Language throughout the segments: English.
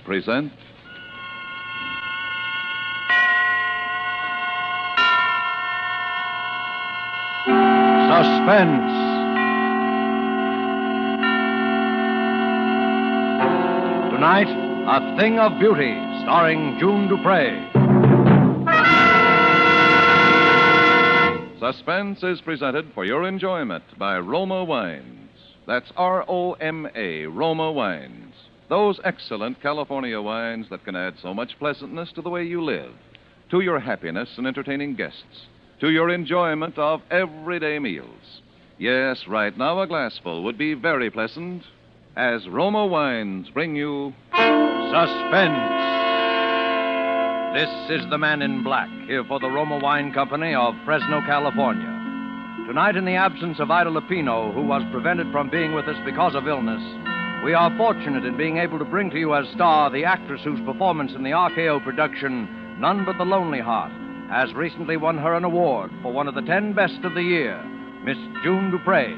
present Suspense. Tonight, A Thing of Beauty, starring June Dupree. Suspense is presented for your enjoyment by Roma Wines. That's R-O-M-A, Roma Wines. Those excellent California wines that can add so much pleasantness to the way you live, to your happiness in entertaining guests, to your enjoyment of everyday meals. Yes, right now a glassful would be very pleasant as Roma Wines bring you Suspense. This is the Man in Black, here for the Roma Wine Company of Fresno, California. Tonight, in the absence of Ida Lupino, who was prevented from being with us because of illness, we are fortunate in being able to bring to you as star the actress whose performance in the RKO production, None But the Lonely Heart, has recently won her an award for one of the 10 best of the year, Miss June Dupree.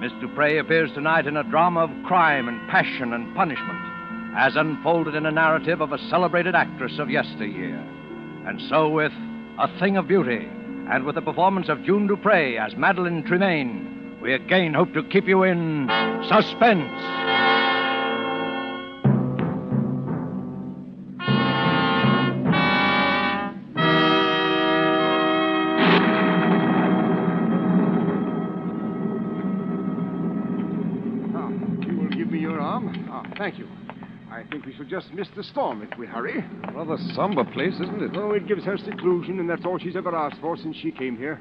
Miss Dupree appears tonight in a drama of crime and passion and punishment, as unfolded in a narrative of a celebrated actress of yesteryear. And so with A Thing of Beauty, and with the performance of June Dupree as Madeleine Tremaine, we again hope to keep you in suspense. You will give me your arm? Thank you. I think we should just miss the storm if we hurry. Rather somber place, isn't it? Oh, it gives her seclusion, and that's all she's ever asked for since she came here.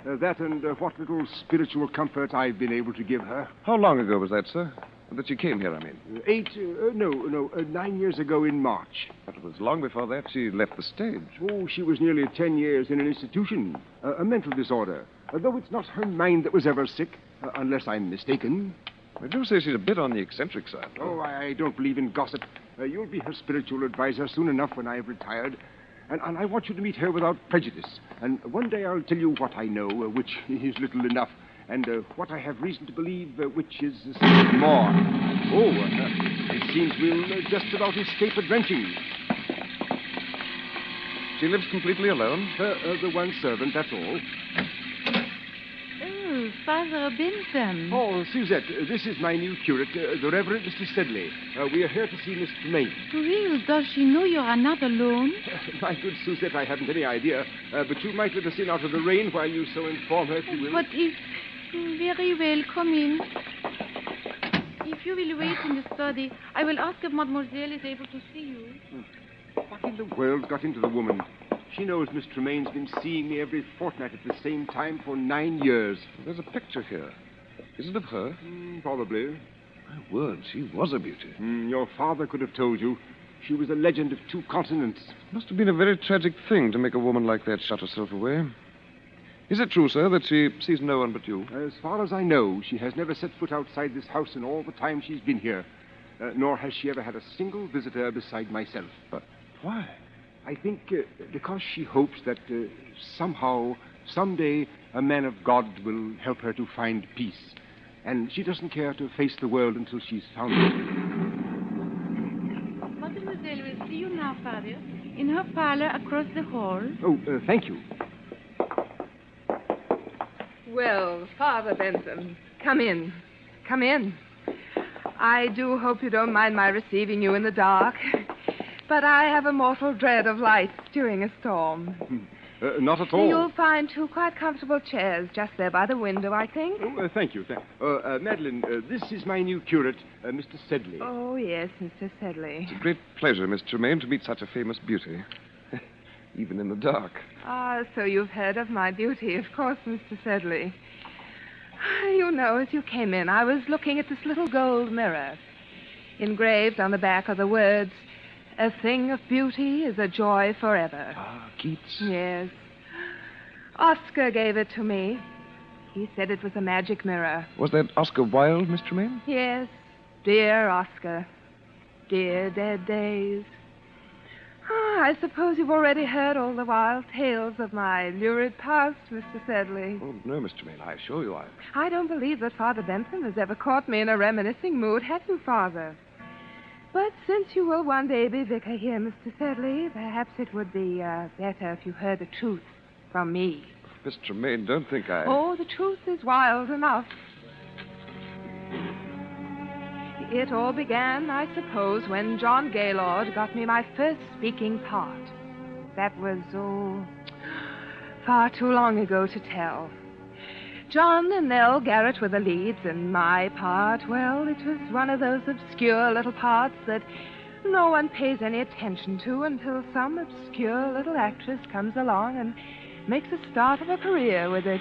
That and what little spiritual comfort I've been able to give her. How long ago was that, sir? That you came here, I mean. 9 years ago in March. But it was long before that she left the stage. Oh, she was nearly 10 years in an institution. A mental disorder. Though it's not her mind that was ever sick, unless I'm mistaken. I do say she's a bit on the eccentric side. Oh, I don't believe in gossip. You'll be her spiritual advisor soon enough when I've retired. And I want you to meet her without prejudice. And one day I'll tell you what I know, which is little enough, and what I have reason to believe, which is more. Oh, it seems we'll just about escape a drenching. She lives completely alone? The one servant, that's all. Father Bentham. Oh, Suzette, this is my new curate, the Reverend Mr. Sedley. We are here to see Miss Tremaine. Well, does she know you are not alone? My good Suzette, I haven't any idea. But you might let us in out of the rain while you so inform her if you will. But if... Very well, come in. If you will wait in the study, I will ask if Mademoiselle is able to see you. What in the world got into the woman? She knows Miss Tremaine's been seeing me every fortnight at the same time for 9 years. There's a picture here. Is it of her? Probably. My word, she was a beauty. Your father could have told you. She was a legend of 2 continents. It must have been a very tragic thing to make a woman like that shut herself away. Is it true, sir, that she sees no one but you? As far as I know, she has never set foot outside this house in all the time she's been here. Nor has she ever had a single visitor beside myself. But why? I think because she hopes that somehow, someday, a man of God will help her to find peace. And she doesn't care to face the world until she's found it. Mademoiselle will see you now, Father, in her parlor across the hall. Oh, thank you. Well, Father Bentham, come in. Come in. I do hope you don't mind my receiving you in the dark. But I have a mortal dread of lights during a storm. Not at all. You'll find 2 quite comfortable chairs just there by the window, I think. Oh, thank you. Madeline, this is my new curate, Mr. Sedley. Oh, yes, Mr. Sedley. It's a great pleasure, Miss Tremaine, to meet such a famous beauty. Even in the dark. Ah, so you've heard of my beauty, of course, Mr. Sedley. You know, as you came in, I was looking at this little gold mirror. Engraved on the back are the words, "A thing of beauty is a joy forever." Ah, Keats. Yes. Oscar gave it to me. He said it was a magic mirror. Was that Oscar Wilde, Miss Tremaine? Yes. Dear Oscar. Dear dead days. I suppose you've already heard all the wild tales of my lurid past, Mr. Sedley. Oh, no, Miss Tremaine, I assure you I don't believe that Father Bentham has ever caught me in a reminiscing mood, have you, Father? But since you will one day be vicar here, Mr. Sedley, perhaps it would be better if you heard the truth from me. Miss Tremaine, don't think I... Oh, the truth is wild enough. It all began, I suppose, when John Gaylord got me my first speaking part. That was, far too long ago to tell. John and Nell Garrett were the leads, and my part, well, it was one of those obscure little parts that no one pays any attention to until some obscure little actress comes along and makes a start of a career with it.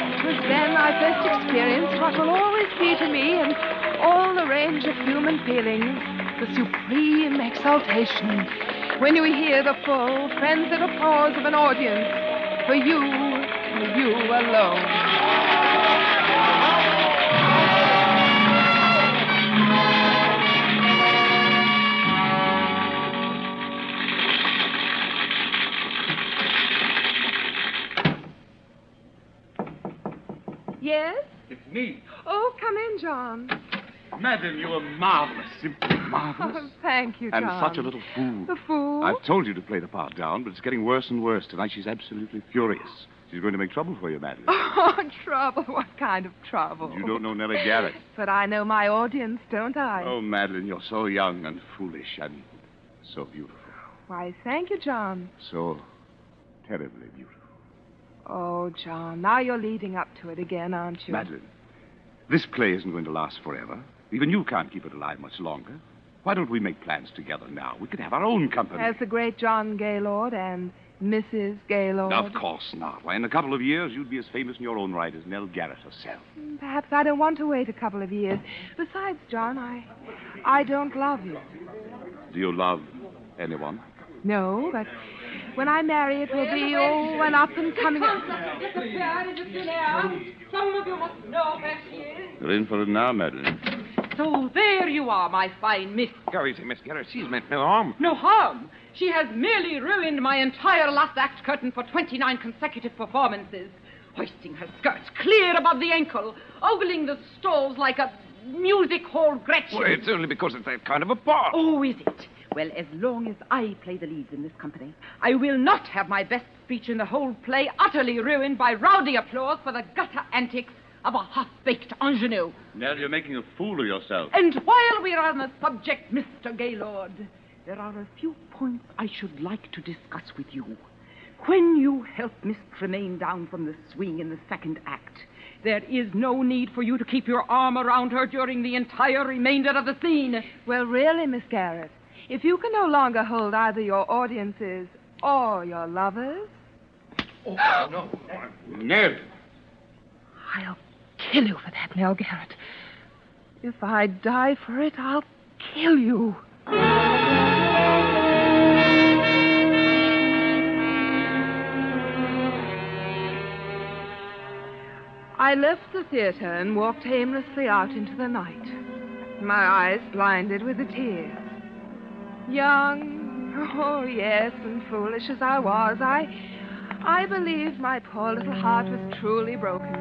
It was then I first experienced what will always be to me in all the range of human feelings, the supreme exaltation when you hear the full, frenzied applause of an audience for you alone. Yes? It's me. Oh, come in, John. Madam, you are marvelous. Simply marvelous. Oh, thank you, John. And such a little fool. The fool? I've told you to play the part down, but it's getting worse and worse. Tonight she's absolutely furious. She's going to make trouble for you, Madeline. Oh, trouble? What kind of trouble? You don't know Nellie Garrett. But I know my audience, don't I? Oh, Madeline, you're so young and foolish and so beautiful. Why, thank you, John. So terribly beautiful. Oh, John, now you're leading up to it again, aren't you? Madeline, this play isn't going to last forever. Even you can't keep it alive much longer. Why don't we make plans together now? We could have our own company. As the great John Gaylord and Mrs. Gaylord. Of course not. Why, in a couple of years, you'd be as famous in your own right as Nell Garrett herself. Perhaps I don't want to wait a couple of years. Besides, John, I don't love you. Do you love anyone? No, but when I marry, it will be, an up and coming... Some of you must know where she is. You're in for it now, Madeline. So there you are, my fine miss. Go easy, Miss Garrett. She's meant no harm. No harm. She has merely ruined my entire last act curtain for 29 consecutive performances, hoisting her skirts clear above the ankle, ogling the stalls like a music hall Gretchen. Well, it's only because it's that kind of a part. Oh, is it? Well, as long as I play the leads in this company, I will not have my best speech in the whole play utterly ruined by rowdy applause for the gutter antics of a half-baked ingenue. Nell, you're making a fool of yourself. And while we're on the subject, Mr. Gaylord, there are a few points I should like to discuss with you. When you help Miss Tremaine down from the swing in the second act, there is no need for you to keep your arm around her during the entire remainder of the scene. Well, really, Miss Garrett, if you can no longer hold either your audiences or your lovers... Oh, no. Nell! I'll kill you for that, Nell Garrett. If I die for it, I'll kill you. I left the theater and walked aimlessly out into the night, my eyes blinded with the tears. Young, oh yes, and foolish as I was, I believed my poor little heart was truly broken.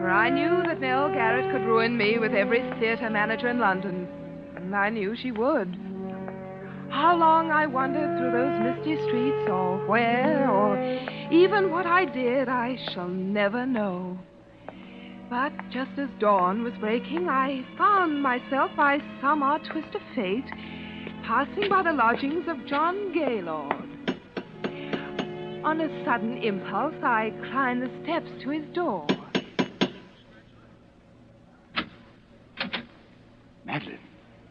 For I knew that Nell Garrett could ruin me with every theater manager in London. And I knew she would. How long I wandered through those misty streets, or where, or even what I did, I shall never know. But just as dawn was breaking, I found myself, by some odd twist of fate, passing by the lodgings of John Gaylord. On a sudden impulse, I climbed the steps to his door. Madeline.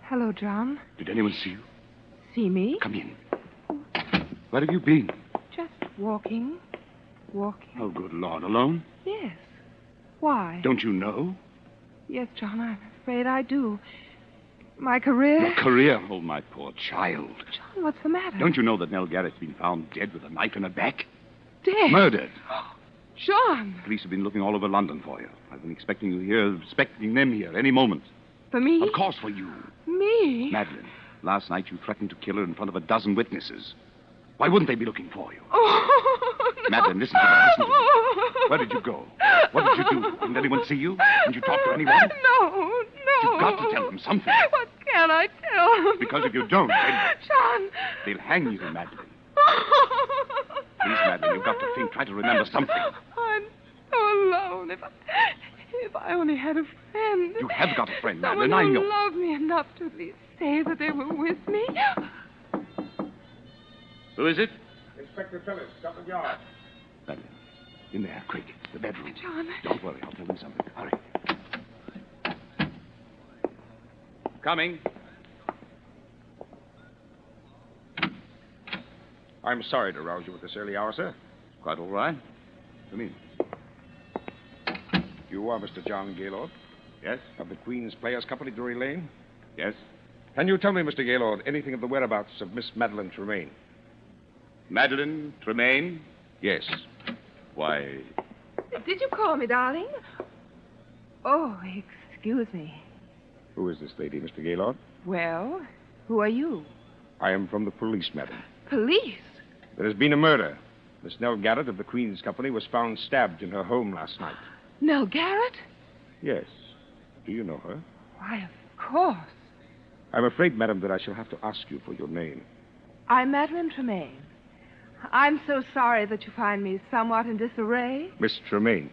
Hello, John. Did anyone see you? See me? Come in. Where have you been? Just walking. Walking. Oh, good Lord. Alone? Yes. Why? Don't you know? Yes, John, I'm afraid I do. My career... Your career? Oh, my poor child. John, what's the matter? Don't you know that Nell Garrett's been found dead with a knife in her back? Dead? Murdered. John! Police have been looking all over London for you. I've been expecting you here, expecting them here any moment. For me? Of course for you. Me? Madeline, last night you threatened to kill her in front of a dozen witnesses. Why wouldn't they be looking for you? Oh, no. Madeline, listen to me. Listen to me. Where did you go? What did you do? Didn't anyone see you? Didn't you talk to anyone? No. You've got to tell them something. What can I tell them? Because if you don't, John. they'll hang you, Madeline. Please, Madeline, you've got to think. Try to remember something. I'm so alone. If I only had a friend. You have got a friend, Someone Madeline. I who know. loved me enough to at least say that they were with me. Who is it? Inspector Phillips, Scotland Yard. Madeline, in there, quick. The bedroom. John. Don't worry, I'll tell them something. Hurry. Coming. I'm sorry to rouse you at this early hour, sir. Quite all right. Come in. You are Mr. John Gaylord? Yes? Of the Queen's Players Company, Drury Lane? Yes? Can you tell me, Mr. Gaylord, anything of the whereabouts of Miss Madeline Tremaine? Madeline Tremaine? Yes. Why, Did you call me, darling? Oh, excuse me. Who is this lady, Mr. Gaylord? Well, who are you? I am from the police, madam. Police? There has been a murder. Miss Nell Garrett of the Queen's Company was found stabbed in her home last night. Nell Garrett? Yes. Do you know her? Why, of course. I'm afraid, madam, that I shall have to ask you for your name. I'm Madeline Tremaine. I'm so sorry that you find me somewhat in disarray. Miss Tremaine.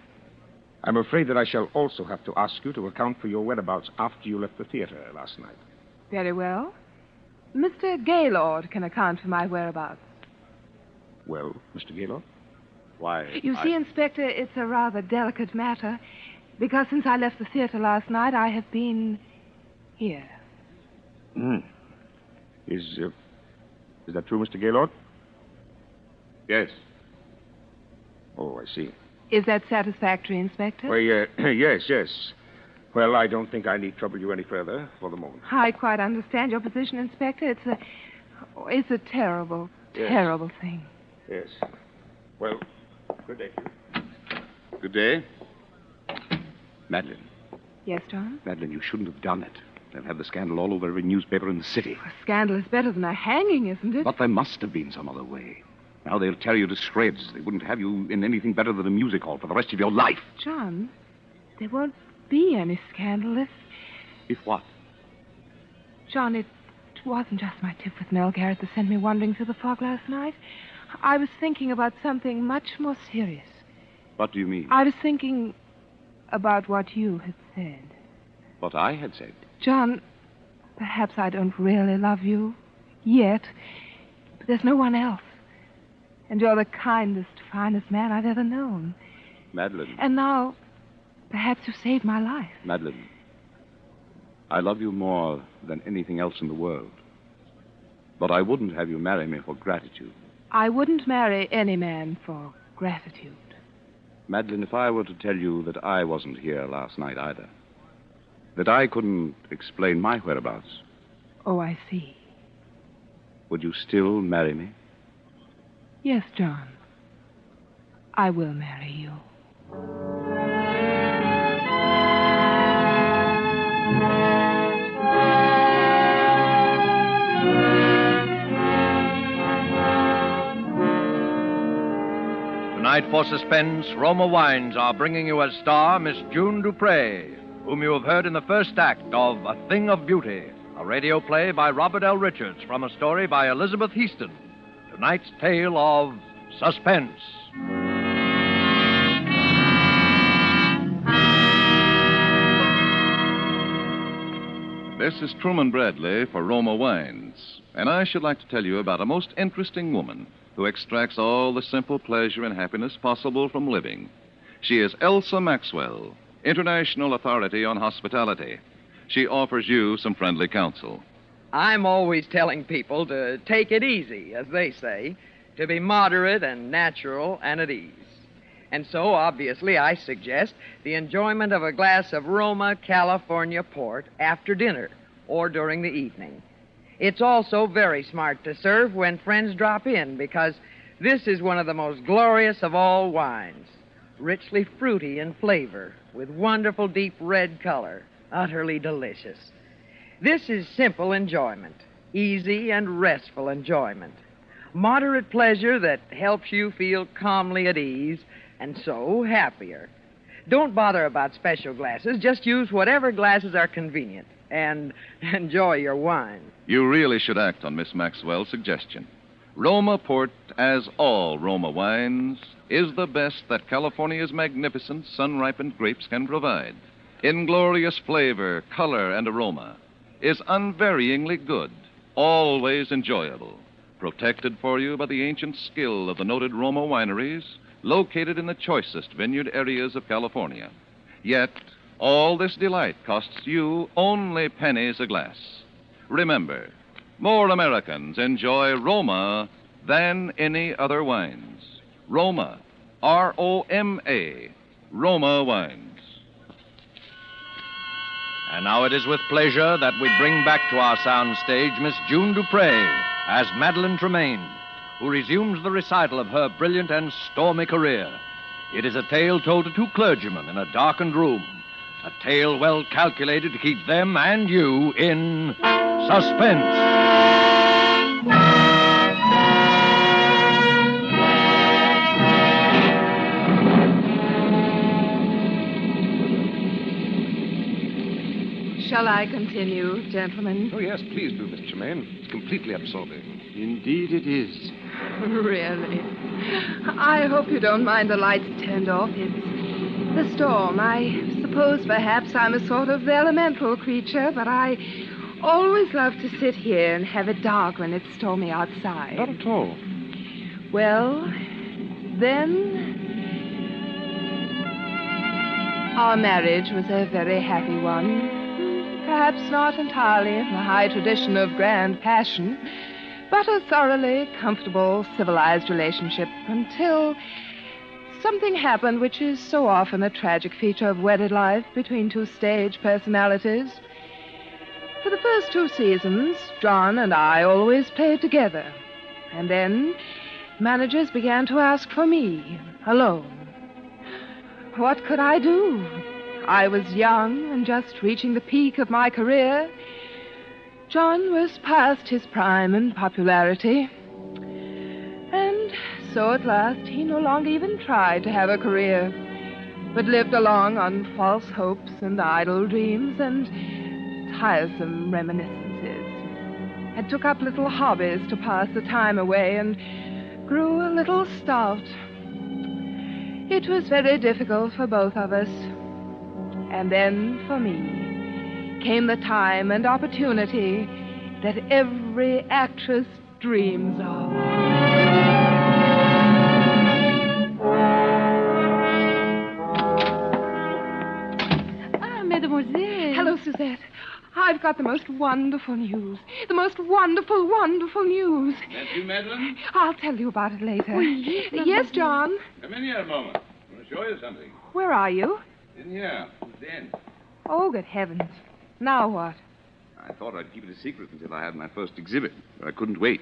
I'm afraid that I shall also have to ask you to account for your whereabouts after you left the theater last night. Very well. Mr. Gaylord can account for my whereabouts. Well, Mr. Gaylord? why... You see, Inspector, it's a rather delicate matter, because since I left the theater last night, I have been here. Is that true, Mr. Gaylord? Yes. Oh, I see. Is that satisfactory, Inspector? Well, yes. Well, I don't think I need trouble you any further for the moment. I quite understand your position, Inspector. It's a terrible, Yes. terrible thing. Yes. Well, good day to you. Good day. Madeline. Yes, John? Madeline, you shouldn't have done it. They'll have the scandal all over every newspaper in the city. A scandal is better than a hanging, isn't it? But there must have been some other way. Now they'll tear you to shreds. They wouldn't have you in anything better than a music hall for the rest of your life. John, there won't be any scandal if... If what? John, it wasn't just my tip with Nell Garrett that sent me wandering through the fog last night. I was thinking about something much more serious. What do you mean? I was thinking about what you had said. What I had said. John, perhaps I don't really love you yet, but there's no one else. And you're the kindest, finest man I've ever known. Madeline. And now, perhaps you've saved my life. Madeline. I love you more than anything else in the world. But I wouldn't have you marry me for gratitude. I wouldn't marry any man for gratitude. Madeline, if I were to tell you that I wasn't here last night either, that I couldn't explain my whereabouts, Oh, I see. would you still marry me? Yes, John. I will marry you. Tonight for Suspense, Roma Wines are bringing you as star Miss June Dupre, whom you have heard in the first act of A Thing of Beauty, a radio play by Robert L. Richards from a story by Elizabeth Heaston. Tonight's tale of Suspense. This is Truman Bradley for Roma Wines, and I should like to tell you about a most interesting woman who extracts all the simple pleasure and happiness possible from living. She is Elsa Maxwell, international authority on hospitality. She offers you some friendly counsel. I'm always telling people to take it easy, as they say, to be moderate and natural and at ease. And so, obviously, I suggest the enjoyment of a glass of Roma California port after dinner or during the evening. It's also very smart to serve when friends drop in, because this is one of the most glorious of all wines, richly fruity in flavor, with wonderful deep red color, utterly delicious. This is simple enjoyment, easy and restful enjoyment, moderate pleasure that helps you feel calmly at ease and so happier. don't bother about special glasses. Just use whatever glasses are convenient. And enjoy your wine. You really should act on Miss Maxwell's suggestion. Roma Port, as all Roma wines, is the best that California's magnificent sun-ripened grapes can provide. In glorious flavor, color, and aroma, is unvaryingly good, always enjoyable, protected for you by the ancient skill of the noted Roma wineries located in the choicest vineyard areas of California. Yet, all this delight costs you only pennies a glass. Remember, more Americans enjoy Roma than any other wines. Roma, R-O-M-A, Roma wines. And now it is with pleasure that we bring back to our sound stage Miss June Dupre as Madeline Tremaine, who resumes the recital of her brilliant and stormy career. It is a tale told to two clergymen in a darkened room. A tale well calculated to keep them and you in suspense. Shall I continue, gentlemen? Oh, yes, please do, Miss Tremaine. It's completely absorbing. Indeed it is. Really? I hope you don't mind the lights turned off. It's the storm. I suppose perhaps I'm a sort of elemental creature, but I always love to sit here and have it dark when it's stormy outside. Not at all. Well, then, our marriage was a very happy one. Perhaps not entirely in the high tradition of grand passion, but a thoroughly comfortable, civilized relationship until something happened which is so often a tragic feature of wedded life between two stage personalities. For the first 2 seasons, John and I always played together. And then managers began to ask for me, alone. What could I do? I was young and just reaching the peak of my career. John was past his prime in popularity. And so at last he no longer even tried to have a career, but lived along on false hopes and idle dreams and tiresome reminiscences, and took up little hobbies to pass the time away and grew a little stout. It was very difficult for both of us. And then, for me, came the time and opportunity that every actress dreams of. Ah, mademoiselle. Hello, Suzette. I've got the most wonderful news. The most wonderful, wonderful news. That you, Madeline? I'll tell you about it later. Oui, Yes, John? Come in here a moment. I want to show you something. Where are you? In here. At the end. Oh, good heavens. Now what? I thought I'd keep it a secret until I had my first exhibit, but I couldn't wait.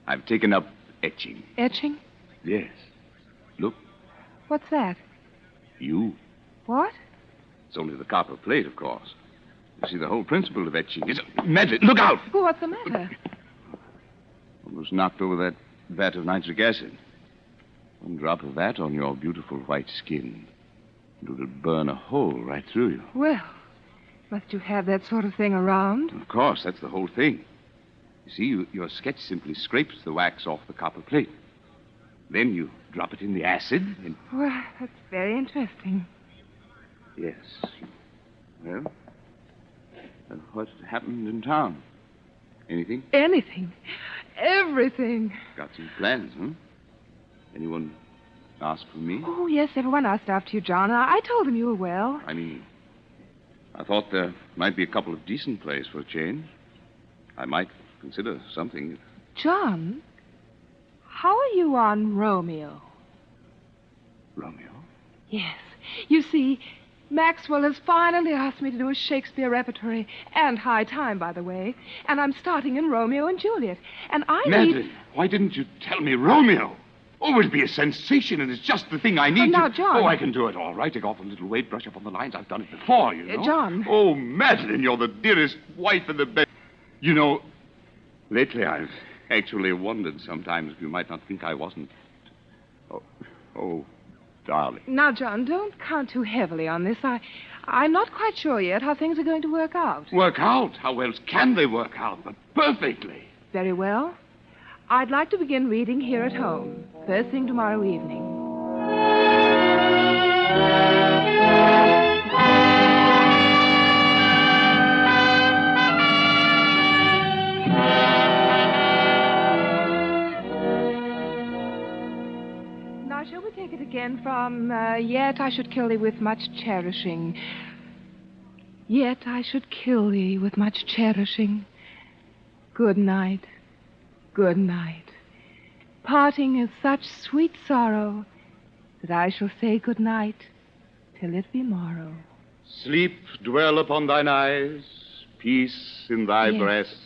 I've taken up etching. Etching? Yes. Look, What's that? you. What? It's only the copper plate, of course. You see, the whole principle of etching is... Madeline, look out! Well, what's the matter? Almost knocked over that vat of nitric acid. One drop of that on your beautiful white skin, and it'll burn a hole right through you. Well, must you have that sort of thing around? Of course, that's the whole thing. You see, your sketch simply scrapes the wax off the copper plate. Then you drop it in the acid and... Well, that's very interesting. Yes. Well, what happened in town? Anything? Anything. Everything. Got some plans, huh? Anyone ask for me? Oh, yes, everyone asked after you, John. I told them you were well. I mean, I thought there might be a couple of decent plays for a change. I might consider something. John, how are you on Romeo? Romeo? Yes. You see, Maxwell has finally asked me to do a Shakespeare repertory, and high time, by the way. And I'm starting in Romeo and Juliet. And I Madeline, why didn't you tell me Romeo? Oh, it'll be a sensation, and it's just the thing I need now, to... John. Oh, I can do it all right. Take off a little weight, brush up on the lines. I've done it before, you know. John. Oh, Madeline, you're the dearest wife in the bed. You know, lately I've actually wondered sometimes if you might not think I wasn't... Oh, darling. Now, John, don't count too heavily on this. I'm not quite sure yet how things are going to work out. Work out? How else can they work out? But perfectly. Very well. I'd like to begin reading here at home, first thing tomorrow evening. Now, shall we take it again from, yet I should kill thee with much cherishing. Yet I should kill thee with much cherishing. Good night. Good night. Parting is such sweet sorrow that I shall say good night till it be morrow. Sleep dwell upon thine eyes, peace in thy breast.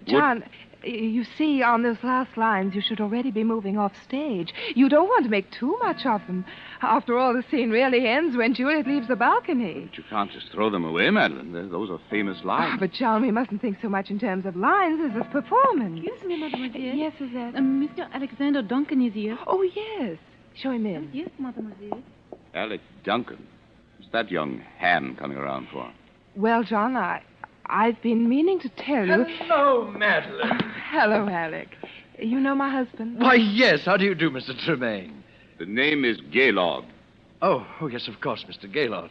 John, you see, on those last lines, you should already be moving off stage. You don't want to make too much of them. After all, the scene really ends when Juliet leaves the balcony. But you can't just throw them away, Madeline. Those are famous lines. But, John, we mustn't think so much in terms of lines as of performance. Excuse me, mademoiselle. Yes, Suzette? Mr. Alexander Duncan is here. Oh, yes. Show him in. Yes, mademoiselle. Alec Duncan. What's that young ham coming around for? Well, John, I've been meaning to tell you... Hello, Madeline. Hello, Alec. You know my husband? Why, yes. How do you do, Mr. Tremaine? The name is Gaylord. Oh, yes, of course, Mr. Gaylord.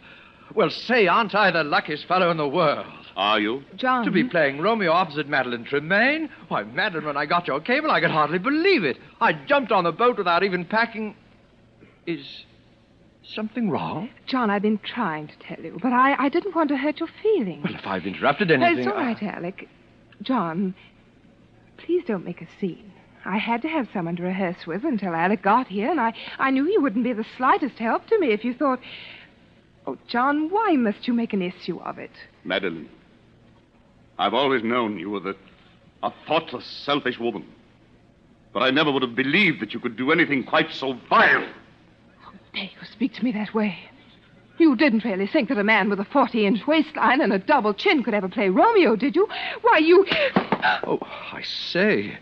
Well, say, aren't I the luckiest fellow in the world? Are you? John. To be playing Romeo opposite Madeline Tremaine? Why, Madeline, when I got your cable, I could hardly believe it. I jumped on the boat without even packing. Is something wrong? John, I've been trying to tell you, but I didn't want to hurt your feelings. Well, if I've interrupted anything... It's all right, Alec. John, please don't make a scene. I had to have someone to rehearse with until Alec got here, and I knew you wouldn't be the slightest help to me if you thought... Oh, John, why must you make an issue of it? Madeline, I've always known you were a thoughtless, selfish woman. But I never would have believed that you could do anything quite so vile. Dare you speak to me that way? You didn't really think that a man with a 40-inch waistline and a double chin could ever play Romeo, did you? Why, you... Oh, I say...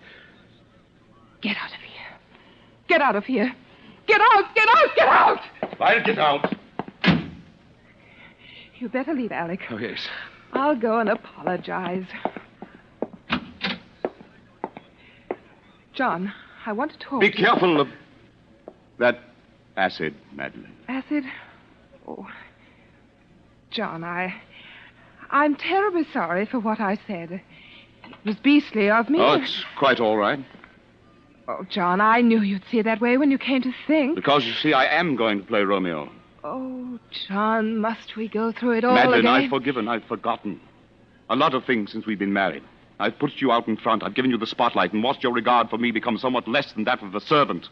Get out of here. Get out of here. Get out! Get out! Get out! I'll get out. You better leave, Alec. Oh, yes. I'll go and apologize. John, I want to talk Be to you. careful of that acid, Madeline. Acid? Oh, John, I'm terribly sorry for what I said. It was beastly of me. Oh, it's quite all right. Oh, John, I knew you'd see it that way when you came to think. Because, you see, I am going to play Romeo. Oh, John, must we go through it all Madeline, again? I've forgiven. I've forgotten. A lot of things since we've been married. I've put you out in front. I've given you the spotlight and watched your regard for me become somewhat less than that of a servant,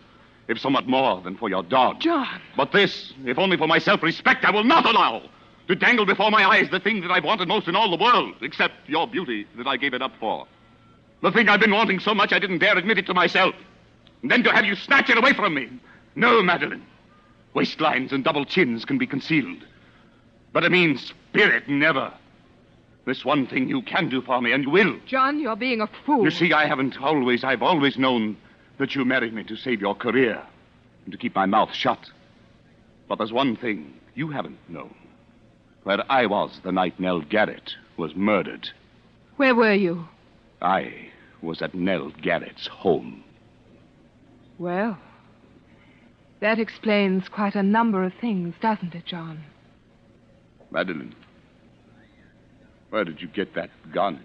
if somewhat more than for your dog. John. But this, if only for my self-respect, I will not allow to dangle before my eyes the thing that I've wanted most in all the world, except your beauty that I gave it up for. The thing I've been wanting so much I didn't dare admit it to myself. And then to have you snatch it away from me. No, Madeline. Waistlines and double chins can be concealed. But a mean spirit, never. This one thing you can do for me, and you will. John, you're being a fool. You see, I've always known that you married me to save your career and to keep my mouth shut. But there's one thing you haven't known. Where I was the night Nell Garrett was murdered. Where were you? I was at Nell Garrett's home. Well, that explains quite a number of things, doesn't it, John? Madeline, where did you get that gun?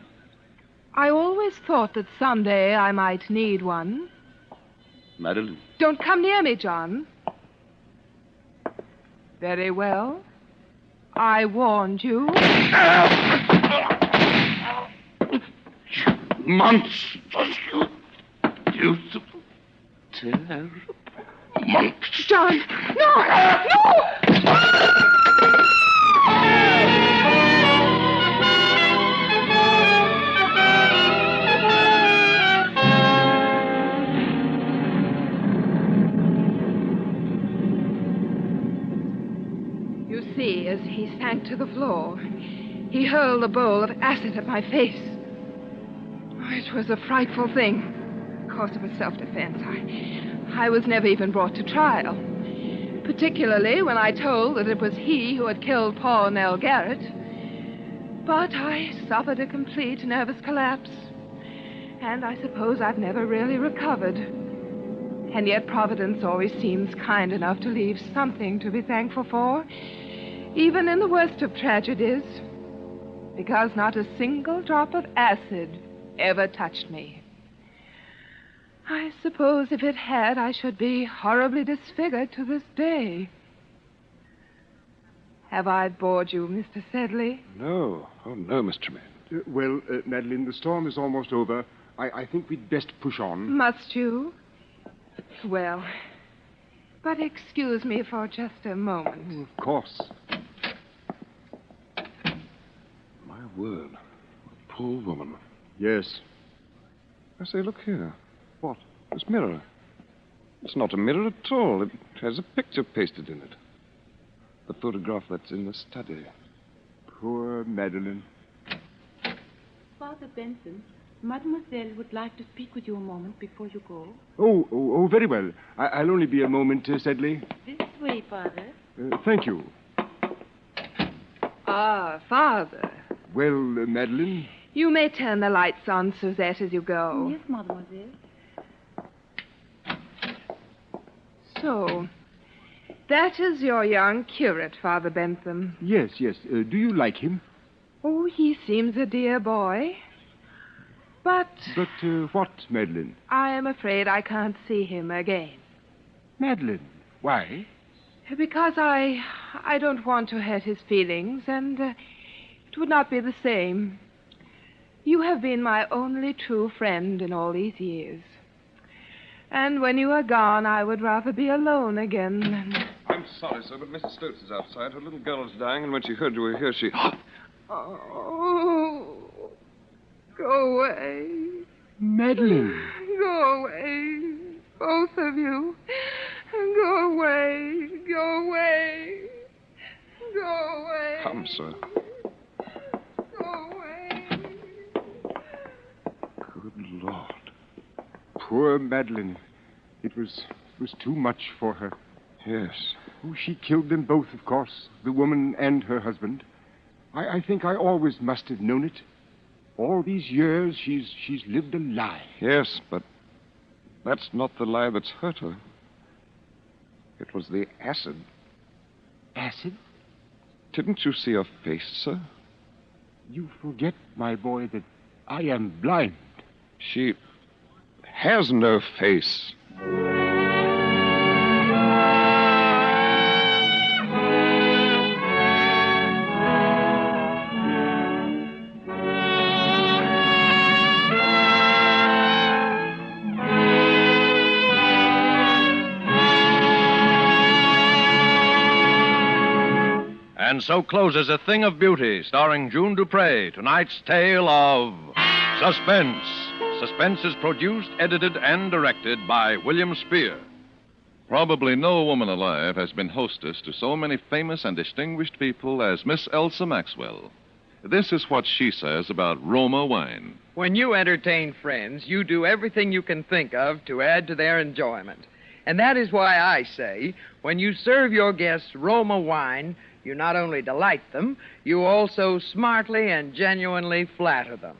I always thought that someday I might need one. Madeline? Don't come near me, John. Very well. I warned you. Monsters, you beautiful, terrible monsters. John, no! No! You see, as he sank to the floor, he hurled a bowl of acid at my face. It was a frightful thing. Of course, it was self-defense. I was never even brought to trial. particularly when I told that it was he who had killed Paul Nell Garrett. But I suffered a complete nervous collapse, and I suppose I've never really recovered. And yet Providence always seems kind enough to leave something to be thankful for, even in the worst of tragedies, because not a single drop of acid ever touched me. I suppose if it had, I should be horribly disfigured to this day. Have I bored you, Mr. Sedley? No. Oh, no, Miss Tremaine. Well, Madeline, the storm is almost over. I think we'd best push on. Must you? Well, but excuse me for just a moment. Oh, of course. My word. A poor woman. Yes. I say, look here. What? This mirror. It's not a mirror at all. It has a picture pasted in it. The photograph that's in the study. Poor Madeline. Father Benson, Mademoiselle would like to speak with you a moment before you go. Oh, very well. I'll only be a moment, Sedley. This way, Father. Thank you. Ah, Father. Well, Madeline? You may turn the lights on, Suzette, as you go. Yes, Mademoiselle. So, that is your young curate, Father Bentham. Yes. Do you like him? Oh, he seems a dear boy. But But what, Madeline? I am afraid I can't see him again. Madeline? Why? Because I don't want to hurt his feelings, and it would not be the same. You have been my only true friend in all these years. And when you are gone, I would rather be alone again than... I'm sorry, sir, but Mrs. Stokes is outside. Her little girl is dying, and when she heard you were here, she... Oh, go away. Madeline. Go away, both of you. Go away, go away, go away. Come, sir. Go away. Good Lord. Poor Madeline. It was too much for her. Yes. Oh, she killed them both, of course, the woman and her husband. I think I always must have known it. All these years, she's lived a lie. Yes, but that's not the lie that's hurt her. It was the acid. Acid? Didn't you see her face, sir? You forget, my boy, that I am blind. She has no face. And so closes A Thing of Beauty, starring June Dupre, tonight's tale of Suspense. Suspense is produced, edited, and directed by William Spear. Probably no woman alive has been hostess to so many famous and distinguished people as Miss Elsa Maxwell. This is what she says about Roma wine. When you entertain friends, you do everything you can think of to add to their enjoyment. And that is why I say, when you serve your guests Roma wine, you not only delight them, you also smartly and genuinely flatter them.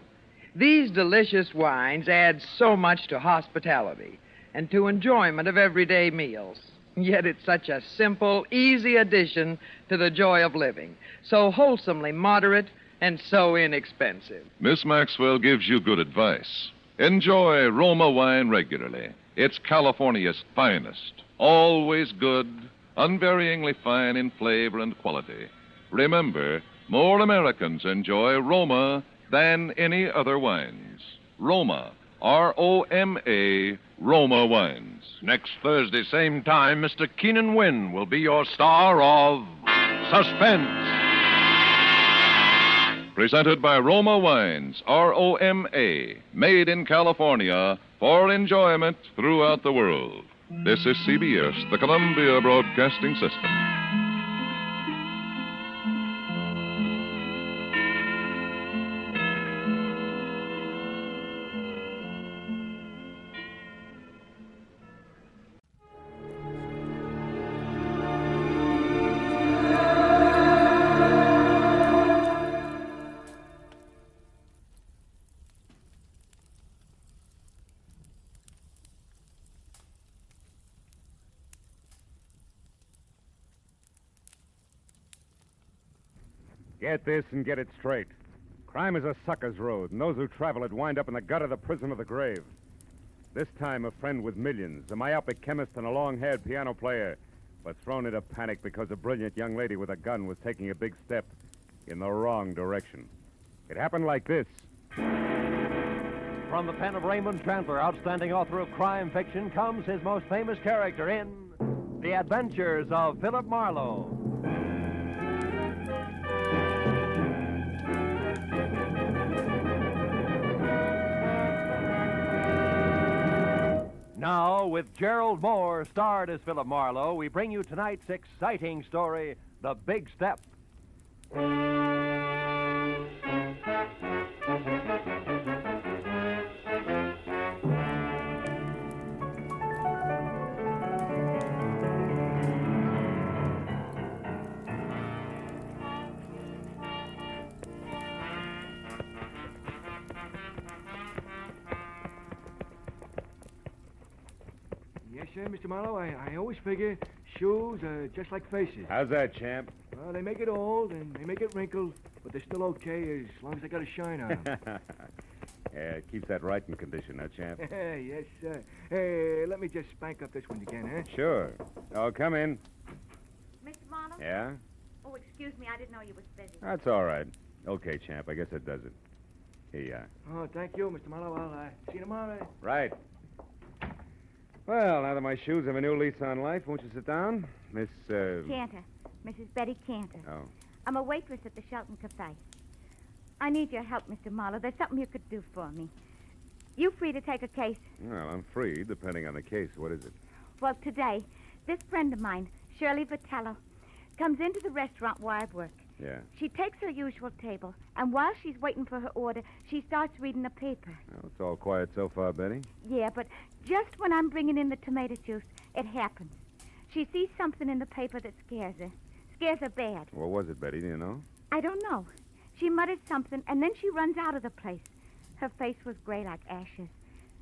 These delicious wines add so much to hospitality and to enjoyment of everyday meals. Yet it's such a simple, easy addition to the joy of living, so wholesomely moderate and so inexpensive. Miss Maxwell gives you good advice. Enjoy Roma wine regularly. It's California's finest. Always good, unvaryingly fine in flavor and quality. Remember, more Americans enjoy Roma than any other wines. Roma, R-O-M-A, Roma wines. Next Thursday, same time, Mr. Keenan Wynn will be your star of Suspense. Presented by Roma Wines, R-O-M-A, made in California for enjoyment throughout the world. This is CBS, the Columbia Broadcasting System. Get this and get it straight. Crime is a sucker's road, and those who travel it wind up in the gut of the prison of the grave. This time, a friend with millions, a myopic chemist, and a long-haired piano player were thrown into panic because a brilliant young lady with a gun was taking a big step in the wrong direction. It happened like this. From the pen of Raymond Chandler, outstanding author of crime fiction, comes his most famous character in The Adventures of Philip Marlowe. Now, with Gerald Moore, starred as Philip Marlowe, we bring you tonight's exciting story, The Big Step. Yes, sir, Mr. Marlowe. I always figure shoes are just like faces. How's that, champ? Well, they make it old and they make it wrinkled, but they're still okay as long as they got a shine on them. Yeah, it keeps that writing condition, huh, champ? Yes, sir. Hey, let me just spank up this one again, huh? Sure. Oh, come in. Mr. Marlowe? Yeah? Oh, excuse me. I didn't know you was busy. That's all right. Okay, champ. I guess that does it. Here you are. Oh, thank you, Mr. Marlowe. I'll see you tomorrow. Right. Well, now that my shoes have a new lease on life, won't you sit down? Miss, Cantor. Mrs. Betty Cantor. Oh. I'm a waitress at the Shelton Cafe. I need your help, Mr. Marlowe. There's something you could do for me. You free to take a case? Well, I'm free, depending on the case. What is it? Well, today, this friend of mine, Shirley Vitello, comes into the restaurant where I work. Yeah. She takes her usual table, and while she's waiting for her order, she starts reading the paper. Well, it's all quiet so far, Betty. Yeah, but just when I'm bringing in the tomato juice, it happens. She sees something in the paper that scares her. Scares her bad. What was it, Betty? Do you know? I don't know. She muttered something, and then she runs out of the place. Her face was gray like ashes.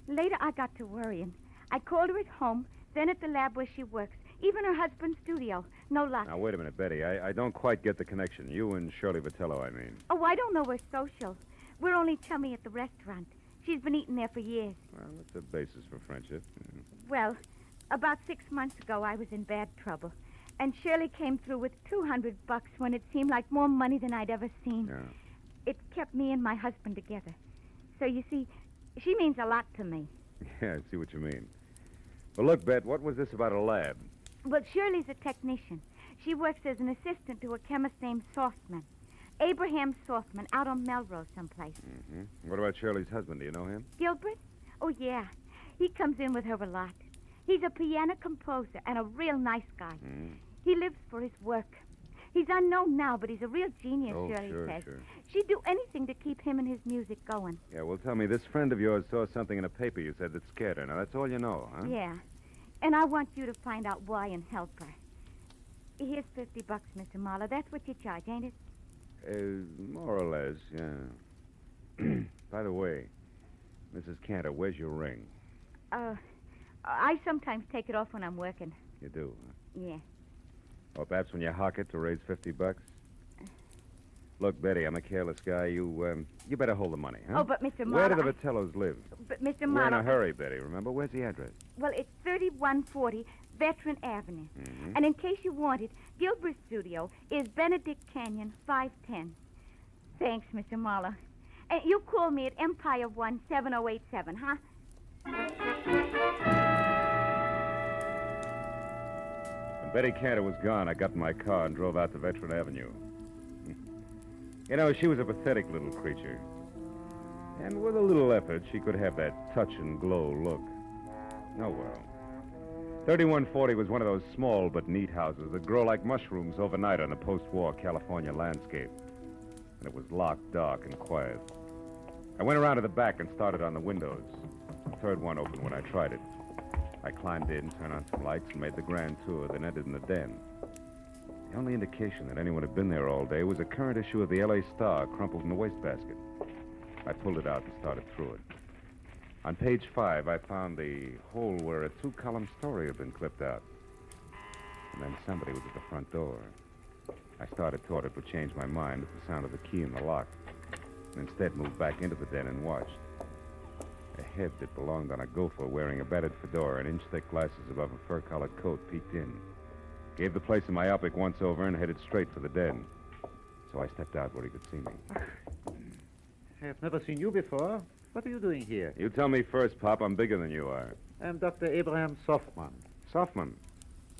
Later, I got to worrying. I called her at home, then at the lab where she works, even her husband's studio. No luck. Now, wait a minute, Betty. I don't quite get the connection. You and Shirley Vitello, I mean. Oh, I don't know we're social. We're only chummy at the restaurant. She's been eating there for years. Well, that's a basis for friendship. Well, about 6 months ago, I was in bad trouble. And Shirley came through with $200 when it seemed like more money than I'd ever seen. Yeah. It kept me and my husband together. So, you see, she means a lot to me. Yeah, I see what you mean. Well, look, Bet, what was this about a lab? Well, Shirley's a technician. She works as an assistant to a chemist named Softman. Abraham Softman, out on Melrose someplace. Mm-hmm. What about Shirley's husband? Do you know him? Gilbert? Oh, yeah. He comes in with her a lot. He's a piano composer and a real nice guy. Mm. He lives for his work. He's unknown now, but he's a real genius, Oh, Shirley sure, says. sure. She'd do anything to keep him and his music going. Yeah, well, tell me, this friend of yours saw something in a paper you said that scared her. Now, that's all you know, huh? Yeah. And I want you to find out why and help her. Here's $50, Mr. Marlowe. That's what you charge, ain't it? More or less, yeah. By the way, Mrs. Cantor, where's your ring? I sometimes take it off when I'm working. You do, huh? Yeah. Or perhaps when you hock it to raise $50? Look, Betty, I'm a careless guy. You better hold the money, huh? Oh, but Mr. Marlowe... Where do the Vitellos live? But Mr. We're Marlowe... in a hurry, Betty, remember? Where's the address? Well, it's 3140 Veteran Avenue. Mm-hmm. And in case you want it, Gilbert's studio is Benedict Canyon, 510. Thanks, Mr. Marlowe. And you call me at Empire 17087, huh? When Betty Cantor was gone, I got in my car and drove out to Veteran Avenue. You know, she was a pathetic little creature. And with a little effort, she could have that touch and glow look. Oh, well. 3140 was one of those small but neat houses that grow like mushrooms overnight on the post-war California landscape. And it was locked, dark, and quiet. I went around to the back and started on the windows. The third one opened when I tried it. I climbed in, turned on some lights, and made the grand tour, then entered in the den. The only indication that anyone had been there all day was a current issue of the L.A. Star crumpled in the wastebasket. I pulled it out and started through it. On page 5, I found the hole where a 2-column story had been clipped out. And then somebody was at the front door. I started toward it, but changed my mind at the sound of the key in the lock. And instead moved back into the den and watched. A head that belonged on a gopher wearing a battered fedora and inch-thick glasses above a fur-collared coat peeked in. Gave the place a myopic once-over and headed straight for the den. So I stepped out where he could see me. I have never seen you before. What are you doing here? You tell me first, Pop. I'm bigger than you are. I'm Dr. Abraham Softman. Softman?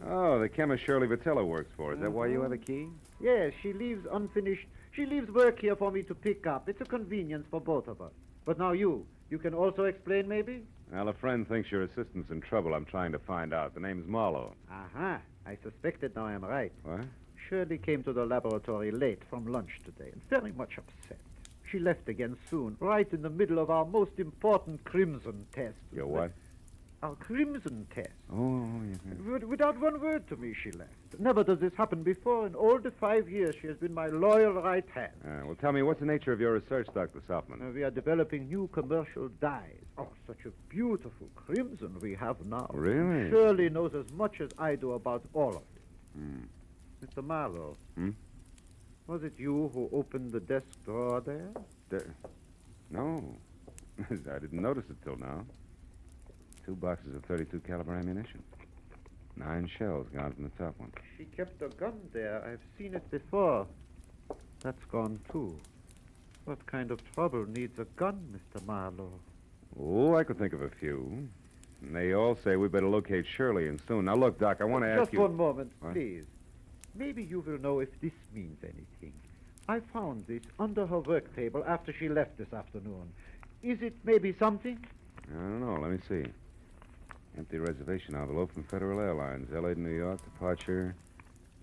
Oh, the chemist Shirley Vitello works for. Is that why you have a key? Yes, she leaves unfinished. She leaves work here for me to pick up. It's a convenience for both of us. But now you can also explain, maybe? Well, a friend thinks your assistant's in trouble. I'm trying to find out. The name's Marlowe. Aha. I suspected now I'm right. What? Shirley came to the laboratory late from lunch today and very much upset. She left again soon, right in the middle of our most important crimson test. Your what? Our crimson test. Oh, yes. Without one word to me, she left. Never does this happen before. In all the 5 years, she has been my loyal right hand. Well, tell me, what's the nature of your research, Dr. Softman? We are developing new commercial dyes. Oh, such a beautiful crimson we have now. Really? Shirley knows as much as I do about all of it. Mr. Marlowe. Was it you who opened the desk drawer there? No. I didn't notice it till now. 2 boxes of 32 caliber ammunition. 9 shells gone from the top one. She kept a gun there. I've seen it before. That's gone, too. What kind of trouble needs a gun, Mr. Marlowe? Oh, I could think of a few. And they all say we better locate Shirley and soon. Now, look, Doc, I want to ask you... Just one moment, what? please. Maybe you will know if this means anything. I found this under her work table after she left this afternoon. Is it maybe something? I don't know. Let me see. Empty reservation envelope from Federal Airlines, L.A. to New York, departure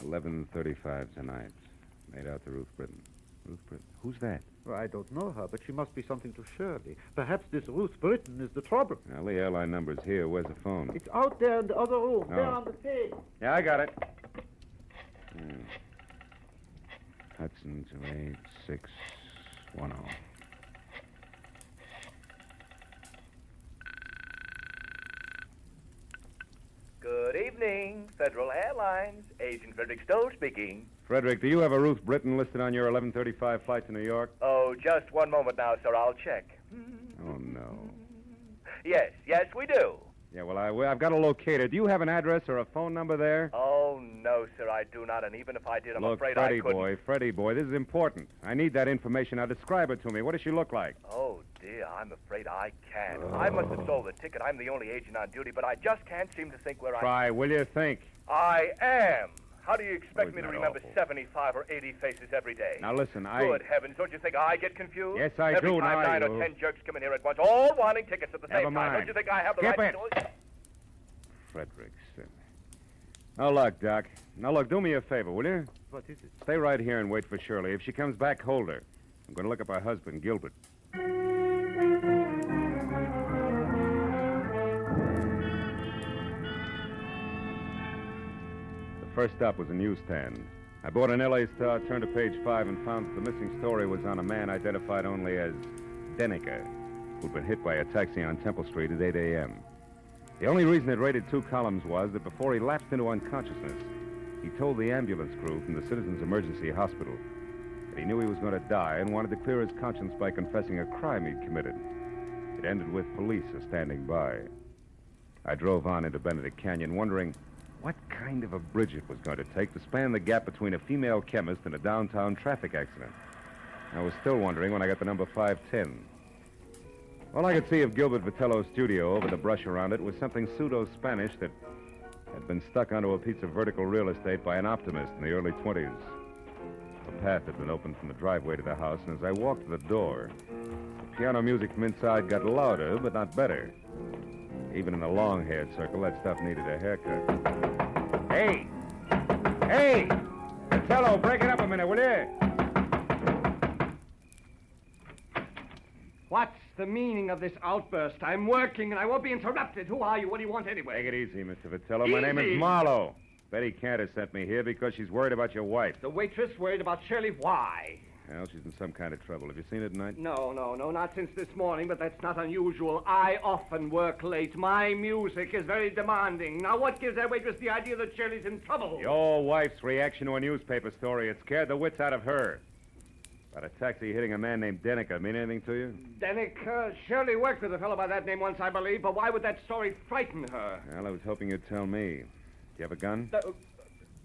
11:35 tonight. Made out to Ruth Britton. Ruth Britton? Who's that? Well, I don't know her, but she must be something to Shirley. Perhaps this Ruth Britton is the trouble. Now, the airline number's here. Where's the phone? It's out there in the other room, Oh. there on the table. Yeah, I got it. Hudson 28610. Good evening, Federal Airlines. Agent Frederick Stowe speaking. Frederick, do you have a Ruth Britton listed on your 11:35 flight to New York? Oh, just one moment now, sir. I'll check. Oh, no. Yes, we do. Yeah, well, I've got to locate her. Do you have an address or a phone number there? Oh, no, sir, I do not. And even if I did, I'm Look, afraid Freddie I couldn't. Freddie boy, this is important. I need that information. Now, describe her to me. What does she look like? Oh, dear, I'm afraid I can't. I must have sold the ticket. I'm the only agent on duty, but I just can't seem to think where Try, will you think? I am. How do you expect Oh, me to isn't that remember awful? 75 or 80 faces every day? Now, listen, Good heavens, don't you think I get confused? Yes, I every do. time Now 9 I or do. 10 jerks come in here at once, all wanting tickets at the Never same time. mind. Don't you think I have the Skip right it. to do it? Frederick. Now, look, Doc. Now, look, do me a favor, will you? What is it? Stay right here and wait for Shirley. If she comes back, hold her. I'm going to look up her husband, Gilbert. The first stop was a newsstand. I bought an L.A. Star, turned to page 5, and found that the missing story was on a man identified only as Denneker, who'd been hit by a taxi on Temple Street at 8 a.m. The only reason it rated 2 columns was that before he lapsed into unconsciousness, he told the ambulance crew from the Citizens Emergency Hospital that he knew he was going to die and wanted to clear his conscience by confessing a crime he'd committed. It ended with police standing by. I drove on into Benedict Canyon, wondering what kind of a bridge it was going to take to span the gap between a female chemist and a downtown traffic accident. I was still wondering when I got the number 510. All I could see of Gilbert Vitello's studio over the brush around it was something pseudo-Spanish that had been stuck onto a piece of vertical real estate by an optimist in the early 20s. The path had been opened from the driveway to the house, and as I walked to the door, the piano music from inside got louder, but not better. Even in the long-haired circle, that stuff needed a haircut. Hey! Hey! Vitello, break it up a minute, will you? What's the meaning of this outburst? I'm working and I won't be interrupted. Who are you? What do you want anyway? Take it easy, Mr. Vitello. My name is Marlowe. Betty Cantor sent me here because she's worried about your wife. The waitress worried about Shirley. Why? Well, she's in some kind of trouble. Have you seen her tonight? No, not since this morning, but that's not unusual. I often work late. My music is very demanding. Now, what gives that waitress the idea that Shirley's in trouble? Your wife's reaction to a newspaper story. It scared the wits out of her. About a taxi hitting a man named Denica mean anything to you? Denick, Shirley worked with a fellow by that name once, I believe, but why would that story frighten her? Well, I was hoping you'd tell me. Do you have a gun?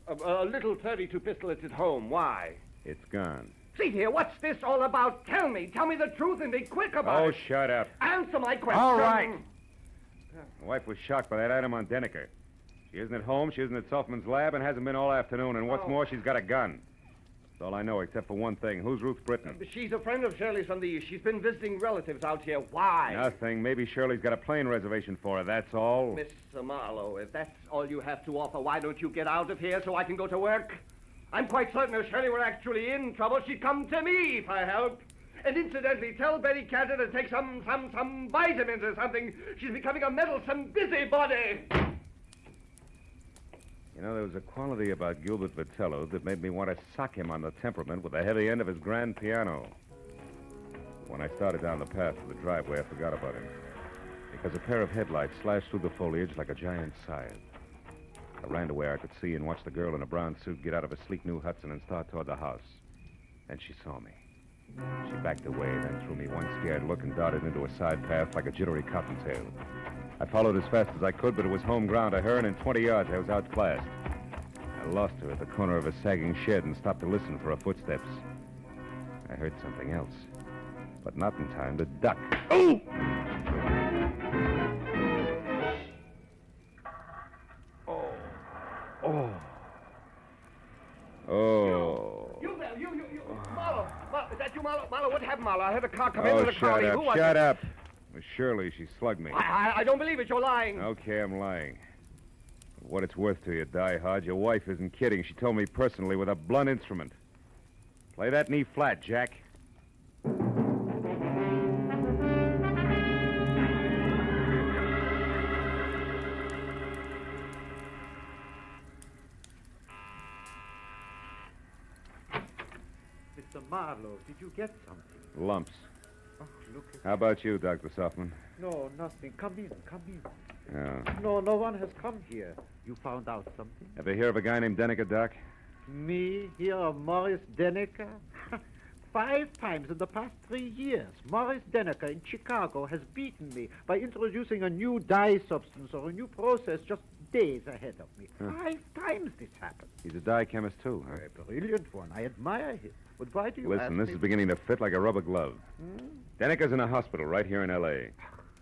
A little .32 pistol that's at home. Why? It's gone. See here, what's this all about? Tell me the truth and be quick about it. Oh, shut up. Answer my question. All right. My wife was shocked by that item on Denica. She isn't at home, she isn't at Softman's lab, and hasn't been all afternoon. And what's more, she's got a gun. That's all I know, except for one thing. Who's Ruth Britton? She's a friend of Shirley's from the East. She's been visiting relatives out here. Why? Nothing. Maybe Shirley's got a plane reservation for her, that's all. Mr. Marlowe, if that's all you have to offer, why don't you get out of here so I can go to work? I'm quite certain if Shirley were actually in trouble, she'd come to me for help. And incidentally, tell Betty Cantor to take some vitamins or something. She's becoming a meddlesome busybody. You know, there was a quality about Gilbert Vitello that made me want to sock him on the temperament with the heavy end of his grand piano. When I started down the path to the driveway, I forgot about him. Because a pair of headlights slashed through the foliage like a giant scythe. I ran to where I could see and watch the girl in a brown suit get out of a sleek new Hudson and start toward the house. Then she saw me. She backed away, then threw me one scared look and darted into a side path like a jittery cottontail. I followed as fast as I could, but it was home ground to her, and in 20 yards I was outclassed. I lost her at the corner of a sagging shed and stopped to listen for her footsteps. I heard something else, but not in time to duck. Oh! Oh. You there, you. Marlowe, is that you, Marlowe? Marlowe, what happened, Marlowe? I heard a car come in with a crowd. Who was shut it? up. Well, surely she slugged me. I don't believe it. You're lying. Okay, I'm lying. For what it's worth to you, Die Hard, your wife isn't kidding. She told me personally with a blunt instrument. Play that knee flat, Jack. Mr. Marlowe, did you get something? Lumps. Oh, look at... How about you, Dr. Softman? No, nothing. Come in. Yeah. No one has come here. You found out something? Ever hear of a guy named Denica, Doc? Me hear of Morris Denica? 5 times in the past 3 years, Morris Denica in Chicago has beaten me by introducing a new dye substance or a new process just days ahead of me. 5 times this happened. He's a dye chemist, too, huh? A brilliant one. I admire him. But why do you ask Listen, this me? is beginning to fit like a rubber glove. Denica's in a hospital right here in L.A.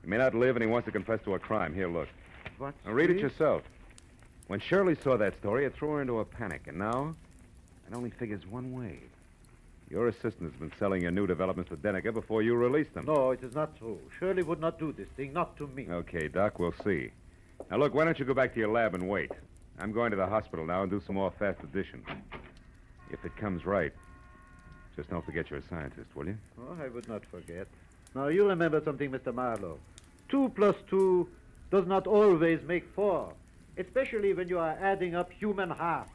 He may not live, and he wants to confess to a crime. Here, look. What? Now, read it yourself. When Shirley saw that story, it threw her into a panic, and now it only figures one way. Your assistant has been selling your new developments to Denica before you released them. No, it is not true. Shirley would not do this thing, not to me. Okay, Doc, we'll see. Now, look, why don't you go back to your lab and wait? I'm going to the hospital now and do some more fast addition. If it comes right, just don't forget you're a scientist, will you? Oh, I would not forget. Now, you remember something, Mr. Marlowe. 2 plus 2 does not always make 4, especially when you are adding up human halves.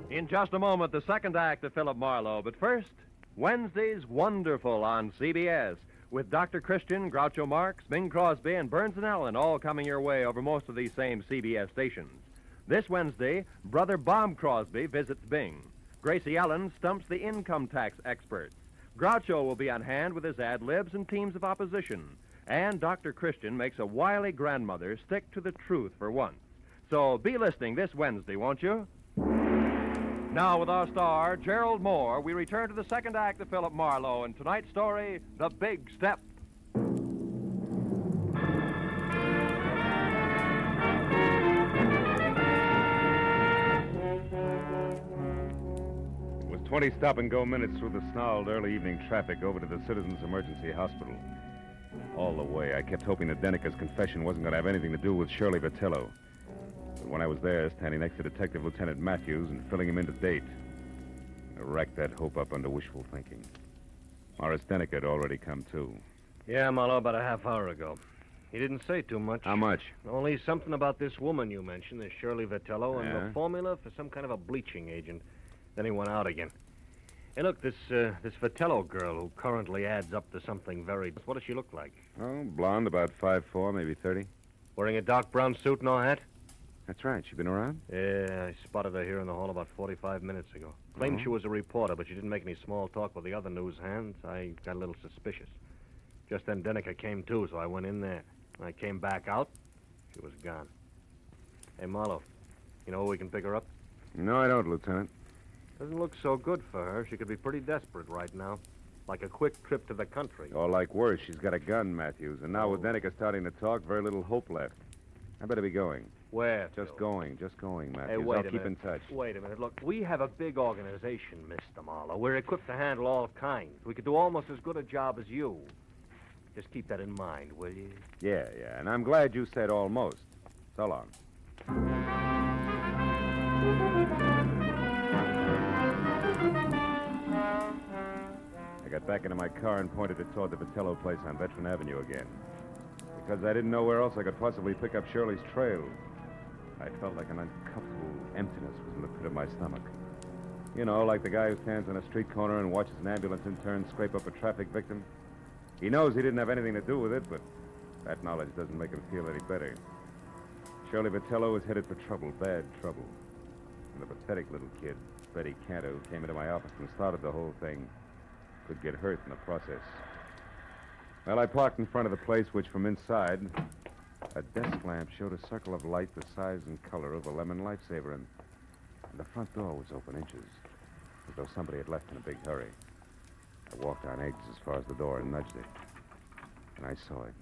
In just a moment, the second act of Philip Marlowe. But first, Wednesday's Wonderful on CBS, with Dr. Christian, Groucho Marx, Bing Crosby, and Burns and Allen all coming your way over most of these same CBS stations. This Wednesday, Brother Bob Crosby visits Bing. Gracie Allen stumps the income tax experts. Groucho will be on hand with his ad-libs and teams of opposition. And Dr. Christian makes a wily grandmother stick to the truth for once. So be listening this Wednesday, won't you? Now, with our star, Gerald Moore, we return to the second act of Philip Marlowe and tonight's story, The Big Step. It was 20 stop-and-go minutes through the snarled early evening traffic over to the Citizens Emergency Hospital. All the way, I kept hoping that Denica's confession wasn't going to have anything to do with Shirley Vitello. But when I was there, standing next to Detective Lieutenant Matthews and filling him in to date, I racked that hope up under wishful thinking. Morris Denica had already come, too. Yeah, Marlowe, about a half hour ago. He didn't say too much. How much? Only something about this woman you mentioned, this Shirley Vitello, and Yeah? the formula for some kind of a bleaching agent. Then he went out again. Hey, look, this Vitello girl who currently adds up to something very... What does she look like? Oh, blonde, about 5'4", maybe 30. Wearing a dark brown suit, no hat? That's right. She been around? Yeah, I spotted her here in the hall about 45 minutes ago. Claimed she was a reporter, but she didn't make any small talk with the other news hands. I got a little suspicious. Just then Denneker came too, so I went in there. When I came back out, she was gone. Hey, Marlowe, you know where we can pick her up? No, I don't, Lieutenant. Doesn't look so good for her. She could be pretty desperate right now. Like a quick trip to the country. Or like worse, she's got a gun, Matthews. And now with Denneker starting to talk, very little hope left. I better be going. Where? Just going, Matthews. Hey, wait I'll a keep minute. in touch. Wait a minute. Look, we have a big organization, Mr. Marlowe. We're equipped to handle all kinds. We could do almost as good a job as you. Just keep that in mind, will you? Yeah, and I'm glad you said almost. So long. I got back into my car and pointed it toward the Vitello place on Veteran Avenue again. Because I didn't know where else I could possibly pick up Shirley's trail. I felt like an uncomfortable emptiness was in the pit of my stomach. You know, like the guy who stands on a street corner and watches an ambulance intern scrape up a traffic victim. He knows he didn't have anything to do with it, but that knowledge doesn't make him feel any better. Shirley Vitello was headed for trouble, bad trouble. And the pathetic little kid, Betty Cantor, who came into my office and started the whole thing, could get hurt in the process. Well, I parked in front of the place, which from inside, a desk lamp showed a circle of light the size and color of a lemon lifesaver, and the front door was open inches, as though somebody had left in a big hurry. I walked on eggs as far as the door and nudged it. And I saw it.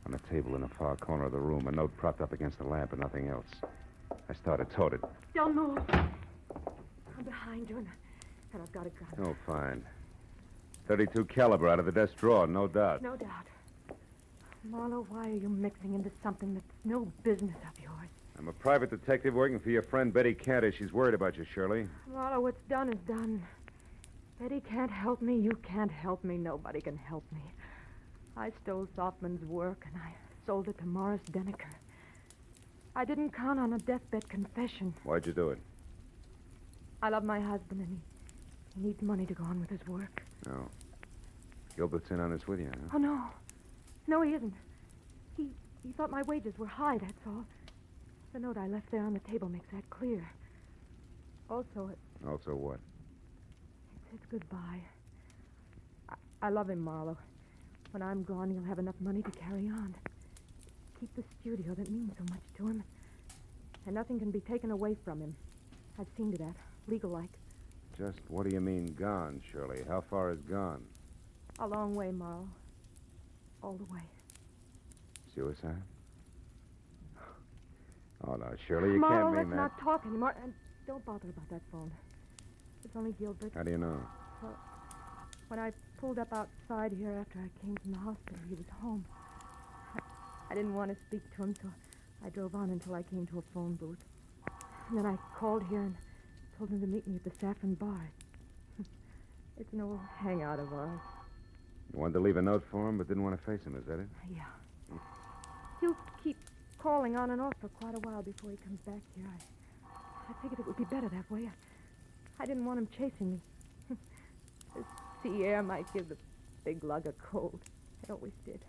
On the table in the far corner of the room, a note propped up against the lamp and nothing else. I started toward it. Don't move. I'm behind you, and I've got a gun. Oh, fine. 32 caliber out of the desk drawer, no doubt. No doubt. Marlowe, why are you mixing into something that's no business of yours? I'm a private detective working for your friend Betty Cantor. She's worried about you, Shirley. Marlowe, what's done is done. Betty can't help me. You can't help me. Nobody can help me. I stole Softman's work, and I sold it to Morris Denneker. I didn't count on a deathbed confession. Why'd you do it? I love my husband, and he needs money to go on with his work. No. Gilbert's in on this with you, huh? Oh, no. No, he isn't. He thought my wages were high, that's all. The note I left there on the table makes that clear. Also, Also what? it says goodbye. I love him, Marlowe. When I'm gone, he'll have enough money to carry on. Keep the studio that means so much to him. And nothing can be taken away from him. I've seen to that, legal-like. Just what do you mean, gone, Shirley? How far is gone? A long way, Marlowe. All the way. Suicide? Oh, no, Shirley, you Marlowe, can't mean let's that. not talk anymore. And don't bother about that phone. It's only Gilbert. How do you know? Well, when I pulled up outside here after I came from the hospital, he was home. I didn't want to speak to him, so I drove on until I came to a phone booth. And then I called here and told him to meet me at the Saffron Bar. It's an old hangout of ours. You wanted to leave a note for him, but didn't want to face him, is that it? Yeah. He'll keep calling on and off for quite a while before he comes back here. I figured it would be better that way. I didn't want him chasing me. The sea air might give the big lug a cold. It always did.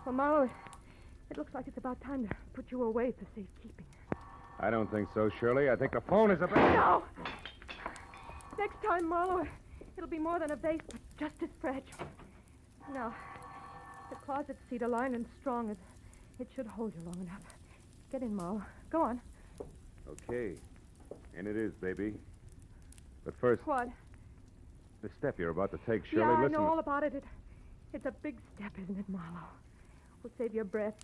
Well, Marlowe, it looks like it's about time to put you away for safekeeping. I don't think so, Shirley. I think a phone is about... No! Next time, Marlowe, it'll be more than a vase, but just as fragile. No. The closet's cedar lined and strong. It should hold you long enough. Get in, Marlowe. Go on. Okay. And it is, baby. But first, What? the step you're about to take, Shirley, Yeah, I listen... know all about it. It's a big step, isn't it, Marlowe? We'll save your breath.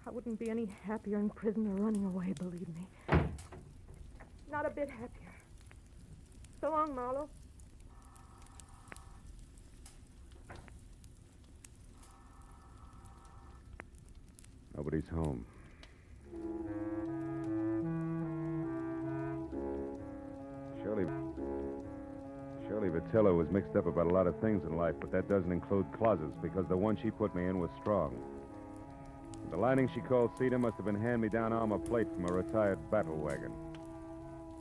I wouldn't be any happier in prison or running away, believe me. Not a bit happier. So long, Marlowe. Nobody's home. Shirley Vitello was mixed up about a lot of things in life, but that doesn't include closets, because the one she put me in was strong. The lining she called cedar must have been hand-me-down armor plate from a retired battle wagon.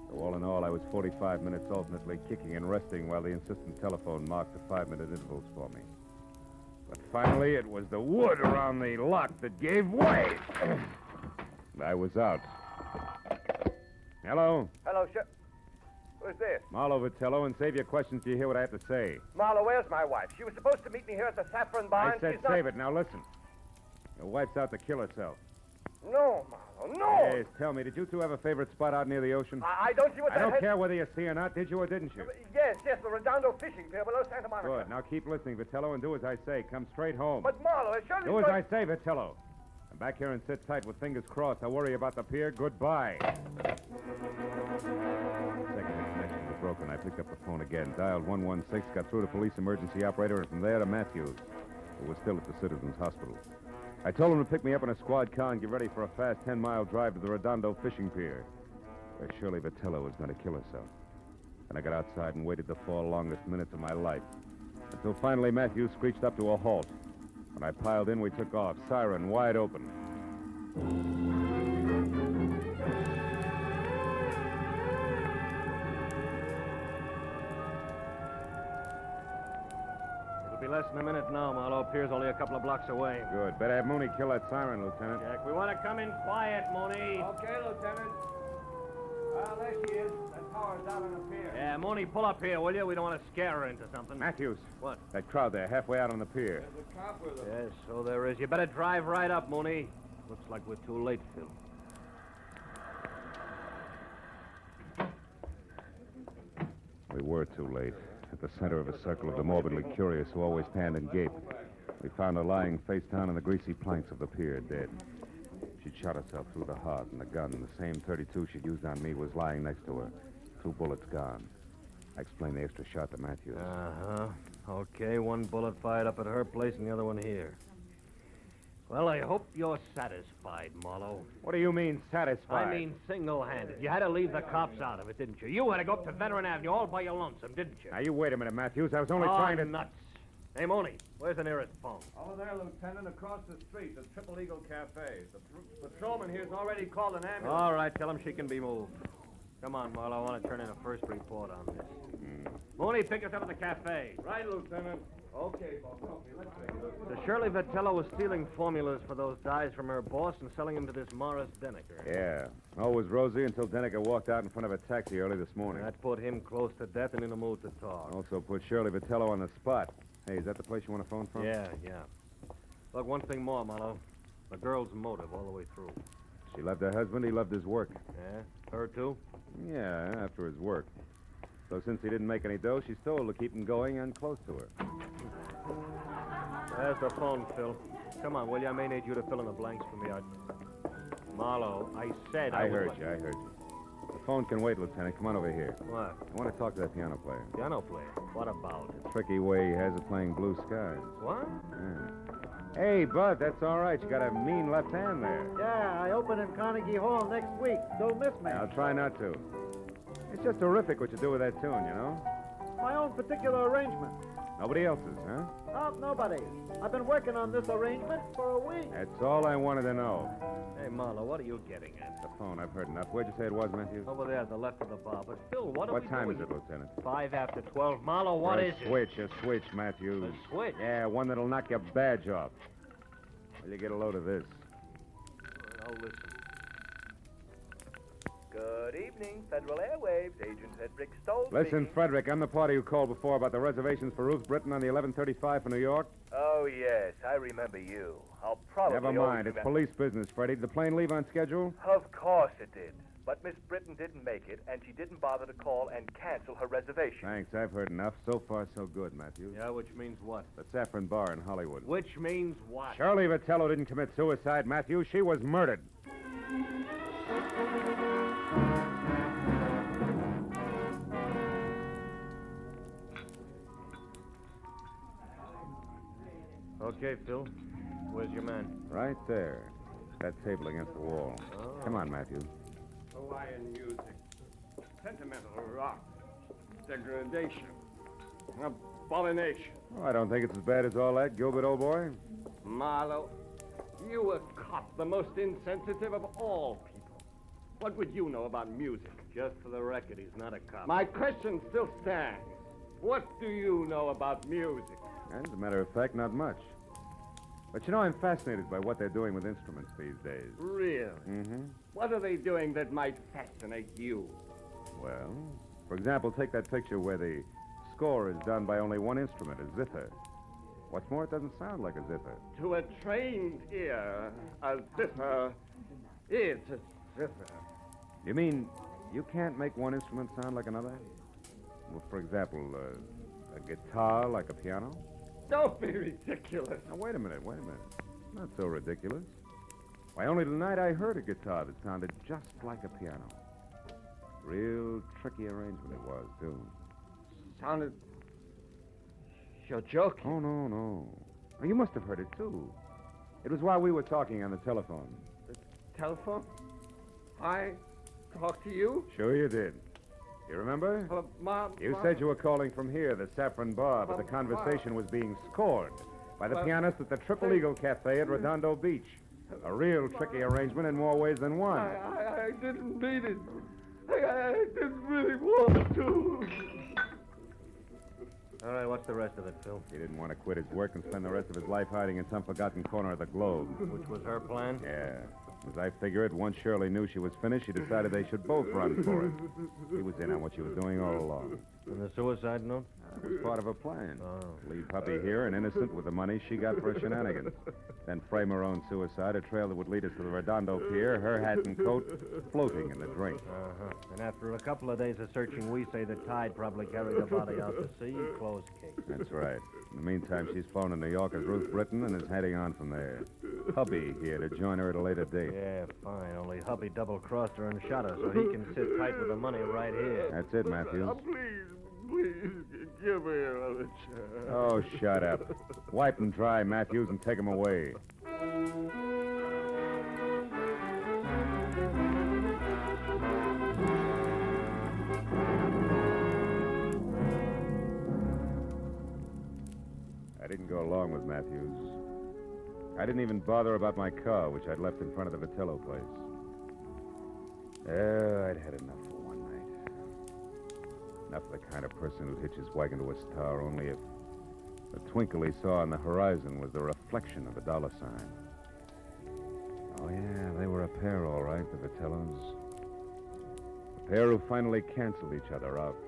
So all in all, I was 45 minutes alternately kicking and resting while the insistent telephone marked the 5-minute intervals for me. But finally, it was the wood around the lock that gave way. I was out. Hello? Hello, sir. Who's this? Marlowe, Vitello, and save your questions till you hear what I have to say. Marlowe, where's my wife? She was supposed to meet me here at the Saffron Barn. I said She's not... save it. Now listen. Your wife's out to kill herself. No, Marlowe, no! Yes, tell me, did you two have a favorite spot out near the ocean? I don't see what I that don't care whether you see or not. Did you or didn't you? Yes, the Redondo fishing pier below Santa Monica. Good. Now keep listening, Vitello, and do as I say. Come straight home. But, Marlowe, it surely... Do as I say, Vitello. I'm back here and sit tight with fingers crossed. I worry about the pier. Goodbye. Second connection was broken. I picked up the phone again, dialed 116, got through to police emergency operator, and from there to Matthews, who was still at the Citizens Hospital. I told him to pick me up in a squad car and get ready for a fast 10-mile drive to the Redondo fishing pier, where Shirley Vitello was going to kill herself. Then I got outside and waited the 4 longest minutes of my life, until finally Matthews screeched up to a halt. When I piled in, we took off, siren wide open. It'll be less than a minute now, Marlowe. Pier's only a couple of blocks away. Good. Better have Mooney kill that siren, Lieutenant. Jack, we want to come in quiet, Mooney. Okay, Lieutenant. Well, there she is. That tower's out on the pier. Yeah, Mooney, pull up here, will you? We don't want to scare her into something. Matthews. What? That crowd there, halfway out on the pier. There's a cop with her. Yes, so there is. You better drive right up, Mooney. Looks like we're too late, Phil. We were too late. At the center of a circle of the morbidly curious who always stand and gape, we found her lying face down on the greasy planks of the pier, dead. She'd shot herself through the heart, and the gun, the same 32 she'd used on me, was lying next to her. 2 bullets gone. I explained the extra shot to Matthews. Uh-huh. Okay, 1 bullet fired up at her place and the other one here. Well, I hope you're satisfied, Marlowe. What do you mean, satisfied? I mean single-handed. You had to leave the cops out of it, didn't you? You had to go up to Veteran Avenue all by your lonesome, didn't you? Now, you wait a minute, Matthews. I was only trying to... nuts. Hey, Mooney, where's the nearest phone? Over there, Lieutenant, across the street, the Triple Eagle Cafe. The patrolman here's already called an ambulance. All right, tell him she can be moved. Come on, Marlowe. I want to turn in a first report on this. Mooney, pick us up at the cafe. Right, Lieutenant. Okay, boss. Okay, let's see. The Shirley Vitello was stealing formulas for those dyes from her boss and selling them to this Morris Denneker. Yeah. All was rosy until Denneker walked out in front of a taxi early this morning. That put him close to death and in a mood to talk. Also put Shirley Vitello on the spot. Hey, is that the place you want to phone from? Yeah. Look, one thing more, Marlowe. The girl's motive all the way through. She loved her husband. He loved his work. Yeah? Her, too? Yeah, after his work. So since he didn't make any dough, she stole to keep him going and close to her. There's the phone, Phil. Come on, will you? I may need you to fill in the blanks for me. Marlowe, I said I heard you. The phone can wait, Lieutenant. Come on over here. What? I want to talk to that piano player. Piano player? What about? The tricky way he has of playing Blue Skies. What? Yeah. Hey, Bud, that's all right. You got a mean left hand there. Yeah, I open in Carnegie Hall next week. Don't miss me. I'll try not to. It's just terrific what you do with that tune, you know? My own particular arrangement. Nobody else's, huh? Oh, nobody. I've been working on this arrangement for a week. That's all I wanted to know. Hey, Marlowe, what are you getting at? The phone, I've heard enough. Where'd you say it was, Matthews? Over there, at the left of the bar. But Phil, what time is it, Lieutenant? 5 after 12. Marlowe, what is it? A switch, Matthews. A switch? Yeah, one that'll knock your badge off. Will you get a load of this? Now listen. Good evening, Federal Airwaves. Agent Frederick Stoll. Listen, speaking. Frederick, I'm the party who called before about the reservations for Ruth Britton on the 11:35 for New York. Oh, yes, I remember you. I'll probably... Never mind. It's police business, Freddie. Did the plane leave on schedule? Of course it did. But Miss Britton didn't make it, and she didn't bother to call and cancel her reservation. Thanks. I've heard enough. So far, so good, Matthews. Yeah, which means what? The Saffron Bar in Hollywood. Which means what? Shirley Vitello didn't commit suicide, Matthews. She was murdered. Okay, Phil. Where's your man? Right there. That table against the wall. Oh. Come on, Matthews. Hawaiian music. Sentimental rock. Degradation. Abomination. Oh, I don't think it's as bad as all that, Gilbert, old boy. Marlowe, you a cop, the most insensitive of all people. What would you know about music? Just for the record, he's not a cop. My question still stands. What do you know about music? As a matter of fact, not much. But you know, I'm fascinated by what they're doing with instruments these days. Really? Mm-hmm. What are they doing that might fascinate you? Well, for example, take that picture where the score is done by only one instrument, a zither. What's more, it doesn't sound like a zither. To a trained ear, a zither is a zither. You mean you can't make one instrument sound like another? Well, for example, a guitar like a piano? Don't be ridiculous. Now, wait a minute. Not so ridiculous. Why, only tonight I heard a guitar that sounded just like a piano. Real tricky arrangement it was, too. Sounded... You're joking. Oh, no. Oh, you must have heard it, too. It was while we were talking on the telephone. The telephone? I talked to you? Sure you did. You remember? You said you were calling from here, the Saffron Bar, but the conversation was being scored by the pianist at the Triple Eagle Cafe at Redondo Beach. A real tricky arrangement in more ways than one. I didn't mean it. I didn't really want to. All right, what's the rest of it, Phil? He didn't want to quit his work and spend the rest of his life hiding in some forgotten corner of the globe. Which was her plan? Yeah. As I figure it, once Shirley knew she was finished, she decided they should both run for it. He was in on what she was doing all along. And the suicide note? That was part of her plan. Oh. Leave Puppy here and innocent with the money she got for her shenanigans. Then frame her own suicide, a trail that would lead us to the Redondo Pier, her hat and coat floating in the drink. Uh-huh. And after a couple of days of searching, we say the tide probably carried the body out to sea. Closed case. That's right. In the meantime, she's flown to New York as Ruth Britton and is heading on from there. Hubby here to join her at a later date. Yeah, fine. Only hubby double-crossed her and shot her so he can sit tight with the money right here. That's it, Matthews. Please, give me another chance. Oh, shut up. Wipe them dry, Matthews, and take them away. I didn't go along with Matthews. I didn't even bother about my car, which I'd left in front of the Vitello place. I'd had enough for one night. Not the kind of person who'd hitch his wagon to a star, only if the twinkle he saw on the horizon was the reflection of a dollar sign. Oh, yeah, they were a pair, all right, the Vitellos. A pair who finally canceled each other out.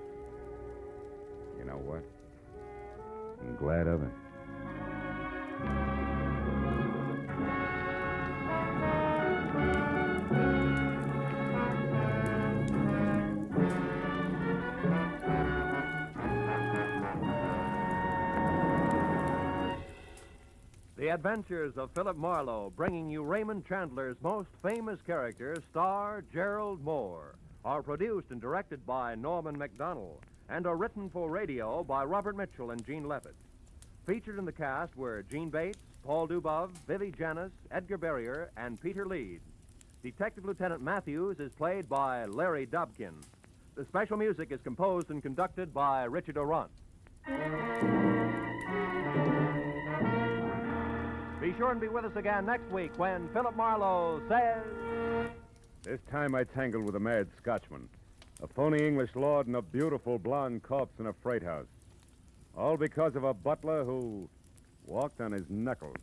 You know what? I'm glad of it. The Adventures of Philip Marlowe, bringing you Raymond Chandler's most famous character, star Gerald Moore, are produced and directed by Norman MacDonald and are written for radio by Robert Mitchell and Gene Levitt. Featured in the cast were Gene Bates, Paul Dubov, Vivi Janis, Edgar Barrier, and Peter Leeds. Detective Lieutenant Matthews is played by Larry Dobkin. The special music is composed and conducted by Richard Orant. Be sure and be with us again next week when Philip Marlowe says... This time I tangled with a mad Scotchman, a phony English lord, and a beautiful blonde corpse in a freight house. All because of a butler who walked on his knuckles.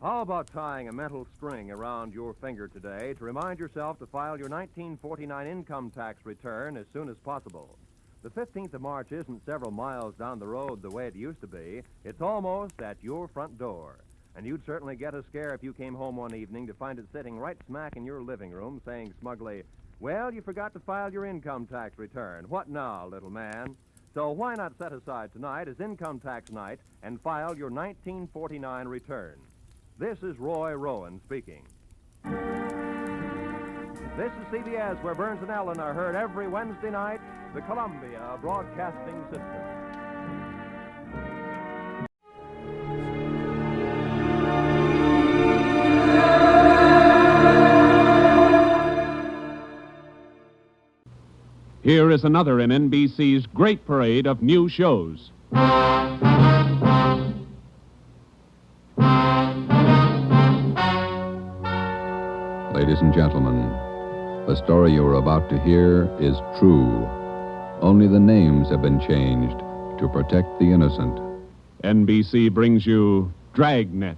How about tying a mental string around your finger today to remind yourself to file your 1949 income tax return as soon as possible? The 15th of March isn't several miles down the road the way it used to be. It's almost at your front door. And you'd certainly get a scare if you came home one evening to find it sitting right smack in your living room saying smugly, "Well, you forgot to file your income tax return. What now, little man?" So why not set aside tonight as income tax night and file your 1949 return? This is Roy Rowan speaking. This is CBS, where Burns and Allen are heard every Wednesday night, the Columbia Broadcasting System. here is another in NBC's great parade of new shows. Ladies and gentlemen, the story you are about to hear is true. Only the names have been changed to protect the innocent. NBC brings you Dragnet.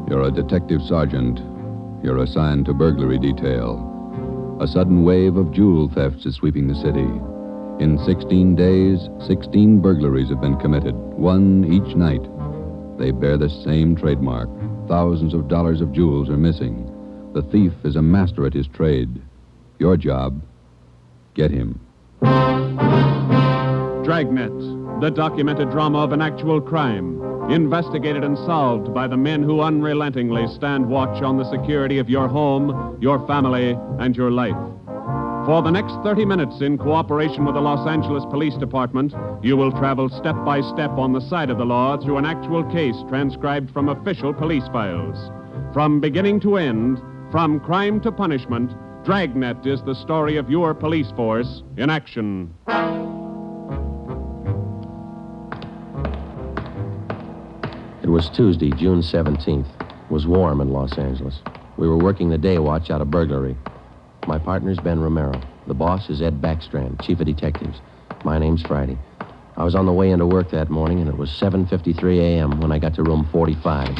You're a detective sergeant. You're assigned to burglary detail. A sudden wave of jewel thefts is sweeping the city. In 16 days, 16 burglaries have been committed, one each night. They bear the same trademark. Thousands of dollars of jewels are missing. The thief is a master at his trade. Your job, get him. Dragnet, the documented drama of an actual crime, investigated and solved by the men who unrelentingly stand watch on the security of your home, your family, and your life. For the next 30 minutes, in cooperation with the Los Angeles Police Department, you will travel step by step on the side of the law through an actual case transcribed from official police files. From beginning to end, from crime to punishment, Dragnet is the story of your police force in action. It was Tuesday, June 17th. It was warm in Los Angeles. We were working the day watch out of burglary. My partner's Ben Romero. The boss is Ed Backstrand, chief of detectives. My name's Friday. I was on the way into work that morning, and it was 7:53 a.m. when I got to room 45.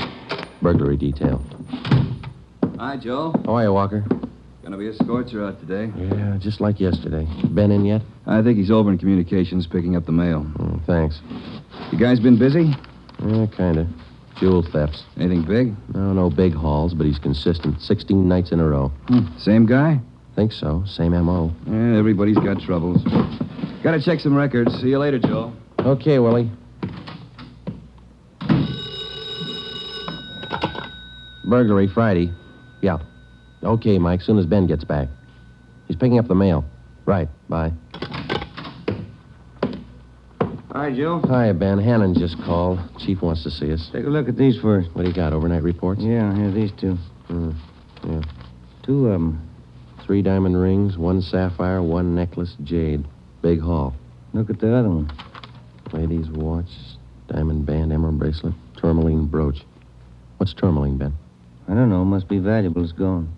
Burglary detail. Hi, Joe. How are you, Walker? Gonna be a scorcher out today. Yeah, just like yesterday. Ben in yet? I think he's over in communications picking up the mail. Thanks. You guys been busy? Yeah, kind of. Jewel thefts. Anything big? No big hauls, but he's consistent. 16 nights in a row. Same guy? Think so. Same M.O. Yeah, everybody's got troubles. Gotta check some records. See you later, Joe. Okay, Willie. Burglary Friday. Yeah. Okay, Mike, soon as Ben gets back. He's picking up the mail. Right, bye. Hi, Joe. Hi, Ben. Hannon just called. Chief wants to see us. Take a look at these first. What do you got, overnight reports? Yeah, here, these two. Yeah. 2 of them. 3 diamond rings, 1 sapphire, 1 necklace, jade. Big haul. Look at the other one. Lady's watch, diamond band, emerald bracelet, tourmaline brooch. What's tourmaline, Ben? I don't know. Must be valuable. It's gone.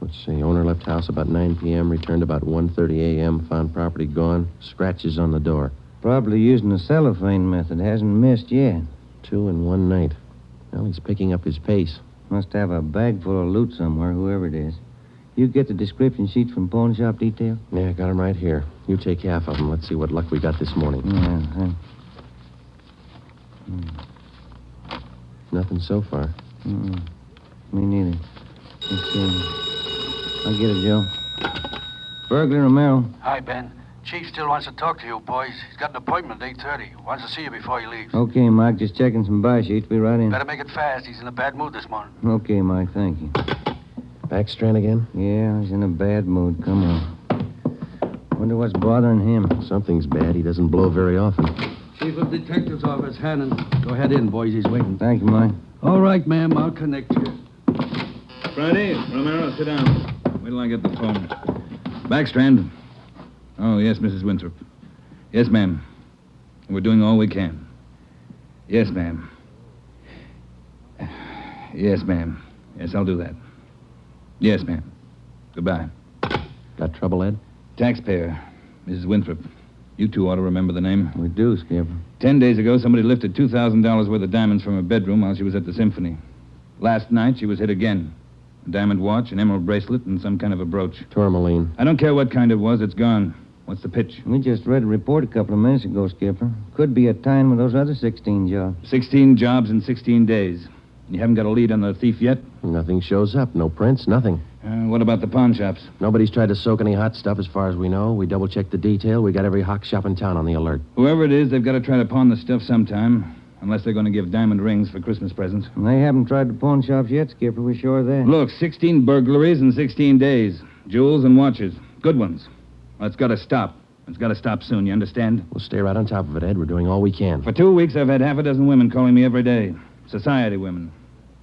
Let's see. Owner left house about 9 p.m., returned about 1:30 a.m., found property gone, scratches on the door. Probably using the cellophane method. Hasn't missed yet. 2 in 1 night. Well, he's picking up his pace. Must have a bag full of loot somewhere, whoever it is. You get the description sheets from pawn shop detail? Yeah, got them right here. You take half of them. Let's see what luck we got this morning. Yeah, Nothing so far. Me neither. Let's see. I'll get it, Joe. Burglar Romero. Hi, Ben. Chief still wants to talk to you, boys. He's got an appointment at 8:30. Wants to see you before he leaves. Okay, Mike. Just checking some buy sheets. Be right in. Better make it fast. He's in a bad mood this morning. Okay, Mike. Thank you. Backstrand again? Yeah, he's in a bad mood. Come on. Wonder what's bothering him. Something's bad. He doesn't blow very often. Chief of Detective's Office, Hannon. Go ahead in, boys. He's waiting. Thank you, Mike. All right, ma'am. I'll connect you. Friday, Romero, sit down. Wait till I get the phone. Backstrand. Oh, yes, Mrs. Winthrop. Yes, ma'am. We're doing all we can. Yes, ma'am. Yes, ma'am. Yes, I'll do that. Yes, ma'am. Goodbye. Got trouble, Ed? Taxpayer, Mrs. Winthrop. You two ought to remember the name. We do, Skipper. 10 days ago, somebody lifted $2,000 worth of diamonds from her bedroom while she was at the symphony. Last night, she was hit again. A diamond watch, an emerald bracelet, and some kind of a brooch. Tourmaline. I don't care what kind it was. It's gone. What's the pitch? We just read a report a couple of minutes ago, Skipper. Could be a tie-in with those other 16 jobs. 16 jobs in 16 days. You haven't got a lead on the thief yet? Nothing shows up. No prints, nothing. What about the pawn shops? Nobody's tried to soak any hot stuff as far as we know. We double-checked the detail. We got every hock shop in town on the alert. Whoever it is, they've got to try to pawn the stuff sometime. Unless they're going to give diamond rings for Christmas presents. And they haven't tried the pawn shops yet, Skipper. We're sure of that. Look, 16 burglaries in 16 days. Jewels and watches. Good ones. Well, it's got to stop. It's got to stop soon, you understand? We'll stay right on top of it, Ed. We're doing all we can. For 2 weeks, I've had half a dozen women calling me every day. Society women.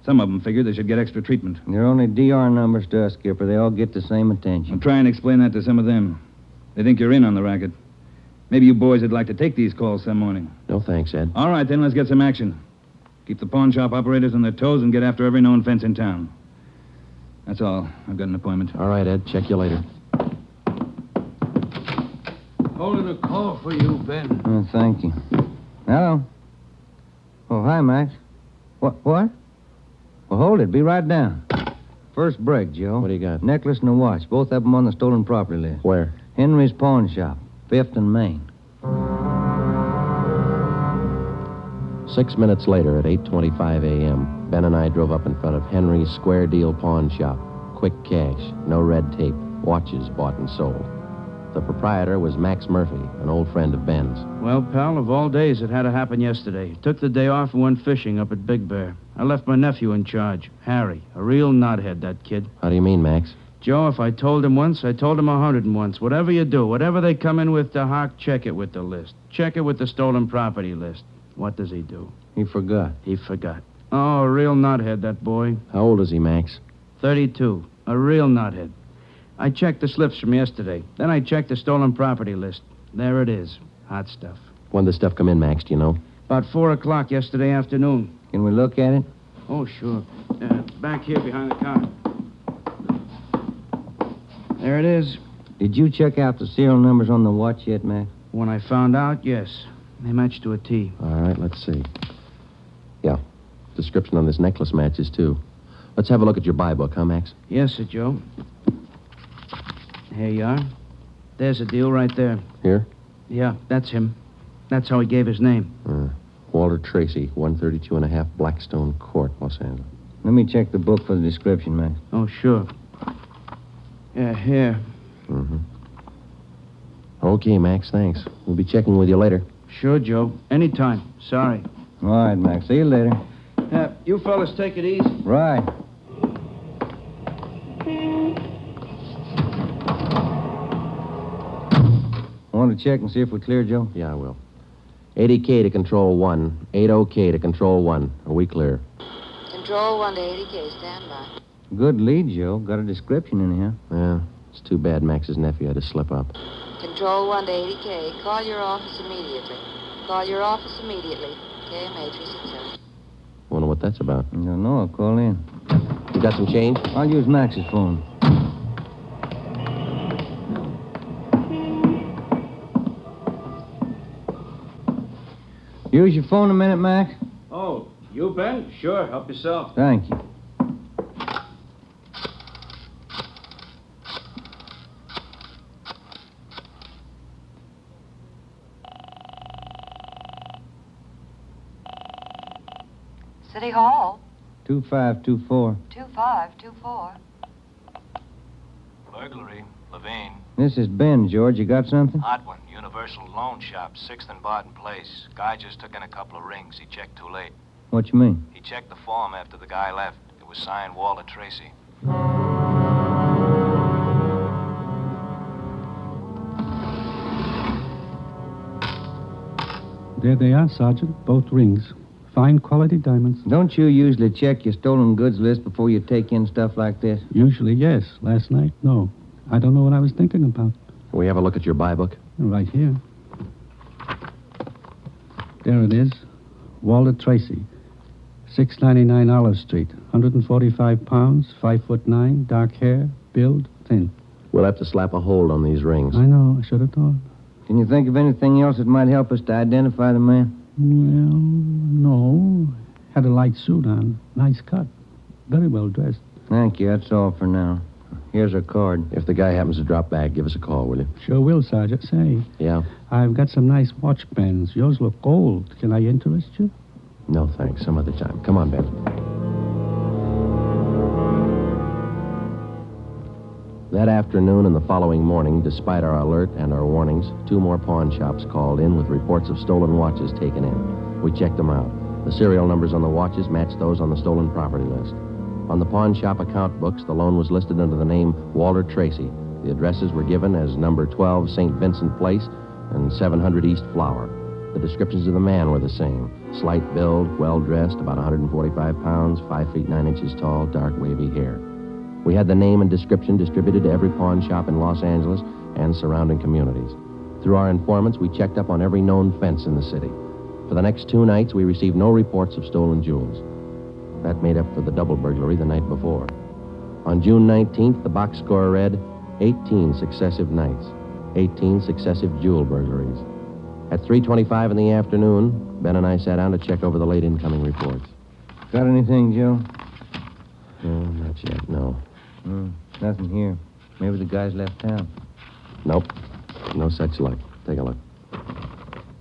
Some of them figure they should get extra treatment. They're only DR numbers to us, Skipper. They all get the same attention. I'll try and explain that to some of them. They think you're in on the racket. Maybe you boys would like to take these calls some morning. No thanks, Ed. All right, then, let's get some action. Keep the pawn shop operators on their toes and get after every known fence in town. That's all. I've got an appointment. All right, Ed. Check you later. Holding a call for you, Ben. Oh, thank you. Hello. Oh, hi, Max. What? Well, hold it. Be right down. First break, Joe. What do you got? Necklace and a watch. Both of them on the stolen property list. Where? Henry's pawn shop. 5th and Main. 6 minutes later, at 8:25 a.m., Ben and I drove up in front of Henry's Square Deal Pawn Shop. Quick cash, no red tape, watches bought and sold. The proprietor was Max Murphy, an old friend of Ben's. Well, pal, of all days, it had to happen yesterday. Took the day off and went fishing up at Big Bear. I left my nephew in charge, Harry. A real knothead, that kid. How do you mean, Max? Joe, if I told him once, I told him 101. Whatever you do, whatever they come in with to Hawk, check it with the list. Check it with the stolen property list. What does he do? He forgot. He forgot. Oh, a real knothead, that boy. How old is he, Max? 32. A real knothead. I checked the slips from yesterday. Then I checked the stolen property list. There it is. Hot stuff. When did the stuff come in, Max, do you know? About 4 o'clock yesterday afternoon. Can we look at it? Oh, sure. Back here behind the counter. There it is. Did you check out the serial numbers on the watch yet, Max? When I found out, yes. They match to a T. All right, let's see. Yeah. Description on this necklace matches, too. Let's have a look at your buy book, huh, Max? Yes, sir, Joe. Here you are. There's a deal right there. Here? Yeah, that's him. That's how he gave his name. Walter Tracy, 132.5 Blackstone Court, Los Angeles. Let me check the book for the description, Max. Oh, sure. Yeah, here. Mm-hmm. Okay, Max, thanks. We'll be checking with you later. Sure, Joe. Anytime. Sorry. All right, Max. See you later. You fellas take it easy. Right. Want to check and see if we're clear, Joe? Yeah, I will. 80K to Control 1. 80K to Control 1. Are we clear? Control 1 to 80K. Stand by. Good lead, Joe. Got a description in here. Yeah. It's too bad Max's nephew had to slip up. Control 1 to 80K. Call your office immediately. Call your office immediately. KMA 367. Wonder what that's about. I don't know. I'll call in. You got some change? I'll use Max's phone. Use your phone a minute, Max. Oh, you, Ben? Sure. Help yourself. Thank you. City Hall. 2524. 2524. Burglary, Levine. This is Ben, George. You got something? Odd one. Universal Loan Shop, 6th and Barton Place. Guy just took in a couple of rings. He checked too late. What you mean? He checked the form after the guy left. It was signed Walter Tracy. There they are, Sergeant. Both rings. Fine quality diamonds. Don't you usually check your stolen goods list before you take in stuff like this? Usually, yes. Last night, no. I don't know what I was thinking about. Can we have a look at your buy book? Right here. There it is. Walter Tracy. 699 Olive Street. 145 pounds, 5'9", dark hair, build, thin. We'll have to slap a hold on these rings. I know. I should have thought. Can you think of anything else that might help us to identify the man? Well, no. Had a light suit on. Nice cut. Very well dressed. Thank you. That's all for now. Here's our card. If the guy happens to drop back, give us a call, will you? Sure will, Sergeant. Say, Yeah? I've got some nice watch bands. Yours look old. Can I interest you? No, thanks. Some other time. Come on, Ben. That afternoon and the following morning, despite our alert and our warnings, 2 more pawn shops called in with reports of stolen watches taken in. We checked them out. The serial numbers on the watches matched those on the stolen property list. On the pawn shop account books, the loan was listed under the name Walter Tracy. The addresses were given as number 12 St. Vincent Place and 700 East Flower. The descriptions of the man were the same. Slight build, well-dressed, about 145 pounds, 5 feet 9 inches tall, dark wavy hair. We had the name and description distributed to every pawn shop in Los Angeles and surrounding communities. Through our informants, we checked up on every known fence in the city. For the next 2 nights, we received no reports of stolen jewels. That made up for the double burglary the night before. On June 19th, the box score read 18 successive nights, 18 successive jewel burglaries. At 3:25 in the afternoon, Ben and I sat down to check over the late incoming reports. Got anything, Joe? No, not yet, no. Nothing here. Maybe the guys left town. Nope. No such luck. Take a look.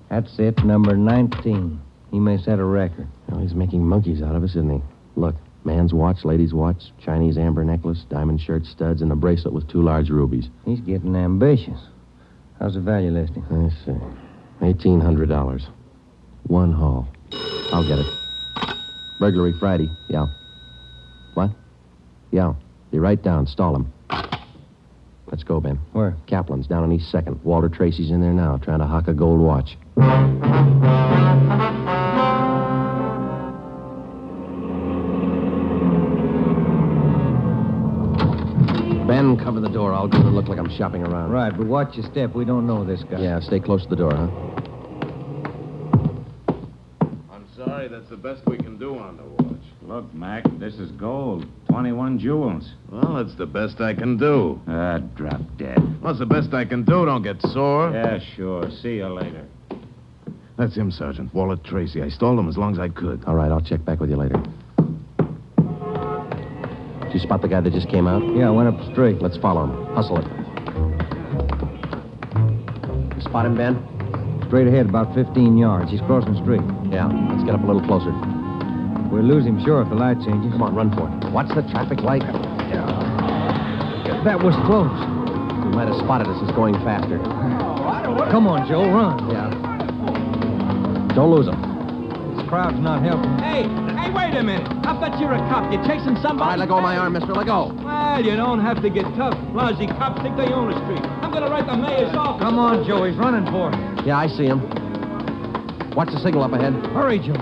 That's it, number 19. He may set a record. Well, he's making monkeys out of us, isn't he? Look, man's watch, lady's watch, Chinese amber necklace, diamond shirt studs, and a bracelet with 2 large rubies. He's getting ambitious. How's the value listing? I see. $1,800. 1 haul. I'll get it. Burglary Friday. Yeah. What? Yeah. Be right down. Stall him. Let's go, Ben. Where? Kaplan's down on East 2nd. Walter Tracy's in there now, trying to hock a gold watch. Ben, cover the door. I'll go and look like I'm shopping around. Right, but watch your step. We don't know this guy. Yeah, stay close to the door, huh? I'm sorry, that's the best we can do on the watch. Look, Mac, this is gold. 21 jewels. Well, that's the best I can do. Drop dead. Well, it's the best I can do. Don't get sore. Yeah, sure. See you later. That's him, Sergeant. Walter Tracy. I stalled him as long as I could. All right, I'll check back with you later. Did you spot the guy that just came out? Yeah, I went up straight. Let's follow him. Hustle it. You spot him, Ben? Straight ahead, about 15 yards. He's crossing the street. Yeah, let's get up a little closer. We'll lose him, sure, if the light changes. Come on, run for it. What's the traffic like? That was close. You might have spotted us as going faster. Come on, Joe, run. Yeah. Don't lose him. This crowd's not helping. Hey, wait a minute. I bet you're a cop. You're chasing somebody. All right, let go of my arm, mister. Let go. Well, you don't have to get tough. Lousy cops think they own the street. I'm going to write the mayor's office. Come on, Joe. He's running for it. Yeah, I see him. Watch the signal up ahead. Hurry, Joe.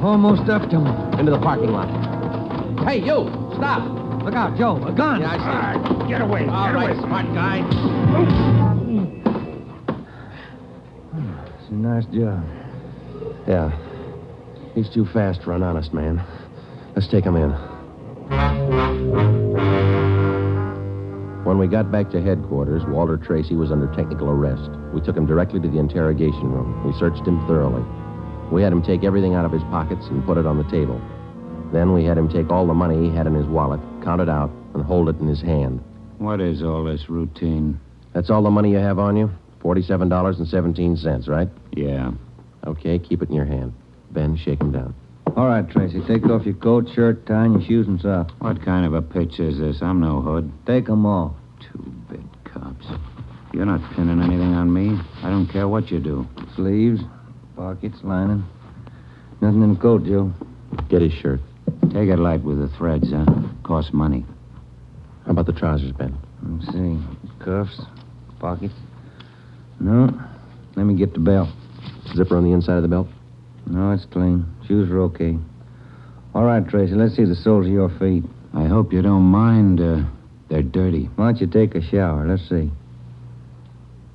Almost up to him. Into the parking lot. Hey, you! Stop! Look out, Joe. A gun. Yeah, I see him. Get away. All right, smart guy. It's a nice job. Yeah. He's too fast for an honest man. Let's take him in. When we got back to headquarters, Walter Tracy was under technical arrest. We took him directly to the interrogation room. We searched him thoroughly. We had him take everything out of his pockets and put it on the table. Then we had him take all the money he had in his wallet, count it out, and hold it in his hand. What is all this routine? That's all the money you have on you? $47.17, right? Yeah. Okay, keep it in your hand. Ben, shake him down. All right, Tracy. Take off your coat, shirt, tie, and your shoes and socks. What kind of a pitch is this? I'm no hood. Take them off. Two-bit cops. You're not pinning anything on me. I don't care what you do. Sleeves, pockets, lining. Nothing in the coat, Joe. Get his shirt. Take it light with the threads, huh? Costs money. How about the trousers, Ben? Let's see. Cuffs, pockets. No. Let me get the belt. Zipper on the inside of the belt? No, it's clean. Shoes are okay. All right, Tracy, let's see the soles of your feet. I hope you don't mind. They're dirty. Why don't you take a shower? Let's see.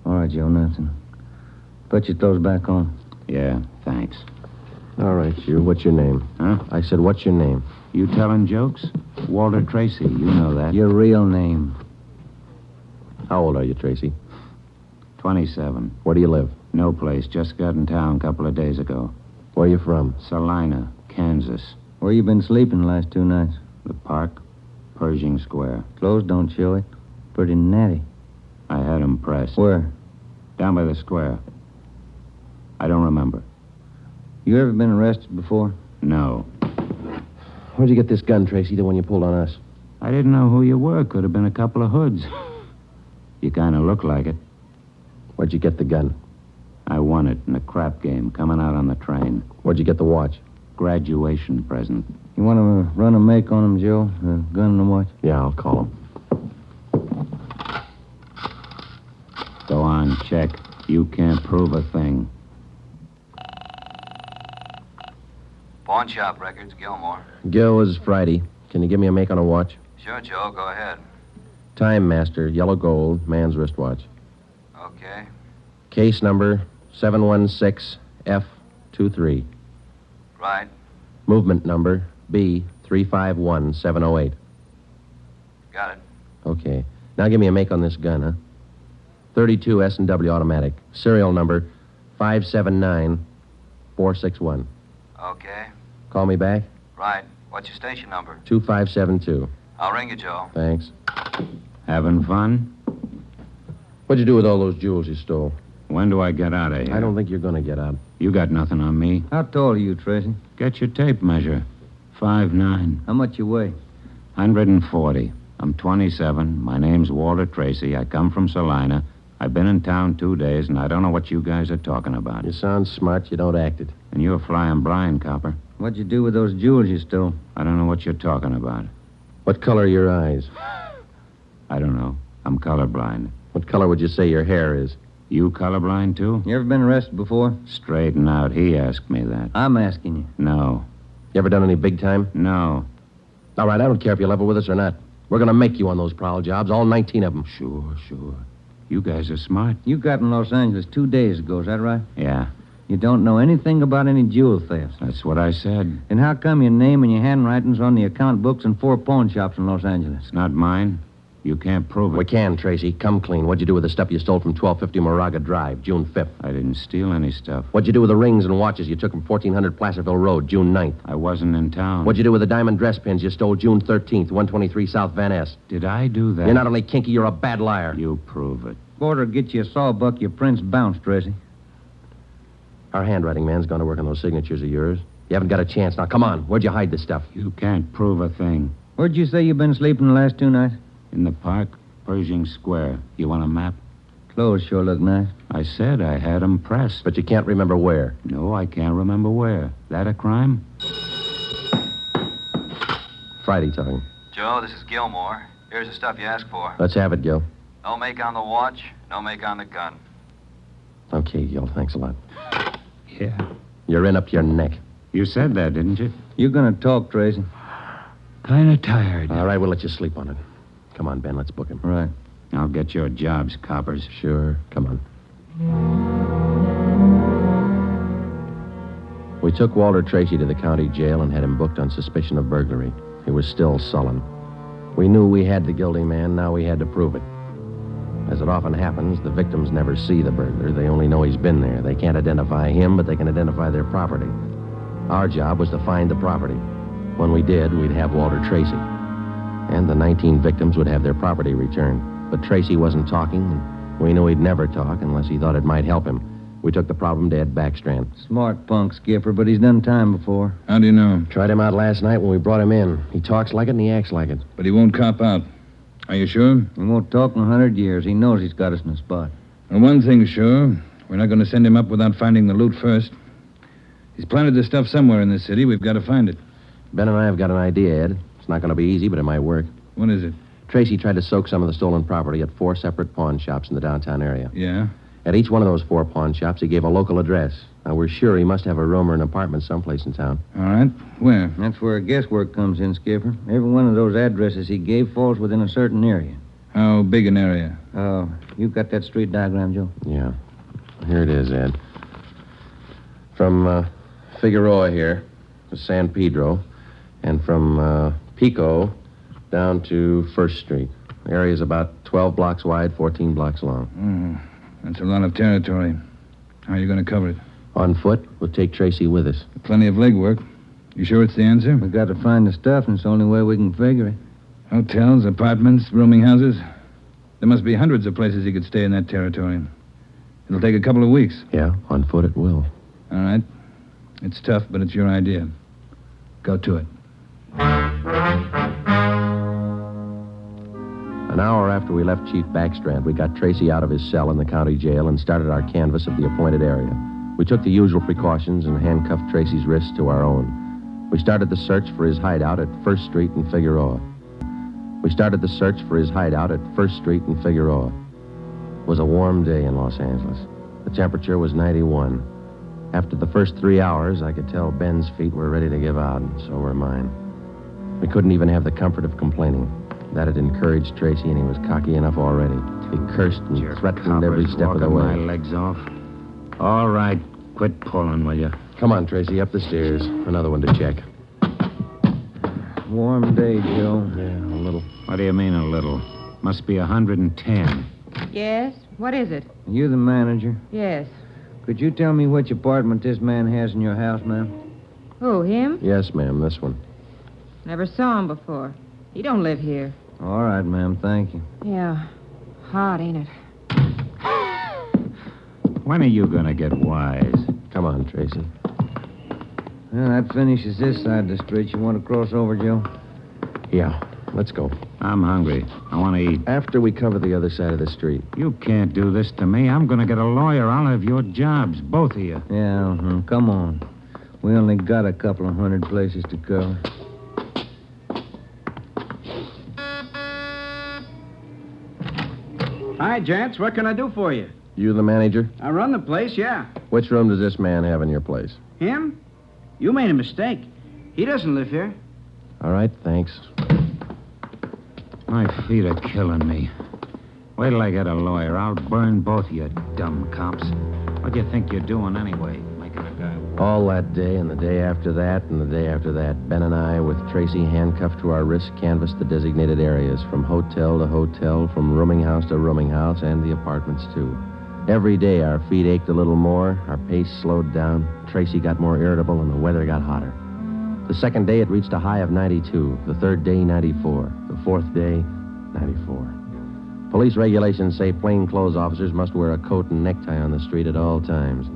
All right, Joe, nothing. Put your toes back on. Yeah, thanks. All right, you. What's your name? Huh? I said, what's your name? You telling jokes? Walter Tracy, you know that. Your real name. How old are you, Tracy? 27. Where do you live? No place. Just got in town a couple of days ago. Where are you from? Salina, Kansas. Where you been sleeping the last 2 nights? The park, Pershing Square. Clothes don't show it. Pretty natty. I had 'em pressed. Where? Down by the square. I don't remember. You ever been arrested before? No. Where'd you get this gun, Tracy, the one you pulled on us? I didn't know who you were. Could have been a couple of hoods. You kind of look like it. Where'd you get the gun? I won it in a crap game coming out on the train. Where'd you get the watch? Graduation present. You want to run a make on him, Joe? The gun and the watch? Yeah, I'll call him. on, check. You can't prove a thing. Pawn shop records, Gilmore. Gil, is Friday. Can you give me a make on a watch? Sure, Joe, go ahead. Time Master, yellow gold, man's wristwatch. Okay. Case number 716F23. Right. Movement number B351708. Got it. Okay. Now give me a make on this gun, huh? 32 S&W automatic. Serial number 579461. Okay. Call me back? Right. What's your station number? 2572. I'll ring you, Joe. Thanks. Having fun? What'd you do with all those jewels you stole? When do I get out of here? I don't think you're going to get out. You got nothing on me. How tall are you, Tracy? Get your tape measure. 5'9". How much you weigh? 140. I'm 27. My name's Walter Tracy. I come from Salina. I've been in town 2 days, and I don't know what you guys are talking about. You sound smart. You don't act it. And you're flying blind, copper. What'd you do with those jewels you stole? I don't know what you're talking about. What color are your eyes? I don't know. I'm colorblind. What color would you say your hair is? You colorblind, too? You ever been arrested before? Straighten out. He asked me that. I'm asking you. No. You ever done any big time? No. All right, I don't care if you level with us or not. We're going to make you on those prowl jobs, all 19 of them. Sure. You guys are smart. You got in Los Angeles 2 days ago, is that right? Yeah. You don't know anything about any jewel thefts. That's what I said. And how come your name and your handwriting's on the account books in 4 pawn shops in Los Angeles? It's not mine. You can't prove it. We can, Tracy. Come clean. What'd you do with the stuff you stole from 1250 Moraga Drive, June 5th? I didn't steal any stuff. What'd you do with the rings and watches you took from 1400 Placerville Road, June 9th? I wasn't in town. What'd you do with the diamond dress pins you stole June 13th, 123 South Van Ness? Did I do that? You're not only kinky, you're a bad liar. You prove it. Border get you a sawbuck, your prints bounce, Tracy. Our handwriting man's gone to work on those signatures of yours. You haven't got a chance. Now, come on. Where'd you hide this stuff? You can't prove a thing. Where'd you say you've been sleeping the last 2 nights? In the park, Pershing Square. You want a map? Clothes sure look nice. I said I had them pressed. But you can't remember where. No, I can't remember where. That a crime? Friday talking. Joe, this is Gilmore. Here's the stuff you asked for. Let's have it, Gil. No make on the watch, no make on the gun. Okay, Gil. Thanks a lot. Yeah. You're in up to your neck. You said that, didn't you? You're gonna talk, Tracy. Kind of tired. All right, we'll let you sleep on it. Come on, Ben. Let's book him. Right. I'll get your jobs, coppers. Sure. Come on. We took Walter Tracy to the county jail and had him booked on suspicion of burglary. He was still sullen. We knew we had the guilty man. Now we had to prove it. As it often happens, the victims never see the burglar. They only know he's been there. They can't identify him, but they can identify their property. Our job was to find the property. When we did, we'd have Walter Tracy. And the 19 victims would have their property returned. But Tracy wasn't talking, and we knew he'd never talk unless he thought it might help him. We took the problem to Ed Backstrand. Smart punk, Skipper, but he's done time before. How do you know? Tried him out last night when we brought him in. He talks like it and he acts like it. But he won't cop out. Are you sure? He won't talk in 100 years. He knows he's got us in a spot. Well, one thing's sure. We're not going to send him up without finding the loot first. He's planted the stuff somewhere in this city. We've got to find it. Ben and I have got an idea, Ed. It's not going to be easy, but it might work. What is it? Tracy tried to soak some of the stolen property at 4 separate pawn shops in the downtown area. Yeah? At each one of those 4 pawn shops, he gave a local address. Now, we're sure he must have a room or an apartment someplace in town. All right. Where? That's where guesswork comes in, Skipper. Every one of those addresses he gave falls within a certain area. How big an area? Oh, you got that street diagram, Joe? Yeah. Here it is, Ed. From Figueroa here to San Pedro, and from Pico down to 1st Street. The area's about 12 blocks wide, 14 blocks long. That's a lot of territory. How are you going to cover it? On foot. We'll take Tracy with us. Plenty of legwork. You sure it's the answer? We got to find the stuff, and it's the only way we can figure it. Hotels, apartments, rooming houses. There must be hundreds of places he could stay in that territory. It'll take a couple of weeks. Yeah, on foot it will. All right. It's tough, but it's your idea. Go to it. An hour after we left Chief Backstrand, we got Tracy out of his cell in the county jail and started our canvass of the appointed area. We took the usual precautions and handcuffed Tracy's wrists to our own. We started the search for his hideout at 1st Street and Figueroa. It was a warm day in Los Angeles. The temperature was 91. After the first 3 hours, I could tell Ben's feet were ready to give out, and so were mine. We couldn't even have the comfort of complaining. That had encouraged Tracy, and he was cocky enough already. He cursed and threatened every step of the way. My legs off. All right, quit pulling, will you? Come on, Tracy, up the stairs. Another one to check. Warm day, Joe. Yeah, a little. What do you mean, a little? Must be 110. Yes? What is it? You the manager? Yes. Could you tell me which apartment this man has in your house, ma'am? Who, him? Yes, ma'am, this one. Never saw him before. He don't live here. All right, ma'am, thank you. Yeah. Hot, ain't it? When are you going to get wise? Come on, Tracy. Well, that finishes this side of the street. You want to cross over, Joe? Yeah, let's go. I'm hungry. I want to eat. After we cover the other side of the street. You can't do this to me. I'm going to get a lawyer. I'll have your jobs, both of you. Yeah, come on. We only got a couple of hundred places to cover. Hi, gents. What can I do for you? You the manager? I run the place, yeah. Which room does this man have in your place? Him? You made a mistake. He doesn't live here. All right, thanks. My feet are killing me. Wait till I get a lawyer. I'll burn both of you dumb cops. What do you think you're doing anyway? Making a guy... All that day and the day after that and the day after that, Ben and I, with Tracy handcuffed to our wrists, canvassed the designated areas, from hotel to hotel, from rooming house to rooming house, and the apartments, too. Every day our feet ached a little more, our pace slowed down, Tracy got more irritable, and the weather got hotter. The second day, it reached a high of 92. The third day, 94. The fourth day, 94. Police regulations say plainclothes officers must wear a coat and necktie on the street at all times.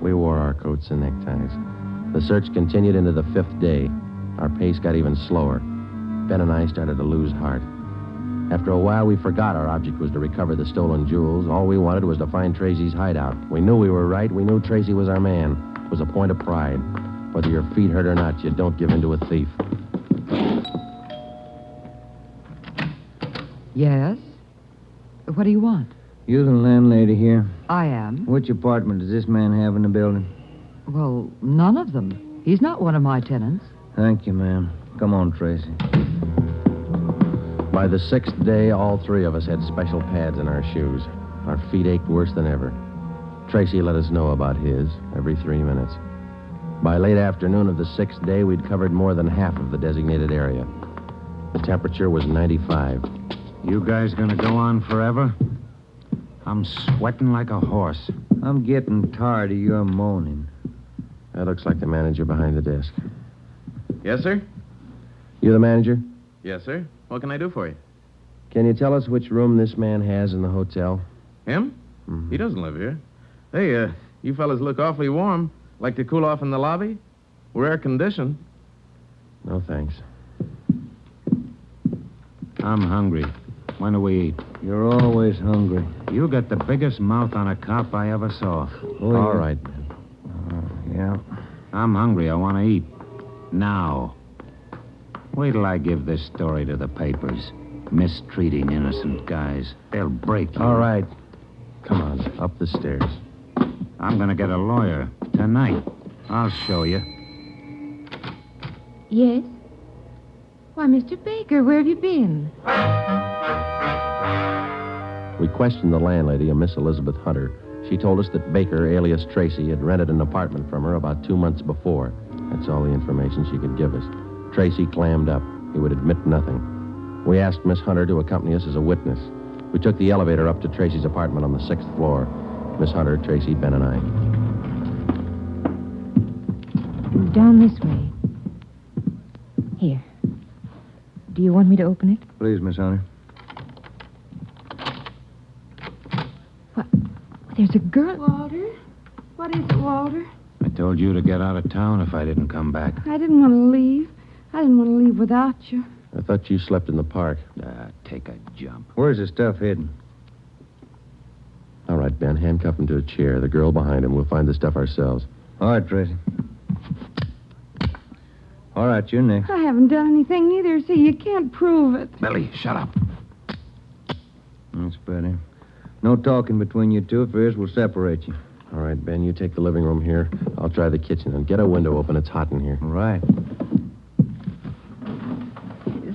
We wore our coats and neckties. The search continued into the fifth day. Our pace got even slower. Ben and I started to lose heart. After a while, we forgot our object was to recover the stolen jewels. All we wanted was to find Tracy's hideout. We knew we were right. We knew Tracy was our man. It was a point of pride. Whether your feet hurt or not, you don't give in to a thief. Yes? What do you want? You the landlady here? I am. Which apartment does this man have in the building? Well, none of them. He's not one of my tenants. Thank you, ma'am. Come on, Tracy. By the sixth day, all three of us had special pads in our shoes. Our feet ached worse than ever. Tracy let us know about his every 3 minutes. By late afternoon of the sixth day, we'd covered more than half of the designated area. The temperature was 95. You guys gonna go on forever? I'm sweating like a horse. I'm getting tired of your moaning. That looks like the manager behind the desk. Yes, sir? You the manager? Yes, sir. What can I do for you? Can you tell us which room this man has in the hotel? Him? Mm-hmm. He doesn't live here. Hey, you fellas look awfully warm. Like to cool off in the lobby? We're air-conditioned. No, thanks. I'm hungry. When do we eat? You're always hungry. You got the biggest mouth on a cop I ever saw. Oh, all right, man. Yeah. I'm hungry. I want to eat. Now. Wait till I give this story to the papers. Mistreating innocent guys. They'll break you. All right. Come on, up the stairs. I'm going to get a lawyer tonight. I'll show you. Yes? Why, Mr. Baker, where have you been? We questioned the landlady, a Miss Elizabeth Hunter. She told us that Baker, alias Tracy, had rented an apartment from her about 2 months before. That's all the information she could give us. Tracy clammed up. He would admit nothing. We asked Miss Hunter to accompany us as a witness. We took the elevator up to Tracy's apartment on the 6th floor. Miss Hunter, Tracy, Ben, and I. Down this way. Here. Do you want me to open it? Please, Miss Hunter. What? There's a girl. Walter? What is it, Walter? I told you to get out of town if I didn't come back. I didn't want to leave. I didn't want to leave without you. I thought you slept in the park. Take a jump. Where's the stuff hidden? All right, Ben, handcuff him to a chair. The girl behind him. We'll find the stuff ourselves. All right, Tracy. All right, you're next. I haven't done anything neither, so you can't prove it. Billy, shut up. That's better. No talking between you two. If there is, we'll separate you. All right, Ben, you take the living room here. I'll try the kitchen. And get a window open. It's hot in here. All right.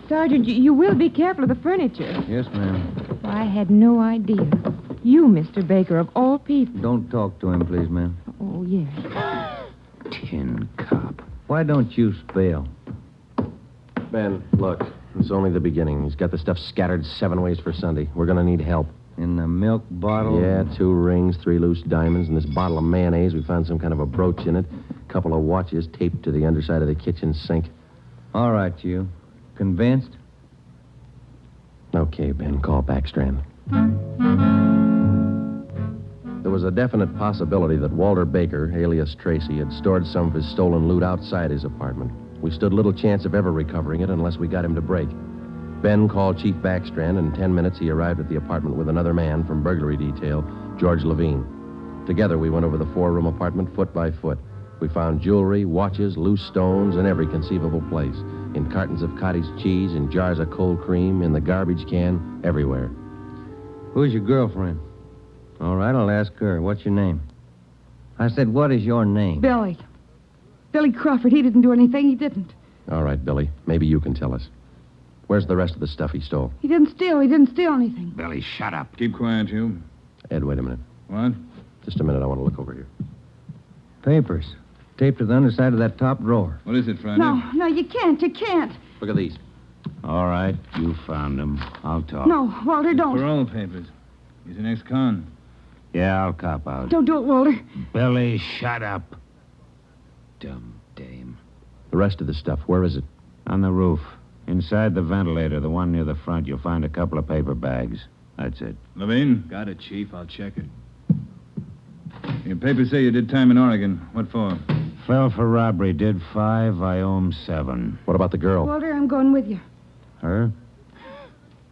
Sergeant, you will be careful of the furniture. Yes, ma'am. I had no idea. You, Mr. Baker, of all people. Don't talk to him, please, ma'am. Oh, yes. Tin cop. Why don't you spell? Ben, look. It's only the beginning. He's got the stuff scattered 7 ways for Sunday. We're going to need help. In the milk bottle? Yeah, 2 rings, 3 loose diamonds, and this bottle of mayonnaise. We found some kind of a brooch in it. A couple of watches taped to the underside of the kitchen sink. All right, you. Convinced? Okay, Ben, call Backstrand. There was a definite possibility that Walter Baker, alias Tracy, had stored some of his stolen loot outside his apartment. We stood little chance of ever recovering it unless we got him to break. Ben called Chief Backstrand, and in 10 minutes he arrived at the apartment with another man from burglary detail, George Levine. Together we went over the 4-room apartment foot by foot. We found jewelry, watches, loose stones in every conceivable place. In cartons of cottage cheese, in jars of cold cream, in the garbage can, everywhere. Who's your girlfriend? All right, I'll ask her. What's your name? I said, what is your name? Billy. Billy Crawford. He didn't do anything. He didn't. All right, Billy. Maybe you can tell us. Where's the rest of the stuff he stole? He didn't steal. He didn't steal anything. Billy, shut up. Keep quiet, you. Ed, wait a minute. What? Just a minute. I want to look over here. Papers. Taped to the underside of that top drawer. What is it, Friday? No, you can't. You can't. Look at these. All right, you found them. I'll talk. No, Walter, don't. Parole papers. He's an ex-con. Yeah, I'll cop out. Don't do it, Walter. Billy, shut up. Dumb dame. The rest of the stuff, where is it? On the roof. Inside the ventilator, the one near the front, you'll find a couple of paper bags. That's it. Levine? Got it, Chief. I'll check it. Your papers say you did time in Oregon. What for? Fell for robbery, did 5, I owe him 7. What about the girl? Walter, I'm going with you. Her?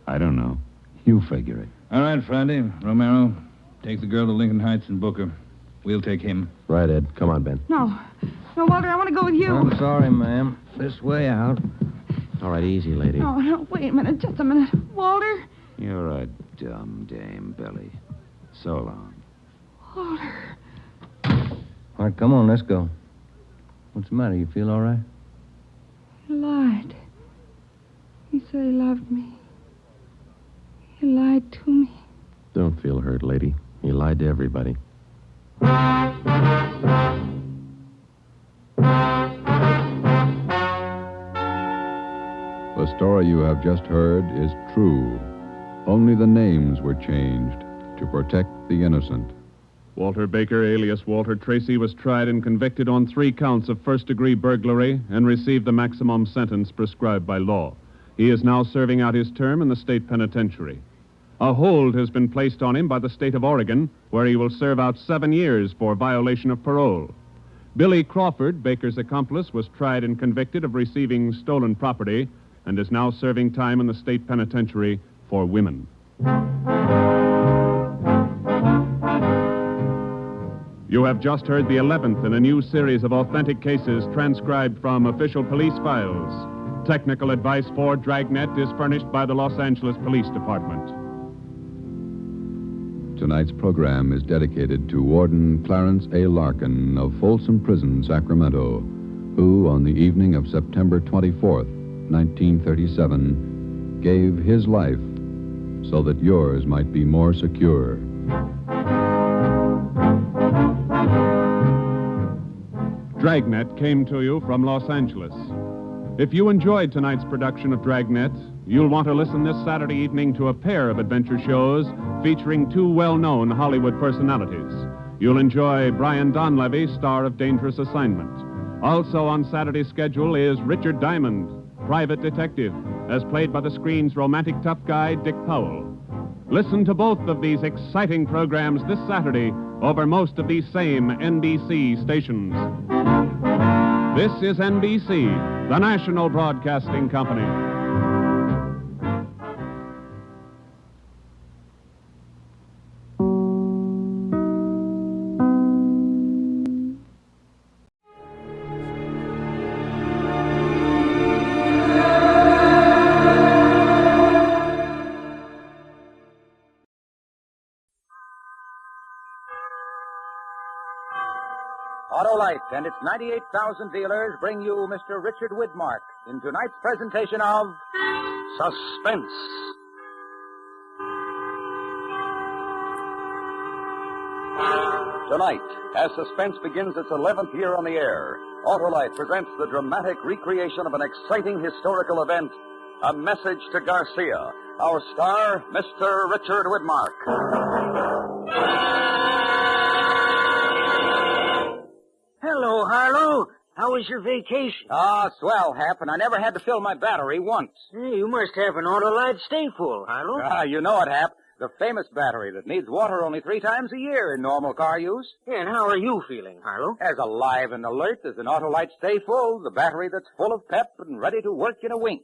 I don't know. You figure it. All right, Friday. Romero, take the girl to Lincoln Heights and book her. We'll take him. Right, Ed. Come on, Ben. No, Walter, I want to go with you. I'm sorry, ma'am. This way out. All right, easy, lady. No, wait a minute. Just a minute. Walter? You're a dumb dame, Billy. So long. Walter. All right, come on, let's go. What's the matter? You feel all right? He lied. He said he loved me. He lied to me. Don't feel hurt, lady. He lied to everybody. The story you have just heard is true. Only the names were changed to protect the innocent. Walter Baker, alias Walter Tracy, was tried and convicted on 3 counts of first-degree burglary and received the maximum sentence prescribed by law. He is now serving out his term in the state penitentiary. A hold has been placed on him by the state of Oregon, where he will serve out 7 years for violation of parole. Billy Crawford, Baker's accomplice, was tried and convicted of receiving stolen property and is now serving time in the state penitentiary for women. You have just heard the 11th in a new series of authentic cases transcribed from official police files. Technical advice for Dragnet is furnished by the Los Angeles Police Department. Tonight's program is dedicated to Warden Clarence A. Larkin of Folsom Prison, Sacramento, who, on the evening of September 24th, 1937, gave his life so that yours might be more secure. Dragnet came to you from Los Angeles. If you enjoyed tonight's production of Dragnet, you'll want to listen this Saturday evening to a pair of adventure shows featuring 2 well-known Hollywood personalities. You'll enjoy Brian Donlevy, star of Dangerous Assignment. Also on Saturday's schedule is Richard Diamond, private detective, as played by the screen's romantic tough guy, Dick Powell. Listen to both of these exciting programs this Saturday over most of these same NBC stations. This is NBC, the national broadcasting company. Boldrick and its 98,000 dealers bring you Mr. Richard Widmark in tonight's presentation of Suspense. Tonight, as Suspense begins its 11th year on the air, Autolite presents the dramatic recreation of an exciting historical event, A Message to Garcia. Our star, Mr. Richard Widmark. Hello, Harlow. How was your vacation? Ah, swell, Hap, and I never had to fill my battery once. Hey, you must have an Autolite stay full, Harlow. Ah, you know it, Hap. The famous battery that needs water only 3 times a year in normal car use. Yeah, and how are you feeling, Harlow? As alive and alert as an Autolite Stay Full, the battery that's full of pep and ready to work in a wink.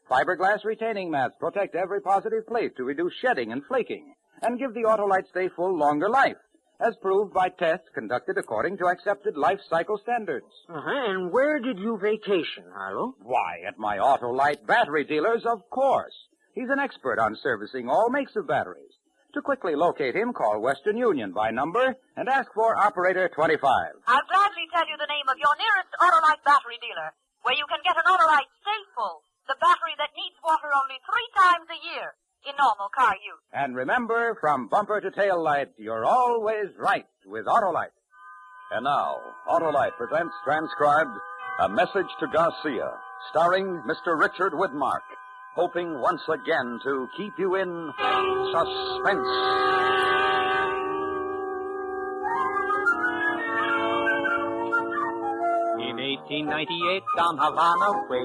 Fiberglass retaining mats protect every positive plate to reduce shedding and flaking and give the Autolite Stay Full longer life, as proved by tests conducted according to accepted life cycle standards. And where did you vacation, Harlow? Why, at my Autolite battery dealers, of course. He's an expert on servicing all makes of batteries. To quickly locate him, call Western Union by number and ask for Operator 25. I'll gladly tell you the name of your nearest Autolite battery dealer, where you can get an Autolite Stay Full, the battery that needs water only 3 times a year in normal car use. And remember, from bumper to tail light, you're always right with Autolite. And now, Autolite presents transcribed A Message to Garcia, starring Mr. Richard Widmark, hoping once again to keep you in suspense. In 1898, down Havana way,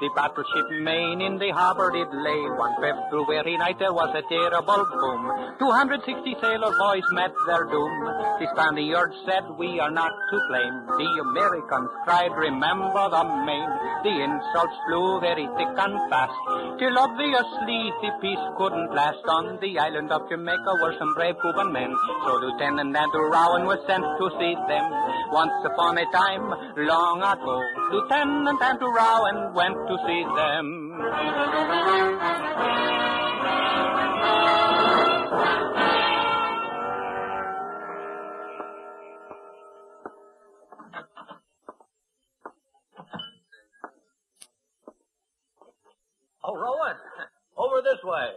the battleship Maine in the harbor did lay. One February night there was a terrible boom. 260 sailor boys met their doom. The Spaniards said, we are not to blame. The Americans cried, remember the Maine. The insults flew very thick and fast, till obviously the peace couldn't last. On the island of Jamaica were some brave Cuban men, so Lieutenant Andrew Rowan was sent to see them. Once upon a time, long ago, Lieutenant Andrew Rowan went to see them. Oh, Rowan, over this way.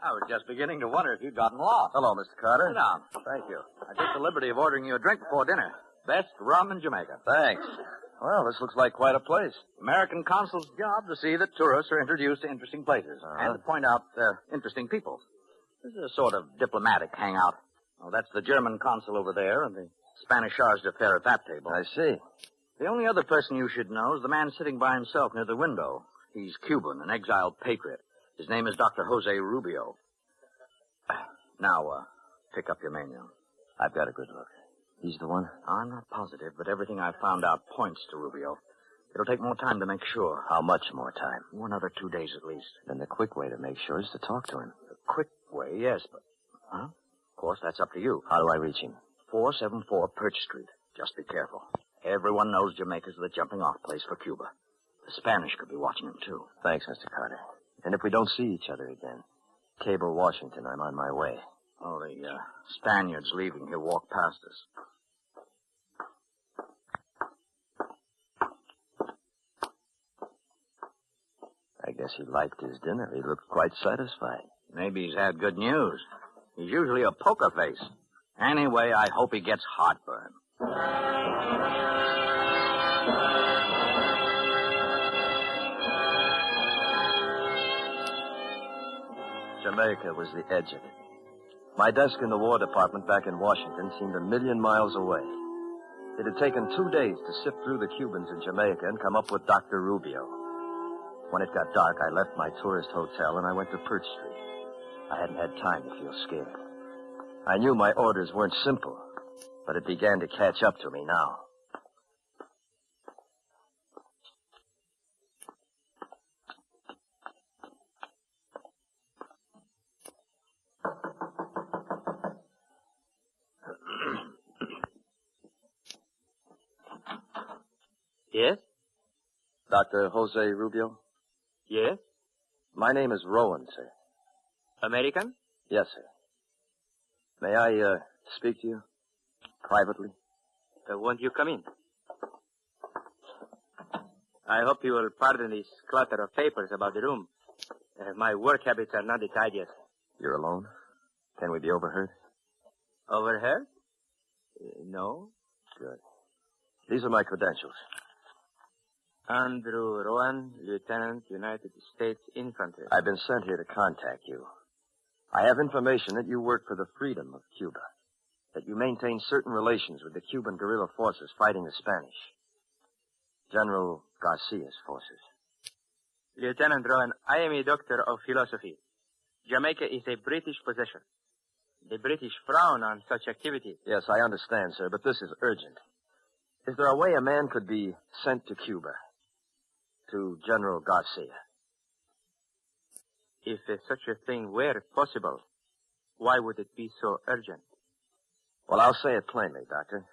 I was just beginning to wonder if you'd gotten lost. Hello, Mr. Carter. Sit down. Thank you. I took the liberty of ordering you a drink before dinner. Best rum in Jamaica. Thanks. Well, this looks like quite a place. American consul's job to see that tourists are introduced to interesting places and to point out interesting people. This is a sort of diplomatic hangout. Well, that's the German consul over there and the Spanish charge d'affaires at that table. I see. The only other person you should know is the man sitting by himself near the window. He's Cuban, an exiled patriot. His name is Dr. Jose Rubio. Now, pick up your menu. I've got a good look. He's the one? I'm not positive, but everything I've found out points to Rubio. It'll take more time to make sure. How much more time? Another 2 days at least. Then the quick way to make sure is to talk to him. The quick way, yes, but... Huh? Of course, that's up to you. How do I reach him? 474 Perch Street. Just be careful. Everyone knows Jamaica's the jumping-off place for Cuba. The Spanish could be watching him, too. Thanks, Mr. Carter. And if we don't see each other again, cable Washington, I'm on my way. Oh, the Spaniard's leaving. He'll walk past us. I guess he liked his dinner. He looked quite satisfied. Maybe he's had good news. He's usually a poker face. Anyway, I hope he gets heartburn. Jamaica was the edge of it. My desk in the War Department back in Washington seemed 1,000,000 miles away. It had taken 2 days to sift through the Cubans in Jamaica and come up with Dr. Rubio. When it got dark, I left my tourist hotel and I went to Perch Street. I hadn't had time to feel scared. I knew my orders weren't simple, but it began to catch up to me now. Yes? Dr. Jose Rubio? Yes? My name is Rowan, sir. American? Yes, sir. May I speak to you privately? Won't you come in? I hope you will pardon this clutter of papers about the room. My work habits are not the tidiest. You're alone? Can we be overheard? Overheard? No. Good. These are my credentials. Andrew Rowan, Lieutenant, United States Infantry. I've been sent here to contact you. I have information that you work for the freedom of Cuba, that you maintain certain relations with the Cuban guerrilla forces fighting the Spanish. General Garcia's forces. Lieutenant Rowan, I am a doctor of philosophy. Jamaica is a British possession. The British frown on such activities. Yes, I understand, sir, but this is urgent. Is there a way a man could be sent to Cuba? To General Garcia? If such a thing were possible, why would it be so urgent? Well, I'll say it plainly, Doctor.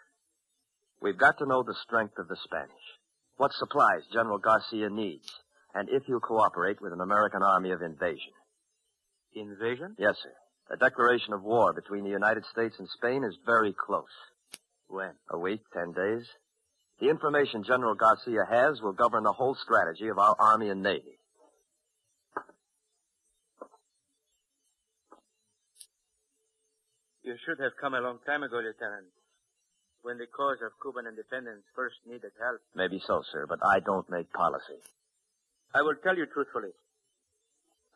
We've got to know the strength of the Spanish, what supplies General Garcia needs, and if he'll cooperate with an American army of invasion. Invasion? Yes, sir. A declaration of war between the United States and Spain is very close. When? A week, 10 days. The information General Garcia has will govern the whole strategy of our Army and Navy. You should have come a long time ago, Lieutenant, when the cause of Cuban independence first needed help. Maybe so, sir, but I don't make policy. I will tell you truthfully.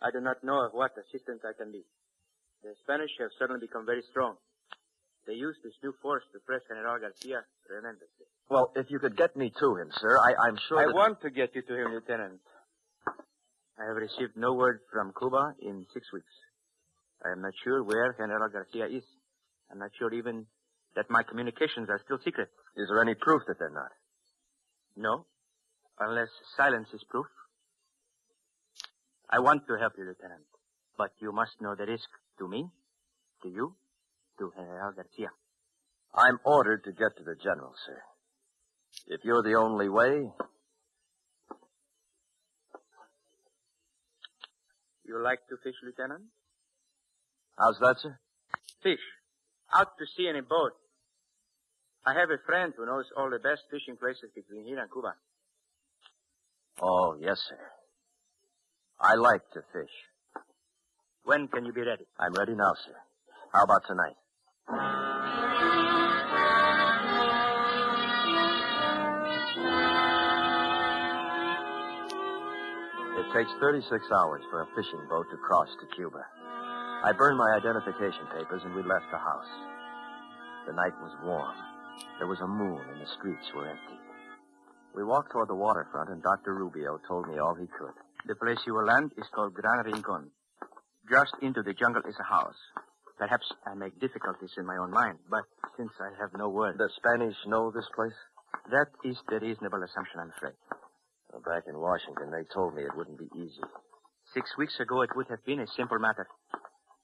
I do not know of what assistance I can be. The Spanish have suddenly become very strong. They use this new force to press General Garcia relentlessly. Well, if you could get me to him, sir, I'm sure I want to get you to him, Lieutenant. I have received no word from Cuba in 6 weeks. I am not sure where General Garcia is. I'm not sure even that my communications are still secret. Is there any proof that they're not? No, unless silence is proof. I want to help you, Lieutenant, but you must know the risk to me, to you, to General Garcia. I'm ordered to get to the general, sir. If you're the only way... You like to fish, Lieutenant? How's that, sir? Fish. Out to sea in a boat. I have a friend who knows all the best fishing places between here and Cuba. Oh, yes, sir. I like to fish. When can you be ready? I'm ready now, sir. How about tonight? It takes 36 hours for a fishing boat to cross to Cuba. I burned my identification papers and we left the house. The night was warm. There was a moon and the streets were empty. We walked toward the waterfront and Dr. Rubio told me all he could. The place you will land is called Gran Rincon. Just into the jungle is a house. Perhaps I make difficulties in my own mind, but since I have no word... The Spanish know this place? That is the reasonable assumption, I'm afraid. Well, back in Washington, they told me it wouldn't be easy. 6 weeks ago, it would have been a simple matter.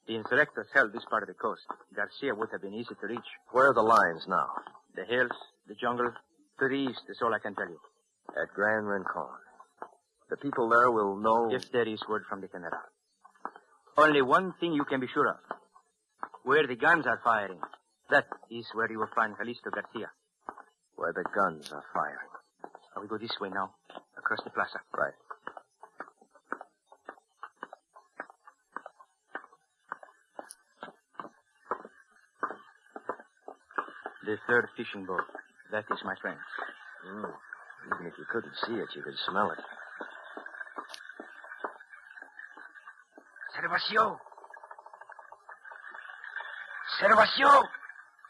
The insurrectors held this part of the coast. Garcia would have been easy to reach. Where are the lines now? The hills, the jungle, to the east is all I can tell you. At Gran Rincon. The people there will know... If there is word from the General. Only one thing you can be sure of. Where the guns are firing, that is where you will find Jalisco Garcia. Where the guns are firing. We go this way now, across the plaza. Right. The third fishing boat. That is my friend. Even if you couldn't see it, you could smell it. Servacio! Servacio!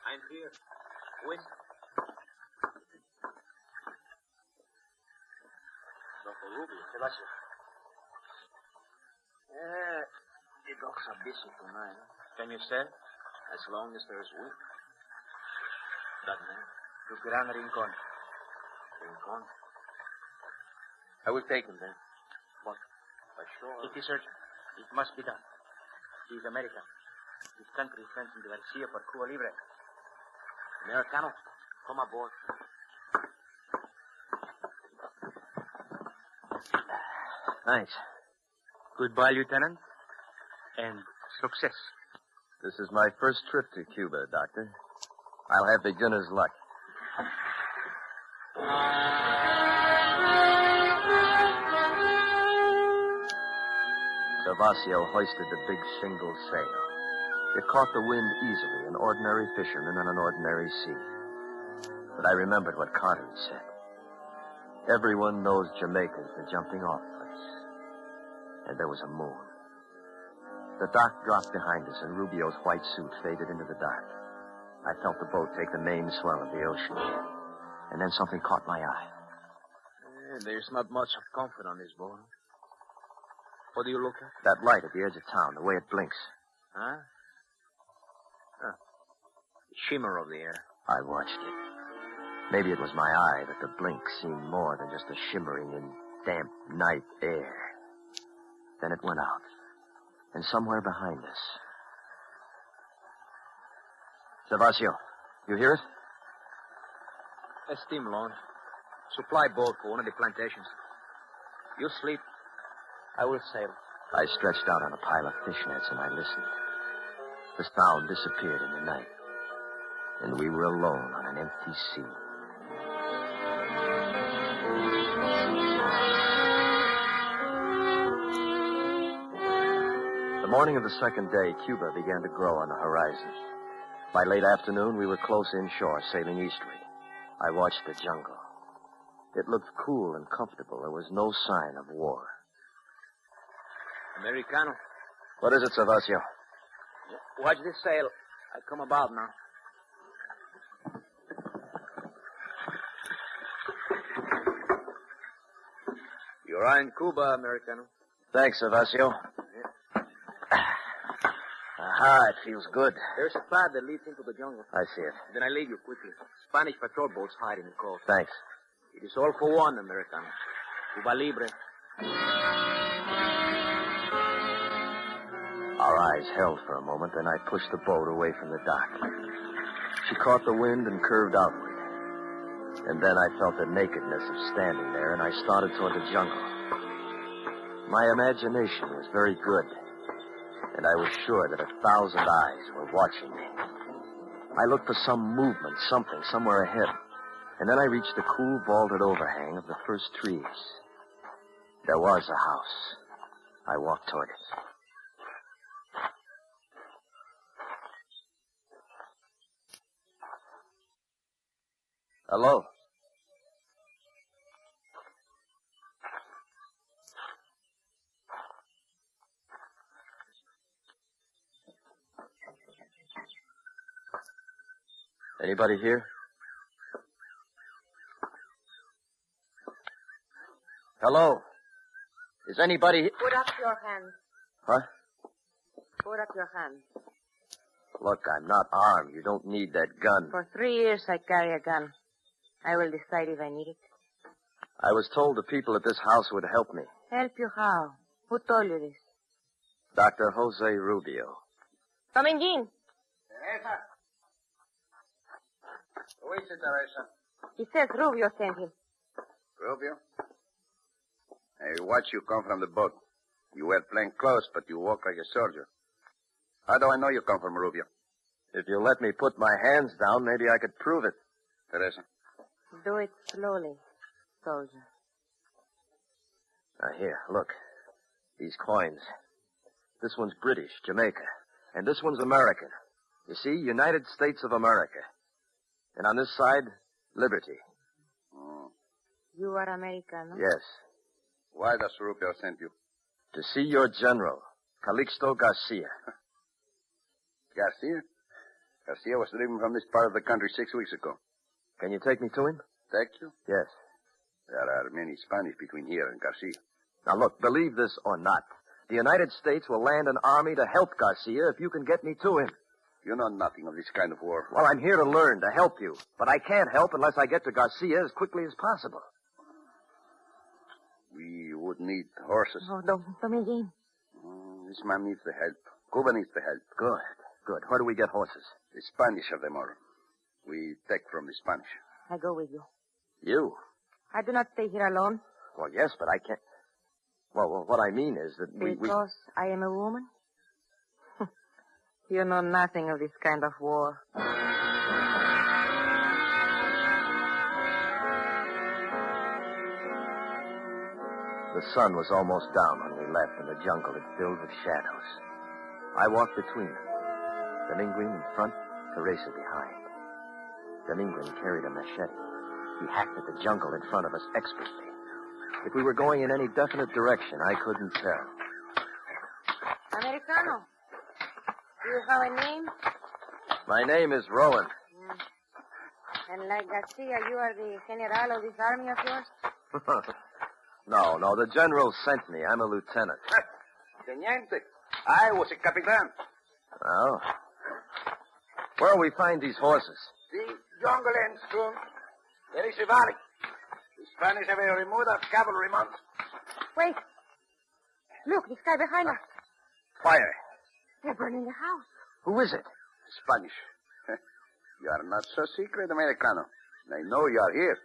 I'm here. Wait. Dr. Rubio, Servacio. The dogs are busy tonight. Can you stay? As long as there's wind. Dragnet. To Gran Rincon. Rincon? I will take him then. But, by sure... It is urgent. It must be done. He is American. His country sends him to Garcia for Cuba Libre. Americano, come aboard. Thanks. Goodbye, Lieutenant. And success. This is my first trip to Cuba, Doctor. I'll have beginner's luck. Gervasio hoisted the big shingle sail. It caught the wind easily, an ordinary fisherman on an ordinary sea. But I remembered what Carter had said. Everyone knows Jamaica's the jumping-off place. And there was a moon. The dock dropped behind us, and Rubio's white suit faded into the dark. I felt the boat take the main swell of the ocean. And then something caught my eye. There's not much of comfort on this boat. What do you look at? That light at the edge of town, the way it blinks. Huh? The shimmer of the air. I watched it. Maybe it was my eye, but the blink seemed more than just a shimmering in damp night air. Then it went out. And somewhere behind us. Gervasio, you hear it? A steam launch. Supply boat for one of the plantations. You sleep. I will sail. I stretched out on a pile of fish nets and I listened. The sound disappeared in the night. And we were alone on an empty sea. The morning of the second day, Cuba began to grow on the horizon. By late afternoon, we were close inshore, sailing eastward. I watched the jungle. It looked cool and comfortable. There was no sign of war. Americano. What is it, Gervasio? Watch this sail. I come about now. You're in Cuba, Americano. Thanks, Gervasio. Aha, it feels good. There's a path that leads into the jungle. I see it. Then I leave you quickly. Spanish patrol boats hide in the coast. Thanks. It is all for one, Americano. Cuba Libre. Our eyes held for a moment, then I pushed the boat away from the dock. She caught the wind and curved outward. And then I felt the nakedness of standing there, and I started toward the jungle. My imagination was very good, and I was sure that 1,000 eyes were watching me. I looked for some movement, something, somewhere ahead. And then I reached the cool, vaulted overhang of the first trees. There was a house. I walked toward it. Hello? Anybody here? Hello? Is anybody... Put up your hands. Huh? Put up your hands. Look, I'm not armed. You don't need that gun. For 3 years I carry a gun. I will decide if I need it. I was told the people at this house would help me. Help you how? Who told you this? Dr. Jose Rubio. Come in, Jean. Teresa. Who is it, Teresa? He says Rubio sent him. Rubio? I watch you come from the boat. You wear plain clothes, but you walk like a soldier. How do I know you come from Rubio? If you let me put my hands down, maybe I could prove it. Teresa. Do it slowly, soldier. Now, here, look. These coins. This one's British, Jamaica. And this one's American. You see, United States of America. And on this side, liberty. Oh. You are American, no? Yes. Why does Rubio send you? To see your general, Calixto Garcia. Garcia? Garcia was driven from this part of the country 6 weeks ago. Can you take me to him? Take you? Yes. There are many Spanish between here and Garcia. Now, look, believe this or not, the United States will land an army to help Garcia if you can get me to him. You know nothing of this kind of war. Well, I'm here to learn, to help you. But I can't help unless I get to Garcia as quickly as possible. We would need horses. Oh, don't me, Jean. This man needs the help. Cuba needs the help. Good. Where do we get horses? The Spanish have them all. We take from the Spanish. I go with you. You? I do not stay here alone. Well, yes, but I can't. Well, what I mean is that Because I am a woman? You know nothing of this kind of war. The sun was almost down when we left, and the jungle had filled with shadows. I walked between them. Dominguez in front, Teresa behind. Dominguez carried a machete. He hacked at the jungle in front of us expertly. If we were going in any definite direction, I couldn't tell. Americano, do you have a name? My name is Rowan. And like Garcia, you are the general of this army of yours? No, the general sent me. I'm a lieutenant. Teniente, I was a capitan. Well, where'll we find these horses? The jungle ends soon. There is a valley. The Spanish have a remote of cavalry mounts. Wait. Look, this guy behind us. Fire. They're burning the house. Who is it? Spanish. You are not so secret, Americano. They know you are here.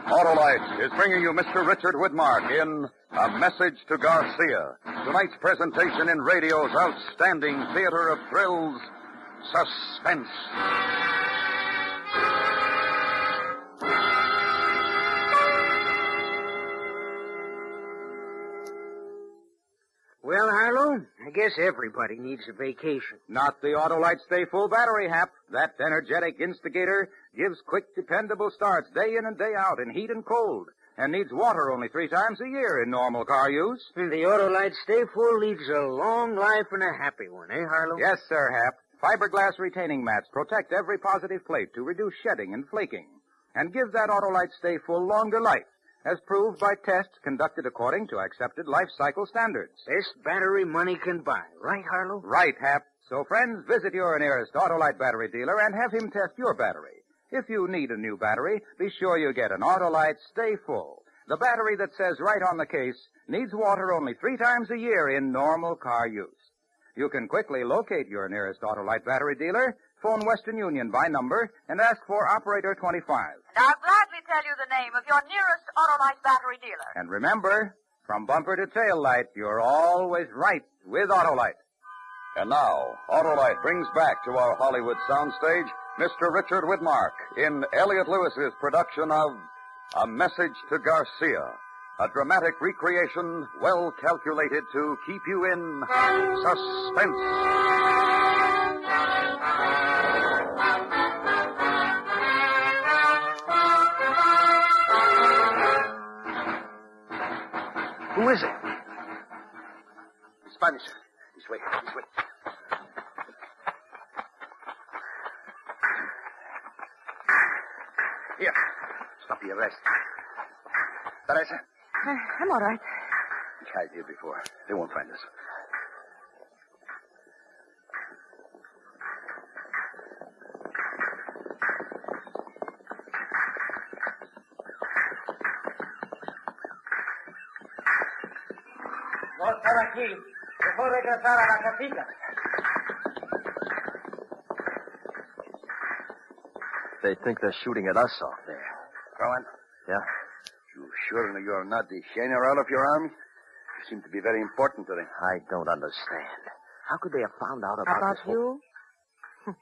Autolite is bringing you Mr. Richard Widmark in A Message to Garcia. Tonight's presentation in radio's outstanding theater of thrills, Suspense. Well, Harlow, I guess everybody needs a vacation. Not the Autolite Stay Full battery, Hap. That energetic instigator gives quick, dependable starts day in and day out in heat and cold, and needs water only 3 times a year in normal car use. And the Autolite Stay Full leads a long life and a happy one, eh, Harlow? Yes, sir, Hap. Fiberglass retaining mats protect every positive plate to reduce shedding and flaking, and give that Autolite Stay Full longer life, as proved by tests conducted according to accepted life cycle standards. Best battery money can buy, right, Harlow? Right, Hap. So, friends, visit your nearest Autolite battery dealer and have him test your battery. If you need a new battery, be sure you get an Autolite Stay Full. The battery that says right on the case, needs water only 3 times a year in normal car use. You can quickly locate your nearest Autolite battery dealer, phone Western Union by number, and ask for Operator 25. And I'll gladly tell you the name of your nearest Autolite battery dealer. And remember, from bumper to tail light, you're always right with Autolite. And now, Autolite brings back to our Hollywood soundstage Mr. Richard Widmark in Elliot Lewis's production of A Message to Garcia, a dramatic recreation well calculated to keep you in suspense. Who is it? Spanish. This way. Here. Stop the arrest. Teresa? I'm all right. We tried here before. They won't find us. No estar aquí. Mejor regresar a la casita. They think they're shooting at us off there. Rowan? Yeah? You sure you are not the general of your army? You seem to be very important to them. I don't understand. How could they have found out about About this whole... you?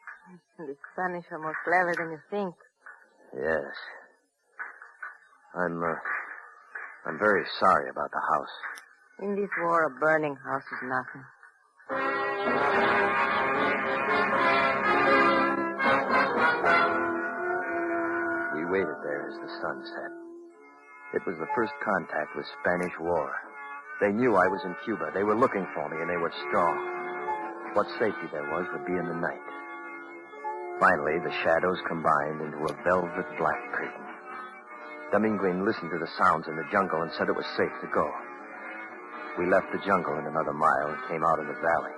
The Spanish are more clever than you think. Yes. I'm very sorry about the house. In this war, a burning house is nothing. We waited there as the sun set. It was the first contact with Spanish war. They knew I was in Cuba. They were looking for me, and they were strong. What safety there was would be in the night. Finally, the shadows combined into a velvet black curtain. Dominguez listened to the sounds in the jungle and said it was safe to go. We left the jungle in another mile and came out in the valley.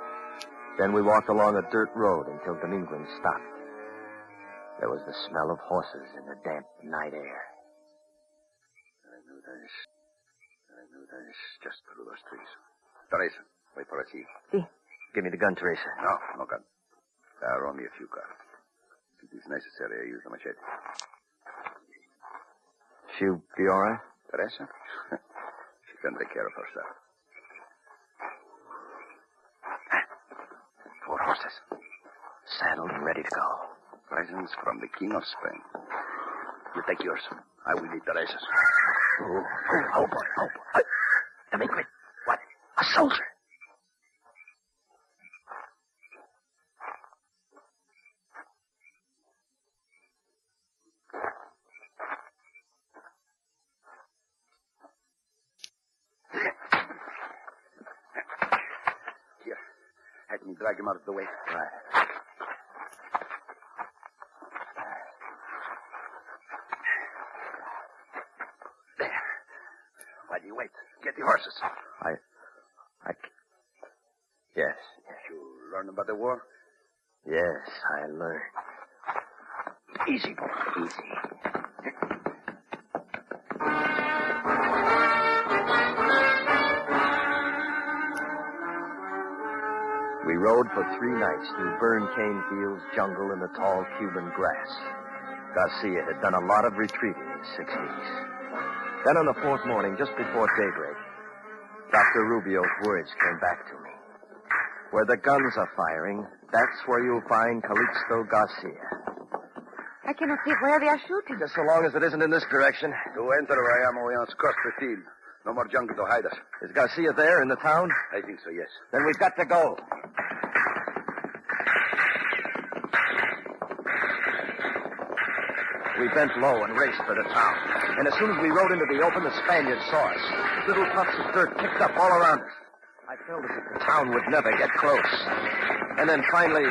Then we walked along a dirt road until Dominguez stopped. There was the smell of horses in the damp night air. I knew this just through those trees. Teresa, wait for us here. Sí. Give me the gun, Teresa. No gun. There are only a few guns. If it is necessary, I use the machete. She'll be all right? Teresa? She can take care of herself. saddled and ready to go. Presents from the King of Spain. You take yours. I will lead Teresa's. Oh, boy. Delinquent. What? A soldier. Here. Let me drag him out of the way. Right. There. Why do you wait? Get the horses. Yes. You learn about the war? Yes, I learned. Easy, boy. Easy. We rode for 3 nights through burned cane fields, jungle, and the tall Cuban grass. Garcia had done a lot of retreating in 6 weeks. Then on the 4th morning, just before daybreak, Dr. Rubio's words came back to me. Where the guns are firing, that's where you'll find Calixto Garcia. I cannot see where they are shooting. Just so long as it isn't in this direction. To enter Bayamo, we must cross the field. No more jungle to hide us. Is Garcia there in the town? I think so, yes. Then we've got to go. We bent low and raced for the town. And as soon as we rode into the open, the Spaniards saw us. Little puffs of dirt kicked up all around us. I felt as if the town would never get close. And then finally...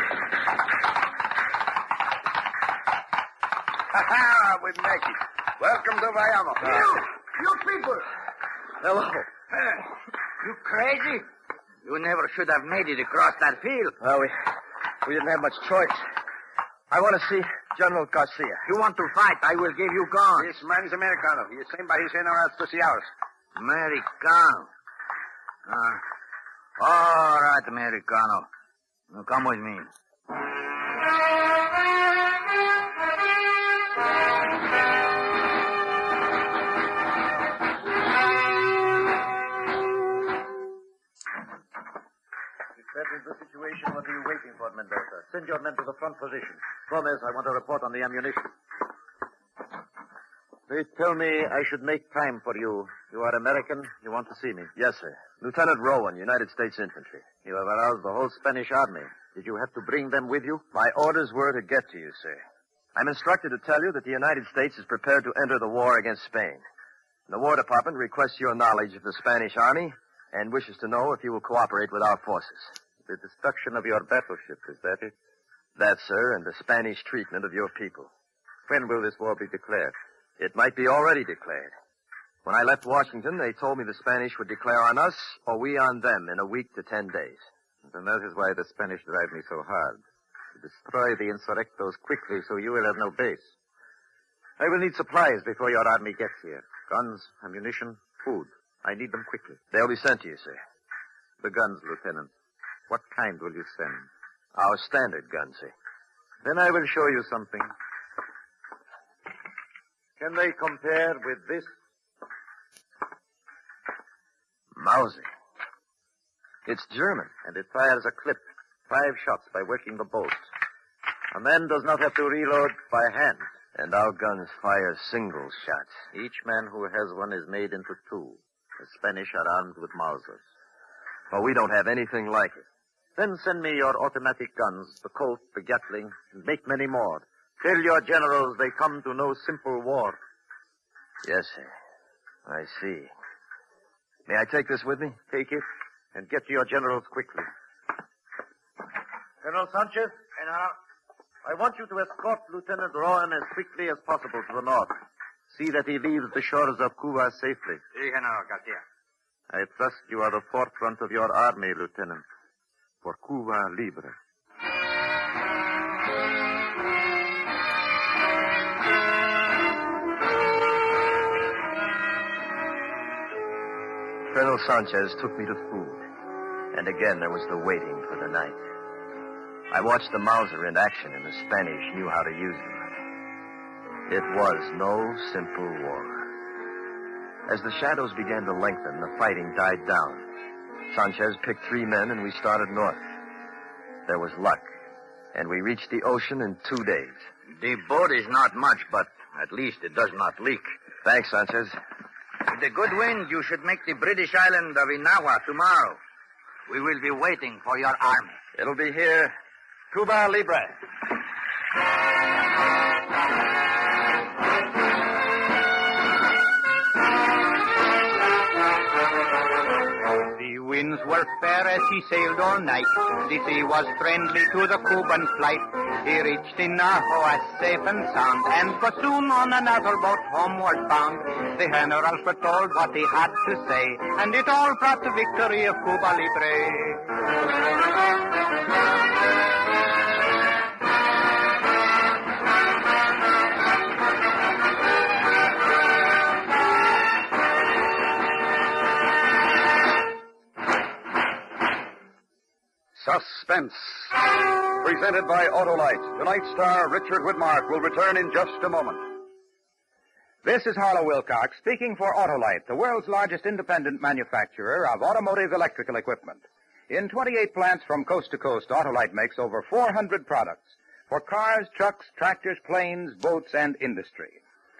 Ha-ha! We make it. Welcome to Bayamo. You people. Hello. You crazy? You never should have made it across that field. Well, we didn't have much choice. I want to see General Garcia. You want to fight, I will give you guns. This man's Americano. He is sent by his generals to see ours. Americano. All right, Americano. Now come with me. That is the situation. What are you waiting for, Mendoza? Send your men to the front position. Gomez, I want a report on the ammunition. They tell me I should make time for you. You are American. You want to see me? Yes, sir. Lieutenant Rowan, United States Infantry. You have aroused the whole Spanish army. Did you have to bring them with you? My orders were to get to you, sir. I'm instructed to tell you that the United States is prepared to enter the war against Spain. The War Department requests your knowledge of the Spanish army and wishes to know if you will cooperate with our forces. The destruction of your battleship, is that it? That, sir, and the Spanish treatment of your people. When will this war be declared? It might be already declared. When I left Washington, they told me the Spanish would declare on us or we on them in a week to 10 days. And that is why the Spanish drive me so hard. To destroy the insurrectos quickly so you will have no base. I will need supplies before your army gets here. Guns, ammunition, food. I need them quickly. They'll be sent to you, sir. The guns, Lieutenant. What kind will you send? Our standard guns, sir. Then I will show you something. Can they compare with this? Mauser. It's German, and it fires a clip. 5 shots by working the bolts. A man does not have to reload by hand. And our guns fire single shots. Each man who has one is made into 2. The Spanish are armed with Mausers. But we don't have anything like it. Then send me your automatic guns, the Colt, the Gatling, and make many more. Tell your generals they come to no simple war. Yes, sir. I see. May I take this with me? Take it, and get to your generals quickly. General Sanchez? General? I want you to escort Lieutenant Rowan as quickly as possible to the north. See that he leaves the shores of Cuba safely. Si, General Garcia. I trust you are the forefront of your army, Lieutenant. For Cuba Libre. Colonel Sanchez took me to food. And again there was the waiting for the night. I watched the Mauser in action, and the Spanish knew how to use them. It was no simple war. As the shadows began to lengthen, the fighting died down. Sanchez picked 3 men, and we started north. There was luck, And we reached the ocean in 2 days. The boat is not much, but at least it does not leak. Thanks, Sanchez. With the good wind, you should make the British island of Inawa tomorrow. We will be waiting for your army. It'll be here. Cuba Libre. The winds were fair as he sailed all night. The sea was friendly to the Cuban flight. He reached Inahoa safe and sound, and was soon on another boat homeward bound. The generals were told what he had to say, and it all brought the victory of Cuba Libre. Suspense. Presented by Autolite. Tonight's star, Richard Widmark, will return in just a moment. This is Harlow Wilcox speaking for Autolite, the world's largest independent manufacturer of automotive electrical equipment. In 28 plants from coast to coast, Autolite makes over 400 products for cars, trucks, tractors, planes, boats, and industry.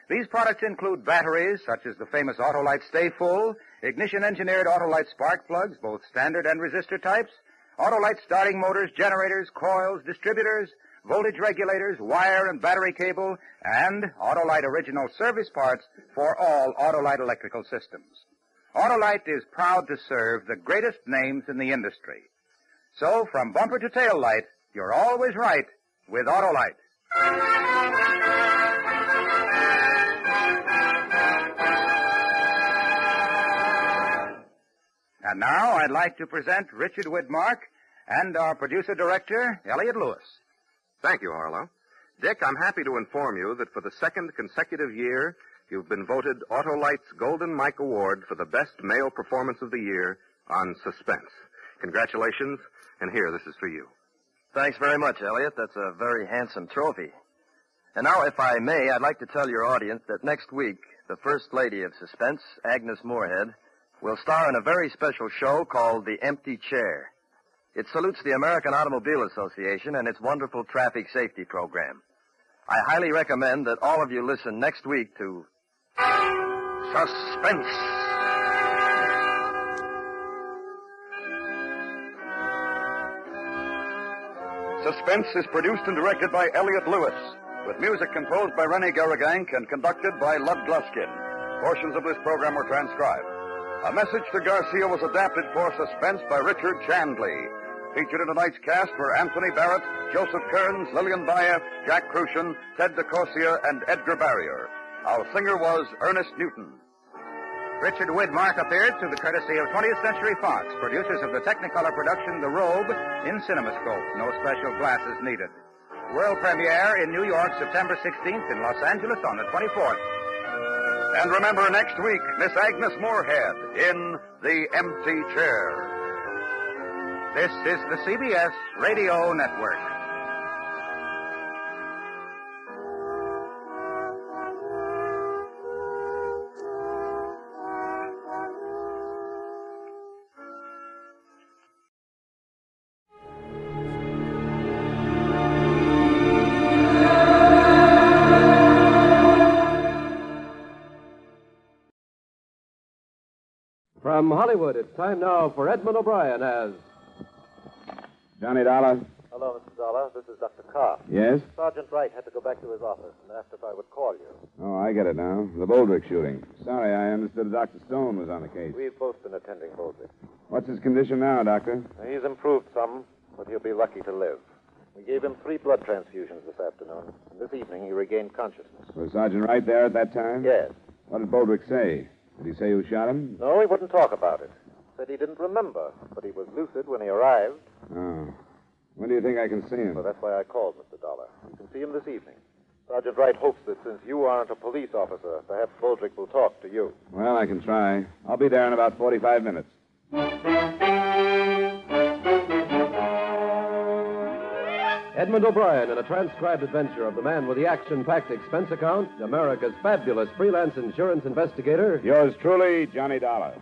These products include batteries, such as the famous Autolite Stay Full, ignition-engineered Autolite spark plugs, both standard and resistor types, Autolite starting motors, generators, coils, distributors, voltage regulators, wire and battery cable, and Autolite original service parts for all Autolite electrical systems. Autolite is proud to serve the greatest names in the industry. So, from bumper to tail light, you're always right with Autolite. And now I'd like to present Richard Widmark and our producer-director, Elliot Lewis. Thank you, Harlow. Dick, I'm happy to inform you that for the second consecutive year, you've been voted Autolite's Golden Mike Award for the best male performance of the year on Suspense. Congratulations, and here, this is for you. Thanks very much, Elliot. That's a very handsome trophy. And now, if I may, I'd like to tell your audience that next week, the First Lady of Suspense, Agnes Moorehead, will star in a very special show called The Empty Chair. It salutes the American Automobile Association and its wonderful traffic safety program. I highly recommend that all of you listen next week to Suspense. Suspense is produced and directed by Elliot Lewis, with music composed by Rennie Garrigank and conducted by Lud Gluskin. Portions of this program were transcribed. A Message to Garcia was adapted for Suspense by Richard Chandley. Featured in tonight's cast were Anthony Barrett, Joseph Kearns, Lillian Baeff, Jack Crucian, Ted DeCorsia, and Edgar Barrier. Our singer was Ernest Newton. Richard Widmark appeared through the courtesy of 20th Century Fox, producers of the Technicolor production The Robe in CinemaScope. No special glasses needed. World premiere in New York, September 16th, in Los Angeles on the 24th. And remember, next week, Miss Agnes Moorehead in The Empty Chair. This is the CBS Radio Network. From Hollywood, it's time now for Edmund O'Brien as... Johnny Dollar. Hello, Mr. Dolar. This is Dr. Carr. Yes? Sergeant Wright had to go back to his office and asked if I would call you. Oh, I get it now. The Boldrick shooting. Sorry, I understood Dr. Stone was on the case. We've both been attending Boldrick. What's his condition now, Doctor? He's improved some, but he'll be lucky to live. We gave him 3 blood transfusions this afternoon. And this evening, he regained consciousness. Was Sergeant Wright there at that time? Yes. What did Boldrick say? Did he say who shot him? No, he wouldn't talk about it. Said he didn't remember, but he was lucid when he arrived. Oh. When do you think I can see him? Well, that's why I called, Mr. Dollar. You can see him this evening. Sergeant Wright hopes that since you aren't a police officer, perhaps Boldrick will talk to you. Well, I can try. I'll be there in about 45 minutes. Edmund O'Brien in a transcribed adventure of the man with the action-packed expense account, America's fabulous freelance insurance investigator. Yours truly, Johnny Dollar.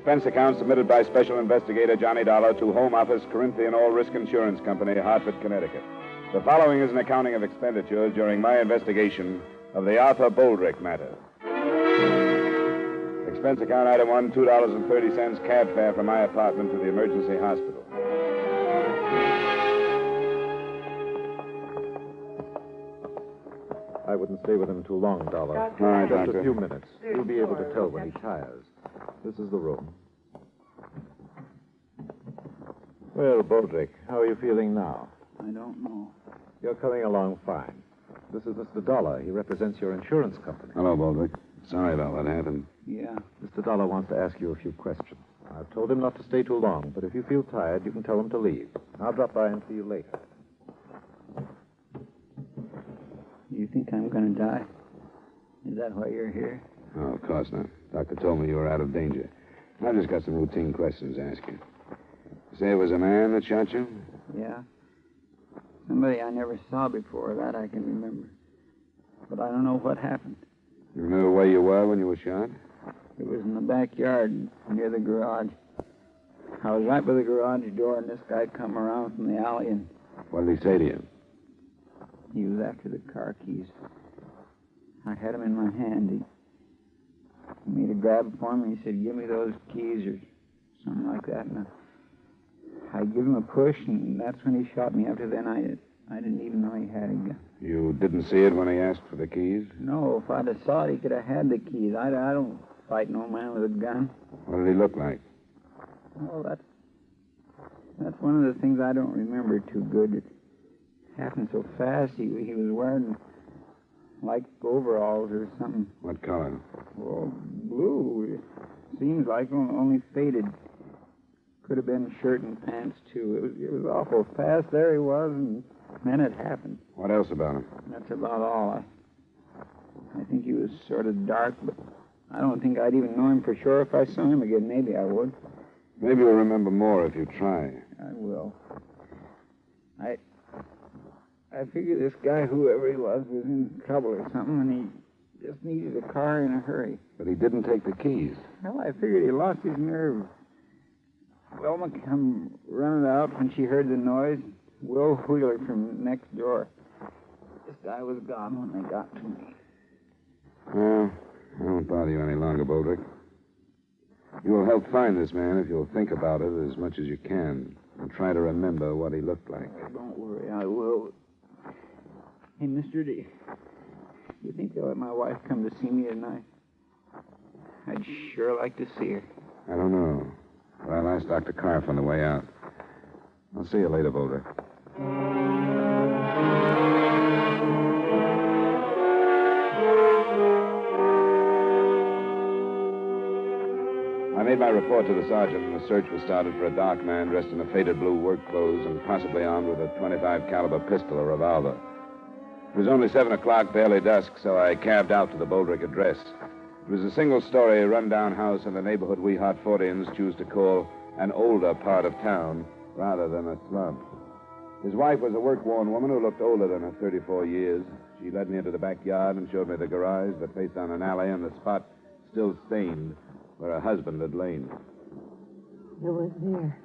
Expense account submitted by Special Investigator Johnny Dollar to Home Office, Corinthian All Risk Insurance Company, Hartford, Connecticut. The following is an accounting of expenditures during my investigation of the Arthur Boldrick matter. Expense account item 1, $2.30 cab fare from my apartment to the emergency hospital. I wouldn't stay with him too long, Dollar. All right, Just Doctor. a few minutes. You'll be able to tell when he tires. This is the room. Well, Boldrick, how are you feeling now? I don't know. You're coming along fine. This is Mr. Dollar. He represents your insurance company. Hello, Boldrick. Sorry about what happened. Yeah. Mr. Dollar wants to ask you a few questions. I've told him not to stay too long, but if you feel tired, you can tell him to leave. I'll drop by and see you later. You think I'm going to die? Is that why you're here? Oh, of course not. Doctor told me you were out of danger. I've just got some routine questions to ask you. You say it was a man that shot you? Yeah. Somebody I never saw before, that I can remember. But I don't know what happened. You remember where you were when you were shot? It was in the backyard near the garage. I was right by the garage door, and this guy come around from the alley, and What did he say to you? he was after the car keys. I had them in my hand. He made a grab for me. He said, "Give me those keys," or something like that. And I give him a push, and that's when he shot me. After then, I didn't even know he had a gun. You didn't see it when he asked for the keys? No, if I'd have saw it, he could have had the keys. I don't fight no man with a gun. What did he look like? Oh, that's one of the things I don't remember too good. It happened so fast. He was wearing like overalls or something. What color? Oh, blue. It seems like only faded. Could have been shirt and pants, too. It was awful fast. There he was, and then it happened. What else about him? That's about all. I think he was sort of dark, but I don't think I'd even know him for sure if I saw him again. Maybe I would. Maybe you'll remember more if you try. I will. I figure this guy, whoever he was in trouble or something, and he just needed a car in a hurry. But he didn't take the keys. Well, I figured he lost his nerve. Wilma come running out when she heard the noise. Will Wheeler from next door. This guy was gone when they got to me. Well, I won't bother you any longer, Boldrick. You will help find this man if you'll think about it as much as you can and try to remember what he looked like. Don't worry, I will. Hey, mister, do you think they'll let my wife come to see me tonight? I'd sure like to see her. I don't know. But I'll ask Dr. Carr on the way out. I'll see you later, Boulder. I made my report to the sergeant, and the search was started for a dark man dressed in a faded blue work clothes and possibly armed with a .25 caliber pistol or revolver. It was only 7 o'clock, barely dusk, so I cabbed out to the Boldrick address. It was a single-story, run-down house in the neighborhood we Hartfordians choose to call an older part of town rather than a slum. His wife was a work-worn woman who looked older than her 34 years. She led me into the backyard and showed me the garage that faced down an alley and the spot still stained where her husband had lain. It was there.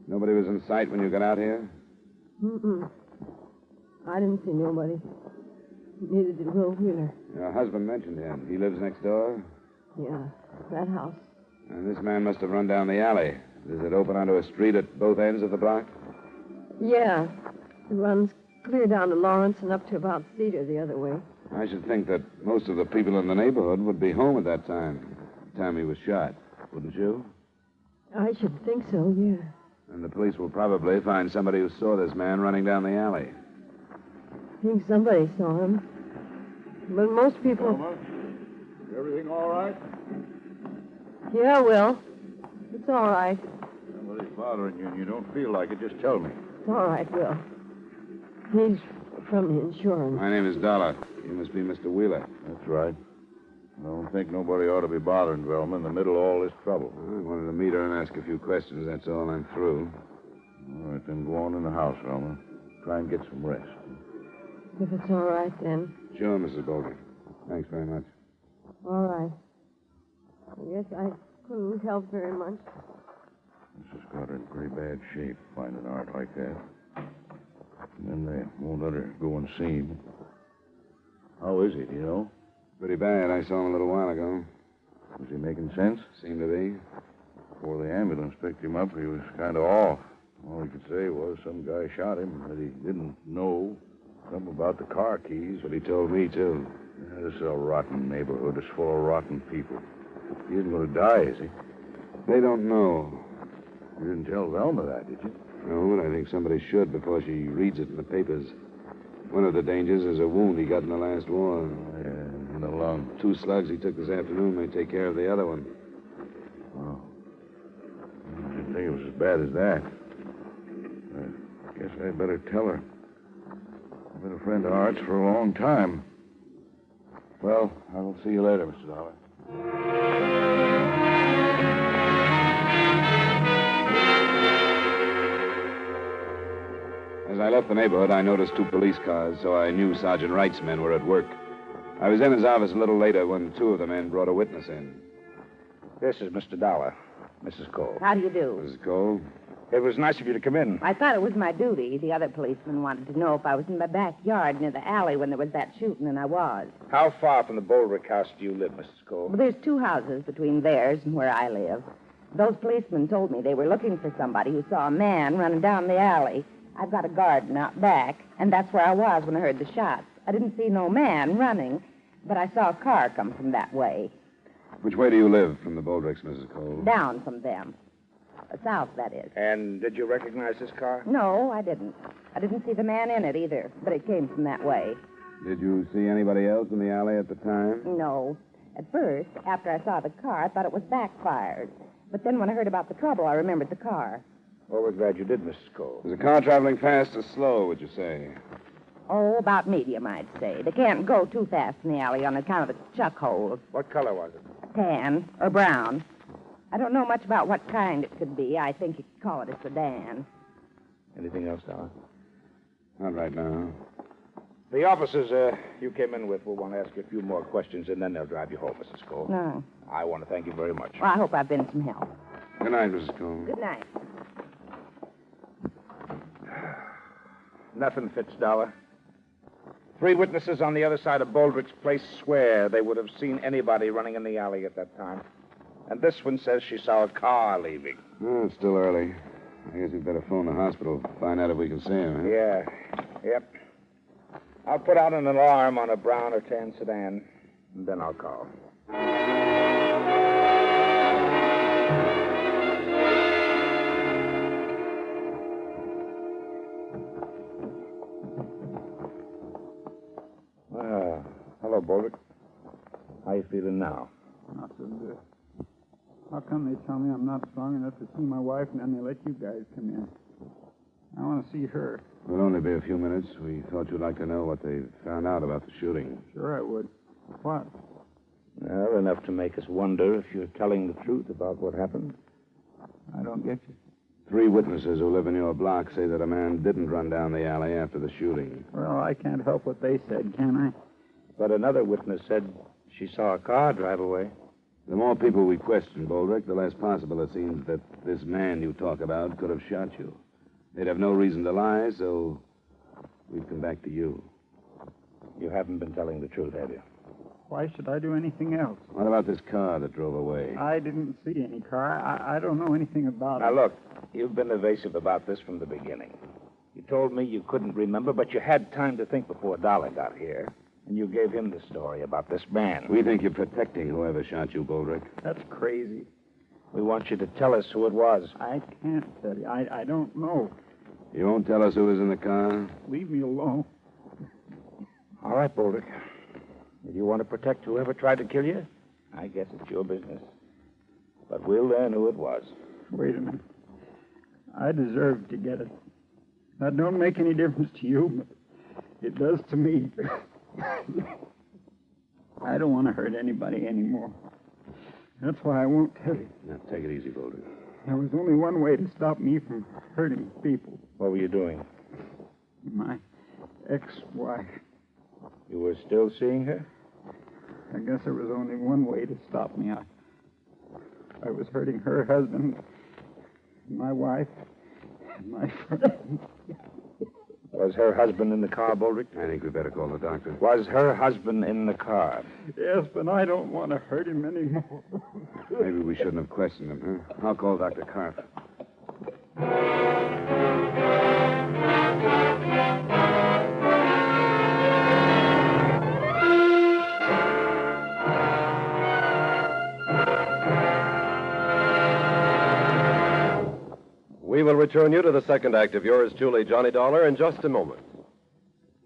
Nobody was in sight when you got out here? Mm-mm. I didn't see nobody. Neither did Will Wheeler. Your husband mentioned him. He lives next door? Yeah, that house. And this man must have run down the alley. Does it open onto a street at both ends of the block? Yeah. It runs clear down to Lawrence and up to about Cedar the other way. I should think that most of the people in the neighborhood would be home at that time. The time he was shot. Wouldn't you? I should think so, yeah. And the police will probably find somebody who saw this man running down the alley. I think somebody saw him. But most people... Everything all right? Yeah, Will. It's all right. Somebody's bothering you and you don't feel like it. Just tell me. It's all right, Will. He's from the insurance. My name is Dolar. You must be Mr. Wheeler. That's right. I don't think nobody ought to be bothering Velma in the middle of all this trouble. I wanted to meet her and ask a few questions. That's all. I'm through. All right, then go on in the house, Velma. Try and get some rest. If it's all right, then. Sure, Mrs. Boldrick. Thanks very much. All right. I guess Couldn't help very much. This has got her in pretty bad shape, finding art like that. And then they won't let her go unseen. How is he, do you know? Pretty bad. I saw him a little while ago. Was he making sense? Seemed to be. Before the ambulance picked him up, he was kind of off. All he could say was some guy shot him, that he didn't know. Something about the car keys. But he told me, too. Yeah, this is a rotten neighborhood. It's full of rotten people. He isn't going to die, is he? They don't know. You didn't tell Velma that, did you? No, but I think somebody should before she reads it in the papers. One of the dangers is a wound he got in the last war. Yeah, in the lung. 2 slugs he took this afternoon may take care of the other one. Oh. I didn't think it was as bad as that. I guess I'd better tell her. I've been a friend of Art's for a long time. Well, I'll see you later, Mr. Dollar. As I left the neighborhood, I noticed 2 police cars, so I knew Sergeant Wright's men were at work. I was in his office a little later when 2 of the men brought a witness in. This is Mr. Dollar, Mrs. Cole. How do you do? Mrs. Cole? It was nice of you to come in. I thought it was my duty. The other policeman wanted to know if I was in my backyard near the alley when there was that shooting, and I was. How far from the Boldrick house do you live, Mrs. Cole? Well, there's 2 houses between theirs and where I live. Those policemen told me they were looking for somebody who saw a man running down the alley. I've got a garden out back, and that's where I was when I heard the shots. I didn't see no man running, but I saw a car come from that way. Which way do you live from the Boldricks, Mrs. Cole? Down from them. South, that is. And did you recognize this car? No, I didn't. I didn't see the man in it either, but it came from that way. Did you see anybody else in the alley at the time? No. At first, after I saw the car, I thought it was backfired. But then when I heard about the trouble, I remembered the car. Well, we're glad you did, Mrs. Cole. Was the car traveling fast or slow, would you say? Oh, about medium, I'd say. They can't go too fast in the alley on account of the chuck holes. What color was it? Tan or brown. I don't know much about what kind it could be. I think you could call it a sedan. Anything else, Dollar? Not right now. The officers you came in with will want to ask you a few more questions, and then they'll drive you home, Mrs. Cole. No. I want to thank you very much. Well, I hope I've been some help. Good night, Mrs. Cole. Good night. Nothing fits, Dollar. 3 witnesses on the other side of Boldrick's place swear they would have seen anybody running in the alley at that time. And this one says she saw a car leaving. Oh, it's still early. I guess we'd better phone the hospital, find out if we can see him, huh? Yeah. Yep. I'll put out an alarm on a brown or tan sedan, and then I'll call. Hello, Boldrick. How you feeling now? Not so good. How come they tell me I'm not strong enough to see my wife, and then they let you guys come in? I want to see her. It'll only be a few minutes. We thought you'd like to know what they found out about the shooting. Sure I would. What? Well, enough to make us wonder if you're telling the truth about what happened. I don't get you. 3 witnesses who live in your block say that a man didn't run down the alley after the shooting. Well, I can't help what they said, can I? But another witness said she saw a car drive away. The more people we question, Boldrick, the less possible it seems that this man you talk about could have shot you. They'd have no reason to lie, so we've come back to you. You haven't been telling the truth, have you? Why should I do anything else? What about this car that drove away? I didn't see any car. I don't know anything about it. Now, look, you've been evasive about this from the beginning. You told me you couldn't remember, but you had time to think before Dollar got here. And you gave him the story about this man. We think you're protecting whoever shot you, Boldrick. That's crazy. We want you to tell us who it was. I can't tell you. I don't know. You won't tell us who was in the car? Leave me alone. All right, Boldrick. If you want to protect whoever tried to kill you, I guess it's your business. But we'll learn who it was. Wait a minute. I deserve to get it. That don't make any difference to you, but it does to me. I don't want to hurt anybody anymore. That's why I won't tell you. Now, take it easy, Boldrick. There was only one way to stop me from hurting people. What were you doing? My ex-wife. You were still seeing her? I guess there was only one way to stop me. I was hurting her husband, my wife, and my friend. Was her husband in the car, Boldrick? I think we better call the doctor. Was her husband in the car? Yes, but I don't want to hurt him anymore. Maybe we shouldn't have questioned him, huh? I'll call Dr. Carr. We will return you to the second act of yours truly, Johnny Dollar, in just a moment.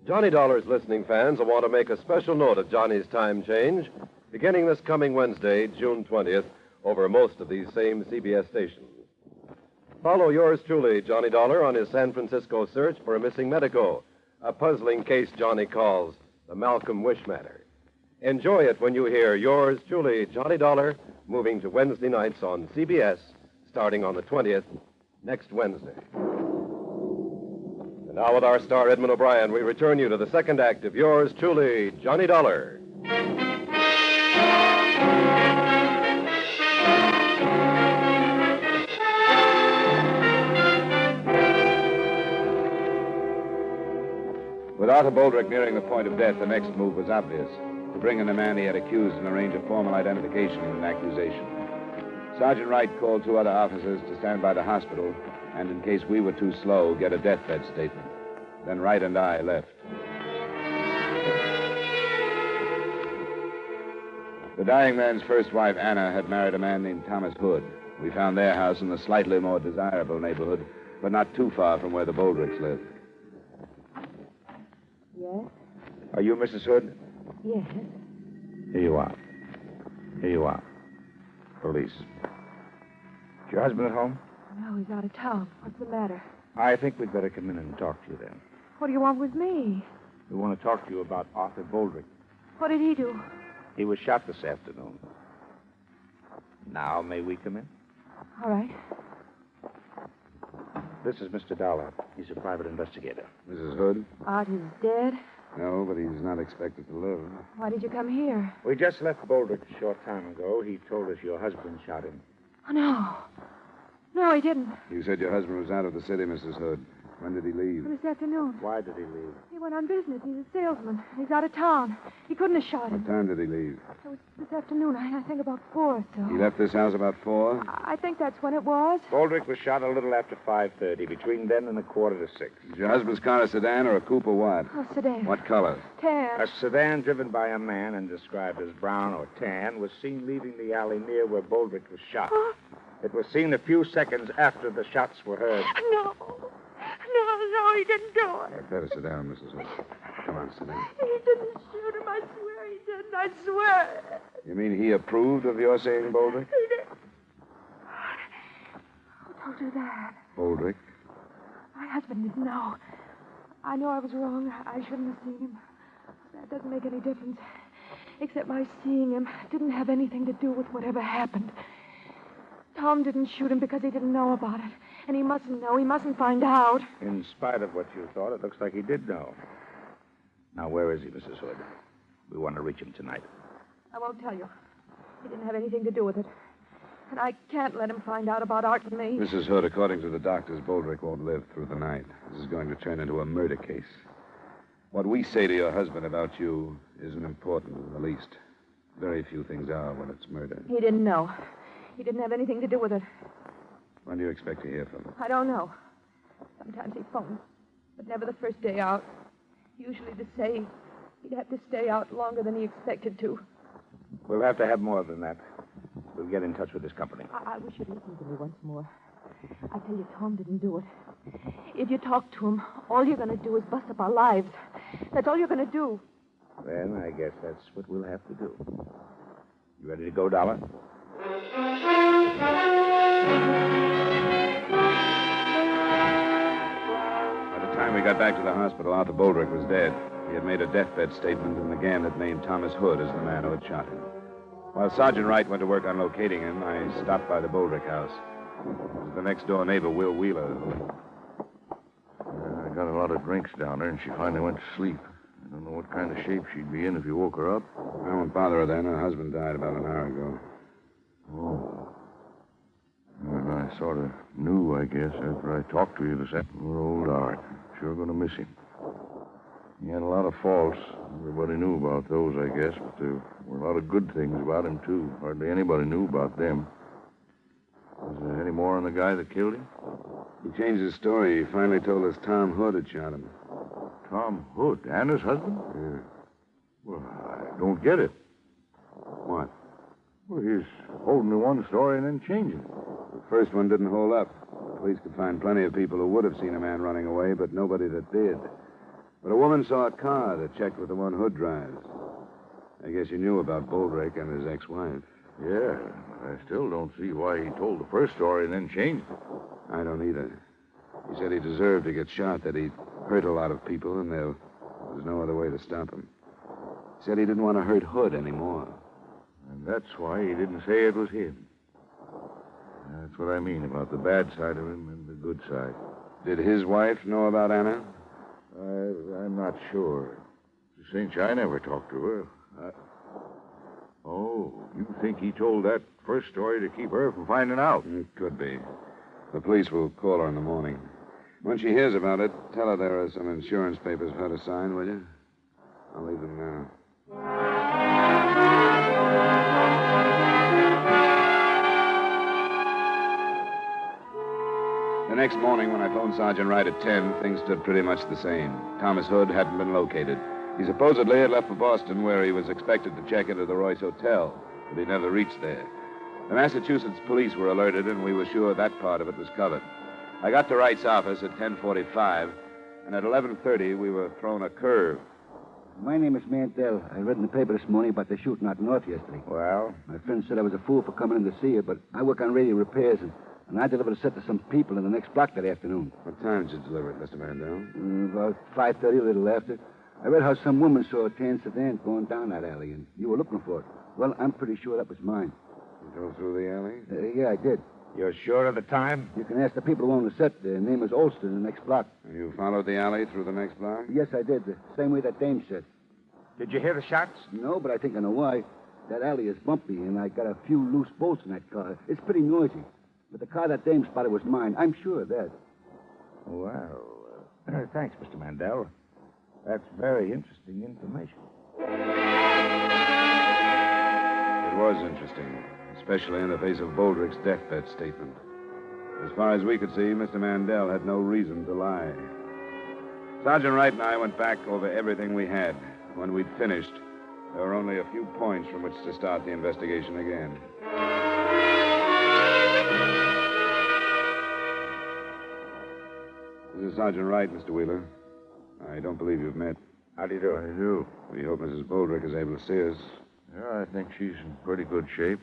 Johnny Dollar's listening fans will want to make a special note of Johnny's time change, beginning this coming Wednesday, June 20th, over most of these same CBS stations. Follow yours truly, Johnny Dollar, on his San Francisco search for a missing medico, a puzzling case Johnny calls the Malcolm Wish matter. Enjoy it when you hear yours truly, Johnny Dollar, moving to Wednesday nights on CBS, starting on the 20th, next Wednesday. And now with our star, Edmund O'Brien, we return you to the second act of yours truly, Johnny Dollar. With Arthur Boldrick nearing the point of death, the next move was obvious. To bring in the man he had accused and arrange a formal identification and accusation. Sergeant Wright called 2 other officers to stand by the hospital and, in case we were too slow, get a deathbed statement. Then Wright and I left. The dying man's first wife, Anna, had married a man named Thomas Hood. We found their house in a slightly more desirable neighborhood, but not too far from where the Boldricks lived. Yes? Are you Mrs. Hood? Yes. Here you are. Here you are. Police. Is your husband at home? No, he's out of town. What's the matter? I think we'd better come in and talk to you then. What do you want with me? We want to talk to you about Arthur Boldrick. What did he do? He was shot this afternoon. Now, may we come in? All right. This is Mr. Dolar. He's a private investigator. Mrs. Hood? Art is dead? No, but he's not expected to live. Why did you come here? We just left Boldrick a short time ago. He told us your husband shot him. Oh, no. No, he didn't. You said your husband was out of the city, Mrs. Hood. When did he leave? This afternoon. Why did he leave? He went on business. He's a salesman. He's out of town. He couldn't have shot him. What time did he leave? It was this afternoon. I think about 4 or so. He left this house about 4? I think that's when it was. Boldrick was shot a little after 5:30, between then and 5:45. Is your husband's car a sedan or a coupe or what? A sedan. What color? Tan. A sedan driven by a man and described as brown or tan was seen leaving the alley near where Boldrick was shot. Huh? It was seen a few seconds after the shots were heard. No. No, he didn't do it. Better sit down, Mrs. Hood. Come on, sit down. He didn't shoot him. I swear he didn't. I swear. You mean he approved of your saying Boldrick? He did. Who told you that? Boldrick. My husband didn't know. I know I was wrong. I shouldn't have seen him. That doesn't make any difference. Except my seeing him didn't have anything to do with whatever happened. Tom didn't shoot him because he didn't know about it. And he mustn't know. He mustn't find out. In spite of what you thought, it looks like he did know. Now, where is he, Mrs. Hood? We want to reach him tonight. I won't tell you. He didn't have anything to do with it. And I can't let him find out about Art and me. Mrs. Hood, according to the doctors, Boldrick won't live through the night. This is going to turn into a murder case. What we say to your husband about you isn't important in the least. Very few things are when it's murder. He didn't know. He didn't have anything to do with it. When do you expect to hear from him? I don't know. Sometimes he phones, but never the first day out. Usually to say he'd have to stay out longer than he expected to. We'll have to have more than that. We'll get in touch with his company. I wish you'd listen to me once more. I tell you, Tom didn't do it. If you talk to him, all you're going to do is bust up our lives. That's all you're going to do. Then I guess that's what we'll have to do. You ready to go, Dollar? By the time we got back to the hospital, Arthur Boldrick was dead. He had made a deathbed statement and again had named Thomas Hood as the man who had shot him. While Sergeant Wright went to work on locating him, I stopped by the Boldrick house. It was the next-door neighbor, Will Wheeler. I got a lot of drinks down there, and she finally went to sleep. I don't know what kind of shape she'd be in if you woke her up. I won't bother her then. Her husband died about an hour ago. Oh. I sort of knew, I guess, after I talked to you this afternoon. Poor old Art. Sure going to miss him. He had a lot of faults. Everybody knew about those, I guess, but there were a lot of good things about him, too. Hardly anybody knew about them. Was there any more on the guy that killed him? He changed his story. He finally told us Tom Hood had shot him. Tom Hood? Anna's husband? Yeah. Well, I don't get it. What? Well, he's holding to one story and then changing it. The first one didn't hold up. The police could find plenty of people who would have seen a man running away, but nobody that did. But a woman saw a car that checked with the one Hood drives. I guess you knew about Boldrick and his ex-wife. Yeah, I still don't see why he told the first story and then changed it. I don't either. He said he deserved to get shot, that he'd hurt a lot of people, and there was no other way to stop him. He said he didn't want to hurt Hood anymore. And that's why he didn't say it was him. That's what I mean about the bad side of him and the good side. Did his wife know about Anna? I'm not sure. Cinch, I never talked to her. Oh, you think he told that first story to keep her from finding out? It could be. The police will call her in the morning. When she hears about it, tell her there are some insurance papers for her to sign, will you? I'll leave them now. The next morning, when I phoned Sergeant Wright at 10, things stood pretty much the same. Thomas Hood hadn't been located. He supposedly had left for Boston, where he was expected to check into the Royce Hotel, but he never reached there. The Massachusetts police were alerted, and we were sure that part of it was covered. I got to Wright's office at 10:45, and at 11:30, we were thrown a curve. My name is Mandel. I read in the paper this morning about the shooting out north yesterday. Well? My friend said I was a fool for coming in to see you, but I work on radio repairs, and I delivered a set to some people in the next block that afternoon. What time did you deliver it, Mr. Mandel? About 5:30, a little after. I read how some woman saw a tan sedan going down that alley, and you were looking for it. Well, I'm pretty sure that was mine. You drove through the alley? Yeah, I did. You're sure of the time? You can ask the people who own the set. Their name is Olster in the next block. And you followed the alley through the next block? Yes, I did. The same way that dame said. Did you hear the shots? No, but I think I know why. That alley is bumpy, and I got a few loose bolts in that car. It's pretty noisy. But the car that dame spotted was mine. I'm sure of that. Well, thanks, Mr. Mandel. That's very interesting information. It was interesting, especially in the face of Boldrick's deathbed statement. As far as we could see, Mr. Mandel had no reason to lie. Sergeant Wright and I went back over everything we had. When we'd finished, there were only a few points from which to start the investigation again. This is Sergeant Wright, Mr. Wheeler. I don't believe you've met. How do you do? I do. We hope Mrs. Boldrick is able to see us. Yeah, I think she's in pretty good shape.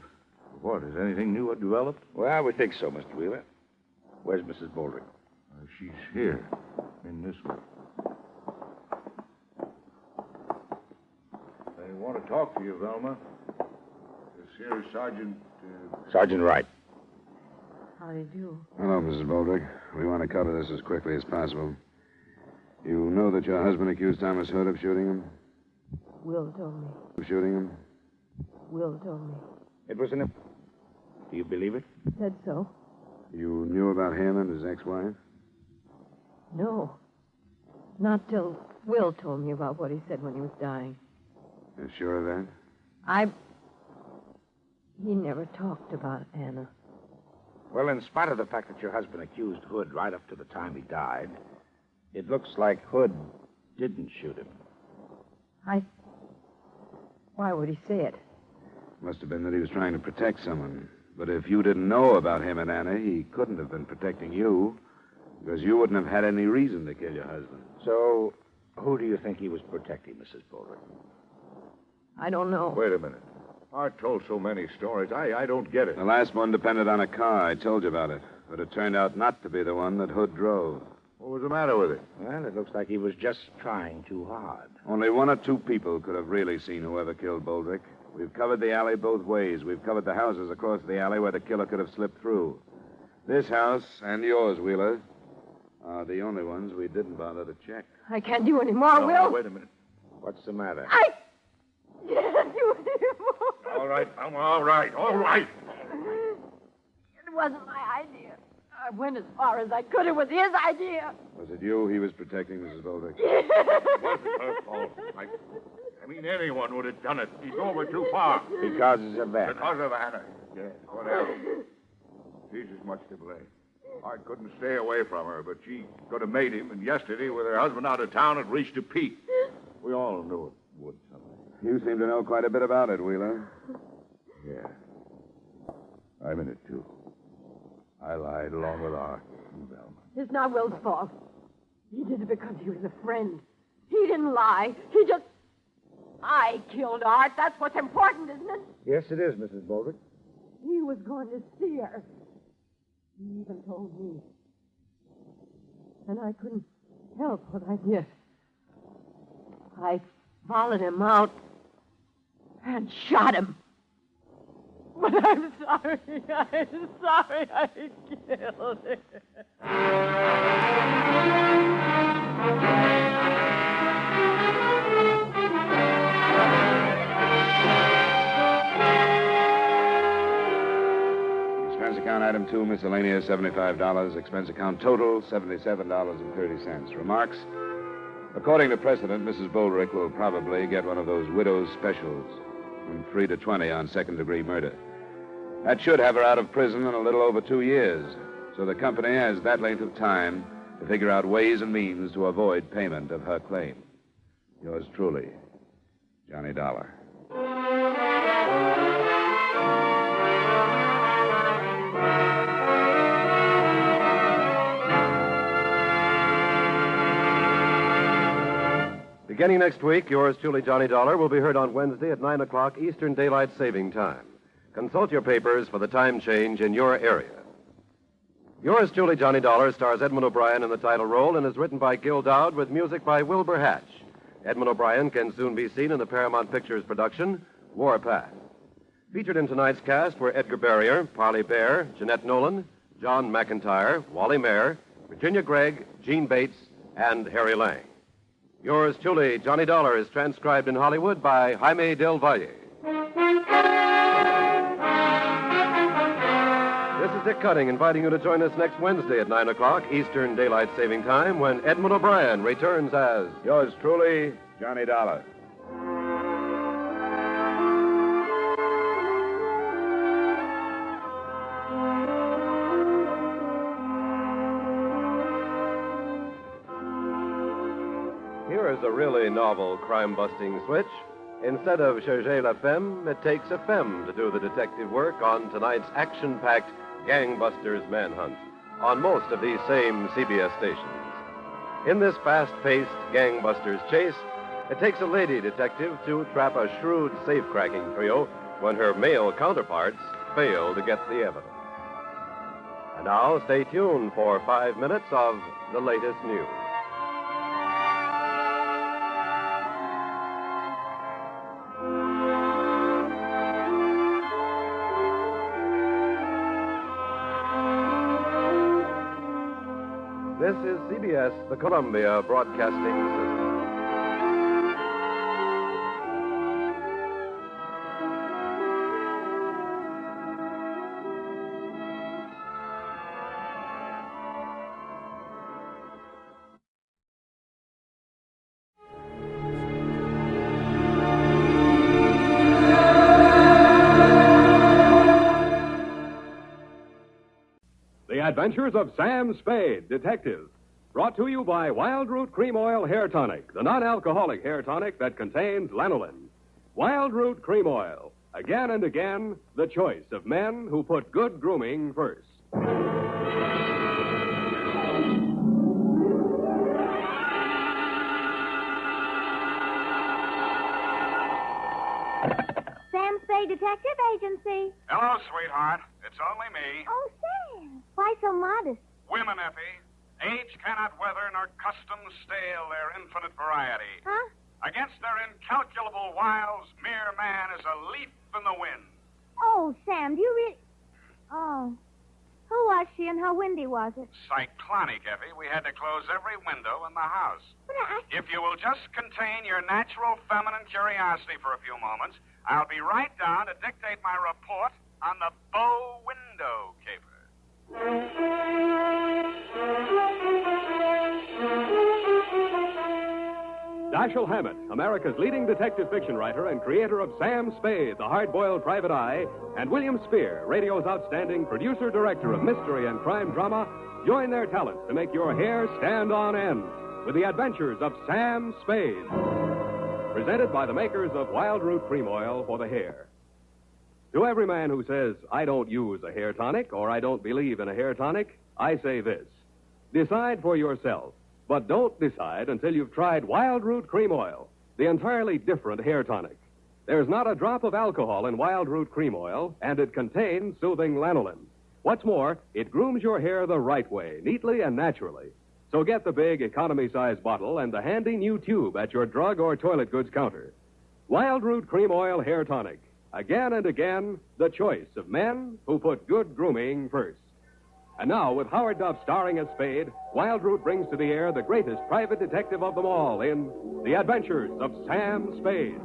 What, is anything new developed? Well, we think so, Mr. Wheeler. Where's Mrs. Boldrick? She's here, in this room. They want to talk to you, Velma. This here is Sergeant... Sergeant Wright. How do you do? Hello, Mrs. Boldrick. We want to cover this as quickly as possible. You know that your husband accused Thomas Hood of shooting him? Will told me. Of shooting him? Will told me. It was an... Do you believe it? Said so. You knew about him and his ex-wife? No. Not till Will told me about what he said when he was dying. You're sure of that? He never talked about Anna. Well, in spite of the fact that your husband accused Hood right up to the time he died, it looks like Hood didn't shoot him. Why would he say it? Must have been that he was trying to protect someone. But if you didn't know about him and Anna, he couldn't have been protecting you, because you wouldn't have had any reason to kill your husband. So, who do you think he was protecting, Mrs. Boldrick? I don't know. Wait a minute. Art told so many stories. I don't get it. The last one depended on a car. I told you about it. But it turned out not to be the one that Hood drove. What was the matter with it? Well, it looks like he was just trying too hard. Only one or two people could have really seen whoever killed Boldrick. We've covered the alley both ways. We've covered the houses across the alley where the killer could have slipped through. This house and yours, Wheeler, are the only ones we didn't bother to check. I can't do any more, No, Will. wait a minute. What's the matter? I can't do any more. All right, I'm all right. All right. It wasn't my idea. I went as far as I could. It was his idea. Was it you he was protecting, Mrs. Boldrick? It wasn't her fault. I mean, anyone would have done it. He's over too far. Because of that. Because of Anna. Yes, whatever. She's as much to blame. I couldn't stay away from her, but she could have made him, and yesterday, with her husband out of town, it reached a peak. We all knew it would someday. You seem to know quite a bit about it, Wheeler. Yeah. I'm in it, too. I lied along with Art and Velma. It's not Will's fault. He did it because he was a friend. He didn't lie. He just... I killed Art. That's what's important, isn't it? Yes, it is, Mrs. Boldrick. He was going to see her. He even told me. And I couldn't help what I did. I followed him out and shot him. But I'm sorry. I'm sorry I killed him. Expense account item 2, miscellaneous, $75. Expense account total, $77.30. Remarks? According to precedent, Mrs. Boldrick will probably get one of those widow's specials from 3 to 20 on second-degree murder. That should have her out of prison in a little over 2 years. So the company has that length of time to figure out ways and means to avoid payment of her claim. Yours truly, Johnny Dollar. Beginning next week, yours truly, Johnny Dollar, will be heard on Wednesday at 9 o'clock Eastern Daylight Saving Time. Consult your papers for the time change in your area. Yours truly, Johnny Dollar, stars Edmund O'Brien in the title role and is written by Gil Dowd with music by Wilbur Hatch. Edmund O'Brien can soon be seen in the Paramount Pictures production, Warpath. Featured in tonight's cast were Edgar Barrier, Parley Bear, Jeanette Nolan, John McIntyre, Wally Mayer, Virginia Gregg, Gene Bates, and Harry Lang. Yours truly, Johnny Dollar, is transcribed in Hollywood by Jaime Del Valle. This is Dick Cutting inviting you to join us next Wednesday at 9 o'clock Eastern Daylight Saving Time when Edmund O'Brien returns as yours truly, Johnny Dollar. Here is a really novel crime-busting switch. Instead of chercher la femme, it takes a femme to do the detective work on tonight's action-packed Gangbusters Manhunt on most of these same CBS stations. In this fast-paced Gangbusters chase, it takes a lady detective to trap a shrewd safe-cracking trio when her male counterparts fail to get the evidence. And now, stay tuned for 5 minutes of the latest news. This is CBS, the Columbia Broadcasting System. The Adventures of Sam Spade, Detective. Brought to you by Wild Root Cream Oil Hair Tonic, the non-alcoholic hair tonic that contains lanolin. Wild Root Cream Oil. Again and again, the choice of men who put good grooming first. Sam Spade Detective Agency. Hello, sweetheart. It's only me. Oh, Sam. Why so modest? Women, Effie. Age cannot weather nor customs stale their infinite variety. Huh? Against their incalculable wiles, mere man is a leaf in the wind. Oh, Sam, do you really... Oh. Who was she and how windy was it? Cyclonic, Effie. We had to close every window in the house. But If you will just contain your natural feminine curiosity for a few moments, I'll be right down to dictate my report on the bow window caper. Dashiell Hammett, America's leading detective fiction writer and creator of Sam Spade, the hard-boiled private eye, and William Spear, radio's outstanding producer-director of mystery and crime drama, join their talents to make your hair stand on end with the adventures of Sam Spade. Presented by the makers of Wild Root Cream Oil for the hair. To every man who says, I don't use a hair tonic or I don't believe in a hair tonic, I say this. Decide for yourself. But don't decide until you've tried Wild Root Cream Oil, the entirely different hair tonic. There's not a drop of alcohol in Wild Root Cream Oil, and it contains soothing lanolin. What's more, it grooms your hair the right way, neatly and naturally. So get the big economy-size bottle and the handy new tube at your drug or toilet goods counter. Wild Root Cream Oil Hair Tonic. Again and again, the choice of men who put good grooming first. And now, with Howard Duff starring as Spade, Wild Root brings to the air the greatest private detective of them all in The Adventures of Sam Spade.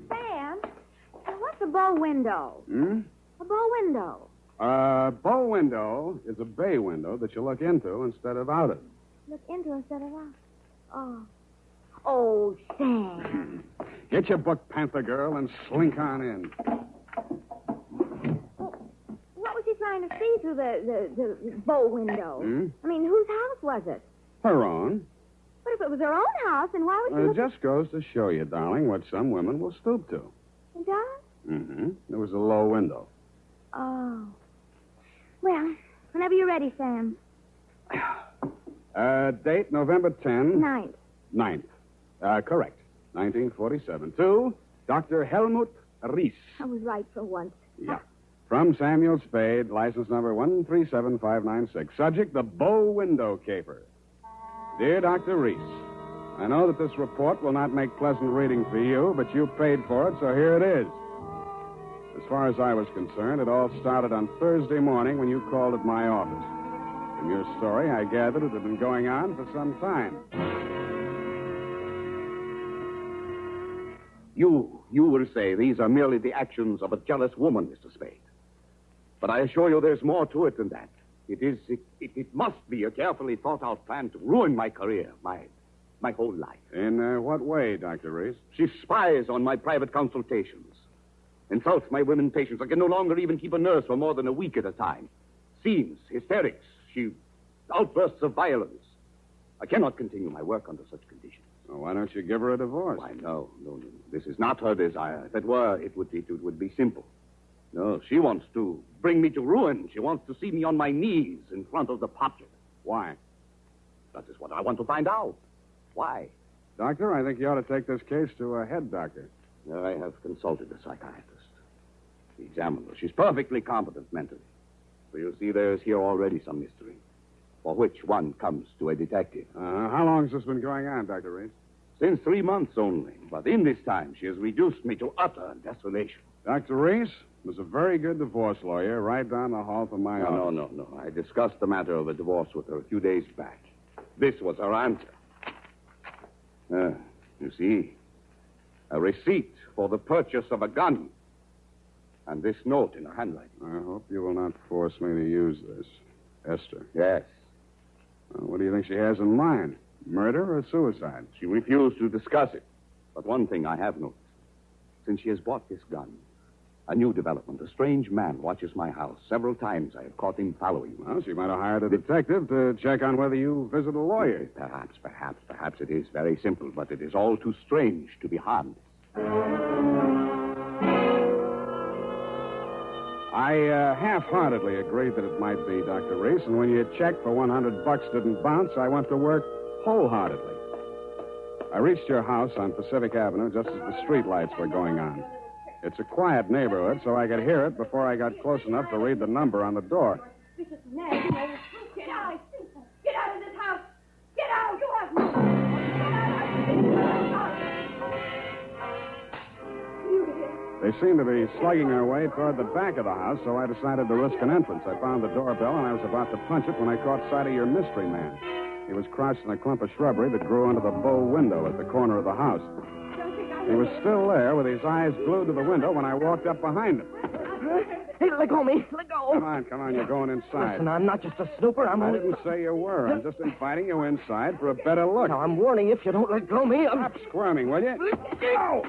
Sam, what's a bow window? A bow window. Bow window is a bay window that you look into instead of out of. Look into instead of out. Oh. Oh, Sam. Get your book, Panther Girl, and slink on in. What was he trying to see through the bow window? I mean, whose house was it? Her own. But if it was her own house, then why would she It just goes to show you, darling, what some women will stoop to. It does? Mm-hmm. There was a low window. Oh. Well, whenever you're ready, Sam. Date November 10. 9th. 9th. Correct. 1947. To Dr. Helmut Ries. I was right for once. Yeah. From Samuel Spade, license number 137596. Subject, the bow window caper. Dear Dr. Ries, I know that this report will not make pleasant reading for you, but you paid for it, so here it is. As far as I was concerned, it all started on Thursday morning when you called at my office. From your story, I gathered it had been going on for some time. You will say these are merely the actions of a jealous woman, Mr. Spade. But I assure you there's more to it than that. It must be a carefully thought-out plan to ruin my career, my whole life. In what way, Dr. Reese? She spies on my private consultations. Insults my women patients. I can no longer even keep a nurse for more than a week at a time. Scenes, hysterics, outbursts of violence. I cannot continue my work under such conditions. Well, why don't you give her a divorce? Why, no. This is not her desire. If it were, it would be simple. No, she wants to bring me to ruin. She wants to see me on my knees in front of the public. Why? That is what I want to find out. Why? Doctor, I think you ought to take this case to a head doctor. I have consulted a psychiatrist. She examined her. She's perfectly competent mentally. So you see, there's here already some mystery, for which one comes to a detective. How long has this been going on, Dr. Reese? Since 3 months only. But in this time, she has reduced me to utter desolation. Dr. Reese was a very good divorce lawyer right down the hall from my office. No. I discussed the matter of a divorce with her a few days back. This was her answer. You see, a receipt for the purchase of a gun. And this note in her handwriting. I hope you will not force me to use this. Esther. Yes. What do you think she has in mind? Murder or suicide? She refused to discuss it. But one thing I have noticed. Since she has bought this gun, a new development. A strange man watches my house. Several times I have caught him following me. Well, she might have hired a detective to check on whether you visit a lawyer. Perhaps it is very simple, but it is all too strange to be harmless. I half-heartedly agreed that it might be, Dr. Reese, and when your check for $100 didn't bounce, I went to work wholeheartedly. I reached your house on Pacific Avenue just as the street lights were going on. It's a quiet neighborhood, so I could hear it before I got close enough to read the number on the door. Get out! Get out of this house! Get out! You have no... Get out! You here! They seemed to be slugging their way toward the back of the house, so I decided to risk an entrance. I found the doorbell, and I was about to punch it when I caught sight of your mystery man. He was crouched in a clump of shrubbery that grew under the bow window at the corner of the house. He was still there with his eyes glued to the window when I walked up behind him. Hey, let go of me. Let go. Come on, you're going inside. Listen, I'm not just a snooper. I didn't say you were. I'm just inviting you inside for a better look. Now, I'm warning you, if you don't let go of me, Stop squirming, will you? Go!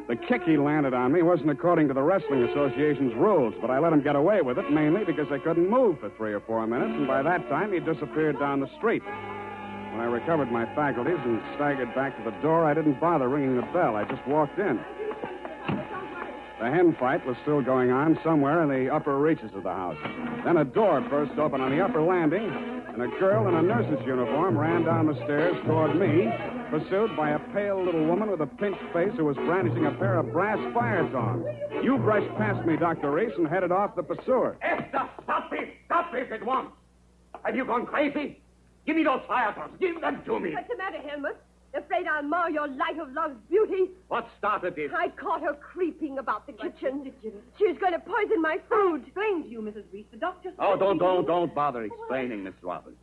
The kick he landed on me wasn't according to the Wrestling Association's rules, but I let him get away with it mainly because I couldn't move for 3 or 4 minutes, and by that time he disappeared down the street. When I recovered my faculties and staggered back to the door, I didn't bother ringing the bell. I just walked in. The hen fight was still going on somewhere in the upper reaches of the house. Then a door burst open on the upper landing, and a girl in a nurse's uniform ran down the stairs toward me, pursued by a pale little woman with a pinched face who was brandishing a pair of brass fire tongs. You brushed past me, Dr. Reese, and headed off the pursuer. Esther, stop this! Stop this at once! Have you gone crazy? Give me those fire tongs. Give them to me. What's the matter, Helmut? Afraid I'll mar your light of love's beauty? What started this? I caught her creeping about the kitchen. She was going to poison my food. Explain to you, Mrs. Reese. The doctor... Oh, don't bother explaining, Miss Roberts.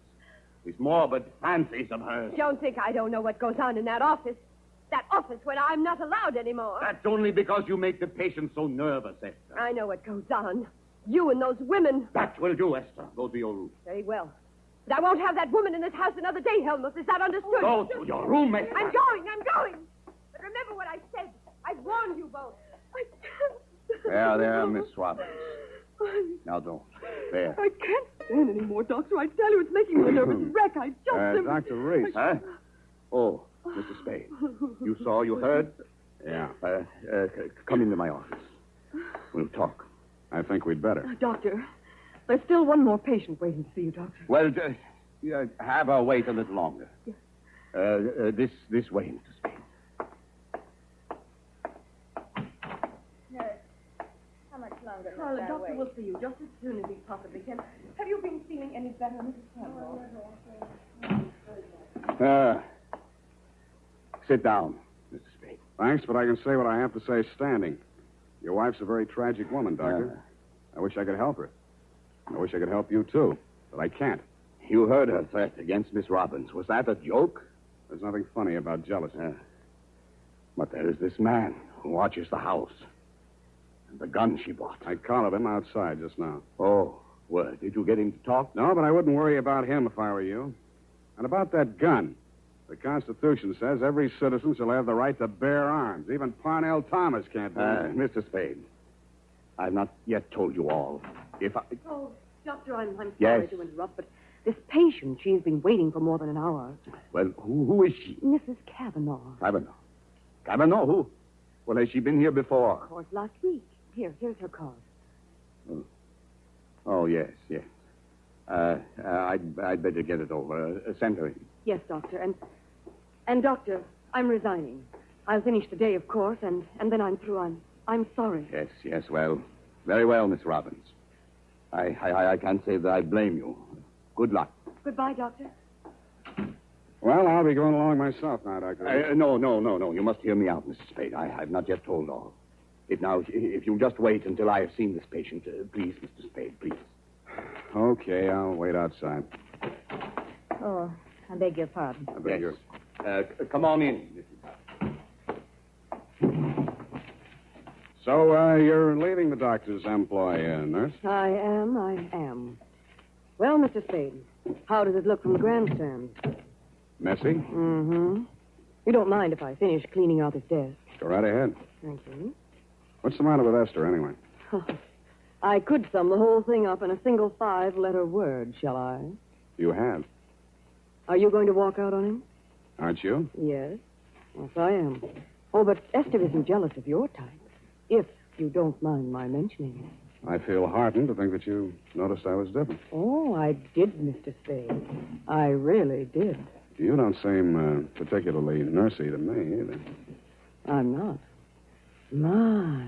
These morbid fancies of hers. Don't think I don't know what goes on in that office. That office where I'm not allowed anymore. That's only because you make the patient so nervous, Esther. I know what goes on. You and those women. That will do, Esther. Go to your room. Very well. But I won't have that woman in this house another day, Helmut. Is that understood? Go to your room, Esther. I'm going. But remember what I said. I warned you both. I can't. There, Miss Roberts. Now don't. There. I can't stand anymore, Doctor. I tell you, it's making me a nervous wreck. I just... Dr. Reese. Huh? Oh, Mr. Spade. You saw, you heard? Yeah. Come into my office. We'll talk. I think we'd better. Doctor, there's still one more patient waiting to see you, Doctor. Well, have her wait a little longer. Yes. This way, Mr. Spade. How much longer? Well, the doctor will see you just as soon as he possibly can. Have you been feeling any better, Mrs. Harwell? Sit down, Mr. Spade. Thanks, but I can say what I have to say standing. Your wife's a very tragic woman, Doctor. I wish I could help her. I wish I could help you, too, but I can't. You heard her threat against Miss Robbins. Was that a joke? There's nothing funny about jealousy. But there is this man who watches the house. And the gun she bought. I collared him outside just now. Oh, well, did you get him to talk? No, but I wouldn't worry about him if I were you. And about that gun. The Constitution says every citizen shall have the right to bear arms. Even Parnell Thomas can't do that. Mr. Spade, I've not yet told you all. Oh, Doctor, I'm Yes? sorry to interrupt, but this patient, she's been waiting for more than an hour. Well, who is she? Mrs. Kavanaugh. Kavanaugh, who? Well, has she been here before? Of course, last week. Here's her card. Oh, yes. I'd better get it over. Send her in. Yes, Doctor, and Doctor, I'm resigning. I'll finish today, of course, and then I'm through. I'm sorry. Yes, well, very well, Miss Robbins. I can't say that I blame you. Good luck. Goodbye, Doctor. Well, I'll be going along myself now, Doctor. No. You must hear me out, Mr. Spade. I've not yet told all. If you'll just wait until I have seen this patient, please, Mr. Spade, please. Okay, I'll wait outside. Oh, I beg your pardon. I beg yours. Come on in. So, you're leaving the doctor's employ, nurse? I am. Well, Mr. Spade, how does it look from the grandstand? Messy? Mm-hmm. You don't mind if I finish cleaning out his desk? Go right ahead. Thank you. What's the matter with Esther, anyway? I could sum the whole thing up in a single 5-letter word, shall I? You have. Are you going to walk out on him? Aren't you? Yes. Yes, I am. Oh, but Esther isn't jealous of your type. If you don't mind my mentioning it. I feel heartened to think that you noticed I was different. Oh, I did, Mr. Spade. I really did. You don't seem particularly nursey to me, either. I'm not. My,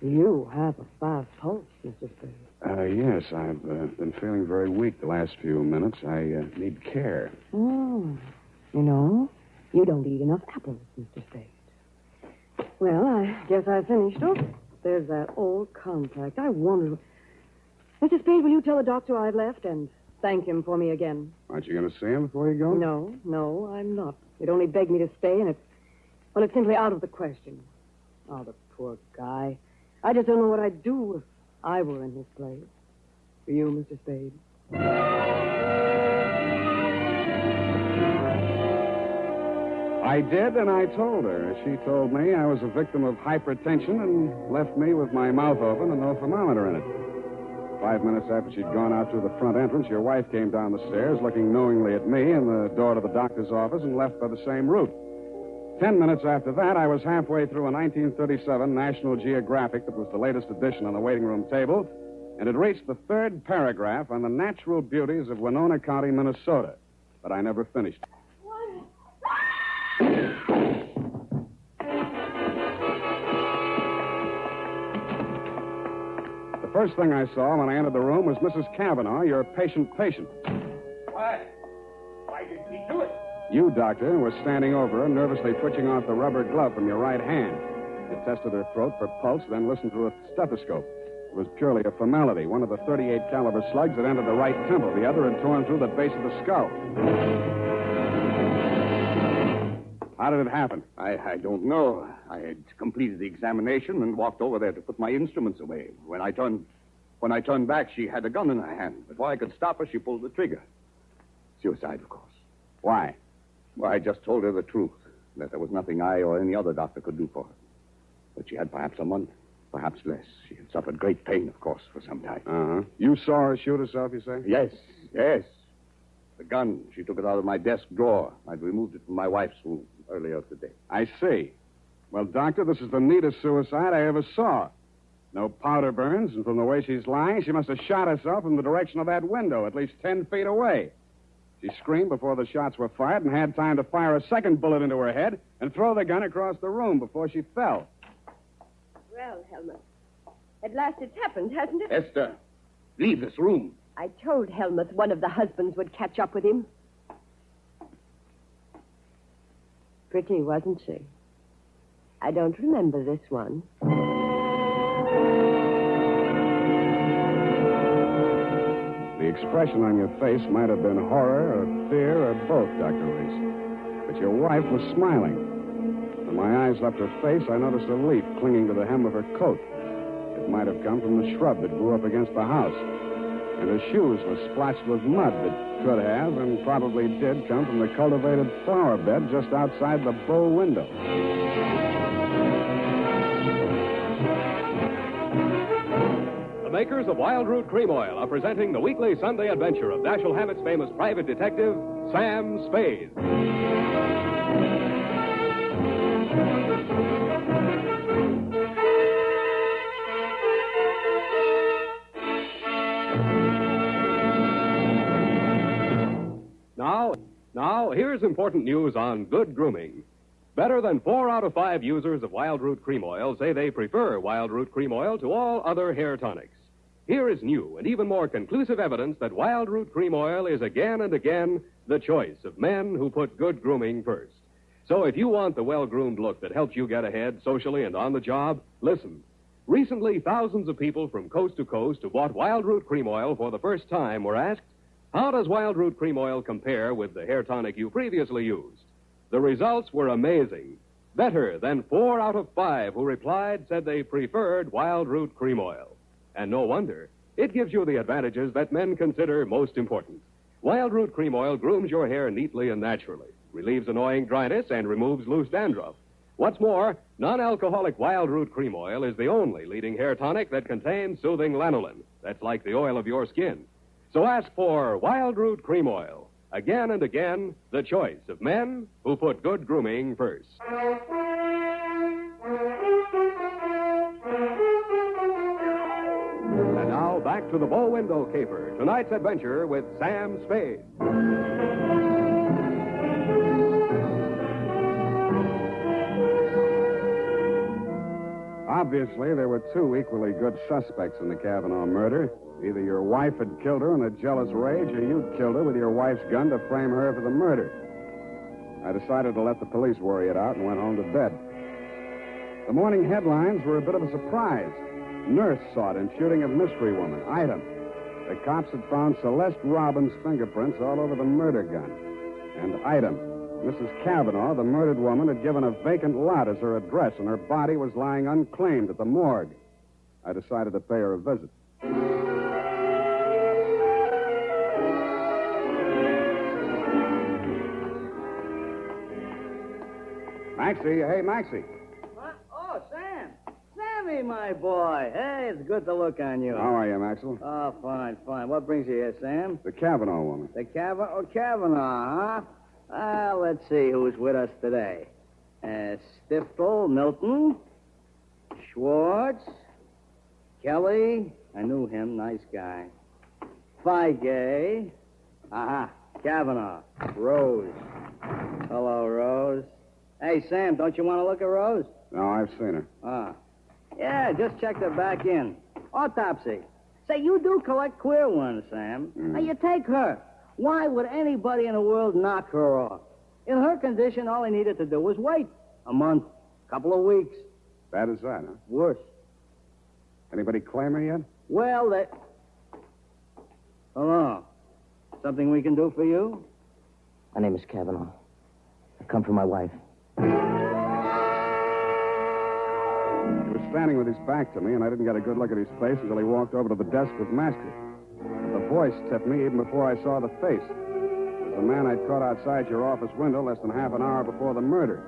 you have a fast pulse, Mr. Spade. Yes, I've been feeling very weak the last few minutes. I need care. Oh, you know, You don't eat enough apples, Mr. Spade. Well, I guess I finished. Oh, there's that old compact. I wonder... Mr. Spade, will you tell the doctor I've left and thank him for me again? Aren't you going to see him before you go? No, I'm not. He'd only begged me to stay, and it's simply out of the question. Oh, the poor guy. I just don't know what I'd do if I were in his place. For you, Mr. Spade. I did, and I told her. She told me I was a victim of hypertension and left me with my mouth open and no thermometer in it. 5 minutes after she'd gone out through the front entrance, your wife came down the stairs, looking knowingly at me and the door to the doctor's office, and left by the same route. 10 minutes after that, I was halfway through a 1937 National Geographic that was the latest edition on the waiting room table, and had reached the third paragraph on the natural beauties of Winona County, Minnesota. But I never finished. The first thing I saw when I entered the room was Mrs. Cavanaugh, your patient. Why? Why did he do it? You, Doctor, were standing over her, nervously twitching off the rubber glove from your right hand. You tested her throat for pulse, then listened to a stethoscope. It was purely a formality. One of the .38 caliber slugs had entered the right temple. The other had torn through the base of the skull. How did it happen? I don't know. I had completed the examination and walked over there to put my instruments away. When I turned back, she had a gun in her hand. Before I could stop her, she pulled the trigger. Suicide, of course. Why? Well, I just told her the truth, that there was nothing I or any other doctor could do for her. But she had perhaps a month, perhaps less. She had suffered great pain, of course, for some time. Uh-huh. You saw her shoot herself, you say? Yes. The gun, she took it out of my desk drawer. I'd removed it from my wife's room earlier today. I see. Well, Doctor, this is the neatest suicide I ever saw. No powder burns, and from the way she's lying, she must have shot herself from the direction of that window, at least 10 feet away. She screamed before the shots were fired and had time to fire a second bullet into her head and throw the gun across the room before she fell. Well, Helmut, at last it's happened, hasn't it? Esther, leave this room. I told Helmut one of the husbands would catch up with him. Pretty, wasn't she? I don't remember this one. The expression on your face might have been horror or fear or both, Dr. Reese. But your wife was smiling. When my eyes left her face, I noticed a leaf clinging to the hem of her coat. It might have come from the shrub that grew up against the house. And her shoes were splotched with mud that could have and probably did come from the cultivated flower bed just outside the bow window. The makers of Wild Root Cream Oil are presenting the weekly Sunday adventure of Dashiell Hammett's famous private detective, Sam Spade. Now, here's important news on good grooming. Better than 4 out of 5 users of Wild Root Cream Oil say they prefer Wild Root Cream Oil to all other hair tonics. Here is new and even more conclusive evidence that Wild Root Cream Oil is again and again the choice of men who put good grooming first. So if you want the well-groomed look that helps you get ahead socially and on the job, listen. Recently, thousands of people from coast to coast who bought Wild Root Cream Oil for the first time were asked, how does Wild Root Cream Oil compare with the hair tonic you previously used? The results were amazing. Better than 4 out of 5 who replied said they preferred Wild Root Cream Oil. And no wonder. It gives you the advantages that men consider most important. Wild Root Cream Oil grooms your hair neatly and naturally, relieves annoying dryness, and removes loose dandruff. What's more, non-alcoholic Wild Root Cream Oil is the only leading hair tonic that contains soothing lanolin. That's like the oil of your skin. So ask for Wild Root Cream Oil. Again and again, the choice of men who put good grooming first. And now, back to the bow window caper. Tonight's adventure with Sam Spade. Obviously, there were 2 equally good suspects in the Cavanaugh murder. Either your wife had killed her in a jealous rage, or you'd killed her with your wife's gun to frame her for the murder. I decided to let the police worry it out and went home to bed. The morning headlines were a bit of a surprise. Nurse sought in shooting of mystery woman. Item. The cops had found Celeste Robbins' fingerprints all over the murder gun. And item. Mrs. Cavanaugh, the murdered woman, had given a vacant lot as her address, and her body was lying unclaimed at the morgue. I decided to pay her a visit. Maxie, hey, Maxie. What? Oh, Sam. Sammy, my boy. Hey, it's good to look on you. How are you, Maxwell? Oh, fine, fine. What brings you here, Sam? The Cavanaugh woman. The Cavanaugh, huh? Let's see who's with us today. Stiftel, Milton, Schwartz, Kelly. I knew him. Nice guy. Feige. Aha. Cavanaugh. Rose. Hello, Rose. Hey, Sam, don't you want to look at Rose? No, I've seen her. Ah. Yeah, just checked her back in. Autopsy. Say, you do collect queer ones, Sam. Now, you take her. Why would anybody in the world knock her off? In her condition, all he needed to do was wait. A month. Couple of weeks. Bad as that, huh? Worse. Anybody claim her yet? Well, they... Hello. Something we can do for you? My name is Cavanaugh. I come for my wife. He was standing with his back to me, and I didn't get a good look at his face until he walked over to the desk with Masker. The voice tipped me even before I saw the face. It was the man I'd caught outside your office window less than half an hour before the murder.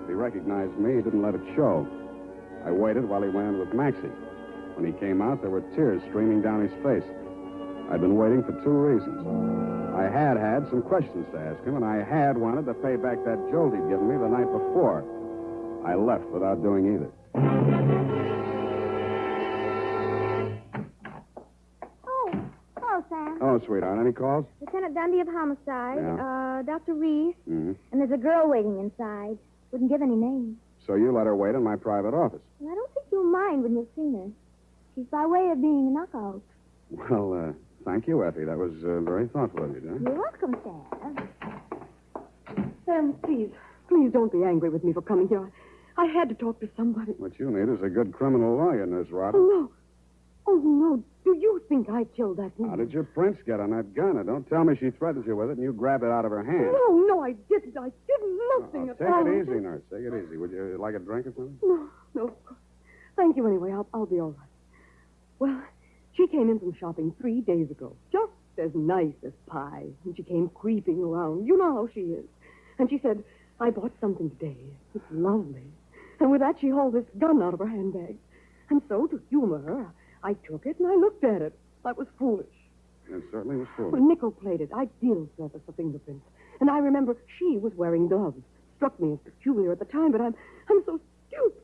If he recognized me, he didn't let it show. I waited while he went in with Maxie. When he came out, there were tears streaming down his face. I'd been waiting for two reasons. I had some questions to ask him, and I had wanted to pay back that jolt he'd given me the night before. I left without doing either. Hello, Sam. Oh, sweetheart, any calls? Lieutenant Dundee of Homicide, Yeah. Dr. Reese, Mm-hmm. and there's a girl waiting inside. Wouldn't give any names. So you let her wait in my private office. Well, I don't think you'll mind when you've seen her. She's by way of being a knockout. Well, thank you, Effie. That was very thoughtful of you, John. You're welcome, Sam. Sam, please don't be angry with me for coming here. I had to talk to somebody. What you need is a good criminal lawyer, Nurse Robin. Oh, no. Do you think I killed that woman? How did your prints get on that gun? Now, don't tell me she threatened you with it and you grabbed it out of her hand. No, I didn't. I did nothing at all. Take it easy, Nurse. Take it easy. Would you like a drink or something? No, of course. Thank you anyway. I'll be all right. Well, she came in from shopping 3 days ago. Just as nice as pie. And she came creeping around. You know how she is. And she said, I bought something today. It's lovely. And with that, she hauled this gun out of her handbag. And so, to humor her, I took it and I looked at it. That was foolish. It certainly was foolish. Well, nickel-plated, ideal surface for fingerprints. And I remember she was wearing gloves. Struck me as peculiar at the time, but I'm so stupid.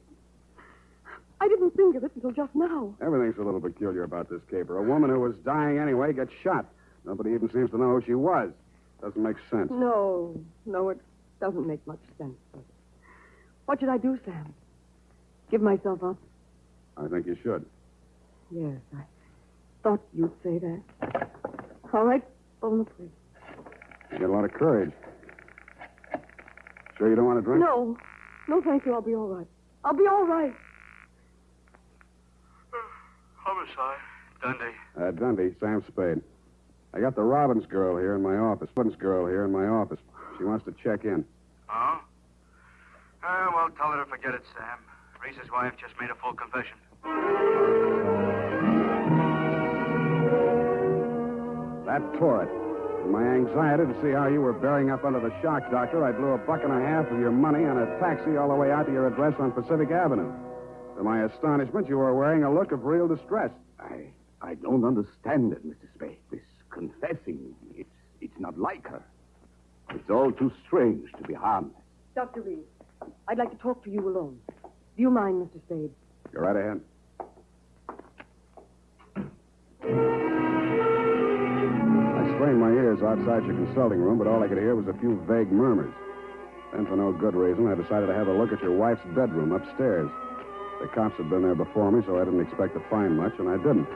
I didn't think of it until just now. Everything's a little peculiar about this caper. A woman who was dying anyway gets shot. Nobody even seems to know who she was. Doesn't make sense. No, it doesn't make much sense. What should I do, Sam? Give myself up? I think you should. Yes, I thought you'd say that. All right, phone the police. You got a lot of courage. Sure you don't want to drink? No, thank you. I'll be all right. I'll be all right. Homicide. Dundee. Dundee, Sam Spade. I got the Robbins girl here in my office. She wants to check in. Oh? Well, tell her to forget it, Sam. Reese's wife just made a full confession. That tore it. In my anxiety to see how you were bearing up under the shock, Doctor, I blew $1.50 of your money on a taxi all the way out to your address on Pacific Avenue. To my astonishment, you were wearing a look of real distress. I don't understand it, Mr. Spade. This confessing, it's not like her. It's all too strange to be harmless. Dr. Reese, I'd like to talk to you alone. Do you mind, Mr. Spade? Go right ahead. I strained my ears outside your consulting room, but all I could hear was a few vague murmurs. Then, for no good reason, I decided to have a look at your wife's bedroom upstairs. The cops had been there before me, so I didn't expect to find much, and I didn't.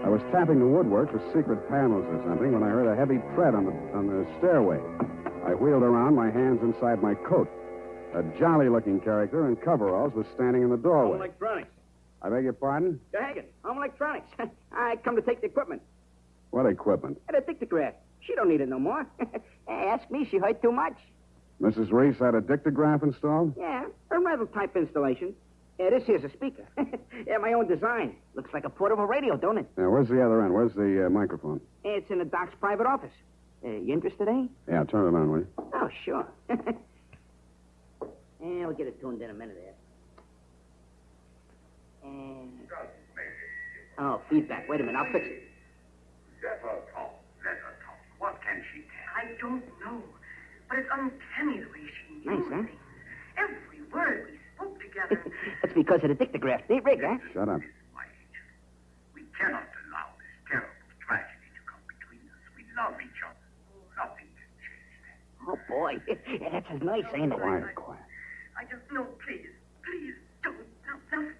I was tapping the woodwork for secret panels or something when I heard a heavy tread on the stairway. I wheeled around, my hands inside my coat. A jolly-looking character in coveralls was standing in the doorway. Home electronics. I beg your pardon? Hagen, home electronics. I come to take the equipment. What equipment? And a dictograph. She don't need it no more. Ask me, she heard too much. Mrs. Reese had a dictograph installed? Yeah, a rental type installation. Yeah, this here's a speaker. Yeah, my own design. Looks like a portable radio, don't it? Yeah, where's the other end? Where's the microphone? It's in the doc's private office. You interested, eh? Yeah, turn it on, will you? Oh, sure. We'll get it tuned in a minute there. And... Oh, feedback. Wait a minute, I'll fix it. Let her talk. What can she tell? I don't know. But it's uncanny the way she Nice, knew huh? things. Every word we spoke together. That's because of the dictograph. They rig, huh? Shut up. We cannot allow this terrible tragedy to come between us. We love each other. Nothing can change that. Oh, boy. Yeah, that's as nice, ain't it? Quiet. I just know, please don't. Now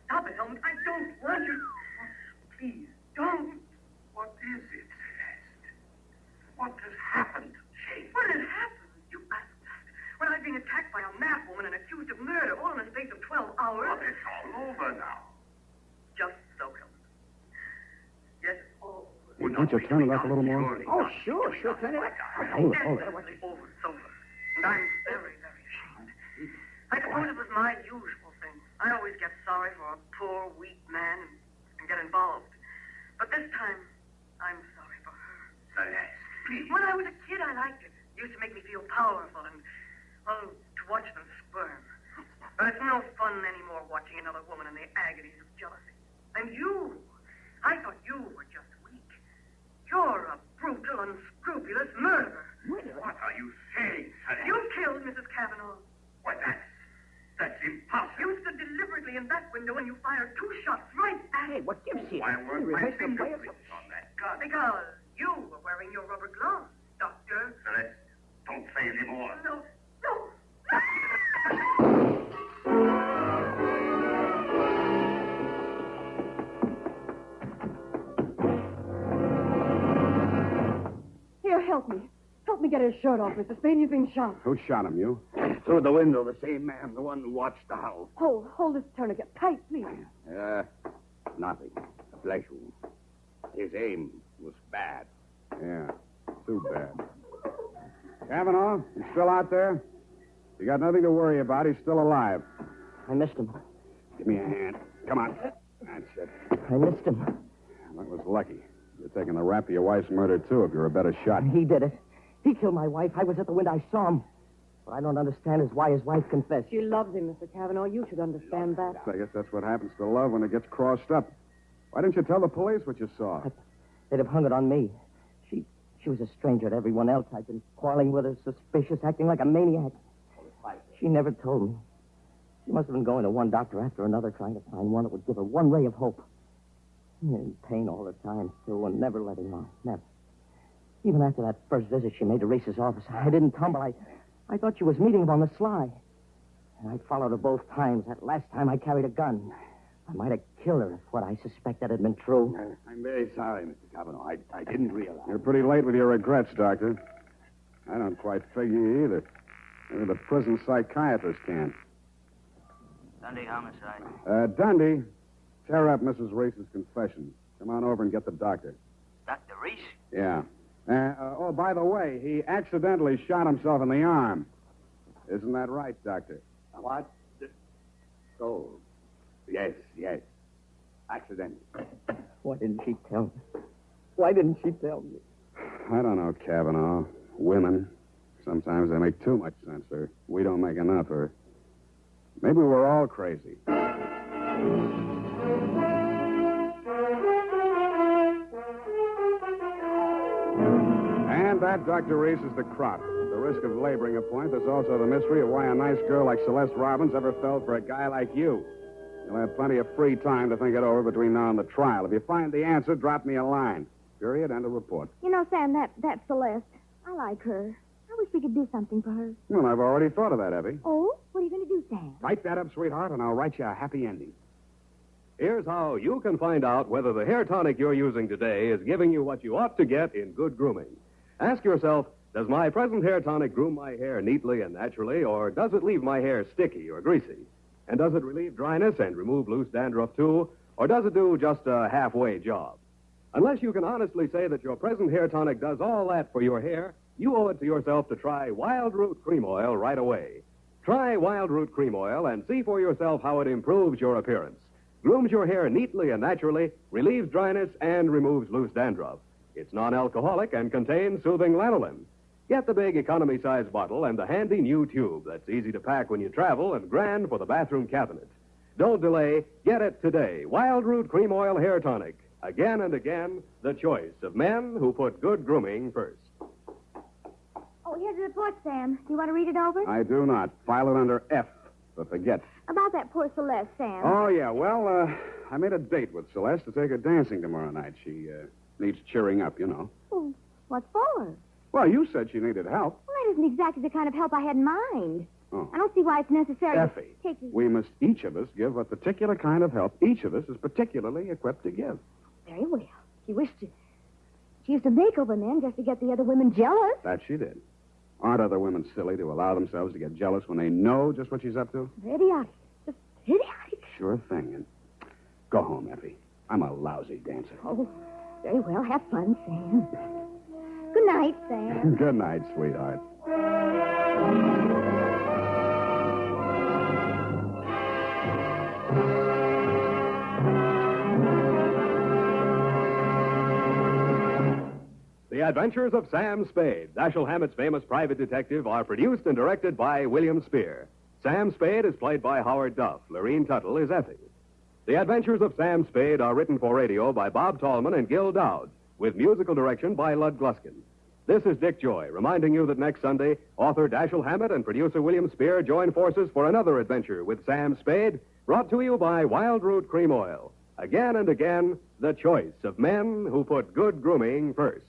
stop it, Helmut. I don't want you. Please don't. What is it, Celeste? What has happened to Jane? What had happened? You asked that. When I've been attacked by a mad woman and accused of murder, all in the space of 12 hours. Well, it's all over now. Just so, Helmut. Yes, it's all over. Hey, can't you turn it up a little more? Oh, sure, turn it up. Hold it. It's over. And I'm very, very ashamed. I suppose it was my usual thing. I always get sorry for a poor, weak man and get involved. But this time, I'm sorry for her. Celeste, please. When I was a kid, I liked it. It used to make me feel powerful and, well, to watch them squirm. But it's no fun anymore watching another woman in the agonies of jealousy. And you, I thought you were just weak. You're a brutal, unscrupulous murderer. What are you saying, Celeste? You killed Mrs. Cavanaugh. What, that's impossible. You stood deliberately in that window and you fired 2 shots right at Hey, what gives you? Why weren't my Rehearse them fingerprints on that gun? Because you were wearing your rubber gloves, Doctor. Celeste, don't say any more. No. Here, help me. Help me get his shirt off, Mr. Spade. He's been shot. Who shot him, you? Through the window, the same man, the one who watched the house. Hold this tourniquet tight, please. Nothing. A flesh wound. His aim was bad. Yeah, too bad. Cavanaugh, you still out there? You got nothing to worry about. He's still alive. I missed him. Give me a hand. Come on. That's it. I missed him. That was lucky. You're taking the rap for your wife's murder, too, if you're a better shot. He did it. He killed my wife. I was at the window. I saw him. What I don't understand is why his wife confessed. She loves him, Mr. Cavanaugh. You should understand that. I guess that's what happens to love when it gets crossed up. Why didn't you tell the police what you saw? They'd have hung it on me. She was a stranger to everyone else. I'd been quarreling with her, suspicious, acting like a maniac. She never told me. She must have been going to one doctor after another, trying to find one that would give her one ray of hope. In pain all the time, still, and never letting on. Never. Even after that first visit she made to Reese's office, I didn't tumble. I thought she was meeting him on the sly. And I followed her both times. That last time I carried a gun. I might have killed her if what I suspected had been true. I'm very sorry, Mr. Cavanaugh. I didn't realize. You're pretty late with your regrets, Doctor. I don't quite figure either. Maybe the prison psychiatrist can. Sunday homicide. Dundee, tear up Mrs. Reese's confession. Come on over and get the doctor. Dr. Reese? Yeah. By the way, he accidentally shot himself in the arm. Isn't that right, Doctor? What? Oh, yes. Accident. Why didn't she tell me? Why didn't she tell me? I don't know, Cavanaugh. Women, sometimes they make too much sense, or we don't make enough, or maybe we're all crazy. And that, Dr. Reese, is the crop. The risk of laboring a point. There's also the mystery of why a nice girl like Celeste Robbins ever fell for a guy like you. You'll have plenty of free time to think it over between now and the trial. If you find the answer, drop me a line. Period. End of report. You know, Sam, that's Celeste. I like her. I wish we could do something for her. Well, I've already thought of that, Evie. Oh? What are you going to do, Sam? Type that up, sweetheart, and I'll write you a happy ending. Here's how you can find out whether the hair tonic you're using today is giving you what you ought to get in good grooming. Ask yourself, Does my present hair tonic groom my hair neatly and naturally, or does it leave my hair sticky or greasy? And does it relieve dryness and remove loose dandruff, too? Or does it do just a halfway job? Unless you can honestly say that your present hair tonic does all that for your hair, you owe it to yourself to try Wild Root Cream Oil right away. Try Wild Root Cream Oil and see for yourself how it improves your appearance, grooms your hair neatly and naturally, relieves dryness, and removes loose dandruff. It's non-alcoholic and contains soothing lanolin. Get the big economy-size bottle and the handy new tube that's easy to pack when you travel and grand for the bathroom cabinet. Don't delay. Get it today. Wild Root Cream Oil Hair Tonic. Again and again, the choice of men who put good grooming first. Oh, here's the report, Sam. Do you want to read it over? I do not. File it under F, for forget. About that poor Celeste, Sam. Oh, yeah. Well, I made a date with Celeste to take her dancing tomorrow night. She needs cheering up, you know. Well, what for? Well, you said she needed help. Well, that isn't exactly the kind of help I had in mind. Oh. I don't see why it's necessary Effie, to take you... we must each of us give a particular kind of help each of us is particularly equipped to give. Very well. She used to make over men just to get the other women jealous. That she did. Aren't other women silly to allow themselves to get jealous when they know just what she's up to? Idiotic. Just idiotic. Sure thing. And go home, Effie. I'm a lousy dancer. Oh, very well. Have fun, Sam. Good night, Sam. Good night, sweetheart. The Adventures of Sam Spade, Dashiell Hammett's famous private detective, are produced and directed by William Spear. Sam Spade is played by Howard Duff. Lorene Tuttle is Effie. The Adventures of Sam Spade are written for radio by Bob Tallman and Gil Dowd, with musical direction by Lud Gluskin. This is Dick Joy, reminding you that next Sunday, author Dashiell Hammett and producer William Spear join forces for another adventure with Sam Spade, brought to you by Wild Root Cream Oil. Again and again, the choice of men who put good grooming first.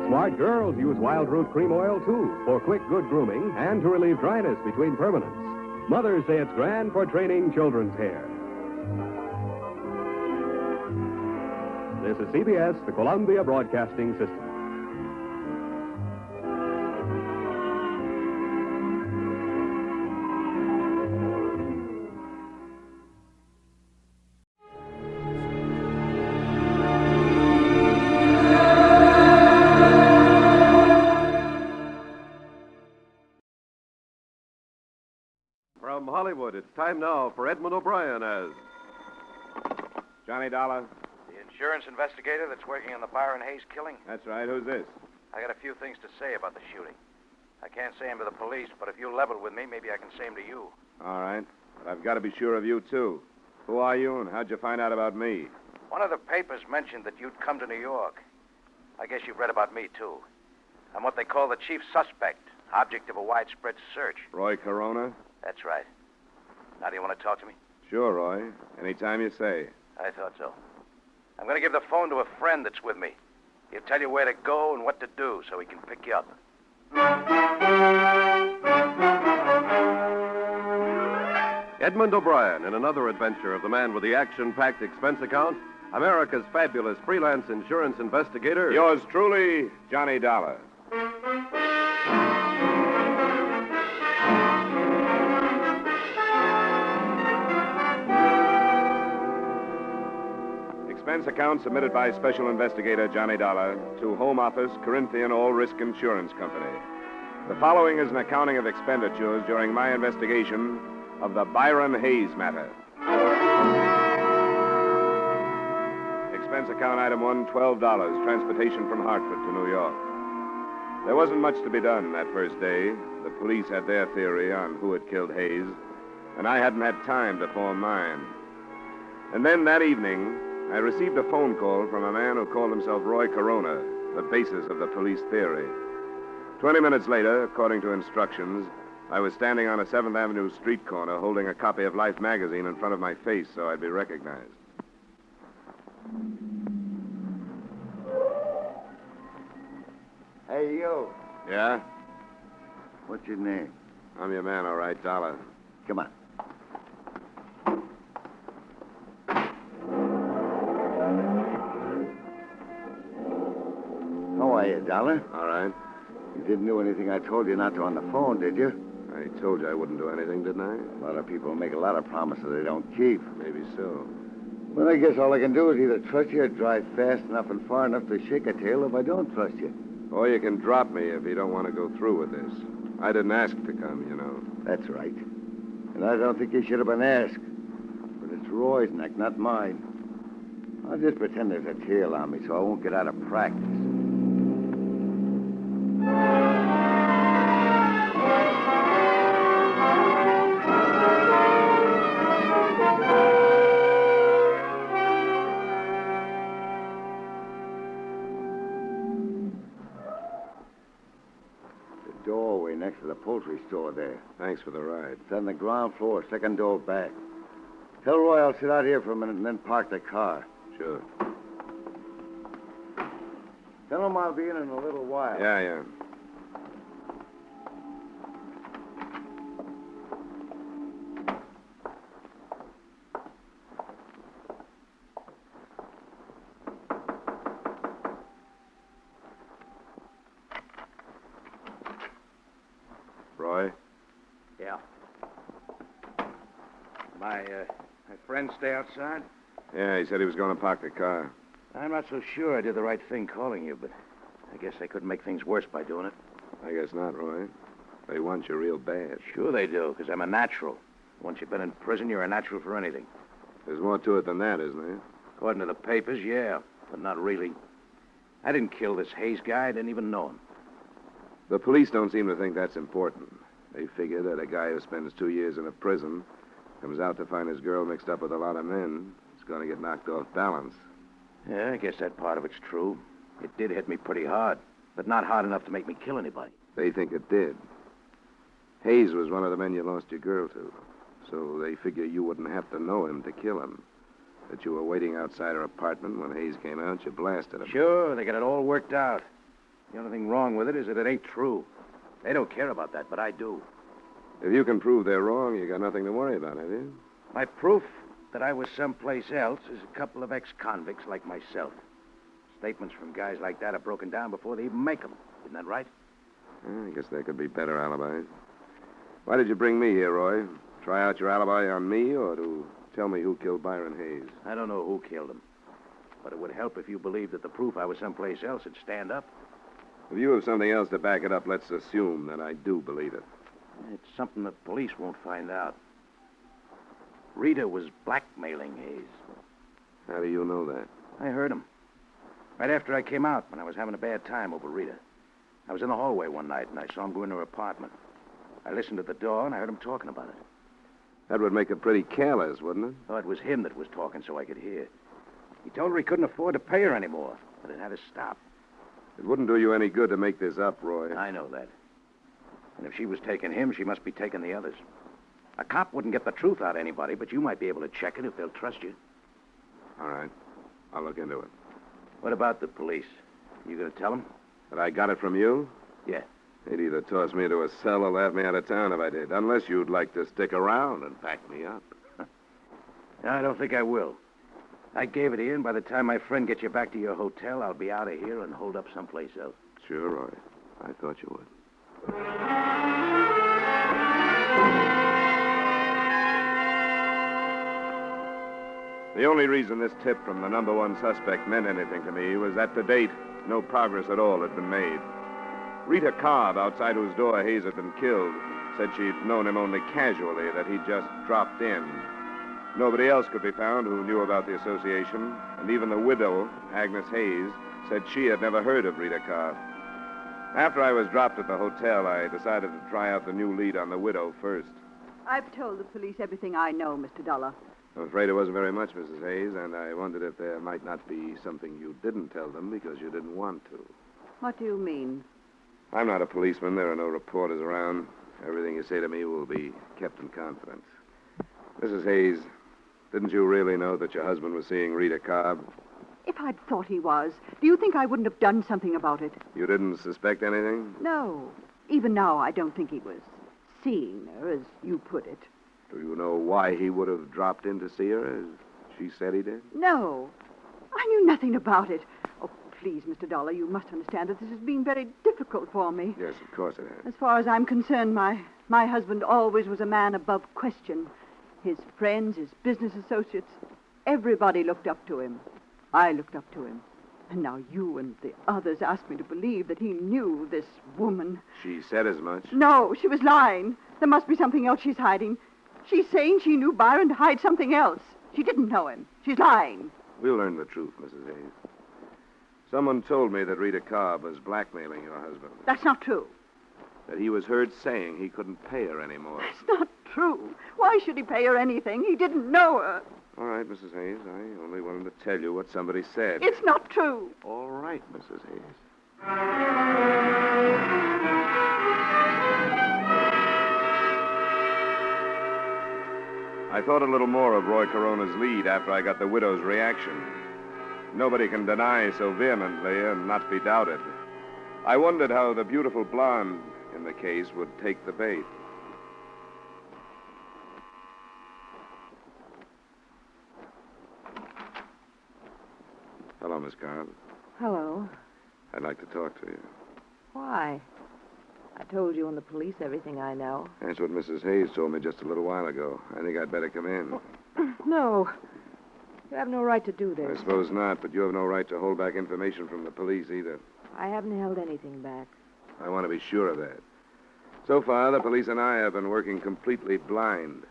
Smart girls use Wild Root Cream Oil, too, for quick, good grooming and to relieve dryness between permanents. Mothers say it's grand for training children's hair. This is CBS, the Columbia Broadcasting System. From Hollywood, it's time now for Edmund O'Brien as Johnny Dollar? The insurance investigator that's working on the Byron Hayes killing? That's right. Who's this? I got a few things to say about the shooting. I can't say them to the police, but if you level with me, maybe I can say them to you. All right. But I've got to be sure of you, too. Who are you, and how'd you find out about me? One of the papers mentioned that you'd come to New York. I guess you've read about me, too. I'm what they call the chief suspect, object of a widespread search. Roy Corona? That's right. Now, do you want to talk to me? Sure, Roy. Anytime you say. I thought so. I'm going to give the phone to a friend that's with me. He'll tell you where to go and what to do so he can pick you up. Edmund O'Brien in another adventure of the man with the action-packed expense account, America's fabulous freelance insurance investigator. Yours truly, Johnny Dollar. Expense account submitted by Special Investigator Johnny Dollar to Home Office, Corinthian All Risk Insurance Company. The following is an accounting of expenditures during my investigation of the Byron Hayes matter. Expense account item 1, $12, transportation from Hartford to New York. There wasn't much to be done that first day. The police had their theory on who had killed Hayes, and I hadn't had time to form mine. And then that evening, I received a phone call from a man who called himself Roy Corona, the basis of the police theory. 20 minutes later, according to instructions, I was standing on a 7th Avenue street corner holding a copy of Life magazine in front of my face so I'd be recognized. Hey, you. Yeah? What's your name? I'm your man, all right, Dollar. Come on. How are you, Dollar? All right. You didn't do anything I told you not to on the phone, did you? I told you I wouldn't do anything, didn't I? A lot of people make a lot of promises they don't keep. Maybe so. Well, I guess all I can do is either trust you or drive fast enough and far enough to shake a tail if I don't trust you. Or you can drop me if you don't want to go through with this. I didn't ask to come, you know. That's right. And I don't think you should have been asked. But it's Roy's neck, not mine. I'll just pretend there's a tail on me so I won't get out of practice. Next to the poultry store there. Thanks for the ride. It's on the ground floor, second door back. Tell Roy I'll sit out here for a minute and then park the car. Sure. Tell him I'll be in a little while. Yeah. Roy? Yeah. My friend stay outside? Yeah, he said he was going to park the car. I'm not so sure I did the right thing calling you, but I guess they couldn't make things worse by doing it. I guess not, Roy. They want you real bad. Sure they do, because I'm a natural. Once you've been in prison, you're a natural for anything. There's more to it than that, isn't there? According to the papers, yeah, but not really. I didn't kill this Hayes guy. I didn't even know him. The police don't seem to think that's important. They figure that a guy who spends 2 years in a prison comes out to find his girl mixed up with a lot of men. It's going to get knocked off balance. Yeah, I guess that part of it's true. It did hit me pretty hard, but not hard enough to make me kill anybody. They think it did. Hayes was one of the men you lost your girl to, so they figure you wouldn't have to know him to kill him. That you were waiting outside her apartment when Hayes came out, you blasted him. Sure, they got it all worked out. The only thing wrong with it is that it ain't true. They don't care about that, but I do. If you can prove they're wrong, you got nothing to worry about, have you? My proof that I was someplace else is a couple of ex-convicts like myself. Statements from guys like that are broken down before they even make them. Isn't that right? I guess there could be better alibis. Why did you bring me here, Roy? Try out your alibi on me or to tell me who killed Byron Hayes? I don't know who killed him. But it would help if you believed that the proof I was someplace else would stand up. If you have something else to back it up, let's assume that I do believe it. It's something the police won't find out. Rita was blackmailing Hayes. How do you know that? I heard him. Right after I came out, when I was having a bad time over Rita. I was in the hallway one night, and I saw him go into her apartment. I listened at the door, and I heard him talking about it. That would make it pretty careless, wouldn't it? Oh, it was him that was talking so I could hear. He told her he couldn't afford to pay her anymore, but it had to stop. It wouldn't do you any good to make this up, Roy. I know that. And if she was taking him, she must be taking the others. A cop wouldn't get the truth out of anybody, but you might be able to check it if they'll trust you. All right. I'll look into it. What about the police? You gonna tell them? That I got it from you? Yeah. They'd either toss me into a cell or laugh me out of town if I did. Unless you'd like to stick around and back me up. I don't think I will. I gave it to you, and by the time my friend gets you back to your hotel, I'll be out of here and hold up someplace else. Sure, Roy. I thought you would. The only reason this tip from the number one suspect meant anything to me was that to date, no progress at all had been made. Rita Carr, outside whose door Hayes had been killed, said she'd known him only casually, that he'd just dropped in. Nobody else could be found who knew about the association, and even the widow, Agnes Hayes, said she had never heard of Rita Carr. After I was dropped at the hotel, I decided to try out the new lead on the widow first. I've told the police everything I know, Mr. Dollar. I'm afraid it wasn't very much, Mrs. Hayes, and I wondered if there might not be something you didn't tell them because you didn't want to. What do you mean? I'm not a policeman. There are no reporters around. Everything you say to me will be kept in confidence. Mrs. Hayes, didn't you really know that your husband was seeing Rita Carr? If I'd thought he was, do you think I wouldn't have done something about it? You didn't suspect anything? No. Even now, I don't think he was seeing her, as you put it. Do you know why he would have dropped in to see her, as she said he did? No. I knew nothing about it. Oh, please, Mr. Dollar, you must understand that this has been very difficult for me. Yes, of course it has. As far as I'm concerned, my husband always was a man above question. His friends, his business associates, everybody looked up to him. I looked up to him. And now you and the others ask me to believe that he knew this woman. She said as much. No, she was lying. There must be something else she's hiding. She's saying she knew Byron to hide something else. She didn't know him. She's lying. We'll learn the truth, Mrs. Hayes. Someone told me that Rita Carr was blackmailing your husband. That's not true. That he was heard saying he couldn't pay her anymore. That's not true. Why should he pay her anything? He didn't know her. All right, Mrs. Hayes. I only wanted to tell you what somebody said. It's not true. All right, Mrs. Hayes. I thought a little more of Roy Corona's lead after I got the widow's reaction. Nobody can deny so vehemently and not be doubted. I wondered how the beautiful blonde in the case would take the bait. Hello, Miss Carr. Hello. I'd like to talk to you. Why? I told you and the police everything I know. That's what Mrs. Hayes told me just a little while ago. I think I'd better come in. No. You have no right to do I this. suppose not, but you have no right to hold back information from the police either. I haven't held anything back. I want to be sure of that. So far, the police and I have been working completely blind.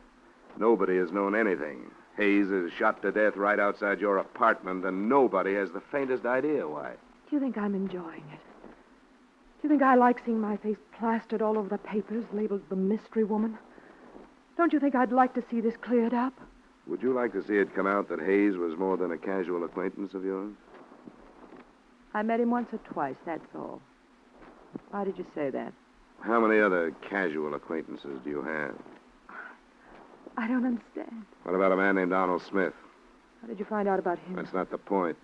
Nobody has known anything. Hayes is shot to death right outside your apartment, and nobody has the faintest idea why. Do you think I'm enjoying it? Do you think I like seeing my face plastered all over the papers, labeled the mystery woman? Don't you think I'd like to see this cleared up? Would you like to see it come out that Hayes was more than a casual acquaintance of yours? I met him once or twice, that's all. Why did you say that? How many other casual acquaintances do you have? I don't understand. What about a man named Donald Smith? How did you find out about him? That's not the point.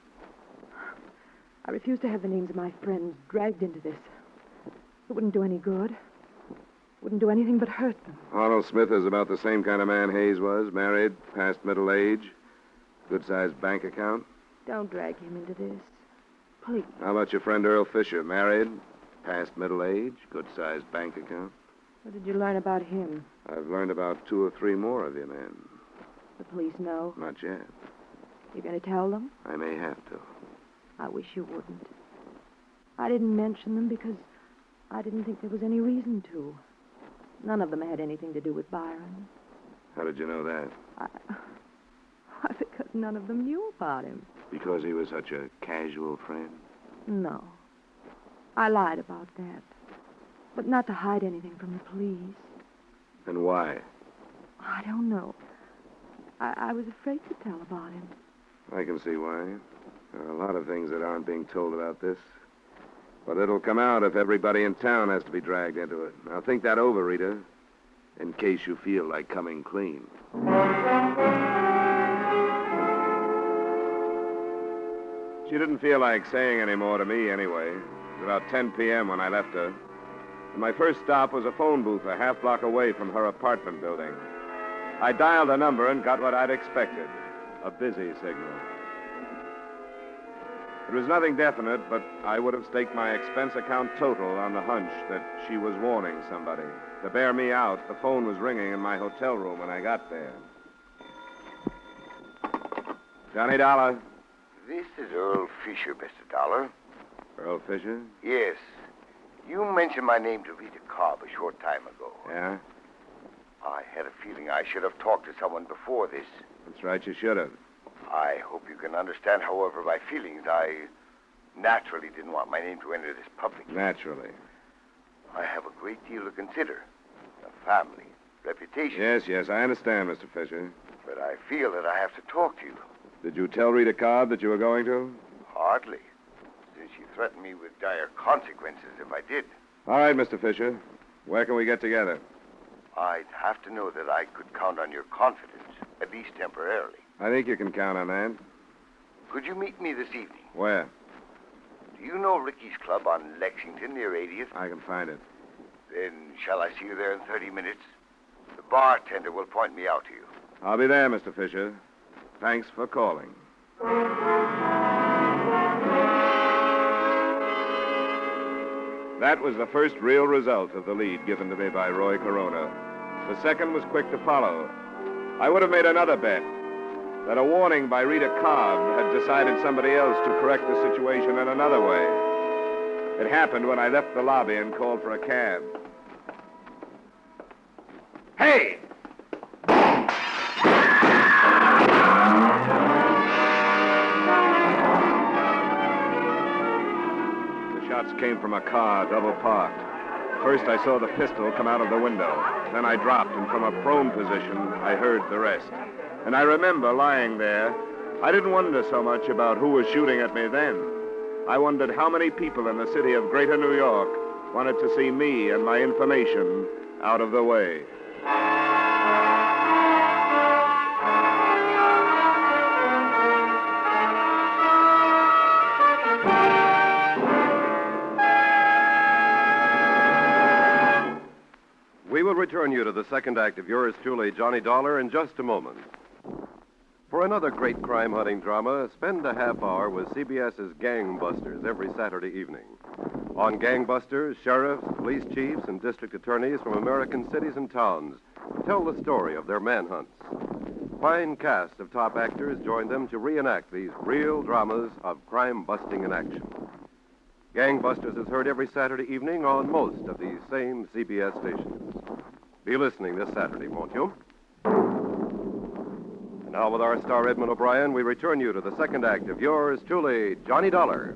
I refuse to have the names of my friends dragged into this. It wouldn't do any good. Wouldn't do anything but hurt them. Arnold Smith is about the same kind of man Hayes was. Married, past middle age, good-sized bank account. Don't drag him into this. Please. How about your friend Earl Fisher? Married, past middle age, good-sized bank account. What did you learn about him? I've learned about 2 or 3 more of you men. The police know? Not yet. You're going to tell them? I may have to. I wish you wouldn't. I didn't mention them because I didn't think there was any reason to. None of them had anything to do with Byron. How did you know that? Why, because none of them knew about him. Because he was such a casual friend? No. I lied about that. But not to hide anything from the police. And why? I don't know. I was afraid to tell about him. I can see why. There are a lot of things that aren't being told about this. But it'll come out if everybody in town has to be dragged into it. Now think that over, Rita, in case you feel like coming clean. She didn't feel like saying any more to me anyway. It was about 10 p.m. when I left her. And my first stop was a phone booth a half block away from her apartment building. I dialed a number and got what I'd expected, a busy signal. It was nothing definite, but I would have staked my expense account total on the hunch that she was warning somebody. To bear me out, the phone was ringing in my hotel room when I got there. Johnny Dollar. This is Earl Fisher, Mr. Dollar. Earl Fisher? Yes. You mentioned my name to Rita Carr a short time ago. Yeah? I had a feeling I should have talked to someone before this. That's right, you should have. I hope you can understand, however, my feelings. I naturally didn't want my name to enter this publicly. Naturally. I have a great deal to consider. A family, reputation. Yes, I understand, Mr. Fisher. But I feel that I have to talk to you. Did you tell Rita Carr that you were going to? Hardly. Since she threatened me with dire consequences if I did. All right, Mr. Fisher. Where can we get together? I'd have to know that I could count on your confidence, at least temporarily. I think you can count on that. Could you meet me this evening? Where? Do you know Ricky's Club on Lexington near 80th? I can find it. Then shall I see you there in 30 minutes? The bartender will point me out to you. I'll be there, Mr. Fisher. Thanks for calling. That was the first real result of the lead given to me by Roy Corona. The second was quick to follow. I would have made another bet that a warning by Rita Cobb had decided somebody else to correct the situation in another way. It happened when I left the lobby and called for a cab. Hey! The shots came from a car, double parked. First, I saw the pistol come out of the window. Then I dropped, and from a prone position, I heard the rest. And I remember lying there. I didn't wonder so much about who was shooting at me then. I wondered how many people in the city of Greater New York wanted to see me and my information out of the way. We will return you to the second act of yours truly, Johnny Dollar, in just a moment. For another great crime-hunting drama, spend a half hour with CBS's Gangbusters every Saturday evening. On Gangbusters, sheriffs, police chiefs, and district attorneys from American cities and towns tell the story of their manhunts. Fine casts of top actors join them to reenact these real dramas of crime-busting in action. Gangbusters is heard every Saturday evening on most of these same CBS stations. Be listening this Saturday, won't you? And now, with our star Edmund O'Brien, we return you to the second act of yours truly, Johnny Dollar.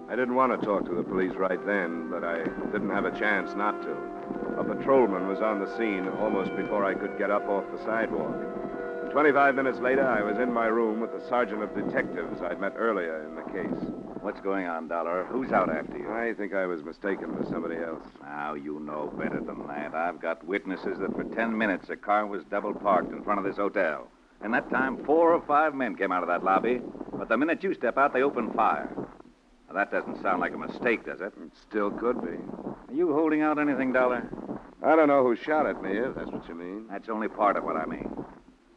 I didn't want to talk to the police right then, but I didn't have a chance not to. A patrolman was on the scene almost before I could get up off the sidewalk. And 25 minutes later, I was in my room with the sergeant of detectives I'd met earlier in the case. What's going on, Dollar? Who's out after you? I think I was mistaken for somebody else. Now, you know better than that. I've got witnesses that for 10 minutes a car was double parked in front of this hotel. And that time, 4 or 5 men came out of that lobby. But the minute you step out, they open fire. Now, that doesn't sound like a mistake, does it? It still could be. Are you holding out anything, Dollar? I don't know who shot at me, if that's what you mean. That's only part of what I mean.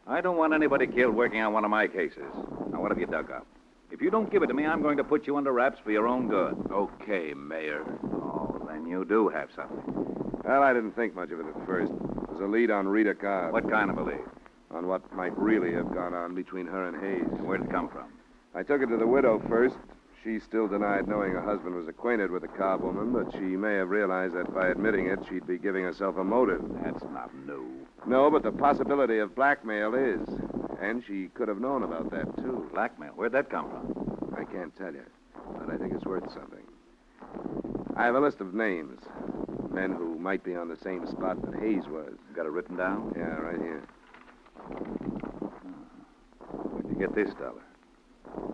I don't want anybody killed working on one of my cases. Now, what have you dug up? If you don't give it to me, I'm going to put you under wraps for your own good. Okay, Mayor. Oh, then you do have something. Well, I didn't think much of it at first. It was a lead on Rita Cobb. What kind of a lead? On what might really have gone on between her and Hayes. Where'd it come from? I took it to the widow first. She still denied knowing her husband was acquainted with the Cobb woman, but she may have realized that by admitting it, she'd be giving herself a motive. That's not new. No, but the possibility of blackmail is. And she could have known about that, too. Blackmail? Where'd that come from? I can't tell you, but I think it's worth something. I have a list of names. Men who might be on the same spot that Hayes was. Got it written down? Yeah, right here. Where'd you get this, Dollar?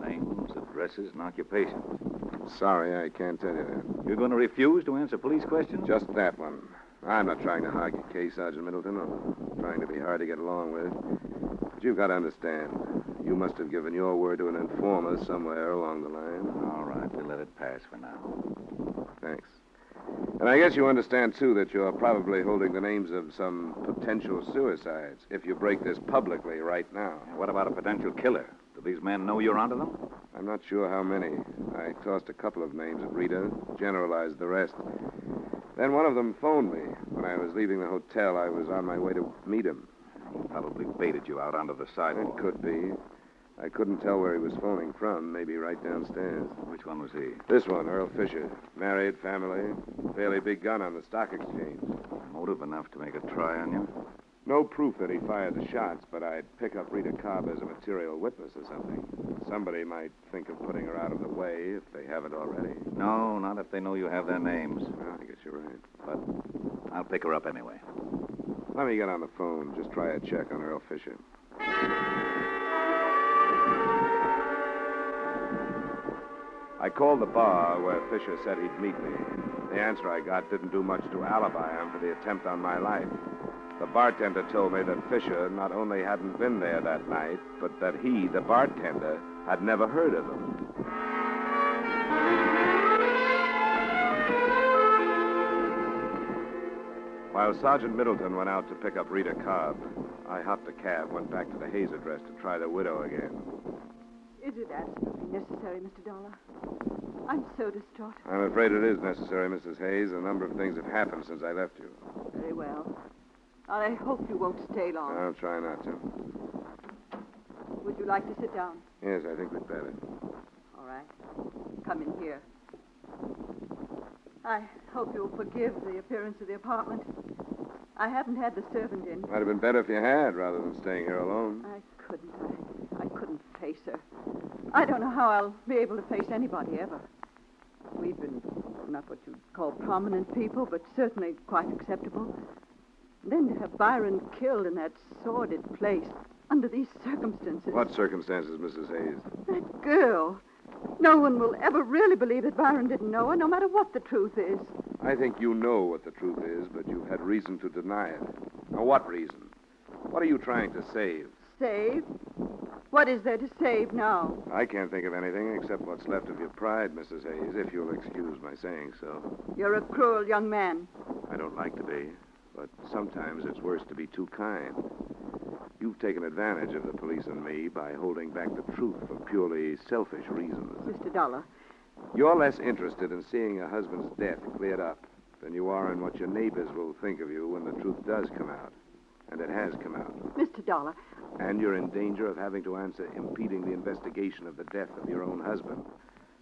Names, addresses, and occupations. Sorry, I can't tell you that. You're going to refuse to answer police questions? Just that one. I'm not trying to hog your case, Sergeant Middleton, or trying to be hard to get along with. But you've got to understand. You must have given your word to an informer somewhere along the line. All right, we'll let it pass for now. Thanks. And I guess you understand, too, that you're probably holding the names of some potential suicides if you break this publicly right now. What about a potential killer? Do these men know you're onto them? I'm not sure how many. I tossed a couple of names at Rita, generalized the rest. Then one of them phoned me. When I was leaving the hotel, I was on my way to meet him. He probably baited you out onto the sidewalk. It could be. I couldn't tell where he was phoning from. Maybe right downstairs. Which one was he? This one, Earl Fisher. Married, family, fairly big gun on the stock exchange. Motive enough to make a try on you? No proof that he fired the shots, but I'd pick up Rita Cobb as a material witness or something. Somebody might think of putting her out of the way if they haven't already. No, not if they know you have their names. Well, I guess you're right. But I'll pick her up anyway. Let me get on the phone. Just try a check on Earl Fisher. I called the bar where Fisher said he'd meet me. The answer I got didn't do much to alibi him for the attempt on my life. The bartender told me that Fisher not only hadn't been there that night, but that he, the bartender, had never heard of him. While Sergeant Middleton went out to pick up Rita Cobb, I hopped a cab, went back to the Hayes address to try the widow again. Is it absolutely necessary, Mr. Dolar? I'm so distraught. I'm afraid it is necessary, Mrs. Hayes. A number of things have happened since I left you. Very well. I hope you won't stay long. I'll try not to. Would you like to sit down? Yes, I think we'd better. All right. Come in here. I hope you'll forgive the appearance of the apartment. I haven't had the servant in. Might have been better if you had, rather than staying here alone. I couldn't face her. I don't know how I'll be able to face anybody ever. We've been not what you'd call prominent people, but certainly quite acceptable. And then to have Byron killed in that sordid place under these circumstances. What circumstances, Mrs. Hayes? That girl. No one will ever really believe that Byron didn't know her, no matter what the truth is. I think you know what the truth is, but you've had reason to deny it. Now, what reason? What are you trying to save? Save? What is there to save now? I can't think of anything except what's left of your pride, Mrs. Hayes, if you'll excuse my saying so. You're a cruel young man. I don't like to be, but sometimes it's worse to be too kind. You've taken advantage of the police and me by holding back the truth for purely selfish reasons. Mr. Dolar. You're less interested in seeing a husband's death cleared up than you are in what your neighbors will think of you when the truth does come out. And it has come out. Mr. Dolar. And you're in danger of having to answer impeding the investigation of the death of your own husband.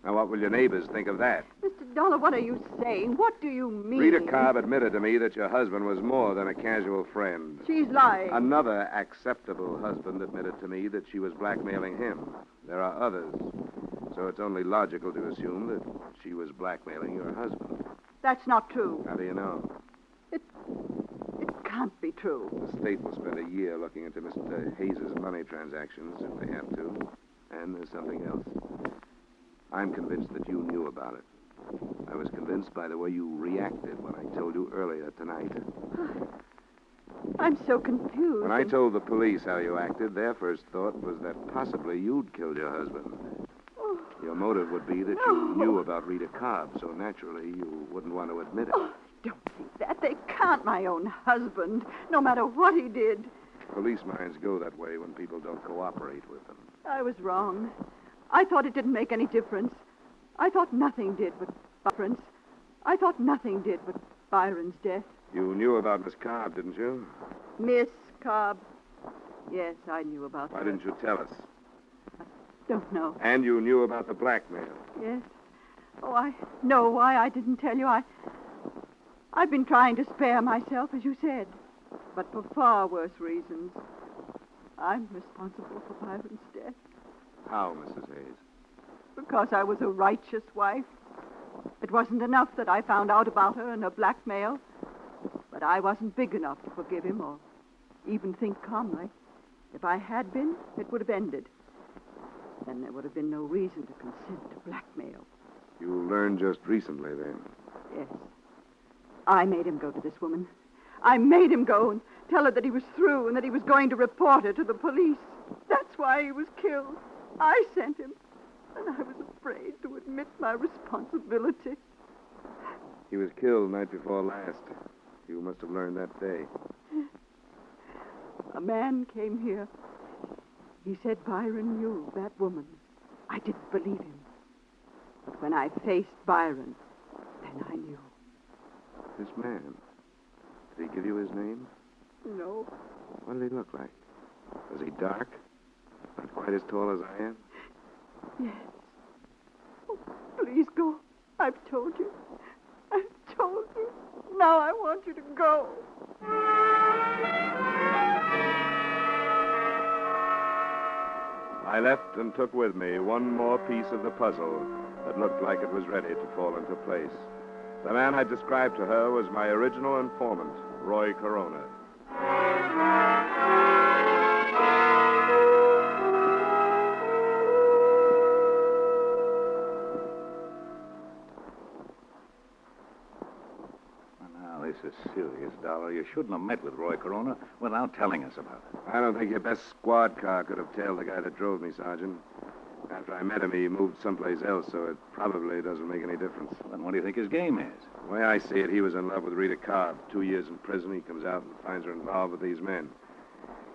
Now, what will your neighbors think of that? Mr. Dolar, what are you saying? What do you mean? Rita Cobb admitted to me that your husband was more than a casual friend. She's lying. Another acceptable husband admitted to me that she was blackmailing him. There are others. So it's only logical to assume that she was blackmailing your husband. That's not true. How do you know? It can't be true. The state will spend a year looking into Mr. Hayes' money transactions if they have to. And there's something else. I'm convinced that you knew about it. I was convinced by the way you reacted when I told you earlier tonight. I'm so confused. When I told the police how you acted, their first thought was that possibly you'd killed your husband. Oh. Your motive would be that you knew about Rita Cobb, so naturally you wouldn't want to admit it. Oh, don't think that. They can't, my own husband, no matter what he did. Police minds go that way when people don't cooperate with them. I was wrong. I thought it didn't make any difference. I thought nothing did but difference. I thought nothing did but Byron's death. You knew about Miss Cobb, didn't you? Miss Cobb. Yes, I knew about her. Why didn't you tell us? Don't know. And you knew about the blackmail. Yes. Oh, I know why I didn't tell you. I've been trying to spare myself, as you said, but for far worse reasons. I'm responsible for Byron's death. How, Mrs. Hayes? Because I was a righteous wife. It wasn't enough that I found out about her and her blackmail, but I wasn't big enough to forgive him or even think calmly. If I had been, it would have ended. Then there would have been no reason to consent to blackmail. You learned just recently, then? Yes. I made him go to this woman. I made him go and tell her that he was through and that he was going to report her to the police. That's why he was killed. I sent him, and I was afraid to admit my responsibility. He was killed night before last. You must have learned that day. A man came here. He said Byron knew that woman. I didn't believe him. But when I faced Byron, then I knew. This man, did he give you his name? No. What did he look like? Was he dark? Not quite as tall as I am? Yes. Oh, please go. I've told you. I've told you. Now I want you to go. I left and took with me one more piece of the puzzle that looked like it was ready to fall into place. The man I described to her was my original informant, Roy Corona. This is serious, Dollar. You shouldn't have met with Roy Corona without telling us about it. I don't think your best squad car could have tailed the guy that drove me, Sergeant. After I met him, he moved someplace else, so it probably doesn't make any difference. Then what do you think his game is? The way I see it, he was in love with Rita Carr. 2 years in prison, he comes out and finds her involved with these men.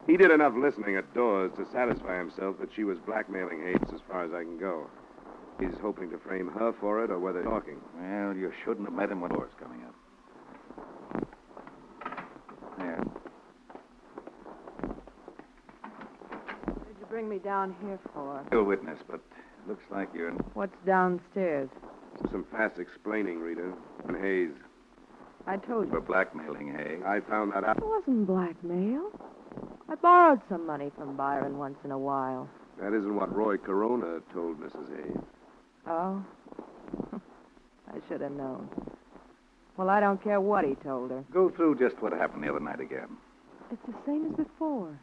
He did enough listening at doors to satisfy himself that she was blackmailing Hayes as far as I can go. He's hoping to frame her for it or whether talking. Well, you shouldn't have met him when doors coming up. There. What did you bring me down here for? You're a witness, but looks like you're... What's downstairs? Some fast explaining, Rita. And Hayes. I told you. For blackmailing Hayes. I found that out. It wasn't blackmail. I borrowed some money from Byron once in a while. That isn't what Roy Corona told Mrs. Hayes. Oh? I should have known. Well, I don't care what he told her. Go through just what happened the other night again. It's the same as before.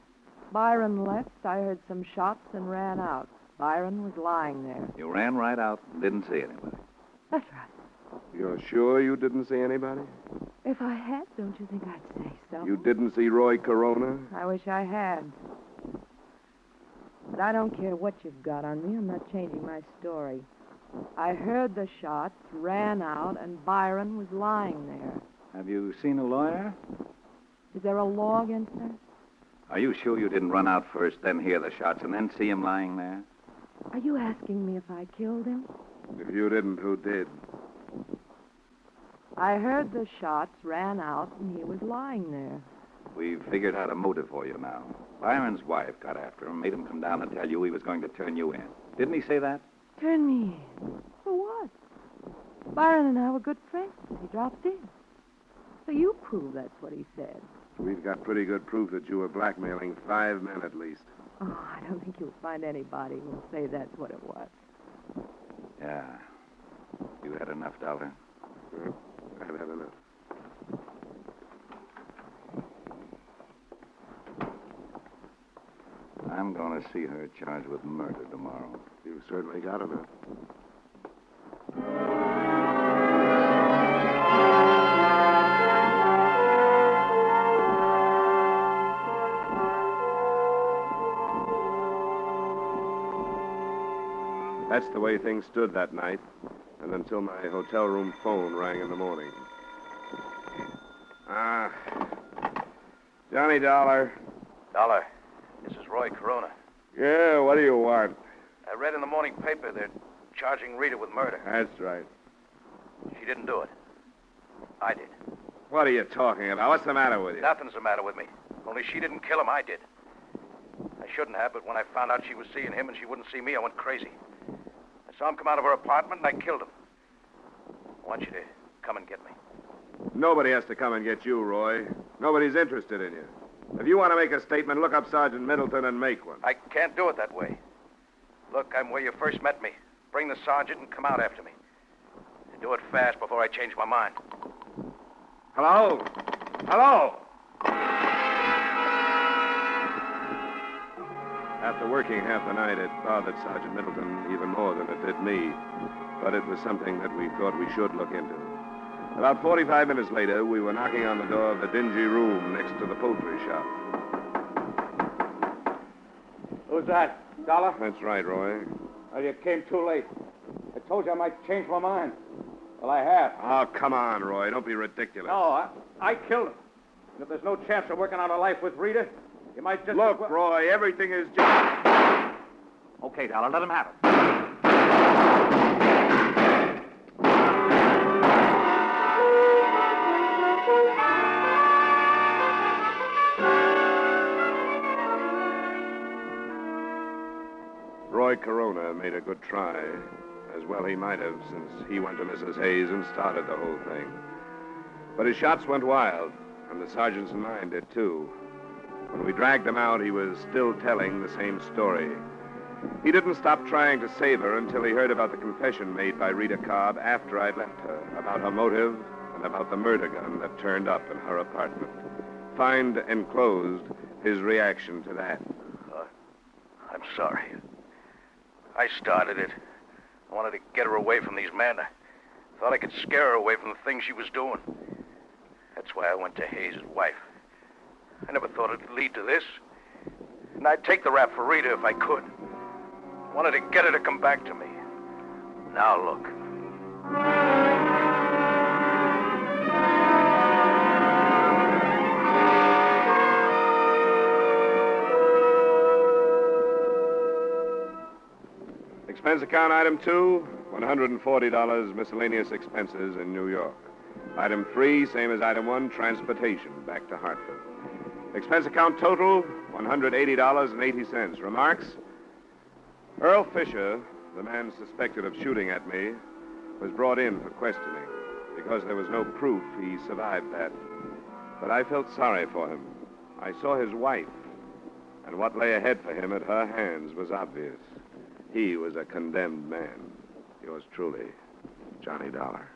Byron left, I heard some shots and ran out. Byron was lying there. You ran right out and didn't see anybody. That's right. You're sure you didn't see anybody? If I had, don't you think I'd say so? You didn't see Roy Corona? I wish I had. But I don't care what you've got on me. I'm not changing my story. I heard the shots, ran out, and Byron was lying there. Have you seen a lawyer? Is there a law against that? Are you sure you didn't run out first, then hear the shots, and then see him lying there? Are you asking me if I killed him? If you didn't, who did? I heard the shots, ran out, and he was lying there. We've figured out a motive for you now. Byron's wife got after him, made him come down and tell you he was going to turn you in. Didn't he say that? Turn me in? For what? Byron and I were good friends. He dropped in. So you prove that's what he said. We've got pretty good proof that you were blackmailing 5 men at least. Oh, I don't think you'll find anybody who'll say that's what it was. Yeah. You had enough, Dollar? Well, I've had enough. I'm going to see her charged with murder tomorrow. You've certainly got enough. That's the way things stood that night, and until my hotel room phone rang in the morning. Johnny Dollar. Dollar, this is Roy Corona. Yeah, what do you want? I read in the morning paper they're charging Rita with murder. That's right. She didn't do it. I did. What are you talking about? What's the matter with you? Nothing's the matter with me. Only she didn't kill him, I did. I shouldn't have, but when I found out she was seeing him and she wouldn't see me, I went crazy. I saw him come out of her apartment and I killed him. I want you to come and get me. Nobody has to come and get you, Roy. Nobody's interested in you. If you want to make a statement, look up Sergeant Middleton and make one. I can't do it that way. Look, I'm where you first met me. Bring the sergeant and come out after me. And do it fast before I change my mind. Hello? Hello? After working half the night, it bothered Sergeant Middleton even more than it did me. But it was something that we thought we should look into. About 45 minutes later, we were knocking on the door of the dingy room next to the poultry shop. Who's that? Dollar? That's right, Roy. Well, you came too late. I told you I might change my mind. Well, I have. Oh, come on, Roy. Don't be ridiculous. No, I killed him. And if there's no chance of working out a life with Rita, you might just... Look, Roy, everything is just... Okay, Dollar, let him have it. Roy Corona made a good try. As well he might have, since he went to Mrs. Hayes and started the whole thing. But his shots went wild, and the sergeants and mine did too. When we dragged him out, he was still telling the same story. He didn't stop trying to save her until he heard about the confession made by Rita Cobb after I'd left her, about her motive and about the murder gun that turned up in her apartment. Find enclosed his reaction to that. I'm sorry. I started it. I wanted to get her away from these men. I thought I could scare her away from the things she was doing. I That's why I went to Hayes' wife. I never thought it'd lead to this. And I'd take the rap for Rita if I could. Wanted to get her to come back to me. Now look. Expense account item 2, $140 miscellaneous expenses in New York. Item 3, same as item 1, transportation back to Hartford. Expense account total, $180.80. Remarks? Earl Fisher, the man suspected of shooting at me, was brought in for questioning. Because there was no proof, he survived that. But I felt sorry for him. I saw his wife, and what lay ahead for him at her hands was obvious. He was a condemned man. Yours truly, Johnny Dollar.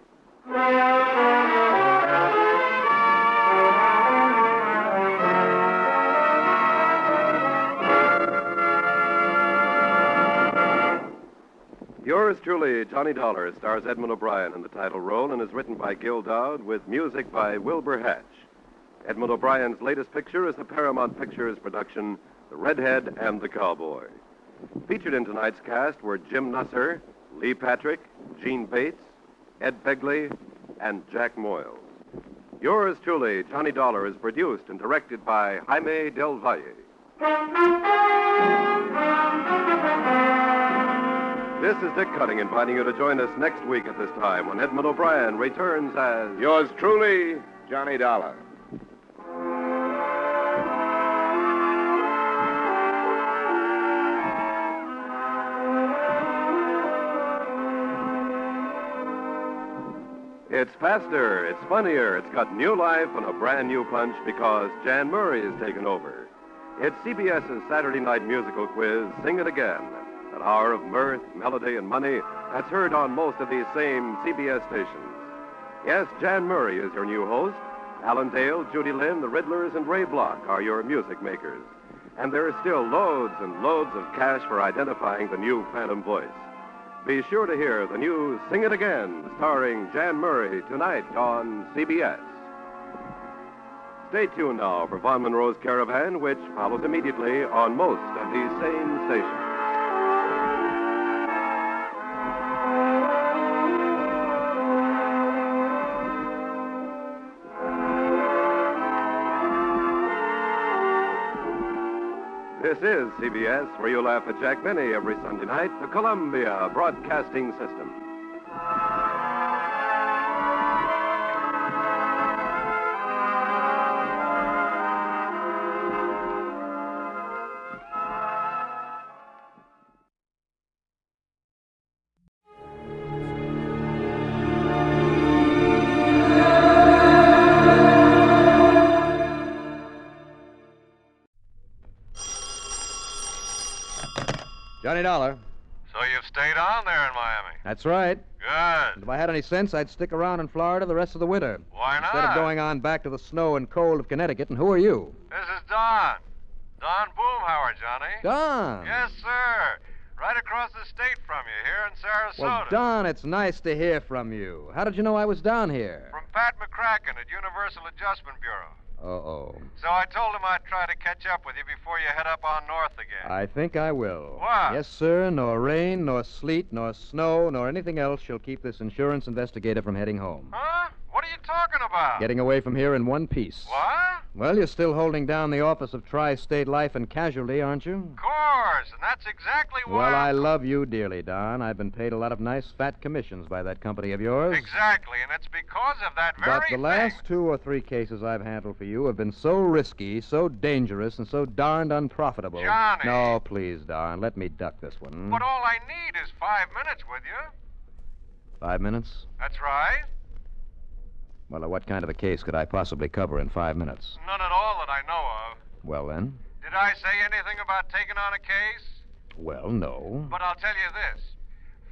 Yours truly, Johnny Dollar, stars Edmund O'Brien in the title role and is written by Gil Dowd with music by Wilbur Hatch. Edmund O'Brien's latest picture is the Paramount Pictures production, The Redhead and the Cowboy. Featured in tonight's cast were Jim Nusser, Lee Patrick, Gene Bates, Ed Begley, and Jack Moyles. Yours truly, Johnny Dollar, is produced and directed by Jaime Del Valle. This is Dick Cutting inviting you to join us next week at this time when Edmund O'Brien returns as... Yours truly, Johnny Dollar. It's faster, it's funnier, it's got new life and a brand new punch because Jan Murray is taken over. It's CBS's Saturday night musical quiz, Sing It Again, an hour of mirth, melody, and money that's heard on most of these same CBS stations. Yes, Jan Murray is your new host. Alan Dale, Judy Lynn, the Riddlers, and Ray Block are your music makers. And there are still loads and loads of cash for identifying the new Phantom voice. Be sure to hear the new Sing It Again, starring Jan Murray, tonight on CBS. Stay tuned now for Von Monroe's Caravan, which follows immediately on most of these same stations. This is CBS, where you laugh at Jack Benny every Sunday night, the Columbia Broadcasting System. Johnny Dollar. So you've stayed on there in Miami? That's right. Good. And if I had any sense, I'd stick around in Florida the rest of the winter. Why not? Instead of going on back to the snow and cold of Connecticut. And who are you? This is Don. Don Boomhauer, Johnny. Don? Yes, sir. Right across the state from you here in Sarasota. Well, Don, it's nice to hear from you. How did you know I was down here? From Pat McCracken at Universal Adjustment Bureau. Uh-oh. So I told him I'd try to catch up with you before you head up on north again. I think I will. What? Yes, sir. Nor rain, nor sleet, nor snow, nor anything else shall keep this insurance investigator from heading home. Huh? What are you talking about? Getting away from here in one piece. What? Well, you're still holding down the office of Tri-State Life and Casualty, aren't you? Of course, and that's exactly why... Well, I love you dearly, Don. I've been paid a lot of nice fat commissions by that company of yours. Exactly, and it's because of that very But the last 2 or 3 cases I've handled for you have been so risky, so dangerous, and so darned unprofitable. Johnny! No, please, Don. Let me duck this one. But all I need is 5 minutes with you. 5 minutes? That's right. Well, what kind of a case could I possibly cover in 5 minutes? None at all that I know of. Well, then. Did I say anything about taking on a case? Well, no. But I'll tell you this.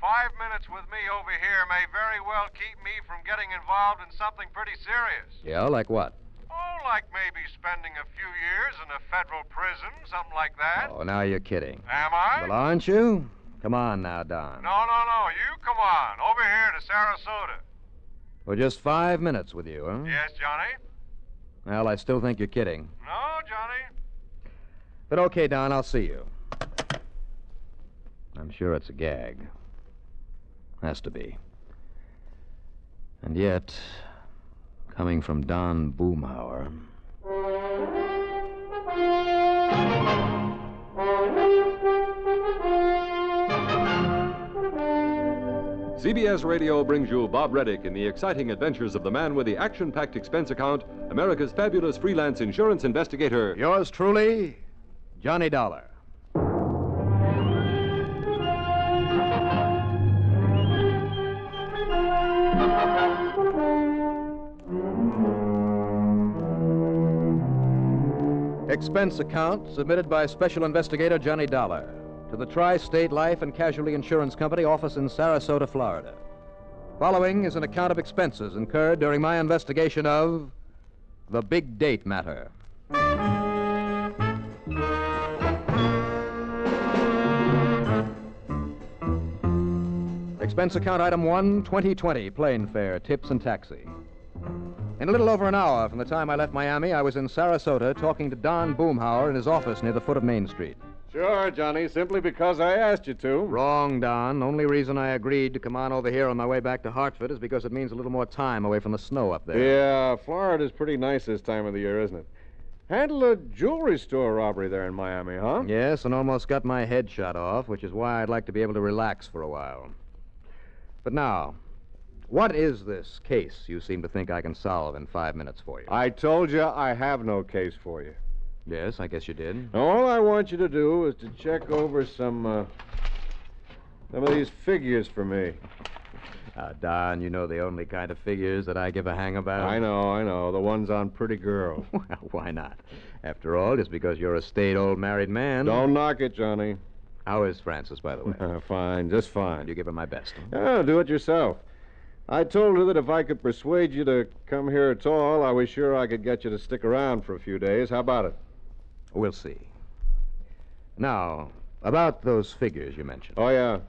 5 minutes with me over here may very well keep me from getting involved in something pretty serious. Yeah, like what? Oh, like maybe spending a few years in a federal prison, something like that. Oh, now you're kidding. Am I? Well, aren't you? Come on now, Don. No. You come on. Over here to Sarasota. For just 5 minutes with you, huh? Yes, Johnny? Well, I still think you're kidding. No, Johnny. But okay, Don, I'll see you. I'm sure it's a gag. Has to be. And yet, coming from Don Boomhauer... CBS Radio brings you Bob Reddick in the exciting adventures of the man with the action-packed expense account, America's fabulous freelance insurance investigator. Yours truly, Johnny Dollar. Expense account submitted by Special Investigator Johnny Dollar to the Tri-State Life and Casualty Insurance Company office in Sarasota, Florida. Following is an account of expenses incurred during my investigation of the big date matter. Expense account item 1, 2020, plane fare, tips and taxi. In a little over an hour from the time I left Miami, I was in Sarasota talking to Don Boomhauer in his office near the foot of Main Street. Sure, Johnny, simply because I asked you to. Wrong, Don. Only reason I agreed to come on over here on my way back to Hartford is because it means a little more time away from the snow up there. Yeah, Florida's pretty nice this time of the year, isn't it? Handled a jewelry store robbery there in Miami, huh? Yes, and almost got my head shot off, which is why I'd like to be able to relax for a while. But now, what is this case you seem to think I can solve in 5 minutes for you? I told you I have no case for you. Yes, I guess you did. All I want you to do is to check over some of these figures for me. Don, you know the only kind of figures that I give a hang about. I know. The ones on pretty girls. Well, why not? After all, just because you're a staid old married man. Don't knock it, Johnny. How is Frances, by the way? Fine, just fine. You give her my best. Oh, do it yourself. I told her that if I could persuade you to come here at all, I was sure I could get you to stick around for a few days. How about it? We'll see. Now, about those figures you mentioned. Oh, yeah.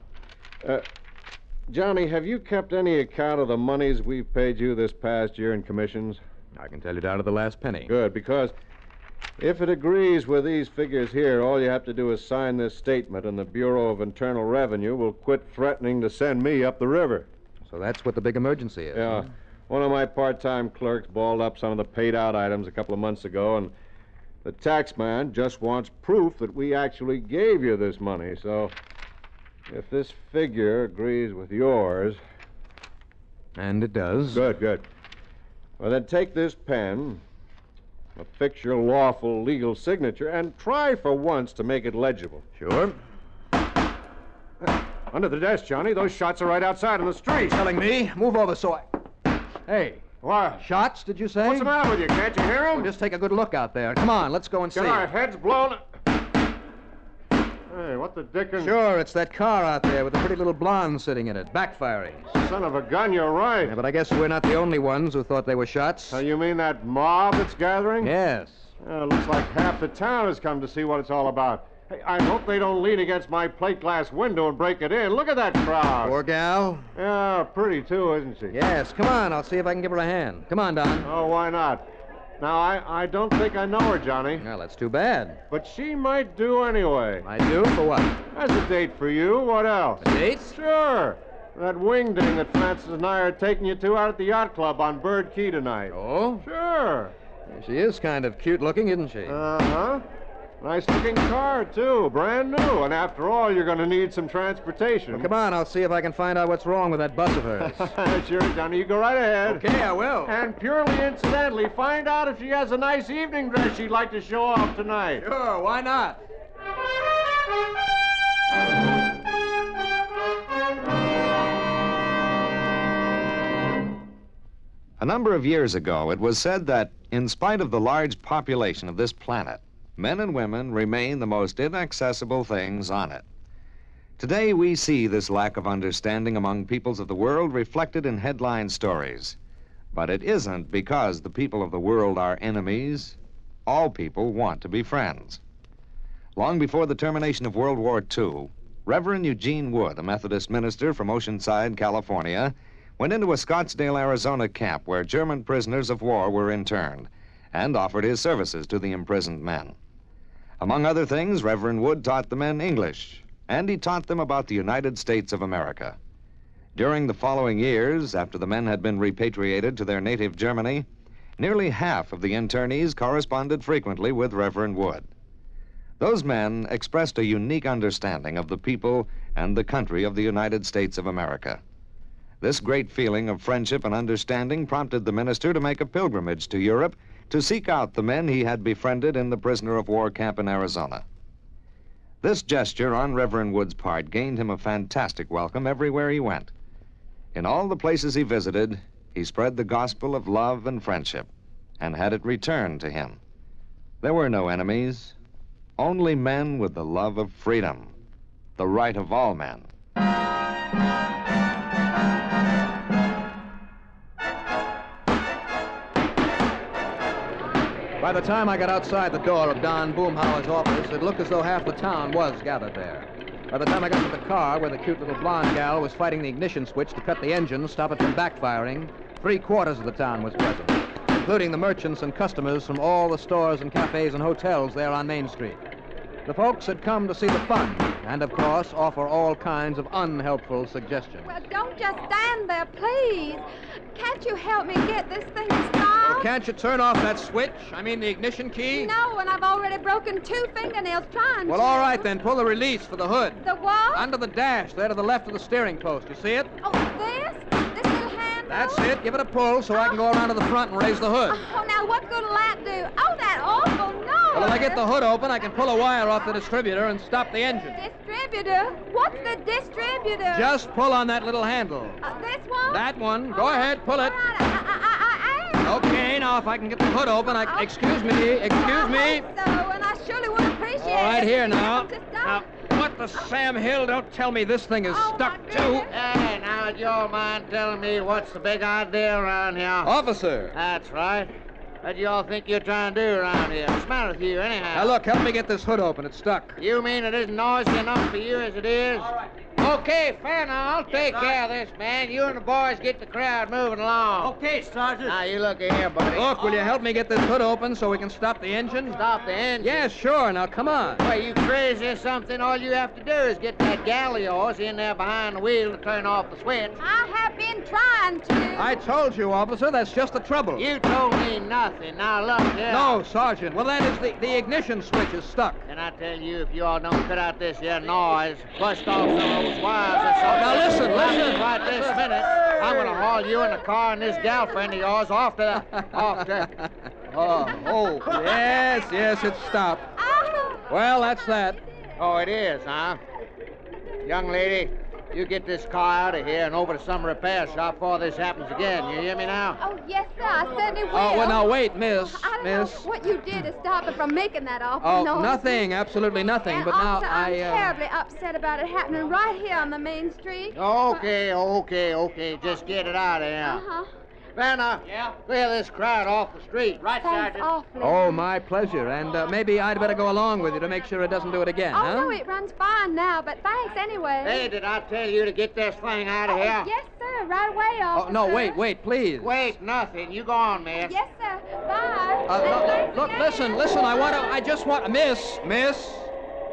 Johnny, have you kept any account of the monies we've paid you this past year in commissions? I can tell you down to the last penny. Good, because if it agrees with these figures here, all you have to do is sign this statement, and the Bureau of Internal Revenue will quit threatening to send me up the river. So that's what the big emergency is. Yeah. Huh? One of my part-time clerks balled up some of the paid-out items a couple of months ago, and the tax man just wants proof that we actually gave you this money. So if this figure agrees with yours... And it does. Good. Well, then take this pen, affix your lawful legal signature, and try for once to make it legible. Sure. Under the desk, Johnny. Those shots are right outside on the street. Telling me? Move over so I... Hey. What? Shots, did you say? What's the matter with you? Can't you hear them? Well, just take a good look out there. Come on, let's go and see. Get our heads blown... Hey, what the dickens... Sure, it's that car out there with the pretty little blonde sitting in it, backfiring. Son of a gun, you're right. Yeah, but I guess we're not the only ones who thought they were shots. You mean that mob that's gathering? Yes. Looks like half the town has come to see what it's all about. Hey, I hope they don't lean against my plate glass window and break it in. Look at that crowd. Poor gal. Yeah, pretty too, isn't she? Yes, come on. I'll see if I can give her a hand. Come on, Don. Oh, why not? Now, I don't think I know her, Johnny. Well, that's too bad. But she might do anyway. Might do? For what? As a date for you. What else? A date? Sure. That wing ding that Francis and I are taking you to out at the yacht club on Bird Key tonight. Oh? Sure. She is kind of cute looking, isn't she? Uh-huh. Nice-looking car, too. Brand new. And after all, you're going to need some transportation. Well, come on. I'll see if I can find out what's wrong with that bus of hers. Sure, Johnny. You go right ahead. Okay, I will. And purely incidentally, find out if she has a nice evening dress she'd like to show off tonight. Sure, why not? A number of years ago, it was said that, in spite of the large population of this planet, men and women remain the most inaccessible things on it. Today, we see this lack of understanding among peoples of the world reflected in headline stories. But it isn't because the people of the world are enemies. All people want to be friends. Long before the termination of World War II, Reverend Eugene Wood, a Methodist minister from Oceanside, California, went into a Scottsdale, Arizona camp where German prisoners of war were interned. and offered his services to the imprisoned men. Among other things, Reverend Wood taught the men English, and he taught them about the United States of America. During the following years, after the men had been repatriated to their native Germany, nearly half of the internees corresponded frequently with Reverend Wood. Those men expressed a unique understanding of the people and the country of the United States of America. This great feeling of friendship and understanding prompted the minister to make a pilgrimage to Europe to seek out the men he had befriended in the prisoner of war camp in Arizona. This gesture on Reverend Wood's part gained him a fantastic welcome everywhere he went. In all the places he visited, he spread the gospel of love and friendship and had it returned to him. There were no enemies, only men with the love of freedom, the right of all men. By the time I got outside the door of Don Boomhauer's office, it looked as though half the town was gathered there. By the time I got to the car where the cute little blonde gal was fighting the ignition switch to cut the engine, stop it from backfiring, 3/4 of the town was present, including the merchants and customers from all the stores and cafes and hotels there on Main Street. The folks had come to see the fun and, of course, offer all kinds of unhelpful suggestions. Well, don't just stand there, please. Can't you help me get this thing started? Well, can't you turn off that switch? I mean, the ignition key? No, and I've already broken 2 fingernails trying Well, to. all right, then. Pull the release for the hood. The what? Under the dash, there to the left of the steering post. You see it? Oh, this? This little handle? That's it. Give it a pull so I can go around to the front and raise the hood. Oh, now what good'll that do? Oh, that awful noise. Well, if I get the hood open, I can pull a wire off the distributor and stop the engine. Distributor? What's the distributor? Just pull on that little handle. This one? That one. Go ahead, pull it. Okay, now if I can get the hood open, Excuse me. So, and I surely would appreciate it. All right, if here you now. could stop. Now, what the Sam Hill? Don't tell me this thing is stuck too. Hey, now, do you mind telling me what's the big idea around here? Officer. That's right. What do y'all think you're trying to do around here? What's the matter with you, anyhow? Now, look, help me get this hood open. It's stuck. You mean it isn't noisy enough for you as it is? All right. Okay, fair now. I'll take care of this, man. You and the boys get the crowd moving along. Okay, Sergeant. Now, you look here, buddy. Look, will you help me get this hood open so we can stop the engine? Stop the engine? Yeah, sure. Now, come on. Why, you crazy or something? All you have to do is get that gal of yours in there behind the wheel to turn off the switch. I have been trying to. I told you, officer, that's just the trouble. You told me nothing. Now, look here. No, Sergeant. Well, that is the ignition switch is stuck. And I tell you, if you all don't cut out this here noise, bust off some of those wires or something. Now, listen. Right this minute, I'm going to haul you and the car and this gal friend of yours off to... Oh, yes, it's stopped. Well, that's that. Oh, it is, huh? Young lady, you get this car out of here and over to some repair shop before this happens again. You hear me now? Oh, yes, sir. I certainly will. Oh, well, now, wait, miss. I don't know what you did to stop it from making that awful Oh, noise. nothing, absolutely nothing. And But now also, I'm terribly upset about it happening right here on the main street. Okay. Just get it out of here. Uh-huh. Vanna, clear this crowd off the street. Right, Sergeant. Awfully. Oh, my pleasure. And maybe I'd better go along with you to make sure it doesn't do it again, Oh, huh? no, it runs fine now, but thanks anyway. Hey, did I tell you to get this thing out of here? Yes, sir. Right away, officer. Oh, no, wait, please. Wait, nothing. You go on, miss. Yes, sir. Bye. Look, listen, I just want... Miss.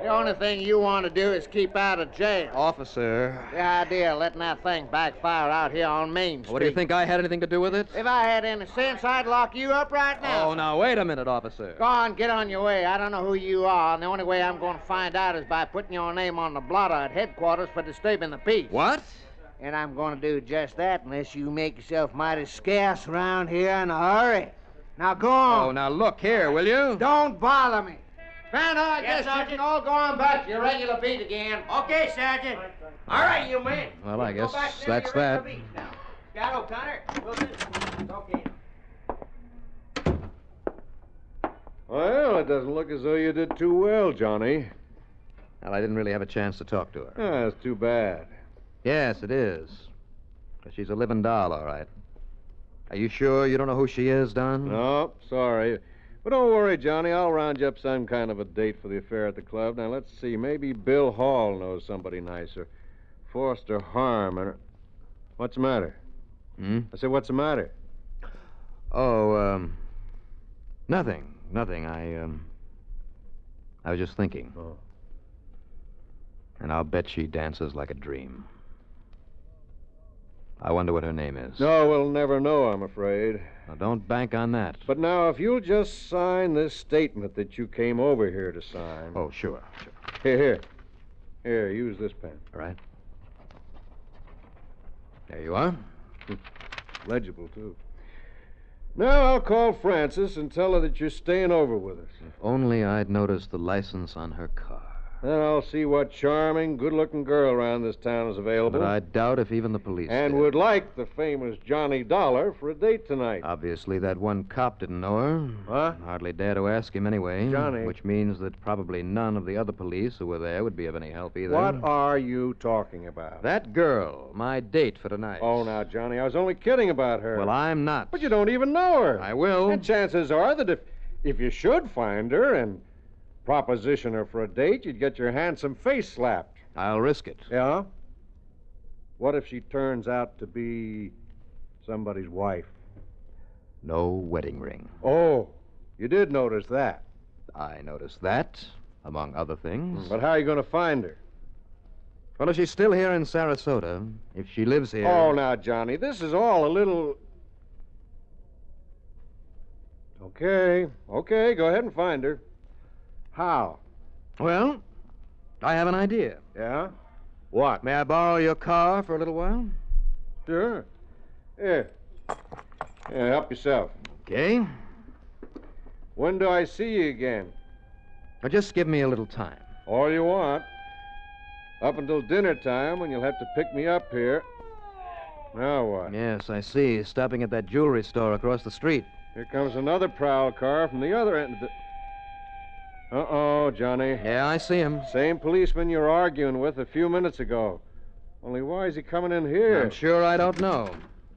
The only thing you want to do is keep out of jail. Officer. The idea of letting that thing backfire out here on Main Street. What, do you think I had anything to do with it? If I had any sense, I'd lock you up right now. Oh, now, wait a minute, officer. Go on, get on your way. I don't know who you are, and the only way I'm going to find out is by putting your name on the blotter at headquarters for disturbing the peace. What? And I'm going to do just that unless you make yourself mighty scarce around here in a hurry. Now, go on. Oh, now, look here, will you? Don't bother me. Vanna, I Yes, guess you Sergeant. can all go on back to your regular beat again. Okay, Sergeant. All right, you men. Well, I guess Go back to that's your that. regular beats now. Scout O'Connor, we'll do this. Okay. Well, it doesn't look as though you did too well, Johnny. Well, I didn't really have a chance to talk to her. Yeah, that's too bad. Yes, it is. But she's a living doll, all right. Are you sure you don't know who she is, Don? No, sorry. But don't worry, Johnny. I'll round you up some kind of a date for the affair at the club. Now, let's see. Maybe Bill Hall knows somebody nicer. Foster Harm. What's the matter? Hmm? I said, what's the matter? Oh, Nothing. I was just thinking. Oh. And I'll bet she dances like a dream. I wonder what her name is. No, we'll never know, I'm afraid. Now, don't bank on that. But now, if you'll just sign this statement that you came over here to sign. Oh, sure. Here. Here, use this pen. All right. There you are. Legible, too. Now I'll call Frances and tell her that you're staying over with us. If only I'd noticed the license on her car. Then I'll see what charming, good-looking girl around this town is available. But I doubt if even the police And did. would like the famous Johnny Dollar for a date tonight. Obviously, that one cop didn't know her. Huh? Hardly dare to ask him anyway. Johnny. Which means that probably none of the other police who were there would be of any help either. What are you talking about? That girl, my date for tonight. Oh, now, Johnny, I was only kidding about her. Well, I'm not. But you don't even know her. I will. And chances are that if you should find her and proposition her for a date, you'd get your handsome face slapped. I'll risk it. Yeah? What if she turns out to be somebody's wife? No wedding ring. Oh, you did notice that. I noticed that, among other things. But how are you going to find her? Well, if she's still here in Sarasota, if she lives here... Oh, now, Johnny, this is all a little... Okay, go ahead and find her. How? Well, I have an idea. Yeah? What? May I borrow your car for a little while? Sure. Here. Yeah, help yourself. Okay. When do I see you again? Now, just give me a little time. All you want. Up until dinner time, when you'll have to pick me up here. Now what? Yes, I see. Stopping at that jewelry store across the street. Here comes another prowl car from the other end of the... Uh-oh, Johnny. Yeah, I see him. Same policeman you were arguing with a few minutes ago. Only why is he coming in here? I'm sure I don't know.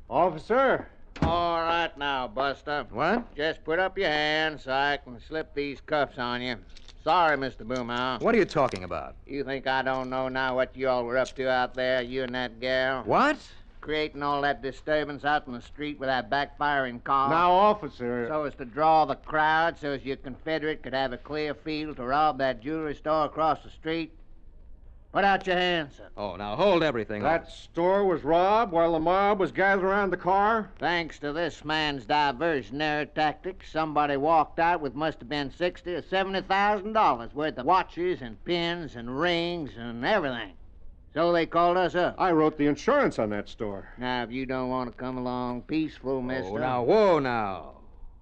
Officer? All right now, Buster. What? Just put up your hand so I can slip these cuffs on you. Sorry, Mr. Boomhound. What are you talking about? You think I don't know now what you all were up to out there, you and that gal? What? Creating all that disturbance out in the street with that backfiring car. Now, officer... So as to draw the crowd so as your Confederate could have a clear field to rob that jewelry store across the street? Put out your hands, sir. Oh, now hold everything. That store was robbed while the mob was gathered around the car? Thanks to this man's diversionary tactics, somebody walked out with must have been $60,000 or $70,000 worth of watches and pins and rings and everything. So they called us up. I wrote the insurance on that store. Now, if you don't want to come along peaceful, mister... Oh, now, whoa, now.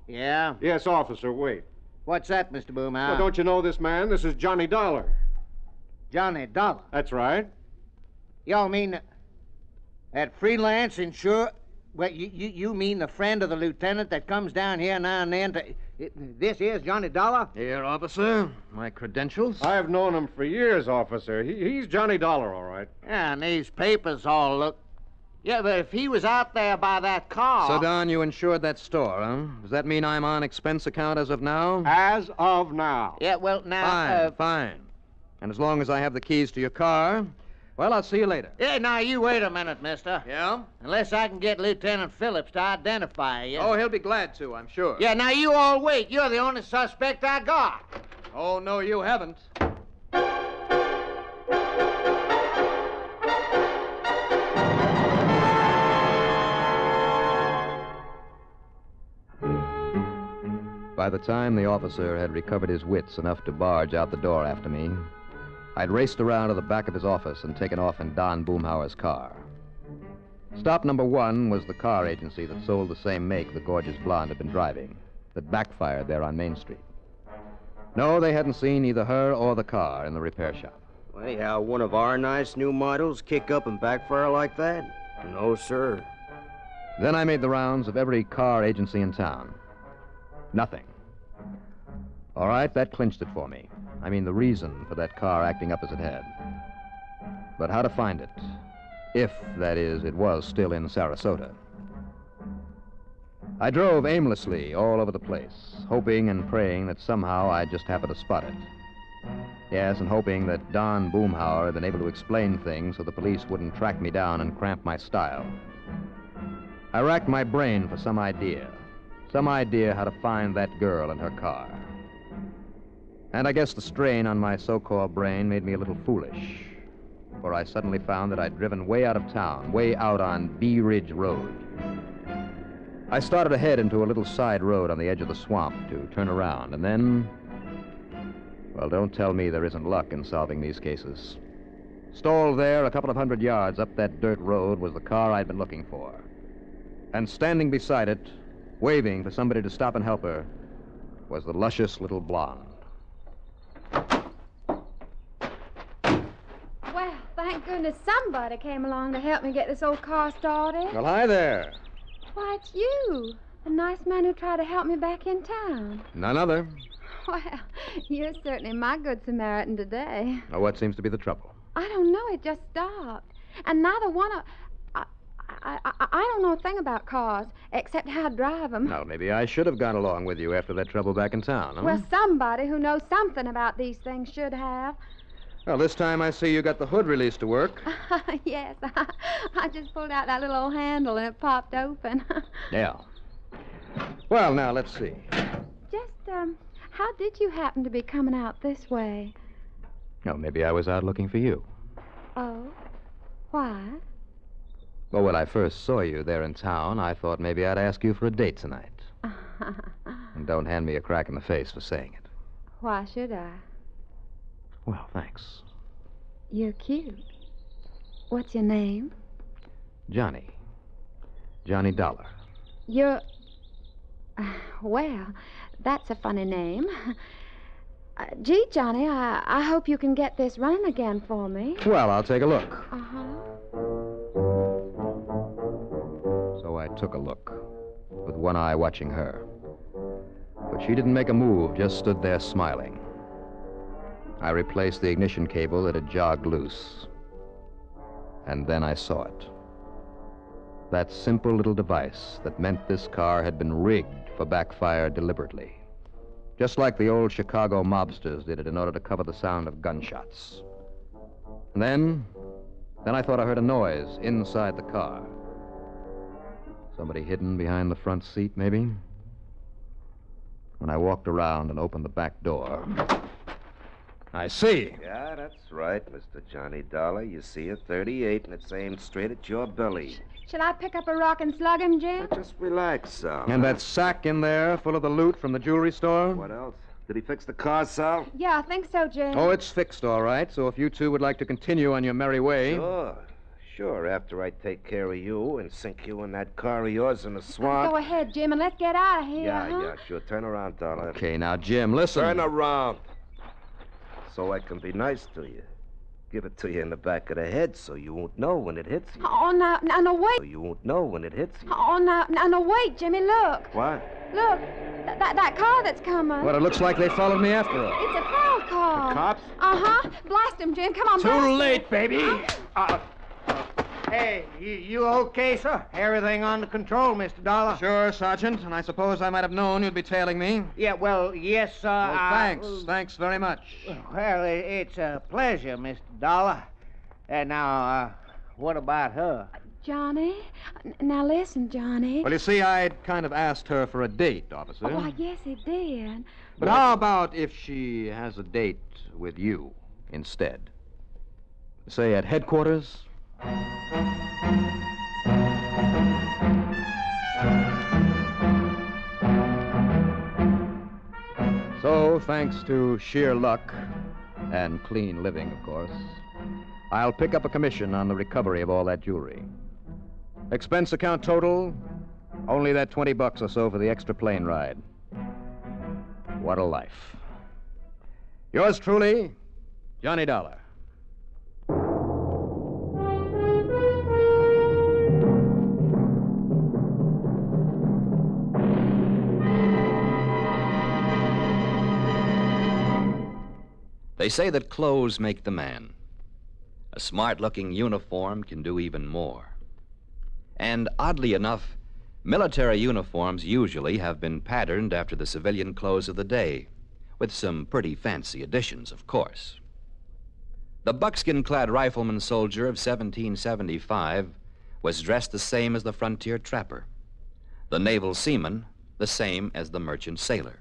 Yeah? Yes, officer, wait. What's that, Mr. Boomhound? Well, don't you know this man? This is Johnny Dollar. Johnny Dollar? That's right. Y'all mean that freelance insurer... Well, you mean the friend of the lieutenant that comes down here now and then to... This is Johnny Dollar? Here, officer. My credentials? I've known him for years, officer. He's Johnny Dollar, all right. Yeah, and these papers all look... Yeah, but if he was out there by that car... So, Don, you insured that store, huh? Does that mean I'm on expense account as of now? As of now. Yeah, well, now... Fine. And as long as I have the keys to your car... Well, I'll see you later. Yeah, now, you wait a minute, mister. Yeah? Unless I can get Lieutenant Phillips to identify you. Oh, he'll be glad to, I'm sure. Yeah, now, you all wait. You're the only suspect I got. Oh, no, you haven't. By the time the officer had recovered his wits enough to barge out the door after me, I'd raced around to the back of his office and taken off in Don Boomhauer's car. Stop number one was the car agency that sold the same make the gorgeous blonde had been driving, that backfired there on Main Street. No, they hadn't seen either her or the car in the repair shop. Anyhow, one of our nice new models kick up and backfire like that? No, sir. Then I made the rounds of every car agency in town. Nothing. All right, that clinched it for me. I mean, the reason for that car acting up as it had. But how to find it? If, that is, it was still in Sarasota. I drove aimlessly all over the place, hoping and praying that somehow I'd just happen to spot it. Yes, and hoping that Don Boomhauer had been able to explain things so the police wouldn't track me down and cramp my style. I racked my brain for some idea, some idea how to find that girl and her car. And I guess the strain on my so-called brain made me a little foolish, for I suddenly found that I'd driven way out of town, way out on Bee Ridge Road. I started ahead into a little side road on the edge of the swamp to turn around, and then... Well, don't tell me there isn't luck in solving these cases. Stalled there a couple of 100 yards up that dirt road was the car I'd been looking for. And standing beside it, waving for somebody to stop and help her, was the luscious little blonde. Well, thank goodness somebody came along to help me get this old car started. Well, hi there. Why, it's you. The nice man who tried to help me back in town. None other. Well, you're certainly my good Samaritan today. Now, what seems to be the trouble? I don't know. It just stopped. And neither one of... I don't know a thing about cars, except how to drive them. Well, maybe I should have gone along with you after that trouble back in town, huh? Well, somebody who knows something about these things should have. Well, this time I see you got the hood released to work. Yes, I just pulled out that little old handle and it popped open. Yeah. Well, now, let's see. Just, how did you happen to be coming out this way? Oh, maybe I was out looking for you. Oh? Why? Well, when I first saw you there in town, I thought maybe I'd ask you for a date tonight. And don't hand me a crack in the face for saying it. Why should I? Well, thanks. You're cute. What's your name? Johnny. Johnny Dollar. You're... Well, that's a funny name. Gee, Johnny, I hope you can get this running again for me. Well, I'll take a look. Uh-huh. So I took a look, with one eye watching her. But she didn't make a move, just stood there smiling. I replaced the ignition cable that had jogged loose. And then I saw it. That simple little device that meant this car had been rigged for backfire deliberately. Just like the old Chicago mobsters did it in order to cover the sound of gunshots. And then I thought I heard a noise inside the car. Somebody hidden behind the front seat, maybe? When I walked around and opened the back door, I see. Yeah, that's right, Mr. Johnny Dollar. You see a 38, and it's aimed straight at your belly. Shall I pick up a rock and slug him, Jim? Just relax, Sal. And that sack in there full of the loot from the jewelry store? What else? Did he fix the car, Sal? Yeah, I think so, Jim. Oh, it's fixed, all right. So if you two would like to continue on your merry way... Sure, after I take care of you and sink you in that car of yours in the swamp. Go ahead, Jim, and let's get out of here, Yeah, sure. Turn around, Dollar. Okay, now, Jim, listen. Turn around. So I can be nice to you. Give it to you in the back of the head so you won't know when it hits you. Oh, no, wait. So you won't know when it hits you. Oh, no, wait, Jimmy, look. What? Look, that car that's coming. Well, it looks like they followed me after all. It's a prowl car. The cops? Uh-huh. Blast him, Jim. Come on, blast Too him. late, baby. Hey, you okay, sir? Everything under control, Mr. Dollar? Sure, Sergeant, and I suppose I might have known you'd be tailing me. Yeah, well, yes, sir. Well, thanks. Thanks very much. Well, it's a pleasure, Mr. Dollar. And now, what about her? Johnny? Now listen, Johnny. Well, you see, I'd kind of asked her for a date, officer. Oh, why, yes, he did. But how about if she has a date with you instead? Say at headquarters? So, thanks to sheer luck and clean living, of course, I'll pick up a commission on the recovery of all that jewelry. Expense account total, only that $20 or so for the extra plane ride. What a life. Yours truly, Johnny Dollar. They say that clothes make the man. A smart-looking uniform can do even more. And oddly enough, military uniforms usually have been patterned after the civilian clothes of the day, with some pretty fancy additions, of course. The buckskin-clad rifleman soldier of 1775 was dressed the same as the frontier trapper. The naval seaman the same as the merchant sailor.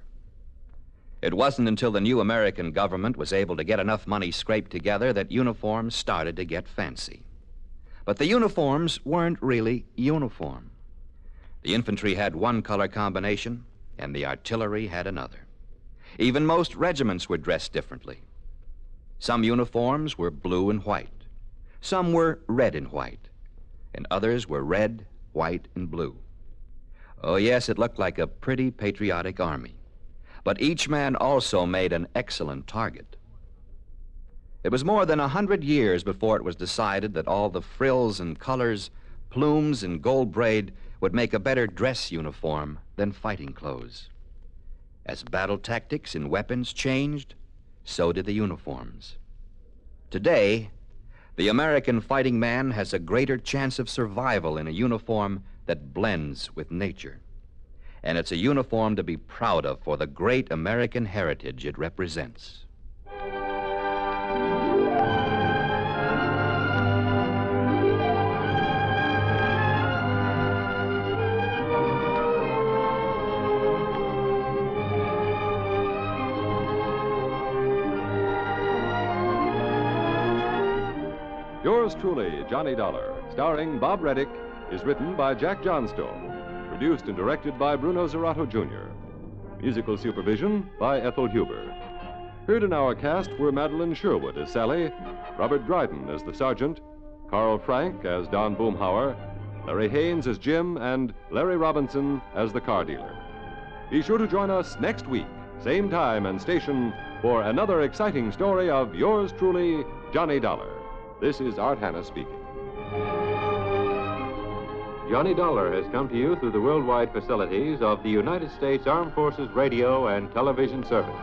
It wasn't until the new American government was able to get enough money scraped together that uniforms started to get fancy. But the uniforms weren't really uniform. The infantry had one color combination, and the artillery had another. Even most regiments were dressed differently. Some uniforms were blue and white. Some were red and white. And others were red, white, and blue. Oh, yes, it looked like a pretty patriotic army. But each man also made an excellent target. It was more than 100 years before it was decided that all the frills and colors, plumes and gold braid would make a better dress uniform than fighting clothes. As battle tactics and weapons changed, so did the uniforms. Today, the American fighting man has a greater chance of survival in a uniform that blends with nature. And it's a uniform to be proud of for the great American heritage it represents. Yours truly, Johnny Dollar, starring Bob Reddick, is written by Jack Johnstone. Produced and directed by Bruno Zerato, Jr. Musical supervision by Ethel Huber. Heard in our cast were Madeline Sherwood as Sally, Robert Dryden as the Sergeant, Carl Frank as Don Boomhauer, Larry Haynes as Jim, and Larry Robinson as the car dealer. Be sure to join us next week, same time and station, for another exciting story of yours truly, Johnny Dollar. This is Art Hanna speaking. Johnny Dollar has come to you through the worldwide facilities of the United States Armed Forces Radio and Television Service.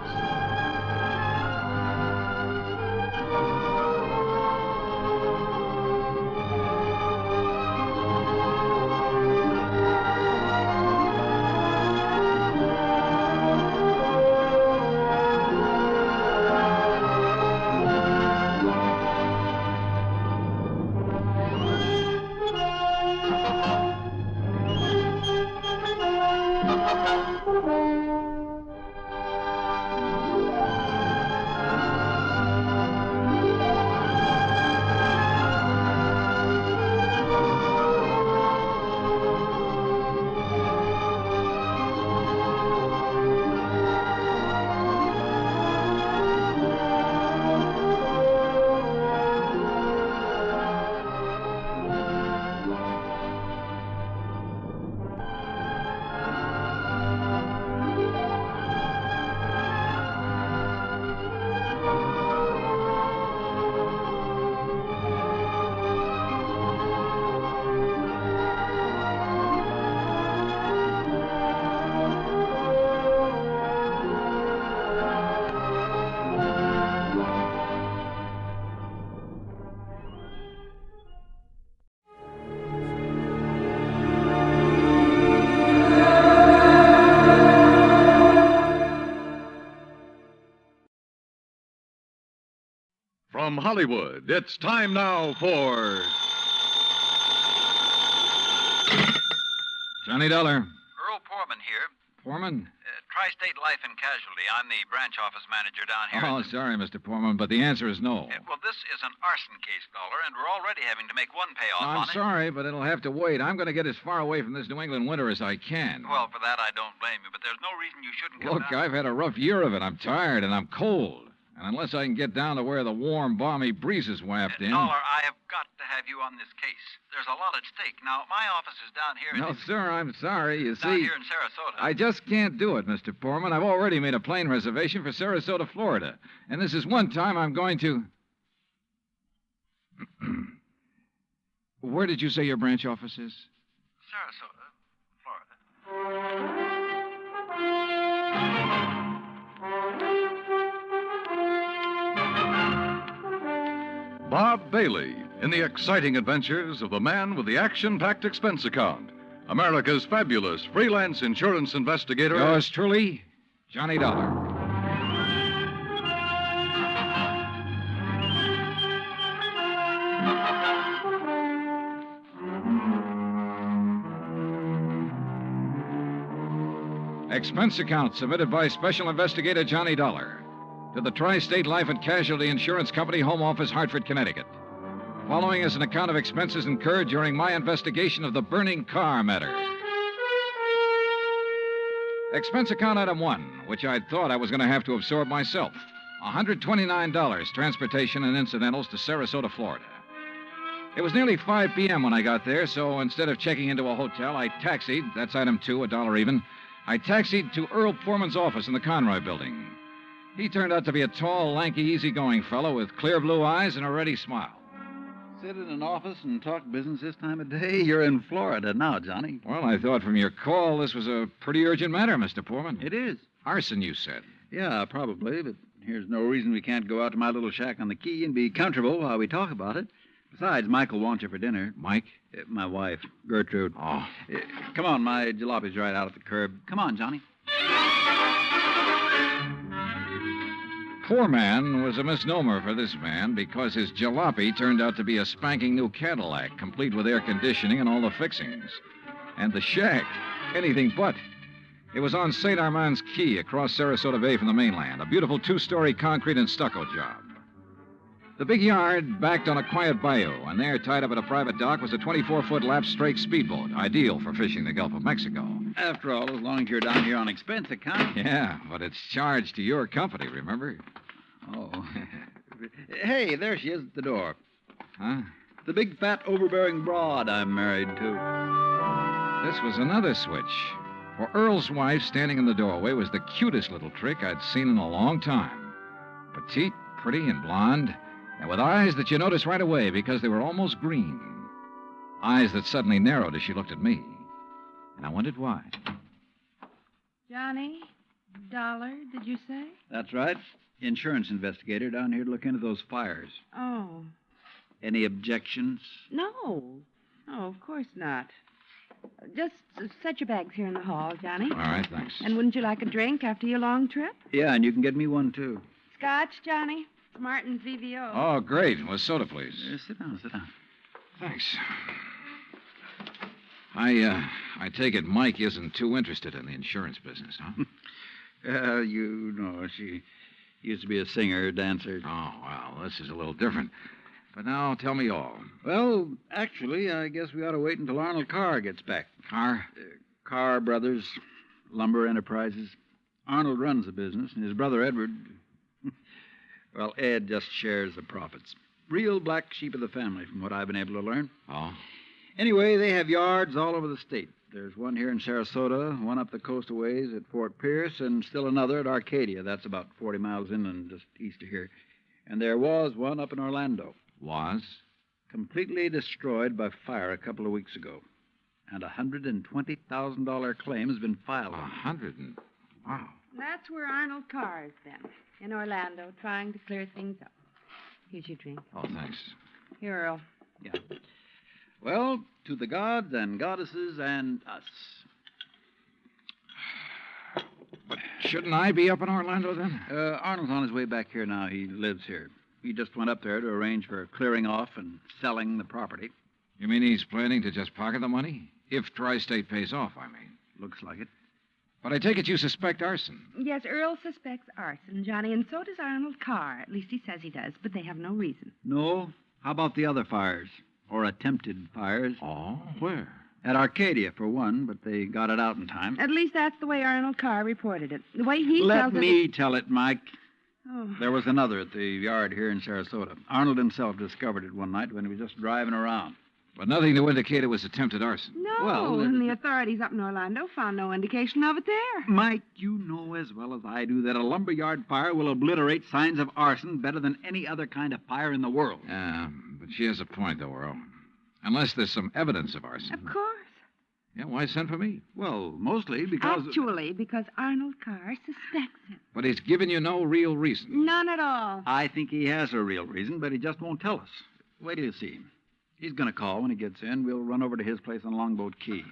From Hollywood, it's time now for Johnny Dollar. Earl Poorman here. Poorman? Tri-State Life and Casualty. I'm the branch office manager down here. Oh, sorry, Mr. Poorman, but the answer is no. Well, this is an arson case, Dollar, and we're already having to make one payoff I'm on it. sorry, but it'll have to wait. I'm going to get as far away from this New England winter as I can. Well, for that, I don't blame you, but there's no reason you shouldn't come Look, down. I've had a rough year of it. I'm tired and I'm cold. And unless I can get down to where the warm, balmy breezes waft in... Dollar, I have got to have you on this case. There's a lot at stake. Now, my office is down here... No, sir, I'm sorry. You down see... here in Sarasota. I just can't do it, Mr. Poorman. I've already made a plane reservation for Sarasota, Florida. And this is one time I'm going to... Where did you say your branch office is? Sarasota, Florida. Bob Bailey in the exciting adventures of the man with the action-packed expense account. America's fabulous freelance insurance investigator. Yours truly, Johnny Dollar. Expense account submitted by Special Investigator Johnny Dollar to the Tri-State Life and Casualty Insurance Company, Home Office, Hartford, Connecticut. Following is an account of expenses incurred during my investigation of the burning Carr matter. Expense account item 1, which I'd thought I was going to have to absorb myself. $129, transportation and incidentals to Sarasota, Florida. It was nearly 5 p.m. when I got there, so instead of checking into a hotel, I taxied, that's item 2, $1 even. I taxied to Earl Foreman's office in the Conroy building. He turned out to be a tall, lanky, easygoing fellow with clear blue eyes and a ready smile. Sit in an office and talk business this time of day? You're in Florida now, Johnny. Well, I thought from your call this was a pretty urgent matter, Mr. Foreman. It is. Arson, you said. Yeah, probably, but here's no reason we can't go out to my little shack on the quay and be comfortable while we talk about it. Besides, Michael wants you for dinner. Mike? My wife, Gertrude. Oh. Come on, my jalopy's right out at the curb. Come on, Johnny. Poor man was a misnomer for this man because his jalopy turned out to be a spanking new Cadillac, complete with air conditioning and all the fixings. And the shack, anything but. It was on St. Armand's Key across Sarasota Bay from the mainland, a beautiful 2-story concrete and stucco job. The big yard backed on a quiet bayou, and there, tied up at a private dock, was a 24-foot lap strake speedboat, ideal for fishing the Gulf of Mexico. After all, as long as you're down here on expense account. Yeah, but it's charged to your company, remember? Oh. Hey, there she is at the door. Huh? The big, fat, overbearing broad I'm married to. This was another switch. For Earl's wife, standing in the doorway, was the cutest little trick I'd seen in a long time. Petite, pretty, and blonde, and with eyes that you noticed right away because they were almost green. Eyes that suddenly narrowed as she looked at me. And I wondered why. Johnny Dollar, did you say? That's right. Insurance investigator down here to look into those fires. Oh. Any objections? No. Oh, of course not. Just set your bags here in the hall, Johnny. All right, thanks. And wouldn't you like a drink after your long trip? Yeah, and you can get me one, too. Scotch, Johnny? Martin's VVO. Oh, great. Well, soda, please. Sit down, sit down. Thanks. I take it Mike isn't too interested in the insurance business, huh? You know, she used to be a singer, dancer. Oh, well, this is a little different. But now, tell me all. Well, actually, I guess we ought to wait until Arnold Carr gets back. Carr? Carr Brothers, Lumber Enterprises. Arnold runs the business, and his brother Edward... Well, Ed just shares the profits. Real black sheep of the family, from what I've been able to learn. Oh? Anyway, they have yards all over the state. There's one here in Sarasota, one up the coast a ways at Fort Pierce, and still another at Arcadia. That's about 40 miles inland, just east of here. And there was one up in Orlando. Was? Completely destroyed by fire a couple of weeks ago. And a $120,000 claim has been filed. Wow. That's where Arnold Carr is then, in Orlando, trying to clear things up. Here's your drink. Oh, thanks. Here, Earl. Yeah. Well, to the gods and goddesses and us. But shouldn't I be up in Orlando then? Arnold's on his way back here now. He lives here. He just went up there to arrange for clearing off and selling the property. You mean he's planning to just pocket the money? If Tri-State pays off, I mean. Looks like it. But I take it you suspect arson. Yes, Earl suspects arson, Johnny, and so does Arnold Carr. At least he says he does, but they have no reason. No? How about the other fires? Or attempted fires? Oh, where? At Arcadia, for one, but they got it out in time. At least that's the way Arnold Carr reported it. The way he Let tells me it... tell it, Mike. Oh. There was another at the yard here in Sarasota. Arnold himself discovered it one night when he was just driving around. But nothing to indicate it was attempted arson. No, Well, and the authorities up in Orlando found no indication of it there. Mike, you know as well as I do that a lumberyard fire will obliterate signs of arson better than any other kind of fire in the world. Yeah, but she has a point, though, Earl. Unless there's some evidence of arson. Of course. Yeah, why send for me? Well, mostly because... Actually, because Arnold Carr suspects it. But he's given you no real reason. None at all. I think he has a real reason, but he just won't tell us. Wait till you see him. He's going to call when he gets in. We'll run over to his place on Longboat Key.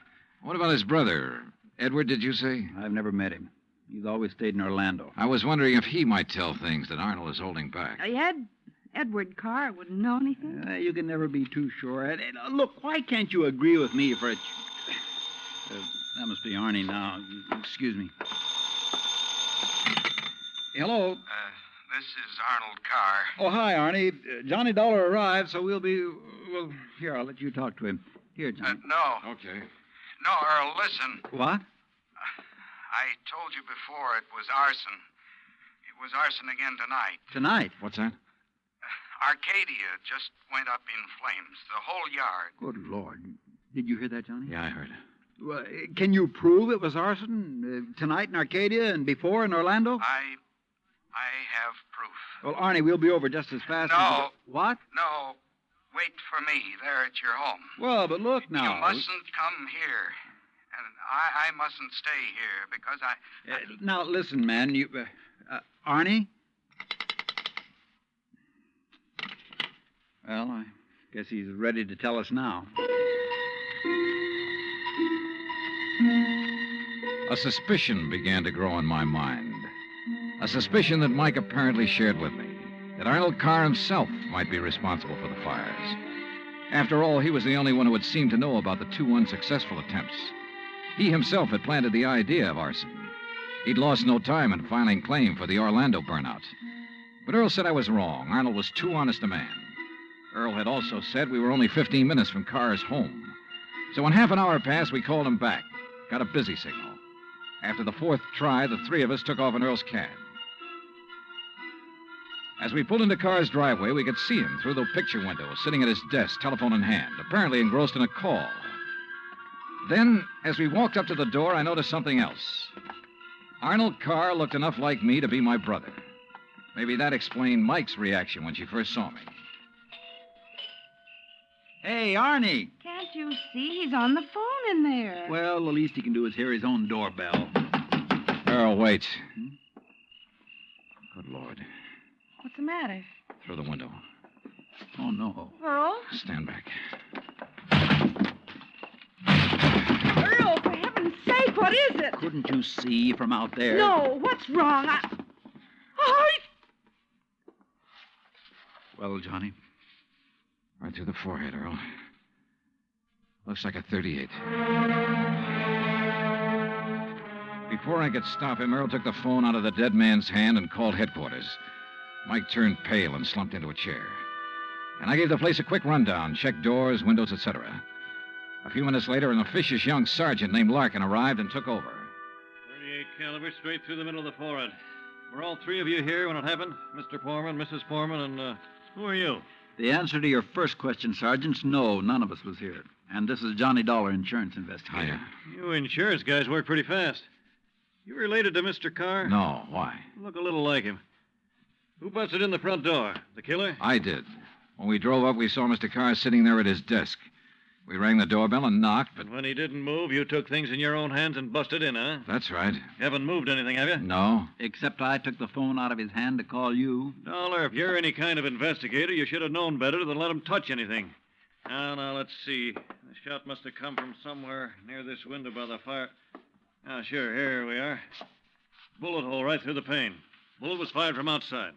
What about his brother? Edward, did you say? I've never met him. He's always stayed in Orlando. I was wondering if he might tell things that Arnold is holding back. Edward Carr wouldn't know anything. You can never be too sure. Look, why can't you agree with me for a... That must be Arnie now. Excuse me. Hello. This is Arnold Carr. Oh, hi, Arnie. Johnny Dollar arrived, so we'll be... Well, here, I'll let you talk to him. Here, Johnny. No. Okay. No, Earl, listen. What? I told you before it was arson. It was arson again tonight. Tonight? What's that? Arcadia just went up in flames. The whole yard. Good Lord. Did you hear that, Johnny? Yeah, I heard it. Well, can you prove it was arson tonight in Arcadia and before in Orlando? I have proof. Well, Arnie, we'll be over just as fast as... No. What? No. Wait for me there at your home. Well, but look now. You mustn't come here. And I mustn't stay here because I... Now, listen, man. You... Arnie? Well, I guess he's ready to tell us now. A suspicion began to grow in my mind. A suspicion that Mike apparently shared with me, that Arnold Carr himself might be responsible for the fires. After all, he was the only one who had seemed to know about the 2 unsuccessful attempts. He himself had planted the idea of arson. He'd lost no time in filing claim for the Orlando burnout. But Earl said I was wrong. Arnold was too honest a man. Earl had also said we were only 15 minutes from Carr's home. So when half an hour passed, we called him back. Got a busy signal. After the 4th try, the 3 of us took off in Earl's cab. As we pulled into Carr's driveway, we could see him through the picture window, sitting at his desk, telephone in hand, apparently engrossed in a call. Then, as we walked up to the door, I noticed something else. Arnold Carr looked enough like me to be my brother. Maybe that explained Mike's reaction when she first saw me. Hey, Arnie. Can't you see? He's on the phone in there. Well, the least he can do is hear his own doorbell. Earl, wait. Good Lord. What's the matter? Through the window. Oh, no. Earl? Stand back. Earl, for heaven's sake, what is it? Couldn't you see from out there? No, what's wrong? Oh, Well, Johnny? Right through the forehead, Earl. Looks like a 38. Before I could stop him, Earl took the phone out of the dead man's hand and called headquarters. Mike turned pale and slumped into a chair. And I gave the place a quick rundown, checked doors, windows, etc. A few minutes later, an officious young sergeant named Larkin arrived and took over. 38 caliber straight through the middle of the forehead. Were all 3 of you here when it happened? Mr. Foreman, Mrs. Foreman, and who are you? The answer to your first question, Sergeant, no, none of us was here. And this is Johnny Dollar, insurance investigator. You insurance guys work pretty fast. You related to Mr. Carr? No, why? Look a little like him. Who busted in the front door? The killer? I did. When we drove up, we saw Mr. Carr sitting there at his desk. We rang the doorbell and knocked, but... When he didn't move, you took things in your own hands and busted in, huh? That's right. You haven't moved anything, have you? No. Except I took the phone out of his hand to call you. Dollar, if you're any kind of investigator, you should have known better than let him touch anything. Now, let's see. The shot must have come from somewhere near this window by the fire. Ah, sure, here we are. Bullet hole right through the pane. Bullet was fired from outside.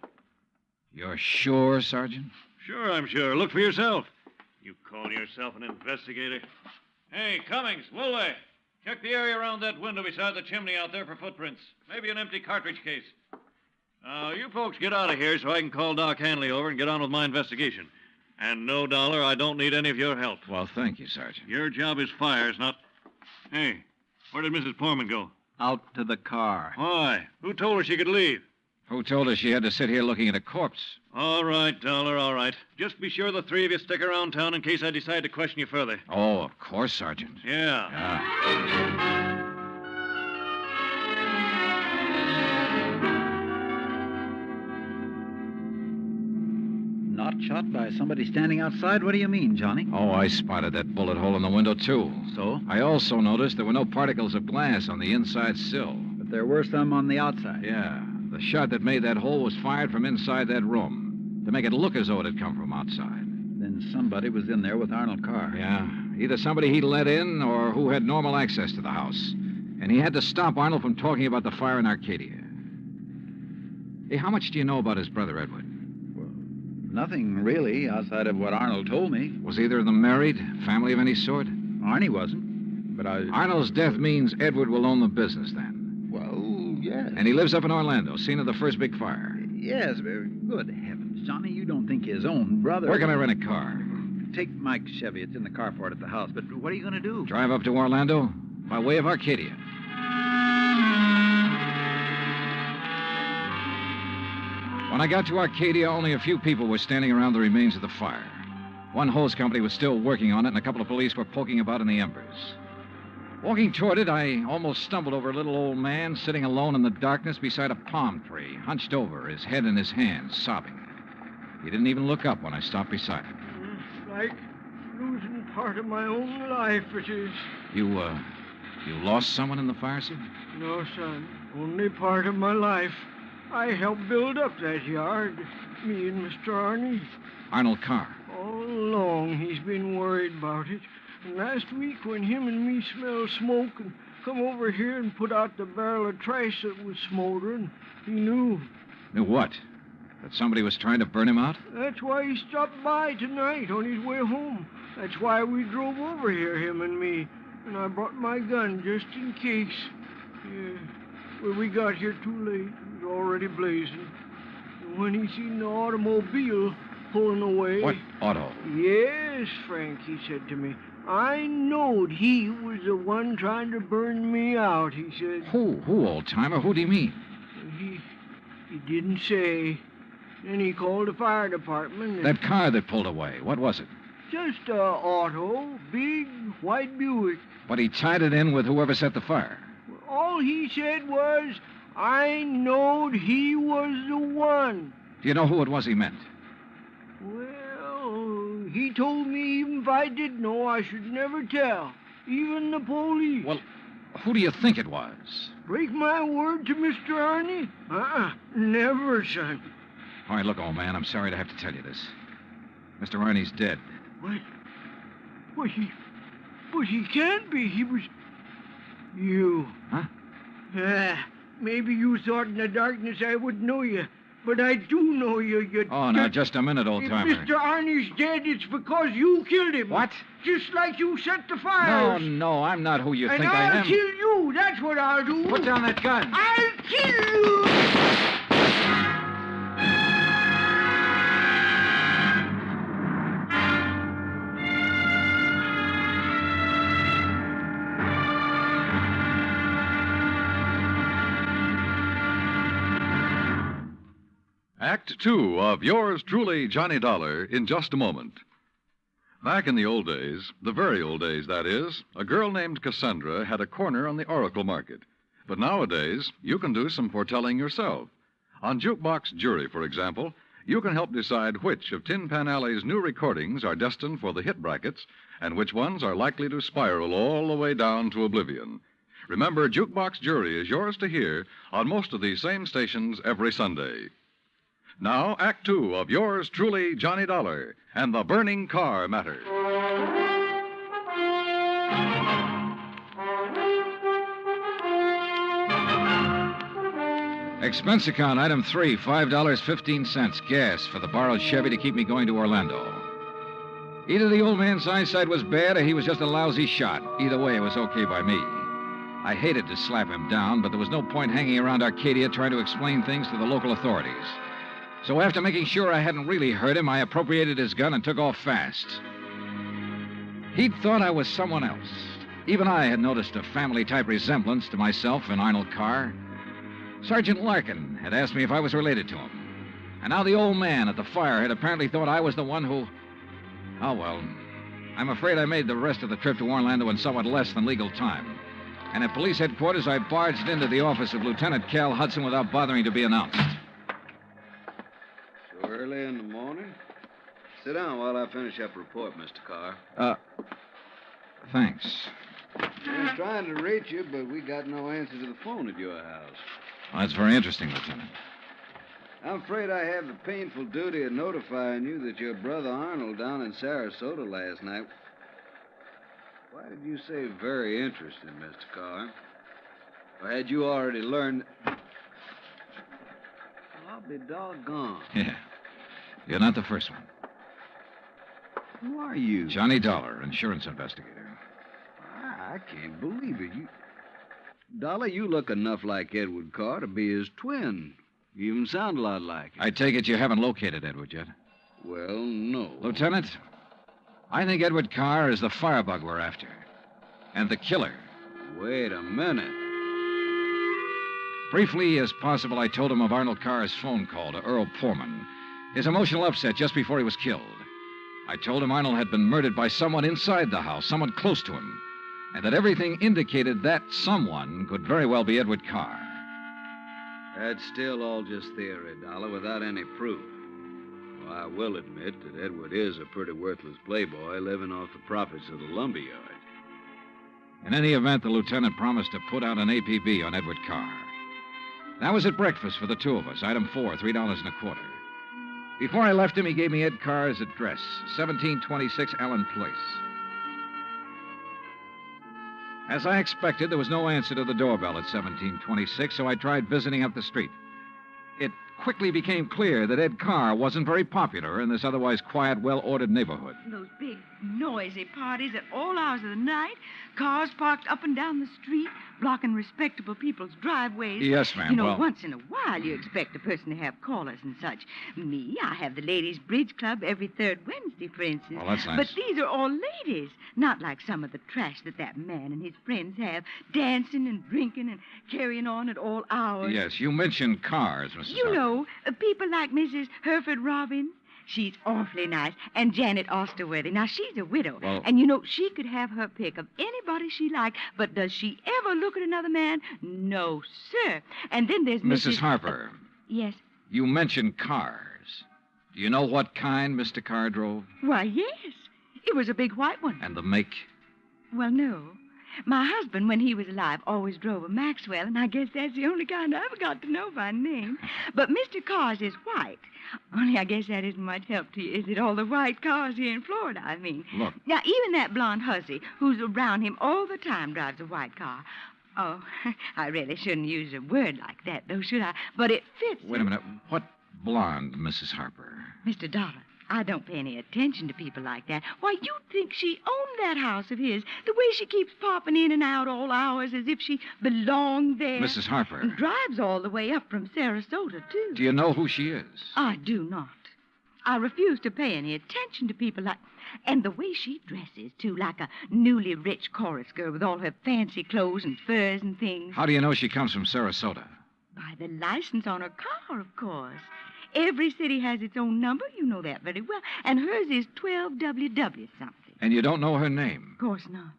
You're sure, Sergeant? Sure, I'm sure. Look for yourself. You call yourself an investigator? Hey, Cummings, Woolway, check the area around that window beside the chimney out there for footprints. Maybe an empty cartridge case. You folks get out of here so I can call Doc Hanley over and get on with my investigation. And no, Dollar, I don't need any of your help. Well, thank you, Sergeant. Your job is fires, not... Hey, where did Mrs. Foreman go? Out to the car. Why? Who told her she could leave? Who told her she had to sit here looking at a corpse? All right, Dollar, all right. Just be sure the 3 of you stick around town in case I decide to question you further. Oh, of course, Sergeant. Yeah. Not shot by somebody standing outside? What do you mean, Johnny? Oh, I spotted that bullet hole in the window, too. So? I also noticed there were no particles of glass on the inside sill. But there were some on the outside. Yeah. The shot that made that hole was fired from inside that room to make it look as though it had come from outside. Then somebody was in there with Arnold Carr. Yeah. Either somebody he let in or who had normal access to the house. And he had to stop Arnold from talking about the fire in Arcadia. Hey, how much do you know about his brother, Edward? Nothing, really, outside of what Arnold told me. Was either of them married? Family of any sort? Arnie wasn't. but I... Arnold's death means Edward will own the business then. Well, yes. And he lives up in Orlando, scene of the first big fire. Yes, good heavens, Johnny, you don't think his own brother... Where can I rent a car? Take Mike's Chevy. It's in the carport at the house. But what are you going to do? Drive up to Orlando by way of Arcadia. When I got to Arcadia, only a few people were standing around the remains of the fire. One hose company was still working on it, and a couple of police were poking about in the embers. Walking toward it, I almost stumbled over a little old man sitting alone in the darkness beside a palm tree, hunched over, his head in his hands, sobbing. He didn't even look up when I stopped beside him. It's like losing part of my own life, it is. You lost someone in the fire, sir? No, son. Only part of my life. I helped build up that yard. Me and Mr. Arnie. Arnold Carr. All along, he's been worried about it. And last week, when him and me smelled smoke and come over here and put out the barrel of trash that was smoldering, he knew. Knew what? That somebody was trying to burn him out? That's why he stopped by tonight on his way home. That's why we drove over here, him and me. And I brought my gun just in case. Yeah. Well, we got here too late. It was already blazing. And when he seen the automobile pulling away... What auto? Yes, Frank, he said to me. I knowed he was the one trying to burn me out, he said. Who, old-timer? Who do you mean? He didn't say. Then he called the fire department. That car that pulled away, what was it? Just a auto, big white Buick. But he tied it in with whoever set the fire. All he said was, I knowed he was the one. Do you know who it was he meant? Well, he told me even if I did know, I should never tell. Even the police. Well, who do you think it was? Break my word to Mr. Arnie? Never, son. All right, look, old man, I'm sorry to have to tell you this. Mr. Arnie's dead. What? But he can't be. He was... You. Huh? Maybe you thought in the darkness I would know you. But I do know you. Oh, now, just a minute, old-timer. If Mr. Arnie's dead, it's because you killed him. What? Just like you set the fires. No, I'm not who you think I am. And I'll kill you. That's what I'll do. Put down that gun. I'll kill you. Act two of yours truly, Johnny Dollar, in just a moment. Back in the old days, the very old days, that is, a girl named Cassandra had a corner on the oracle market. But nowadays, you can do some foretelling yourself. On Jukebox Jury, for example, you can help decide which of Tin Pan Alley's new recordings are destined for the hit brackets and which ones are likely to spiral all the way down to oblivion. Remember, Jukebox Jury is yours to hear on most of these same stations every Sunday. Now, Act Two of yours truly, Johnny Dollar, and the burning car matter. Expense account, item 3, $5.15, gas for the borrowed Chevy to keep me going to Orlando. Either the old man's eyesight was bad or he was just a lousy shot. Either way, it was okay by me. I hated to slap him down, but there was no point hanging around Arcadia trying to explain things to the local authorities. So after making sure I hadn't really hurt him, I appropriated his gun and took off fast. He'd thought I was someone else. Even I had noticed a family-type resemblance to myself and Arnold Carr. Sergeant Larkin had asked me if I was related to him. And now the old man at the fire had apparently thought I was the one who... Oh, well, I'm afraid I made the rest of the trip to Orlando in somewhat less than legal time. And at police headquarters, I barged into the office of Lieutenant Cal Hudson without bothering to be announced. Early in the morning? Sit down while I finish up a report, Mr. Carr. Thanks. I was trying to reach you, but we got no answer to the phone at your house. Well, that's very interesting, Lieutenant. I'm afraid I have the painful duty of notifying you that your brother Arnold down in Sarasota last night... Why did you say very interesting, Mr. Carr? Or had you already learned... I'll be doggone. Yeah. You're not the first one. Who are you? Johnny Dollar, insurance investigator. I can't believe it. Dollar, you look enough like Edward Carr to be his twin. You even sound a lot like him. I take it you haven't located Edward yet. Well, no. Lieutenant, I think Edward Carr is the firebug we're after. And the killer. Wait a minute. Briefly as possible, I told him of Arnold Carr's phone call to Earl Poorman, his emotional upset just before he was killed. I told him Arnold had been murdered by someone inside the house, someone close to him, and that everything indicated that someone could very well be Edward Carr. That's still all just theory, Dollar, without any proof. Well, I will admit that Edward is a pretty worthless playboy living off the profits of the lumberyard. In any event, the lieutenant promised to put out an APB on Edward Carr. That was at breakfast for the two of us, item 4, $3.25. Before I left him, he gave me Ed Carr's address, 1726 Allen Place. As I expected, there was no answer to the doorbell at 1726, so I tried visiting up the street. It quickly became clear that Ed Carr wasn't very popular in this otherwise quiet, well-ordered neighborhood. Those big, noisy parties at all hours of the night, cars parked up and down the street, blocking respectable people's driveways. Yes, ma'am. You know, Well, once in a while you expect a person to have callers and such. Me, I have the ladies' bridge club every third Wednesday, for instance. Well, that's nice. But these are all ladies, not like some of the trash that man and his friends have, dancing and drinking and carrying on at all hours. yes, you mentioned cars, Mrs. You Harper. know, people like Mrs. Hereford Robbins. She's awfully nice. And Janet Osterworthy. Now, she's a widow. Well- And, you know, she could have her pick of anybody she liked, but does she ever look at another man? No, sir. And then there's Mrs. Harper, Yes. you mentioned cars. Do you know what kind Mr. Carr drove? Why, yes. It was a big white one. And the make? Well, no. My husband, when he was alive, always drove a Maxwell, and I guess that's the only kind I ever got to know by name. But Mr. Carr's is white. Only I guess that isn't much help to you, is it? All the white cars here in Florida, I mean. Look. Now, even that blonde hussy who's around him all the time drives a white car. Oh, I really shouldn't use a word like that, though, should I? But it fits. Wait a minute. What blonde, Mrs. Harper? Mr. Dollar, I don't pay any attention to people like that. Why, you'd think she owned that house of his. The way she keeps popping in and out all hours as if she belonged there. Mrs. Harper. And drives all the way up from Sarasota, too. Do you know who she is? I do not. I refuse to pay any attention to people like... And the way she dresses, too, like a newly rich chorus girl with all her fancy clothes and furs and things. How do you know she comes from Sarasota? By the license on her car, of course. Every city has its own number. You know that very well. And hers is 12WW something. And you don't know her name? Of course not.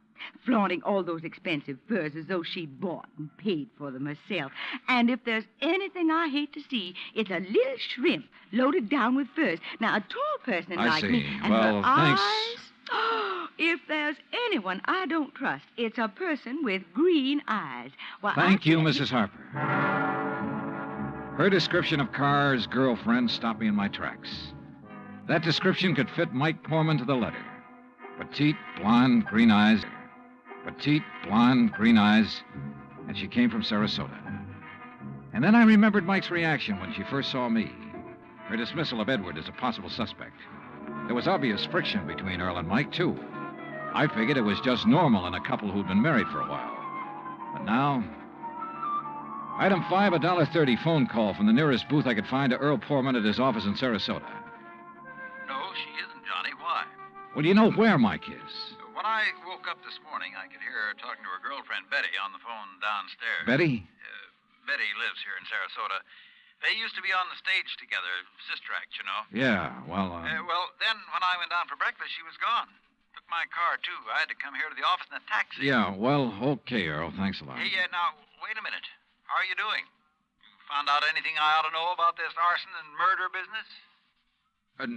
Flaunting all those expensive furs as though she bought and paid for them herself. And if there's anything I hate to see, it's a little shrimp loaded down with furs. Now, a tall person I like see. me... And Well, her thanks. Eyes, if there's anyone I don't trust, it's a person with green eyes. Why, Thank I you, tell Mrs. Harper. Her description of Carr's girlfriend stopped me in my tracks. That description could fit Mike Poorman to the letter. Petite, blonde, green eyes. Petite, blonde, green eyes. And she came from Sarasota. And then I remembered Mike's reaction when she first saw me. Her dismissal of Edward as a possible suspect. There was obvious friction between Earl and Mike, too. I figured it was just normal in a couple who'd been married for a while. But now... Item 5, $1.30 phone call from the nearest booth I could find to Earl Poorman at his office in Sarasota. No, she isn't, Johnny. Why? Well, do you know where Mike is? When I woke up this morning, I could hear her talking to her girlfriend, Betty, on the phone downstairs. Betty? Betty lives here in Sarasota. They used to be on the stage together, sister act, you know. Yeah, well, Well, then when I went down for breakfast, she was gone. Took my car, too. I had to come here to the office in a taxi. Yeah, well, okay, Earl. Thanks a lot. Hey, now, wait a minute. How are you doing? You found out anything I ought to know about this arson and murder business?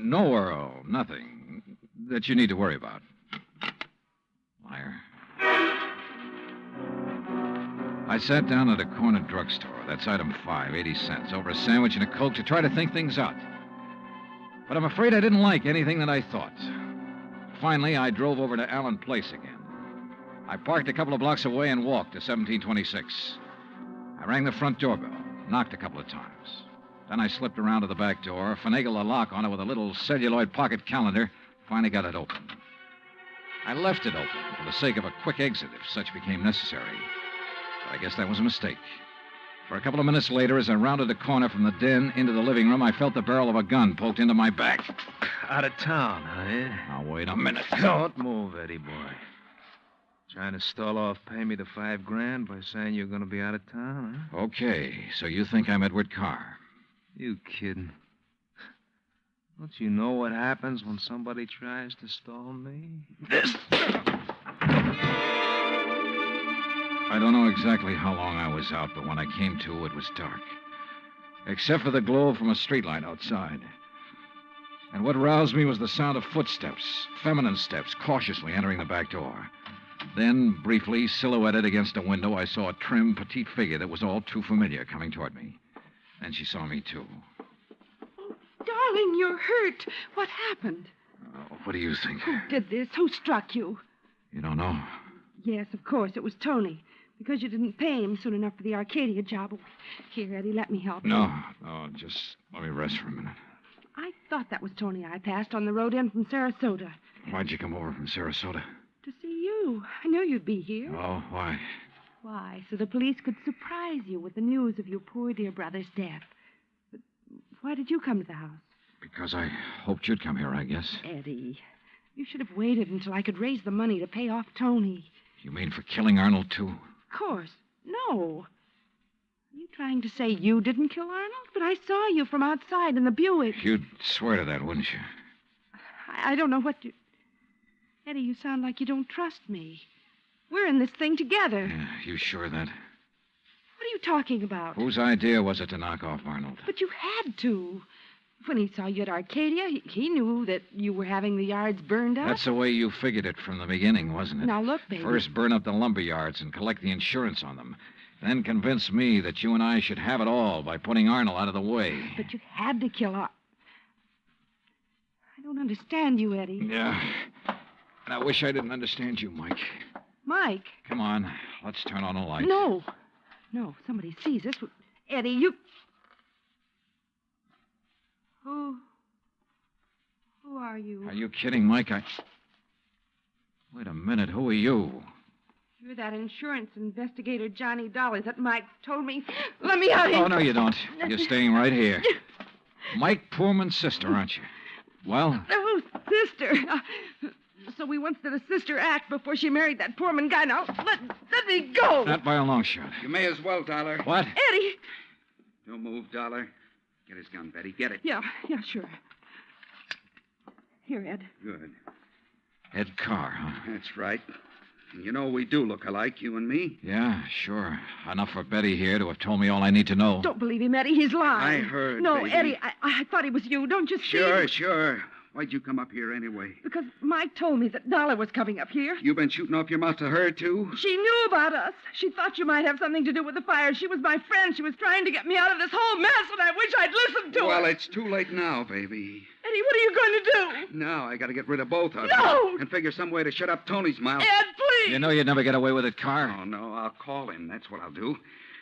No, Earl, nothing that you need to worry about. Liar. I sat down at a corner drugstore. That's item 5, 80 cents, over a sandwich and a Coke to try to think things out. But I'm afraid I didn't like anything that I thought. Finally, I drove over to Allen Place again. I parked a couple of blocks away and walked to 1726. I rang the front doorbell, knocked a couple of times. Then I slipped around to the back door, finagled a lock on it with a little celluloid pocket calendar, finally got it open. I left it open for the sake of a quick exit if such became necessary. But I guess that was a mistake. For a couple of minutes later, as I rounded the corner from the den into the living room, I felt the barrel of a gun poked into my back. Out of town, huh? Now, wait a minute. Don't move, Eddie boy. Trying to stall off pay me the $5,000 by saying you're going to be out of town, huh? Okay, so you think I'm Edward Carr? You kidding? Don't you know what happens when somebody tries to stall me? This. I don't know exactly how long I was out, but when I came to, it was dark. Except for the glow from a streetlight outside. And what roused me was the sound of footsteps, feminine steps, cautiously entering the back door. Then, briefly, silhouetted against a window, I saw a trim, petite figure that was all too familiar coming toward me. Then she saw me, too. Oh, darling, you're hurt. What happened? What do you think? Who did this? Who struck you? You don't know? Yes, of course. It was Tony. Because you didn't pay him soon enough for the Arcadia job. Here, Eddie, let me help you. No, just let me rest for a minute. I thought that was Tony I passed on the road in from Sarasota. Why'd you come over from Sarasota? To see you. I knew you'd be here. Oh, why? Why, so the police could surprise you with the news of your poor dear brother's death. But why did you come to the house? Because I hoped you'd come here, I guess. Eddie, you should have waited until I could raise the money to pay off Tony. You mean for killing Arnold, too? Of course. No. Are you trying to say you didn't kill Arnold? But I saw you from outside in the Buick. You'd swear to that, wouldn't you? I don't know what you... Eddie, you sound like you don't trust me. We're in this thing together. Yeah, you sure of that? What are you talking about? Whose idea was it to knock off Arnold? But you had to. When he saw you at Arcadia, he knew that you were having the yards burned up. That's the way you figured it from the beginning, wasn't it? Now, look, baby. First burn up the lumber yards and collect the insurance on them. Then convince me that you and I should have it all by putting Arnold out of the way. But you had to kill Arnold. I don't understand you, Eddie. Yeah. And I wish I didn't understand you, Mike. Mike? Come on. Let's turn on the light. No. No, if somebody sees us. Eddie, you... Who are you? Are you kidding, Mike? Wait a minute. Who are you? You're that insurance investigator, Johnny Dollar, that Mike told me. Let me out here. Oh, no, you don't. You're staying right here. Mike Poorman's sister, aren't you? Well? Oh, sister. So we once did a sister act before she married that Poorman guy. Now, let me go. Not by a long shot. You may as well, Dollar. What? Eddie. Don't move, Dollar. Get his gun, Betty. Get it. Yeah, sure. Here, Ed. Good. Ed Carr, huh? That's right. And you know we do look alike, you and me. Yeah, sure. Enough for Betty here to have told me all I need to know. Don't believe him, Eddie. He's lying. I heard, No, baby. Eddie, I thought it was you. Don't you see? Sure. Why'd you come up here anyway? Because Mike told me that Dollar was coming up here. You been shooting off your mouth to her, too? She knew about us. She thought you might have something to do with the fire. She was my friend. She was trying to get me out of this whole mess, and I wish I'd listened to her. Well, it's too late now, baby. Eddie, what are you going to do? Now I got to get rid of both of No! you. And figure some way to shut up Tony's mouth. Ed, please! You know you'd never get away with it, Carr. Oh, no, I'll call him. That's what I'll do.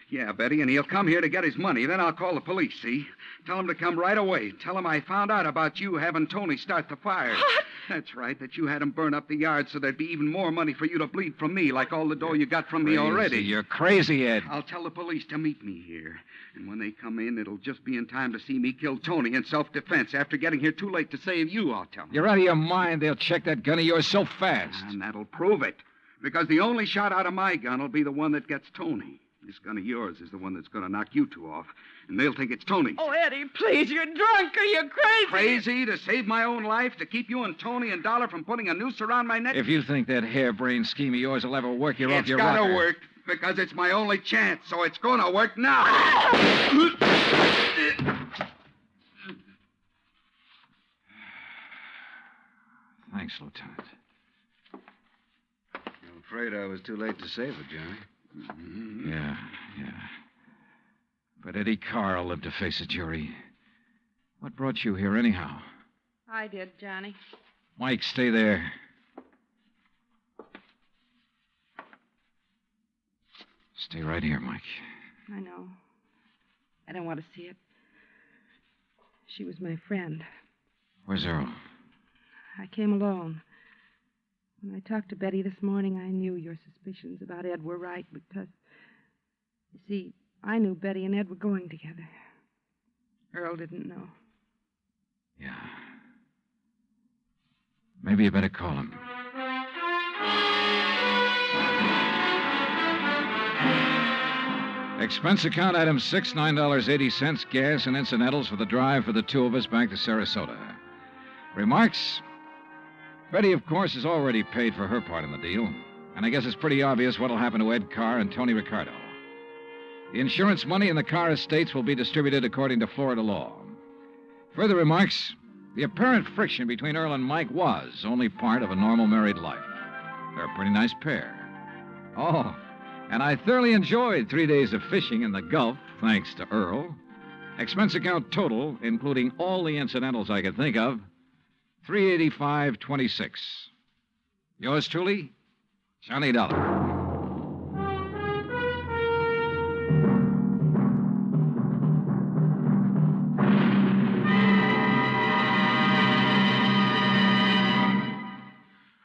Yeah, Betty, and he'll come here to get his money. Then I'll call the police, see? Tell him to come right away. Tell him I found out about you having Tony start the fire. What? That's right, that you had him burn up the yard so there'd be even more money for you to bleed from me, like all the dough you got from me already. You're crazy, Ed. I'll tell the police to meet me here. And when they come in, it'll just be in time to see me kill Tony in self-defense. After getting here too late to save you, I'll tell them. You're out of your mind. They'll check that gun of yours so fast. And that'll prove it. Because the only shot out of my gun will be the one that gets Tony. This gun of yours is the one that's going to knock you two off. And they'll think it's Tony. Oh, Eddie, please, you're drunk or you're crazy. Crazy to save my own life, to keep you and Tony and Dollar from putting a noose around my neck? If you think that harebrained scheme of yours will ever work, you're off your rocker. It's got to work, because it's my only chance, so it's going to work now. Thanks, Lieutenant. I'm afraid I was too late to save it, Johnny. Mm-hmm. Yeah. But Eddie Carr will live to face a jury. What brought you here, anyhow? I did, Johnny. Mike, stay there. Stay right here, Mike. I know. I don't want to see it. She was my friend. Where's Earl? I came alone. When I talked to Betty this morning, I knew your suspicions about Ed were right because, you see, I knew Betty and Ed were going together. Earl didn't know. Yeah. Maybe you better call him. Expense account item 6, $9.80, gas and incidentals for the drive for the two of us back to Sarasota. Remarks? Betty, of course, has already paid for her part in the deal, and I guess it's pretty obvious what'll happen to Ed Carr and Tony Ricardo. The insurance money in the Carr estates will be distributed according to Florida law. Further remarks? The apparent friction between Earl and Mike was only part of a normal married life. They're a pretty nice pair. Oh, and I thoroughly enjoyed 3 days of fishing in the Gulf, thanks to Earl. Expense account total, including all the incidentals I could think of, $385.26. Yours truly, Johnny Dollar.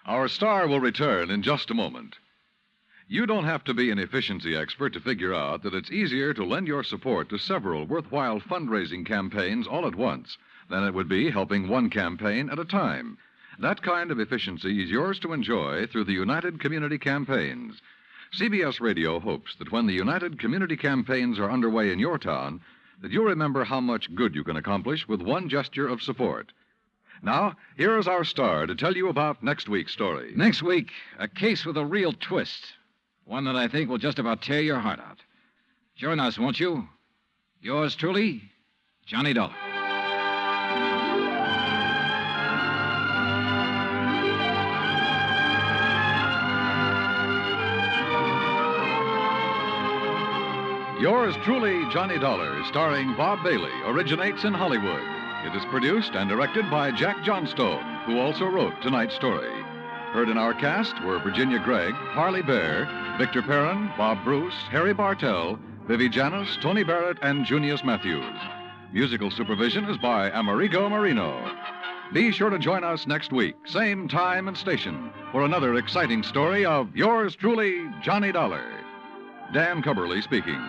Our star will return in just a moment. You don't have to be an efficiency expert to figure out that it's easier to lend your support to several worthwhile fundraising campaigns all at once than it would be helping one campaign at a time. That kind of efficiency is yours to enjoy through the United Community Campaigns. CBS Radio hopes that when the United Community Campaigns are underway in your town, that you'll remember how much good you can accomplish with one gesture of support. Now, here is our star to tell you about next week's story. Next week, a case with a real twist. One that I think will just about tear your heart out. Join us, won't you? Yours truly, Johnny Dollar. Yours truly, Johnny Dollar, starring Bob Bailey, originates in Hollywood. It is produced and directed by Jack Johnstone, who also wrote tonight's story. Heard in our cast were Virginia Gregg, Harley Bear, Victor Perrin, Bob Bruce, Harry Bartell, Vivi Janis, Tony Barrett, and Junius Matthews. Musical supervision is by Amerigo Marino. Be sure to join us next week, same time and station, for another exciting story of yours truly, Johnny Dollar. Dan Cubberly speaking.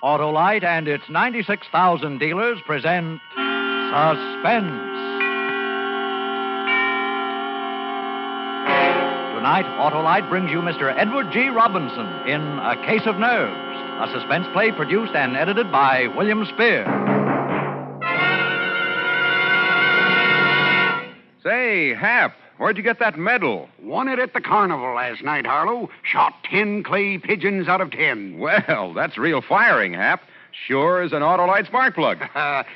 Autolite and its 96,000 dealers present Suspense. Tonight, Autolite brings you Mr. Edward G. Robinson in A Case of Nerves, a suspense play produced and edited by William Spear. Say, Hap, where'd you get that medal? Won it at the carnival last night, Harlow. Shot 10 clay pigeons out of 10. Well, that's real firing, Hap. Sure as an Autolite spark plug.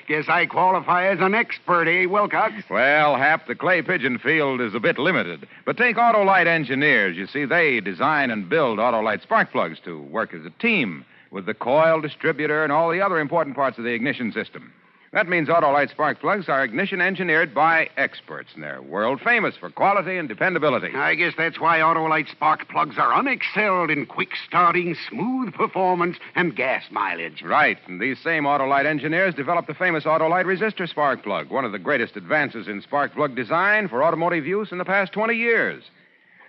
Guess I qualify as an expert, eh, Wilcox? Well, Hap, the clay pigeon field is a bit limited. But take Autolite engineers. You see, they design and build Autolite spark plugs to work as a team with the coil, distributor, and all the other important parts of the ignition system. That means Autolite spark plugs are ignition engineered by experts, and they're world famous for quality and dependability. I guess that's why Autolite spark plugs are unexcelled in quick starting, smooth performance, and gas mileage. Right, and these same Autolite engineers developed the famous Autolite resistor spark plug, one of the greatest advances in spark plug design for automotive use in the past 20 years.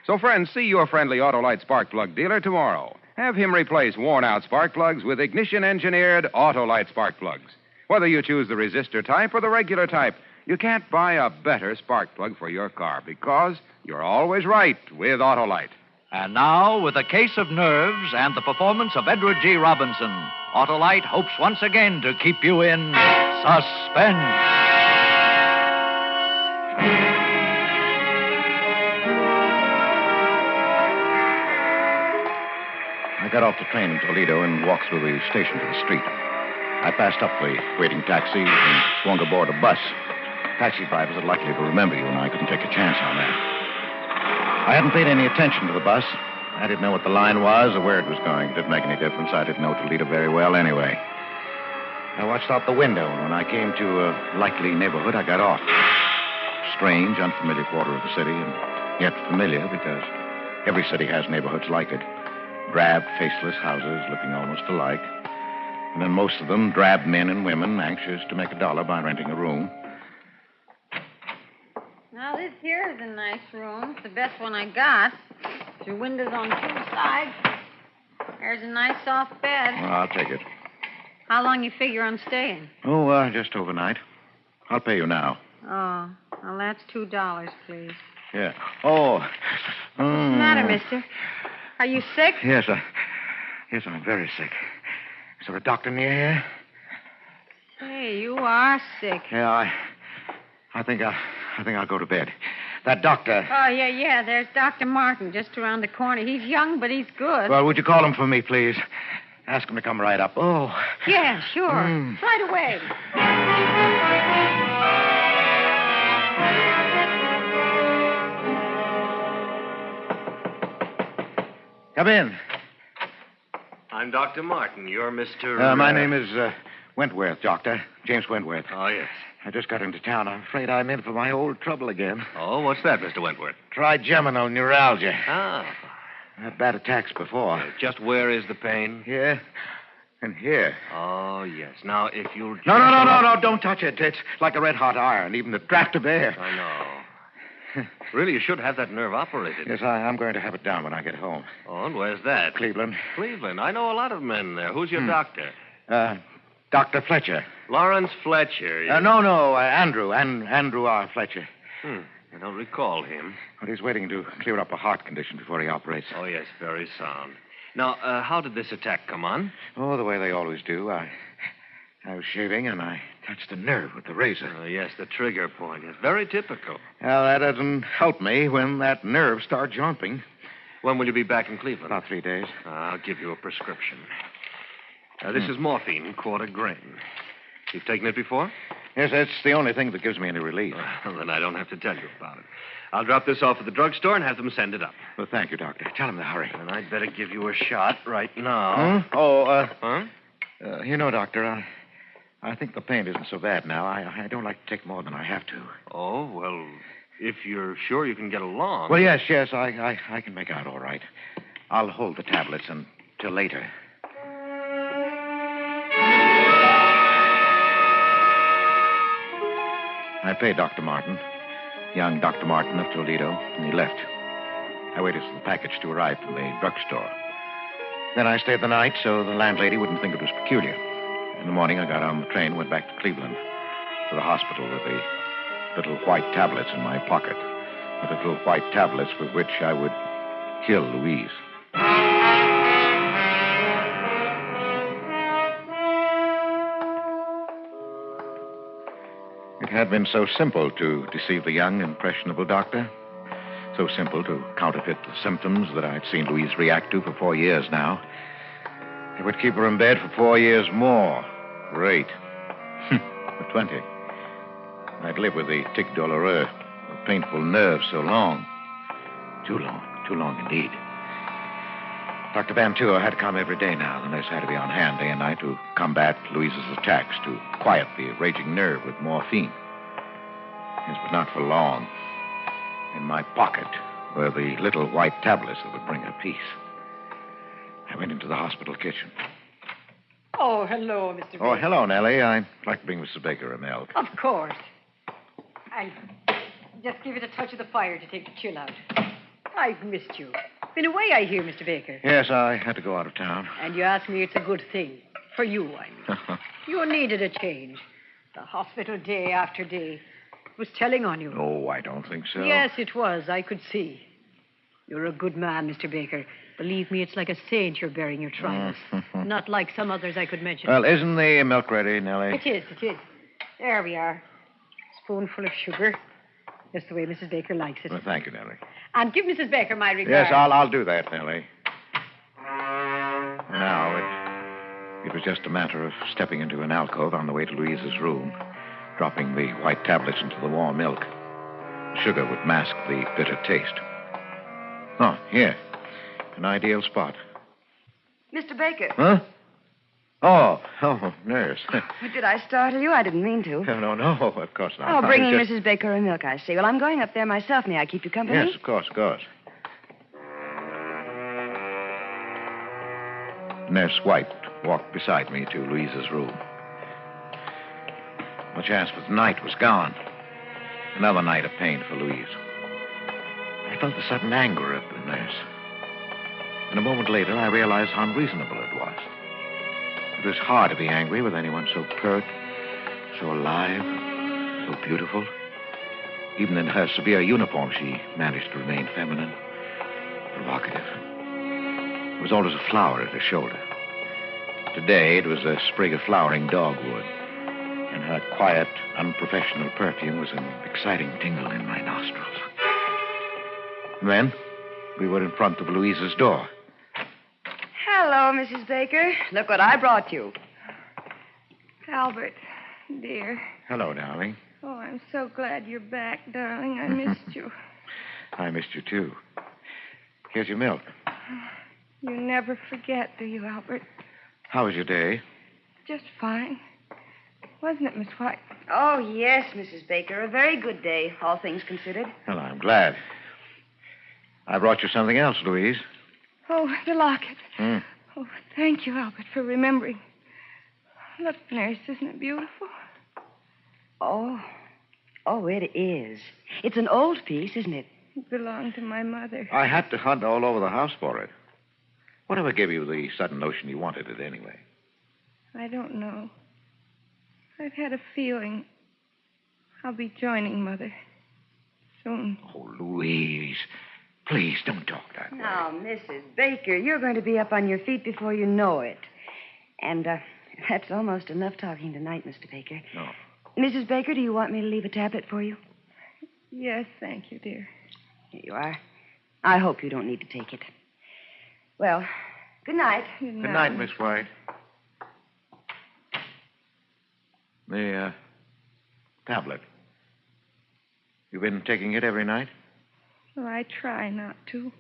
So, friends, see your friendly Autolite spark plug dealer tomorrow. Have him replace worn-out spark plugs with ignition-engineered Autolite spark plugs. Whether you choose the resistor type or the regular type, you can't buy a better spark plug for your car because you're always right with Autolite. And now, with a case of nerves and the performance of Edward G. Robinson, Autolite hopes once again to keep you in suspense. I got off the train in Toledo and walked through the station to the street. I passed up the waiting taxi and swung aboard a bus. Taxi drivers are likely to remember you, and I couldn't take a chance on that. I hadn't paid any attention to the bus. I didn't know what the line was or where it was going. It didn't make any difference. I didn't know Toledo very well anyway. I watched out the window, and when I came to a likely neighborhood, I got off. Strange, unfamiliar quarter of the city, and yet familiar because every city has neighborhoods like it. Drab, faceless houses looking almost alike. And then most of them drab men and women anxious to make $1 by renting a room. Now, this here is a nice room. It's the best one I got. Your windows on 2 sides. There's a nice soft bed. Well, I'll take it. How long you figure on staying? Oh, just overnight. I'll pay you now. Oh, well, that's $2, please. Yeah. Oh. What's the matter, mister? Are you sick? Yes, I'm very sick. Is there a doctor near here? Hey, you are sick. Yeah, I think I'll go to bed. That doctor. Oh, yeah. There's Dr. Martin just around the corner. He's young, but he's good. Well, would you call him for me, please? Ask him to come right up. Oh. Yeah, sure. Right away. Come in. I'm Dr. Martin. You're Mr. My name is Wentworth, Doctor. James Wentworth. Oh, yes. I just got into town. I'm afraid I'm in for my old trouble again. Oh, what's that, Mr. Wentworth? Trigeminal neuralgia. Ah. I had bad attacks before. Just where is the pain? Here and here. Oh, yes. Now, if you'll... No, don't touch it. It's like a red-hot iron, even the draft of air. I know. Really, you should have that nerve operated. Yes, I'm going to have it done when I get home. Oh, and where's that? Cleveland. Cleveland. I know a lot of men there. Who's your doctor? Dr. Fletcher. Lawrence Fletcher. No, Andrew. Andrew R. Fletcher. I don't recall him. But he's waiting to clear up a heart condition before he operates. Oh, yes, very sound. Now, how did this attack come on? Oh, the way they always do. I was shaving, and I touched a nerve with the razor. Oh, yes, the trigger point. It's very typical. Well, that doesn't help me when that nerve starts jumping. When will you be back in Cleveland? About 3 days. I'll give you a prescription. This is morphine, 1/4 grain. You've taken it before? Yes, that's the only thing that gives me any relief. Well, then I don't have to tell you about it. I'll drop this off at the drugstore and have them send it up. Well, thank you, Doctor. Tell him to hurry. And I'd better give you a shot right now. Huh? You know, Doctor, I think the pain isn't so bad now. I don't like to take more than I have to. Oh, well, if you're sure you can get along. Well, yes, I can make out all right. I'll hold the tablets until later. I paid Dr. Martin, young Dr. Martin of Toledo, and he left. I waited for the package to arrive from the drugstore. Then I stayed the night so the landlady wouldn't think it was peculiar. In the morning, I got on the train and went back to Cleveland, to the hospital with the little white tablets in my pocket. The little white tablets with which I would kill Louise. It had been so simple to deceive the young, impressionable doctor. So simple to counterfeit the symptoms that I'd seen Louise react to for 4 years now. It would keep her in bed for 4 years more. Great. For 20. I'd live with the tic douloureux, a painful nerve so long. Too long indeed. Dr. Bantua had to come every day now. The nurse had to be on hand day and night to combat Louise's attacks, to quiet the raging nerve with morphine. Yes, but not for long. In my pocket were the little white tablets that would bring her peace. I went into the hospital kitchen. Oh, hello, Mr. Baker. Oh, hello, Nellie. I'd like to bring Mrs. Baker a milk. Of course. I'll just give it a touch of the fire to take the chill out. I've missed you. Been away, I hear, Mr. Baker. Yes, I had to go out of town. And you ask me it's a good thing. For you, I mean. You needed a change. The hospital day after day was telling on you. Oh, I don't think so. Yes, it was. I could see. You're a good man, Mr. Baker. Believe me, it's like a sage you're bearing your trials. Not like some others I could mention. Well, isn't the milk ready, Nellie? It is. There we are. Spoonful of sugar. Just the way Mrs. Baker likes it. Well, thank you, Nellie. And give Mrs. Baker my regards. Yes, I'll do that, Nellie. Now, it was just a matter of stepping into an alcove on the way to Louise's room, dropping the white tablets into the warm milk. Sugar would mask the bitter taste. Oh, here. An ideal spot. Mr. Baker. Huh? Oh, nurse. Did I startle you? I didn't mean to. No, of course not. Oh, bringing Mrs. Baker a milk, I see. Well, I'm going up there myself. May I keep you company? Yes, of course. Nurse White walked beside me to Louise's room. My chance for the night was gone. Another night of pain for Louise. I felt the sudden anger of the nurse. And a moment later, I realized how unreasonable it was. It was hard to be angry with anyone so pert, so alive, so beautiful. Even in her severe uniform, she managed to remain feminine, provocative. There was always a flower at her shoulder. Today, it was a sprig of flowering dogwood, and her quiet, unprofessional perfume was an exciting tingle in my nostrils. Then, we were in front of Louise's door. Hello, Mrs. Baker. Look what I brought you. Albert, dear. Hello, darling. Oh, I'm so glad you're back, darling. I missed you. I missed you, too. Here's your milk. You never forget, do you, Albert? How was your day? Just fine. Wasn't it, Miss White? Oh, yes, Mrs. Baker. A very good day, all things considered. Well, I'm glad. I brought you something else, Louise. Oh, the locket. Hmm. Oh, thank you, Albert, for remembering. Look, nurse, isn't it beautiful? Oh, it is. It's an old piece, isn't it? It belonged to my mother. I had to hunt all over the house for it. Whatever gave you the sudden notion you wanted it anyway? I don't know. I've had a feeling I'll be joining Mother soon. Oh, Louise, please don't talk that way. Now, Mrs. Baker, you're going to be up on your feet before you know it. And that's almost enough talking tonight, Mr. Baker. No. Mrs. Baker, do you want me to leave a tablet for you? Yes, thank you, dear. Here you are. I hope you don't need to take it. Well, good night. Good night, Miss White. The tablet. You've been taking it every night? Well, I try not to.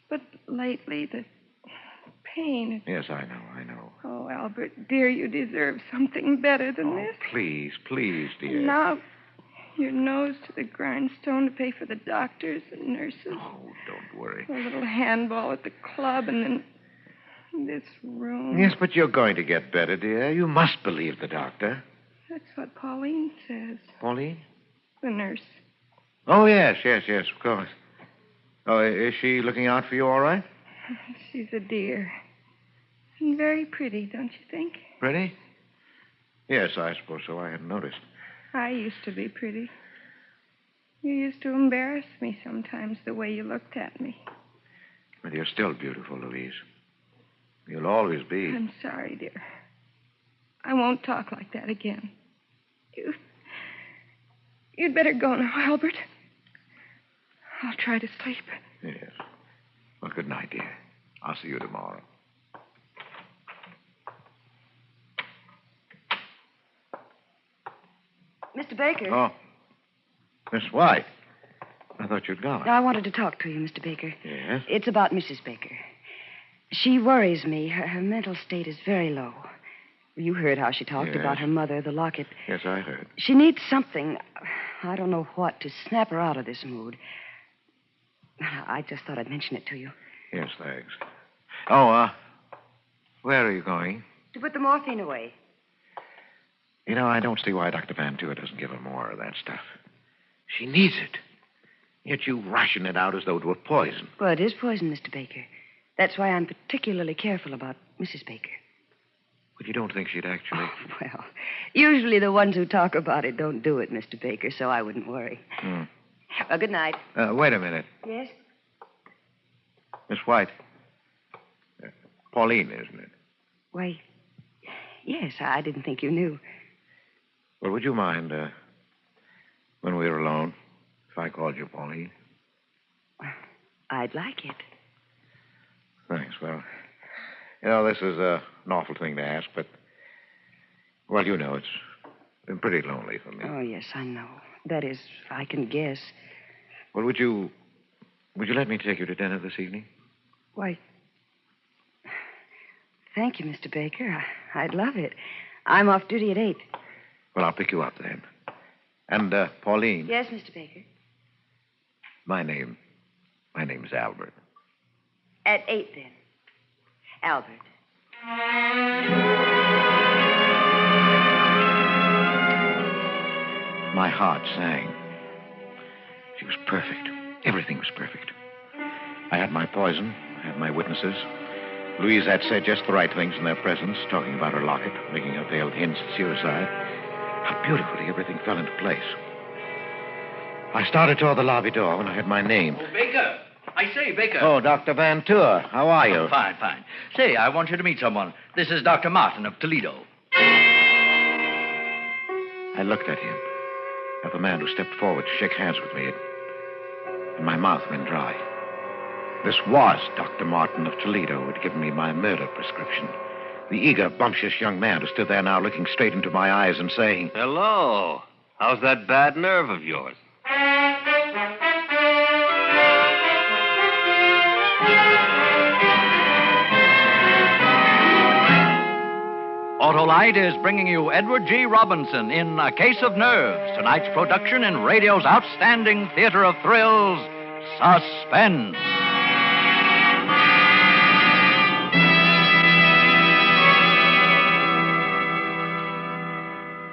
But lately, the pain... Yes, I know. Oh, Albert, dear, you deserve something better than this. Please, dear. And now, your nose to the grindstone to pay for the doctors and nurses. Oh, don't worry. A little handball at the club, and then this room. Yes, but you're going to get better, dear. You must believe the doctor. That's what Pauline says. Pauline? The nurse. Oh, yes, of course. Oh, is she looking out for you all right? She's a dear. And very pretty, don't you think? Pretty? Yes, I suppose so. I hadn't noticed. I used to be pretty. You used to embarrass me sometimes, the way you looked at me. But you're still beautiful, Louise. You'll always be. I'm sorry, dear. I won't talk like that again. You'd better go now, Albert. I'll try to sleep. Yes. Well, good night, dear. I'll see you tomorrow. Mr. Baker. Oh. Miss White. I thought you'd gone. I wanted to talk to you, Mr. Baker. Yes? It's about Mrs. Baker. She worries me. Her mental state is very low. You heard how she talked about her mother, the locket. Yes, I heard. She needs something, I don't know what, to snap her out of this mood. I just thought I'd mention it to you. Yes, thanks. Oh, where are you going? To put the morphine away. You know, I don't see why Dr. Van Tour doesn't give her more of that stuff. She needs it. Yet you ration it out as though it were poison. Well, it is poison, Mr. Baker. That's why I'm particularly careful about Mrs. Baker. But you don't think she'd actually... Well, usually the ones who talk about it don't do it, Mr. Baker, so I wouldn't worry. Well, good night. Wait a minute. Yes? Miss White. Pauline, isn't it? Why, yes, I didn't think you knew. Well, would you mind, when we were alone, if I called you Pauline? I'd like it. Thanks. Well, you know, this is an awful thing to ask, but, well, you know, it's been pretty lonely for me. Oh, yes, I know. That is, I can guess. Well, would you let me take you to dinner this evening? Why, thank you, Mr. Baker. I'd love it. I'm off duty at 8. Well, I'll pick you up then. And, Pauline. Yes, Mr. Baker. My name's Albert. At 8, then. Albert. My heart sang. She was perfect. Everything was perfect. I had my poison. I had my witnesses. Louise had said just the right things in their presence, talking about her locket, making her veiled hints at suicide. How beautifully everything fell into place. I started toward the lobby door when I heard my name. Oh, Baker. I say, Baker. Oh, Dr. Van Tour. How are you? Oh, fine, fine. Say, I want you to meet someone. This is Dr. Martin of Toledo. I looked at him, at the man who stepped forward to shake hands with me, and my mouth went dry. This was Dr. Martin of Toledo who had given me my murder prescription. The eager, bumptious young man who stood there now looking straight into my eyes and saying, Hello. How's that bad nerve of yours? Autolite is bringing you Edward G. Robinson in A Case of Nerves, tonight's production in radio's outstanding theater of thrills, Suspense.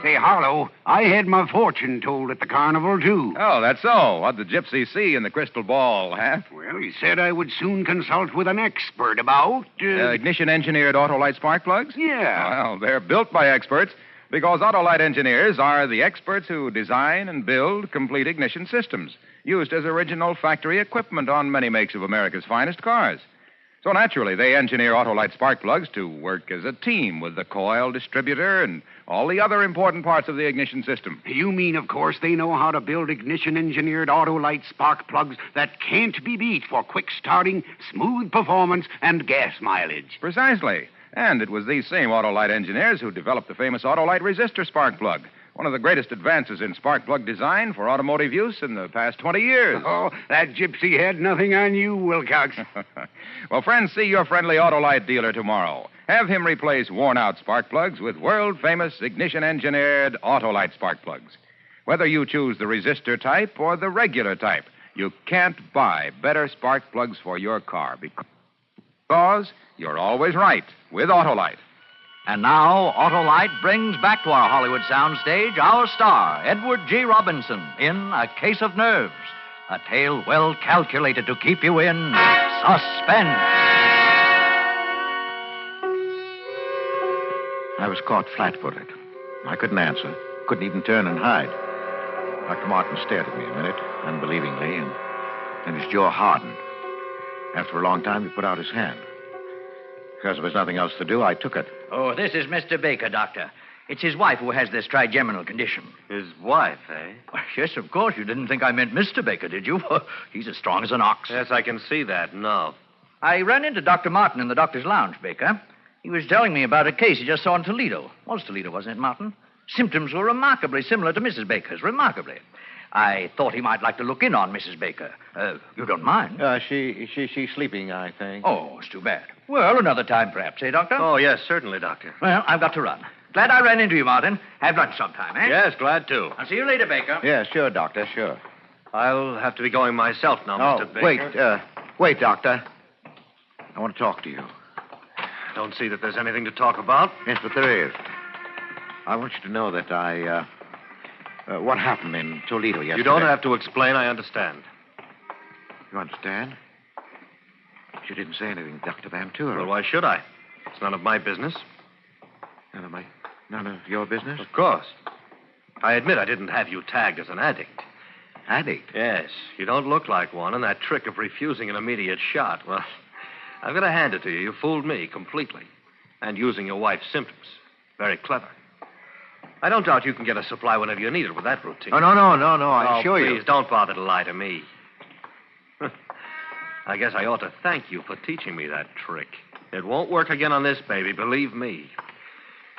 Say, Harlow, I had my fortune told at the carnival, too. Oh, that's so. What'd the gypsy see in the crystal ball, huh? Well, he said I would soon consult with an expert about... Ignition-engineered Autolite spark plugs? Yeah. Well, they're built by experts because Autolite engineers are the experts who design and build complete ignition systems used as original factory equipment on many makes of America's finest cars. So naturally, they engineer Autolite spark plugs to work as a team with the coil, distributor, and all the other important parts of the ignition system. You mean, of course, they know how to build ignition-engineered Autolite spark plugs that can't be beat for quick starting, smooth performance, and gas mileage. Precisely. And it was these same Autolite engineers who developed the famous Autolite resistor spark plug, one of the greatest advances in spark plug design for automotive use in the past 20 years. Oh, that gypsy had nothing on you, Wilcox. Well, friends, see your friendly Autolite dealer tomorrow. Have him replace worn-out spark plugs with world-famous ignition-engineered Autolite spark plugs. Whether you choose the resistor type or the regular type, you can't buy better spark plugs for your car because you're always right with Autolite. And now, Autolite brings back to our Hollywood soundstage our star, Edward G. Robinson, in A Case of Nerves, a tale well calculated to keep you in suspense. I was caught flat-footed. I couldn't answer, couldn't even turn and hide. Dr. Martin stared at me a minute, unbelievingly, and then his jaw hardened. After a long time, he put out his hand. Because there was nothing else to do, I took it. Oh, this is Mr. Baker, Doctor. It's his wife who has this trigeminal condition. His wife, eh? Well, yes, of course. You didn't think I meant Mr. Baker, did you? He's as strong as an ox. Yes, I can see that, no. I ran into Dr. Martin in the doctor's lounge, Baker. He was telling me about a case he just saw in Toledo. Was Toledo, wasn't it, Martin? Symptoms were remarkably similar to Mrs. Baker's, remarkably. I thought he might like to look in on Mrs. Baker. You don't mind? She's sleeping, I think. Oh, it's too bad. Well, another time perhaps, eh, Doctor? Oh, yes, certainly, Doctor. Well, I've got to run. Glad I ran into you, Martin. Have lunch sometime, eh? Yes, glad to. I'll see you later, Baker. Yeah, sure, Doctor, sure. I'll have to be going myself now, Mr. Baker. Wait, Doctor. I want to talk to you. Don't see that there's anything to talk about. Yes, but there is. I want you to know that what happened in Toledo yesterday. You don't have to explain. I understand. You understand? You didn't say anything, Dr. Van Tour. Well, why should I? It's none of my business. None of your business? Of course. I admit I didn't have you tagged as an addict. Addict? Yes. You don't look like one, and that trick of refusing an immediate shot, well, I've got to hand it to you. You fooled me completely. And using your wife's symptoms. Very clever. I don't doubt you can get a supply whenever you need it with that routine. Oh, no. I assure you. Please, don't bother to lie to me. I guess I ought to thank you for teaching me that trick. It won't work again on this baby, believe me.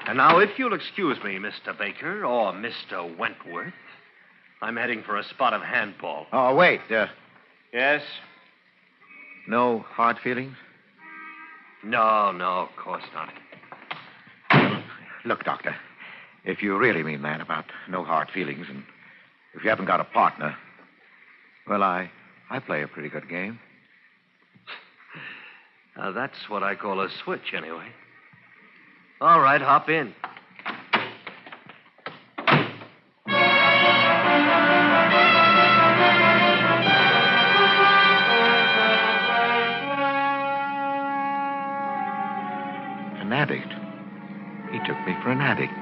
And now, if you'll excuse me, Mr. Baker, or Mr. Wentworth, I'm heading for a spot of handball. Oh, wait. Yes? No hard feelings? No, of course not. Look, Doctor, if you really mean that about no hard feelings, and if you haven't got a partner, well, I play a pretty good game. Now, that's what I call a switch, anyway. All right, hop in. An addict. He took me for an addict,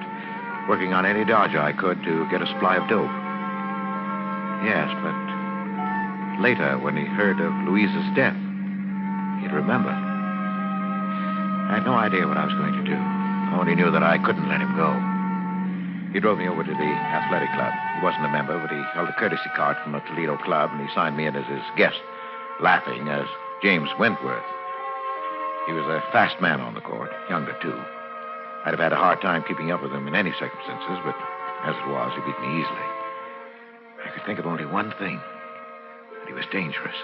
working on any dodge I could to get a supply of dope. Yes, but later, when he heard of Louise's death, he'd remember. I had no idea what I was going to do. I only knew that I couldn't let him go. He drove me over to the athletic club. He wasn't a member, but he held a courtesy card from a Toledo club, and he signed me in as his guest, laughing as James Wentworth. He was a fast man on the court, younger, too. I'd have had a hard time keeping up with him in any circumstances, but as it was, he beat me easily. I could think of only one thing, that he was dangerous.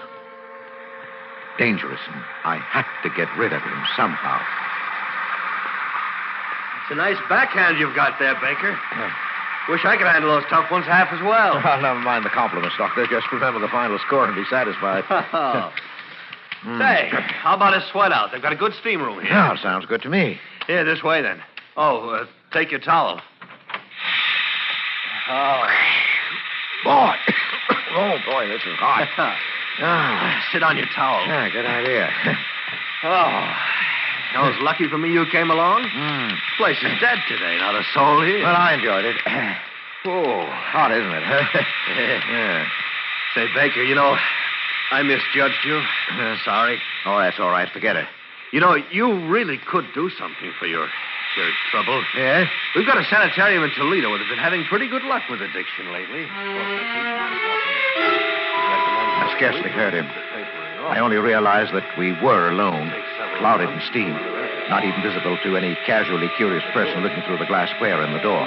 Dangerous, and I had to get rid of him somehow. It's a nice backhand you've got there, Baker. Wish I could handle those tough ones half as well. Well, never mind the compliments, Doctor. Just remember the final score and be satisfied. Say, how about a sweat out? They've got a good steam room here. Yeah, sounds good to me. Here, this way, then. Oh, take your towel. Oh. Boy. Oh, boy, this is hot. Sit on your towel. Yeah, good idea. That was lucky for me you came along. This place is dead today, not a soul here. Well, I enjoyed it. Oh. Hot, isn't it, huh? Yeah. Say, Baker, you know, I misjudged you. Sorry. Oh, that's all right. Forget it. You know, you really could do something for your trouble. Yeah? We've got a sanitarium in Toledo that have been having pretty good luck with addiction lately. I scarcely heard him. I only realized that we were alone, clouded in steam, not even visible to any casually curious person looking through the glass square in the door.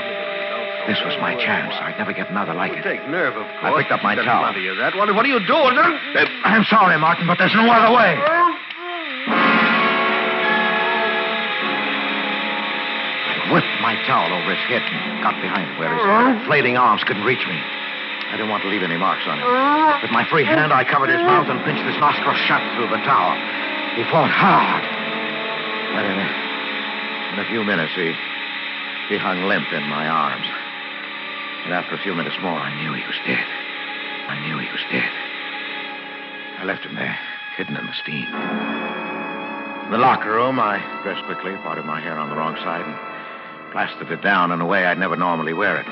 This was my chance. I'd never get another like it. Take nerve, of course. I picked up my towel. That. What are you doing? I'm sorry, Martin, but there's no other way. I whipped my towel over his head and got behind him where his flailing arms couldn't reach me. I didn't want to leave any marks on him. With my free hand, I covered his mouth and pinched his nostrils shut through the towel. He fought hard. But in a few minutes, he hung limp in my arms. And after a few minutes more, I knew he was dead. I left him there, hidden in the steam. In the locker room, I dressed quickly, parted my hair on the wrong side, and plastered it down in a way I'd never normally wear it.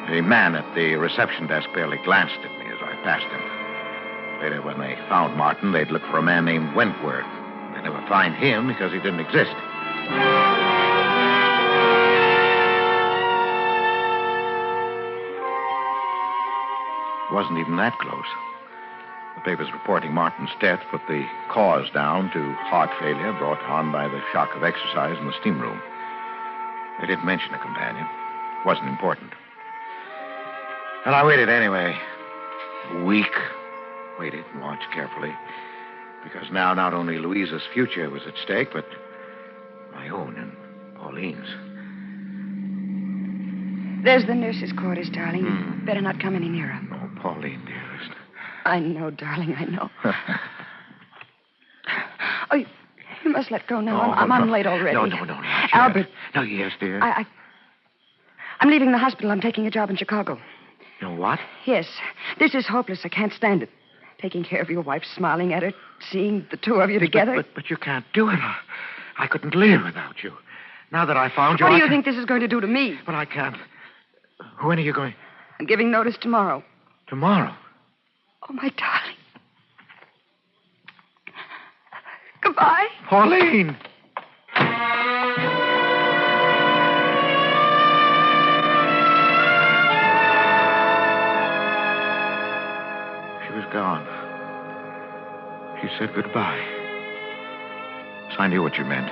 The man at the reception desk barely glanced at me as I passed him. Later, when they found Martin, they'd look for a man named Wentworth. They'd never find him because he didn't exist. It wasn't even that close. The papers reporting Martin's death put the cause down to heart failure brought on by the shock of exercise in the steam room. They didn't mention a companion. It wasn't important. Well, I waited anyway. A week. Waited and watched carefully. Because now not only Louisa's future was at stake, but my own and Pauline's. There's the nurse's quarters, darling. You better not come any nearer. Oh, Pauline, dearest. I know, darling, I know. Oh, you must let go now. I'm late already. No. Albert. No, yes, dear. I'm leaving the hospital. I'm taking a job in Chicago. You know what? Yes. This is hopeless. I can't stand it. Taking care of your wife, smiling at her, seeing the two of you together. But you can't do it. I couldn't live without you. Now that I found you... What do you think this is going to do to me? But I can't. When are you going? I'm giving notice tomorrow. Tomorrow? Oh, my darling. Goodbye. Pauline! She was gone. She said goodbye. So I knew what you meant.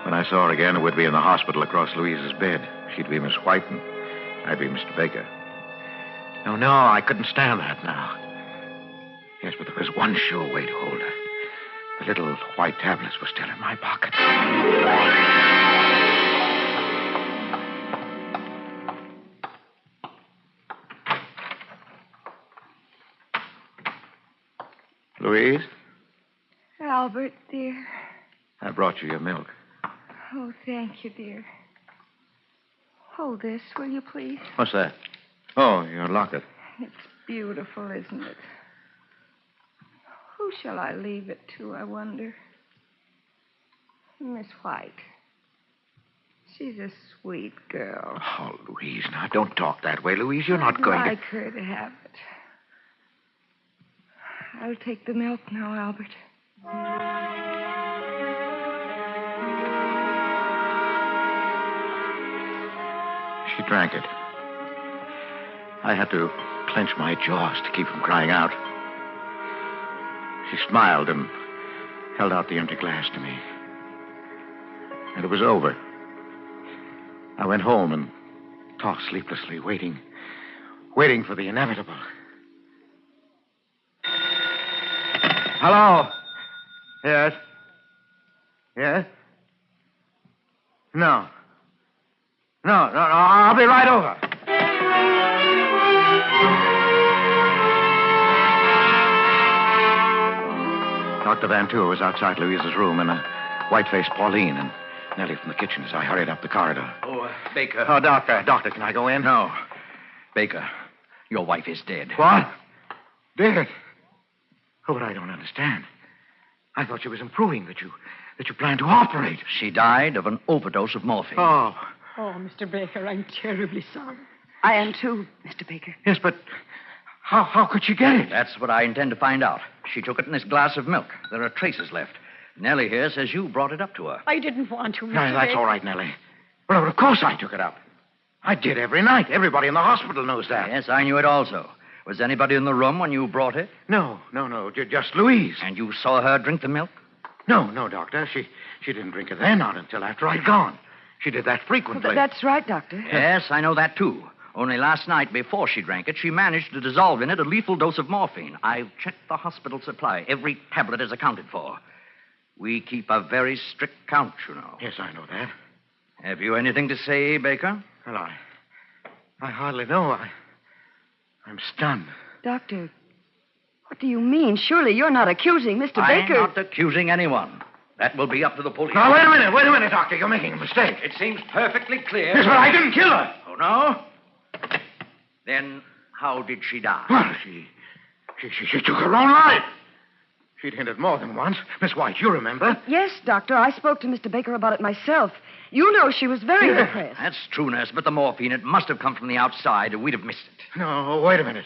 When I saw her again, it would be in the hospital across Louisa's bed. She'd be Miss White, and I'd be Mr. Baker. No, I couldn't stand that now. Yes, but there was one sure way to hold her. The little white tablets were still in my pocket. Louise, Albert, dear. I brought you your milk. Oh, thank you, dear. Hold this, will you, please? What's that? Oh, your locket. It's beautiful, isn't it? Who shall I leave it to, I wonder? Miss White. She's a sweet girl. Oh, Louise, now don't talk that way, Louise. You're not going I'd like her to have it. I'll take the milk now, Albert. She drank it. I had to clench my jaws to keep from crying out. She smiled and held out the empty glass to me. And it was over. I went home and tossed sleeplessly, waiting for the inevitable. Hello? Yes? Yes? No, I'll be right over. Dr. Van Tour was outside Louisa's room, and a white-faced Pauline and Nellie from the kitchen as I hurried up the corridor. Oh, Baker. Oh, Doctor, can I go in? No. Baker, your wife is dead. What? Dead? Oh, but I don't understand. I thought she was improving, that you planned to operate. She died of an overdose of morphine. Oh. Oh, Mr. Baker, I'm terribly sorry. I am too, Mr. Baker. Yes, but how could she get it? That's what I intend to find out. She took it in this glass of milk. There are traces left. Nellie here says you brought it up to her. I didn't want to, Mr. No, that's Baker. all right, Nellie. Well, of course I took it up. I did every night. Everybody in the hospital knows that. Yes, I knew it also. Was anybody in the room when you brought it? No. Just Louise. And you saw her drink the milk? No, Doctor. She didn't drink it then, not until after I'd gone. She did that frequently. That's right, Doctor. Yes, I know that, too. Only last night, before she drank it, she managed to dissolve in it a lethal dose of morphine. I've checked the hospital supply. Every tablet is accounted for. We keep a very strict count, you know. Yes, I know that. Have you anything to say, Baker? Well, I hardly know. I'm stunned. Doctor, what do you mean? Surely you're not accusing Mr. I'm Baker. not accusing anyone. That will be up to the police. Now, wait a minute, Doctor. You're making a mistake. It seems perfectly clear. Yes, but I didn't kill her. Oh, no? Then how did she die? Well, she took her own life. She'd hinted more than once. Miss White, you remember? Yes, Doctor. I spoke to Mr. Baker about it myself. You know she was very depressed. That's true, nurse, but the morphine, it must have come from the outside, or we'd have missed it. No, wait a minute.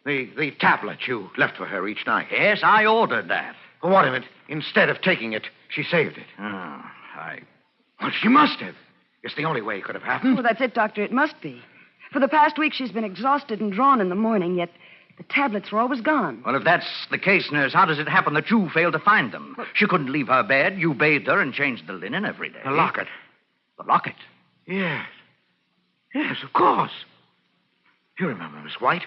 The tablet you left for her each night. Yes, I ordered that. Oh, what of it? Instead of taking it, she saved it. Well, she must have. It's the only way it could have happened. Well, that's it, Doctor. It must be. For the past week, she's been exhausted and drawn in the morning, yet the tablets were always gone. Well, if that's the case, nurse, how does it happen that you failed to find them? Well, she couldn't leave her bed. You bathed her and changed the linen every day. The locket. The locket? Yes. Yes, of course. You remember Miss White?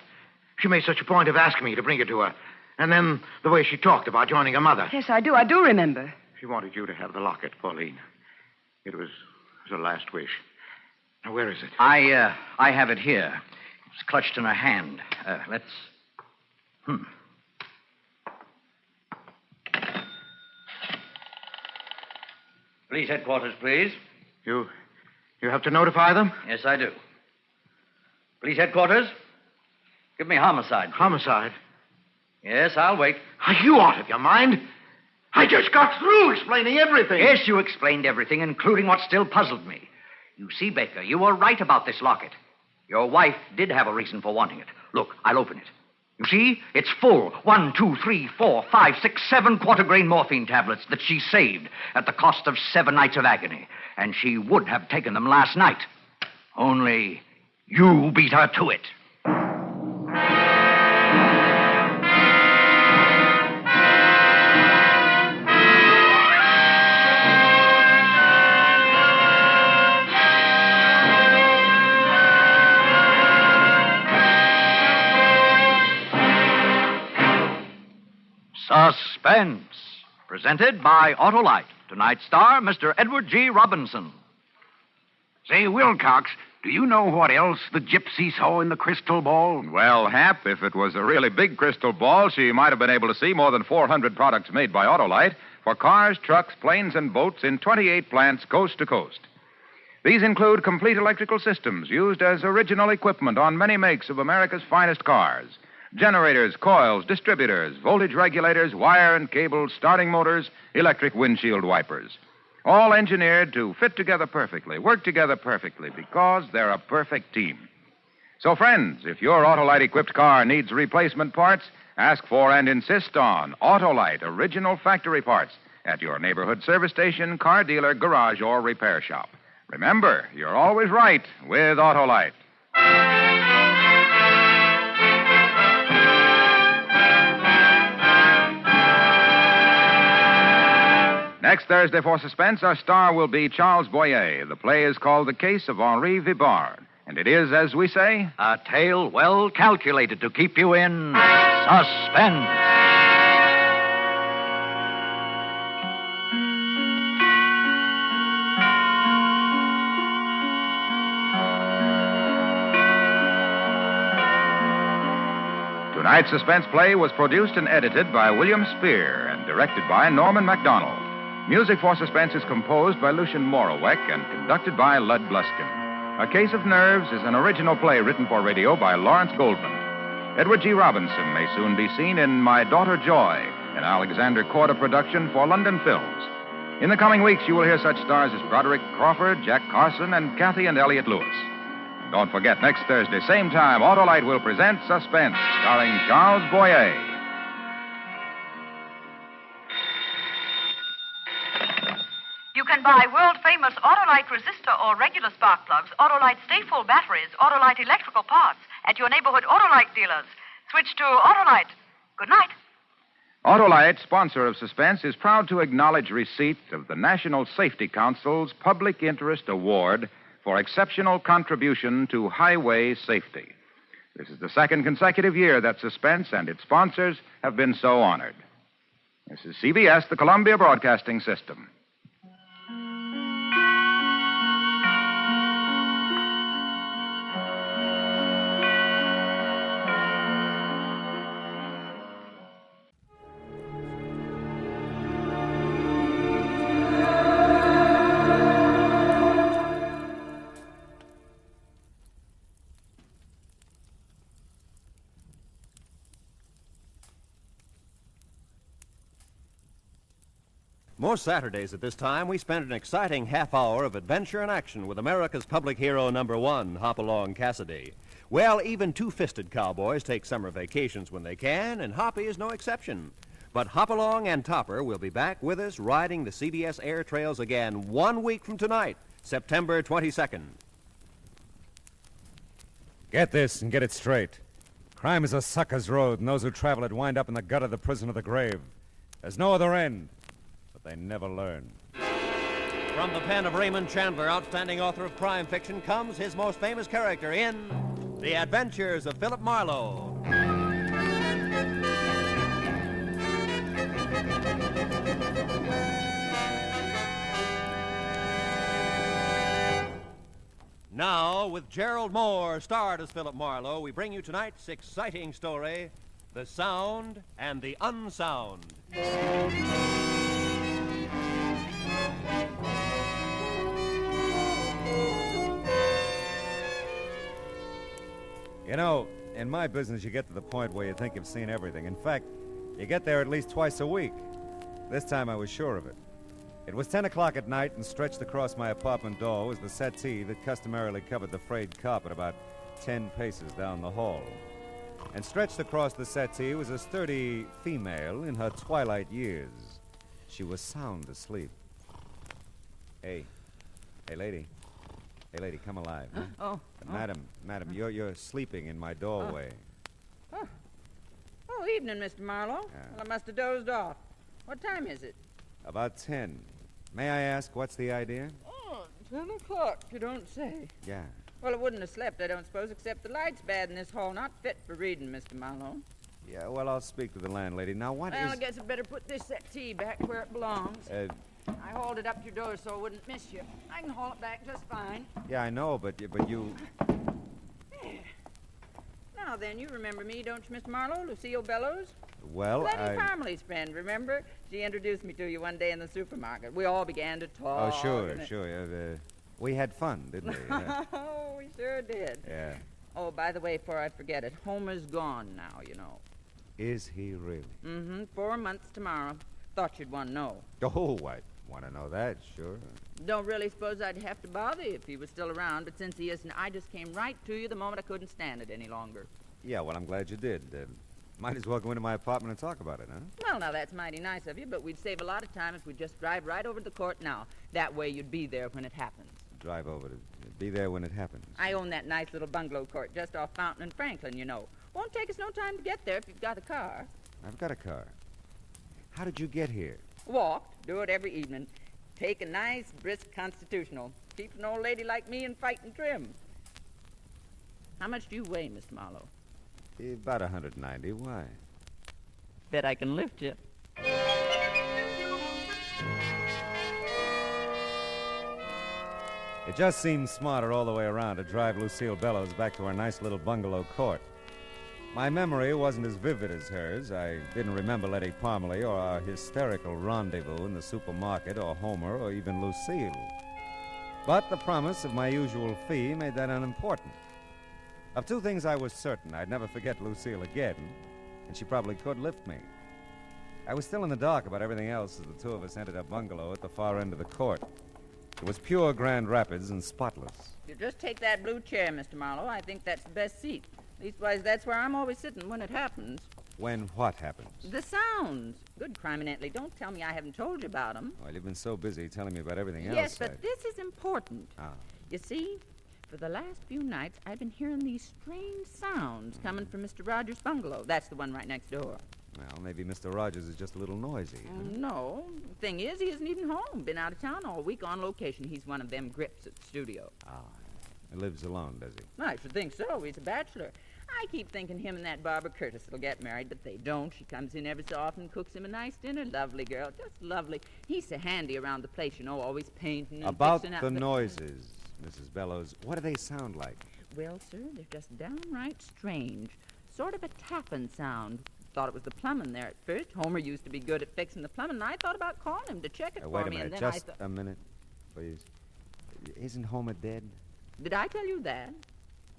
She made such a point of asking me to bring you to her. And then the way she talked about joining her mother. Yes, I do. I do remember. She wanted you to have the locket, Pauline. It was her last wish. Now, where is it? I have it here. It's clutched in her hand. Let's... Police headquarters, please. You have to notify them? Yes, I do. Police headquarters, give me homicide. Homicide? Yes, I'll wait. Are you out of your mind? I just got through explaining everything. Yes, you explained everything, including what still puzzled me. You see, Baker, you were right about this locket. Your wife did have a reason for wanting it. Look, I'll open it. You see, it's full. 1, 2, 3, 4, 5, 6, 7 quarter-grain morphine tablets that she saved at the cost of 7 nights of agony. And she would have taken them last night. Only you beat her to it. Suspense, presented by Autolite. Tonight's star, Mr. Edward G. Robinson. Say, Wilcox, do you know what else the gypsy saw in the crystal ball? Well, Hap, if it was a really big crystal ball, she might have been able to see more than 400 products made by Autolite for cars, trucks, planes, and boats in 28 plants coast to coast. These include complete electrical systems used as original equipment on many makes of America's finest cars. Generators, coils, distributors, voltage regulators, wire and cable, starting motors, electric windshield wipers. All engineered to fit together perfectly, work together perfectly, because they're a perfect team. So, friends, if your Autolite-equipped car needs replacement parts, ask for and insist on Autolite original factory parts at your neighborhood service station, car dealer, garage, or repair shop. Remember, you're always right with Autolite. Next Thursday for Suspense, our star will be Charles Boyer. The play is called The Case of Henri Vibard. And it is, as we say, a tale well calculated to keep you in suspense. Tonight's suspense play was produced and edited by William Spear and directed by Norman MacDonald. Music for Suspense is composed by Lucian Moraweck and conducted by Lud Bluskin. A Case of Nerves is an original play written for radio by Lawrence Goldman. Edward G. Robinson may soon be seen in My Daughter Joy, an Alexander Korda production for London Films. In the coming weeks, you will hear such stars as Broderick Crawford, Jack Carson, and Kathy and Elliot Lewis. And don't forget, next Thursday, same time, Autolite will present Suspense, starring Charles Boyer. You can buy world-famous Autolite resistor or regular spark plugs, Autolite stay-full batteries, Autolite electrical parts at your neighborhood Autolite dealers. Switch to Autolite. Good night. Autolite, sponsor of Suspense, is proud to acknowledge receipt of the National Safety Council's Public Interest Award for exceptional contribution to highway safety. This is the second consecutive year that Suspense and its sponsors have been so honored. This is CBS, the Columbia Broadcasting System. Most Saturdays at this time, we spend an exciting half hour of adventure and action with America's public hero #1, Hopalong Cassidy. Well, even two-fisted cowboys take summer vacations when they can, and Hoppy is no exception. But Hopalong and Topper will be back with us riding the CBS air trails again 1 week from tonight, September 22nd. Get this and get it straight. Crime is a sucker's road, and those who travel it wind up in the gut of the prison of the grave. There's no other end. They never learn. From the pen of Raymond Chandler, outstanding author of crime fiction, comes his most famous character in The Adventures of Philip Marlowe. Now, with Gerald Moore, starred as Philip Marlowe, we bring you tonight's exciting story, The Sound and the Unsound. You know, in my business, you get to the point where you think you've seen everything. In fact, you get there at least twice a week. This time I was sure of it. It was 10 o'clock at night, and stretched across my apartment door was the settee that customarily covered the frayed carpet about 10 paces down the hall. And stretched across the settee was a sturdy female in her twilight years. She was sound asleep. Hey, lady. Hey, lady, come alive. Huh? Madam, you're sleeping in my doorway. Oh, evening, Mr. Marlowe. Well, I must have dozed off. What time is it? About 10. May I ask, what's the idea? Oh, 10 o'clock, you don't say. Yeah. Well, I wouldn't have slept, I don't suppose, except the light's bad in this hall. Not fit for reading, Mr. Marlowe. Yeah, well, I'll speak to the landlady. Now, Well, I guess I'd better put this settee back where it belongs. I hauled it up to your door so I wouldn't miss you. I can haul it back just fine. Yeah, I know, but you... There. Now then, you remember me, don't you, Mr. Marlowe? Lucille Bellows? Well, Letty Parmley's friend, remember? She introduced me to you one day in the supermarket. We all began to talk. Oh, sure. We had fun, didn't we? Oh, we sure did. Yeah. Oh, by the way, before I forget it, Homer's gone now, you know. Is he really? Mm-hmm. 4 months tomorrow. Thought you'd want to know. Oh, I want to know that, sure. Don't really suppose I'd have to bother you if he was still around, but since he isn't, I just came right to you the moment I couldn't stand it any longer. Yeah, well, I'm glad you did. Might as well go into my apartment and talk about it, huh? Well, now, that's mighty nice of you, but we'd save a lot of time if we'd just drive right over to the court now. That way you'd be there when it happens. Drive over to be there when it happens. I own that nice little bungalow court just off Fountain and Franklin, you know. Won't take us no time to get there if you've got a car. I've got a car. How did you get here? Walked. Do it every evening. Take a nice, brisk constitutional. Keeps an old lady like me in fighting trim. How much do you weigh, Mr. Marlowe? About 190. Why? Bet I can lift you. It just seems smarter all the way around to drive Lucille Bellows back to our nice little bungalow court. My memory wasn't as vivid as hers. I didn't remember Letty Parmley or our hysterical rendezvous in the supermarket or Homer or even Lucille. But the promise of my usual fee made that unimportant. Of two things I was certain: I'd never forget Lucille again, and she probably could lift me. I was still in the dark about everything else as the two of us entered a bungalow at the far end of the court. It was pure Grand Rapids and spotless. You just take that blue chair, Mr. Marlowe. I think that's the best seat. Leastwise, that's where I'm always sitting when it happens. When what happens? The sounds. Good criminally. Don't tell me I haven't told you about them. Well, you've been so busy telling me about everything else. Yes, but this is important. Ah. You see, for the last few nights, I've been hearing these strange sounds coming from Mr. Rogers' bungalow. That's the one right next door. Well, maybe Mr. Rogers is just a little noisy. Huh? No. The thing is, he isn't even home. Been out of town all week on location. He's one of them grips at the studio. Ah. He lives alone, does he? I should think so. He's a bachelor. I keep thinking him and that Barbara Curtis will get married, but they don't. She comes in every so often and cooks him a nice dinner. Lovely girl. Just lovely. He's so handy around the place, you know, always painting and About fixing up the noises, Mrs. Bellows, what do they sound like? Well, sir, they're just downright strange. Sort of a tapping sound. Thought it was the plumbing there at first. Homer used to be good at fixing the plumbing, and I thought about calling him to check it for Wait a me. minute, And then just a minute, please. Isn't Homer dead? Did I tell you that?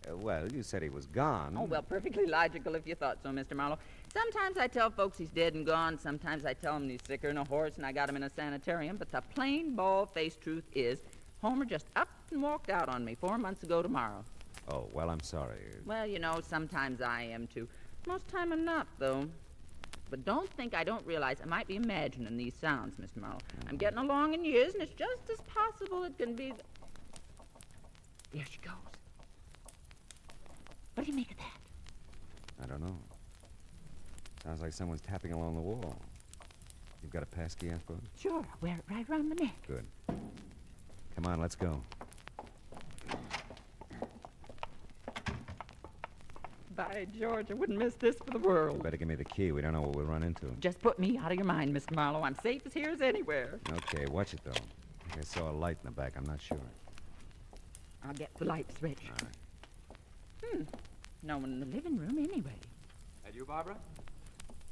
Well, you said he was gone. Oh, well, perfectly logical if you thought so, Mr. Marlowe. Sometimes I tell folks he's dead and gone. Sometimes I tell them he's sicker than a horse and I got him in a sanitarium. But the plain, bald-faced truth is, Homer just up and walked out on me 4 months ago tomorrow. Oh, well, I'm sorry. Well, you know, sometimes I am, too. Most time I'm not, though. But don't think I don't realize I might be imagining these sounds, Mr. Marlowe. I'm getting along in years, and it's just as possible it can be... There she goes. What do you make of that? I don't know. Sounds like someone's tapping along the wall. You've got a passkey, I suppose? Sure, I'll wear it right around my neck. Good. Come on, let's go. By George, I wouldn't miss this for the world. You better give me the key. We don't know what we'll run into. Just put me out of your mind, Mr. Marlowe. I'm safe as here as anywhere. Okay, watch it, though. I think I saw a light in the back. I'm not sure. I'll get the light switch. All right. No one in the living room anyway. That you, Barbara?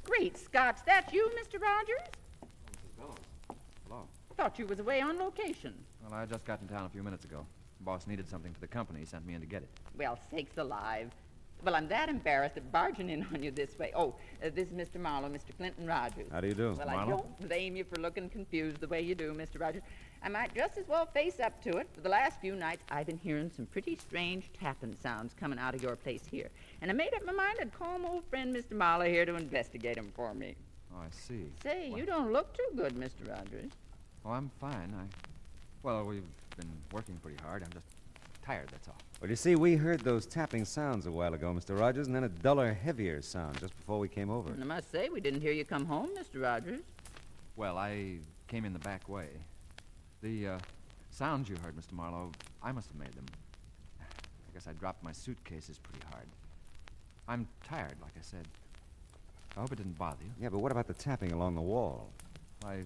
Great Scots, that's you, Mr. Rogers? Mrs. Bellows. Hello. Thought you was away on location. Well, I just got in town a few minutes ago. Boss needed something for the company. He sent me in to get it. Well, sakes alive. Well, I'm that embarrassed at barging in on you this way. Oh, this is Mr. Marlowe, Mr. Clinton Rogers. How do you do, Well, Marlowe? I don't blame you for looking confused the way you do, Mr. Rogers. I might just as well face up to it. For the last few nights, I've been hearing some pretty strange tapping sounds coming out of your place here. And I made up my mind I'd call my old friend Mr. Marlowe here to investigate them for me. Oh, I see. Say, you don't look too good, Mr. Rogers. Oh, I'm fine. Well, we've been working pretty hard. I'm just tired, that's all. Well, you see, we heard those tapping sounds a while ago, Mr. Rogers, and then a duller, heavier sound just before we came over. And I must say, we didn't hear you come home, Mr. Rogers. Well, I came in the back way. The sounds you heard, Mr. Marlowe, I must have made them. I guess I dropped my suitcases pretty hard. I'm tired, like I said. I hope it didn't bother you. Yeah, but what about the tapping along the wall? I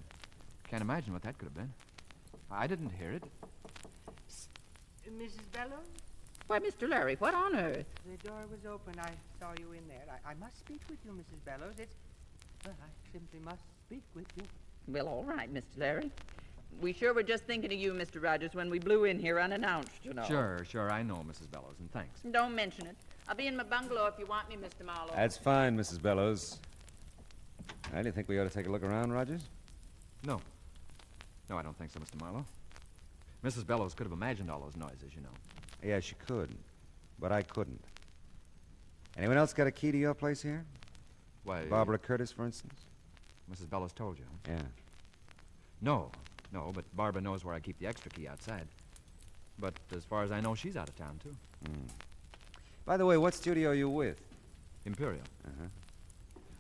can't imagine what that could have been. I didn't hear it. Mrs. Bellows? Why, Mr. Larry, what on earth? The door was open. I saw you in there. I must speak with you, Mrs. Bellows. Well, I simply must speak with you. Well, all right, Mr. Larry. We sure were just thinking of you, Mr. Rogers, when we blew in here unannounced, you know. Sure, I know, Mrs. Bellows, and thanks. Don't mention it. I'll be in my bungalow if you want me, Mr. Marlowe. That's fine, Mrs. Bellows. Well, do you think we ought to take a look around, Rogers? No, I don't think so, Mr. Marlowe. Mrs. Bellows could have imagined all those noises, you know. Yeah, she could, but I couldn't. Anyone else got a key to your place here? Why? Barbara Curtis, for instance? Mrs. Bellows told you. Yeah. No, but Barbara knows where I keep the extra key outside. But as far as I know, she's out of town, too. By the way, what studio are you with? Imperial. Uh-huh.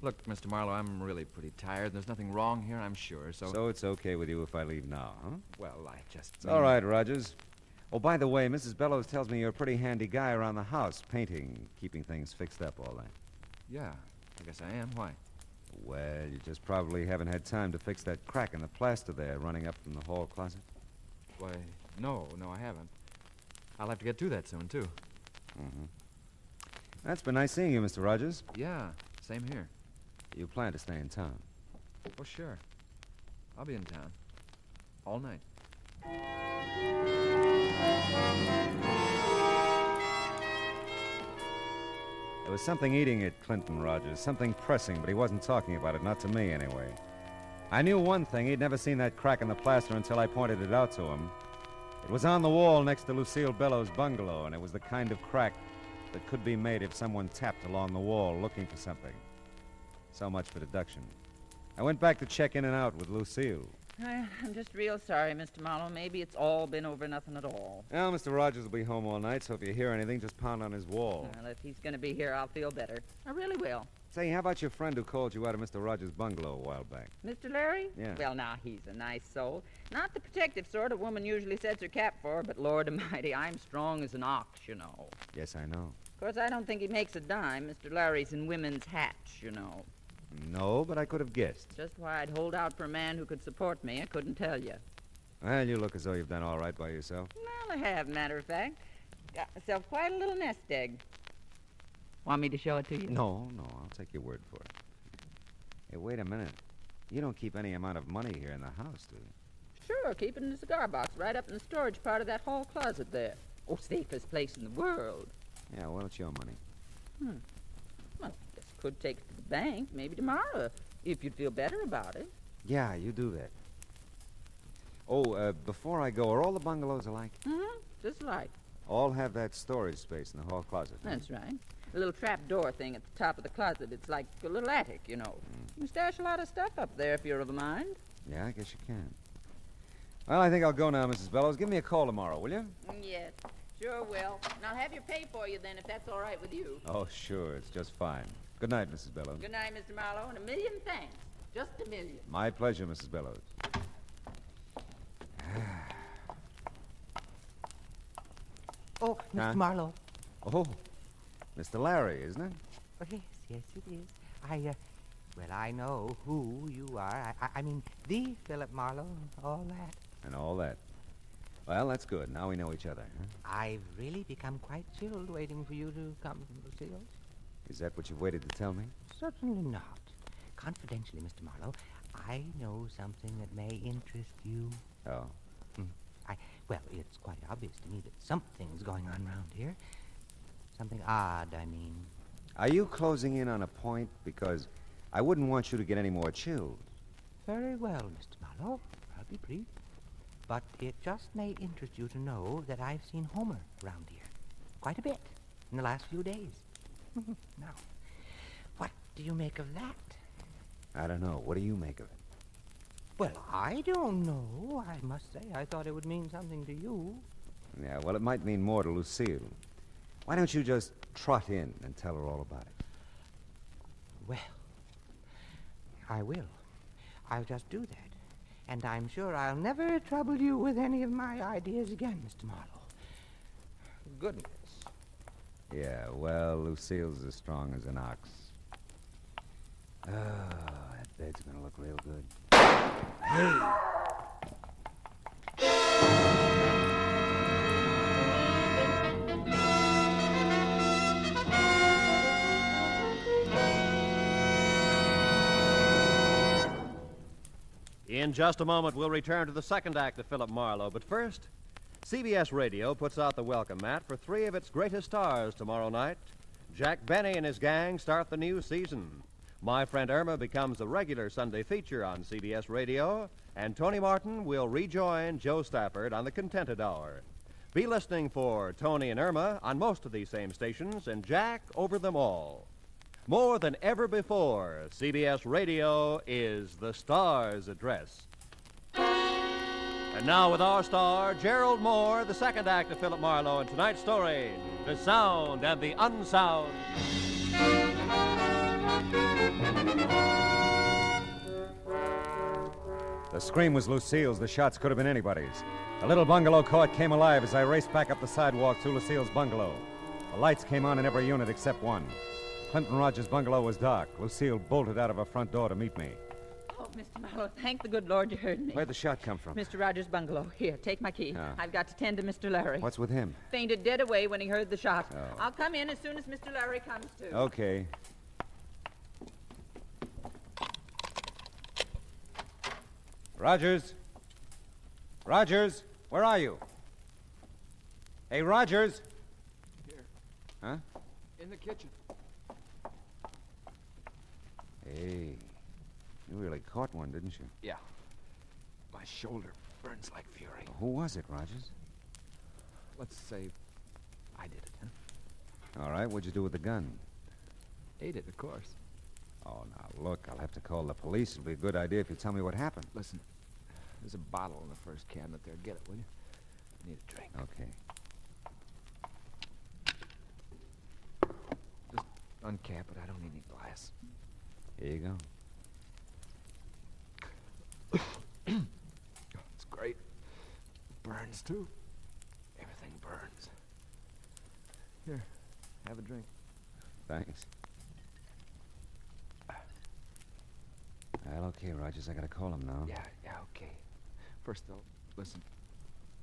Look, Mr. Marlowe, I'm really pretty tired. There's nothing wrong here, I'm sure, so... So it's okay with you if I leave now, huh? Well, I just... It's all right, Rogers. Oh, by the way, Mrs. Bellows tells me you're a pretty handy guy around the house, painting, keeping things fixed up, all that. Yeah, I guess I am. Why? Well, you just probably haven't had time to fix that crack in the plaster there running up from the hall closet. Why, no, I haven't. I'll have to get to that soon, too. Mm-hmm. That's been nice seeing you, Mr. Rogers. Yeah, same here. You plan to stay in town? Oh, sure. I'll be in town. All night. There was something eating at Clinton, Rogers, something pressing, but he wasn't talking about it, not to me anyway. I knew one thing, he'd never seen that crack in the plaster until I pointed it out to him. It was on the wall next to Lucille Bellows' bungalow, and it was the kind of crack that could be made if someone tapped along the wall looking for something. So much for deduction. I went back to check in and out with Lucille. I'm just real sorry, Mr. Marlowe. Maybe it's all been over nothing at all. Well, Mr. Rogers will be home all night, so if you hear anything, just pound on his wall. Well, if he's going to be here, I'll feel better. I really will. Say, how about your friend who called you out of Mr. Rogers' bungalow a while back? Mr. Larry? Yeah. Well, now, he's a nice soul. Not the protective sort a woman usually sets her cap for, but Lord Almighty, I'm strong as an ox, you know. Yes, I know. Of course, I don't think he makes a dime. Mr. Larry's in women's hats, you know. No, but I could have guessed. Just why I'd hold out for a man who could support me, I couldn't tell you. Well, you look as though you've done all right by yourself. Well, I have, matter of fact. Got myself quite a little nest egg. Want me to show it to you? No, I'll take your word for it. Hey, wait a minute. You don't keep any amount of money here in the house, do you? Sure, keep it in the cigar box right up in the storage part of that hall closet there. Oh, safest place in the world. Yeah, well, it's your money. Well, I guess could take it to the bank, maybe tomorrow, if you'd feel better about it. Yeah, you do that. Oh, before I go, are all the bungalows alike? Just like. All have that storage space in the hall closet. Huh? That's right. A little trap door thing at the top of the closet. It's like a little attic, you know. You can stash a lot of stuff up there if you're of a mind. Yeah, I guess you can. Well, I think I'll go now, Mrs. Bellows. Give me a call tomorrow, will you? Yes, sure will. And I'll have your pay for you then, if that's all right with you. Oh, sure. It's just fine. Good night, Mrs. Bellows. Good night, Mr. Marlowe, and a million thanks. Just a million. My pleasure, Mrs. Bellows. Oh, Mr. Marlowe. Oh. Mr. Larry, isn't it? Oh, yes, it is. I know who you are. I mean, the Philip Marlowe, all that. And all that. Well, that's good. Now we know each other, huh? I've really become quite chilled waiting for you to come, Lucille. Is that what you've waited to tell me? Certainly not. Confidentially, Mr. Marlowe, I know something that may interest you. Oh. Well, it's quite obvious to me that something's going on around here. Something odd, I mean. Are you closing in on a point? Because I wouldn't want you to get any more chilled. Very well, Mr. Marlowe. I'll be brief. But it just may interest you to know that I've seen Homer around here. Quite a bit in the last few days. Now, what do you make of that? I don't know. What do you make of it? Well, I don't know. I must say, I thought it would mean something to you. Yeah, well, it might mean more to Lucille. Why don't you just trot in and tell her all about it? Well, I will. I'll just do that. And I'm sure I'll never trouble you with any of my ideas again, Mr. Marlowe. Goodness. Yeah, well, Lucille's as strong as an ox. Oh, that bed's gonna look real good. Hey! In just a moment, we'll return to the second act of Philip Marlowe. But first, CBS Radio puts out the welcome mat for three of its greatest stars tomorrow night. Jack Benny and his gang start the new season. My Friend Irma becomes a regular Sunday feature on CBS Radio, and Tony Martin will rejoin Joe Stafford on the Contented Hour. Be listening for Tony and Irma on most of these same stations, and Jack over them all. More than ever before, CBS Radio is the star's address. And now with our star, Gerald Moore, the second act of Philip Marlowe, and tonight's story, The Sound and the Unsound. The scream was Lucille's. The shots could have been anybody's. The little bungalow court came alive as I raced back up the sidewalk to Lucille's bungalow. The lights came on in every unit except one. Clinton Rogers' bungalow was dark. Lucille bolted out of her front door to meet me. Oh, Mr. Marlowe, thank the good Lord you heard me. Where'd the shot come from? Mr. Rogers' bungalow. Here, take my key. Oh. I've got to tend to Mr. Larry. What's with him? Fainted dead away when he heard the shot. Oh. I'll come in as soon as Mr. Larry comes to. Okay. Rogers? Rogers, where are you? Hey, Rogers! Here. Huh? In the kitchen. Hey, you really caught one, didn't you? Yeah. My shoulder burns like fury. Who was it, Rogers? Let's say I did it, huh? All right, what'd you do with the gun? Ate it, of course. Oh, now, look, I'll have to call the police. It'll be a good idea if you tell me what happened. Listen, there's a bottle in the first cabinet there. Get it, will you? I need a drink. Okay. Just uncap it. I don't need any glass. Here you go. It's great. Burns, too. Everything burns. Here, have a drink. Thanks. Well, okay, Rogers, I gotta call him now. Yeah, okay. First, though, listen,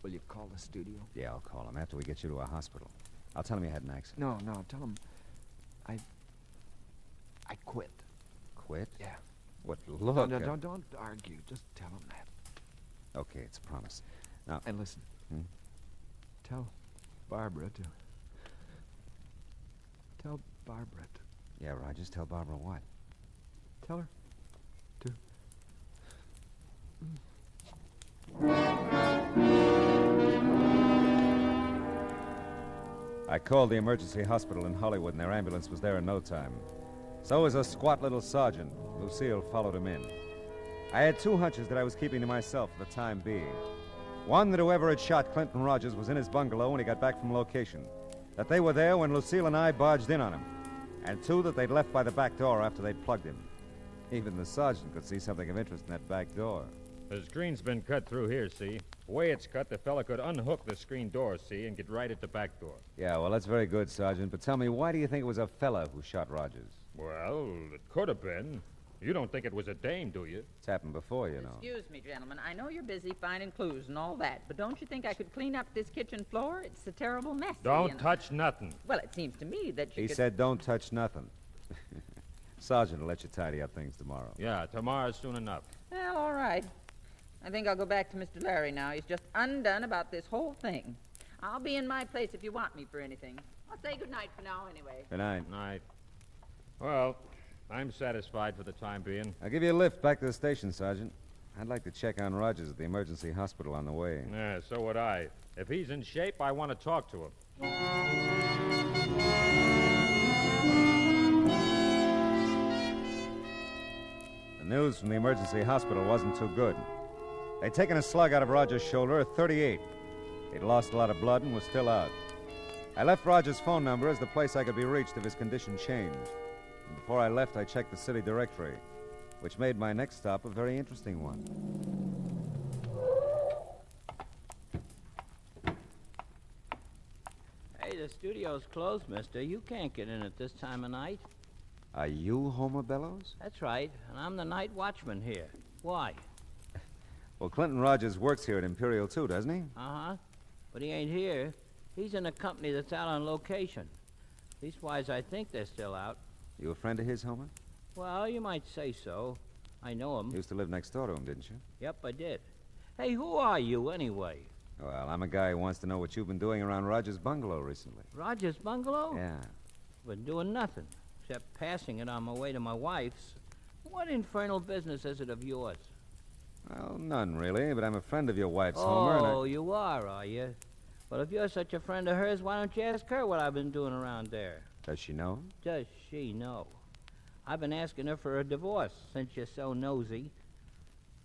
will you call the studio? Yeah, I'll call him after we get you to a hospital. I'll tell him you had an accident. No, tell him I quit. Quit? Yeah. What, look... No, don't argue. Just tell him that. Okay, it's a promise. Now... And listen. Tell Barbara to... Tell Barbara to... Yeah, Rogers, tell Barbara what? Tell her to... I called the emergency hospital in Hollywood, and their ambulance was there in no time. So was a squat little sergeant. Lucille followed him in. I had two hunches that I was keeping to myself for the time being. One, that whoever had shot Clinton Rogers was in his bungalow when he got back from location. That they were there when Lucille and I barged in on him. And two, that they'd left by the back door after they'd plugged him. Even the sergeant could see something of interest in that back door. The screen's been cut through here, see? The way it's cut, the fella could unhook the screen door, see, and get right at the back door. Yeah, well, that's very good, Sergeant. But tell me, why do you think it was a fella who shot Rogers? Well, it could have been. You don't think it was a dame, do you? It's happened before, you know. Excuse me, gentlemen. I know you're busy finding clues and all that, but don't you think I could clean up this kitchen floor? It's a terrible mess. Don't touch nothing. Well, it seems to me that you He could... said don't touch nothing. Sergeant will let you tidy up things tomorrow. Yeah, tomorrow's soon enough. Well, all right. I think I'll go back to Mr. Larry now. He's just undone about this whole thing. I'll be in my place if you want me for anything. I'll say good night for now, anyway. Good night. Night. Well, I'm satisfied for the time being. I'll give you a lift back to the station, Sergeant. I'd like to check on Rogers at the emergency hospital on the way. Yeah, so would I. If he's in shape, I want to talk to him. The news from the emergency hospital wasn't too good. They'd taken a slug out of Rogers' shoulder at 38. He'd lost a lot of blood and was still out. I left Rogers' phone number as the place I could be reached if his condition changed. And before I left, I checked the city directory, which made my next stop a very interesting one. Hey, the studio's closed, mister. You can't get in at this time of night. Are you Homer Bellows? That's right, and I'm the night watchman here. Why? Well, Clinton Rogers works here at Imperial, too, doesn't he? Uh-huh. But he ain't here. He's in a company that's out on location. Leastwise, I think they're still out. You a friend of his, Homer? Well, you might say so. I know him. You used to live next door to him, didn't you? Yep, I did. Hey, who are you, anyway? Well, I'm a guy who wants to know what you've been doing around Rogers' bungalow recently. Rogers' bungalow? Yeah. Been doing nothing, except passing it on my way to my wife's. What infernal business is it of yours? Well, none, really, but I'm a friend of your wife's, Homer, and Oh, you are you? Well, if you're such a friend of hers, why don't you ask her what I've been doing around there? Does she know? Does she know? I've been asking her for a divorce since you're so nosy.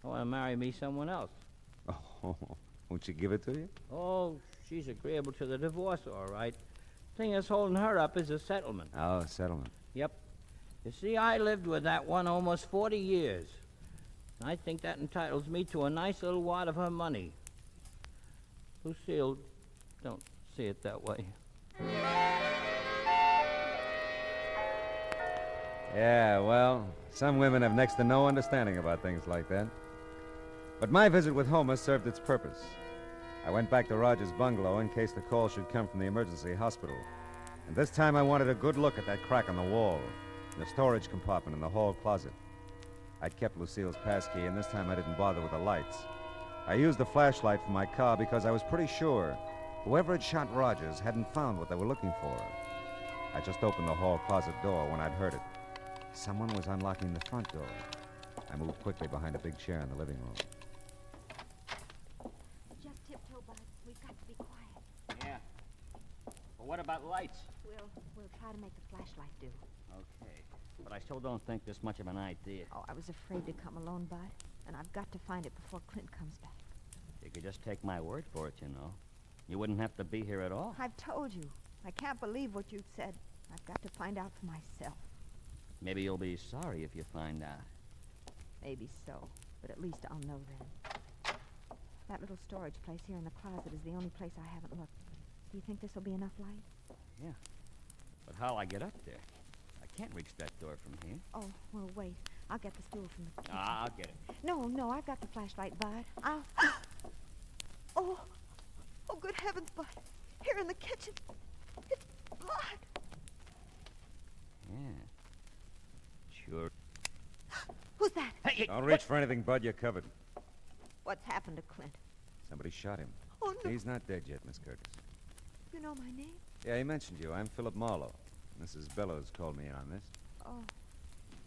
I want to marry me someone else. Oh, won't she give it to you? Oh, she's agreeable to the divorce, all right. Thing that's holding her up is a settlement. Oh, a settlement. Yep. You see, I lived with that one almost 40 years. I think that entitles me to a nice little wad of her money. Lucille, don't see it that way. Yeah, well, some women have next to no understanding about things like that. But my visit with Homer served its purpose. I went back to Rogers' bungalow in case the call should come from the emergency hospital. And this time I wanted a good look at that crack on the wall, in the storage compartment in the hall closet. I'd kept Lucille's passkey, and this time I didn't bother with the lights. I used the flashlight from my car because I was pretty sure whoever had shot Rogers hadn't found what they were looking for. I just opened the hall closet door when I'd heard it. Someone was unlocking the front door. I moved quickly behind a big chair in the living room. Just tiptoe, Bud. We've got to be quiet. Yeah. Well, what about lights? We'll try to make the flashlight do. Okay. But I still don't think there's much of an idea. Oh, I was afraid to come alone, Bud. And I've got to find it before Clint comes back. You could just take my word for it, you know. You wouldn't have to be here at all. I've told you. I can't believe what you've said. I've got to find out for myself. Maybe you'll be sorry if you find out. Maybe so. But at least I'll know then. That little storage place here in the closet is the only place I haven't looked. Do you think this will be enough light? Yeah. But how'll I get up there? I can't reach that door from here. Oh, well, wait. I'll get the stool from the kitchen. I'll get it. No, I've got the flashlight, Bud. Oh, good heavens, Bud. Here in the kitchen. It's blood. Yeah. Sure. Who's that? Hey, Don't reach for anything, Bud. You're covered. What's happened to Clint? Somebody shot him. Oh, no. He's not dead yet, Miss Curtis. You know my name? Yeah, he mentioned you. I'm Philip Marlowe. Mrs. Bellows called me in on this. Oh.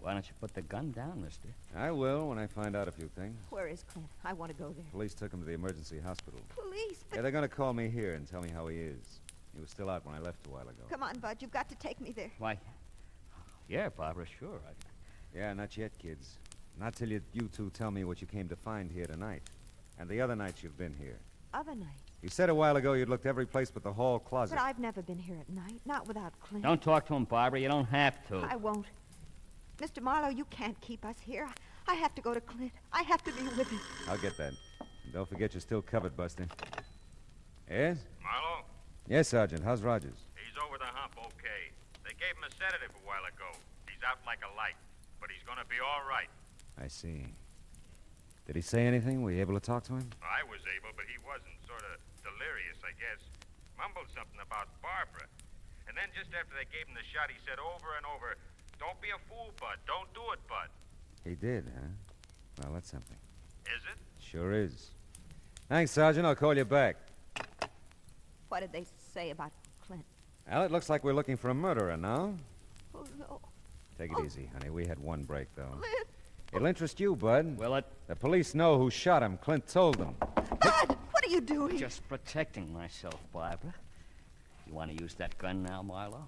Why don't you put the gun down, mister? I will when I find out a few things. Where is Clint? I want to go there. Police took him to the emergency hospital. Police? But... Yeah, they're going to call me here and tell me how he is. He was still out when I left a while ago. Come on, Bud. You've got to take me there. Why, yeah, Barbara, sure. Yeah, not yet, kids. Not till you two tell me what you came to find here tonight. And the other nights you've been here. Other nights? You said a while ago you'd looked every place but the hall closet. But I've never been here at night. Not without Clint. Don't talk to him, Barbara. You don't have to. I won't. Mr. Marlowe, you can't keep us here. I have to go to Clint. I have to be with him. I'll get that. And don't forget you're still covered, Buster. Yes? Marlowe? Yes, Sergeant. How's Rogers? He's over the hump, okay. They gave him a sedative a while ago. He's out like a light, but he's gonna be all right. I see. Did he say anything? Were you able to talk to him? I was able, but he wasn't. Sort of delirious, I guess. Mumbled something about Barbara. And then just after they gave him the shot, he said over and over, "Don't be a fool, Bud. Don't do it, Bud." He did, huh? Well, that's something. Is it? Sure is. Thanks, Sergeant. I'll call you back. What did they say about Clint? Well, it looks like we're looking for a murderer now. Oh, no. Take it easy, honey. We had one break, though. Clint! It'll interest you, Bud. Will it? The police know who shot him. Clint told them. Bud, what are you doing? Just protecting myself, Barbara. You want to use that gun now, Marlowe?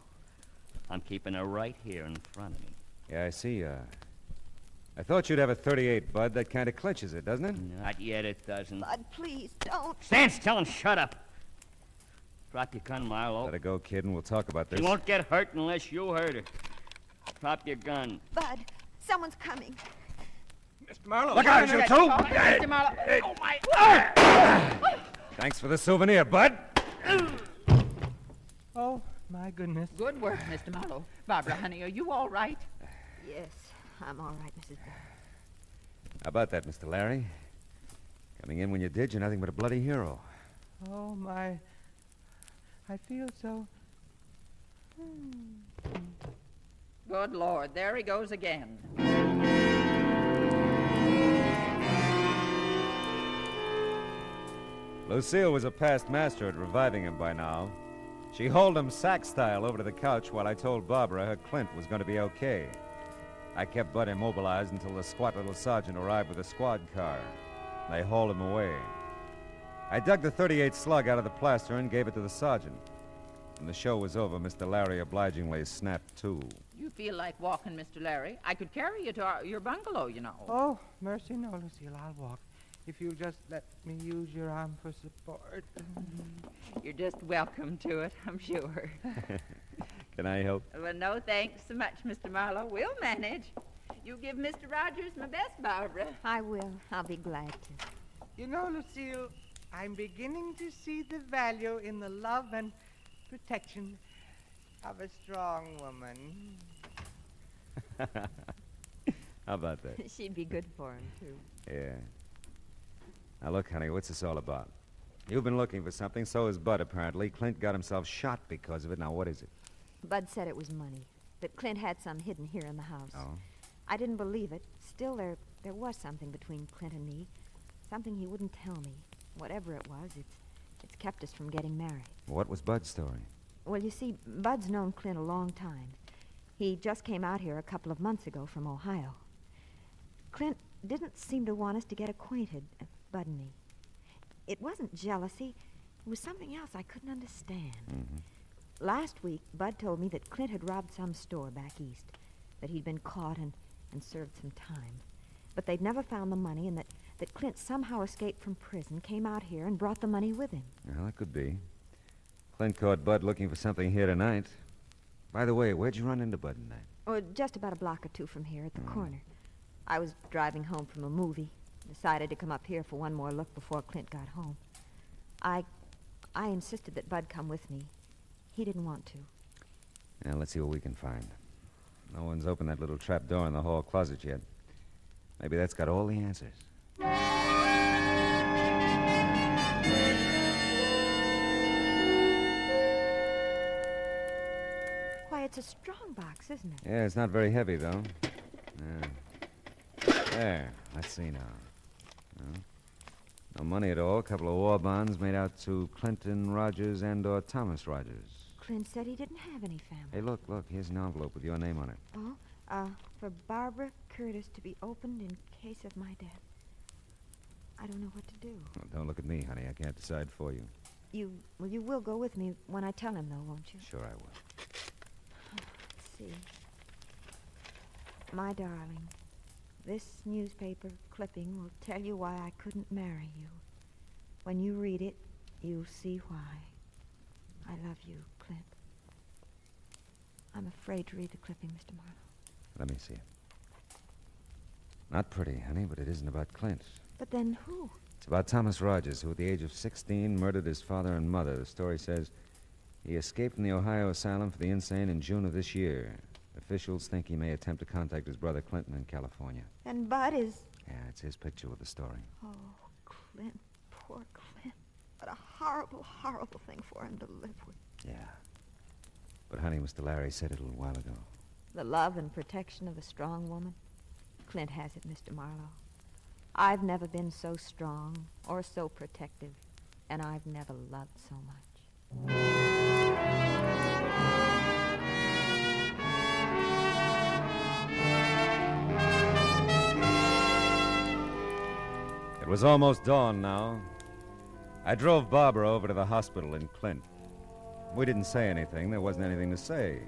I'm keeping her right here in front of me. Yeah, I see. I thought you'd have a 38, Bud. That kind of clinches it, doesn't it? Not yet, it doesn't. Bud, please, don't. Stand still and shut up. Drop your gun, Marlowe. Let her go, kid, and we'll talk about this. She won't get hurt unless you hurt her. Drop your gun. Bud, someone's coming. Mr. Marlowe. Look out, you two! Mr. Marlowe. Oh, my... Thanks for the souvenir, Bud. Oh, my goodness. Good work, Mr. Marlowe. Barbara, honey, are you all right? Yes, I'm all right, Mrs. Bell. How about that, Mr. Larry? Coming in when you did, you're nothing but a bloody hero. Oh, my. I feel so. Good Lord, there he goes again. Lucille was a past master at reviving him by now. She hauled him sack-style over to the couch while I told Barbara her Clint was going to be okay. I kept Bud immobilized until the squat little sergeant arrived with a squad car. They hauled him away. I dug the 38 slug out of the plaster and gave it to the sergeant. When the show was over, Mr. Larry obligingly snapped to. You feel like walking, Mr. Larry? I could carry you to your bungalow, you know. Oh, mercy, no, Lucille. I'll walk. If you'll just let me use your arm for support. You're just welcome to it, I'm sure. Can I help? Well, no thanks so much, Mr. Marlowe. We'll manage. You give Mr. Rogers my best, Barbara. I will. I'll be glad to. You know, Lucille, I'm beginning to see the value in the love and protection of a strong woman. How about that? She'd be good for him, too. Yeah. Now, look, honey, what's this all about? You've been looking for something, so has Bud, apparently. Clint got himself shot because of it. Now, what is it? Bud said it was money, that Clint had some hidden here in the house. Oh? I didn't believe it. Still, there was something between Clint and me. Something he wouldn't tell me. Whatever it was, it's kept us from getting married. What was Bud's story? Well, you see, Bud's known Clint a long time. He just came out here a couple of months ago from Ohio. Clint didn't seem to want us to get acquainted, Bud and me. It wasn't jealousy. It was something else I couldn't understand. Mm-hmm. Last week, Bud told me that Clint had robbed some store back east, that he'd been caught and served some time. But they'd never found the money, and that Clint somehow escaped from prison, came out here, and brought the money with him. Well, that could be. Clint caught Bud looking for something here tonight. By the way, where'd you run into Bud tonight? Oh, just about a block or two from here at the corner. I was driving home from a movie. Decided to come up here for one more look before Clint got home. I insisted that Bud come with me. He didn't want to. Now, let's see what we can find. No one's opened that little trap door in the hall closet yet. Maybe that's got all the answers. Why, it's a strong box, isn't it? Yeah, it's not very heavy, though. There. Let's see now. No money at all. A couple of war bonds made out to Clinton Rogers and or Thomas Rogers. Clint said he didn't have any family. Hey, look. Here's an envelope with your name on it. Oh, for Barbara Curtis to be opened in case of my death. I don't know what to do. Well, don't look at me, honey. I can't decide for you. You will go with me when I tell him, though, won't you? Sure I will. Let's see. My darling, this newspaper clipping will tell you why I couldn't marry you. When you read it, you'll see why. I love you, Clint. I'm afraid to read the clipping, Mr. Marlowe. Let me see it. Not pretty, honey, but it isn't about Clint. But then who? It's about Thomas Rogers, who at the age of 16 murdered his father and mother. The story says he escaped from the Ohio Asylum for the Insane in June of this year. Officials think he may attempt to contact his brother Clinton in California. And Bud is... Yeah, it's his picture with the story. Oh, Clint, poor Clint. What a horrible, horrible thing for him to live with. Yeah. But, honey, Mr. Larry said it a little while ago. The love and protection of a strong woman. Clint has it, Mr. Marlowe. I've never been so strong or so protective, and I've never loved so much. It was almost dawn now. I drove Barbara over to the hospital in Clint. We didn't say anything. There wasn't anything to say.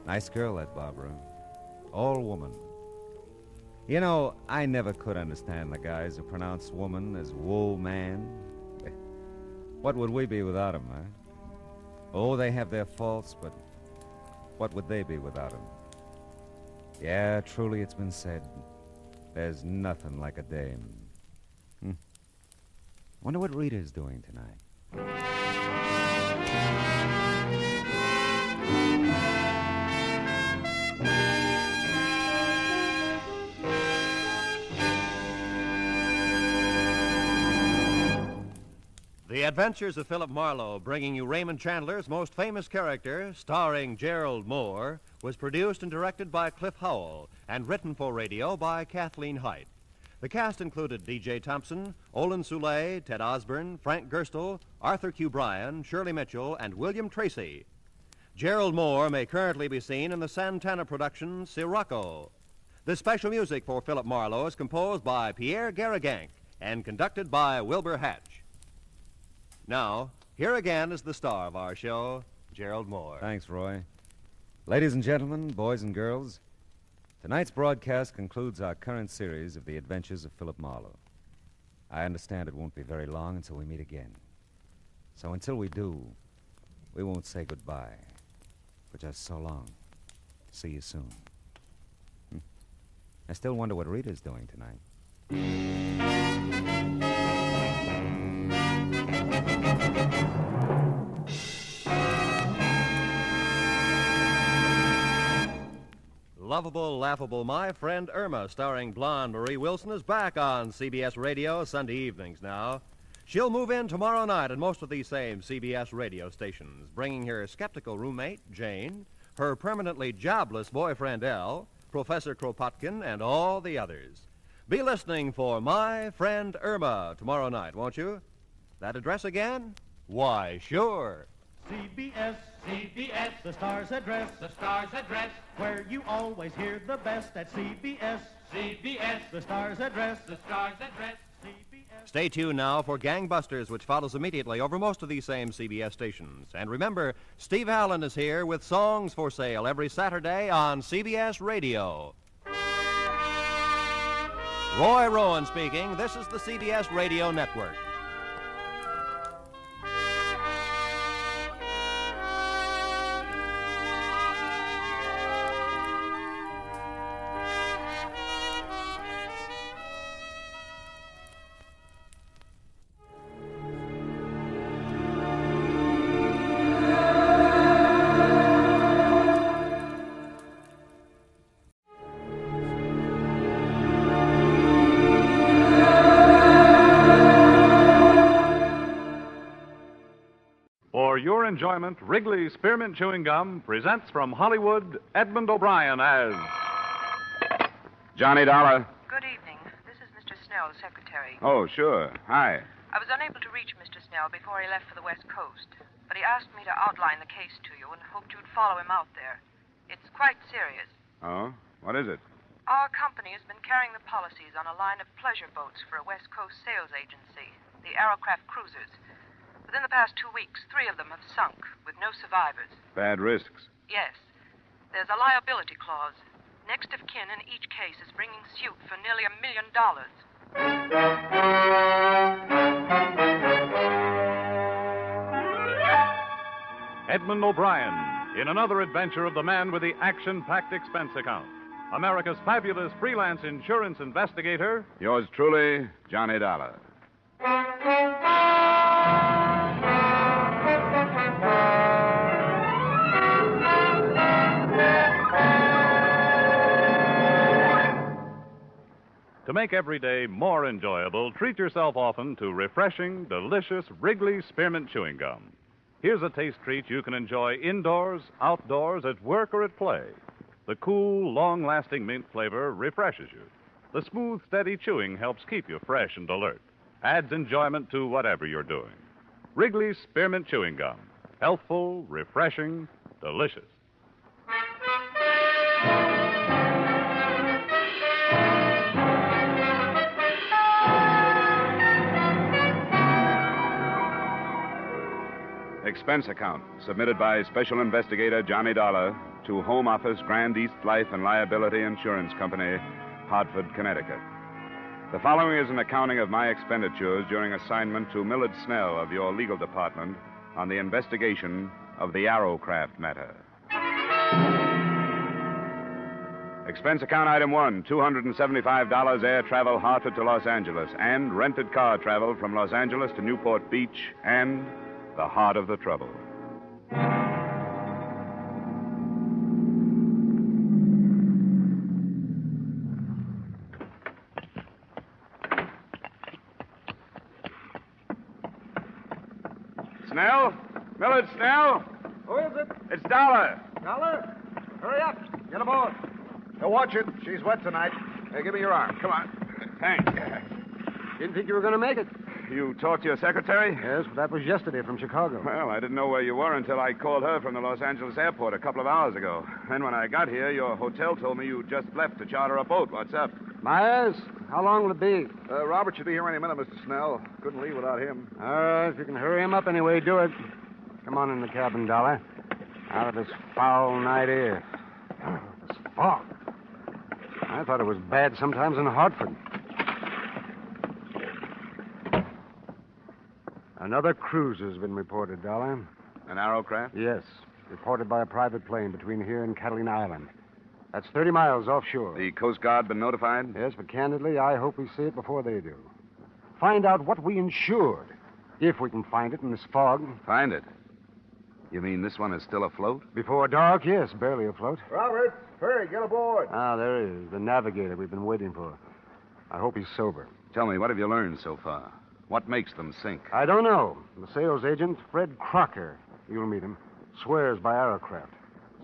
Nice girl, that Barbara. All woman. You know, I never could understand the guys who pronounce woman as wool man. What would we be without 'em, huh? Oh, they have their faults, but what would they be without 'em? Yeah, truly it's been said. There's nothing like a dame. Wonder what Rita's doing tonight. The Adventures of Philip Marlowe, bringing you Raymond Chandler's most famous character, starring Gerald Moore, was produced and directed by Cliff Howell and written for radio by Kathleen Height. The cast included D.J. Thompson, Olin Soule, Ted Osborne, Frank Gerstle, Arthur Q. Bryan, Shirley Mitchell, and William Tracy. Gerald Moore may currently be seen in the Santana production Sirocco. The special music for Philip Marlowe is composed by Pierre Garrigank and conducted by Wilbur Hatch. Now, here again is the star of our show, Gerald Moore. Thanks, Roy. Ladies and gentlemen, boys and girls, tonight's broadcast concludes our current series of the adventures of Philip Marlowe. I understand it won't be very long until we meet again. So until we do, we won't say goodbye, but just so long. See you soon. I still wonder what Rita's doing tonight. Lovable, Laughable My Friend Irma, starring blonde Marie Wilson, is back on CBS Radio Sunday evenings now. She'll move in tomorrow night at most of these same CBS radio stations, bringing her skeptical roommate, Jane, her permanently jobless boyfriend, Al, Professor Kropotkin, and all the others. Be listening for My Friend Irma tomorrow night, won't you? That address again? Why, sure. CBS, CBS, the star's address, where you always hear the best at CBS, CBS, the star's address, CBS. Stay tuned now for Gangbusters, which follows immediately over most of these same CBS stations. And remember, Steve Allen is here with songs for sale every Saturday on CBS Radio. Roy Rowan speaking. This is the CBS Radio Network. For your enjoyment, Wrigley's Spearmint Chewing Gum presents from Hollywood Edmund O'Brien as Johnny Dollar. Good evening. This is Mr. Snell, the secretary. Oh, sure. Hi. I was unable to reach Mr. Snell before he left for the West Coast, but he asked me to outline the case to you and hoped you'd follow him out there. It's quite serious. Oh? What is it? Our company has been carrying the policies on a line of pleasure boats for a West Coast sales agency, the Arrowcraft cruisers. Within the past 2 weeks, 3 of them have sunk, with no survivors. Bad risks. Yes. There's a liability clause. Next of kin in each case is bringing suit for nearly $1 million. Edmund O'Brien, in another adventure of the man with the action-packed expense account. America's fabulous freelance insurance investigator, Yours truly, Johnny Dollar. To make every day more enjoyable, treat yourself often to refreshing, delicious Wrigley Spearmint Chewing Gum. Here's a taste treat you can enjoy indoors, outdoors, at work, or at play. The cool, long-lasting mint flavor refreshes you. The smooth, steady chewing helps keep you fresh and alert. Adds enjoyment to whatever you're doing. Wrigley Spearmint Chewing Gum. Healthful, refreshing, delicious. Expense account submitted by Special Investigator Johnny Dollar to Home Office Grand East Life and Liability Insurance Company, Hartford, Connecticut. The following is an accounting of my expenditures during assignment to Millard Snell of your legal department on the investigation of the Arrowcraft matter. Expense account item 1, $275 air travel Hartford to Los Angeles and rented car travel from Los Angeles to Newport Beach and the heart of the trouble. Snell? Millard Snell? Who is it? It's Dollar. Dollar? Hurry up. Get aboard. Now watch it. She's wet tonight. Hey, give me your arm. Come on. Thanks. Didn't think you were going to make it. You talked to your secretary? Yes, but that was yesterday from Chicago. Well, I didn't know where you were until I called her from the Los Angeles airport a couple of hours ago. Then when I got here, your hotel told me you just left to charter a boat. What's up? Myers, how long will it be? Robert should be here any minute, Mr. Snell. Couldn't leave without him. All right, if you can hurry him up anyway, do it. Come on in the cabin, Dollar. Out of this foul night air. Oh, this fog. I thought it was bad sometimes in Hartford. Another cruise has been reported, Dollar. An Arrowcraft? Yes. Reported by a private plane between here and Catalina Island. That's 30 miles offshore. The Coast Guard been notified? Yes, but candidly, I hope we see it before they do. Find out what we insured, if we can find it in this fog. Find it? You mean this one is still afloat? Before dark, yes, barely afloat. Robert, hurry, get aboard. Ah, there he is, the navigator we've been waiting for. I hope he's sober. Tell me, what have you learned so far? What makes them sink? I don't know. The sales agent, Fred Crocker, you'll meet him, swears by Arrowcraft.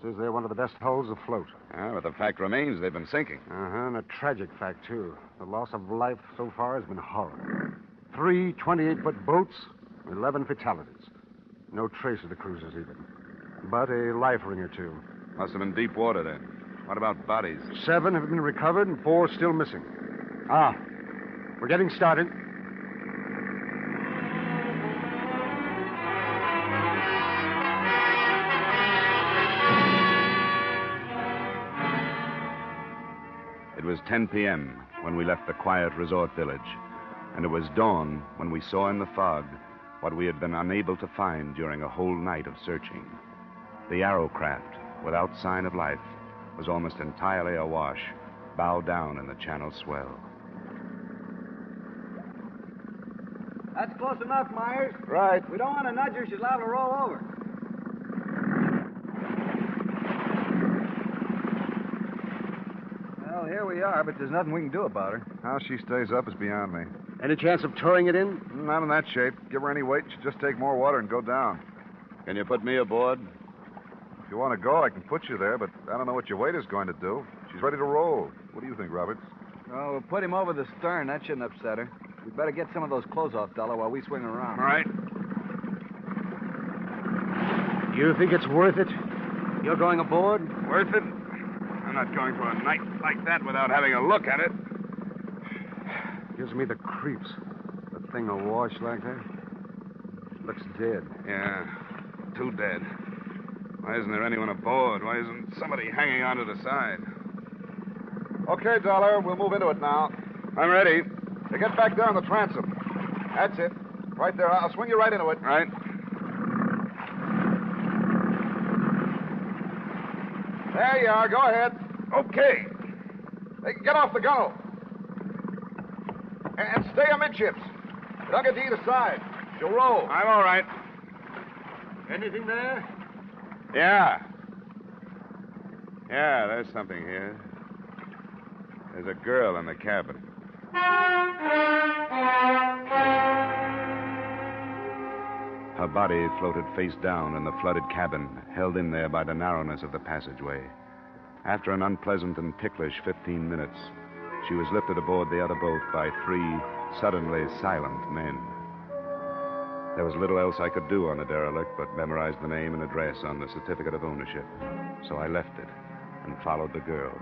Says they're one of the best hulls afloat. Ah, but the fact remains they've been sinking. Uh-huh, and a tragic fact, too. The loss of life so far has been horrible. 3 28-foot boats, 11 fatalities. No trace of the cruisers, even. But a life ring or two. Must have been deep water, then. What about bodies? 7 have been recovered and 4 still missing. Ah, we're getting started. It was 10 p.m. when we left the quiet resort village, and it was dawn when we saw in the fog what we had been unable to find during a whole night of searching. The Arrowcraft, without sign of life, was almost entirely awash, bow down in the channel swell. That's close enough, Myers. Right. We don't want to nudge her. She's liable to roll over. Well, here we are, but there's nothing we can do about her. How she stays up is beyond me. Any chance of towing it in? Not in that shape. Give her any weight, she'll just take more water and go down. Can you put me aboard? If you want to go, I can put you there, but I don't know what your weight is going to do. She's ready to roll. What do you think, Roberts? Oh, we'll put him over the stern. That shouldn't upset her. We'd better get some of those clothes off, Dollar, while we swing around. All right. You think it's worth it? You're going aboard? Worth it? I'm not going for a night like that without having a look at it. Gives me the creeps. The thing awash like that. Looks dead. Yeah, too dead. Why isn't there anyone aboard? Why isn't somebody hanging onto the side? Okay, Dollar, we'll move into it now. I'm ready. Now get back there on the transom. That's it. Right there. I'll swing you right into it. Right. There you are. Go ahead. Okay. Hey, get off the gunwale. And stay amidships. Dug it to either side. She'll roll. I'm all right. Anything there? Yeah. Yeah, there's something here. There's a girl in the cabin. Her body floated face down in the flooded cabin, held in there by the narrowness of the passageway. After an unpleasant and ticklish 15 minutes, she was lifted aboard the other boat by 3 suddenly silent men. There was little else I could do on the derelict but memorize the name and address on the certificate of ownership. So I left it and followed the girl.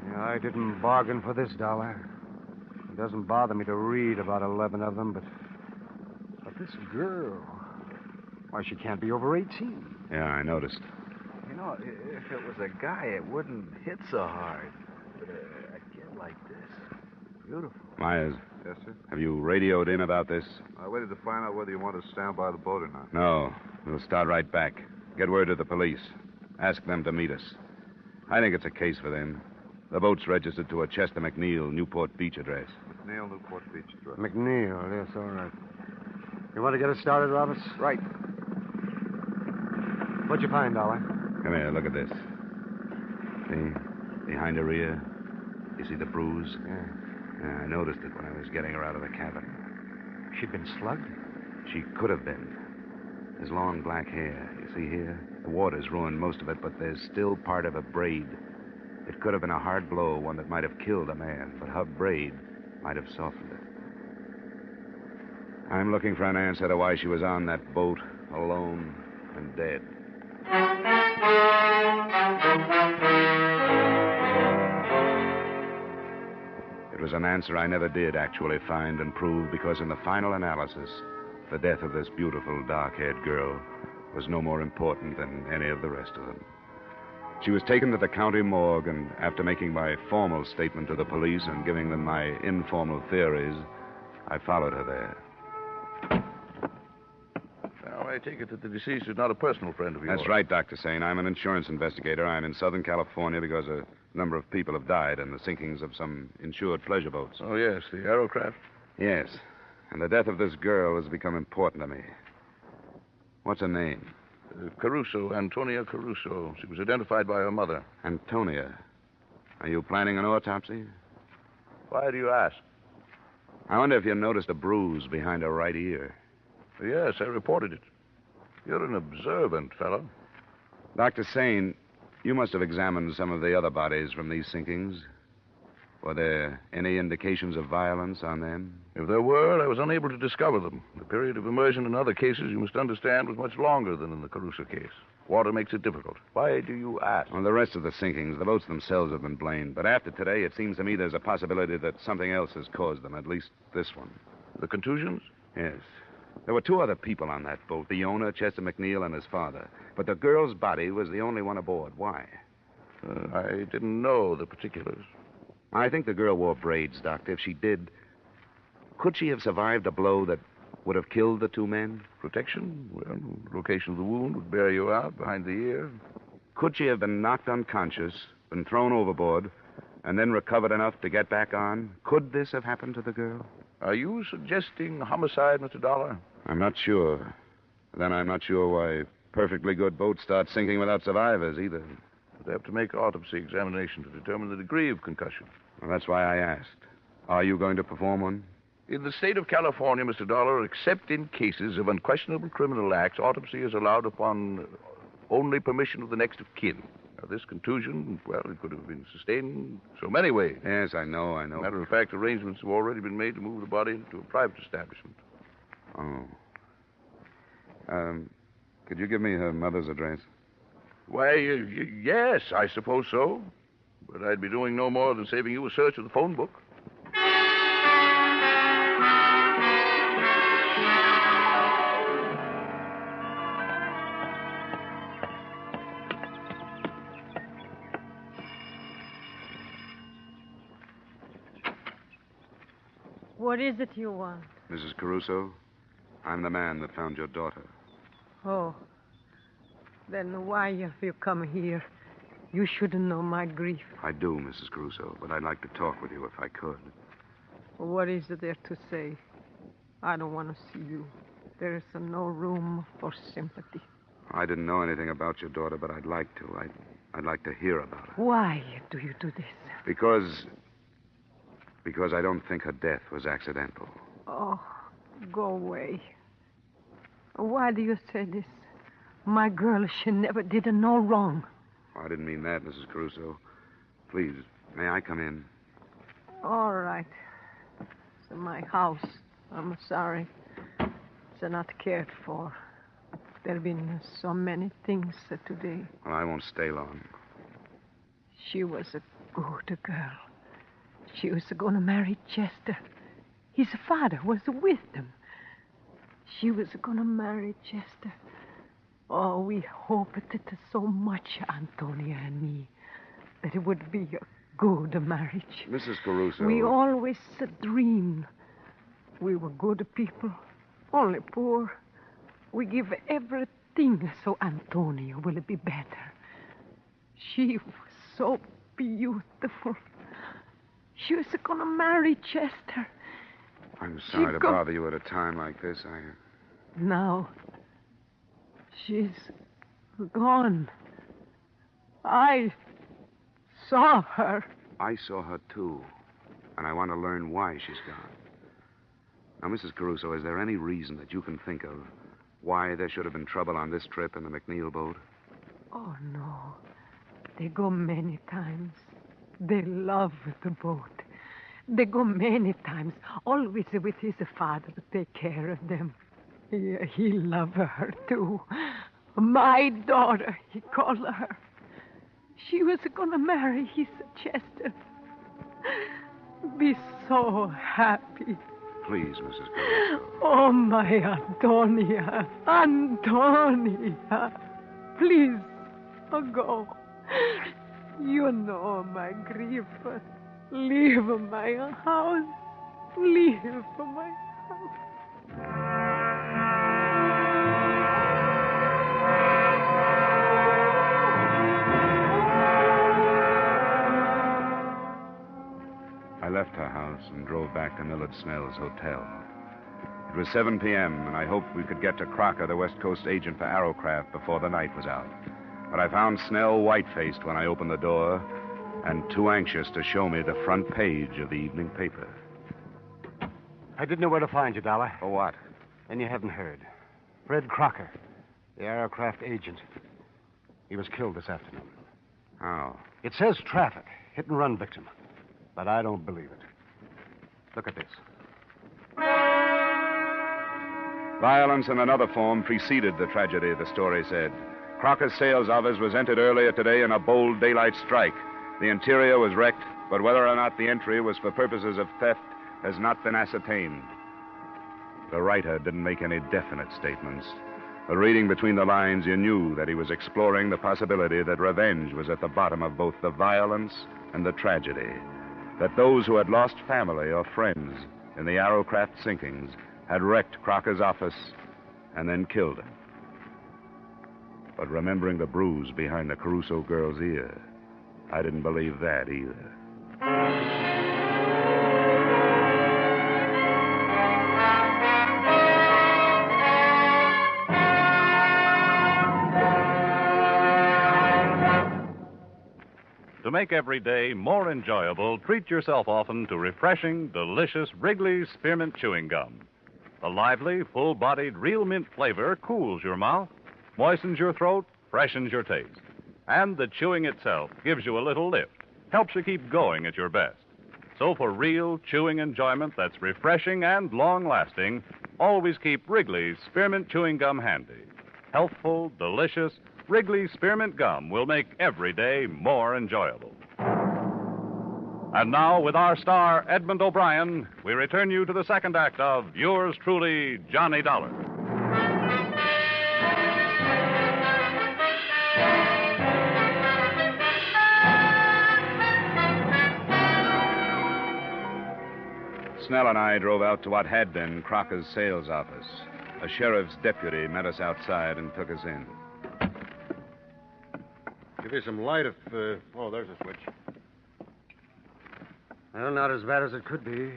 Yeah, I didn't bargain for this, Dollar. It doesn't bother me to read about 11 of them, but this girl, why, she can't be over 18. Yeah, I noticed. You know, if it was a guy, it wouldn't hit so hard. But a kid like this, beautiful. Myers. Yes, sir? Have you radioed in about this? I waited to find out whether you want to stand by the boat or not. No. We'll start right back. Get word to the police. Ask them to meet us. I think it's a case for them. The boat's registered to a Chester McNeil, Newport Beach address. McNeil, Newport Beach address. McNeil, yes, all right. You want to get us started, Roberts? Right. What'd you find, Dollar? Come here, look at this. See? Behind her ear. You see the bruise? Yeah, I noticed it when I was getting her out of the cabin. She'd been slugged? She could have been. There's long black hair. You see here? The water's ruined most of it, but there's still part of a braid. It could have been a hard blow, one that might have killed a man, but her braid might have softened it. I'm looking for an answer to why she was on that boat, alone and dead. It was an answer I never did actually find and prove, because in the final analysis, the death of this beautiful, dark-haired girl was no more important than any of the rest of them. She was taken to the county morgue, and after making my formal statement to the police and giving them my informal theories, I followed her there. Now, I take it that the deceased is not a personal friend of yours. That's right, Dr. Sane. I'm an insurance investigator. I'm in Southern California because a number of people have died in the sinkings of some insured pleasure boats. Oh, yes, the Arrowcraft? Yes. And the death of this girl has become important to me. What's her name? Caruso, Antonia Caruso. She was identified by her mother. Antonia. Are you planning an autopsy? Why do you ask? I wonder if you noticed a bruise behind her right ear. Yes, I reported it. You're an observant fellow. Dr. Sane, you must have examined some of the other bodies from these sinkings. Were there any indications of violence on them? If there were, I was unable to discover them. The period of immersion in other cases, you must understand, was much longer than in the Caruso case. Water makes it difficult. Why do you ask? On the rest of the sinkings, the boats themselves have been blamed. But after today, it seems to me there's a possibility that something else has caused them, at least this one. The contusions? Yes. There were 2 other people on that boat, the owner, Chester McNeil, and his father. But the girl's body was the only one aboard. Why? I didn't know the particulars. I think the girl wore braids, Doctor. If she did, could she have survived a blow that would have killed the 2 men? Protection? Well, location of the wound would bear you out behind the ear. Could she have been knocked unconscious, been thrown overboard, and then recovered enough to get back on? Could this have happened to the girl? Are you suggesting homicide, Mr. Dollar? I'm not sure. Then I'm not sure why perfectly good boats start sinking without survivors, either. They have to make autopsy examination to determine the degree of concussion. Well, that's why I asked. Are you going to perform one? In the state of California, Mr. Dollar, except in cases of unquestionable criminal acts, autopsy is allowed upon only permission of the next of kin. Now, this contusion, well, it could have been sustained so many ways. Yes, I know. Matter of fact, arrangements have already been made to move the body to a private establishment. Oh. Could you give me her mother's address? Why, yes, I suppose so. But I'd be doing no more than saving you a search of the phone book. What is it you want? Mrs. Caruso, I'm the man that found your daughter. Oh. Then why have you come here? You should know my grief. I do, Mrs. Crusoe, but I'd like to talk with you if I could. What is there to say? I don't want to see you. There is no room for sympathy. I didn't know anything about your daughter, but I'd like to. I'd like to hear about her. Why do you do this? Because I don't think her death was accidental. Oh, go away. Why do you say this? My girl, she never did no wrong. I didn't mean that, Mrs. Crusoe. Please, may I come in? All right. It's my house. I'm sorry. It's not cared for. There have been so many things today. Well, I won't stay long. She was a good girl. She was going to marry Chester. His father was with them. She was going to marry Chester. Oh, we hoped it so much, Antonia and me, that it would be a good marriage. Mrs. Caruso. We always dreamed. We were good people, only poor. We give everything so Antonia will be better. She was so beautiful. She was going to marry Chester. I'm sorry to bother you at a time like this. Now, she's gone. I saw her. I saw her, too. And I want to learn why she's gone. Now, Mrs. Caruso, is there any reason that you can think of why there should have been trouble on this trip in the McNeil boat? Oh, no. They go many times. They love the boat. They go many times, always with his father to take care of them. He loved her, too. My daughter, he called her. She was going to marry his Chester. Be so happy. Please, Mrs. Caruso. Oh, my Antonia. Antonia. Please, go. You know my grief. Leave my house. Leave my house. I left her house and drove back to Millard Snell's hotel. It was 7 p.m., and I hoped we could get to Crocker, the West Coast agent for Arrowcraft, before the night was out. But I found Snell white-faced when I opened the door and too anxious to show me the front page of the evening paper. I didn't know where to find you, Dollar. For what? And you haven't heard. Fred Crocker, the Arrowcraft agent. He was killed this afternoon. How? It says traffic, hit-and-run victim. But I don't believe it. Look at this. Violence in another form preceded the tragedy, the story said. Crocker's sales office was entered earlier today in a bold daylight strike. The interior was wrecked, but whether or not the entry was for purposes of theft has not been ascertained. The writer didn't make any definite statements. But reading between the lines, you knew that he was exploring the possibility that revenge was at the bottom of both the violence and the tragedy. That those who had lost family or friends in the Arrowcraft sinkings had wrecked Crocker's office and then killed him. But remembering the bruise behind the Caruso girl's ear, I didn't believe that either. To make every day more enjoyable, treat yourself often to refreshing, delicious Wrigley's Spearmint Chewing Gum. The lively, full-bodied real mint flavor cools your mouth, moistens your throat, freshens your taste. And the chewing itself gives you a little lift, helps you keep going at your best. So for real chewing enjoyment that's refreshing and long-lasting, always keep Wrigley's Spearmint Chewing Gum handy. Healthful, delicious, Wrigley's Spearmint Gum will make every day more enjoyable. And now, with our star, Edmund O'Brien, we return you to the second act of yours truly, Johnny Dollar. Snell and I drove out to what had been Crocker's sales office. A sheriff's deputy met us outside and took us in. You you some light if... Oh, there's a switch. Well, not as bad as it could be.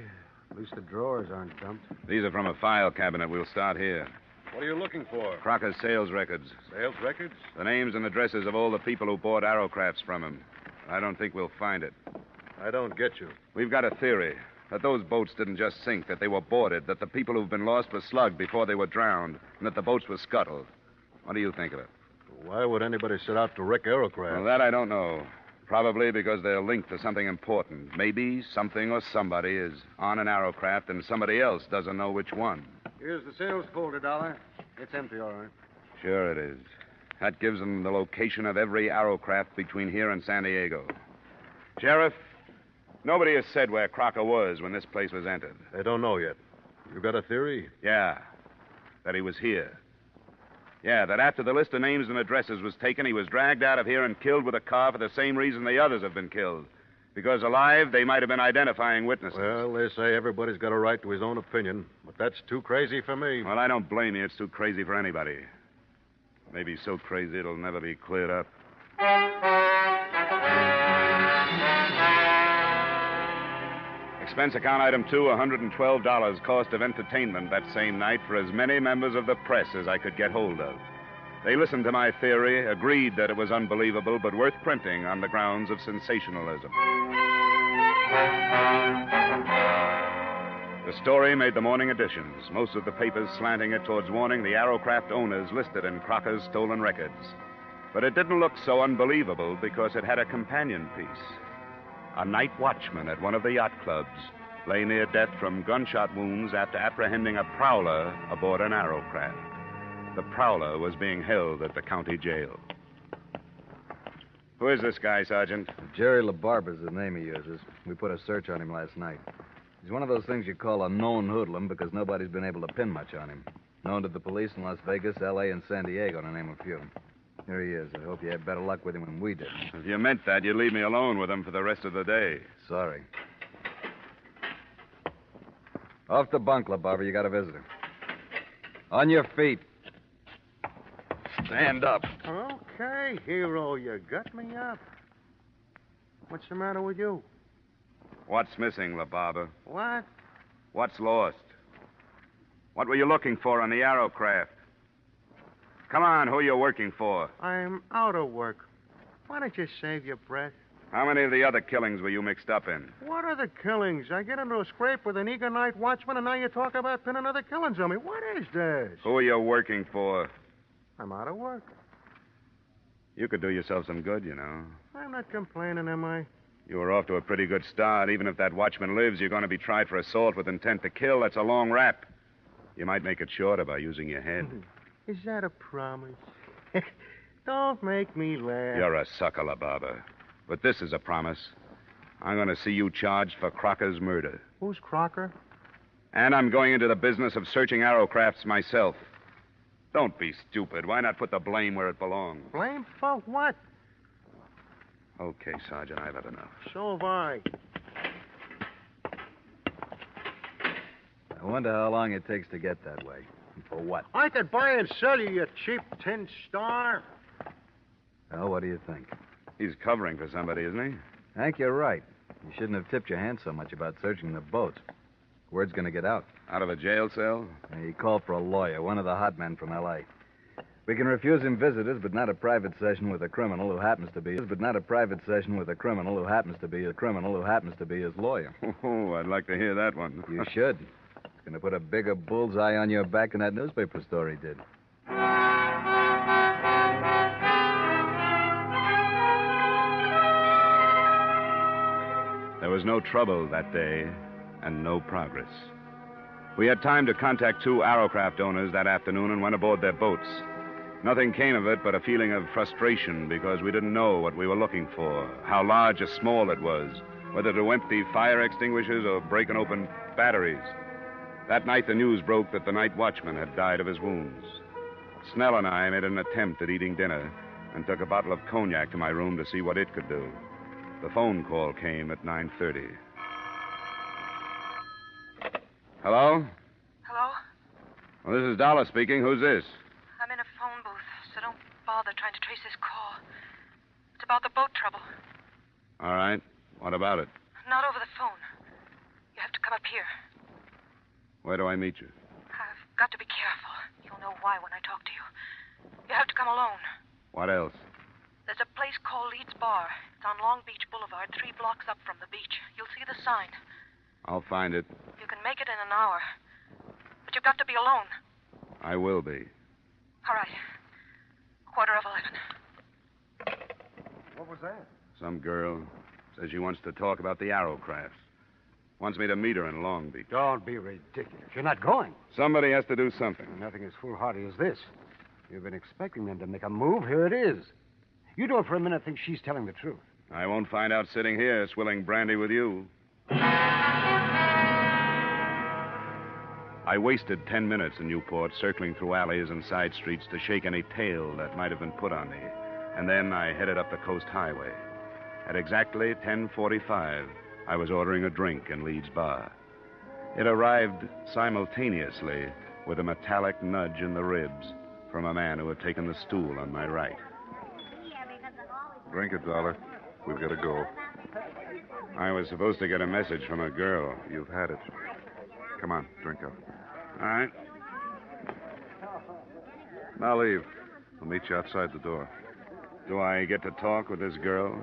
At least the drawers aren't dumped. These are from a file cabinet. We'll start here. What are you looking for? Crocker's sales records. Sales records? The names and addresses of all the people who bought Arrowcrafts from him. I don't think we'll find it. I don't get you. We've got a theory that those boats didn't just sink, that they were boarded, that the people who've been lost were slugged before they were drowned, and that the boats were scuttled. What do you think of it? Why would anybody set out to wreck Arrowcraft? Well, that I don't know. Probably because they're linked to something important. Maybe something or somebody is on an Arrowcraft and somebody else doesn't know which one. Here's the sales folder, Dollar. It's empty, all right. Sure it is. That gives them the location of every Arrowcraft between here and San Diego. Sheriff, nobody has said where Crocker was when this place was entered. They don't know yet. You got a theory? Yeah. That he was here. Yeah, that after the list of names and addresses was taken, he was dragged out of here and killed with a car for the same reason the others have been killed. Because alive, they might have been identifying witnesses. Well, they say everybody's got a right to his own opinion, but that's too crazy for me. Well, I don't blame you. It's too crazy for anybody. Maybe so crazy it'll never be cleared up. Expense account item 2, $112 cost of entertainment that same night for as many members of the press as I could get hold of. They listened to my theory, agreed that it was unbelievable, but worth printing on the grounds of sensationalism. The story made the morning editions, most of the papers slanting it towards warning the Arrowcraft owners listed in Crocker's stolen records. But it didn't look so unbelievable because it had a companion piece. A night watchman at one of the yacht clubs lay near death from gunshot wounds after apprehending a prowler aboard an Arrowcraft. The prowler was being held at the county jail. Who is this guy, Sergeant? Jerry LaBarber's the name he uses. We put a search on him last night. He's one of those things you call a known hoodlum because nobody's been able to pin much on him. Known to the police in Las Vegas, L.A., and San Diego, to name a few. Here he is. I hope you had better luck with him than we did. If you meant that, you'd leave me alone with him for the rest of the day. Sorry. Off the bunk, LaBarber. You got a visitor. On your feet. Stand up. Okay, hero, you got me up. What's the matter with you? What's missing, LaBarber? What? What's lost? What were you looking for on the Arrowcraft? Come on, who are you working for? I'm out of work. Why don't you save your breath? How many of the other killings were you mixed up in? What other killings? I get into a scrape with an eager night watchman, and now you talk about pinning other killings on me. What is this? Who are you working for? I'm out of work. You could do yourself some good, you know. I'm not complaining, am I? You were off to a pretty good start. Even if that watchman lives, you're going to be tried for assault with intent to kill. That's a long rap. You might make it shorter by using your head. Is that a promise? Don't make me laugh. You're a sucker, LaBarber. But this is a promise. I'm going to see you charged for Crocker's murder. Who's Crocker? And I'm going into the business of searching Arrowcrafts myself. Don't be stupid. Why not put the blame where it belongs? Blame for what? Okay, Sergeant, I've had enough. So have I. I wonder how long it takes to get that way. And for what? I could buy and sell you, you cheap tin star. Well, what do you think? He's covering for somebody, isn't he? Hank, you're right. You shouldn't have tipped your hand so much about searching the boats. Word's going to get out. Out of a jail cell? He called for a lawyer, one of the hot men from L.A. We can refuse him visitors, but not a private session with a criminal who happens to be his lawyer. Oh, I'd like to hear that one. You should. It's going to put a bigger bullseye on your back than that newspaper story did. There was no trouble that day and no progress. We had time to contact 2 Arrowcraft owners that afternoon and went aboard their boats. Nothing came of it but a feeling of frustration because we didn't know what we were looking for, how large or small it was, whether to empty fire extinguishers or break open batteries. That night the news broke that the night watchman had died of his wounds. Snell and I made an attempt at eating dinner and took a bottle of cognac to my room to see what it could do. The phone call came at 9:30. Hello? Hello? Well, this is Dollar speaking. Who's this? I'm in a phone booth, so don't bother trying to trace this call. It's about the boat trouble. All right. What about it? Not over the phone. You have to come up here. Where do I meet you? I've got to be careful. You'll know why when I talk to you. You have to come alone. What else? There's a place called Leeds Bar. It's on Long Beach Boulevard, 3 blocks up from the beach. You'll see the sign. I'll find it. You can make it in an hour. But you've got to be alone. I will be. All right. 11:15. What was that? Some girl says she wants to talk about the Arrowcrafts. Wants me to meet her in Long Beach. Don't be ridiculous. You're not going. Somebody has to do something. Nothing as foolhardy as this. You've been expecting them to make a move. Here it is. You don't for a minute think she's telling the truth. I won't find out sitting here swilling brandy with you. I wasted 10 minutes in Newport circling through alleys and side streets to shake any tail that might have been put on me. And then I headed up the Coast Highway. At exactly 10:45, I was ordering a drink in Leeds Bar. It arrived simultaneously with a metallic nudge in the ribs from a man who had taken the stool on my right. Drink it, Dollar. We've got to go. I was supposed to get a message from a girl. You've had it. Come on, drink up. All right. Now leave. I'll meet you outside the door. Do I get to talk with this girl?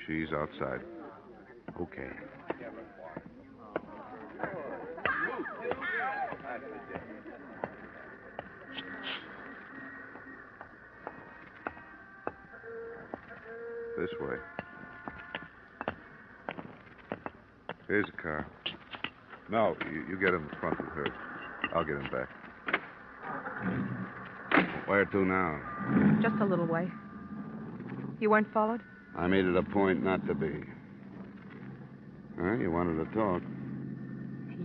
She's outside. Okay. This way. Here's a car. No, you get in the front with her. I'll get in back. Where to now? Just a little way. You weren't followed? I made it a point not to be. Huh? You wanted to talk.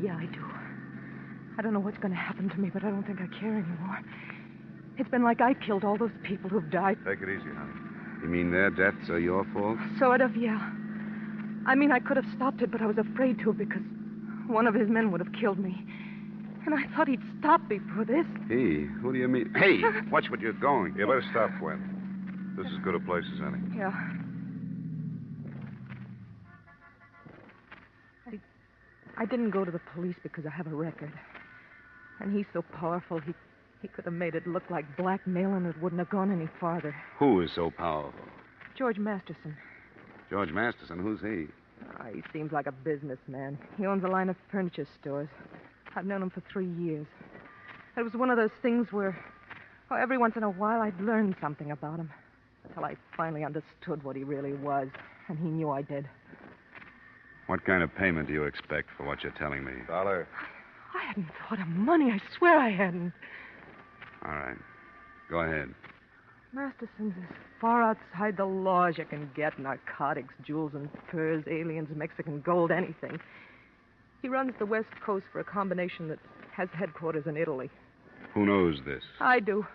Yeah, I do. I don't know what's going to happen to me, but I don't think I care anymore. It's been like I killed all those people who've died. Take it easy, honey. You mean their deaths are your fault? Sort of, yeah. I mean, I could have stopped it, but I was afraid to because one of his men would have killed me. And I thought he'd stop me for this. He? Who do you mean? Hey, watch what you're going. You better stop, Gwen. This is as good a place as any. Yeah. I didn't go to the police because I have a record. And he's so powerful, he could have made it look like blackmail and it wouldn't have gone any farther. Who is so powerful? George Masterson. George Masterson? Who's he? He seems like a businessman. He owns a line of furniture stores. I've known him for 3 years. It was one of those things where, every once in a while I'd learn something about him. Until I finally understood what he really was. And he knew I did. What kind of payment do you expect for what you're telling me? Dollar. I hadn't thought of money. I swear I hadn't. All right. Go ahead. Masterson's as far outside the law as you can get. Narcotics, jewels and furs, aliens, Mexican gold, anything. He runs the West Coast for a combination that has headquarters in Italy. Who knows this? I do.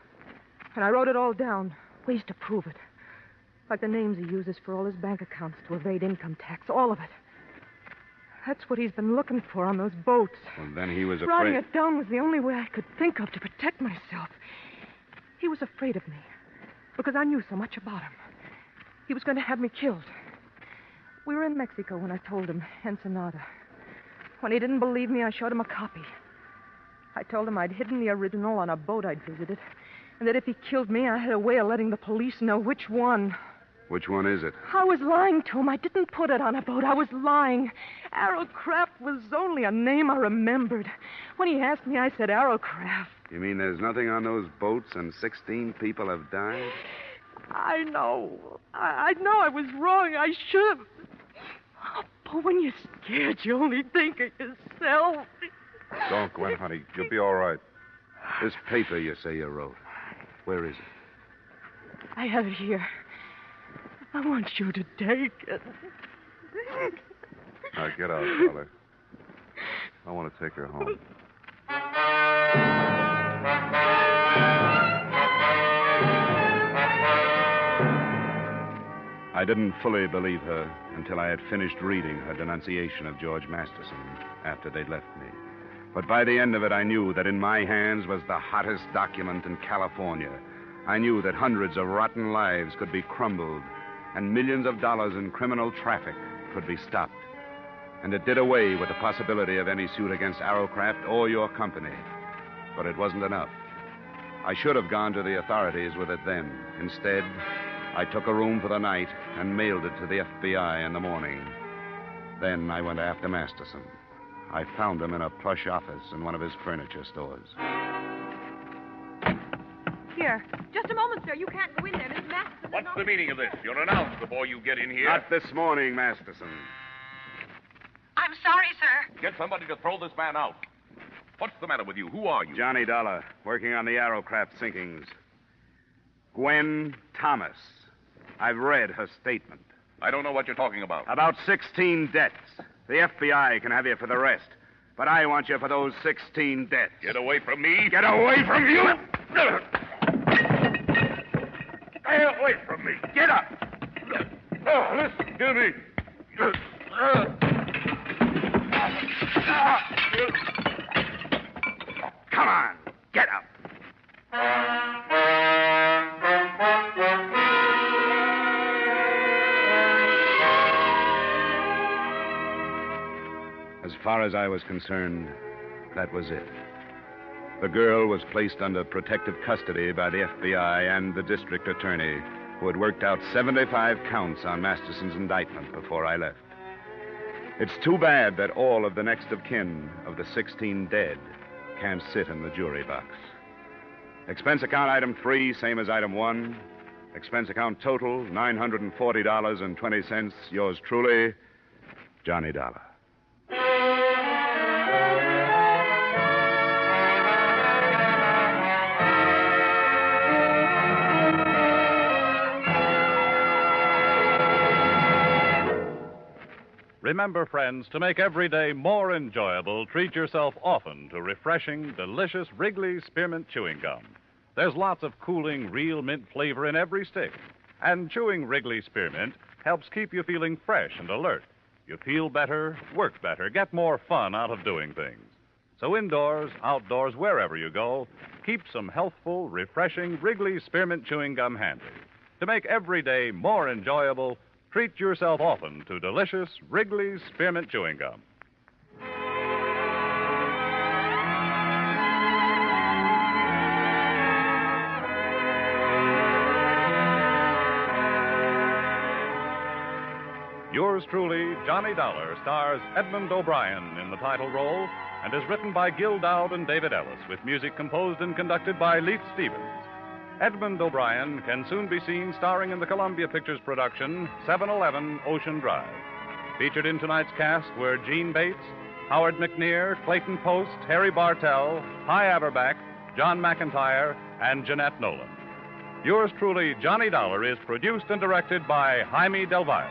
And I wrote it all down. Ways to prove it. Like the names he uses for all his bank accounts to evade income tax. All of it. That's what he's been looking for on those boats. Well, then he was afraid. Writing it down was the only way I could think of to protect myself. He was afraid of me because I knew so much about him. He was going to have me killed. We were in Mexico when I told him, Ensenada. When he didn't believe me, I showed him a copy. I told him I'd hidden the original on a boat I'd visited, and that if he killed me, I had a way of letting the police know which one. Which one is it? I was lying to him. I didn't put it on a boat. I was lying. Arrowcraft was only a name I remembered. When he asked me, I said Arrowcraft. You mean there's nothing on those boats and 16 people have died? I know. I know I was wrong. I should have. But when you're scared, you only think of yourself. Don't, Gwen, honey. You'll be all right. This paper you say you wrote, where is it? I have it here. I want you to take it. Now, get out, Dollar. I want to take her home. I didn't fully believe her until I had finished reading her denunciation of George Masterson after they'd left me. But by the end of it, I knew that in my hands was the hottest document in California. I knew that hundreds of rotten lives could be crumbled and millions of dollars in criminal traffic could be stopped. And it did away with the possibility of any suit against Arrowcraft or your company. But it wasn't enough. I should have gone to the authorities with it then. Instead, I took a room for the night and mailed it to the FBI in the morning. Then I went after Masterson. I found him in a plush office in one of his furniture stores. Here. Just a moment, sir. You can't go in there. Miss Masterson. What's the meaning of this? You're announced before you get in here. Not this morning, Masterson. I'm sorry, sir. Get somebody to throw this man out. What's the matter with you? Who are you? Johnny Dollar, working on the Arrowcraft sinkings. Gwen Thomas. I've read her statement. I don't know what you're talking about. About 16 deaths. The FBI can have you for the rest. But I want you for those 16 deaths. Get away from me. Get away from you! Stay away from me. Get up! Listen to me. Come on, get up. As far as I was concerned, that was it. The girl was placed under protective custody by the FBI and the district attorney, who had worked out 75 counts on Masterson's indictment before I left. It's too bad that all of the next of kin of the 16 dead can't sit in the jury box. Expense account item 3, same as item 1. Expense account total, $940.20. Yours truly, Johnny Dollar. Remember, friends, to make every day more enjoyable, treat yourself often to refreshing, delicious Wrigley Spearmint Chewing Gum. There's lots of cooling, real mint flavor in every stick. And chewing Wrigley Spearmint helps keep you feeling fresh and alert. You feel better, work better, get more fun out of doing things. So indoors, outdoors, wherever you go, keep some healthful, refreshing Wrigley Spearmint Chewing Gum handy. To make every day more enjoyable, treat yourself often to delicious Wrigley's Spearmint Chewing Gum. Yours truly, Johnny Dollar, stars Edmund O'Brien in the title role and is written by Gil Dowd and David Ellis, with music composed and conducted by Leith Stevens. Edmund O'Brien can soon be seen starring in the Columbia Pictures production 711 Ocean Drive. Featured in tonight's cast were Gene Bates, Howard McNear, Clayton Post, Harry Bartell, Hy Averback, John McIntyre, and Jeanette Nolan. Yours truly, Johnny Dollar, is produced and directed by Jaime Del Valle.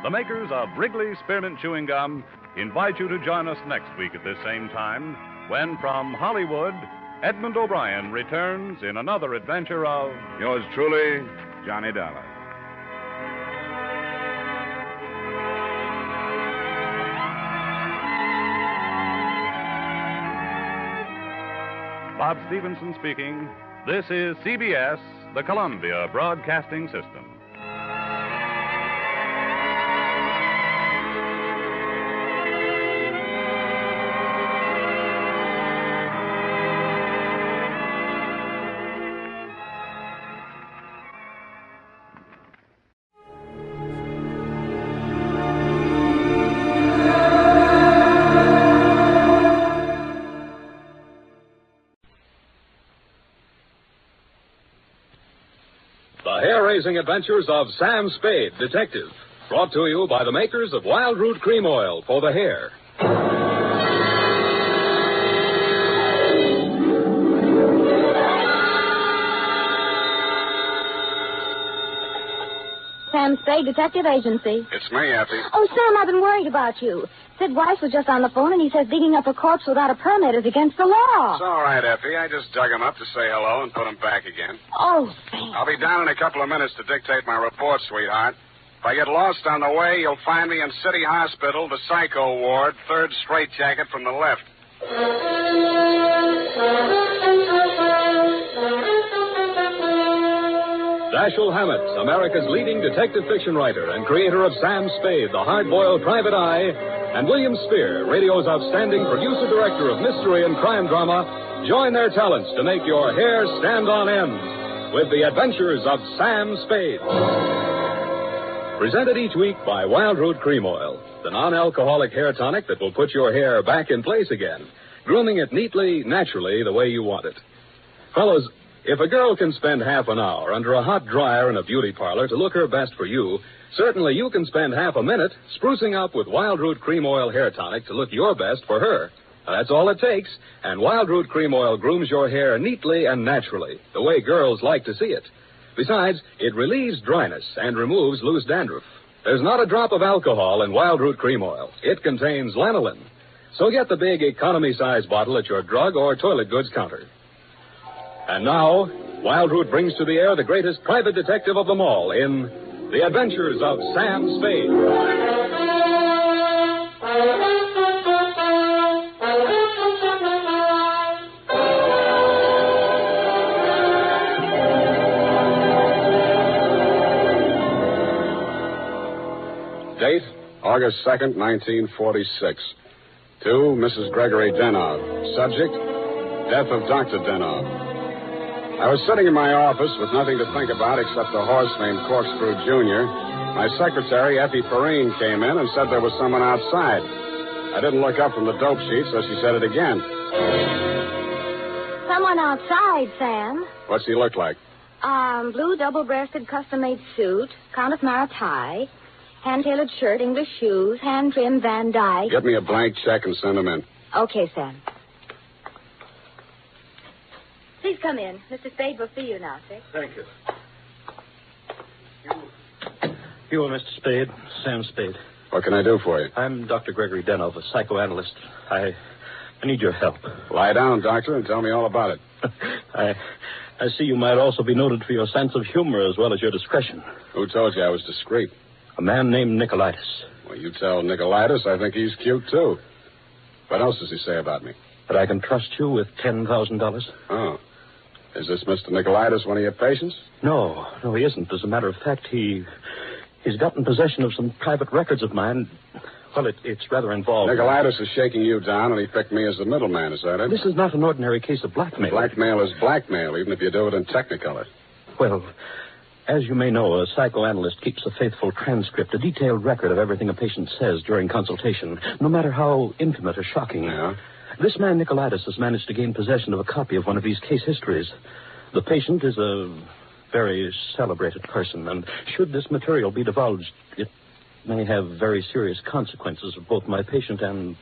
The makers of Wrigley Spearmint Chewing Gum invite you to join us next week at this same time when, from Hollywood, Edmund O'Brien returns in another adventure of... Yours truly, Johnny Dollar. Bob Stevenson speaking. This is CBS, the Columbia Broadcasting System. Hair-raising adventures of Sam Spade, Detective, brought to you by the makers of Wild Root Cream Oil for the hair. Sam Spade, Detective Agency. It's me, Effie. Oh, Sam, I've been worried about you. Sid Weiss was just on the phone, and he says digging up a corpse without a permit is against the law. It's all right, Effie. I just dug him up to say hello and put him back again. Oh, thanks. I'll be down in a couple of minutes to dictate my report, sweetheart. If I get lost on the way, you'll find me in City Hospital, the Psycho Ward, third straitjacket from the left. Dashiell Hammett, America's leading detective fiction writer and creator of Sam Spade, the hard-boiled private eye, and William Spear, radio's outstanding producer-director of mystery and crime drama, join their talents to make your hair stand on end with the adventures of Sam Spade. Presented each week by Wild Root Cream Oil, the non-alcoholic hair tonic that will put your hair back in place again, grooming it neatly, naturally, the way you want it. Fellows, if a girl can spend half an hour under a hot dryer in a beauty parlor to look her best for you, certainly you can spend half a minute sprucing up with Wild Root Cream Oil hair tonic to look your best for her. Now, that's all it takes, and Wild Root Cream Oil grooms your hair neatly and naturally, the way girls like to see it. Besides, it relieves dryness and removes loose dandruff. There's not a drop of alcohol in Wild Root Cream Oil. It contains lanolin. So get the big economy-size bottle at your drug or toilet goods counter. And now, Wild Root brings to the air the greatest private detective of them all in The Adventures of Sam Spade. Date, August 2nd, 1946. To Mrs. Gregory Denov. Subject, death of Dr. Denov. I was sitting in my office with nothing to think about except a horse named Corkscrew Jr. My secretary, Effie Perrine, came in and said there was someone outside. I didn't look up from the dope sheet, so she said it again. Someone outside, Sam. What's he look like? Blue double-breasted custom-made suit, Countess Mara tie, hand-tailored shirt, English shoes, hand-trimmed Van Dyke. Get me a blank check and send him in. Okay, Sam. Please come in. Mr. Spade will see you now, sir. Thank you. You are Mr. Spade, Sam Spade. What can I do for you? I'm Dr. Gregory Denov, a psychoanalyst. I need your help. Lie down, doctor, and tell me all about it. I see you might also be noted for your sense of humor as well as your discretion. Who told you I was discreet? A man named Nicolaitis. Well, you tell Nicolaitis I think he's cute, too. What else does he say about me? That I can trust you with $10,000. Oh. Is this Mr. Nicolaitis one of your patients? No, he isn't. As a matter of fact, he's gotten possession of some private records of mine. Well, it's rather involved. Nicolaitis is shaking you down, and he picked me as the middleman, is that it? This is not an ordinary case of blackmail. Blackmail is blackmail, even if you do it in Technicolor. Well, as you may know, a psychoanalyst keeps a faithful transcript, a detailed record of everything a patient says during consultation, no matter how intimate or shocking. Yeah? This man, Nicolaitis, has managed to gain possession of a copy of one of these case histories. The patient is a very celebrated person, and should this material be divulged, it may have very serious consequences for both my patient and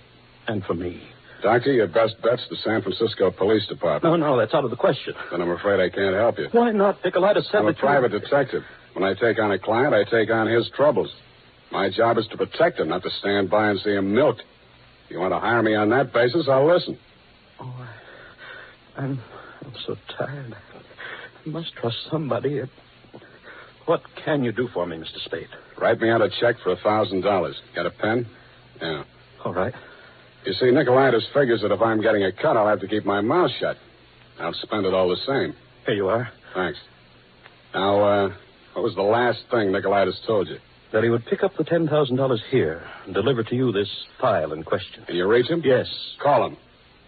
for me. Doctor, your best bet's the San Francisco Police Department. No, that's out of the question. Then I'm afraid I can't help you. Why not? Nicolaitis said I'm a private detective. When I take on a client, I take on his troubles. My job is to protect him, not to stand by and see him milked. If you want to hire me on that basis, I'll listen. Oh, I'm so tired. I must trust somebody. What can you do for me, Mr. Spade? Write me out a check for $1,000. Got a pen? Yeah. All right. You see, Nicolaitis figures that if I'm getting a cut, I'll have to keep my mouth shut. I'll spend it all the same. Here you are. Thanks. Now, what was the last thing Nicolaitis told you? That he would pick up the $10,000 here and deliver to you this file in question. Can you reach him? Yes. Call him.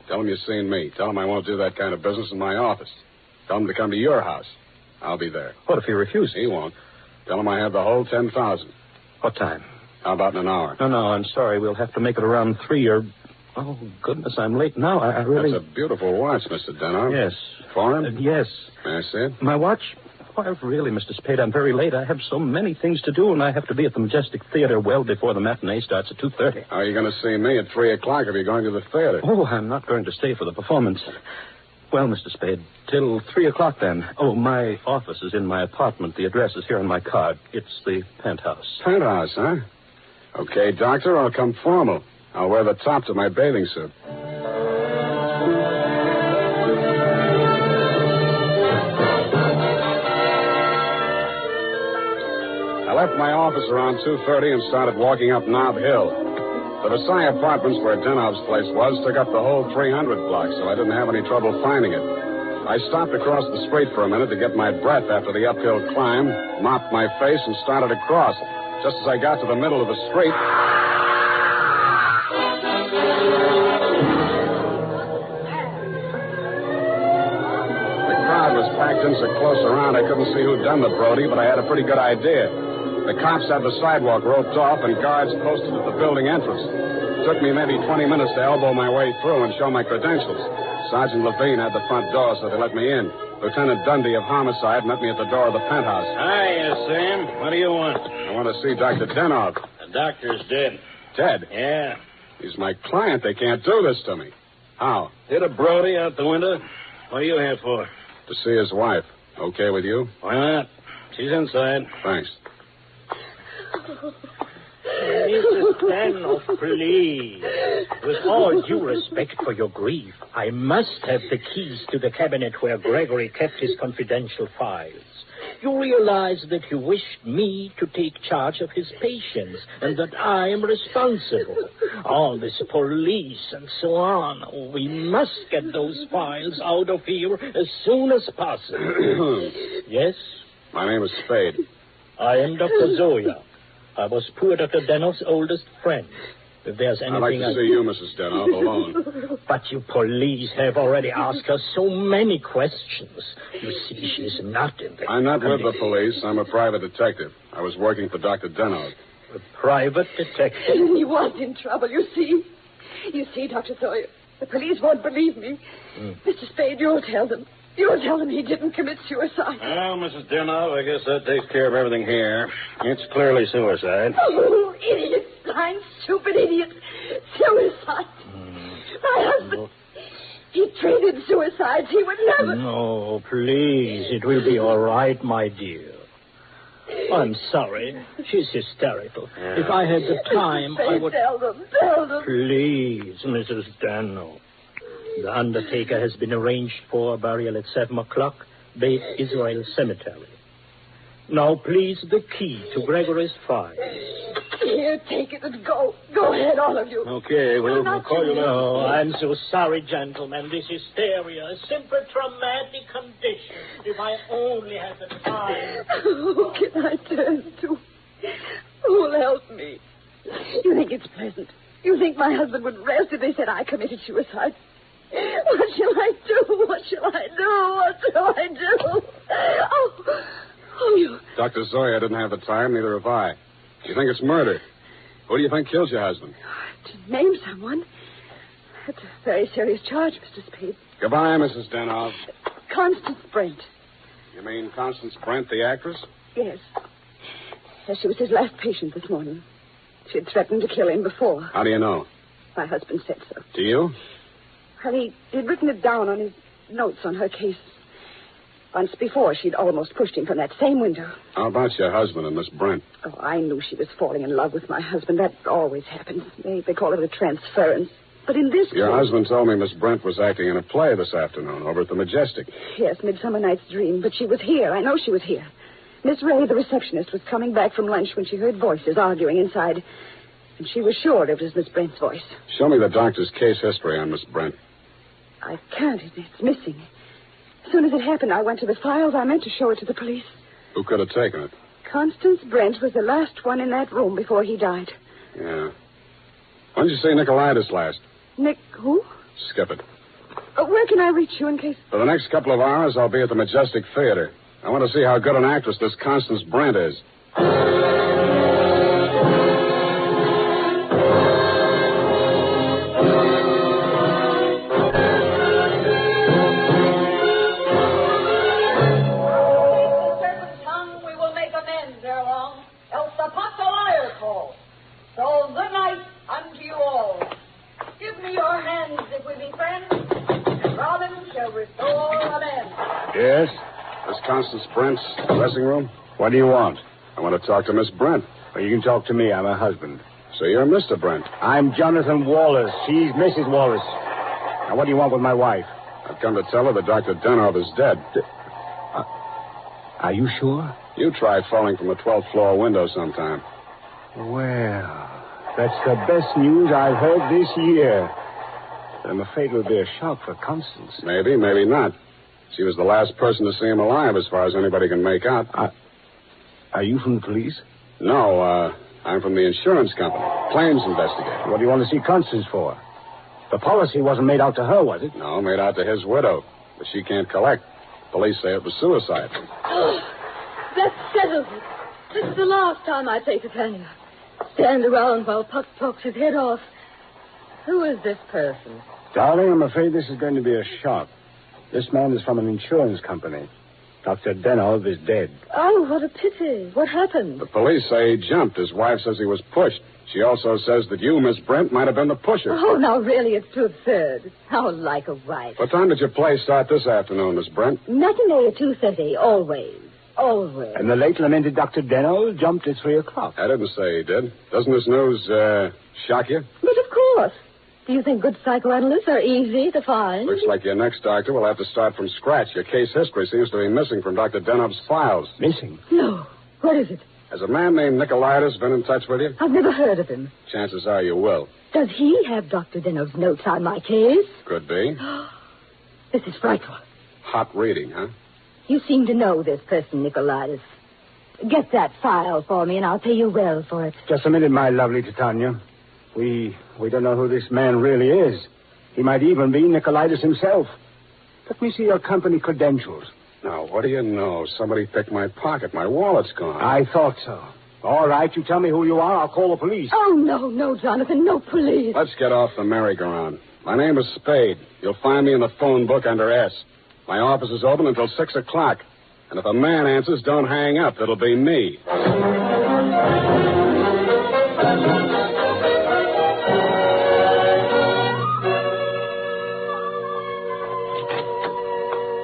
Tell him you've seen me. Tell him I won't do that kind of business in my office. Tell him to come to your house. I'll be there. What if he refuses? He won't. Tell him I have the whole $10,000. What time? How about in an hour? No, I'm sorry. We'll have to make it around 3 or... Oh, goodness, I'm late now. I really... That's a beautiful watch, Mr. Denov. Yes. Foreign? Yes. May I see it? My watch? Why, really, Mr. Spade, I'm very late. I have so many things to do, and I have to be at the Majestic Theater well before the matinee starts at 2:30. How are you going to see me at 3 o'clock if you're going to the theater? Oh, I'm not going to stay for the performance. Well, Mr. Spade, till 3 o'clock then. Oh, my office is in my apartment. The address is here on my card. It's the penthouse. Penthouse, huh? Okay, doctor, I'll come formal. I'll wear the top to my bathing suit. left my office around 2:30 and started walking up Nob Hill. The Versailles Apartments, where Denov's place was, took up the whole 300 block, so I didn't have any trouble finding it. I stopped across the street for a minute to get my breath after the uphill climb, mopped my face, and started across. Just as I got to the middle of the street... The crowd was packed in so close around I couldn't see who'd done the Brody, but I had a pretty good idea. The cops had the sidewalk roped off and guards posted at the building entrance. It took me maybe 20 minutes to elbow my way through and show my credentials. Sergeant Levine had the front door, so they let me in. Lieutenant Dundee of Homicide met me at the door of the penthouse. Hiya, Sam. What do you want? I want to see Dr. Denov. The doctor's dead. Dead? Yeah. He's my client. They can't do this to me. How? Hit a Brody out the window. What are you here for? To see his wife. Okay with you? Why not? She's inside. Thanks. Mrs. Danoff, please. With all due respect for your grief, I must have the keys to the cabinet where Gregory kept his confidential files. You realize that you wished me to take charge of his patients and that I am responsible. All this police and so on. We must get those files out of here as soon as possible. Yes? My name is Spade. I am Dr. Zoya. I was poor Dr. Denoff's oldest friend. If there's anything I'd like to see you, Mrs. Denoff, alone. But you police have already asked her so many questions. You see, she's not in the... I'm not with the police. I'm a private detective. I was working for Dr. Denoff. A private detective? He was in trouble, you see. You see, Dr. Sawyer, the police won't believe me. Mr. Spade, you'll tell them. You'll tell them he didn't commit suicide. Well, Mrs. Dernov, I guess that takes care of everything here. It's clearly suicide. Oh, idiots. Blind, stupid idiots. Suicide. My husband, he treated suicides. He would never... No, please. It will be all right, my dear. I'm sorry. She's hysterical. If I had the time, I would... Tell them. Please, Mrs. Dano. The undertaker has been arranged for burial at 7 o'clock, Beit Israel Cemetery. Now, please, the key to Gregory's files. Here, take it and go. Go ahead, all of you. Okay, we'll call you now. Oh, I'm so sorry, gentlemen. This hysteria, a simple traumatic condition. If I only had the time. Who can I turn to? Who'll help me? You think it's pleasant? You think my husband would rest if they said I committed suicide? What shall I do? What shall I do? Oh, you... Dr. Zoya didn't have the time, neither have I. You think it's murder? Who do you think killed your husband? To name someone. That's a very serious charge, Mr. Spade. Goodbye, Mrs. Denoff. Constance Brent. You mean Constance Brent, the actress? Yes. Yes, she was his last patient this morning. She had threatened to kill him before. How do you know? My husband said so. To you? Well, he'd written it down on his notes on her case. Once before, she'd almost pushed him from that same window. How about your husband and Miss Brent? Oh, I knew she was falling in love with my husband. That always happens. They call it a transference. But in this Your case... husband told me Miss Brent was acting in a play this afternoon over at the Majestic. Yes, Midsummer Night's Dream. But she was here. I know she was here. Miss Ray, the receptionist, was coming back from lunch when she heard voices arguing inside. And she was sure it was Miss Brent's voice. Show me the doctor's case history on Miss Brent. I can't. It's missing. As soon as it happened, I went to the files. I meant to show it to the police. Who could have taken it? Constance Brent was the last one in that room before he died. Yeah. When did you see Nicolaitis last? Nick, who? Skip it. Where can I reach you in case... For the next couple of hours, I'll be at the Majestic Theater. I want to see how good an actress this Constance Brent is. Yes? This Constance Brent's dressing room? What do you want? I want to talk to Miss Brent. Well, you can talk to me. I'm her husband. So you're Mr. Brent? I'm Jonathan Wallace. She's Mrs. Wallace. Now, what do you want with my wife? I've come to tell her that Dr. Denov is dead. Are you sure? You tried falling from a 12th floor window sometime. Well, that's the best news I've heard this year. But I'm afraid it will be a shock for Constance. Maybe, maybe not. She was the last person to see him alive, as far as anybody can make out. Are you from the police? No, I'm from the insurance company. Claims investigator. What do you want to see Constance for? The policy wasn't made out to her, was it? No, made out to his widow. But she can't collect. Police say it was suicide. Oh, that settles it. This is the last time I take Titania. Stand around while Puck talks his head off. Who is this person? Darling, I'm afraid this is going to be a shock. This man is from an insurance company. Dr. Denov is dead. Oh, what a pity. What happened? The police say he jumped. His wife says he was pushed. She also says that you, Miss Brent, might have been the pusher. Oh, now, really, it's too absurd. How like a wife. What time did your play start this afternoon, Miss Brent? Matinee at 2:30, always. Always. And the late lamented Dr. Denov jumped at 3 o'clock. I didn't say he did. Doesn't this news, shock you? But of course. Do you think good psychoanalysts are easy to find? Looks like your next doctor will have to start from scratch. Your case history seems to be missing from Dr. Denov's files. Missing? No. What is it? Has a man named Nicolaitis been in touch with you? I've never heard of him. Chances are you will. Does he have Dr. Denov's notes on my case? Could be. This is frightful. Hot reading, huh? You seem to know this person, Nicolaitis. Get that file for me, and I'll pay you well for it. Just a minute, my lovely Titania. We don't know who this man really is. He might even be Nicolaitis himself. Let me see your company credentials. Now, what do you know? Somebody picked my pocket. My wallet's gone. I thought so. All right, you tell me who you are. I'll call the police. Oh, no, Jonathan. No police. Let's get off the merry-go-round. My name is Spade. You'll find me in the phone book under S. My office is open until 6 o'clock. And if a man answers, don't hang up. It'll be me.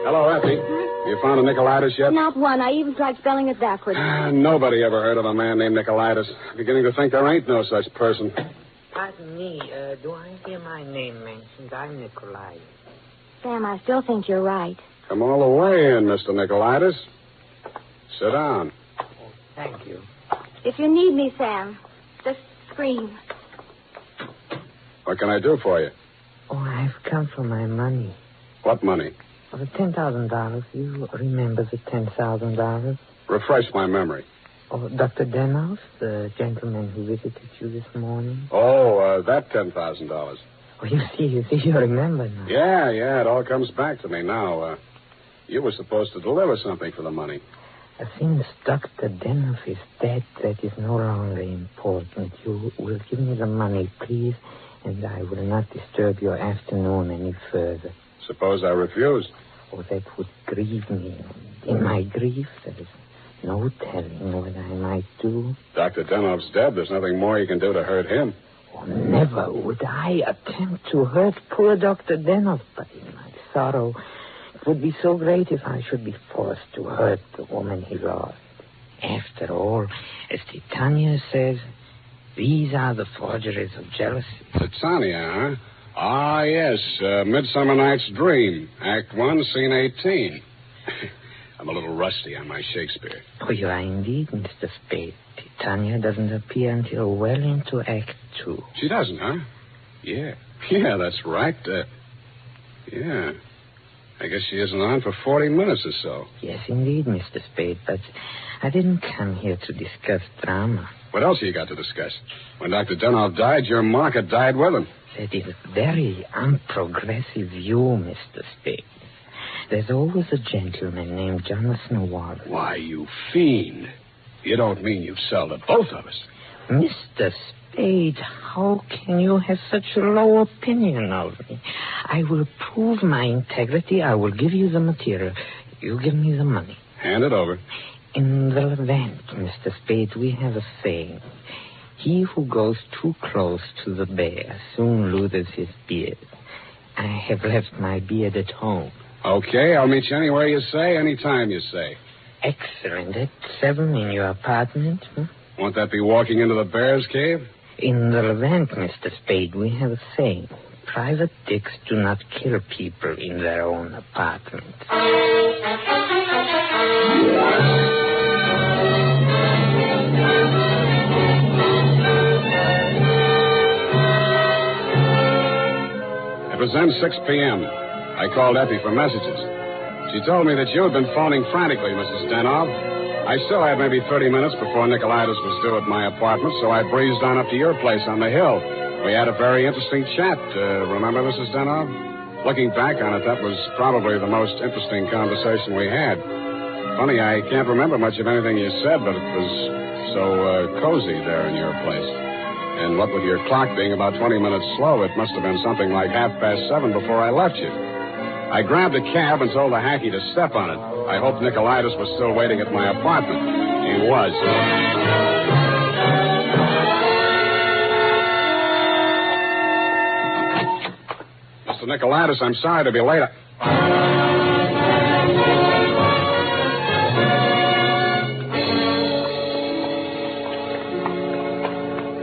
Hello, Effie. You found a Nicolaitis yet? Not one. I even tried spelling it backwards. Nobody ever heard of a man named Nicolaitis. I'm beginning to think there ain't no such person. Pardon me. Do I hear my name mentioned? I'm Nicolaitis. Sam, I still think you're right. Come all the way in, Mr. Nicolaitis. Sit down. Thank you. If you need me, Sam, just scream. What can I do for you? Oh, I've come for my money. What money? For the $10,000. You remember the $10,000? Refresh my memory. Oh, Dr. Denov, the gentleman who visited you this morning? Oh, that $10,000. Oh, you see, you remember now. Yeah, it all comes back to me now. You were supposed to deliver something for the money. Since Dr. Denov is dead, that is no longer important. You will give me the money, please, and I will not disturb your afternoon any further. Suppose I refuse? Oh, that would grieve me. In my grief, there is no telling what I might do. Dr. Denov's dead. There's nothing more you can do to hurt him. Oh, never would I attempt to hurt poor Dr. Denov, but in my sorrow, it would be so great if I should be forced to hurt the woman he lost. After all, as Titania says, these are the forgeries of jealousy. Titania, huh? Ah, yes. Midsummer Night's Dream. Act 1, Scene 18. I'm a little rusty on my Shakespeare. Oh, you are indeed, Mr. Spade. Titania doesn't appear until well into Act 2. She doesn't, huh? Yeah, that's right. Yeah. I guess she isn't on for 40 minutes or so. Yes, indeed, Mr. Spade, but I didn't come here to discuss drama. What else have you got to discuss? When Dr. Denov died, your market died with him. That is a very unprogressive view, Mr. Spade. There's always a gentleman named Jonathan Wallace. Why, you fiend. You don't mean you've sold to both of us. Mr. Spade, how can you have such a low opinion of me? I will prove my integrity. I will give you the material. You give me the money. Hand it over. In the Levant, Mr. Spade, we have a saying. He who goes too close to the bear soon loses his beard. I have left my beard at home. Okay, I'll meet you anywhere you say, anytime you say. Excellent. At 7 in your apartment? Won't that be walking into the bear's cave? In the Levant, Mr. Spade, we have a saying. Private dicks do not kill people in their own apartment. was then 6 p.m. I called Effie for messages. She told me that you had been phoning frantically, Mrs. Denov. I still had maybe 30 minutes before Nicolaitis was due at my apartment, so I breezed on up to your place on the hill. We had a very interesting chat. Remember, Mrs. Denov? Looking back on it, that was probably the most interesting conversation we had. Funny, I can't remember much of anything you said, but it was so cozy there in your place. And what with your clock being about 20 minutes slow, it must have been something like 7:30 before I left you. I grabbed a cab and told the hacky to step on it. I hoped Nicolaitis was still waiting at my apartment. He was. Mr. Nicolaitis, I'm sorry to be late.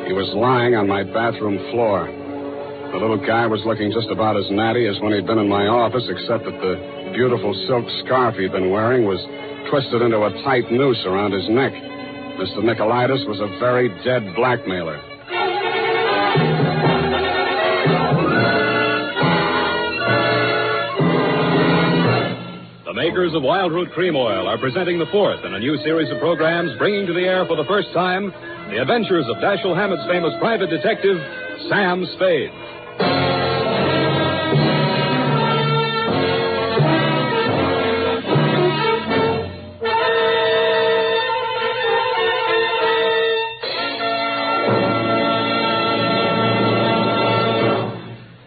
He was lying on my bathroom floor. The little guy was looking just about as natty as when he'd been in my office, except that the beautiful silk scarf he'd been wearing was twisted into a tight noose around his neck. Mr. Nicolaitis was a very dead blackmailer. The makers of Wild Root Cream Oil are presenting the fourth in a new series of programs bringing to the air for the first time the adventures of Dashiell Hammett's famous private detective, Sam Spade.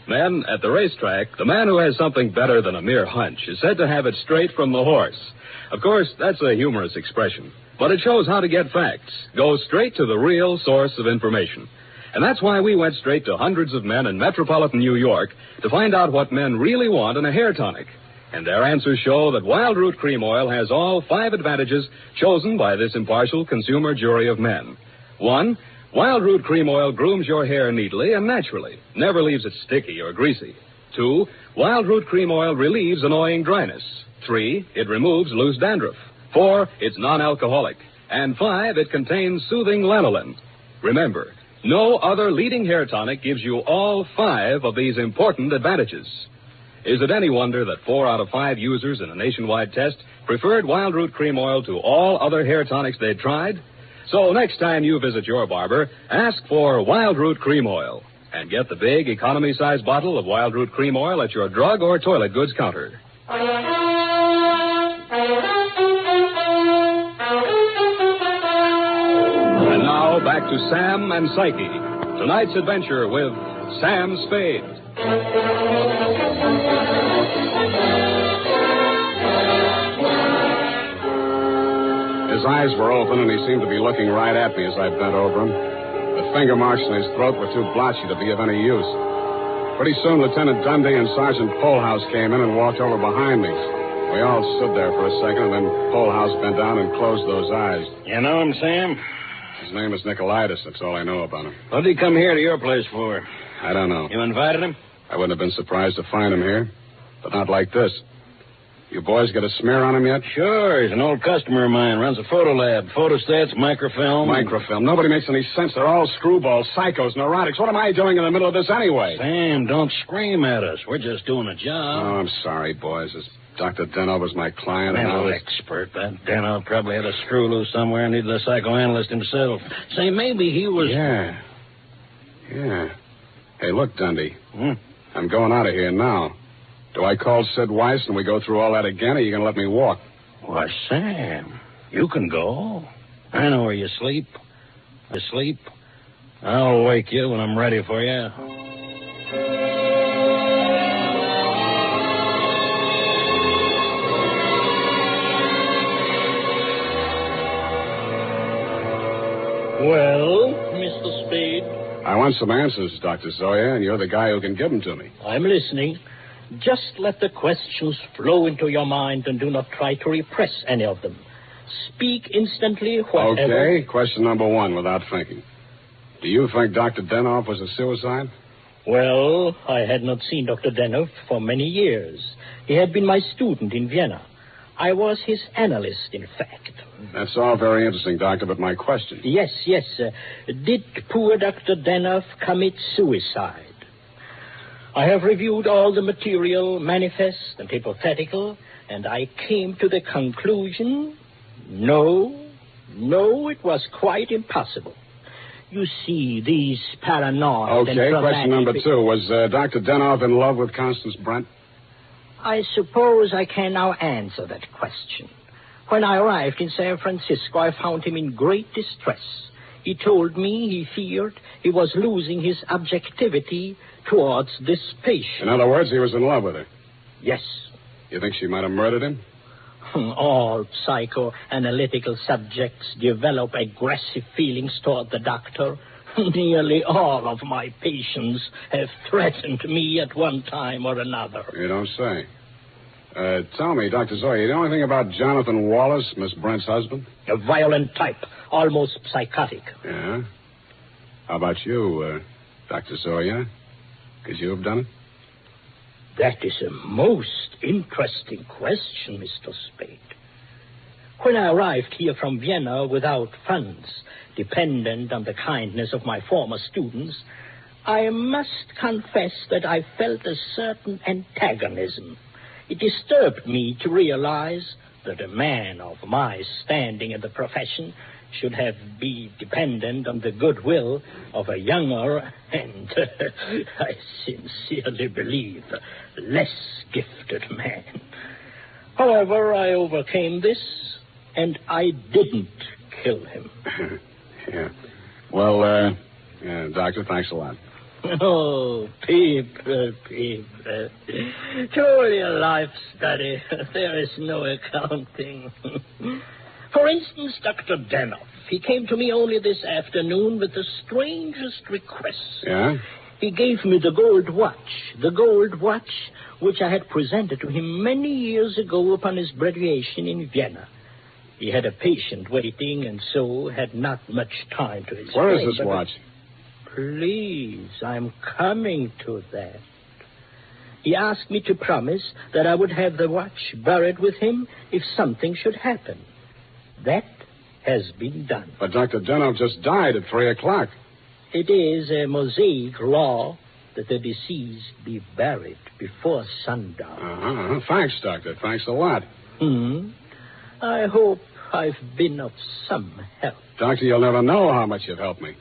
Men, at the racetrack, the man who has something better than a mere hunch is said to have it straight from the horse. Of course, that's a humorous expression, but it shows how to get facts. Go straight to the real source of information. And that's why we went straight to hundreds of men in metropolitan New York to find out what men really want in a hair tonic. And their answers show that Wild Root Cream Oil has all 5 advantages chosen by this impartial consumer jury of men. 1, Wild Root Cream Oil grooms your hair neatly and naturally, never leaves it sticky or greasy. 2, Wild Root Cream Oil relieves annoying dryness. 3, it removes loose dandruff. 4, it's non-alcoholic. And 5, it contains soothing lanolin. Remember, no other leading hair tonic gives you all 5 of these important advantages. Is it any wonder that 4 out of 5 users in a nationwide test preferred Wild Root Cream Oil to all other hair tonics they'd tried? So next time you visit your barber, ask for Wild Root Cream Oil and get the big economy-size bottle of Wild Root Cream Oil at your drug or toilet goods counter. And now back to Sam and Psyche. Tonight's adventure with Sam Spade. His eyes were open, and he seemed to be looking right at me as I bent over him. The finger marks in his throat were too blotchy to be of any use. Pretty soon, Lieutenant Dundee and Sergeant Polhouse came in and walked over behind me. We all stood there for a second, and then Polhouse bent down and closed those eyes. You know him, Sam? His name is Nicolaitis. That's all I know about him. What did he come here to your place for? I don't know. You invited him? I wouldn't have been surprised to find him here, but not like this. You boys got a smear on him yet? Sure. He's an old customer of mine. Runs a photo lab. Photostats, microfilm. Microfilm. Nobody makes any sense. They're all screwballs, psychos, neurotics. What am I doing in the middle of this anyway? Sam, don't scream at us. We're just doing a job. Oh, I'm sorry, boys. This Dr. Denov was my client. Mental expert. That Denov probably had a screw loose somewhere and needed a psychoanalyst himself. Say, maybe he was... Yeah. Hey, look, Dundee. I'm going out of here now. Do I call Sid Weiss and we go through all that again, or are you going to let me walk? Why, Sam, you can go. I know where you sleep. I'll wake you when I'm ready for you. Well, Mr. Spade? I want some answers, Dr. Zoya, and you're the guy who can give them to me. I'm listening. Just let the questions flow into your mind and do not try to repress any of them. Speak instantly, whatever... Okay, question number 1, without thinking. Do you think Dr. Denov was a suicide? Well, I had not seen Dr. Denov for many years. He had been my student in Vienna. I was his analyst, in fact. That's all very interesting, Doctor, but my question... Yes. Did poor Dr. Denov commit suicide? I have reviewed all the material, manifest and hypothetical, and I came to the conclusion, no, it was quite impossible. You see, these paranoid and Okay, dramatic... question number 2. Was Dr. Denoff in love with Constance Brent? I suppose I can now answer that question. When I arrived in San Francisco, I found him in great distress. He told me he feared he was losing his objectivity towards this patient. In other words, he was in love with her. Yes. You think she might have murdered him? All psychoanalytical subjects develop aggressive feelings toward the doctor. Nearly all of my patients have threatened me at one time or another. You don't say. Tell me, Dr. Zoya, you know anything about Jonathan Wallace, Miss Brent's husband? A violent type, almost psychotic. Yeah? How about you, Dr. Zoya? Could you have done it? That is a most interesting question, Mr. Spade. When I arrived here from Vienna without funds, dependent on the kindness of my former students, I must confess that I felt a certain antagonism. It disturbed me to realize that a man of my standing in the profession should be dependent on the goodwill of a younger and, I sincerely believe, less gifted man. However, I overcame this, and I didn't kill him. Yeah. Well, Doctor, thanks a lot. Oh, people. Truly a life study. There is no accounting. For instance, Dr. Denoff. He came to me only this afternoon with the strangest requests. Yeah? He gave me the gold watch which I had presented to him many years ago upon his graduation in Vienna. He had a patient waiting and so had not much time to explain. Where is this watch? Please, I'm coming to that. He asked me to promise that I would have the watch buried with him if something should happen. That has been done. But Dr. Denoff just died at 3 o'clock. It is a Mosaic law that the deceased be buried before sundown. Uh-huh. Thanks, Doctor. Thanks a lot. I hope I've been of some help. Doctor, you'll never know how much you've helped me.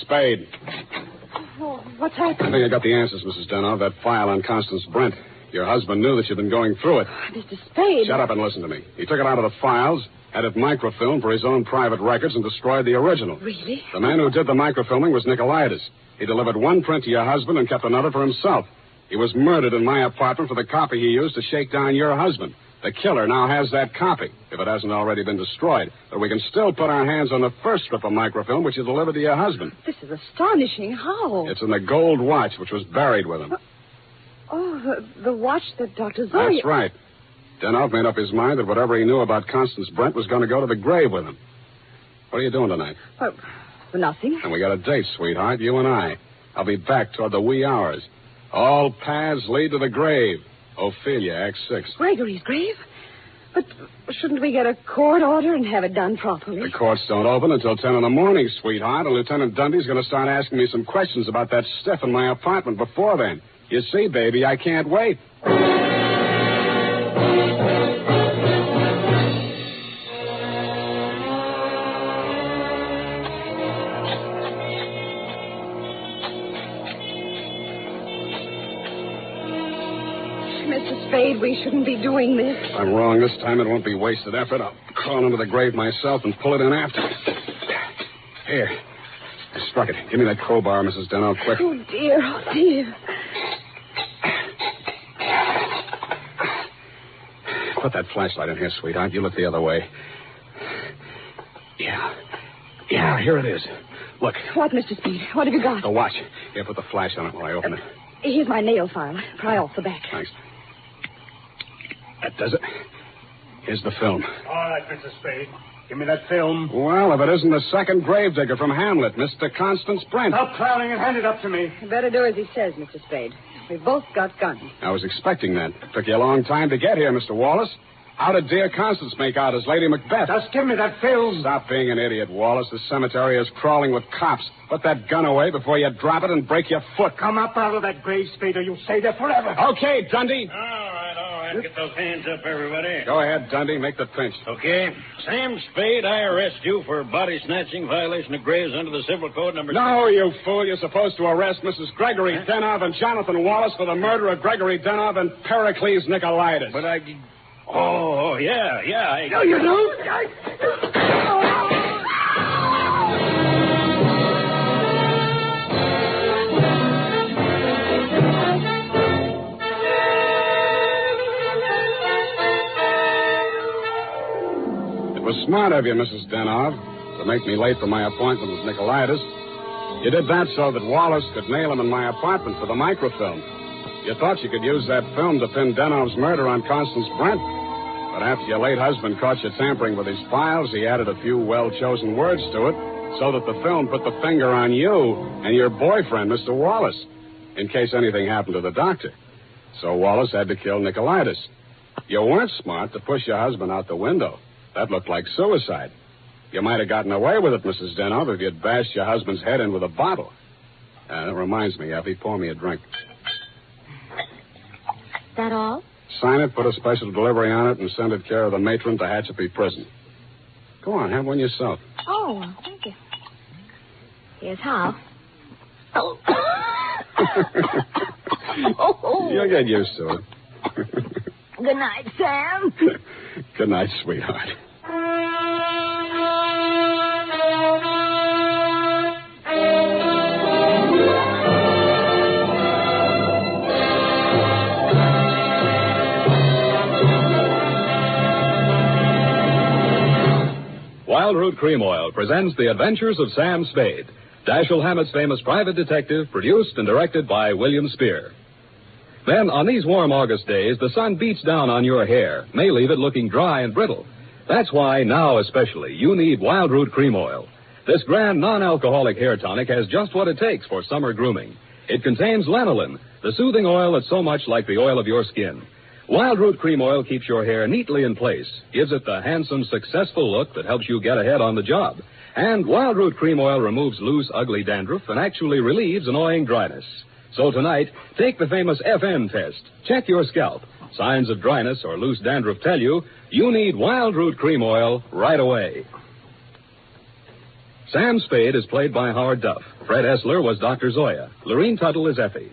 Spade. Oh, what's happened? I think I got the answers, Mrs. Denoff. That file on Constance Brent. Your husband knew that you'd been going through it. Mr. Spade. Shut up and listen to me. He took it out of the files, had it microfilmed for his own private records, and destroyed the original. Really? The man who did the microfilming was Nicolaitis. He delivered one print to your husband and kept another for himself. He was murdered in my apartment for the copy he used to shake down your husband. The killer now has that copy, if it hasn't already been destroyed. But we can still put our hands on the first strip of microfilm which you delivered to your husband. This is astonishing. How? It's in the gold watch which was buried with him. Oh, the watch that Dr. Zoya... That's right. Denoff made up his mind that whatever he knew about Constance Brent was going to go to the grave with him. What are you doing tonight? Nothing. And we got a date, sweetheart, you and I. I'll be back toward the wee hours. All paths lead to the grave. Ophelia, Act 6. Gregory's grave? But shouldn't we get a court order and have it done properly? The courts don't open until 10 in the morning, sweetheart, and Lieutenant Dundee's going to start asking me some questions about that stiff in my apartment before then. You see, baby, I can't wait. Mr. Spade, we shouldn't be doing this. If I'm wrong this time, it won't be wasted effort. I'll crawl into the grave myself and pull it in after me. Here. I struck it. Give me that crowbar, Mrs. Denoff, quick. Oh, dear. Oh, dear. Put that flashlight in here, sweetheart. You look the other way. Yeah, here it is. Look. What, Mr. Spade? What have you got? The watch. Here, put the flash on it while I open it. Here's my nail file. Pry off the back. Thanks. That does it. Here's the film. All right, Mr. Spade. Give me that film. Well, if it isn't the second gravedigger from Hamlet, Mr. Constance Brent. Stop clowning and hand it up to me. You better do as he says, Mr. Spade. We've both got guns. I was expecting that. It took you a long time to get here, Mr. Wallace. How did dear Constance make out as Lady Macbeth? Just give me that film. Stop being an idiot, Wallace. The cemetery is crawling with cops. Put that gun away before you drop it and break your foot. Come up out of that grave, Spade, or you'll stay there forever. Okay, Dundee. All right. Get those hands up, everybody. Go ahead, Dundee. Make the pinch. Okay. Sam Spade, I arrest you for body snatching, violation of graves under the Civil Code number... No, you fool. You're supposed to arrest Mrs. Gregory Denov and Jonathan Wallace for the murder of Gregory Denov and Pericles Nicolaitis. But I... Oh, yeah. No, you don't. It was smart of you, Mrs. Denov, to make me late for my appointment with Nicolaitis. You did that so that Wallace could nail him in my apartment for the microfilm. You thought you could use that film to pin Denov's murder on Constance Brent. But after your late husband caught you tampering with his files, he added a few well-chosen words to it so that the film put the finger on you and your boyfriend, Mr. Wallace, in case anything happened to the doctor. So Wallace had to kill Nicolaitis. You weren't smart to push your husband out the window. That looked like suicide. You might have gotten away with it, Mrs. Denov, if you'd bashed your husband's head in with a bottle. That reminds me, Effie, pour me a drink. That all? Sign it, put a special delivery on it, and send it care of the matron to Hatchapee Prison. Go on, have one yourself. Oh, thank you. Here's how. Oh. You'll get used to it. Good night, Sam. Good night, sweetheart. Wild Root Cream Oil presents The Adventures of Sam Spade, Dashiell Hammett's famous private detective, produced and directed by William Spear. Then, on these warm August days, the sun beats down on your hair, may leave it looking dry and brittle. That's why, now especially, you need Wild Root Cream Oil. This grand non-alcoholic hair tonic has just what it takes for summer grooming. It contains lanolin, the soothing oil that's so much like the oil of your skin. Wild Root Cream Oil keeps your hair neatly in place, gives it the handsome, successful look that helps you get ahead on the job. And Wild Root Cream Oil removes loose, ugly dandruff and actually relieves annoying dryness. So tonight, take the famous FN test. Check your scalp. Signs of dryness or loose dandruff tell you need Wild Root Cream Oil right away. Sam Spade is played by Howard Duff. Fred Essler was Dr. Zoya. Lorene Tuttle is Effie.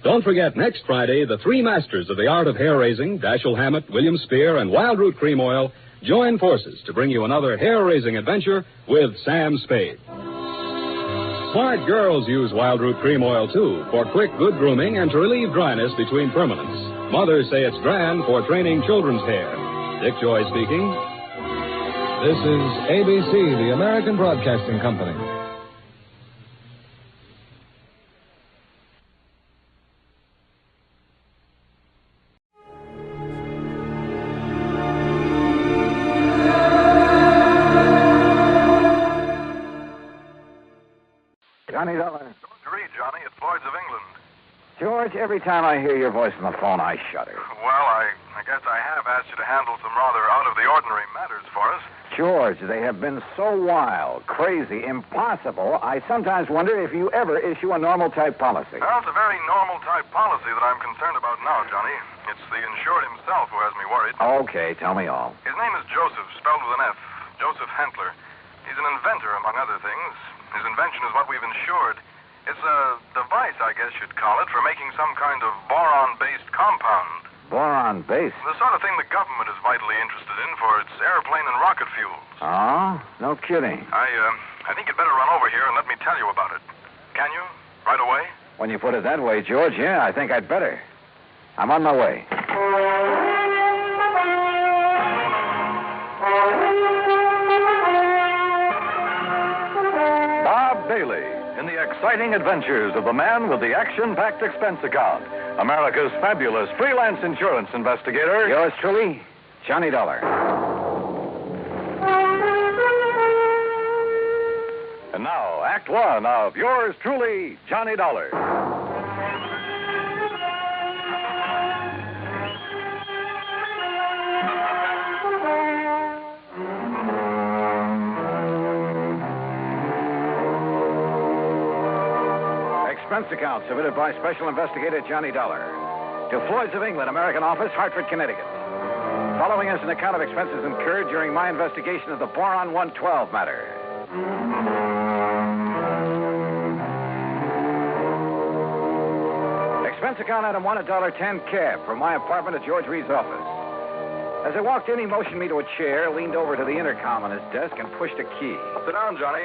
Don't forget, next Friday, the three masters of the art of hair-raising, Dashiell Hammett, William Spear, and Wild Root Cream Oil, join forces to bring you another hair-raising adventure with Sam Spade. Smart girls use Wild Root Cream Oil, too, for quick, good grooming and to relieve dryness between permanents. Mothers say it's grand for training children's hair. Dick Joy speaking. This is ABC, the American Broadcasting Company. Johnny Dolar. Don't you read, Johnny. It's Lloyd's of England. George, every time I hear your voice on the phone, I shudder. Well, I guess I have asked you to handle some rather out-of-the-ordinary matters for us. George, they have been so wild, crazy, impossible, I sometimes wonder if you ever issue a normal-type policy. Well, it's a very normal-type policy that I'm concerned about now, Johnny. It's the insured himself who has me worried. Okay, tell me all. His name is Joseph, spelled with an F. Joseph Hentler. He's an inventor, among other things. His invention is what we've insured. It's a device, I guess you'd call it, for making some kind of boron-based compound. Boron-based? The sort of thing the government is vitally interested in for its airplane and rocket fuels. Oh? No kidding. I think you'd better run over here and let me tell you about it. Can you? Right away? When you put it that way, George, yeah, I think I'd better. I'm on my way. Bailey in the exciting adventures of the man with the action-packed expense account, America's fabulous freelance insurance investigator. Yours truly, Johnny Dolar. And now, Act One of yours truly, Johnny Dollar. Expense account submitted by Special Investigator Johnny Dollar to Floyd's of England, American Office, Hartford, Connecticut. Following is an account of expenses incurred during my investigation of the Boron 112 matter. Expense account item 1, $1.10 cab from my apartment to George Reed's office. As I walked in, he motioned me to a chair, leaned over to the intercom on his desk, and pushed a key. Sit down, Johnny.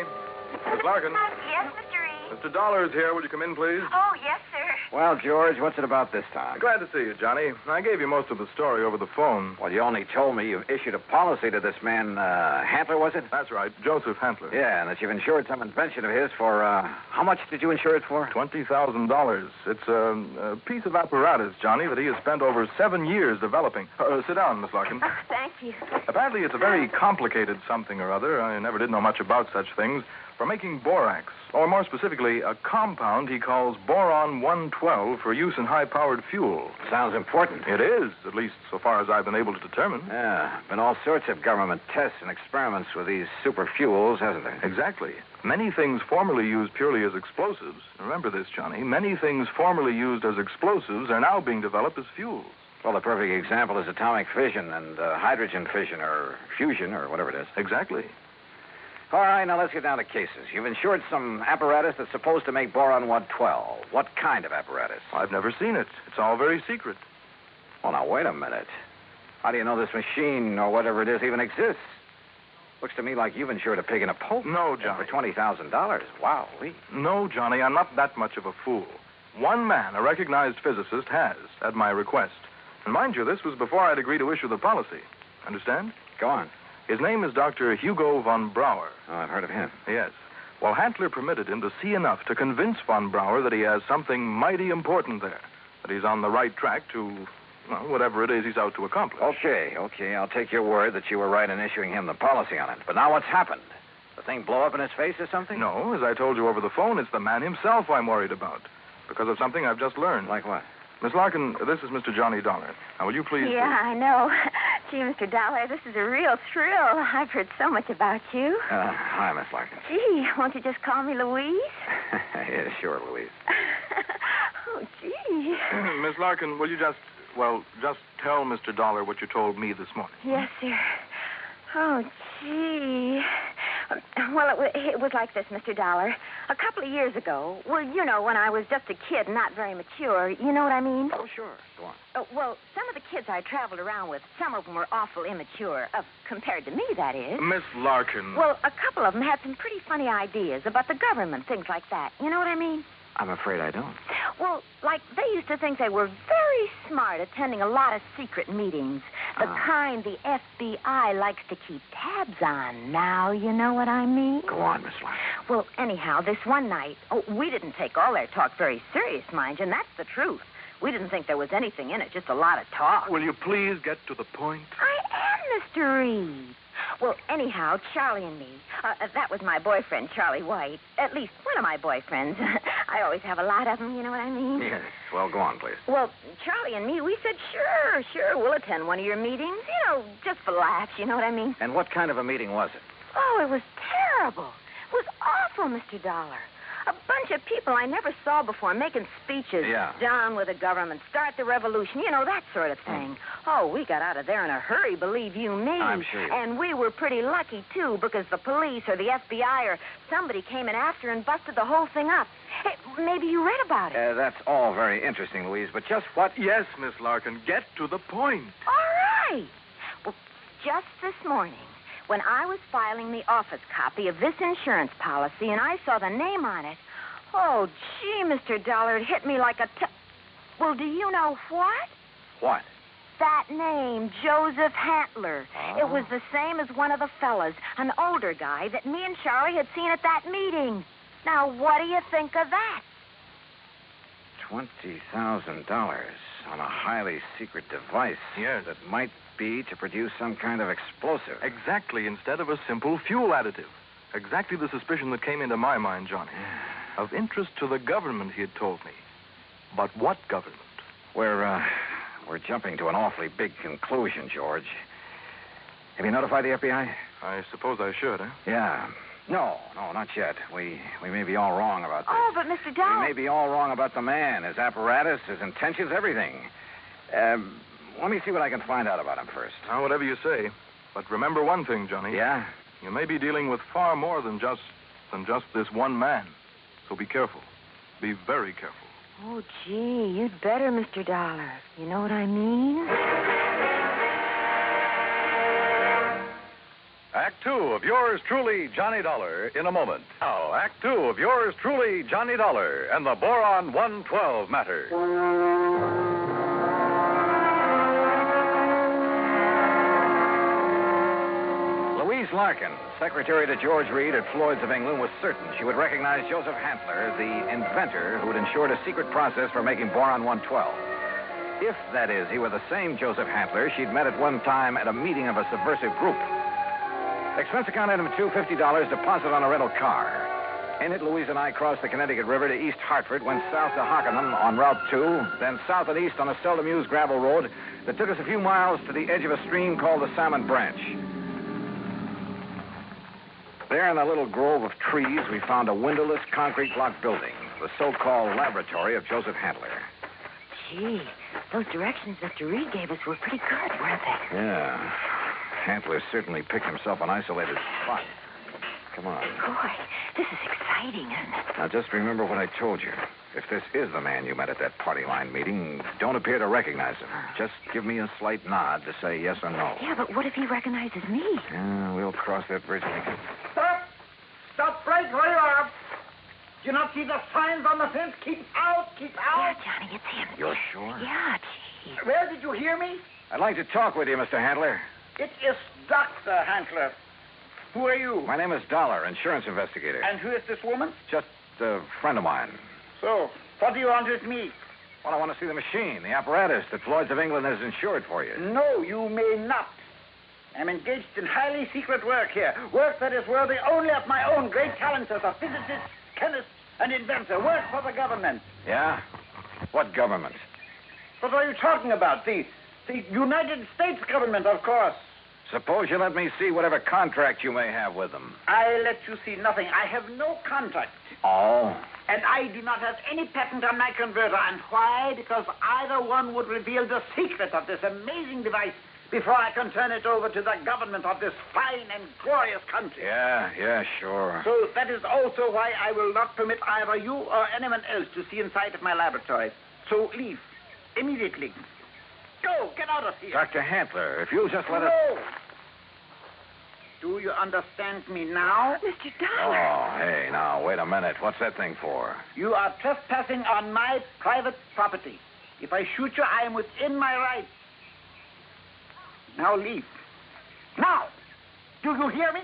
Miss Larkin. Yes, Mr. Reed? Mr. Dollar is here. Will you come in, please? Oh, yes, sir. Well, George, what's it about this time? Glad to see you, Johnny. I gave you most of the story over the phone. Well, you only told me you've issued a policy to this man, Hantler, was it? That's right, Joseph Hantler. Yeah, and that you've insured some invention of his for, how much did you insure it for? $20,000. It's a piece of apparatus, Johnny, that he has spent over 7 years developing. Sit down, Miss Larkin. Oh, thank you. Apparently, it's a very complicated something or other. I never did know much about such things. For making borax, or more specifically, a compound he calls Boron 112 for use in high-powered fuel. Sounds important. It is, at least so far as I've been able to determine. Yeah, been all sorts of government tests and experiments with these super fuels, hasn't there? Exactly. Many things formerly used purely as explosives, remember this, Johnny, many things formerly used as explosives are now being developed as fuels. Well, the perfect example is atomic fission and hydrogen fission or fusion or whatever it is. Exactly. All right, now let's get down to cases. You've insured some apparatus that's supposed to make Boron 112. What kind of apparatus? I've never seen it. It's all very secret. Well, now, wait a minute. How do you know this machine or whatever it is even exists? Looks to me like you've insured a pig in a poke. No, Johnny. For $20,000. Wow, No, Johnny, I'm not that much of a fool. One man, a recognized physicist, has, at my request. And mind you, this was before I'd agreed to issue the policy. Understand? Go on. His name is Dr. Hugo von Brauer. Oh, I've heard of him. Yes. Well, Hantler permitted him to see enough to convince von Brauer that he has something mighty important there, that he's on the right track to, well, whatever it is he's out to accomplish. Okay. I'll take your word that you were right in issuing him the policy on it. But now what's happened? The thing blow up in his face or something? No, as I told you over the phone, it's the man himself I'm worried about, because of something I've just learned. Like what? Miss Larkin, this is Mr. Johnny Dollar. Now, will you please... Yeah, I know. Gee, Mr. Dollar, this is a real thrill. I've heard so much about you. Hi, Miss Larkin. Gee, won't you just call me Louise? Yeah, sure, Louise. Oh, gee. Miss Larkin, will you just tell Mr. Dollar what you told me this morning? Yes, sir. Oh, gee. Well, it was like this, Mr. Dollar. A couple of years ago, well, you know, when I was just a kid, not very mature, you know what I mean? Oh, sure. Go on. Well, some of the kids I traveled around with, some of them were awful immature, compared to me, that is. Miss Larkin. Well, a couple of them had some pretty funny ideas about the government, things like that. You know what I mean? I'm afraid I don't. Well, like, they used to think they were very smart attending a lot of secret meetings. The kind the FBI likes to keep tabs on. Now, you know what I mean? Go on, Miss Larkin. Well, anyhow, this one night, we didn't take all their talk very serious, mind you, and that's the truth. We didn't think there was anything in it, just a lot of talk. Will you please get to the point? I am, Mr. Reed. Well, anyhow, Charlie and me, that was my boyfriend, Charlie White. At least one of my boyfriends. I always have a lot of them, you know what I mean? Yes. Well, go on, please. Well, Charlie and me, we said, sure, we'll attend one of your meetings. You know, just for laughs, you know what I mean? And what kind of a meeting was it? Oh, it was terrible. It was awful, Mr. Dollar. A bunch of people I never saw before making speeches. Yeah. Down with the government, start the revolution, you know, that sort of thing. Oh, we got out of there in a hurry, believe you me. I'm sure. And we were pretty lucky, too, because the police or the FBI or somebody came in after and busted the whole thing up. Hey, maybe you read about it. That's all very interesting, Louise, but just what... Yes, Miss Larkin, get to the point. All right. Well, just this morning, when I was filing the office copy of this insurance policy and I saw the name on it, oh, gee, Mr. Dollar, it hit me like a... Well, do you know what? What? That name, Joseph Hantler. Oh. It was the same as one of the fellas, an older guy that me and Charlie had seen at that meeting. Now, what do you think of that? $20,000 on a highly secret device. Yes. That might be to produce some kind of explosive. Exactly, instead of a simple fuel additive. Exactly the suspicion that came into my mind, Johnny. Of interest to the government, he had told me. But what government? We're jumping to an awfully big conclusion, George. Have you notified the FBI? I suppose I should, huh? Yeah. No, not yet. We may be all wrong about this. Oh, but Mr. Dollar... We may be all wrong about the man, his apparatus, his intentions, everything. Let me see what I can find out about him first. Now, whatever you say. But remember one thing, Johnny. Yeah? You may be dealing with far more than just this one man. So be careful. Be very careful. Oh, gee, you'd better, Mr. Dollar. You know what I mean? Act 2 of yours truly, Johnny Dollar, in a moment. Now, Act 2 of yours truly, Johnny Dollar, and the Boron 112 matter. Louise Larkin, secretary to George Reed at Floyd's of England, was certain she would recognize Joseph Hantler, the inventor who had ensured a secret process for making Boron 112. If, that is, he were the same Joseph Hantler she'd met at one time at a meeting of a subversive group. Expense account item 2, $50, deposit on a rental car. In it, Louise and I crossed the Connecticut River to East Hartford, went south to Hockenham on Route 2, then south and east on a seldom used gravel road that took us a few miles to the edge of a stream called the Salmon Branch. There in a little grove of trees, we found a windowless concrete block building, the so-called laboratory of Joseph Hantler. Gee, those directions Mr. Reed gave us were pretty good, weren't they? Yeah. Hantler certainly picked himself an isolated spot. Come on. Boy, this is exciting, isn't it? Now, just remember what I told you. If this is the man you met at that party line meeting, don't appear to recognize him. Just give me a slight nod to say yes or no. Yeah, but what if he recognizes me? Yeah, we'll cross that bridge when we get... Stop! Stop right where you are. Do you not see the signs on the fence? Keep out! Keep out! Yeah, Johnny, it's him. You're sure? Yeah, gee. Where did you hear me? I'd like to talk with you, Mr. Hantler. It is Dr. Hantler. Who are you? My name is Dolar, insurance investigator. And who is this woman? Just a friend of mine. So, what do you want with me? Well, I want to see the machine, the apparatus that Floyd's of England has insured for you. No, you may not. I'm engaged in highly secret work here. Work that is worthy only of my own great talents as a physicist, chemist, and inventor. Work for the government. Yeah? What government? What are you talking about? The United States government, of course. Suppose you let me see whatever contract you may have with them. I let you see nothing. I have no contract. Oh? And I do not have any patent on my converter. And why? Because either one would reveal the secret of this amazing device before I can turn it over to the government of this fine and glorious country. Yeah, sure. So that is also why I will not permit either you or anyone else to see inside of my laboratory. So leave. Immediately. Go, get out of here. Dr. Hantler, if you'll just let us... No. Do you understand me now? Mr. Dollar. Oh, hey, now, wait a minute. What's that thing for? You are trespassing on my private property. If I shoot you, I am within my rights. Now leave. Now! Do you hear me?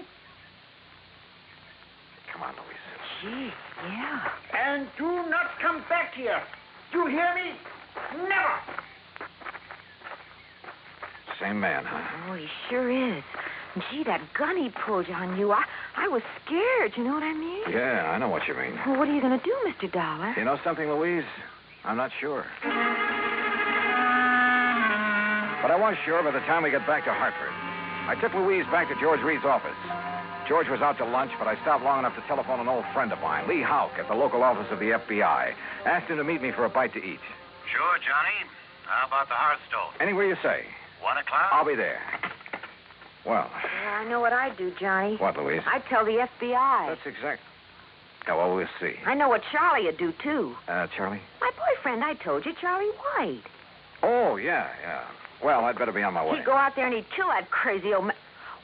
Come on, Louise. Gee, yeah. And do not come back here. Do you hear me? Never! Same man, huh? Oh, he sure is. Gee, that gun he pulled on you, I was scared, you know what I mean? Yeah, I know what you mean. Well, what are you going to do, Mr. Dollar? You know something, Louise? I'm not sure. But I was sure by the time we get back to Hartford. I took Louise back to George Reed's office. George was out to lunch, but I stopped long enough to telephone an old friend of mine, Lee Houck, at the local office of the FBI. Asked him to meet me for a bite to eat. Sure, Johnny. How about the Hearthstone? Anywhere you say. 1 o'clock? I'll be there. Well. Yeah, I know what I'd do, Johnny. What, Louise? I'd tell the FBI. That's exact. Oh, well, we'll see. I know what Charlie would do, too. Charlie? My boyfriend, I told you, Charlie White. Oh, yeah. Well, I'd better be on my way. He'd go out there and he'd kill that crazy old man.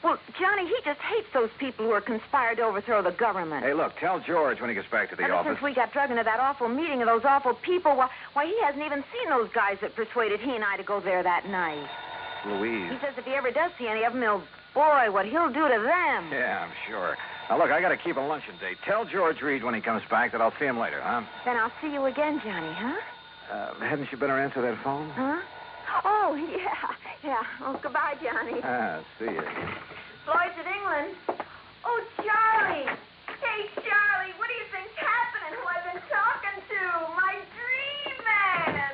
Well, Johnny, he just hates those people who are conspired to overthrow the government. Hey, look, tell George when he gets back to the Ever office. since we got drugged into that awful meeting of those awful people, why, he hasn't even seen those guys that persuaded he and I to go there that night. Louise. He says if he ever does see any of them, boy, what he'll do to them. Yeah, I'm sure. Now, look, I got to keep a luncheon date. Tell George Reed when he comes back that I'll see him later, huh? Then I'll see you again, Johnny, huh? Hadn't you better answer that phone? Huh? Oh, yeah. Oh, goodbye, Johnny. See you. Floyd's of England. Oh, Charlie. Hey, Charlie, what do you think's happening? Who I've been talking to? My dream man.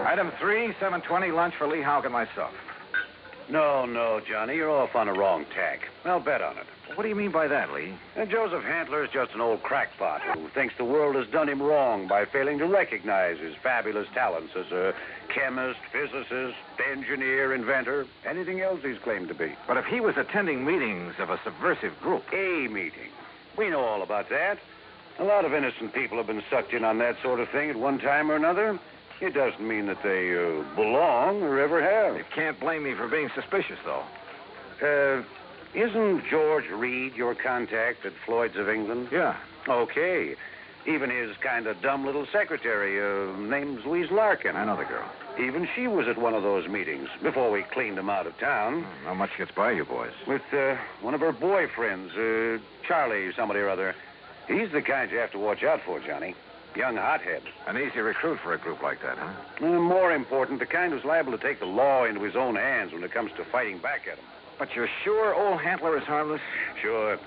Item 3, 7:20, lunch for Lee Houck and myself. No, Johnny, you're off on the wrong tack. I'll bet on it. What do you mean by that, Lee? And Joseph Hantler is just an old crackpot who thinks the world has done him wrong by failing to recognize his fabulous talents as a chemist, physicist, engineer, inventor, anything else he's claimed to be. But if he was attending meetings of a subversive group... A meeting. We know all about that. A lot of innocent people have been sucked in on that sort of thing at one time or another. It doesn't mean that they belong or ever have. You can't blame me for being suspicious, though. Isn't George Reed your contact at Floyd's of England? Yeah. Okay. Even his kind of dumb little secretary, name's Louise Larkin. I know the girl. Even she was at one of those meetings before we cleaned him out of town. Not much gets by you boys. With one of her boyfriends, Charlie somebody or other. He's the kind you have to watch out for, Johnny. Young hothead. An easy recruit for a group like that, huh? More important, the kind who's liable to take the law into his own hands when it comes to fighting back at him. But you're sure old Hantler is harmless? Sure.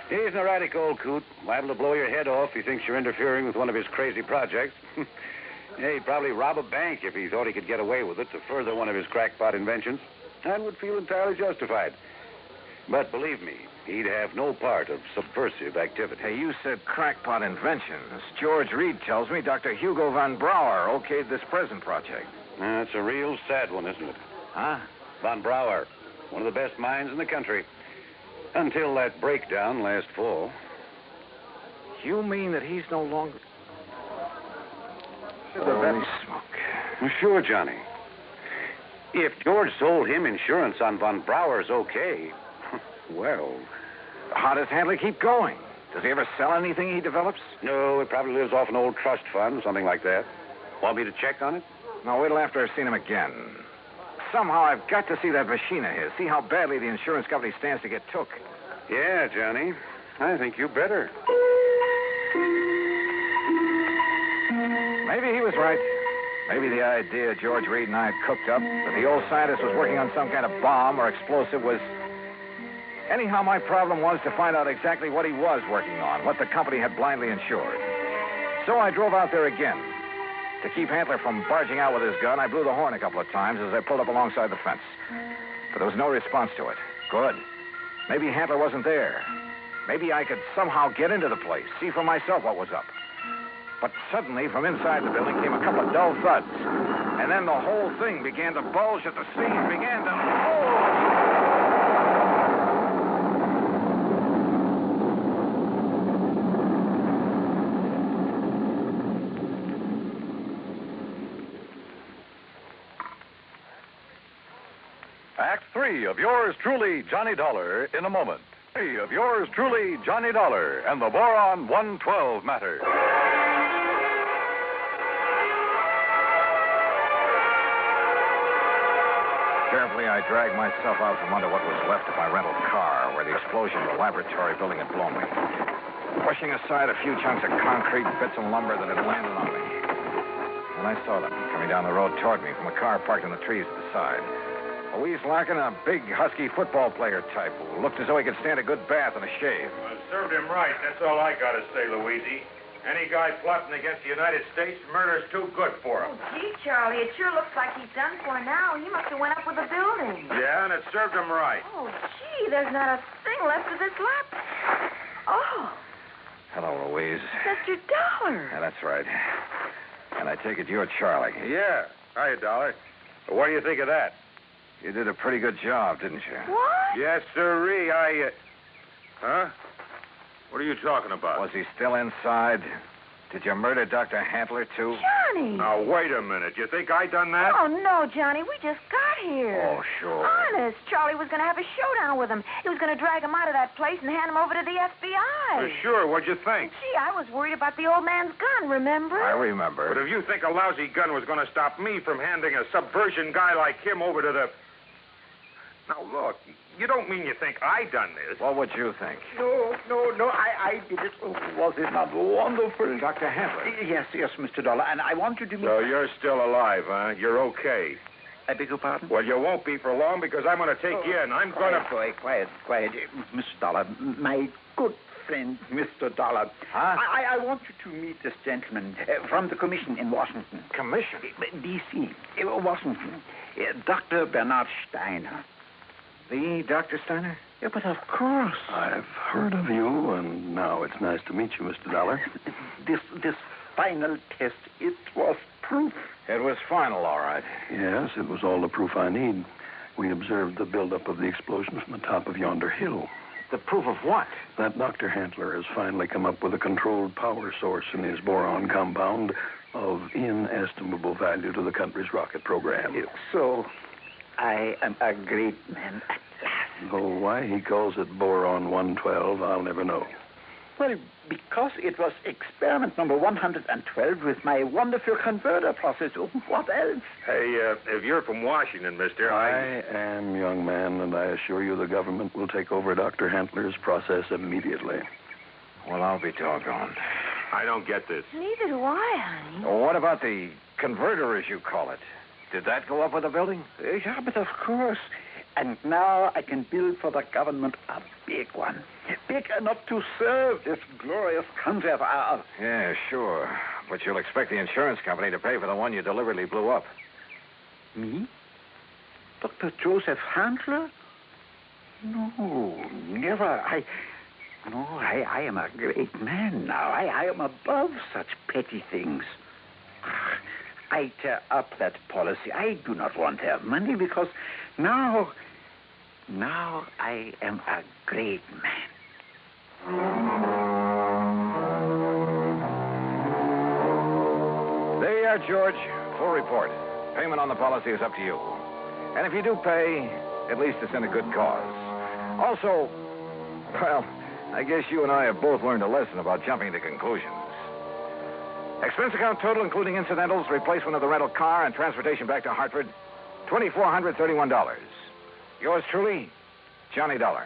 He's an erratic old coot, liable to blow your head off if he thinks you're interfering with one of his crazy projects. Yeah, he'd probably rob a bank if he thought he could get away with it to further one of his crackpot inventions, and would feel entirely justified. But believe me, he'd have no part of subversive activity. Hey, you said crackpot inventions. George Reed tells me Dr. Hugo von Brauer okayed this present project. That's a real sad one, isn't it? Huh? Von Brauer, one of the best minds in the country. Until that breakdown last fall. You mean that he's no longer... Holy smoke. Well, sure, Johnny. If George sold him insurance on Von Brauer's okay, well... How does Handley keep going? Does he ever sell anything he develops? No, he probably lives off an old trust fund, something like that. Want me to check on it? No, wait till after I've seen him again. Somehow I've got to see that machine of his, see how badly the insurance company stands to get took. Yeah, Johnny. I think you better. Maybe he was right. Maybe the idea George Reed and I had cooked up, that the old scientist was working on some kind of bomb or explosive, was... Anyhow, my problem was to find out exactly what he was working on, what the company had blindly insured. So I drove out there again. To keep Hantler from barging out with his gun, I blew the horn a couple of times as I pulled up alongside the fence. But there was no response to it. Good. Maybe Hantler wasn't there. Maybe I could somehow get into the place, see for myself what was up. But suddenly, from inside the building came a couple of dull thuds. And then the whole thing began to bulge at the seams, began to... Oh! Act 3 of yours truly, Johnny Dollar, in a moment. 3 of yours truly, Johnny Dollar, and the Boron 112 matter. Carefully, I dragged myself out from under what was left of my rental car, where the explosion of the laboratory building had blown me, pushing aside a few chunks of concrete, bits of lumber that had landed on me. And I saw them coming down the road toward me from a car parked in the trees at the side. Louise Larkin, a big, husky football player type who looked as though he could stand a good bath and a shave. Well, served him right. That's all I got to say, Louise. Any guy plotting against the United States, murder's too good for him. Oh, gee, Charlie, it sure looks like he's done for now. He must have went up with the building. Yeah, and it served him right. Oh, gee, there's not a thing left of this laptop. Oh. Hello, Louise. Mr. Dollar. Yeah, that's right. And I take it you're Charlie. Yeah. Hiya, Dollar. What do you think of that? You did a pretty good job, didn't you? What? Yes, sirree. Huh? What are you talking about? Was he still inside? Did you murder Dr. Hantler, too? Johnny! Now, wait a minute. You think I done that? Oh, no, Johnny. We just got here. Oh, sure. Honest. Charlie was going to have a showdown with him. He was going to drag him out of that place and hand him over to the FBI. Sure. What'd you think? Gee, I was worried about the old man's gun, remember? I remember. But if you think a lousy gun was going to stop me from handing a subversion guy like him over to the... Now, look, you don't mean you think I done this. What would you think? No, I did it. Oh, was it not wonderful? Dr. Hantler. Yes, Mr. Dollar, and I want you to meet... So you're still alive, huh? You're okay. I beg your pardon? Well, you won't be for long because I'm going to take you in. I'm going to... Quiet. Mr. Dollar, my good friend, Mr. Dollar. Huh? I want you to meet this gentleman from the commission in Washington. Commission? D.C., Washington. Dr. Bernard Steiner. The Dr. Steiner? Yeah, but of course. I've heard of you, and now it's nice to meet you, Mr. Dollar. This final test, it was proof. It was final, all right. Yes, it was all the proof I need. We observed the buildup of the explosion from the top of yonder hill. The proof of what? That Dr. Handler has finally come up with a controlled power source in his boron compound of inestimable value to the country's rocket program. So, I am a great man at last. Though why he calls it Boron 112, I'll never know. Well, because it was experiment number 112 with my wonderful converter process. What else? Hey, if you're from Washington, mister, I am, young man, and I assure you the government will take over Dr. Handler's process immediately. Well, I'll be doggone. I don't get this. Neither do I, honey. Well, what about the converter, as you call it? Did that go up with the building? Yeah, but of course. And now I can build for the government a big one. Big enough to serve this glorious country of ours. Yeah, sure. But you'll expect the insurance company to pay for the one you deliberately blew up. Me? Dr. Joseph Handler? No, never. I am a great man now. I am above such petty things. I tear up that policy. I do not want to have money because now I am a great man. There you are, George. Full report. Payment on the policy is up to you. And if you do pay, at least it's in a good cause. Also, well, I guess you and I have both learned a lesson about jumping to conclusions. Expense account total, including incidentals, replacement of the rental car, and transportation back to Hartford, $2,431. Yours truly, Johnny Dollar.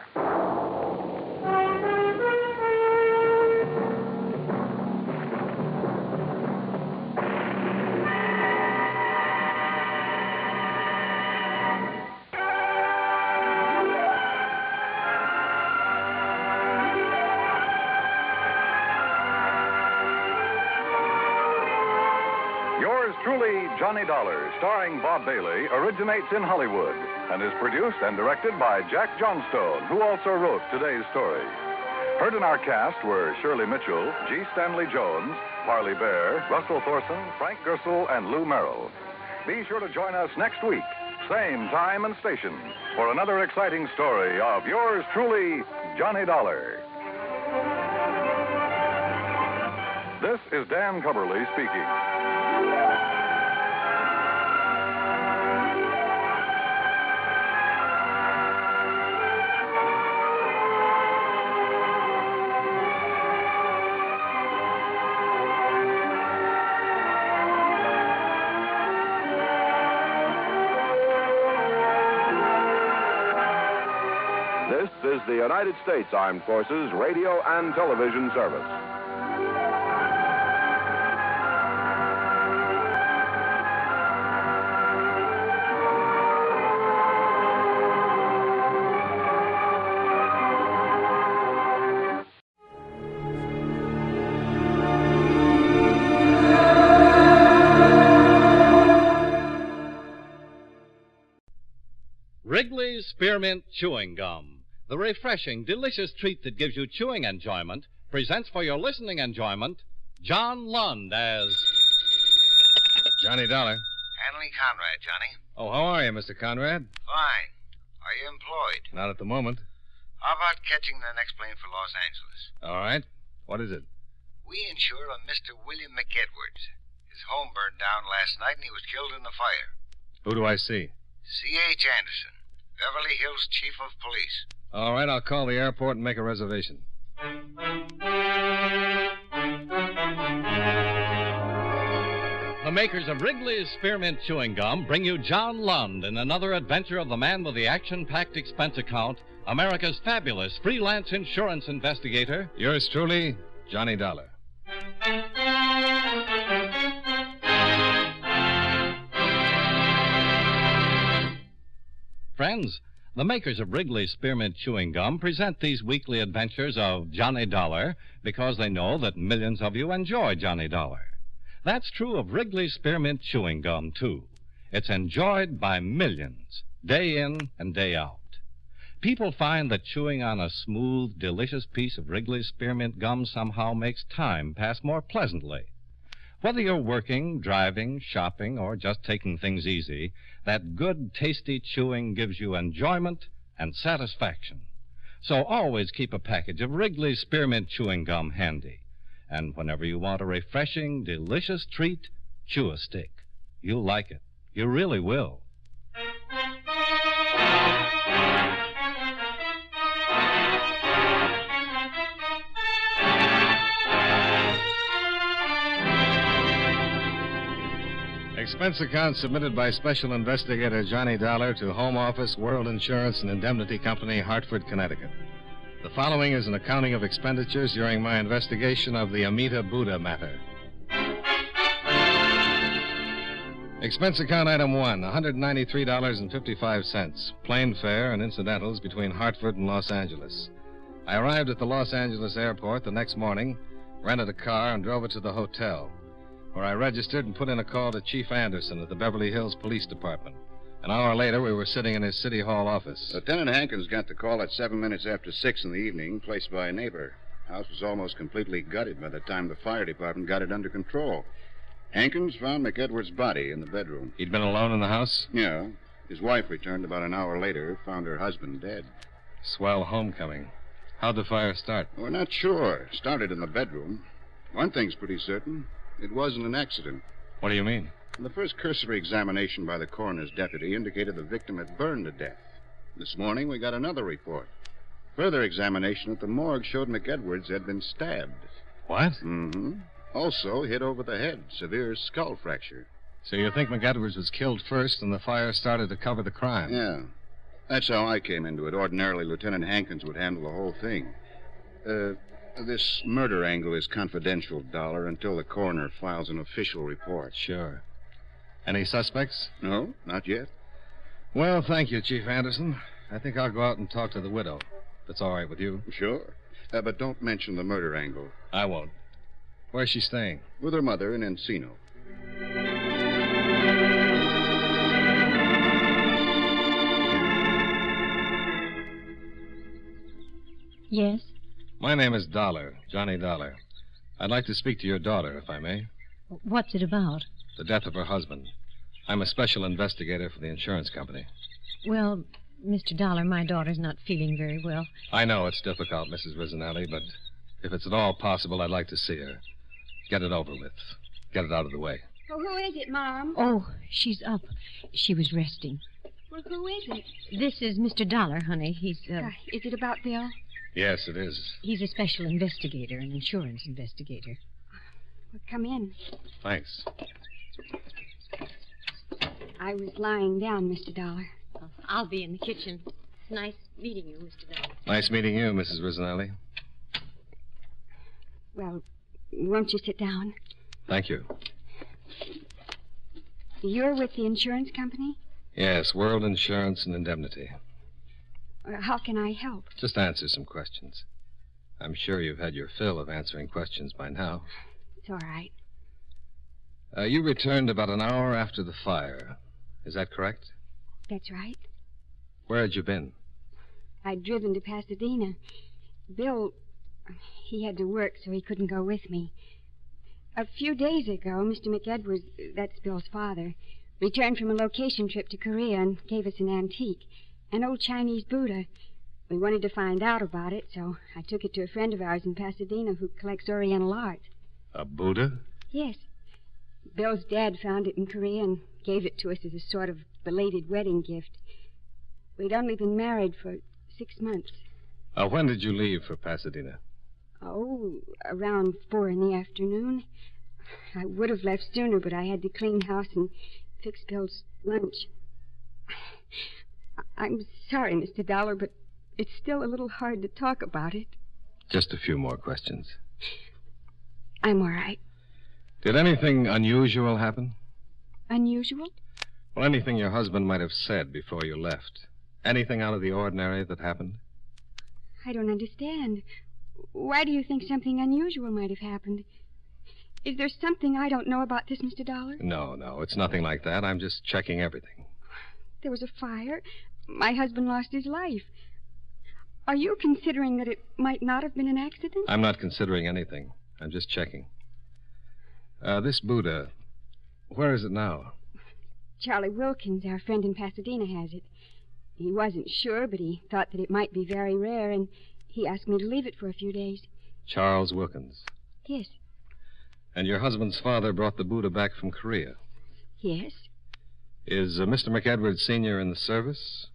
Truly, Johnny Dollar, starring Bob Bailey, originates in Hollywood and is produced and directed by Jack Johnstone, who also wrote today's story. Heard in our cast were Shirley Mitchell, G. Stanley Jones, Parley Bear, Russell Thorson, Frank Gersel, and Lou Merrill. Be sure to join us next week, same time and station, for another exciting story of yours truly, Johnny Dollar. This is Dan Cubberly speaking. This is the United States Armed Forces Radio and Television Service. Wrigley's Spearmint Chewing Gum, the refreshing, delicious treat that gives you chewing enjoyment, presents for your listening enjoyment John Lund as Johnny Dollar. Handling Conrad, Johnny. Oh, how are you, Mr. Conrad? Fine. Are you employed? Not at the moment. How about catching the next plane for Los Angeles? All right. What is it? We insure a Mr. William McEdwards. His home burned down last night and he was killed in the fire. Who do I see? C.H. Anderson, Beverly Hills Chief of Police. All right, I'll call the airport and make a reservation. The makers of Wrigley's Spearmint Chewing Gum bring you John Lund in another adventure of the man with the action-packed expense account, America's fabulous freelance insurance investigator. Yours truly, Johnny Dollar. friends. The makers of Wrigley's Spearmint Chewing Gum present these weekly adventures of Johnny Dollar because they know that millions of you enjoy Johnny Dollar. That's true of Wrigley's Spearmint Chewing Gum, too. It's enjoyed by millions, day in and day out. People find that chewing on a smooth, delicious piece of Wrigley's Spearmint Gum somehow makes time pass more pleasantly. Whether you're working, driving, shopping, or just taking things easy, that good, tasty chewing gives you enjoyment and satisfaction. So always keep a package of Wrigley's Spearmint Chewing Gum handy. And whenever you want a refreshing, delicious treat, chew a stick. You'll like it. You really will. Expense account submitted by Special Investigator Johnny Dollar to Home Office, World Insurance and Indemnity Company, Hartford, Connecticut. The following is an accounting of expenditures during my investigation of the Amita Buddha matter. Expense account item 1, $193.55. Plane fare and incidentals between Hartford and Los Angeles. I arrived at the Los Angeles airport the next morning, rented a car, and drove it to the hotel, where I registered and put in a call to Chief Anderson at the Beverly Hills Police Department. An hour later, we were sitting in his City Hall office. Lieutenant Hankins got the call at 7 minutes after 6 in the evening, placed by a neighbor. House was almost completely gutted by the time the fire department got it under control. Hankins found McEdwards' body in the bedroom. He'd been alone in the house? Yeah. His wife returned about an hour later, found her husband dead. Swell homecoming. How'd the fire start? We're not sure. Started in the bedroom. One thing's pretty certain. It wasn't an accident. What do you mean? The first cursory examination by the coroner's deputy indicated the victim had burned to death. This morning, we got another report. Further examination at the morgue showed McEdwards had been stabbed. What? Mm-hmm. Also hit over the head, severe skull fracture. So you think McEdwards was killed first and the fire started to cover the crime? Yeah. That's how I came into it. Ordinarily, Lieutenant Hankins would handle the whole thing. This murder angle is confidential, Dollar, until the coroner files an official report. Sure. Any suspects? No, not yet. Well, thank you, Chief Anderson. I think I'll go out and talk to the widow, if it's all right with you. Sure. But don't mention the murder angle. I won't. Where's she staying? With her mother in Encino. Yes? My name is Dollar, Johnny Dollar. I'd like to speak to your daughter, if I may. What's it about? The death of her husband. I'm a special investigator for the insurance company. Well, Mr. Dollar, my daughter's not feeling very well. I know it's difficult, Mrs. Rizzanelli, but if it's at all possible, I'd like to see her. Get it over with. Get it out of the way. Well, who is it, Mom? Oh, she's up. She was resting. Well, who is it? This is Mr. Dollar, honey. He's, Is it about Bill? Yes, it is. He's a special investigator, an insurance investigator. Well, come in. Thanks. I was lying down, Mr. Dollar. Oh, I'll be in the kitchen. It's nice meeting you, Mr. Dollar. Nice meeting you, Mrs. Rizzanelli. Well, won't you sit down? Thank you. You're with the insurance company? Yes, World Insurance and Indemnity. How can I help? Just answer some questions. I'm sure you've had your fill of answering questions by now. It's all right. You returned about an hour after the fire. Is that correct? That's right. Where had you been? I'd driven to Pasadena. Bill, he had to work, so he couldn't go with me. A few days ago, Mr. McEdwards, that's Bill's father, returned from a location trip to Korea and gave us an antique, an old Chinese Buddha. We wanted to find out about it, so I took it to a friend of ours in Pasadena who collects Oriental art. A Buddha? Yes. Bill's dad found it in Korea and gave it to us as a sort of belated wedding gift. We'd only been married for 6 months. When did you leave for Pasadena? Oh, around 4 in the afternoon. I would have left sooner, but I had to clean house and fix Bill's lunch. I'm sorry, Mr. Dollar, but it's still a little hard to talk about it. Just a few more questions. I'm all right. Did anything unusual happen? Unusual? Well, anything your husband might have said before you left. Anything out of the ordinary that happened? I don't understand. Why do you think something unusual might have happened? Is there something I don't know about this, Mr. Dollar? No, it's nothing like that. I'm just checking everything. There was a fire. My husband lost his life. Are you considering that it might not have been an accident? I'm not considering anything. I'm just checking. This Buddha, where is it now? Charlie Wilkins, our friend in Pasadena, has it. He wasn't sure, but he thought that it might be very rare, and he asked me to leave it for a few days. Charles Wilkins. Yes. And your husband's father brought the Buddha back from Korea? Yes. Is Mr. McEdwards Sr. in the service?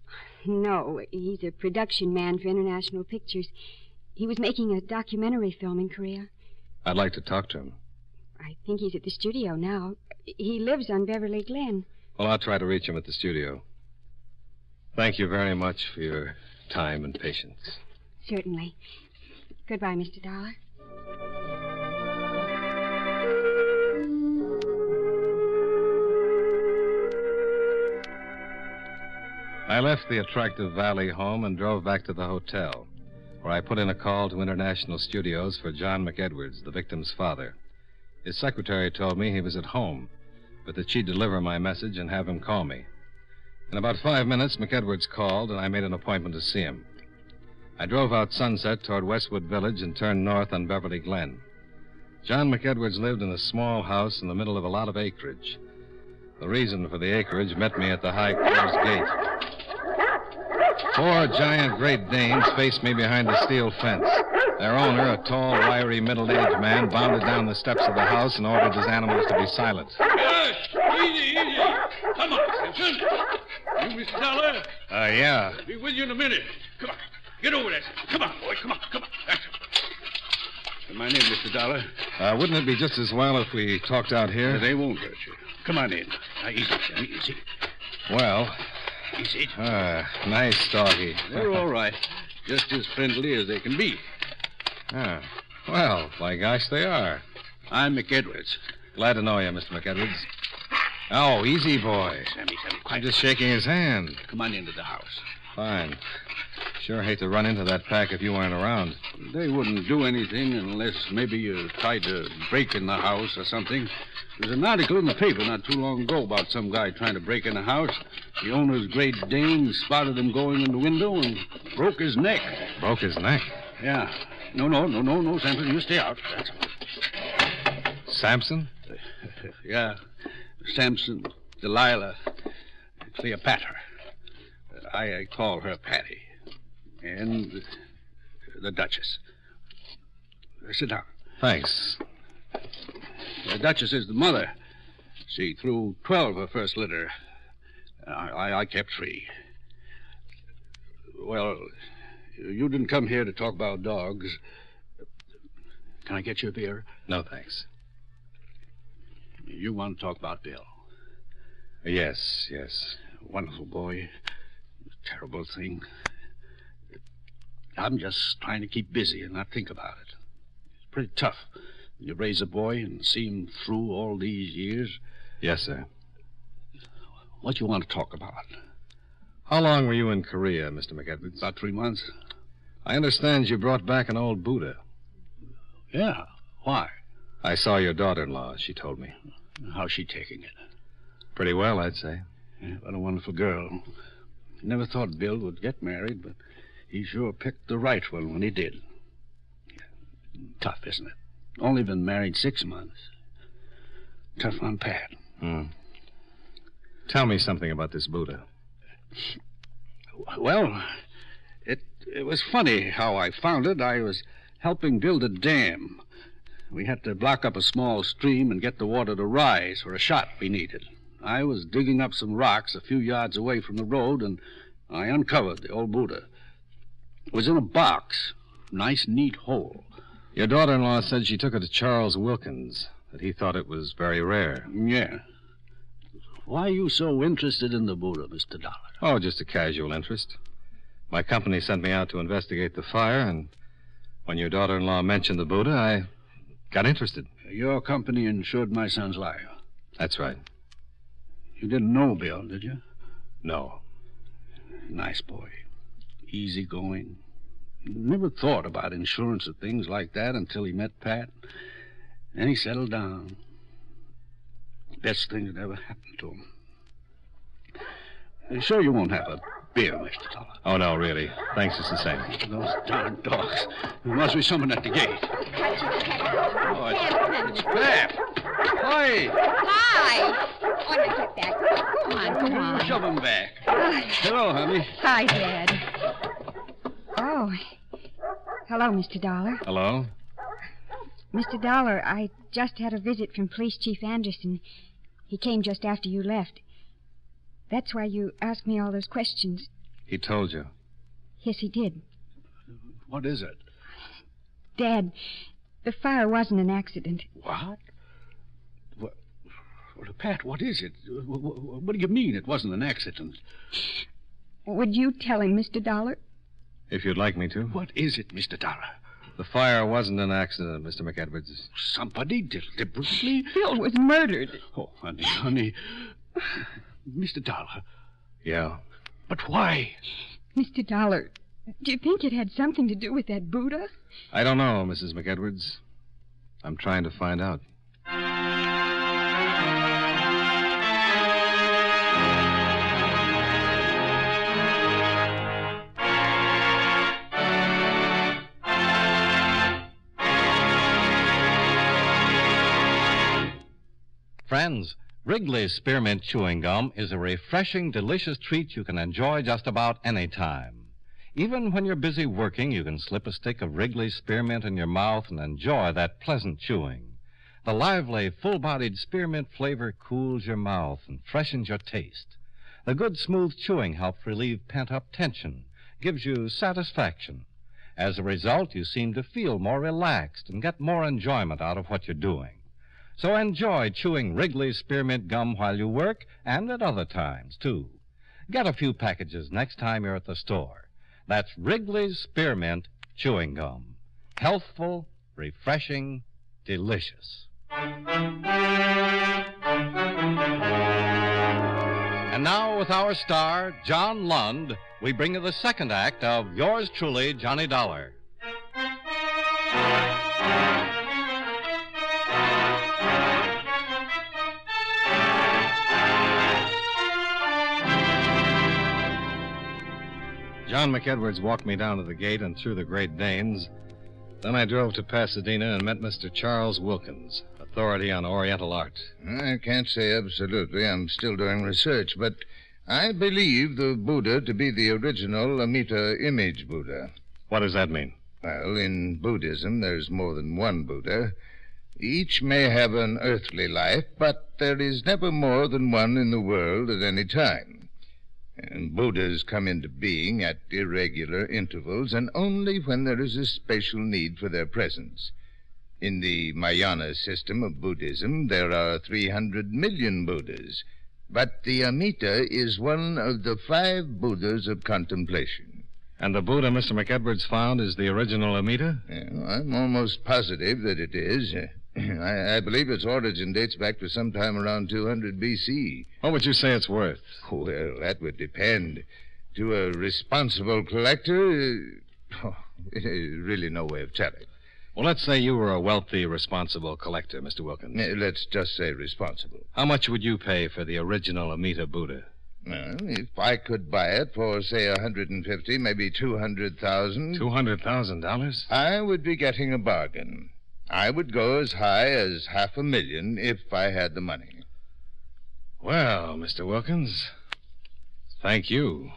No, he's a production man for International Pictures. He was making a documentary film in Korea. I'd like to talk to him. I think he's at the studio now. He lives on Beverly Glen. Well, I'll try to reach him at the studio. Thank you very much for your time and patience. Certainly. Goodbye, Mr. Dollar. I left the attractive Valley home and drove back to the hotel, where I put in a call to International Studios for John McEdwards, the victim's father. His secretary told me he was at home, but that she'd deliver my message and have him call me. In about 5 minutes, McEdwards called, and I made an appointment to see him. I drove out Sunset toward Westwood Village and turned north on Beverly Glen. John McEdwards lived in a small house in the middle of a lot of acreage. The reason for the acreage met me at the high closed gate. 4 giant Great Danes faced me behind a steel fence. Their owner, a tall, wiry, middle-aged man, bounded down the steps of the house and ordered his animals to be silent. Yes, easy. Come on, Simpson. You, Mr. Dollar? Yeah. I'll be with you in a minute. Come on, get over there. Come on, boy, come on. That's it. My name, Mr. Dollar. Wouldn't it be just as well if we talked out here? They won't hurt you. Come on in. Now, easy. Well... Easy. Nice doggy. They're all right. Just as friendly as they can be. Well, by gosh, they are. I'm McEdwards. Glad to know you, Mr. McEdwards. Oh, easy, boy. Sammy, quiet. I'm just shaking his hand. Come on into the house. Fine. Sure hate to run into that pack if you weren't around. They wouldn't do anything unless maybe you tried to break in the house or something. There's an article in the paper not too long ago about some guy trying to break in a house. The owner's Great Dane spotted him going in the window and broke his neck. Broke his neck? Yeah. No, Samson, you stay out. That's all. Samson? Yeah. Samson, Delilah, Cleopatra. I call her Patty. And the Duchess. Sit down. Thanks. The Duchess is the mother. She threw 12 her first litter. I kept 3. Well, you didn't come here to talk about dogs. Can I get you a beer? No, thanks. You want to talk about Bill? Yes. Wonderful boy. Terrible thing. I'm just trying to keep busy and not think about it. It's pretty tough. You raise a boy and see him through all these years. Yes, sir. What do you want to talk about? How long were you in Korea, Mr. McEdwards? About 3 months. I understand you brought back an old Buddha. Yeah. Why? I saw your daughter-in-law, she told me. How's she taking it? Pretty well, I'd say. Yeah, what a wonderful girl. Never thought Bill would get married, but he sure picked the right one when he did. Yeah. Tough, isn't it? Only been married 6 months. Tough on Pat. Tell me something about this Buddha. Well, it was funny how I found it. I was helping build a dam. We had to block up a small stream and get the water to rise for a shot we needed. I was digging up some rocks a few yards away from the road, and I uncovered the old Buddha. It was in a box. Nice, neat hole. Your daughter-in-law said she took it to Charles Wilkins, that he thought it was very rare. Yeah. Why are you so interested in the Buddha, Mr. Dollar? Oh, just a casual interest. My company sent me out to investigate the fire, and when your daughter-in-law mentioned the Buddha, I got interested. Your company insured my son's life. That's right. You didn't know Bill, did you? No. Nice boy. Easygoing. Never thought about insurance or things like that until he met Pat. Then he settled down. Best thing that ever happened to him. You sure you won't have a beer, Mr. Dollar? Oh, no, really. Thanks, it's the same. Those darn dogs. There must be someone at the gate. Oh, it's Pat. Hi. Hi. Oh, now get back. Go on. Shove him back. Hello, honey. Hi, Dad. Oh. Hello, Mr. Dollar. Hello? Mr. Dollar, I just had a visit from Police Chief Anderson. He came just after you left. That's why you asked me all those questions. He told you. Yes, he did. What is it? Dad, the fire wasn't an accident. What? Well, Pat, what is it? What do you mean it wasn't an accident? Would you tell him, Mr. Dollar? If you'd like me to. What is it, Mr. Dollar? The fire wasn't an accident, Mr. McEdwards. Somebody deliberately? Phil was murdered. Oh, honey. Mr. Dollar. Yeah. But why? Mr. Dollar, do you think it had something to do with that Buddha? I don't know, Mrs. McEdwards. I'm trying to find out. Friends, Wrigley's Spearmint Chewing Gum is a refreshing, delicious treat you can enjoy just about any time. Even when you're busy working, you can slip a stick of Wrigley's Spearmint in your mouth and enjoy that pleasant chewing. The lively, full-bodied spearmint flavor cools your mouth and freshens your taste. The good, smooth chewing helps relieve pent-up tension, gives you satisfaction. As a result, you seem to feel more relaxed and get more enjoyment out of what you're doing. So enjoy chewing Wrigley's Spearmint Gum while you work and at other times, too. Get a few packages next time you're at the store. That's Wrigley's Spearmint Chewing Gum. Healthful, refreshing, delicious. And now, with our star, John Lund, we bring you the second act of Yours Truly, Johnny Dollar. John McEdwards walked me down to the gate and through the Great Danes. Then I drove to Pasadena and met Mr. Charles Wilkins, authority on Oriental art. I can't say absolutely. I'm still doing research, but I believe the Buddha to be the original Amita image Buddha. What does that mean? Well, in Buddhism, there's more than one Buddha. Each may have an earthly life, but there is never more than one in the world at any time. And Buddhas come into being at irregular intervals and only when there is a special need for their presence. In the Mahayana system of Buddhism, there are 300 million Buddhas, but the Amita is one of the 5 Buddhas of contemplation. And the Buddha Mr. McEdwards found is the original Amita? I'm almost positive that it is. I believe its origin dates back to sometime around 200 B.C. What would you say it's worth? Well, that would depend. To a responsible collector, really no way of telling. Well, let's say you were a wealthy, responsible collector, Mr. Wilkins. Let's just say responsible. How much would you pay for the original Amita Buddha? Well, if I could buy it for, say, 150, maybe 200,000... $200,000? I would be getting a bargain. I would go as high as $500,000 if I had the money. Well, Mr. Wilkins, thank you.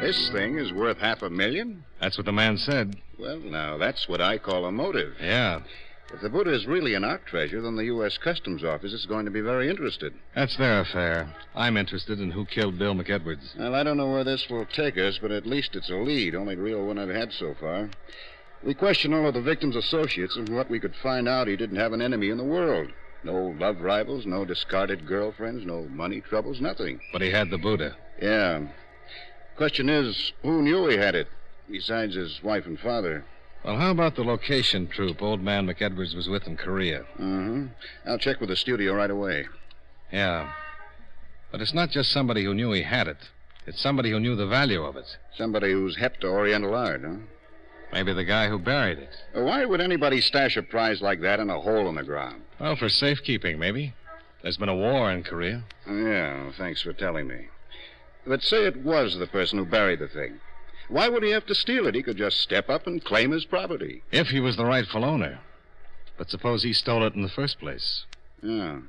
This thing is worth $500,000? That's what the man said. Well, now, that's what I call a motive. Yeah. If the Buddha is really an art treasure, then the U.S. Customs Office is going to be very interested. That's their affair. I'm interested in who killed Bill McEdwards. Well, I don't know where this will take us, but at least it's a lead, only the real one I've had so far. We questioned all of the victim's associates, and from what we could find out, he didn't have an enemy in the world. No love rivals, no discarded girlfriends, no money troubles, nothing. But he had the Buddha. Yeah. Question is, who knew he had it, besides his wife and father? Well, how about the location troupe old man McEdwards was with in Korea? Mm-hmm. I'll check with the studio right away. Yeah. But it's not just somebody who knew he had it. It's somebody who knew the value of it. Somebody who's hep to Oriental art, huh? Maybe the guy who buried it. Why would anybody stash a prize like that in a hole in the ground? Well, for safekeeping, maybe. There's been a war in Korea. Yeah, thanks for telling me. But say it was the person who buried the thing. Why would he have to steal it? He could just step up and claim his property. If he was the rightful owner. But suppose he stole it in the first place. Yeah.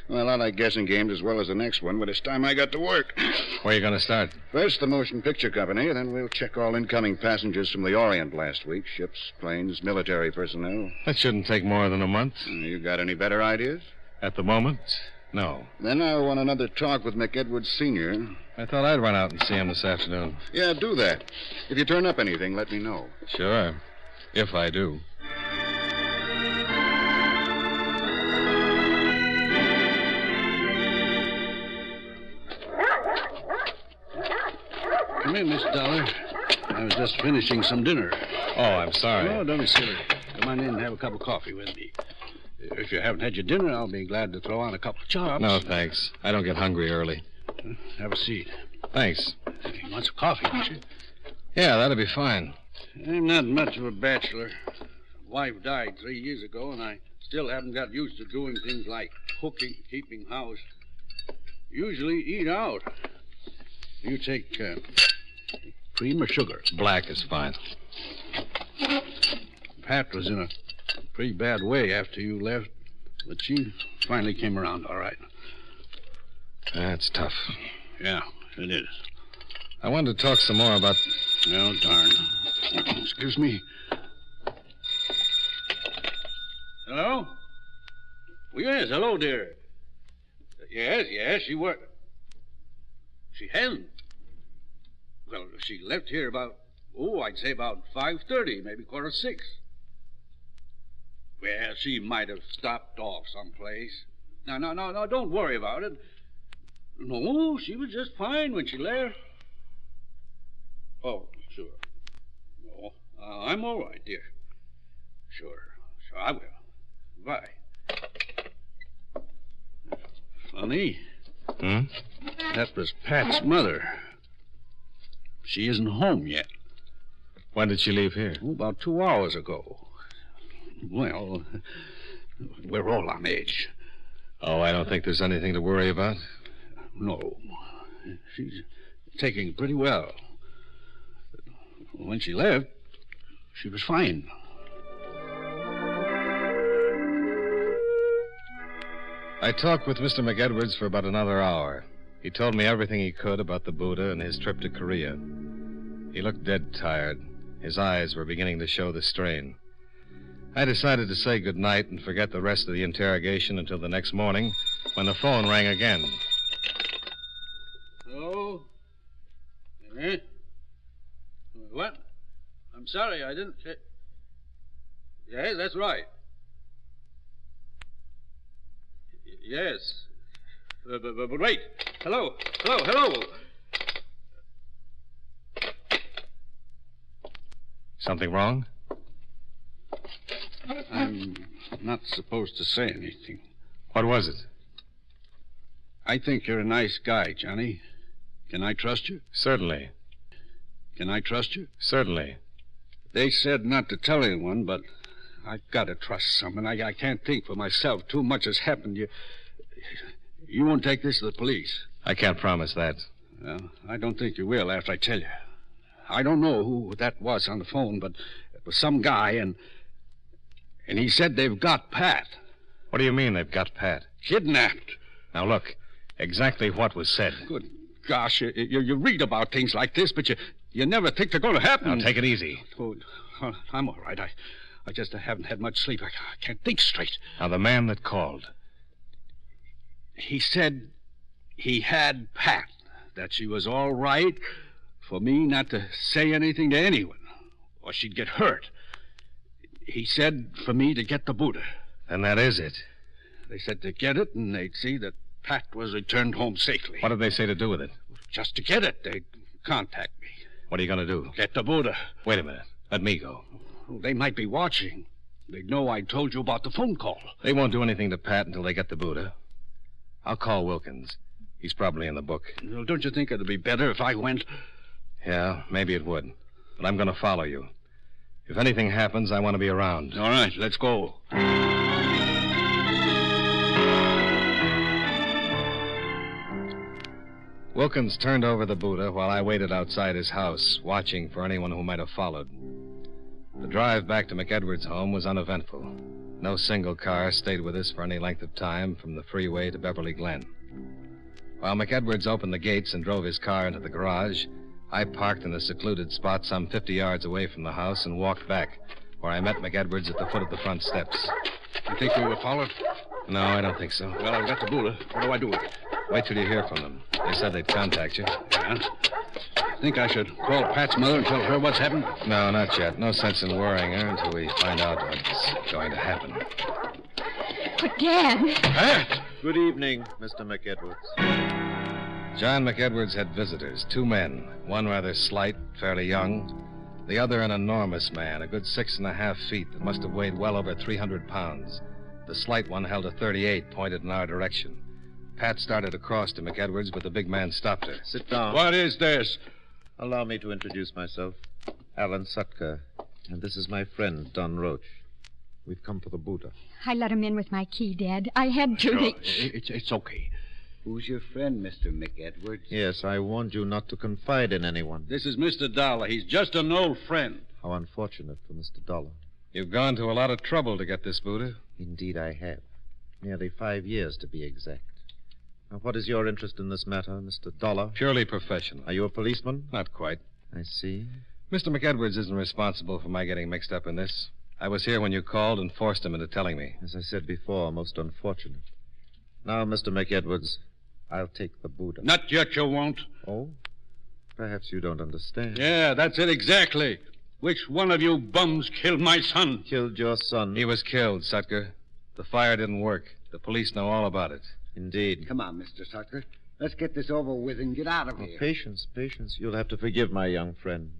Well, I like guessing games as well as the next one, but it's time I got to work. Where are you going to start? First, the motion picture company, then we'll check all incoming passengers from the Orient last week. Ships, planes, military personnel. That shouldn't take more than a month. You got any better ideas? At the moment, no. Then I want another talk with McEdwards Sr. I thought I'd run out and see him this afternoon. Yeah, do that. If you turn up anything, let me know. Sure. If I do. Come in, Miss Dollar. I was just finishing some dinner. Oh, I'm sorry. Oh, don't be silly. Come on in and have a cup of coffee with me. If you haven't had your dinner, I'll be glad to throw on a couple of chops. No, thanks. I don't get hungry early. Have a seat. Thanks. You want some coffee, don't you? Yeah, that'll be fine. I'm not much of a bachelor. Wife died 3 years ago, and I still haven't got used to doing things like cooking, keeping house. Usually eat out. You take cream or sugar? Black is fine. Pat was in a pretty bad way after you left, but she finally came around all right. That's tough. Yeah, it is. I wanted to talk some more about... Oh, darn. Excuse me. Hello? Oh, yes, hello, dear. Yes, she worked. She hasn't. Well, she left here about, I'd say about 5:30, maybe 5:45. Well, she might have stopped off someplace. No, don't worry about it. No, she was just fine when she left. Oh, sure. No, I'm all right, dear. Sure, I will. Bye. Funny. That was Pat's mother. She isn't home yet. When did she leave here? About 2 hours ago. Well, we're all on edge. Oh, I don't think there's anything to worry about. No. She's taking it pretty well. When she left, she was fine. I talked with Mr. McEdwards for about another hour. He told me everything he could about the Buddha and his trip to Korea. He looked dead tired. His eyes were beginning to show the strain. I decided to say good night and forget the rest of the interrogation until the next morning when the phone rang again. Hello? What? I'm sorry, I didn't... Yes, that's right. Yes. But wait. Hello. Something wrong? I'm not supposed to say anything. What was it? I think you're a nice guy, Johnny. Can I trust you? Certainly. Can I trust you? Certainly. They said not to tell anyone, but I've got to trust someone. I can't think for myself. Too much has happened. You won't take this to the police? I can't promise that. Well, I don't think you will after I tell you. I don't know who that was on the phone, but it was some guy, and he said they've got Pat. What do you mean they've got Pat? Kidnapped. Now, look, exactly what was said. Good gosh, you read about things like this, but you never think they're going to happen. Now, take it easy. Oh, I'm all right. I just haven't had much sleep. I can't think straight. Now, the man that called. He said he had Pat, that she was all right for me not to say anything to anyone, or she'd get hurt. He said for me to get the Buddha. And that is it. They said to get it, and they'd see that Pat was returned home safely. What did they say to do with it? Just to get it. They'd contact me. What are you going to do? Get the Buddha. Wait a minute. Let me go. Oh, they might be watching. They'd know I told you about the phone call. They won't do anything to Pat until they get the Buddha. I'll call Wilkins. He's probably in the book. Well, don't you think it'd be better if I went? Yeah, maybe it would. But I'm going to follow you. If anything happens, I want to be around. All right, let's go. Wilkins turned over the Buddha while I waited outside his house, watching for anyone who might have followed. The drive back to McEdwards' home was uneventful. No single car stayed with us for any length of time from the freeway to Beverly Glen. While McEdwards opened the gates and drove his car into the garage, I parked in a secluded spot some 50 yards away from the house and walked back, where I met McEdwards at the foot of the front steps. You think we were followed? No, I don't think so. Well, I've got the Buddha. What do I do with it? Wait till you hear from them. They said they'd contact you. Yeah. Think I should call Pat's mother and tell her what's happened? No, not yet. No sense in worrying her until we find out what's going to happen. But, Dad... Pat! Good evening, Mr. McEdwards. John McEdwards had visitors, 2 men. One rather slight, fairly young. The other an enormous man, a good 6.5 feet that must have weighed well over 300 pounds. The slight one held a .38 pointed in our direction. Pat started across to McEdwards, but the big man stopped her. Sit down. What is this? Allow me to introduce myself. Alan Sutka. And this is my friend, Don Roach. We've come for the Buddha. I let him in with my key, Dad. I had to. Sure. It's okay. Who's your friend, Mr. McEdwards? Yes, I warned you not to confide in anyone. This is Mr. Dollar. He's just an old friend. How unfortunate for Mr. Dollar. You've gone to a lot of trouble to get this Buddha. Indeed, I have. Nearly 5 years, to be exact. Now, what is your interest in this matter, Mr. Dollar? Purely professional. Are you a policeman? Not quite. I see. Mr. McEdwards isn't responsible for my getting mixed up in this. I was here when you called and forced him into telling me. As I said before, most unfortunate. Now, Mr. McEdwards, I'll take the Buddha. Not yet, you won't. Oh? Perhaps you don't understand. Yeah, that's it exactly. Which one of you bums killed my son? Killed your son? He was killed, Sutker. The fire didn't work. The police know all about it. Indeed. Come on, Mr. Sucker. Let's get this over with and get out of here. Patience, patience. You'll have to forgive my young friend.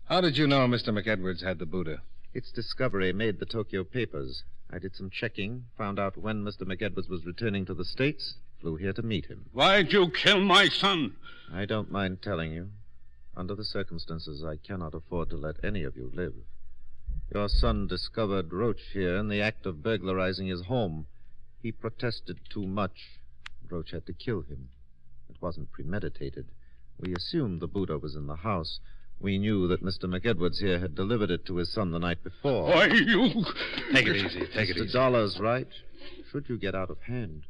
How did you know Mr. McEdwards had the Buddha? Its discovery made the Tokyo papers. I did some checking, found out when Mr. McEdwards was returning to the States, flew here to meet him. Why'd you kill my son? I don't mind telling you. Under the circumstances, I cannot afford to let any of you live. Your son discovered Roach here in the act of burglarizing his home. He protested too much. Roach had to kill him. It wasn't premeditated. We assumed the Buddha was in the house. We knew that Mr. McEdwards here had delivered it to his son the night before. Why, you... Take it easy, take it easy. Mr. Dollar's right. Should you get out of hand,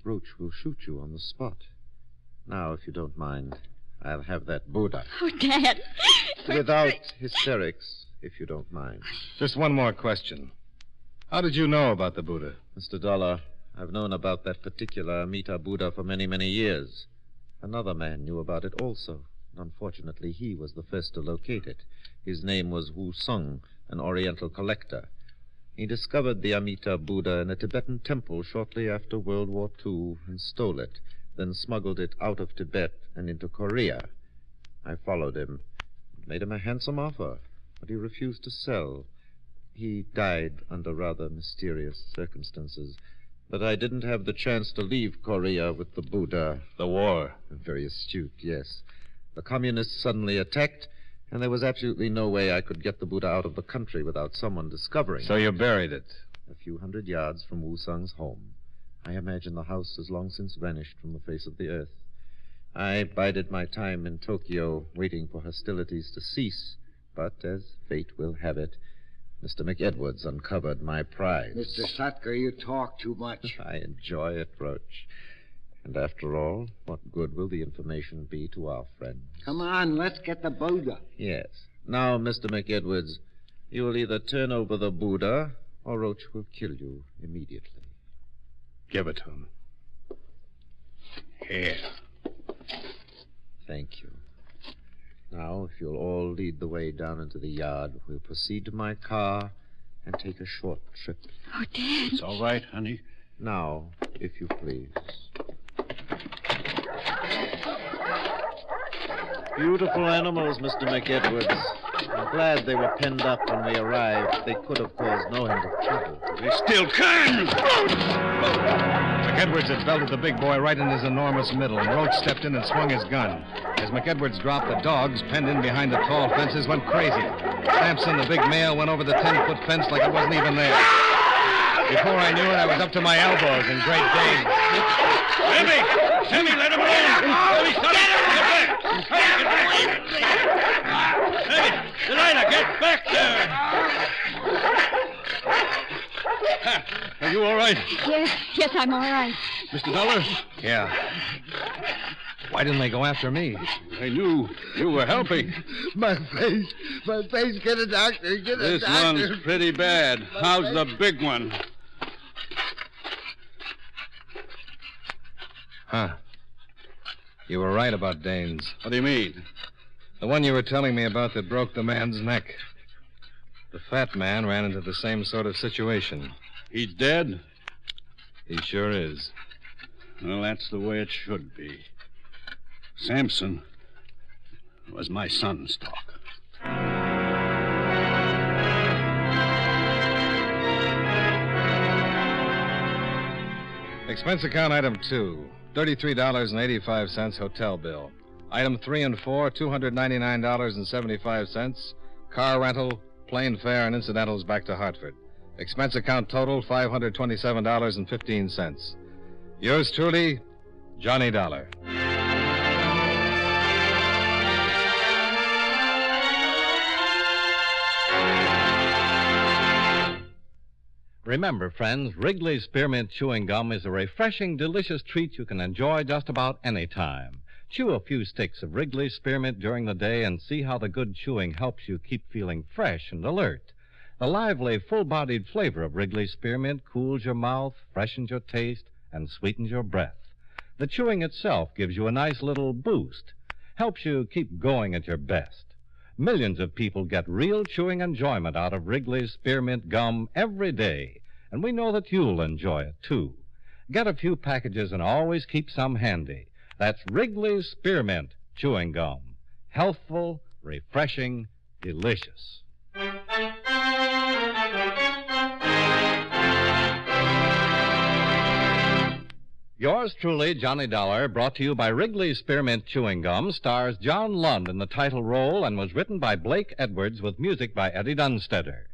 Roach will shoot you on the spot. Now, if you don't mind, I'll have that Buddha. Oh, Dad. Without hysterics, if you don't mind. Just one more question. How did you know about the Buddha? Mr. Dollar, I've known about that particular Amita Buddha for many, many years. Another man knew about it also. And unfortunately, he was the first to locate it. His name was Wu Sung, an Oriental collector. He discovered the Amita Buddha in a Tibetan temple shortly after World War II and stole it, then smuggled it out of Tibet and into Korea. I followed him and made him a handsome offer, but he refused to sell. He died under rather mysterious circumstances, but I didn't have the chance to leave Korea with the Buddha. The war. Very astute, yes. The communists suddenly attacked, and there was absolutely no way I could get the Buddha out of the country without someone discovering it. So you buried it? A few hundred yards from Wu Sung's home. I imagine the house has long since vanished from the face of the earth. I bided my time in Tokyo, waiting for hostilities to cease, but as fate will have it, Mr. McEdwards uncovered my prize. Mr. Sutka, you talk too much. I enjoy it, Roach. And after all, what good will the information be to our friends? Come on, let's get the Buddha. Yes. Now, Mr. McEdwards, you will either turn over the Buddha, or Roach will kill you immediately. Give it to him. Here. Thank you. Now, if you'll all lead the way down into the yard, we'll proceed to my car and take a short trip. Oh, Dad. It's all right, honey. Now, if you please. Beautiful animals, Mr. McEdwards. We're glad they were penned up when we arrived. They could have caused no end of trouble. They still can! McEdwards had belted the big boy right in his enormous middle, and Roach stepped in and swung his gun. As McEdwards dropped, the dogs, penned in behind the tall fences, went crazy. Sampson, the big male, went over the 10-foot fence like it wasn't even there. Before I knew it, I was up to my elbows in Great Dane. Sammy, let him alone! Sammy, Delilah, get back there! Are you all right? Yes, I'm all right. Mr. Dollar? Yeah. Why didn't they go after me? I knew you were helping. My face, get a doctor, get a This doctor. one's pretty bad. How's the big one? Huh. You were right about Danes. What do you mean? The one you were telling me about that broke the man's neck. The fat man ran into the same sort of situation. He's dead? He sure is. Well, that's the way it should be. Samson was my son's talk. Expense account item 2, $33.85 hotel bill. Item 3 and 4, $299.75. Car rental, plane fare, and incidentals back to Hartford. Expense account total, $527.15. Yours truly, Johnny Dollar. Remember, friends, Wrigley's Spearmint Chewing Gum is a refreshing, delicious treat you can enjoy just about any time. Chew a few sticks of Wrigley's Spearmint during the day and see how the good chewing helps you keep feeling fresh and alert. The lively, full-bodied flavor of Wrigley's Spearmint cools your mouth, freshens your taste, and sweetens your breath. The chewing itself gives you a nice little boost, helps you keep going at your best. Millions of people get real chewing enjoyment out of Wrigley's Spearmint Gum every day, and we know that you'll enjoy it, too. Get a few packages and always keep some handy. That's Wrigley's Spearmint Chewing Gum. Healthful, refreshing, delicious. Yours truly, Johnny Dollar, brought to you by Wrigley's Spearmint Chewing Gum, stars John Lund in the title role and was written by Blake Edwards with music by Eddie Dunstetter.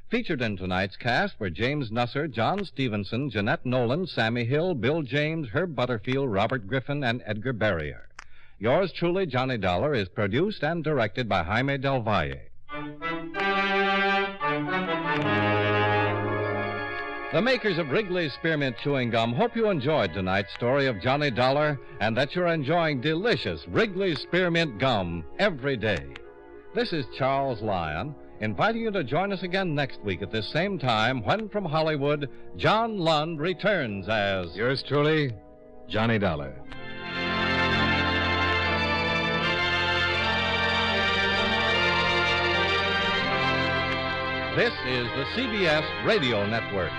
Featured in tonight's cast were James Nusser, John Stevenson, Jeanette Nolan, Sammy Hill, Bill James, Herb Butterfield, Robert Griffin, and Edgar Barrier. Yours truly, Johnny Dollar, is produced and directed by Jaime Del Valle. The makers of Wrigley's Spearmint Chewing Gum hope you enjoyed tonight's story of Johnny Dollar and that you're enjoying delicious Wrigley's Spearmint Gum every day. This is Charles Lyon, inviting you to join us again next week at this same time when, from Hollywood, John Lund returns as... Yours truly, Johnny Dollar. This is the CBS Radio Network.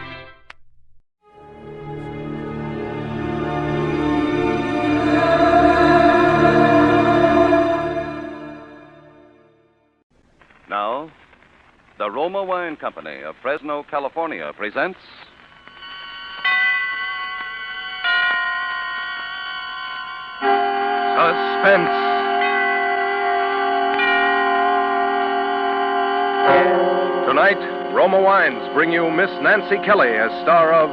Now, the Roma Wine Company of Fresno, California presents Suspense. Tonight, Roma Wines bring you Miss Nancy Kelly as star of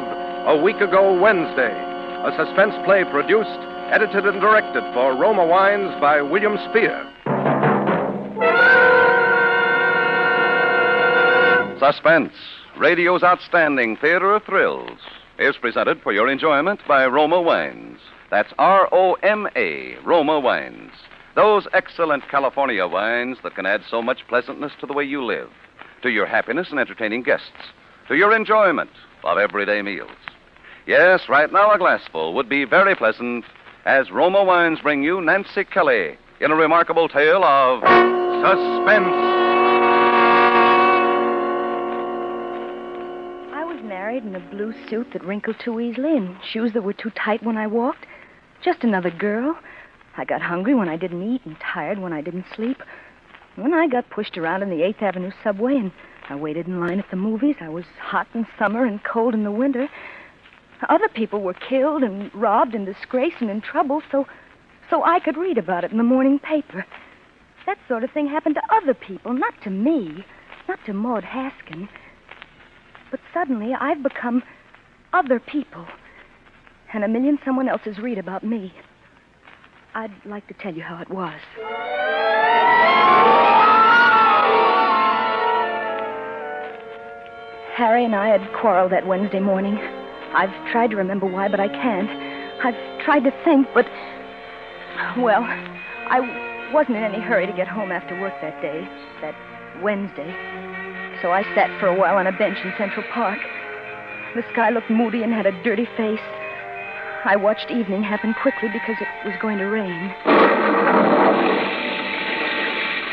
A Week Ago Wednesday, a suspense play produced, edited, and directed for Roma Wines by William Spear. Suspense, radio's outstanding theater of thrills, is presented for your enjoyment by Roma Wines. That's R-O-M-A, Roma Wines. Those excellent California wines that can add so much pleasantness to the way you live, to your happiness in entertaining guests, to your enjoyment of everyday meals. Yes, right now a glassful would be very pleasant as Roma Wines bring you Nancy Kelly in a remarkable tale of suspense. Married in a blue suit that wrinkled too easily and shoes that were too tight when I walked. Just another girl. I got hungry when I didn't eat and tired when I didn't sleep. When I got pushed around in the 8th Avenue subway and I waited in line at the movies, I was hot in summer and cold in the winter. Other people were killed and robbed and disgraced and in trouble, so I could read about it in the morning paper. That sort of thing happened to other people, not to me, not to Maud Haskin. But suddenly I've become other people, and a million someone else's read about me. I'd like to tell you how it was. Harry and I had quarreled that Wednesday morning. I've tried to remember why, but I can't. I've tried to think, but... Well, I wasn't in any hurry to get home after work that day, that Wednesday. So I sat for a while on a bench in Central Park. The sky looked moody and had a dirty face. I watched evening happen quickly because it was going to rain.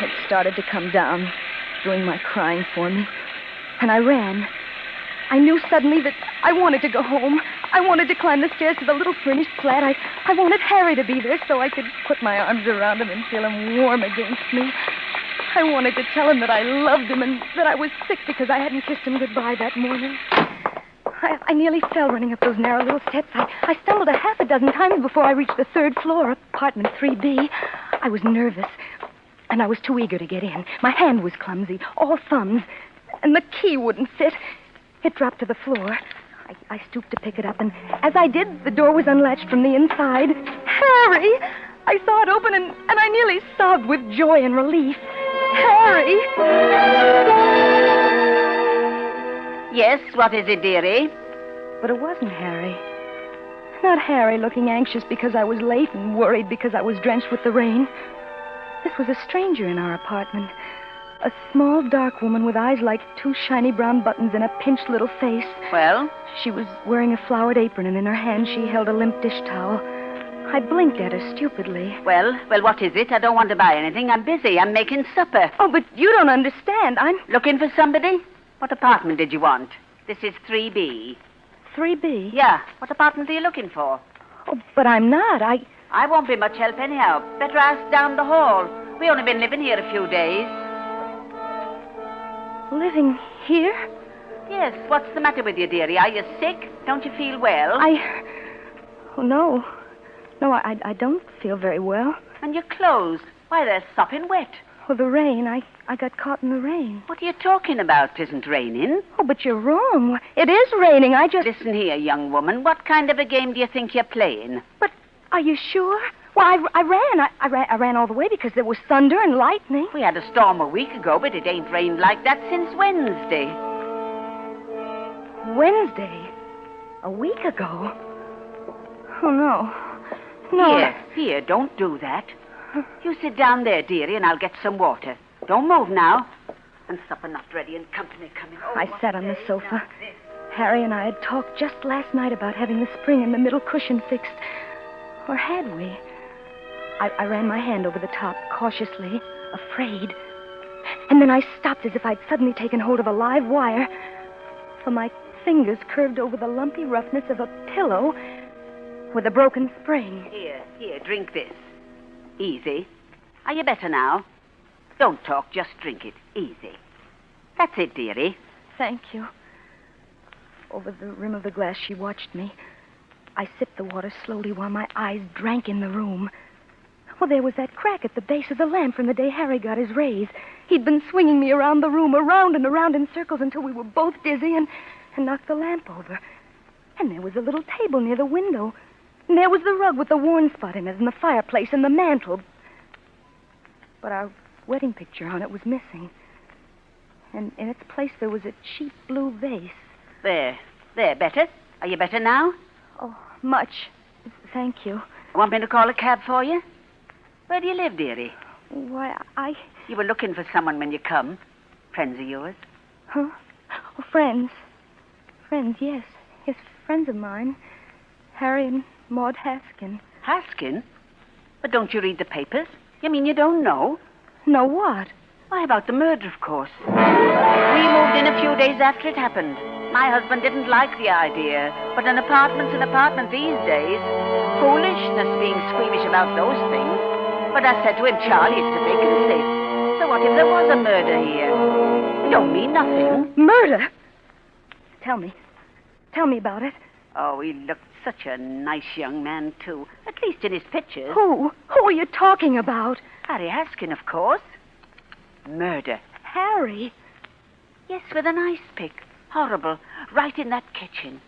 It started to come down, doing my crying for me. And I ran. I knew suddenly that I wanted to go home. I wanted to climb the stairs to the little furnished flat. I wanted Harry to be there so I could put my arms around him and feel him warm against me. I wanted to tell him that I loved him and that I was sick because I hadn't kissed him goodbye that morning. I nearly fell running up those narrow little steps. I stumbled a half a dozen times before I reached the 3rd floor, apartment 3B. I was nervous, and I was too eager to get in. My hand was clumsy, all thumbs, and the key wouldn't fit. It dropped to the floor. I stooped to pick it up, and as I did, the door was unlatched from the inside. Harry! I saw it open, and I nearly sobbed with joy and relief. Harry! Yes, what is it, dearie? But it wasn't Harry. Not Harry looking anxious because I was late and worried because I was drenched with the rain. This was a stranger in our apartment. A small, dark woman with eyes like 2 shiny brown buttons and a pinched little face. Well? She was wearing a flowered apron, and in her hand she held a limp dish towel. I blinked at her stupidly. Well, what is it? I don't want to buy anything. I'm busy. I'm making supper. Oh, but you don't understand. I'm... Looking for somebody? What apartment did you want? This is 3B. 3B? Yeah. What apartment are you looking for? Oh, but I'm not. I won't be much help anyhow. Better ask down the hall. We only been living here a few days. Living here? Yes. What's the matter with you, dearie? Are you sick? Don't you feel well? Oh, no. No, I don't feel very well. And your clothes? Why, they're sopping wet. Oh, the rain. I got caught in the rain. What are you talking about? It isn't raining. Oh, but you're wrong. It is raining. Listen here, young woman. What kind of a game do you think you're playing? But are you sure? Well, I ran. I ran all the way because there was thunder and lightning. We had a storm a week ago, but it ain't rained like that since Wednesday. Wednesday? A week ago? Oh, no. No. Here, don't do that. You sit down there, dearie, and I'll get some water. Don't move now. And supper not ready and company coming over. I sat on the sofa. Harry and I had talked just last night about having the spring in the middle cushion fixed. Or had we? I ran my hand over the top, cautiously, afraid. And then I stopped as if I'd suddenly taken hold of a live wire. For my fingers curved over the lumpy roughness of a pillow with a broken spring. Here, drink this. Easy. Are you better now? Don't talk, just drink it. Easy. That's it, dearie. Thank you. Over the rim of the glass, she watched me. I sipped the water slowly while my eyes drank in the room. Well, there was that crack at the base of the lamp from the day Harry got his raise. He'd been swinging me around the room, around and around in circles until we were both dizzy and knocked the lamp over. And there was a little table near the window. And there was the rug with the worn spot in it, and the fireplace, and the mantel. But our wedding picture on it was missing. And in its place there was a cheap blue vase. There, better? Are you better now? Oh, much. Thank you. Want me to call a cab for you? Where do you live, dearie? Why, You were looking for someone when you come. Friends of yours? Huh? Oh, friends. Friends, yes. Yes, friends of mine. Harry and Maud Haskin. Haskin? But don't you read the papers? You mean you don't know? Know what? Why, about the murder, of course. We moved in a few days after it happened. My husband didn't like the idea, but an apartment's an apartment these days. Foolishness being squeamish about those things. But I said to him, Charlie, it's a vacancy. So what if there was a murder here? You don't mean nothing. Murder? Tell me. Tell me about it. Oh, he looked such a nice young man, too. At least in his pictures. Who? Who are you talking about? Harry Haskin, of course. Murder. Harry? Yes, with an ice pick. Horrible. Right in that kitchen.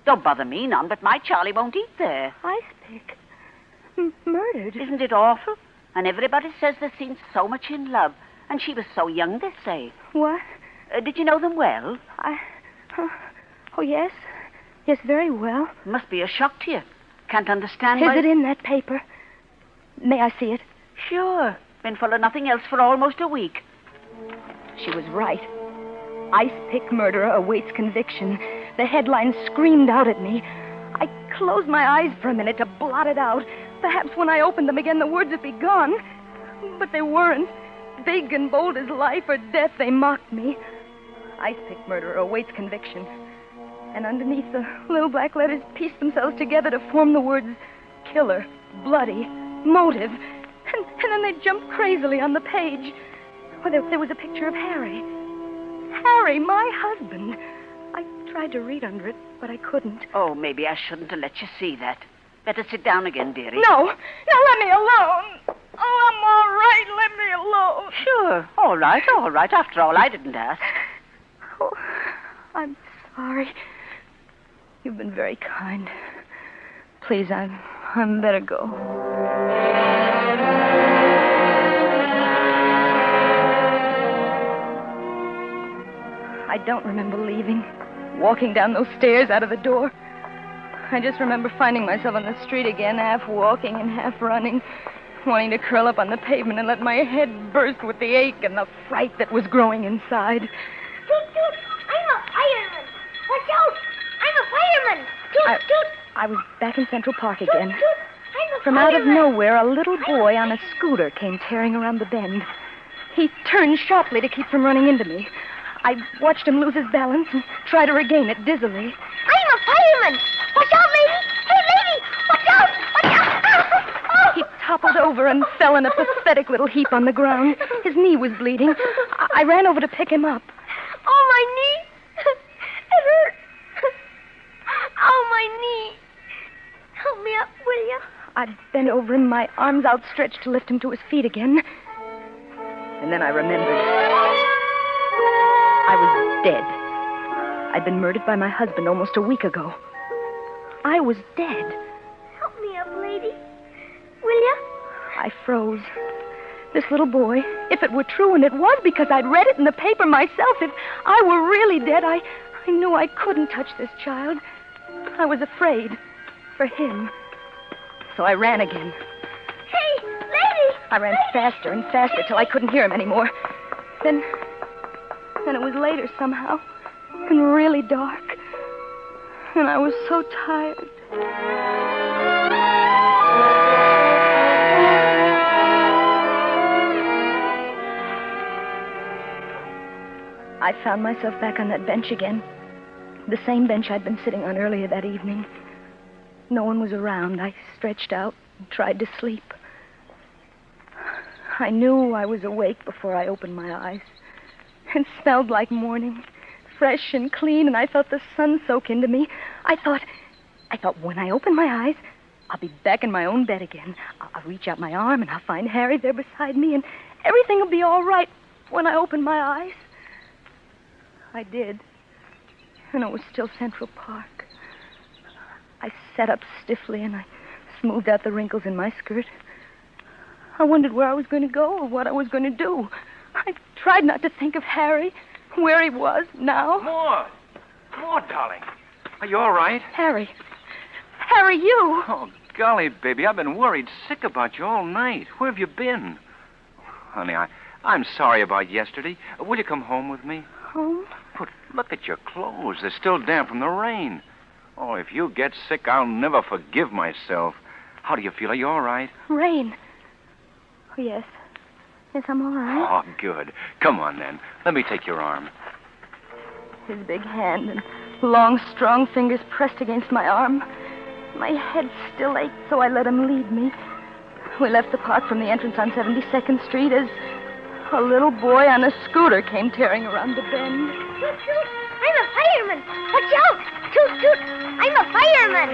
Don't bother me none, but my Charlie won't eat there. Ice pick? Murdered? Isn't it awful? And everybody says they seem so much in love. And she was so young, they say. What? Did you know them well? Oh, yes. Yes, very well. Must be a shock to you. Can't understand Is why... it in that paper? May I see it? Sure. Been full of nothing else for almost a week. She was right. Ice pick murderer awaits conviction. The headline screamed out at me. I closed my eyes for a minute to blot it out. Perhaps when I opened them again, the words would be gone. But they weren't. Big and bold as life or death, they mocked me. Ice pick murderer awaits conviction. And underneath, the little black letters pieced themselves together to form the words killer, bloody, motive. And then they jumped crazily on the page. Well, there was a picture of Harry. Harry, my husband. I tried to read under it, but I couldn't. Oh, maybe I shouldn't have let you see that. Better sit down again, dearie. No, let me alone. Oh, I'm all right. Let me alone. Sure. All right. After all, I didn't ask. Oh, I'm sorry. You've been very kind. Please, I'm better go. I don't remember leaving, walking down those stairs out of the door. I just remember finding myself on the street again, half walking and half running, wanting to curl up on the pavement and let my head burst with the ache and the fright that was growing inside. Toot, toot, I'm a fireman. Watch out, I'm a fireman. Toot, toot. I was back in Central Park again. Toot, toot, I'm a From fireman. out of nowhere, a little boy on a scooter came tearing around the bend. He turned sharply to keep from running into me. I watched him lose his balance and try to regain it dizzily. I'm a fireman. Watch out, lady. Hey, lady, watch out. Watch out. He toppled over and fell in a pathetic little heap on the ground. His knee was bleeding. I ran over to pick him up. Oh, my knee. It hurt. Oh, my knee. Help me up, will you? I bent over him, my arms outstretched to lift him to his feet again. And then I remembered. I was dead. I'd been murdered by my husband almost a week ago. I was dead. Help me up, lady. Will you? I froze. This little boy, if it were true, and it was because I'd read it in the paper myself, if I were really dead, I knew I couldn't touch this child. I was afraid for him. So I ran again. Hey, lady! I ran faster and faster till I couldn't hear him anymore. Then it was later somehow, and really dark. And I was so tired. I found myself back on that bench again. The same bench I'd been sitting on earlier that evening. No one was around. I stretched out and tried to sleep. I knew I was awake before I opened my eyes. It smelled like morning, fresh and clean, and I felt the sun soak into me. I thought when I open my eyes, I'll be back in my own bed again. I'll reach out my arm and I'll find Harry there beside me, and everything will be all right when I open my eyes. I did, and it was still Central Park. I sat up stiffly and I smoothed out the wrinkles in my skirt. I wondered where I was going to go or what I was going to do. I tried not to think of Harry, where he was now. Maud, darling. Are you all right? Harry, you. Oh, golly, baby, I've been worried sick about you all night. Where have you been? Honey, I'm sorry about yesterday. Will you come home with me? Home? But look at your clothes. They're still damp from the rain. Oh, if you get sick, I'll never forgive myself. How do you feel? Are you all right? Rain. Oh, yes. Yes, I'm all right. Oh, good. Come on, then. Let me take your arm. His big hand and long, strong fingers pressed against my arm. My head still ached, so I let him lead me. We left the park from the entrance on 72nd Street as A little boy on a scooter came tearing around the bend. Toot, toot. I'm a fireman. Watch out. Toot, toot. I'm a fireman.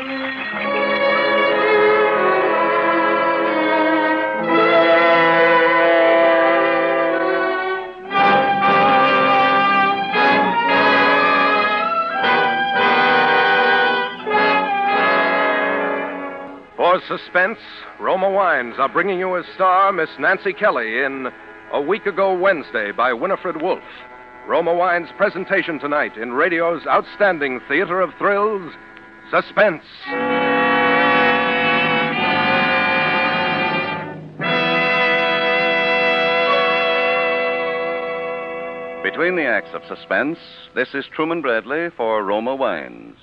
For Suspense, Roma Wines are bringing you as star Miss Nancy Kelly in A Week Ago Wednesday by Winifred Wolfe. Roma Wines' presentation tonight in radio's outstanding theater of thrills, Suspense. Between the acts of Suspense, this is Truman Bradley for Roma Wines.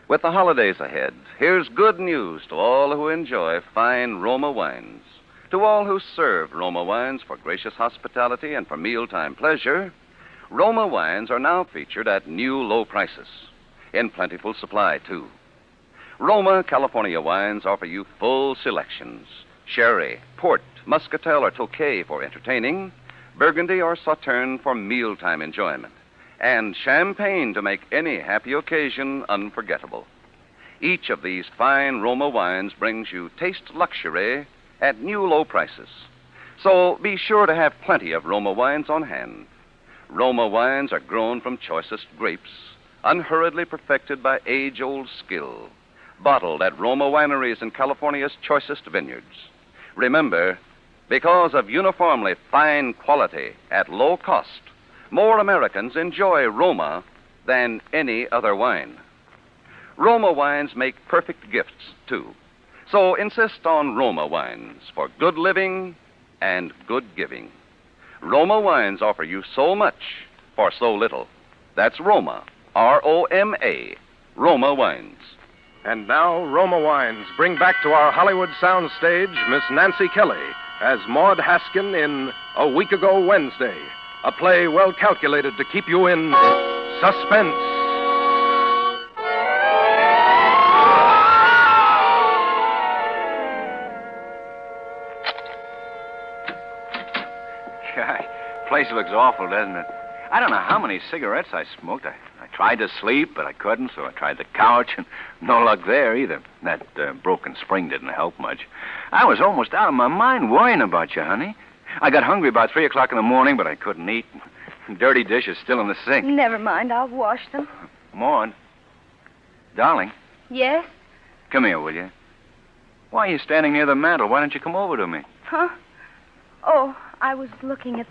With the holidays ahead, here's good news to all who enjoy fine Roma wines. To all who serve Roma wines for gracious hospitality and for mealtime pleasure, Roma wines are now featured at new low prices. In plentiful supply, too. Roma California wines offer you full selections. Sherry, port, muscatel, or tokay for entertaining, Burgundy or Sauterne for mealtime enjoyment, and champagne to make any happy occasion unforgettable. Each of these fine Roma wines brings you taste luxury at new low prices. So be sure to have plenty of Roma wines on hand. Roma wines are grown from choicest grapes, unhurriedly perfected by age-old skill, bottled at Roma wineries in California's choicest vineyards. Remember, because of uniformly fine quality at low cost, more Americans enjoy Roma than any other wine. Roma wines make perfect gifts, too. So insist on Roma wines for good living and good giving. Roma wines offer you so much for so little. That's Roma, R-O-M-A, Roma wines. And now, Roma Wines bring back to our Hollywood soundstage Miss Nancy Kelly as Maud Haskin in A Week Ago Wednesday, a play well calculated to keep you in suspense. God, place looks awful, doesn't it? I don't know how many cigarettes I smoked. I tried to sleep, but I couldn't, so I tried the couch, and no luck there either. That broken spring didn't help much. I was almost out of my mind worrying about you, honey. I got hungry about 3 o'clock in the morning, but I couldn't eat. Dirty dishes still in the sink. Never mind, I'll wash them. Maud. Darling. Yes? Come here, will you? Why are you standing near the mantel? Why don't you come over to me? Huh? Oh, I was looking at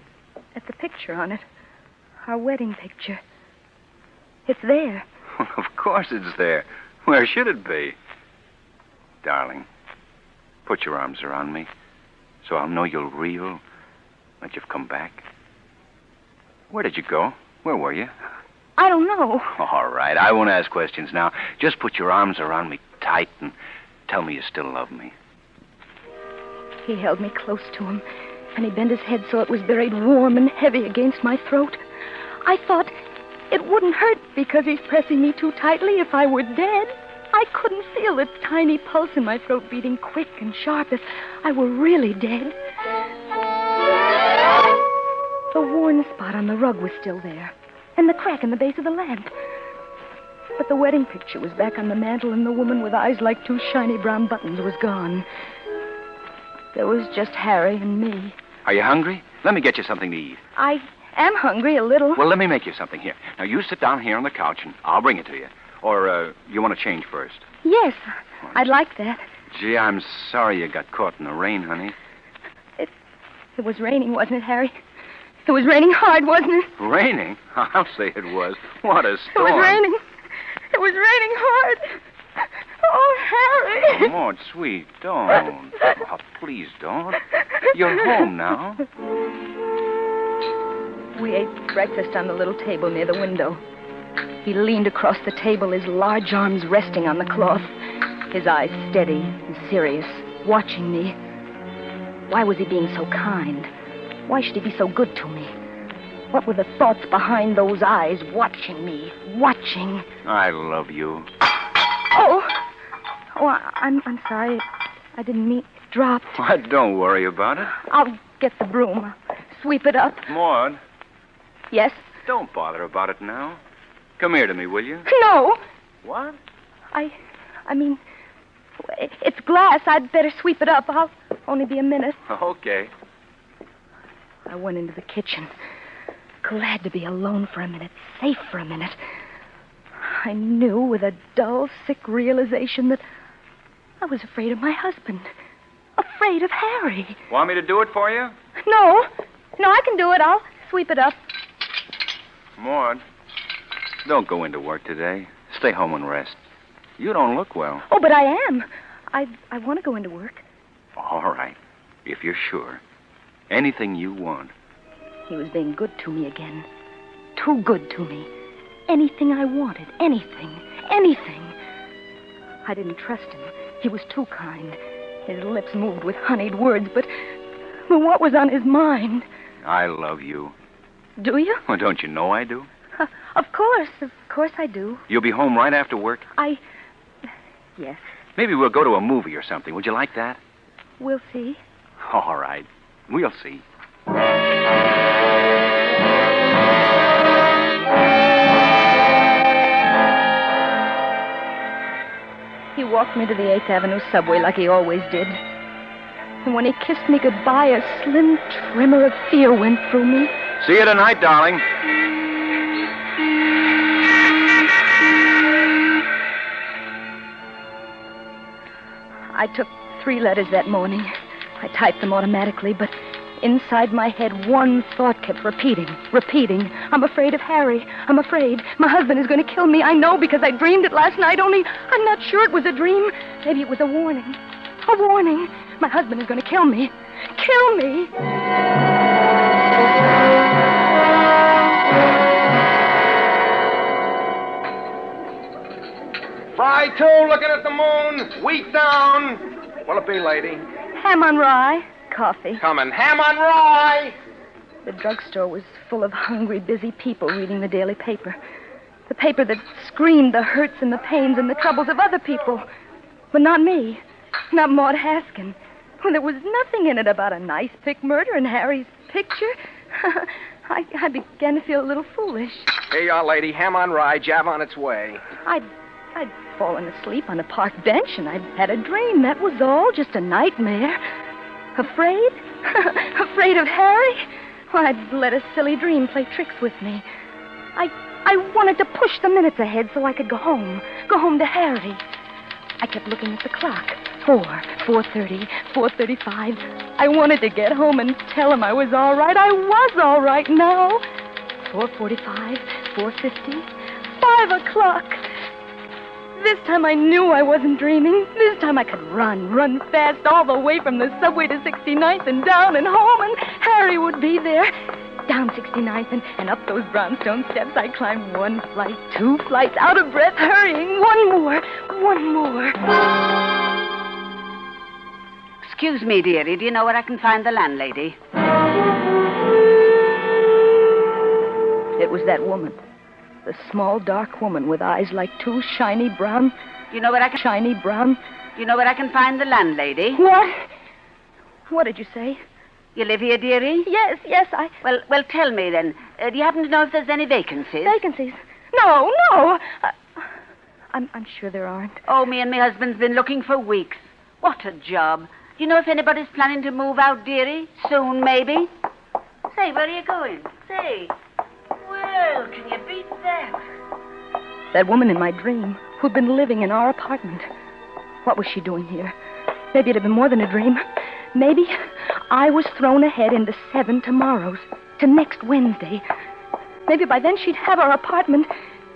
the picture on it. Our wedding picture. It's there. Well, of course it's there. Where should it be? Darling, put your arms around me so I'll know you're real, that you've come back. Where did you go? Where were you? I don't know. All right, I won't ask questions now. Just put your arms around me tight and tell me you still love me. He held me close to him, and he bent his head so it was buried warm and heavy against my throat. I thought it wouldn't hurt because he's pressing me too tightly if I were dead. I couldn't feel the tiny pulse in my throat beating quick and sharp if I were really dead. The worn spot on the rug was still there, and the crack in the base of the lamp. But the wedding picture was back on the mantel, and the woman with eyes like two shiny brown buttons was gone. There was just Harry and me. Are you hungry? Let me get you something to eat. I am hungry a little. Well, let me make you something here. Now, you sit down here on the couch, and I'll bring it to you. Or, you want to change first? Yes, I'd like that. Gee, I'm sorry you got caught in the rain, honey. It was raining, wasn't it, Harry? It was raining hard, wasn't it? Raining? I'll say it was. What a storm. It was raining. It was raining hard. Oh, Harry. Oh, Maud, sweet, don't. Oh, please don't. You're home now. We ate breakfast on the little table near the window. He leaned across the table, his large arms resting on the cloth, his eyes steady and serious, watching me. Why was he being so kind? Why should he be so good to me? What were the thoughts behind those eyes, watching me, watching? I love you. Oh, I'm sorry. I didn't mean it dropped. Well, don't worry about it. I'll get the broom. sweep it up. Maud, Yes? don't bother about it now. Come here to me, will you? No. What? I mean, it's glass. I'd better sweep it up. I'll only be a minute. Okay. I went into the kitchen. Glad to be alone for a minute, safe for a minute. I knew with a dull, sick realization that I was afraid of my husband. Afraid of Harry. Want me to do it for you? No, I can do it. I'll sweep it up. Maud, don't go into work today. Stay home and rest. You don't look well. Oh, but I am. I want to go into work. All right, if you're sure. Anything you want. He was being good to me again. Too good to me. Anything I wanted. Anything. I didn't trust him. He was too kind. His lips moved with honeyed words, but what was on his mind? I love you. Do you? Well, don't you know I do? Of course I do. You'll be home right after work? Yes. Maybe we'll go to a movie or something. Would you like that? We'll see. All right. We'll see. He walked me to the 8th Avenue subway like he always did. And when he kissed me goodbye, a slim tremor of fear went through me. See you tonight, darling. I took 3 letters that morning. I typed them automatically, but inside my head, one thought kept repeating. I'm afraid of Harry. I'm afraid. My husband is going to kill me. I know because I dreamed it last night, only I'm not sure it was a dream. Maybe it was a warning. A warning. My husband is going to kill me. Kill me. Fry 2, looking at the moon. Wheat down. What'll it be, lady? Ham on rye. Coffee. Coming. Ham on rye. The drugstore was full of hungry, busy people reading the daily paper. The paper that screamed the hurts and the pains and the troubles of other people. But not me. Not Maud Haskin. Well, there was nothing in it about a nice pick murder in Harry's picture. I began to feel a little foolish. Here you are, lady. Ham on rye. Jab on its way. I'd fallen asleep on a park bench, and I'd had a dream. That was all. Just a nightmare. Afraid? Afraid of Harry? Well, I'd let a silly dream play tricks with me. I wanted to push the minutes ahead so I could go home. Go home to Harry. I kept looking at the clock. 4:30, 4:35. I wanted to get home and tell him I was all right. I was all right now. 4:45, 4:50, 5 o'clock. This time I knew I wasn't dreaming. This time I could run fast all the way from the subway to 69th and down and home, and Harry would be there. Down 69th and up those brownstone steps I climbed 1 flight, 2 flights, out of breath, hurrying. One more. Excuse me, dearie. Do you know where I can find the landlady? It was that woman. The small, dark woman with eyes like 2 shiny brown... Do you know where I can... Shiny brown... Do you know where I can find the landlady? What? What did you say? You live here, dearie? Yes, I... Well, tell me then. Do you happen to know if there's any vacancies? Vacancies? No. I'm sure there aren't. Oh, me and my husband's been looking for weeks. What a job. Do you know if anybody's planning to move out, dearie? Soon, maybe? Say, where are you going? Say... Well, can you beat that? That woman in my dream, who'd been living in our apartment. What was she doing here? Maybe it had been more than a dream. Maybe I was thrown ahead into 7 tomorrows, to next Wednesday. Maybe by then she'd have our apartment,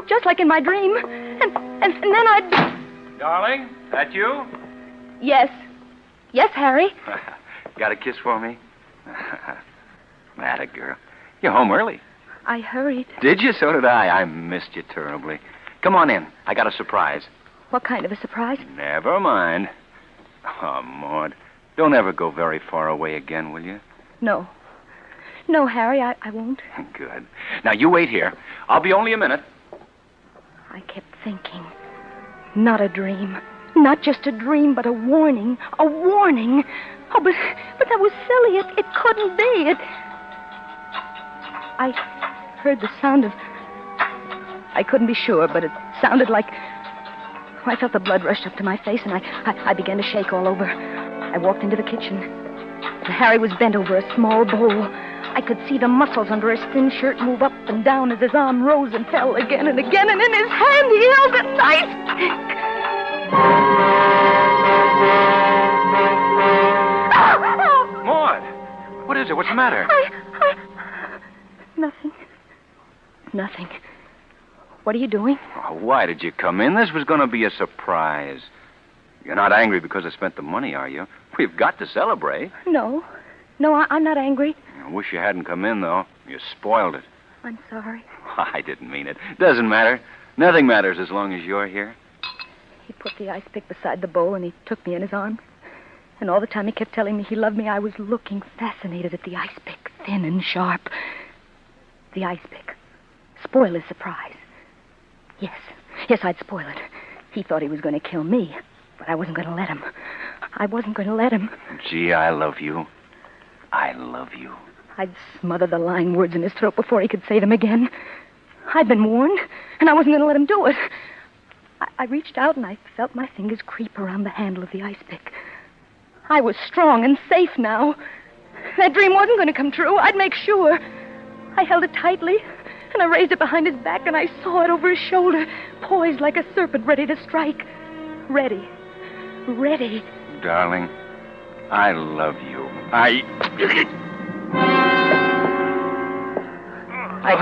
just like in my dream. And then I'd... Darling, that you? Yes, Harry. Got a kiss for me? Atta girl. You're home early. I hurried. Did you? So did I. I missed you terribly. Come on in. I got a surprise. What kind of a surprise? Never mind. Oh, Maud, don't ever go very far away again, will you? No, Harry, I won't. Good. Now, you wait here. I'll be only a minute. I kept thinking. Not a dream. Not just a dream, but a warning. A warning. Oh, but that was silly. It couldn't be. I heard the sound of... I couldn't be sure, but it sounded like... I felt the blood rush up to my face, and I began to shake all over. I walked into the kitchen. Harry was bent over a small bowl. I could see the muscles under his thin shirt move up and down as his arm rose and fell again and again, and in his hand he held a knife. Maud! What is it? What's the matter? Nothing. What are you doing? Oh, why did you come in? This was going to be a surprise. You're not angry because I spent the money, are you? We've got to celebrate. No, I'm not angry. I wish you hadn't come in, though. You spoiled it. I'm sorry. I didn't mean it. Doesn't matter. Nothing matters as long as you're here. He put the ice pick beside the bowl, and he took me in his arms. And all the time he kept telling me he loved me, I was looking fascinated at the ice pick, thin and sharp. The ice pick. Spoil his surprise. Yes, I'd spoil it. He thought he was going to kill me, but I wasn't going to let him. I wasn't going to let him. Gee, I love you. I love you. I'd smother the lying words in his throat before he could say them again. I'd been warned, and I wasn't going to let him do it. I reached out, and I felt my fingers creep around the handle of the ice pick. I was strong and safe now. That dream wasn't going to come true. I'd make sure. I held it tightly, and I raised it behind his back, and I saw it over his shoulder, poised like a serpent ready to strike. Ready. Darling, I love you. I'd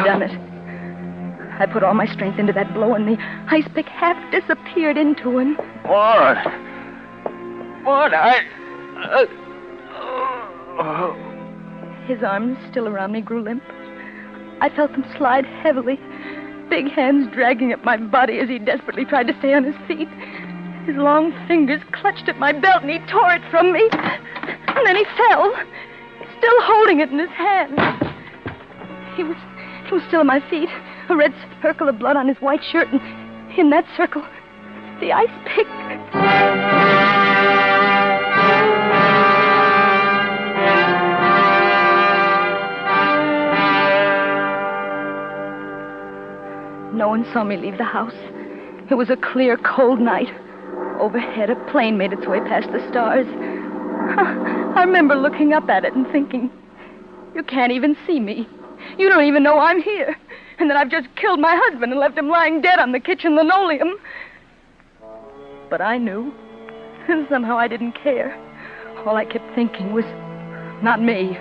done it. I put all my strength into that blow, and the ice pick half disappeared into him. What? His arms, still around me, grew limp. I felt them slide heavily, big hands dragging at my body as he desperately tried to stay on his feet. His long fingers clutched at my belt, and he tore it from me. And then he fell, still holding it in his hand. He was still at my feet, a red circle of blood on his white shirt, and in that circle, the ice pick. No one saw me leave the house. It was a clear, cold night. Overhead, a plane made its way past the stars. I remember looking up at it and thinking, you can't even see me. You don't even know I'm here. And that I've just killed my husband and left him lying dead on the kitchen linoleum. But I knew. And somehow I didn't care. All I kept thinking was, not me.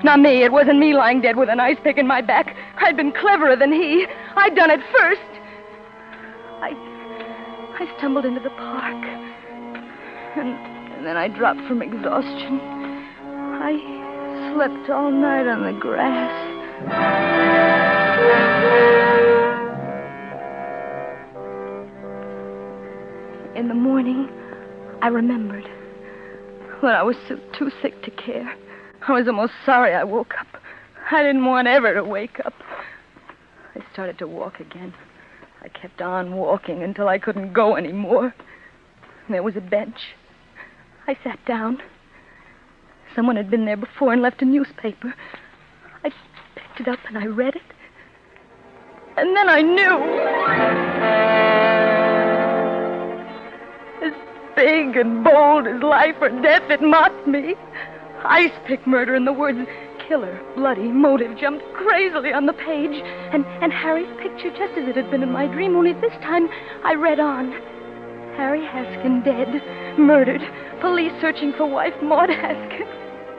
Not me. It wasn't me lying dead with an ice pick in my back. I'd been cleverer than he. I'd done it first. I stumbled into the park. And then I dropped from exhaustion. I slept all night on the grass. In the morning, I remembered. But I was too sick to care. I was almost sorry I woke up. I didn't want ever to wake up. I started to walk again. I kept on walking until I couldn't go anymore. There was a bench. I sat down. Someone had been there before and left a newspaper. I picked it up and I read it. And then I knew. As big and bold as life or death, it mocked me. Ice pick murder, and the words killer, bloody, motive jumped crazily on the page. And Harry's picture, just as it had been in my dream, only this time I read on. Harry Haskin dead, murdered, police searching for wife Maud Haskin.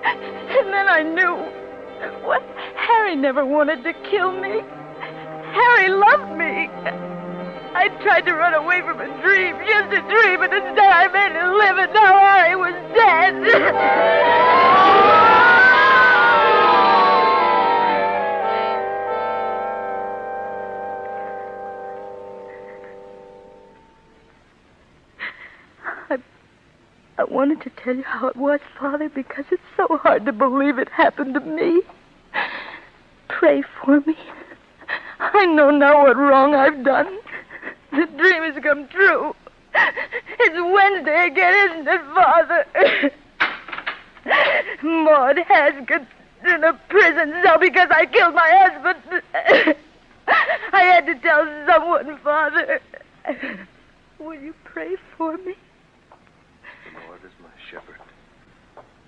And then I knew. What? Harry never wanted to kill me. Harry loved me. I tried to run away from a dream, just a dream, and instead I made it live, and now Harry was dead. I wanted to tell you how it was, Father, because it's so hard to believe it happened to me. Pray for me. I know now what wrong I've done. The dream has come true. It's Wednesday again, isn't it, Father? Maud Haskin in a prison cell because I killed my husband. I had to tell someone, Father. Will you pray for me? The Lord is my shepherd.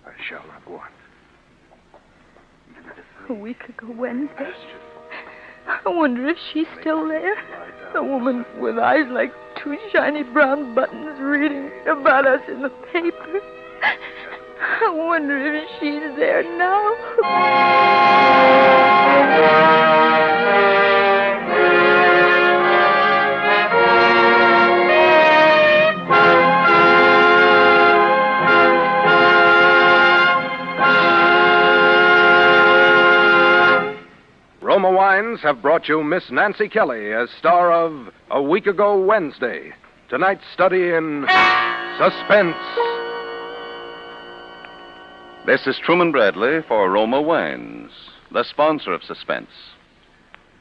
I shall not want. A week ago Wednesday. I wonder if she's still there. A woman with eyes like two shiny brown buttons reading about us in the paper. I wonder if she's there now. Roma Wines have brought you Miss Nancy Kelly as star of A Week Ago Wednesday. Tonight's study in Suspense. This is Truman Bradley for Roma Wines, the sponsor of Suspense.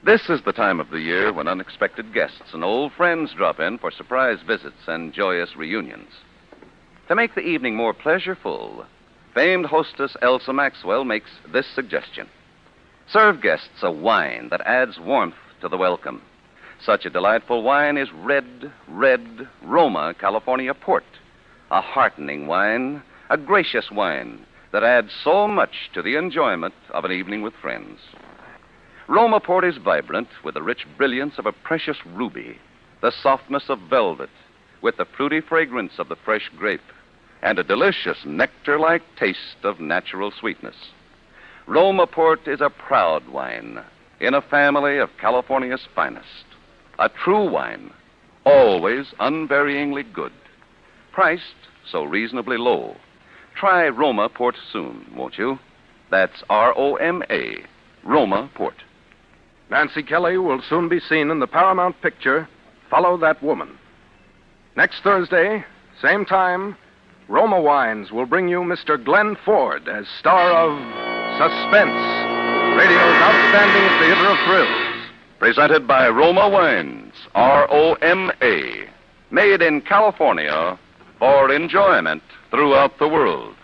This is the time of the year when unexpected guests and old friends drop in for surprise visits and joyous reunions. To make the evening more pleasureful, famed hostess Elsa Maxwell makes this suggestion. Serve guests a wine that adds warmth to the welcome. Such a delightful wine is red Roma California Port. A heartening wine, a gracious wine that adds so much to the enjoyment of an evening with friends. Roma Port is vibrant with the rich brilliance of a precious ruby, the softness of velvet, with the fruity fragrance of the fresh grape, and a delicious nectar-like taste of natural sweetness. Roma Port is a proud wine in a family of California's finest. A true wine, always unvaryingly good. Priced so reasonably low. Try Roma Port soon, won't you? That's R-O-M-A, Roma Port. Nancy Kelly will soon be seen in the Paramount picture, Follow That Woman. Next Thursday, same time, Roma Wines will bring you Mr. Glenn Ford as star of Suspense, radio's outstanding theater of thrills. Presented by Roma Wines, R-O-M-A. Made in California for enjoyment throughout the world.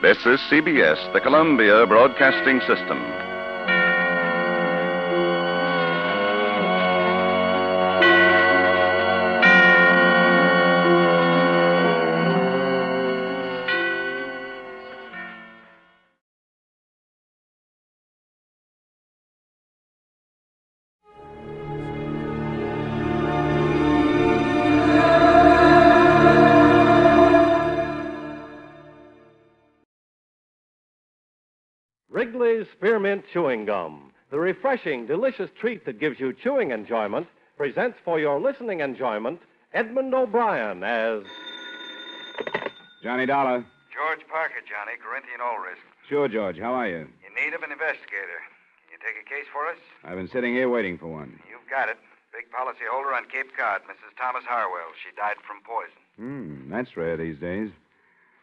This is CBS, the Columbia Broadcasting System. Wrigley's Spearmint Chewing Gum, the refreshing, delicious treat that gives you chewing enjoyment, presents for your listening enjoyment Edmund O'Brien as Johnny Dollar. George Parker, Johnny, Corinthian Ulrich. Sure, George. How are you? In need of an investigator. Can you take a case for us? I've been sitting here waiting for one. You've got it. Big policyholder on Cape Cod, Mrs. Thomas Harwell. She died from poison. That's rare these days.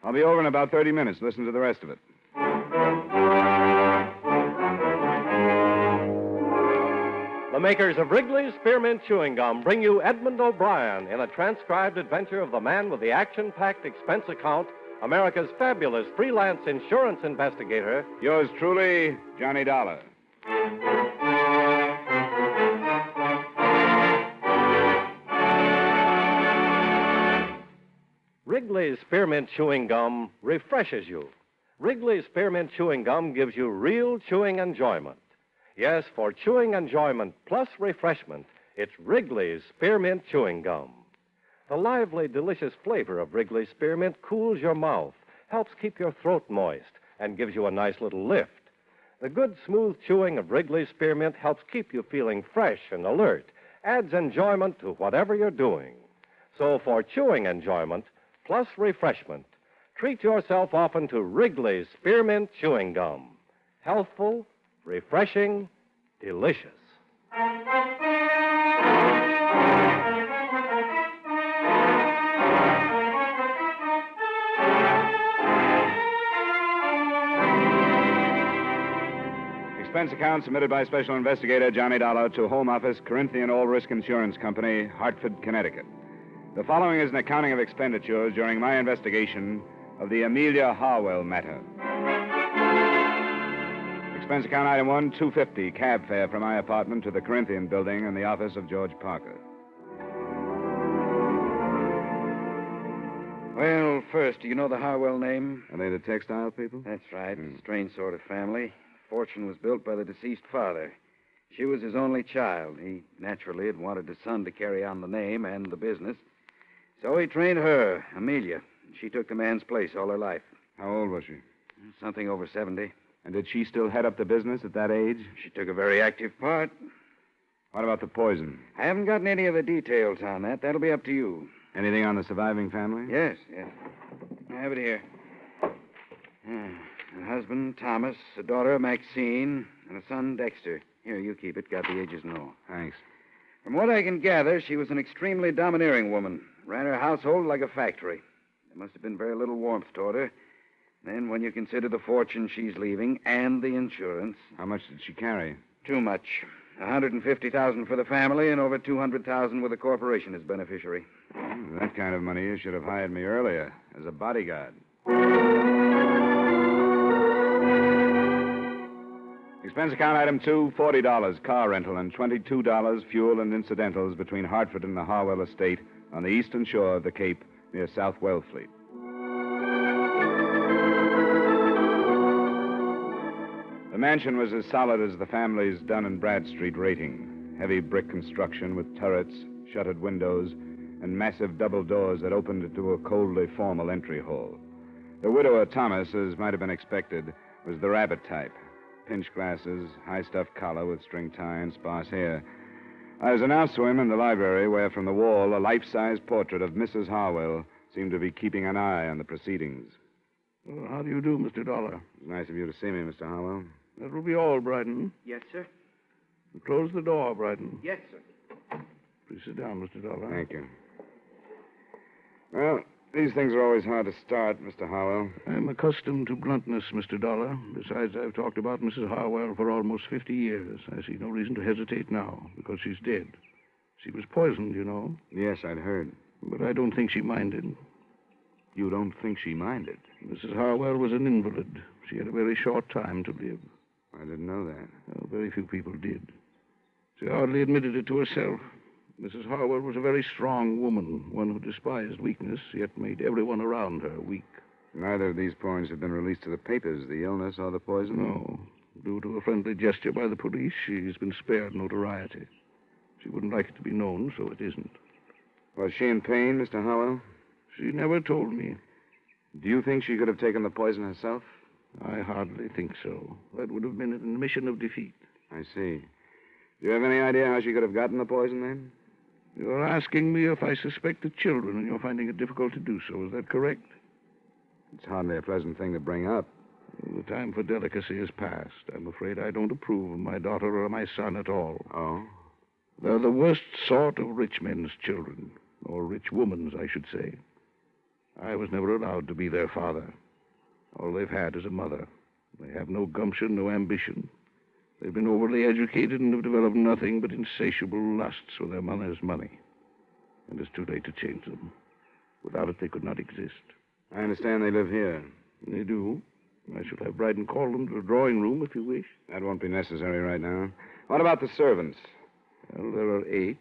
I'll be over in about 30 minutes. Listen to the rest of it. The makers of Wrigley's Spearmint Chewing Gum bring you Edmund O'Brien in a transcribed adventure of the man with the action-packed expense account, America's fabulous freelance insurance investigator. Yours truly, Johnny Dollar. Wrigley's Spearmint Chewing Gum refreshes you. Wrigley's Spearmint Chewing Gum gives you real chewing enjoyment. Yes, for chewing enjoyment plus refreshment, it's Wrigley's Spearmint Chewing Gum. The lively, delicious flavor of Wrigley's Spearmint cools your mouth, helps keep your throat moist, and gives you a nice little lift. The good, smooth chewing of Wrigley's Spearmint helps keep you feeling fresh and alert, adds enjoyment to whatever you're doing. So for chewing enjoyment plus refreshment, treat yourself often to Wrigley's Spearmint Chewing Gum. Healthful, refreshing, delicious. Expense account submitted by Special Investigator Johnny Dollar to Home Office, Corinthian All Risk Insurance Company, Hartford, Connecticut. The following is an accounting of expenditures during my investigation of the Amelia Harwell matter. Expense account item 1, $250, cab fare from my apartment to the Corinthian building and the office of George Parker. Well, first, do you know the Harwell name? Are they the textile people? That's right. Strange sort of family. Fortune was built by the deceased father. She was his only child. He naturally had wanted a son to carry on the name and the business. So he trained her, Amelia. She took the man's place all her life. How old was she? Something over 70. And did she still head up the business at that age? She took a very active part. What about the poison? I haven't gotten any of the details on that. That'll be up to you. Anything on the surviving family? Yes. I have it here. A husband, Thomas, a daughter, Maxine, and a son, Dexter. Here, you keep it. Got the ages and all. Thanks. From what I can gather, she was an extremely domineering woman. Ran her household like a factory. There must have been very little warmth toward her. Then, when you consider the fortune she's leaving and the insurance... How much did she carry? Too much. $150,000 for the family and over $200,000 with the corporation as beneficiary. That kind of money, you should have hired me earlier as a bodyguard. Expense account item 2, $40, car rental, and $22 fuel and incidentals between Hartford and the Harwell estate on the eastern shore of the Cape near South Wellfleet. The mansion was as solid as the family's Dun and Bradstreet rating. Heavy brick construction with turrets, shuttered windows, and massive double doors that opened into a coldly formal entry hall. The widower, Thomas, as might have been expected, was the rabbit type. Pinch glasses, high-stuffed collar with string tie and sparse hair. I was announced to him in the library where, from the wall, a life-size portrait of Mrs. Harwell seemed to be keeping an eye on the proceedings. Well, how do you do, Mr. Dollar? It's nice of you to see me, Mr. Harwell. That will be all, Brighton. Yes, sir. Close the door, Brighton. Yes, sir. Please sit down, Mr. Dollar. Thank you. Well, these things are always hard to start, Mr. Harwell. I'm accustomed to bluntness, Mr. Dollar. Besides, I've talked about Mrs. Harwell for almost 50 years. I see no reason to hesitate now, because she's dead. She was poisoned, you know. Yes, I'd heard. But I don't think she minded. You don't think she minded? Mrs. Harwell was an invalid. She had a very short time to live. I didn't know that. Well, very few people did. She hardly admitted it to herself. Mrs. Harwell was a very strong woman, one who despised weakness, yet made everyone around her weak. Neither of these points have been released to the papers, the illness or the poison? No. Due to a friendly gesture by the police, she's been spared notoriety. She wouldn't like it to be known, so it isn't. Was she in pain, Mr. Harwell? She never told me. Do you think she could have taken the poison herself? I hardly think so. That would have been an admission of defeat. I see. Do you have any idea how she could have gotten the poison, then? You're asking me if I suspect the children, and you're finding it difficult to do so. Is that correct? It's hardly a pleasant thing to bring up. The time for delicacy has passed. I'm afraid I don't approve of my daughter or my son at all. Oh? They're the worst sort of rich men's children. Or rich women's, I should say. I was never allowed to be their father. All they've had is a mother. They have no gumption, no ambition. They've been overly educated and have developed nothing but insatiable lusts for their mother's money. And it's too late to change them. Without it, they could not exist. I understand they live here. They do. I shall have Brighton call them to the drawing room if you wish. That won't be necessary right now. What about the servants? Well, there are 8.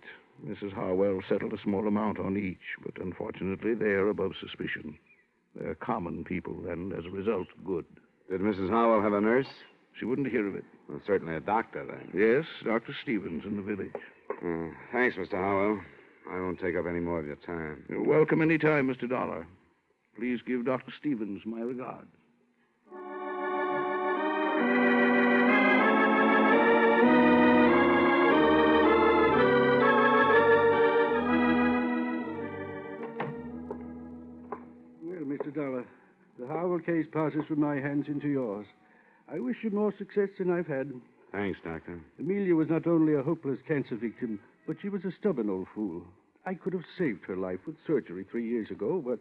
Mrs. Harwell settled a small amount on each, but unfortunately they are above suspicion. They're common people, and as a result, good. Did Mrs. Harwell have a nurse? She wouldn't hear of it. Well, certainly a doctor, then. Yes, Dr. Stevens in the village. Thanks, Mr. Harwell. I won't take up any more of your time. You're welcome any time, Mr. Dollar. Please give Dr. Stevens my regards. terrible case passes from my hands into yours. I wish you more success than I've had. Thanks, Doctor. Amelia was not only a hopeless cancer victim, but she was a stubborn old fool. I could have saved her life with surgery 3 years ago, but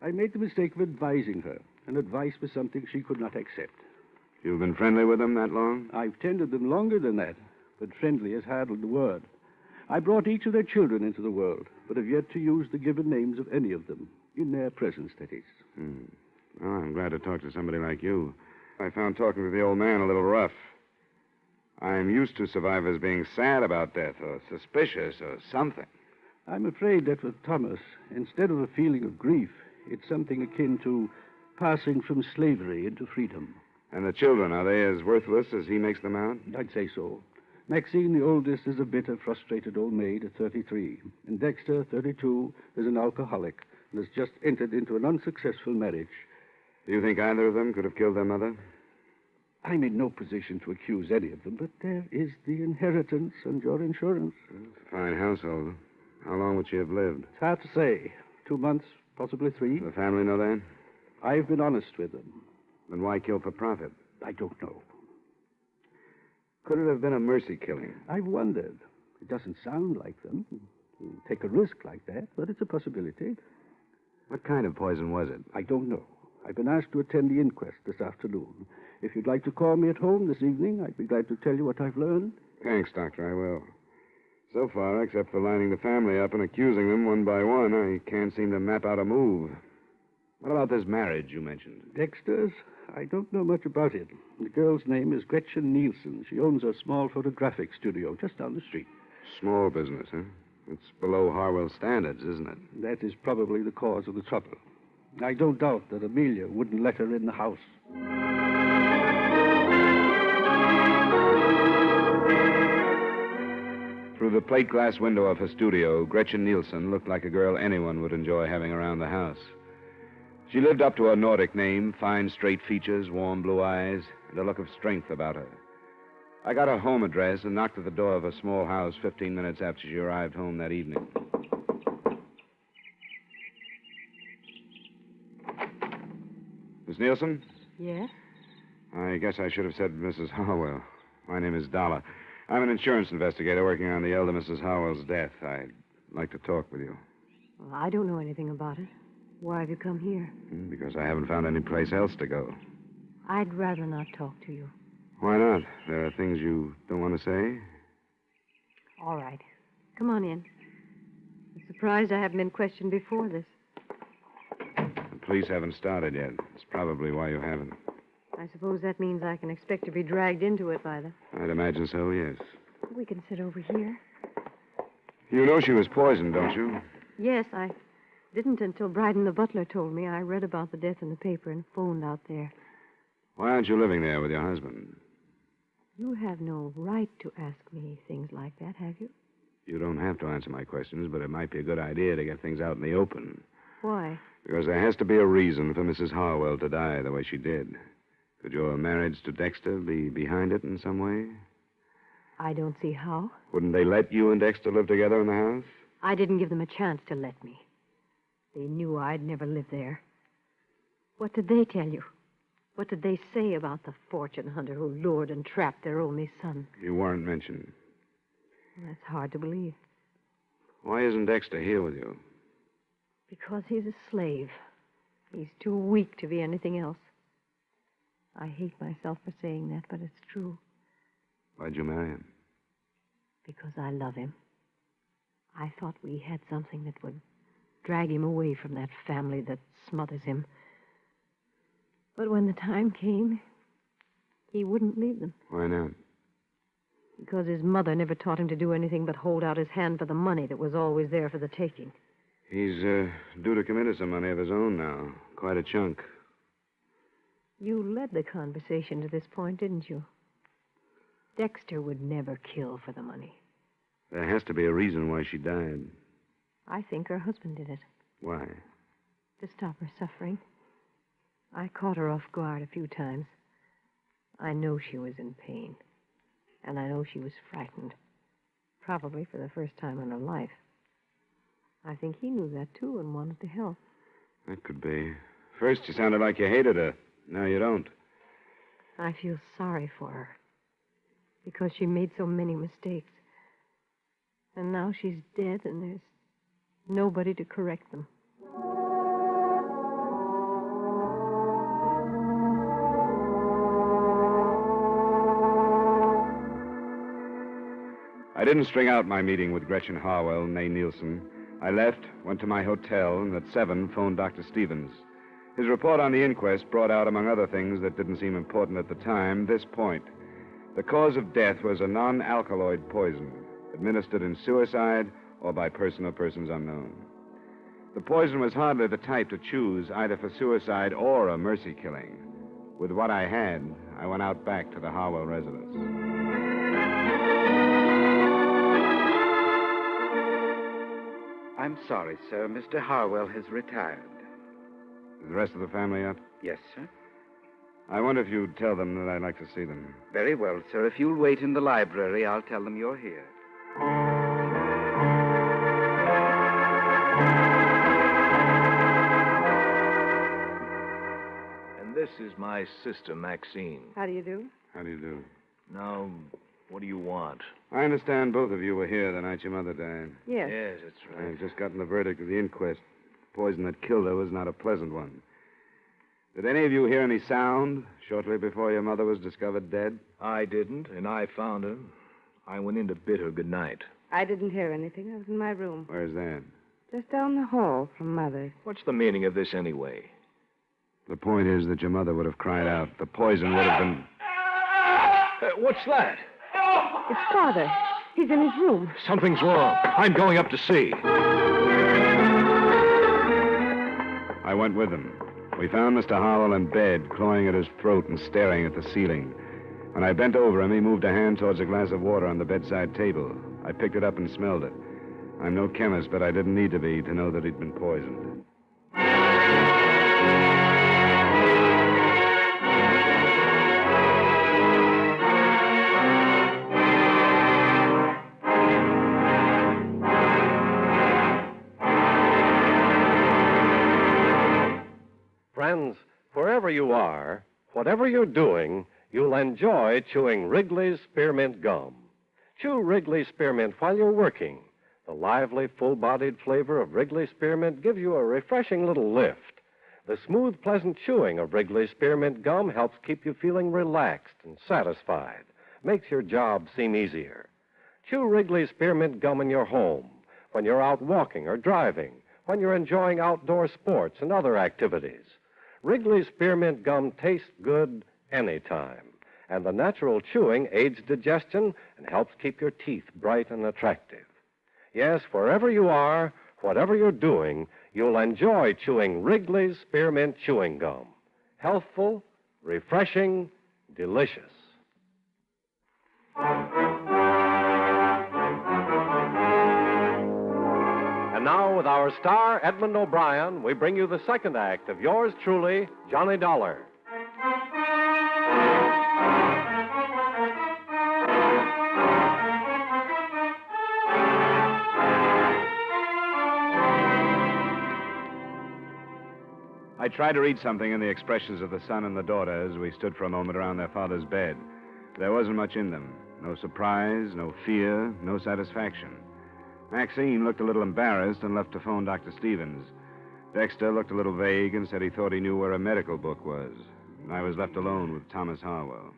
I made the mistake of advising her, and advice was something she could not accept. You've been friendly with them that long? I've tended them longer than that, but friendly is hardly the word. I brought each of their children into the world, but have yet to use the given names of any of them, in their presence, that is. Well, I'm glad to talk to somebody like you. I found talking to the old man a little rough. I'm used to survivors being sad about death or suspicious or something. I'm afraid that with Thomas, instead of a feeling of grief, it's something akin to passing from slavery into freedom. And the children, are they as worthless as he makes them out? I'd say so. Maxine, the oldest, is a bitter, frustrated old maid at 33. And Dexter, 32, is an alcoholic and has just entered into an unsuccessful marriage. Do you think either of them could have killed their mother? I'm in no position to accuse any of them, but there is the inheritance and your insurance. It's a fine household. How long would she have lived? It's hard to say. 2 months, possibly 3. The family know that? I've been honest with them. Then why kill for profit? I don't know. Could it have been a mercy killing? I've wondered. It doesn't sound like them. You take a risk like that, but it's a possibility. What kind of poison was it? I don't know. I've been asked to attend the inquest this afternoon. If you'd like to call me at home this evening, I'd be glad to tell you what I've learned. Thanks, Doctor, I will. So far, except for lining the family up and accusing them one by one, I can't seem to map out a move. What about this marriage you mentioned? Dexter's? I don't know much about it. The girl's name is Gretchen Nielsen. She owns a small photographic studio just down the street. Small business, huh? It's below Harwell standards, isn't it? That is probably the cause of the trouble. I don't doubt that Amelia wouldn't let her in the house. Through the plate glass window of her studio, Gretchen Nielsen looked like a girl anyone would enjoy having around the house. She lived up to her Nordic name, fine straight features, warm blue eyes, and a look of strength about her. I got her home address and knocked at the door of her small house 15 minutes after she arrived home that evening. Miss Nielsen? Yes? I guess I should have said Mrs. Harwell. My name is Dolar. I'm an insurance investigator working on the elder Mrs. Harwell's death. I'd like to talk with you. Well, I don't know anything about it. Why have you come here? Because I haven't found any place else to go. I'd rather not talk to you. Why not? There are things you don't want to say? All right. Come on in. I'm surprised I haven't been questioned before this. The police haven't started yet. It's probably why you haven't. I suppose that means I can expect to be dragged into it by them. I'd imagine so, yes. We can sit over here. You know she was poisoned, don't you? Yes, I didn't until Bryden the butler told me. I read about the death in the paper and phoned out there. Why aren't you living there with your husband? You have no right to ask me things like that, have you? You don't have to answer my questions, but it might be a good idea to get things out in the open. Why? Because there has to be a reason for Mrs. Harwell to die the way she did. Could your marriage to Dexter be behind it in some way? I don't see how. Wouldn't they let you and Dexter live together in the house? I didn't give them a chance to let me. They knew I'd never live there. What did they tell you? What did they say about the fortune hunter who lured and trapped their only son? You weren't mentioned. That's hard to believe. Why isn't Dexter here with you? Because he's a slave. He's too weak to be anything else. I hate myself for saying that, but it's true. Why'd you marry him? Because I love him. I thought we had something that would drag him away from that family that smothers him. But when the time came, he wouldn't leave them. Why not? Because his mother never taught him to do anything but hold out his hand for the money that was always there for the taking. He's due to come into some money of his own now. Quite a chunk. You led the conversation to this point, didn't you? Dexter would never kill for the money. There has to be a reason why she died. I think her husband did it. Why? To stop her suffering. I caught her off guard a few times. I know she was in pain. And I know she was frightened. Probably for the first time in her life. I think he knew that, too, and wanted to help. That could be. First, you sounded like you hated her. Now you don't. I feel sorry for her because she made so many mistakes. And now she's dead, and there's nobody to correct them. I didn't string out my meeting with Gretchen Harwell, née Nielsen. I left, went to my hotel, and at 7 phoned Dr. Stevens. His report on the inquest brought out, among other things that didn't seem important at the time, this point. The cause of death was a non-alkaloid poison, administered in suicide or by person or persons unknown. The poison was hardly the type to choose either for suicide or a mercy killing. With what I had, I went out back to the Harwell residence. I'm sorry, sir. Mr. Harwell has retired. Is the rest of the family up? Yes, sir. I wonder if you'd tell them that I'd like to see them. Very well, sir. If you'll wait in the library, I'll tell them you're here. And this is my sister, Maxine. How do you do? How do you do? Now, what do you want? I understand both of you were here the night your mother died. Yes. Yes, that's right. I've just gotten the verdict of the inquest. The poison that killed her was not a pleasant one. Did any of you hear any sound shortly before your mother was discovered dead? I didn't, and I found her. I went in to bid her good night. I didn't hear anything. I was in my room. Where's that? Just down the hall from Mother's. What's the meaning of this anyway? The point is that your mother would have cried out. The poison would have been... What's that? It's Father. He's in his room. Something's wrong. I'm going up to see. I went with them. We found Mr. Harwell in bed, clawing at his throat and staring at the ceiling. When I bent over him, he moved a hand towards a glass of water on the bedside table. I picked it up and smelled it. I'm no chemist, but I didn't need to be to know that he'd been poisoned. Friends, wherever you are, whatever you're doing, you'll enjoy chewing Wrigley's Spearmint Gum. Chew Wrigley's Spearmint while you're working. The lively, full-bodied flavor of Wrigley's Spearmint gives you a refreshing little lift. The smooth, pleasant chewing of Wrigley's Spearmint Gum helps keep you feeling relaxed and satisfied, makes your job seem easier. Chew Wrigley's Spearmint Gum in your home, when you're out walking or driving, when you're enjoying outdoor sports and other activities. Wrigley's Spearmint Gum tastes good anytime, and the natural chewing aids digestion and helps keep your teeth bright and attractive. Yes, wherever you are, whatever you're doing, you'll enjoy chewing Wrigley's Spearmint Chewing Gum. Healthful, refreshing, delicious. And now, with our star, Edmund O'Brien, we bring you the second act of yours truly, Johnny Dollar. I tried to read something in the expressions of the son and the daughter as we stood for a moment around their father's bed. There wasn't much in them. No surprise, no fear, no satisfaction. Maxine looked a little embarrassed and left to phone Dr. Stevens. Dexter looked a little vague and said he thought he knew where a medical book was. And I was left alone with Thomas Harwell.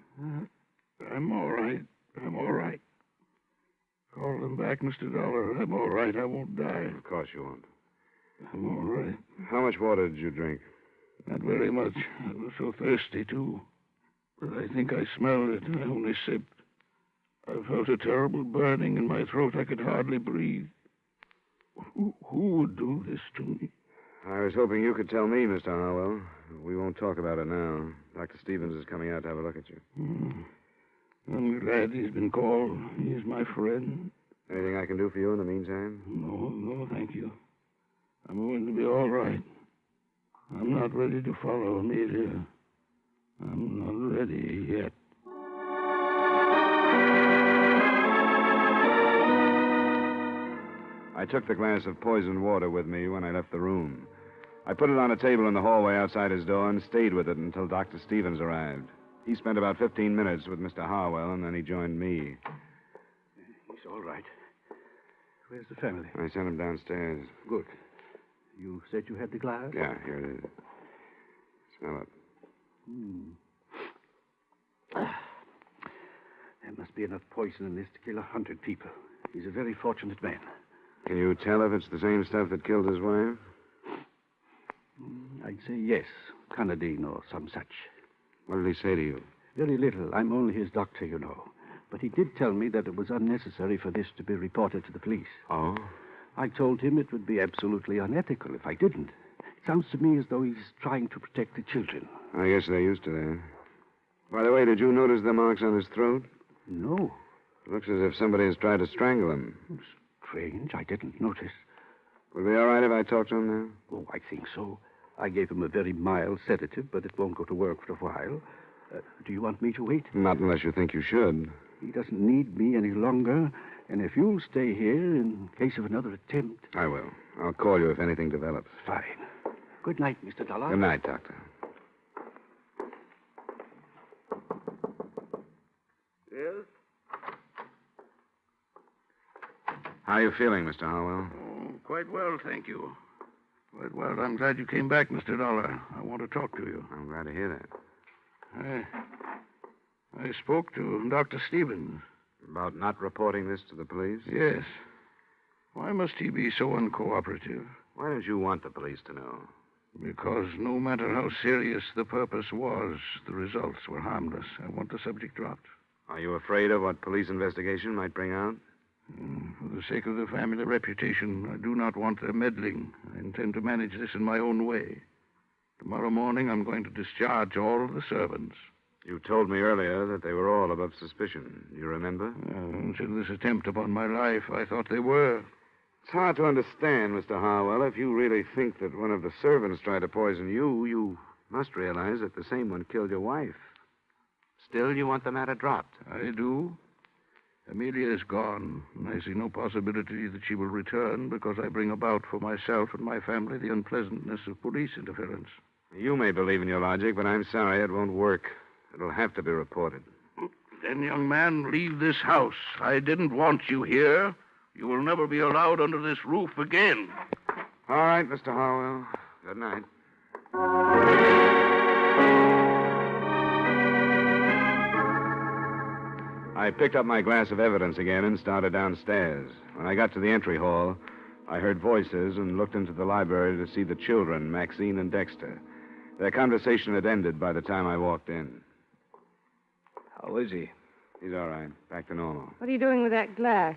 I'm all right. I'm all right. Call them back, Mr. Dollar. I'm all right. I won't die. Of course you won't. I'm all right. How much water did you drink? Not very much. I was so thirsty, too. But I think I smelled it, and I only sipped. I felt a terrible burning in my throat. I could hardly breathe. Who would do this to me? I was hoping you could tell me, Mr. Harwell. We won't talk about it now. Dr. Stevens is coming out to have a look at you. I'm glad he's been called. He's my friend. Anything I can do for you in the meantime? No, thank you. I'm going to be all right. I'm not ready to follow Amelia. I'm not ready yet. I took the glass of poisoned water with me when I left the room. I put it on a table in the hallway outside his door and stayed with it until Dr. Stevens arrived. He spent about 15 minutes with Mr. Harwell, and then he joined me. He's all right. Where's the family? I sent him downstairs. Good. You said you had the glass? Yeah, here it is. Smell it. There must be enough poison in this to kill 100 people. He's a very fortunate man. Can you tell if it's the same stuff that killed his wife? I'd say yes. Canadine or some such. What did he say to you? Very little. I'm only his doctor, you know. But he did tell me that it was unnecessary for this to be reported to the police. Oh? I told him it would be absolutely unethical if I didn't. It sounds to me as though he's trying to protect the children. I guess they're used to that. By the way, did you notice the marks on his throat? No. It looks as if somebody has tried to strangle him. Strange. I didn't notice. Would it be all right if I talked to him now? Oh, I think so. I gave him a very mild sedative, but it won't go to work for a while. Do you want me to wait? Not unless you think you should. He doesn't need me any longer, and if you'll stay here in case of another attempt... I will. I'll call you if anything develops. Fine. Good night, Mr. Dolar. Good night, Doctor. Yes? How are you feeling, Mr. Harwell? Oh, quite well, thank you. Quite well. I'm glad you came back, Mr. Dollar. I want to talk to you. I'm glad to hear that. I spoke to Dr. Stevens. About not reporting this to the police? Yes. Why must he be so uncooperative? Why don't you want the police to know? Because no matter how serious the purpose was, the results were harmless. I want the subject dropped. Are you afraid of what police investigation might bring out? For the sake of the family reputation, I do not want their meddling. I intend to manage this in my own way. Tomorrow morning, I'm going to discharge all of the servants. You told me earlier that they were all above suspicion. Do you remember? Until this attempt upon my life, I thought they were. It's hard to understand, Mr. Harwell. If you really think that one of the servants tried to poison you, you must realize that the same one killed your wife. Still, you want the matter dropped. I do. Amelia is gone, and I see no possibility that she will return because I bring about for myself and my family the unpleasantness of police interference. You may believe in your logic, but I'm sorry it won't work. It'll have to be reported. Then, young man, leave this house. I didn't want you here. You will never be allowed under this roof again. All right, Mr. Harwell. Good night. I picked up my glass of evidence again and started downstairs. When I got to the entry hall, I heard voices and looked into the library to see the children, Maxine and Dexter. Their conversation had ended by the time I walked in. How is he? He's all right. Back to normal. What are you doing with that glass?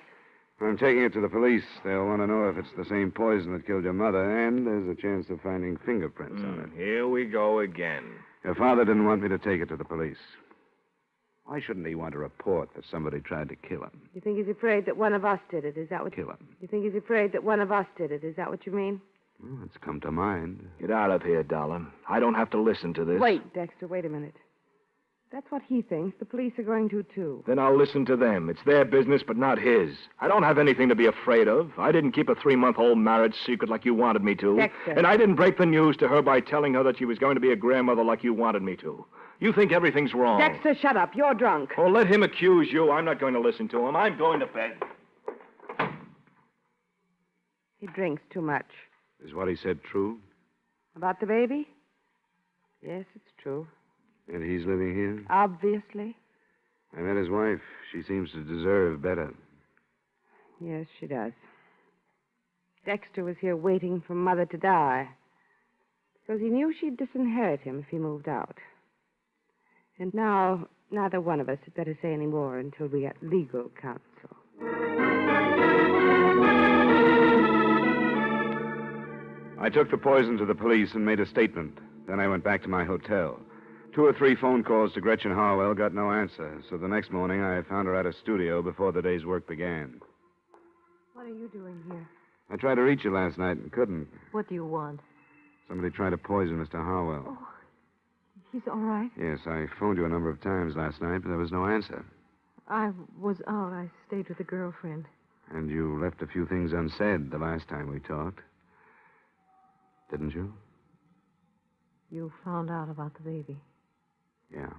I'm taking it to the police. They'll want to know if it's the same poison that killed your mother, and there's a chance of finding fingerprints on it. Here we go again. Your father didn't want me to take it to the police. Why shouldn't he want to report that somebody tried to kill him? You think he's afraid that one of us did it? Is that what... Kill him. You think he's afraid that one of us did it? Is that what you mean? Well, it's come to mind. Get out of here, Dollar. I don't have to listen to this. Wait, Dexter, wait a minute. That's what he thinks. The police are going to, too. Then I'll listen to them. It's their business, but not his. I don't have anything to be afraid of. I didn't keep a 3-month-old marriage secret like you wanted me to. Dexter. And I didn't break the news to her by telling her that she was going to be a grandmother like you wanted me to. You think everything's wrong. Dexter, shut up. You're drunk. Oh, let him accuse you. I'm not going to listen to him. I'm going to bed. He drinks too much. Is what he said true? About the baby? Yes, it's true. And he's living here? Obviously. I met his wife. She seems to deserve better. Yes, she does. Dexter was here waiting for Mother to die. Because he knew she'd disinherit him if he moved out. And now, neither one of us had better say any more until we get legal counsel. I took the poison to the police and made a statement. Then I went back to my hotel. 2 or 3 phone calls to Gretchen Harwell got no answer, so the next morning I found her at a studio before the day's work began. What are you doing here? I tried to reach you last night and couldn't. What do you want? Somebody tried to poison Mr. Harwell. Oh, he's all right. Yes, I phoned you a number of times last night, but there was no answer. I was out. I stayed with a girlfriend. And you left a few things unsaid the last time we talked. Didn't you? You found out about the baby, Yeah.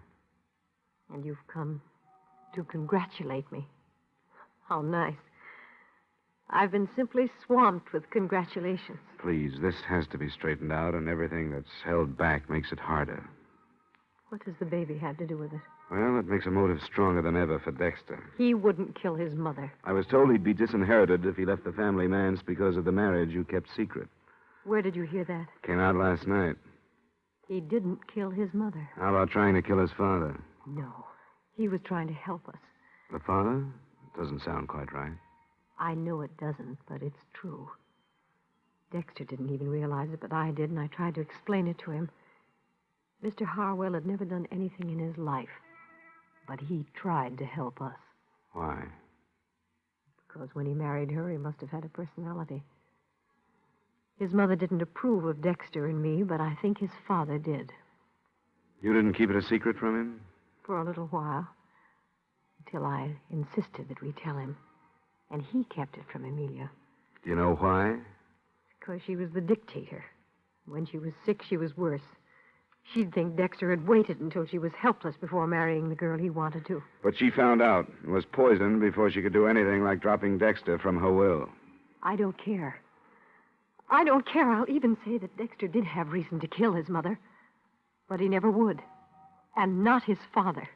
and you've come to congratulate me. How nice. I've been simply swamped with congratulations. Please, this has to be straightened out, and everything that's held back makes it harder. What does the baby have to do with it? Well, it makes a motive stronger than ever for Dexter. He wouldn't kill his mother. I was told he'd be disinherited if he left the family manse because of the marriage you kept secret. Where did you hear that? Came out last night. He didn't kill his mother. How about trying to kill his father? No. He was trying to help us. The father? Doesn't sound quite right. I know it doesn't, but it's true. Dexter didn't even realize it, but I did, and I tried to explain it to him. Mr. Harwell had never done anything in his life, but he tried to help us. Why? Because when he married her, he must have had a personality. His mother didn't approve of Dexter and me, but I think his father did. You didn't keep it a secret from him? For a little while, until I insisted that we tell him. And he kept it from Amelia. Do you know why? Because she was the dictator. When she was sick, she was worse. She'd think Dexter had waited until she was helpless before marrying the girl he wanted to. But she found out and was poisoned before she could do anything like dropping Dexter from her will. I don't care. I don't care. I'll even say that Dexter did have reason to kill his mother. But he never would. And not his father.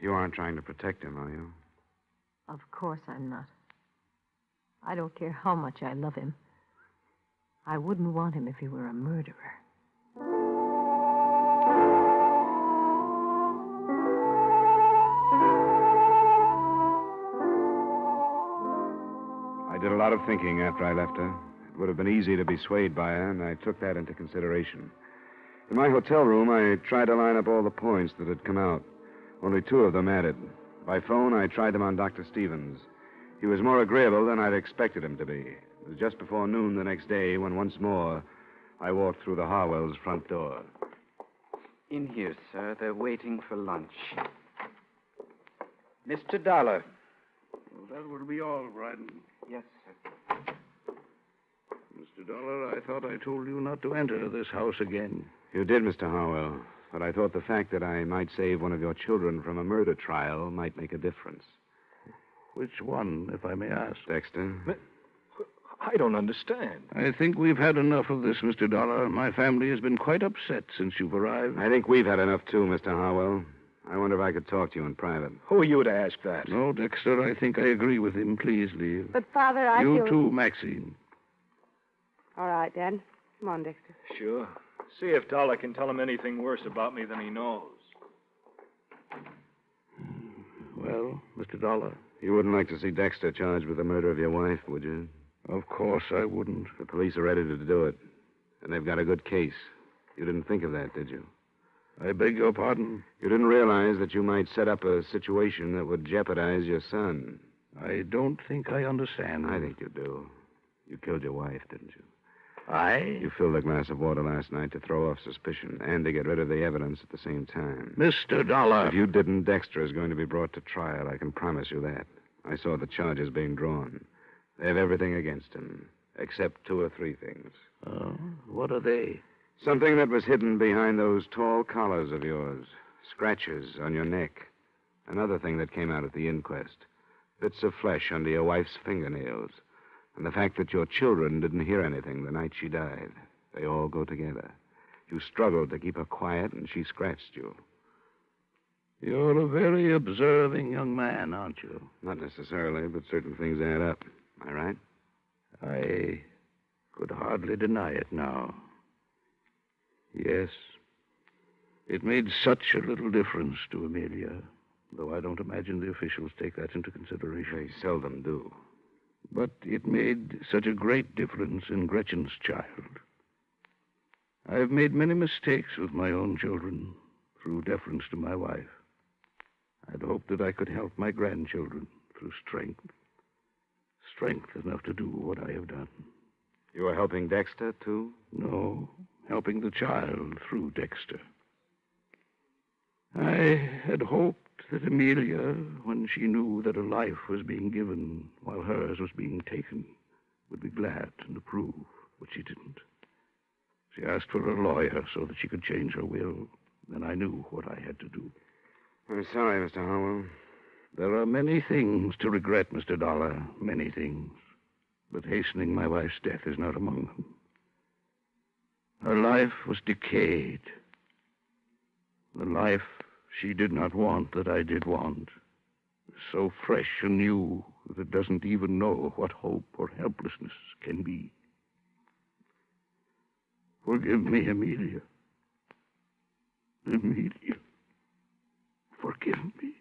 You aren't trying to protect him, are you? Of course I'm not. I don't care how much I love him. I wouldn't want him if he were a murderer. I did a lot of thinking after I left her. It would have been easy to be swayed by her, and I took that into consideration. In my hotel room, I tried to line up all the points that had come out. Only 2 of them added. By phone, I tried them on Dr. Stevens. He was more agreeable than I'd expected him to be. It was just before noon the next day when once more I walked through the Harwells' front door. In here, sir. They're waiting for lunch. Mr. Dollar. Well, that will be all, Byron. Yes, sir. Mr. Dolar, I thought I told you not to enter this house again. You did, Mr. Harwell. But I thought the fact that I might save one of your children from a murder trial might make a difference. Which one, if I may ask? Dexter. I don't understand. I think we've had enough of this, Mr. Dollar. My family has been quite upset since you've arrived. I think we've had enough, too, Mr. Harwell. I wonder if I could talk to you in private. Who are you to ask that? No, Dexter, I think I agree with him. Please leave. But, Father, I You feel... too, Maxine. All right, Dad. Come on, Dexter. Sure. See if Dollar can tell him anything worse about me than he knows. Well, Mr. Dollar. You wouldn't like to see Dexter charged with the murder of your wife, would you? Of course I wouldn't. The police are ready to do it. And they've got a good case. You didn't think of that, did you? I beg your pardon? You didn't realize that you might set up a situation that would jeopardize your son. I don't think I understand. I think you do. You killed your wife, didn't you? You filled a glass of water last night to throw off suspicion and to get rid of the evidence at the same time. Mr. Dollar. If you didn't, Dexter is going to be brought to trial. I can promise you that. I saw the charges being drawn. They have everything against him, except 2 or 3 things. Oh, what are they? Something that was hidden behind those tall collars of yours. Scratches on your neck. Another thing that came out at the inquest. Bits of flesh under your wife's fingernails. And the fact that your children didn't hear anything the night she died. They all go together. You struggled to keep her quiet, and she scratched you. You're a very observing young man, aren't you? Not necessarily, but certain things add up. Am I right? I could hardly deny it now. Yes. It made such a little difference to Amelia, though I don't imagine the officials take that into consideration. They seldom do. But it made such a great difference in Gretchen's child. I've made many mistakes with my own children through deference to my wife. I'd hoped that I could help my grandchildren through strength. Strength enough to do what I have done. You were helping Dexter, too? No, helping the child through Dexter. I had hoped that Amelia, when she knew that a life was being given while hers was being taken, would be glad and approve, but she didn't. She asked for a lawyer so that she could change her will. Then I knew what I had to do. I'm sorry, Mr. Harwell. There are many things to regret, Mr. Dollar. Many things. But hastening my wife's death is not among them. Her life was decayed. The life she did not want that I did want. So fresh and new that it doesn't even know what hope or helplessness can be. Forgive me, Amelia. Amelia. Forgive me.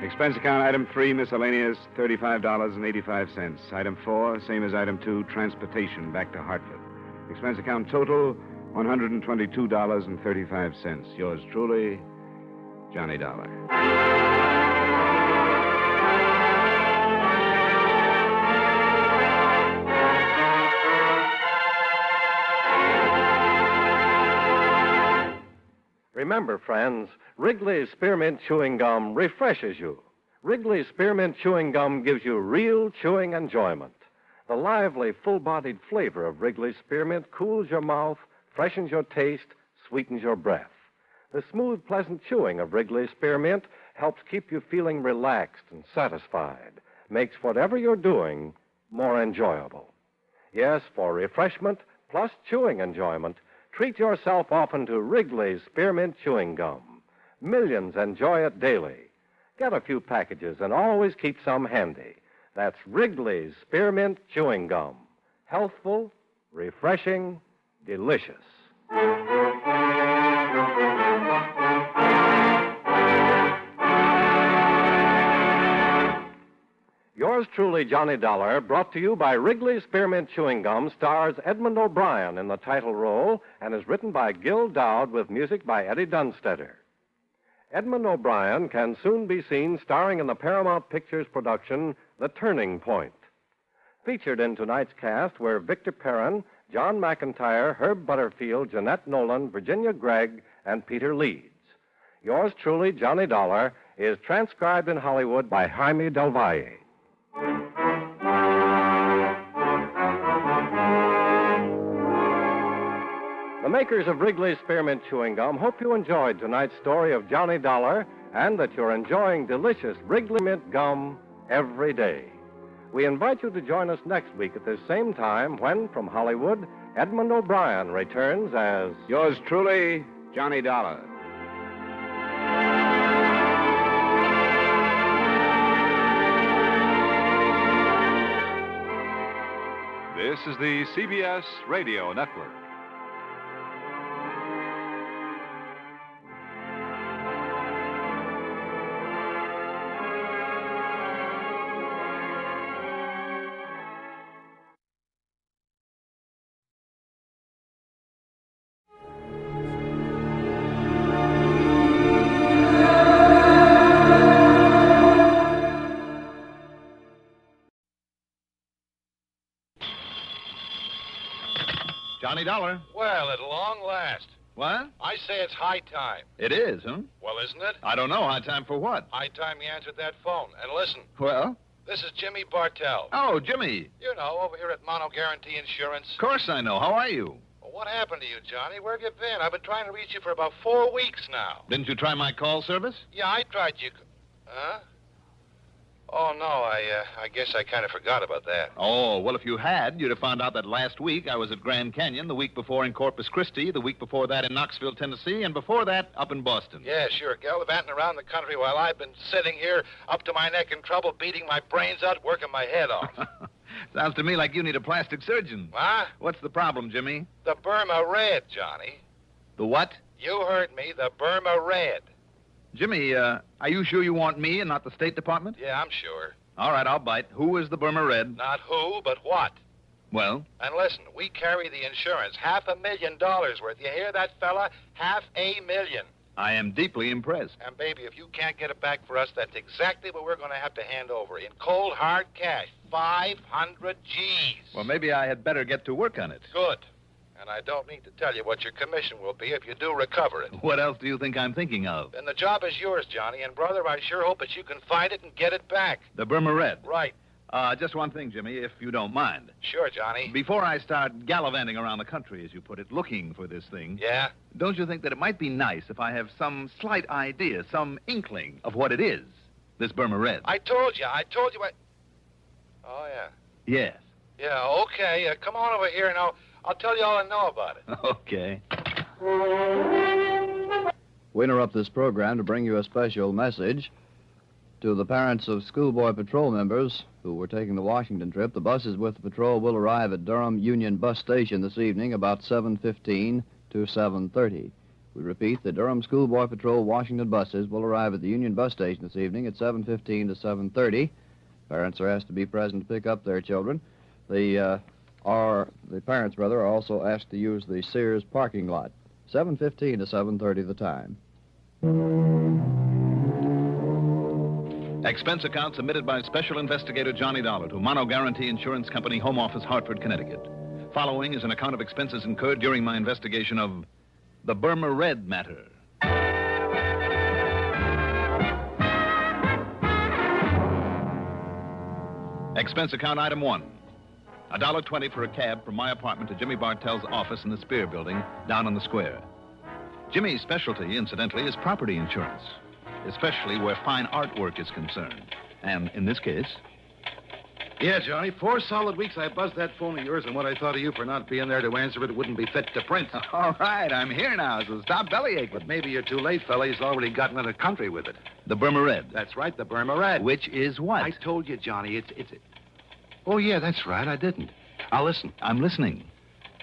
Expense account item 3, miscellaneous, $35.85. Item 4, same as item 2, transportation back to Hartford. Expense account total, $122.35. Yours truly, Johnny Dollar. Remember, friends, Wrigley's Spearmint Chewing Gum refreshes you. Wrigley's Spearmint Chewing Gum gives you real chewing enjoyment. The lively, full-bodied flavor of Wrigley's Spearmint cools your mouth, freshens your taste, sweetens your breath. The smooth, pleasant chewing of Wrigley's Spearmint helps keep you feeling relaxed and satisfied, makes whatever you're doing more enjoyable. Yes, for refreshment plus chewing enjoyment, treat yourself often to Wrigley's Spearmint Chewing Gum. Millions enjoy it daily. Get a few packages and always keep some handy. That's Wrigley's Spearmint Chewing Gum. Healthful, refreshing, delicious. Yours truly, Johnny Dollar, brought to you by Wrigley's Spearmint Chewing Gum, stars Edmund O'Brien in the title role and is written by Gil Dowd with music by Eddie Dunstetter. Edmund O'Brien can soon be seen starring in the Paramount Pictures production, The Turning Point. Featured in tonight's cast were Victor Perrin, John McIntyre, Herb Butterfield, Jeanette Nolan, Virginia Gregg, and Peter Leeds. Yours truly, Johnny Dollar, is transcribed in Hollywood by Jaime Del Valle. The makers of Wrigley's Spearmint Chewing Gum hope you enjoyed tonight's story of Johnny Dollar and that you're enjoying delicious Wrigley Mint Gum every day. We invite you to join us next week at this same time when, from Hollywood, Edmund O'Brien returns as... Yours truly, Johnny Dollar. This is the CBS Radio Network. Johnny Dollar. Well, at long last. What? I say it's high time. It is, huh? Well, isn't it? I don't know. High time for what? High time you answered that phone. And listen. Well? This is Jimmy Bartell. Oh, Jimmy. You know, over here at Mono Guarantee Insurance. Of course I know. How are you? Well, what happened to you, Johnny? Where have you been? I've been trying to reach you for about 4 weeks now. Didn't you try my call service? Yeah, I tried you. Huh? Oh, no, I guess I kind of forgot about that. Oh, well, if you had, you'd have found out that last week I was at Grand Canyon, the week before in Corpus Christi, the week before that in Knoxville, Tennessee, and before that up in Boston. Yeah, sure, gallivanting around the country while I've been sitting here up to my neck in trouble, beating my brains out, working my head off. Sounds to me like you need a plastic surgeon. Huh? What's the problem, Jimmy? The Burma Red, Johnny. The what? You heard me, the Burma Red. Jimmy, are you sure you want me and not the State Department? Yeah, I'm sure. All right, I'll bite. Who is the Burma Red? Not who, but what. Well? And listen, we carry the insurance, $500,000 worth. You hear that, fella? $500,000. I am deeply impressed. And, baby, if you can't get it back for us, that's exactly what we're going to have to hand over in cold, hard cash. 500 G's. Well, maybe I had better get to work on it. Good. And I don't need to tell you what your commission will be if you do recover it. What else do you think I'm thinking of? Then the job is yours, Johnny. And, brother, I sure hope that you can find it and get it back. The Burma Red. Right. Just one thing, Jimmy, if you don't mind. Sure, Johnny. Before I start gallivanting around the country, as you put it, looking for this thing... Yeah? Don't you think that it might be nice if I have some slight idea, some inkling of what it is, this Burma Red? I told you. Oh, yeah. Yes. Yeah, okay. Come on over here and I'll tell you all I know about it. Okay. We interrupt this program to bring you a special message. To the parents of schoolboy patrol members who were taking the Washington trip, the buses with the patrol will arrive at Durham Union Bus Station this evening about 7:15 to 7:30. We repeat, the Durham Schoolboy Patrol Washington buses will arrive at the Union Bus Station this evening at 7:15 to 7:30. Parents are asked to be present to pick up their children. The parents, are also asked to use the Sears parking lot. 7:15 to 7:30 the time. Expense account submitted by Special Investigator Johnny Dollar to Mono Guarantee Insurance Company, Home Office, Hartford, Connecticut. Following is an account of expenses incurred during my investigation of the Burma Red matter. Expense account item 1. $1.20 for a cab from my apartment to Jimmy Bartell's office in the Spear Building down on the square. Jimmy's specialty, incidentally, is property insurance, especially where fine artwork is concerned. And in this case... Yeah, Johnny, 4 solid weeks I buzzed that phone of yours, and what I thought of you for not being there to answer it wouldn't be fit to print. All right, I'm here now, so stop bellyaching. But maybe you're too late, fella. He's already gotten in the country with it. The Burma Red. That's right, the Burma Red. Which is what? I told you, Johnny, it's... Oh, yeah, that's right, I didn't. Now, listen. I'm listening.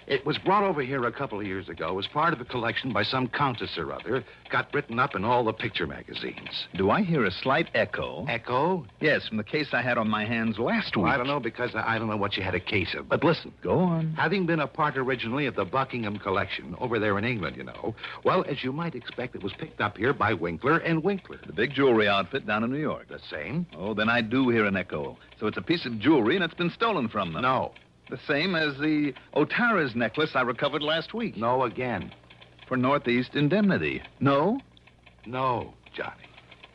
It was brought over here a couple of years ago as part of a collection by some countess or other. Got written up in all the picture magazines. Do I hear a slight echo? Echo? Yes, from the case I had on my hands last week. Well, I don't know, because I don't know what you had a case of. But listen. Go on. Having been a part originally of the Buckingham collection over there in England, you know, well, as you might expect, it was picked up here by Winkler and Winkler. The big jewelry outfit down in New York. The same? Oh, then I do hear an echo. So it's a piece of jewelry and it's been stolen from them. No. The same as the Otara's necklace I recovered last week. No again. For Northeast indemnity. No? No, Johnny.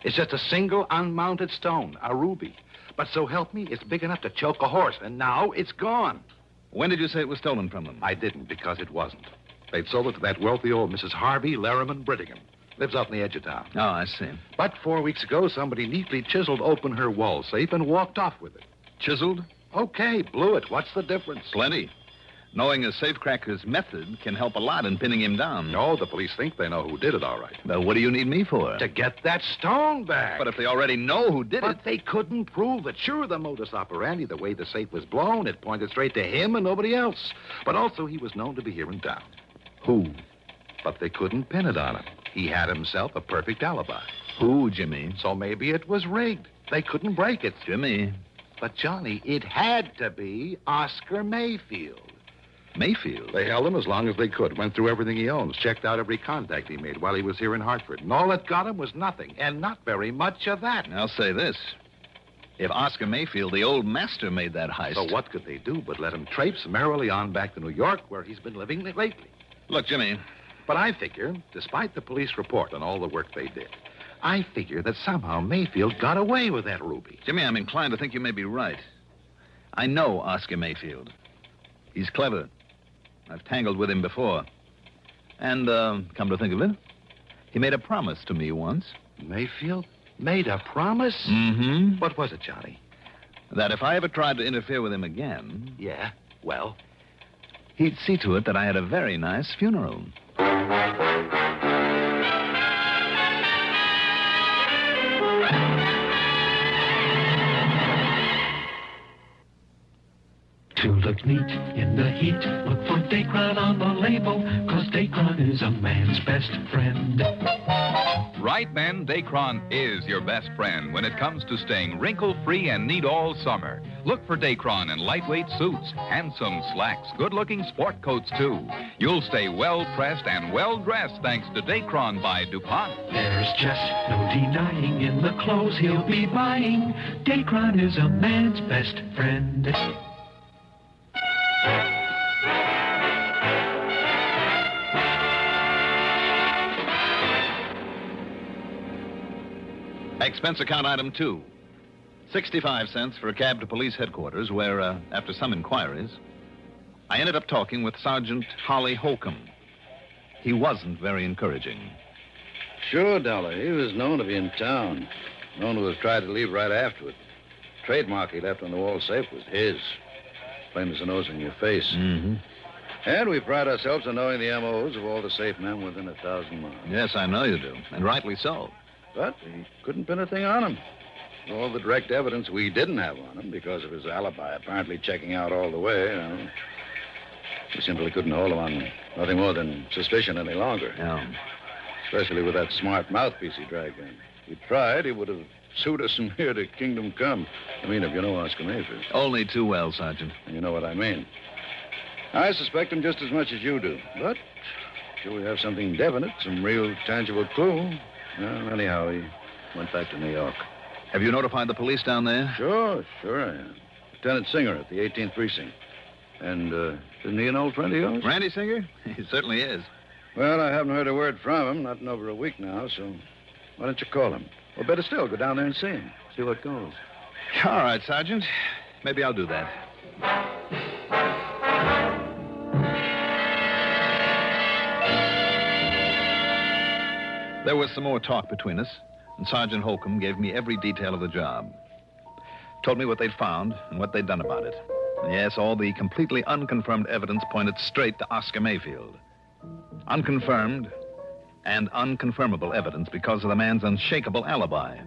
It's just a single unmounted stone, a ruby. But so help me, it's big enough to choke a horse, and now it's gone. When did you say it was stolen from them? I didn't, because it wasn't. They'd sold it to that wealthy old Mrs. Harvey Larriman Brittingham. Lives out in the edge of town. Oh, I see. But 4 weeks ago, somebody neatly chiseled open her wall safe and walked off with it. Chiseled? Okay, blew it. What's the difference? Plenty. Knowing a safecracker's method can help a lot in pinning him down. No, the police think they know who did it, all right. Well, what do you need me for? To get that stone back. But if they already know who did it... But they couldn't prove it. Sure, the modus operandi, the way the safe was blown, it pointed straight to him and nobody else. But also he was known to be here in town. Who? But they couldn't pin it on him. He had himself a perfect alibi. Who, Jimmy? So maybe it was rigged. They couldn't break it. Jimmy... But, Johnny, it had to be Oscar Mayfield. Mayfield? They held him as long as they could, went through everything he owns, checked out every contact he made while he was here in Hartford. And all that got him was nothing, and not very much of that. I'll say this. If Oscar Mayfield, the old master, made that heist... So what could they do but let him traipse merrily on back to New York, where he's been living lately? Look, Jimmy... But I figure, despite the police report and all the work they did, I figure that somehow Mayfield got away with that ruby. Jimmy, I'm inclined to think you may be right. I know Oscar Mayfield. He's clever. I've tangled with him before. And, come to think of it, he made a promise to me once. Mayfield? Made a promise? Mm-hmm. What was it, Johnny? That if I ever tried to interfere with him again... Yeah? Well? He'd see to it that I had a very nice funeral. To look neat in the heat, look for Dacron on the label, 'cause Dacron is a man's best friend. right then, Dacron is your best friend when it comes to staying wrinkle-free and neat all summer. Look for Dacron in lightweight suits, handsome slacks, good-looking sport coats, too. You'll stay well-pressed and well-dressed thanks to Dacron by DuPont. There's just no denying in the clothes he'll be buying. Dacron is a man's best friend. Expense account item 2. 65 cents for a cab to police headquarters where, after some inquiries, I ended up talking with Sergeant Holly Holcomb. He wasn't very encouraging. Sure, Dollar. He was known to be in town. Known to have tried to leave right afterward. Trademark he left on the wall safe was his. Plain as the nose in your face. Mm-hmm. And we pride ourselves on knowing the M.O.s of all the safe men within 1,000 miles. Yes, I know you do, and rightly so. But he couldn't pin a thing on him. All the direct evidence we didn't have on him because of his alibi apparently checking out all the way, we simply couldn't hold him on nothing more than suspicion any longer. Yeah. Especially with that smart mouthpiece he dragged in. If he tried, he would have sued us from here to Kingdom Come. I mean, if you know Oscar Mayfield. Only too well, Sergeant. And you know what I mean. I suspect him just as much as you do. But till we have something definite, some real tangible clue. Well, anyhow, he went back to New York. Have you notified the police down there? Sure I am. Lieutenant Singer at the 18th Precinct. And, isn't he an old friend of yours? Randy Singer? He certainly is. Well, I haven't heard a word from him, not in over a week now, so why don't you call him? Or better still, go down there and see him. See what goes. All right, Sergeant. Maybe I'll do that. There was some more talk between us, and Sergeant Holcomb gave me every detail of the job. Told me what they'd found and what they'd done about it. And yes, all the completely unconfirmed evidence pointed straight to Oscar Mayfield. Unconfirmed and unconfirmable evidence because of the man's unshakable alibi.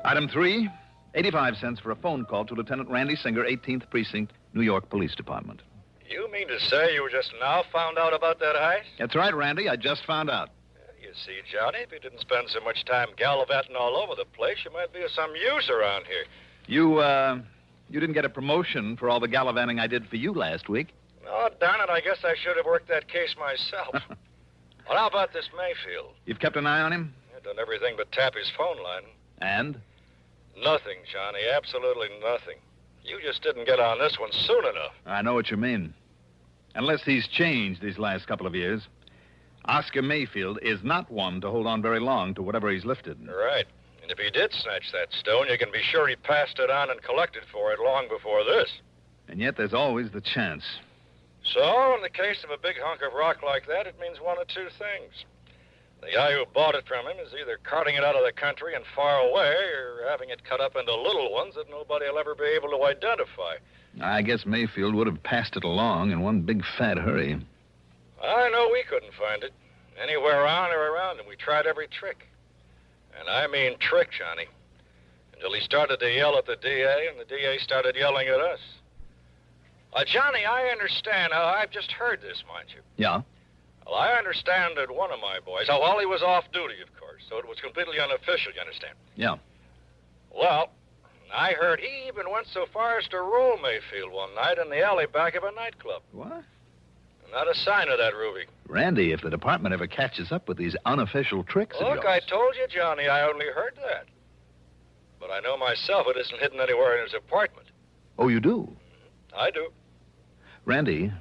Item 3, 85 cents for a phone call to Lieutenant Randy Singer, 18th Precinct, New York Police Department. You mean to say you just now found out about that heist? That's right, Randy. I just found out. You see, Johnny, if you didn't spend so much time gallivanting all over the place, you might be of some use around here. You didn't get a promotion for all the gallivanting I did for you last week. Oh, darn it, I guess I should have worked that case myself. Well, how about this Mayfield? You've kept an eye on him? I've done everything but tap his phone line. And? Nothing, Johnny, absolutely nothing. You just didn't get on this one soon enough. I know what you mean. Unless he's changed these last couple of years. Oscar Mayfield is not one to hold on very long to whatever he's lifted. Right. And if he did snatch that stone, you can be sure he passed it on and collected for it long before this. And yet there's always the chance. So, in the case of a big hunk of rock like that, it means one of two things. The guy who bought it from him is either carting it out of the country and far away, or having it cut up into little ones that nobody will ever be able to identify. I guess Mayfield would have passed it along in one big fat hurry. I know we couldn't find it. Anywhere on or around him. We tried every trick. And I mean trick, Johnny. Until he started to yell at the DA, and the DA started yelling at us. Johnny, I understand. I've just heard this, mind you. Yeah? Well, I understand that one of my boys... Oh, well, he was off duty, of course, so it was completely unofficial, you understand? Yeah. Well, I heard he even went so far as to roll Mayfield one night in the alley back of a nightclub. What? Not a sign of that, Ruby. Randy, if the department ever catches up with these unofficial tricks of Look, yours... I told you, Johnny, I only heard that. But I know myself it isn't hidden anywhere in his apartment. Oh, you do? I do. Randy,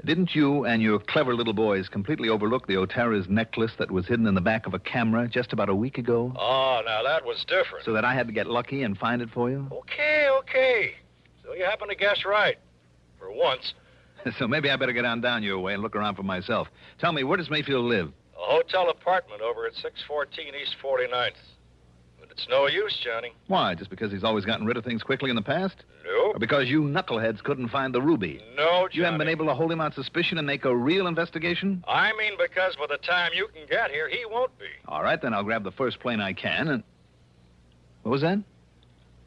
didn't you and your clever little boys completely overlook the OTR's necklace that was hidden in the back of a camera just about a week ago? Oh, now that was different. So that I had to get lucky and find it for you? Okay. So you happen to guess right. For once. So maybe I better get on down your way and look around for myself. Tell me, where does Mayfield live? A hotel apartment over at 614 East 49th. But it's no use, Johnny. Why, just because he's always gotten rid of things quickly in the past? No. Or because you knuckleheads couldn't find the ruby? No, Johnny. You haven't been able to hold him on suspicion and make a real investigation? I mean because by the time you can get here, he won't be. All right, then I'll grab the first plane I can and... What was that?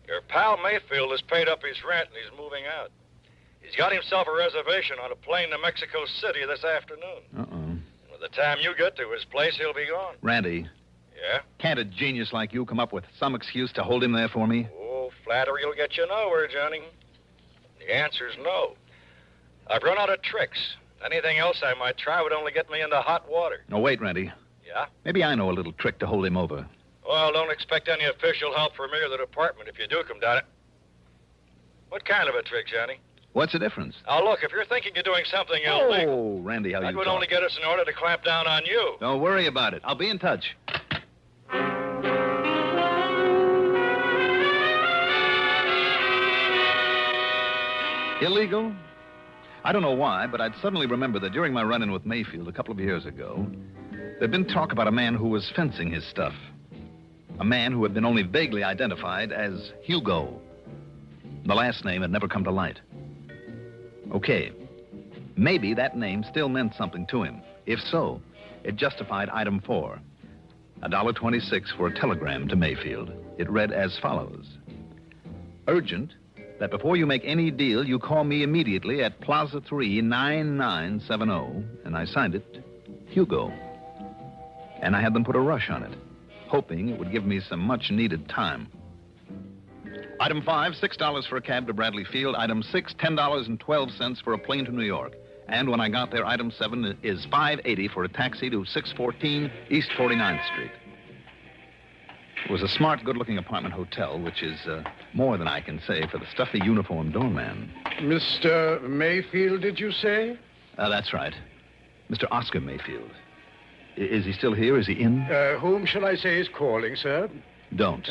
Your pal Mayfield has paid up his rent and he's moving out. He's got himself a reservation on a plane to Mexico City this afternoon. Uh-oh. With the time you get to his place, he'll be gone. Randy, Yeah? can't a genius like you come up with some excuse to hold him there for me? Oh, flattery will get you nowhere, Johnny. The answer's no. I've run out of tricks. Anything else I might try would only get me into hot water. No, wait, Randy. Yeah? Maybe I know a little trick to hold him over. Well, don't expect any official help from me or the department if you do come down it. What kind of a trick, Johnny? What's the difference? Now, look, if you're thinking you're doing something illegal, Oh, Randy, how that you would talk. only get us in order to clamp down on you. Don't worry about it. I'll be in touch. Illegal? I don't know why, but I'd suddenly remember that during my run-in with Mayfield a couple of years ago, there'd been talk about a man who was fencing his stuff. A man who had been only vaguely identified as Hugo. The last name had never come to light. Okay, maybe that name still meant something to him. If so, it justified item 4. $1.26 for a telegram to Mayfield. It read as follows. Urgent, that before you make any deal, you call me immediately at Plaza 3, 9970, and I signed it, Hugo. And I had them put a rush on it, hoping it would give me some much-needed time. Item 5, $6 for a cab to Bradley Field. Item 6, $10.12 for a plane to New York. And when I got there, item 7 is $5.80 for a taxi to 614 East 49th Street. It was a smart, good-looking apartment hotel, which is more than I can say for the stuffy uniformed doorman. Mr. Mayfield, did you say? That's right. Mr. Oscar Mayfield. Is he still here? Is he in? Whom shall I say is calling, sir? Don't.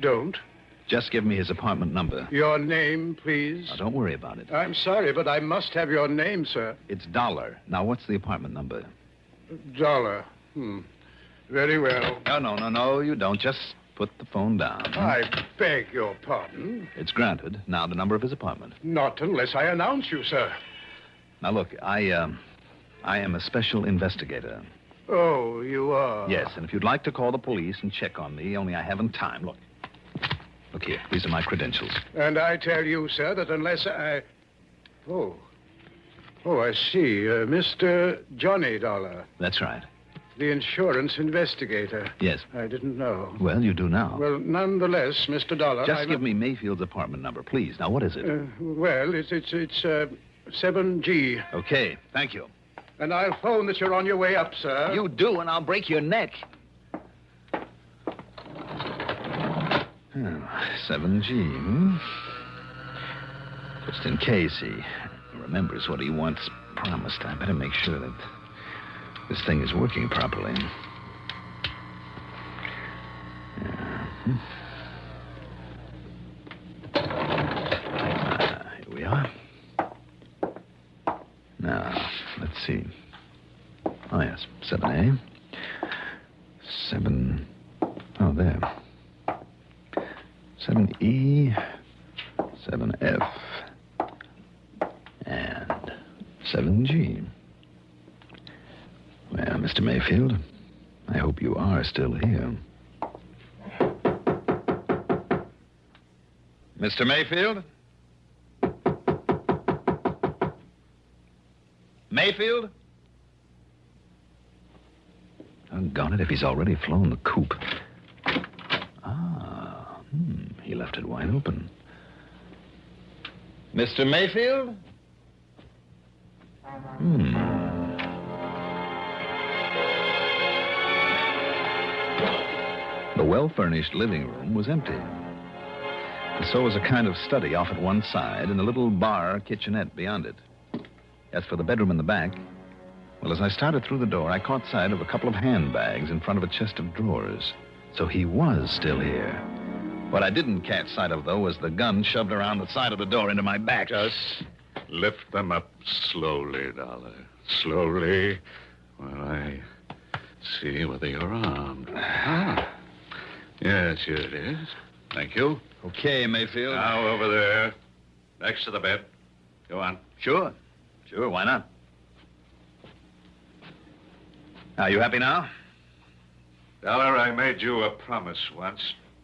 Don't? Just give me his apartment number. Your name, please? Now, don't worry about it. I'm sorry, but I must have your name, sir. It's Dolar. Now, what's the apartment number? Dollar. Very well. No, you don't. Just put the phone down. I beg your pardon. It's granted. Now, the number of his apartment. Not unless I announce you, sir. Now, look, I am a special investigator. Oh, you are? Yes, and if you'd like to call the police and check on me, only I haven't time. Look here. These are my credentials. And I tell you, sir, that unless I... Oh, I see. Mr. Johnny Dollar. That's right. The insurance investigator. Yes. I didn't know. Well, you do now. Well, nonetheless, Mr. Dollar... Just give me Mayfield's apartment number, please. Now, what is it? Well, it's 7G. Okay, thank you. And I'll phone that you're on your way up, sir. You do, and I'll break your neck. 7G, Just in case he remembers what he once promised, I better make sure that this thing is working properly. Here we are. Now, let's see. Oh, yes, 7A. 7... Oh, there. 7E, 7F, and 7G. Well, Mr. Mayfield, I hope you are still here. Mr. Mayfield? Mayfield? Doggone it, if he's already flown the coop. He left it wide open. Mr. Mayfield? The well-furnished living room was empty. And so was a kind of study off at one side and a little bar kitchenette beyond it. As for the bedroom in the back, well, as I started through the door, I caught sight of a couple of handbags in front of a chest of drawers. So he was still here. What I didn't catch sight of, though, was the gun shoved around the side of the door into my back. Just lift them up slowly, Dollar. Slowly, while I see whether you're armed. Yes, here it is. Thank you. Okay, Mayfield. Now, over there, next to the bed. Go on. Sure, why not? Are you happy now? Dollar, I made you a promise once.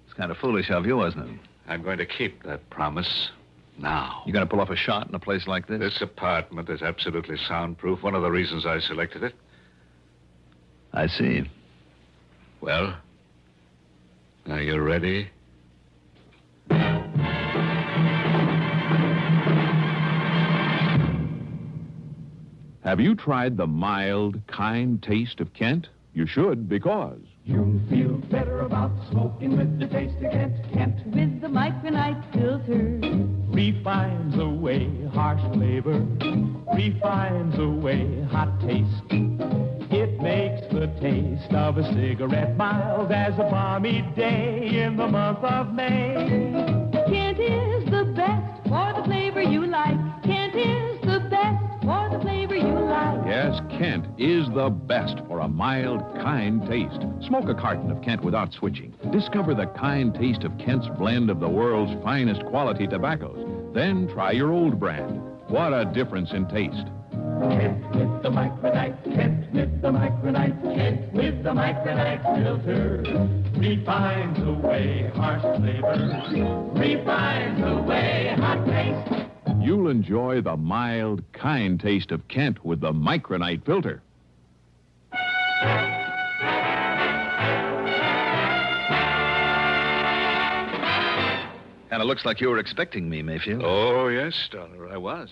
It's kind of foolish of you, wasn't it? I'm going to keep that promise now. You going to pull off a shot in a place like this? This apartment is absolutely soundproof. One of the reasons I selected it. I see. Well, are you ready? Have you tried the mild, kind taste of Kent? You should, because You'll feel better about smoking with the taste of Kent. Kent with the micronite filter refines away harsh flavor, refines away hot taste. It makes the taste of a cigarette mild as a balmy day in the month of May. Kent is the best for the flavor you like. Kent is the best for the flavor you like. yes, Kent is the best for a mild, kind taste. Smoke a carton of Kent without switching. Discover the kind taste of Kent's blend of the world's finest quality tobaccos. Then try your old brand. What a difference in taste. Kent with the micronite, Kent with the micronite, Kent with the micronite filter refines away harsh flavor, refines away hot taste. You'll enjoy the mild, kind taste of Kent with the micronite filter. And it looks like you were expecting me, Mayfield. Oh, yes, Dolar, I was.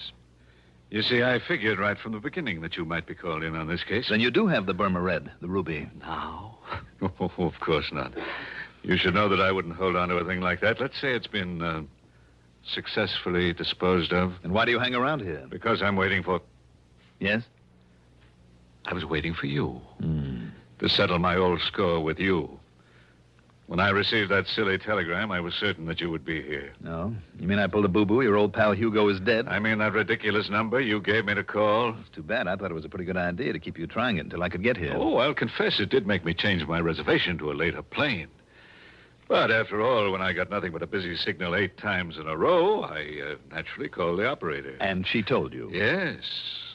You see, I figured right from the beginning that you might be called in on this case. Then you do have the Burma Red, the ruby. Now? Oh, of course not. You should know that I wouldn't hold on to a thing like that. Let's say it's been successfully disposed of. And why do you hang around here? Because I'm waiting for... Yes? I was waiting for you. To settle my old score with you. When I received that silly telegram, I was certain that you would be here. No? You mean I pulled a boo-boo? Your old pal Hugo is dead? I mean that ridiculous number you gave me to call. It's too bad. I thought it was a pretty good idea to keep you trying it until I could get here. Oh, I'll confess it did make me change my reservation to a later plane. But after all, when I got nothing but a busy signal 8 times in a row, I naturally called the operator. And she told you? Yes,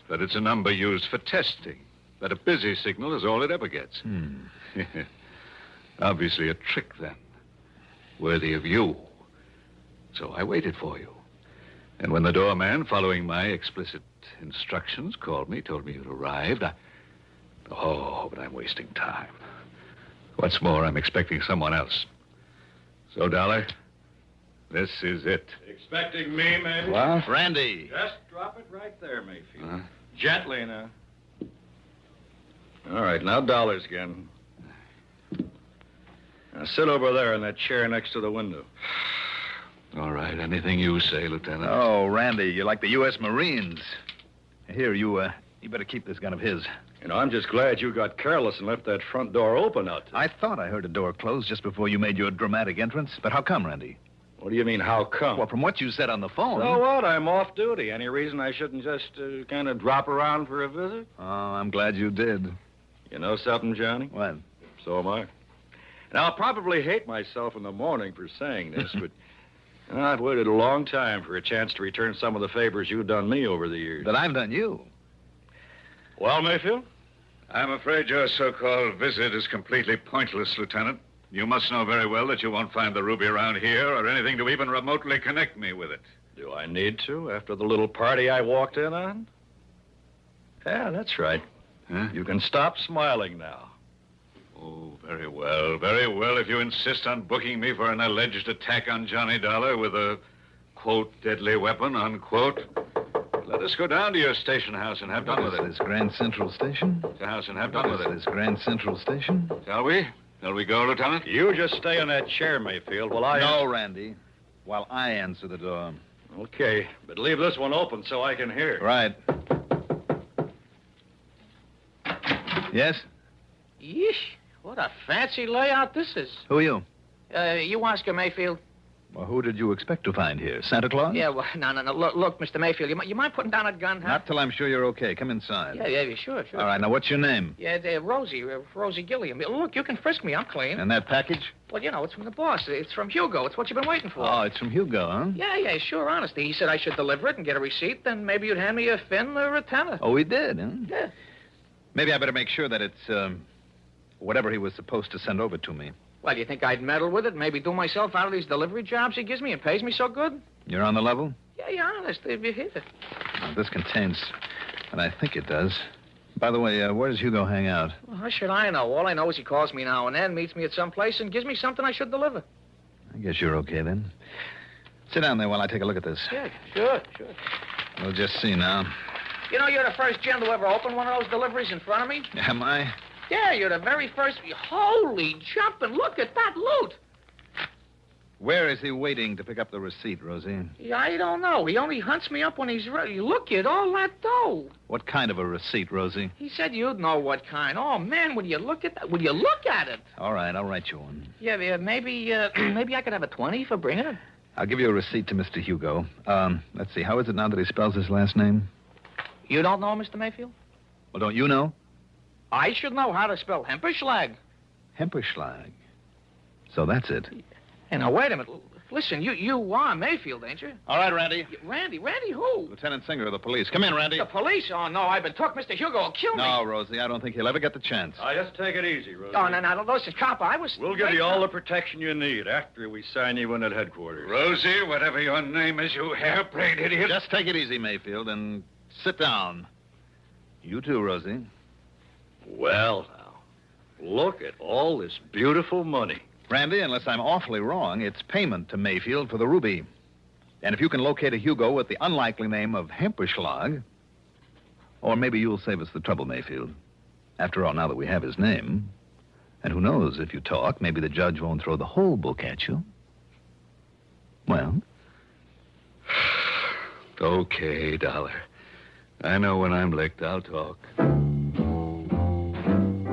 that it's a number used for testing. That a busy signal is all it ever gets. Obviously a trick, then. Worthy of you. So I waited for you. And when the doorman, following my explicit instructions, called me, told me you'd arrived, Oh, but I'm wasting time. What's more, I'm expecting someone else. So, Dollar, this is it. Expecting me, maybe? What? Randy. Just drop it right there, Mayfield. Gently now. All right, now dollars again. Now sit over there in that chair next to the window. All right, anything you say, Lieutenant. Oh, Randy, you're like the U.S. Marines. Here, you better keep this gun of his. You know, I'm just glad you got careless and left that front door open out there. I thought I heard a door close just before you made your dramatic entrance. But how come, Randy? What do you mean, how come? Well, from what you said on the phone... So what? I'm off duty. Any reason I shouldn't just kind of drop around for a visit? Oh, I'm glad you did. You know something, Johnny? What? So am I. Now, I'll probably hate myself in the morning for saying this, but you know, I've waited a long time for a chance to return some of the favors you've done me over the years. That I've done you? Well, Mayfield? I'm afraid your so-called visit is completely pointless, Lieutenant. You must know very well that you won't find the ruby around here or anything to even remotely connect me with it. Do I need to after the little party I walked in on? Yeah, that's right. Huh? You can stop smiling now. Oh, very well. Very well, if you insist on booking me for an alleged attack on Johnny Dollar with a, quote, deadly weapon, unquote. Let us go down to your station house and have done with it. Is Grand Central Station? The house and have done with it. Is Grand Central Station? Shall we? Shall we go, Lieutenant? You just stay in that chair, Mayfield, while I... No, Randy. While I answer the door. Okay, but leave this one open so I can hear. Right. Yes? Yeesh, what a fancy layout this is. Who are you? You ask her, Mayfield. Well, who did you expect to find here? Santa Claus? Yeah, well, no. Look, Mr. Mayfield, you mind putting down that gun, huh? Not till I'm sure you're okay. Come inside. Yeah, sure. All right, now what's your name? Yeah, Rosie Gilliam. Look, you can frisk me. I'm clean. And that package? Well, you know, it's from the boss. It's from Hugo. It's what you've been waiting for. Oh, it's from Hugo, huh? Yeah, sure, honestly. He said I should deliver it and get a receipt, then maybe you'd hand me a fin or a tenner. Oh, he did, huh? Yeah. Maybe I better make sure that it's, whatever he was supposed to send over to me. Well, you think I'd meddle with it and maybe do myself out of these delivery jobs he gives me and pays me so good? You're on the level? Yeah, honest. If you hit it. Now, this contains, and I think it does, By the way, where does Hugo hang out? Well, how should I know? All I know is he calls me now and then, meets me at some place, and gives me something I should deliver. I guess you're okay, then. Sit down there while I take a look at this. Yeah, sure. We'll just see now. You know, you're the first gent to ever open one of those deliveries in front of me. Am I? Yeah, you're the very first. Holy jumping, look at that loot. Where is he waiting to pick up the receipt, Rosie? Yeah, I don't know. He only hunts me up when he's ready. Look at all that dough. What kind of a receipt, Rosie? He said you'd know what kind. Oh, man, would you look at that? Would you look at it? All right, I'll write you one. Yeah, maybe I could have a 20 for bringing it. I'll give you a receipt to Mr. Hugo. Let's see, how is it now that he spells his last name? You don't know, Mr. Mayfield? Well, don't you know? I should know how to spell Hemperschlag. Hemperschlag. So that's it. Hey, now, wait a minute. Listen, you are Mayfield, ain't you? All right, Randy. Randy who? Lieutenant Singer of the police. Come in, Randy. The police? Oh, no, I've been took. Mr. Hugo will kill me. No, Rosie, I don't think he'll ever get the chance. Just take it easy, Rosie. Oh, no, listen, cop, I was... We'll give you all the protection you need after we sign you in at headquarters. Rosie, whatever your name is, you hairbrained idiot. Just take it easy, Mayfield, and sit down. You too, Rosie. Well, now, look at all this beautiful money. Randy, unless I'm awfully wrong, it's payment to Mayfield for the ruby. And if you can locate a Hugo with the unlikely name of Hemperschlag, or maybe you'll save us the trouble, Mayfield. After all, now that we have his name, and who knows, if you talk, maybe the judge won't throw the whole book at you. Well? Okay, Dollar. I know when I'm licked, I'll talk.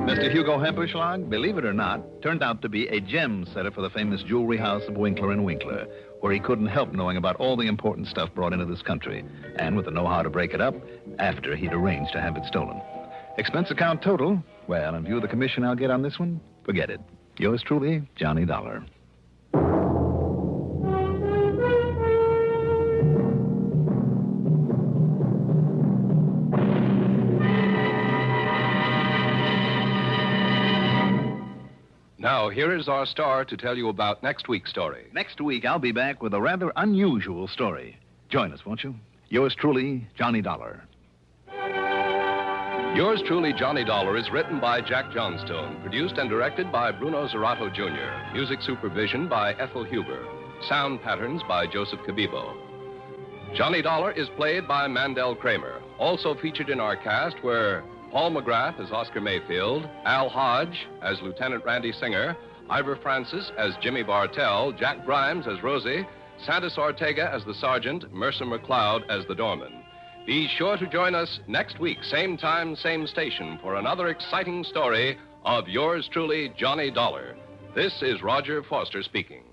Mr. Hugo Hemperschlag, believe it or not, turned out to be a gem setter for the famous jewelry house of Winkler & Winkler, where he couldn't help knowing about all the important stuff brought into this country, and with the know-how to break it up after he'd arranged to have it stolen. Expense account total, well, in view of the commission I'll get on this one, forget it. Yours truly, Johnny Dollar. Now, here is our star to tell you about next week's story. Next week, I'll be back with a rather unusual story. Join us, won't you? Yours truly, Johnny Dollar. Yours truly, Johnny Dollar, is written by Jack Johnstone, produced and directed by Bruno Zerato Jr., music supervision by Ethel Huber, sound patterns by Joseph Cabibo. Johnny Dollar is played by Mandel Kramer. Also featured in our cast were Paul McGrath as Oscar Mayfield, Al Hodge as Lieutenant Randy Singer, Ivor Francis as Jimmy Bartell, Jack Grimes as Rosie, Santos Ortega as the sergeant, Mercer McCloud as the doorman. Be sure to join us next week, same time, same station, for another exciting story of yours truly, Johnny Dollar. This is Roger Foster speaking.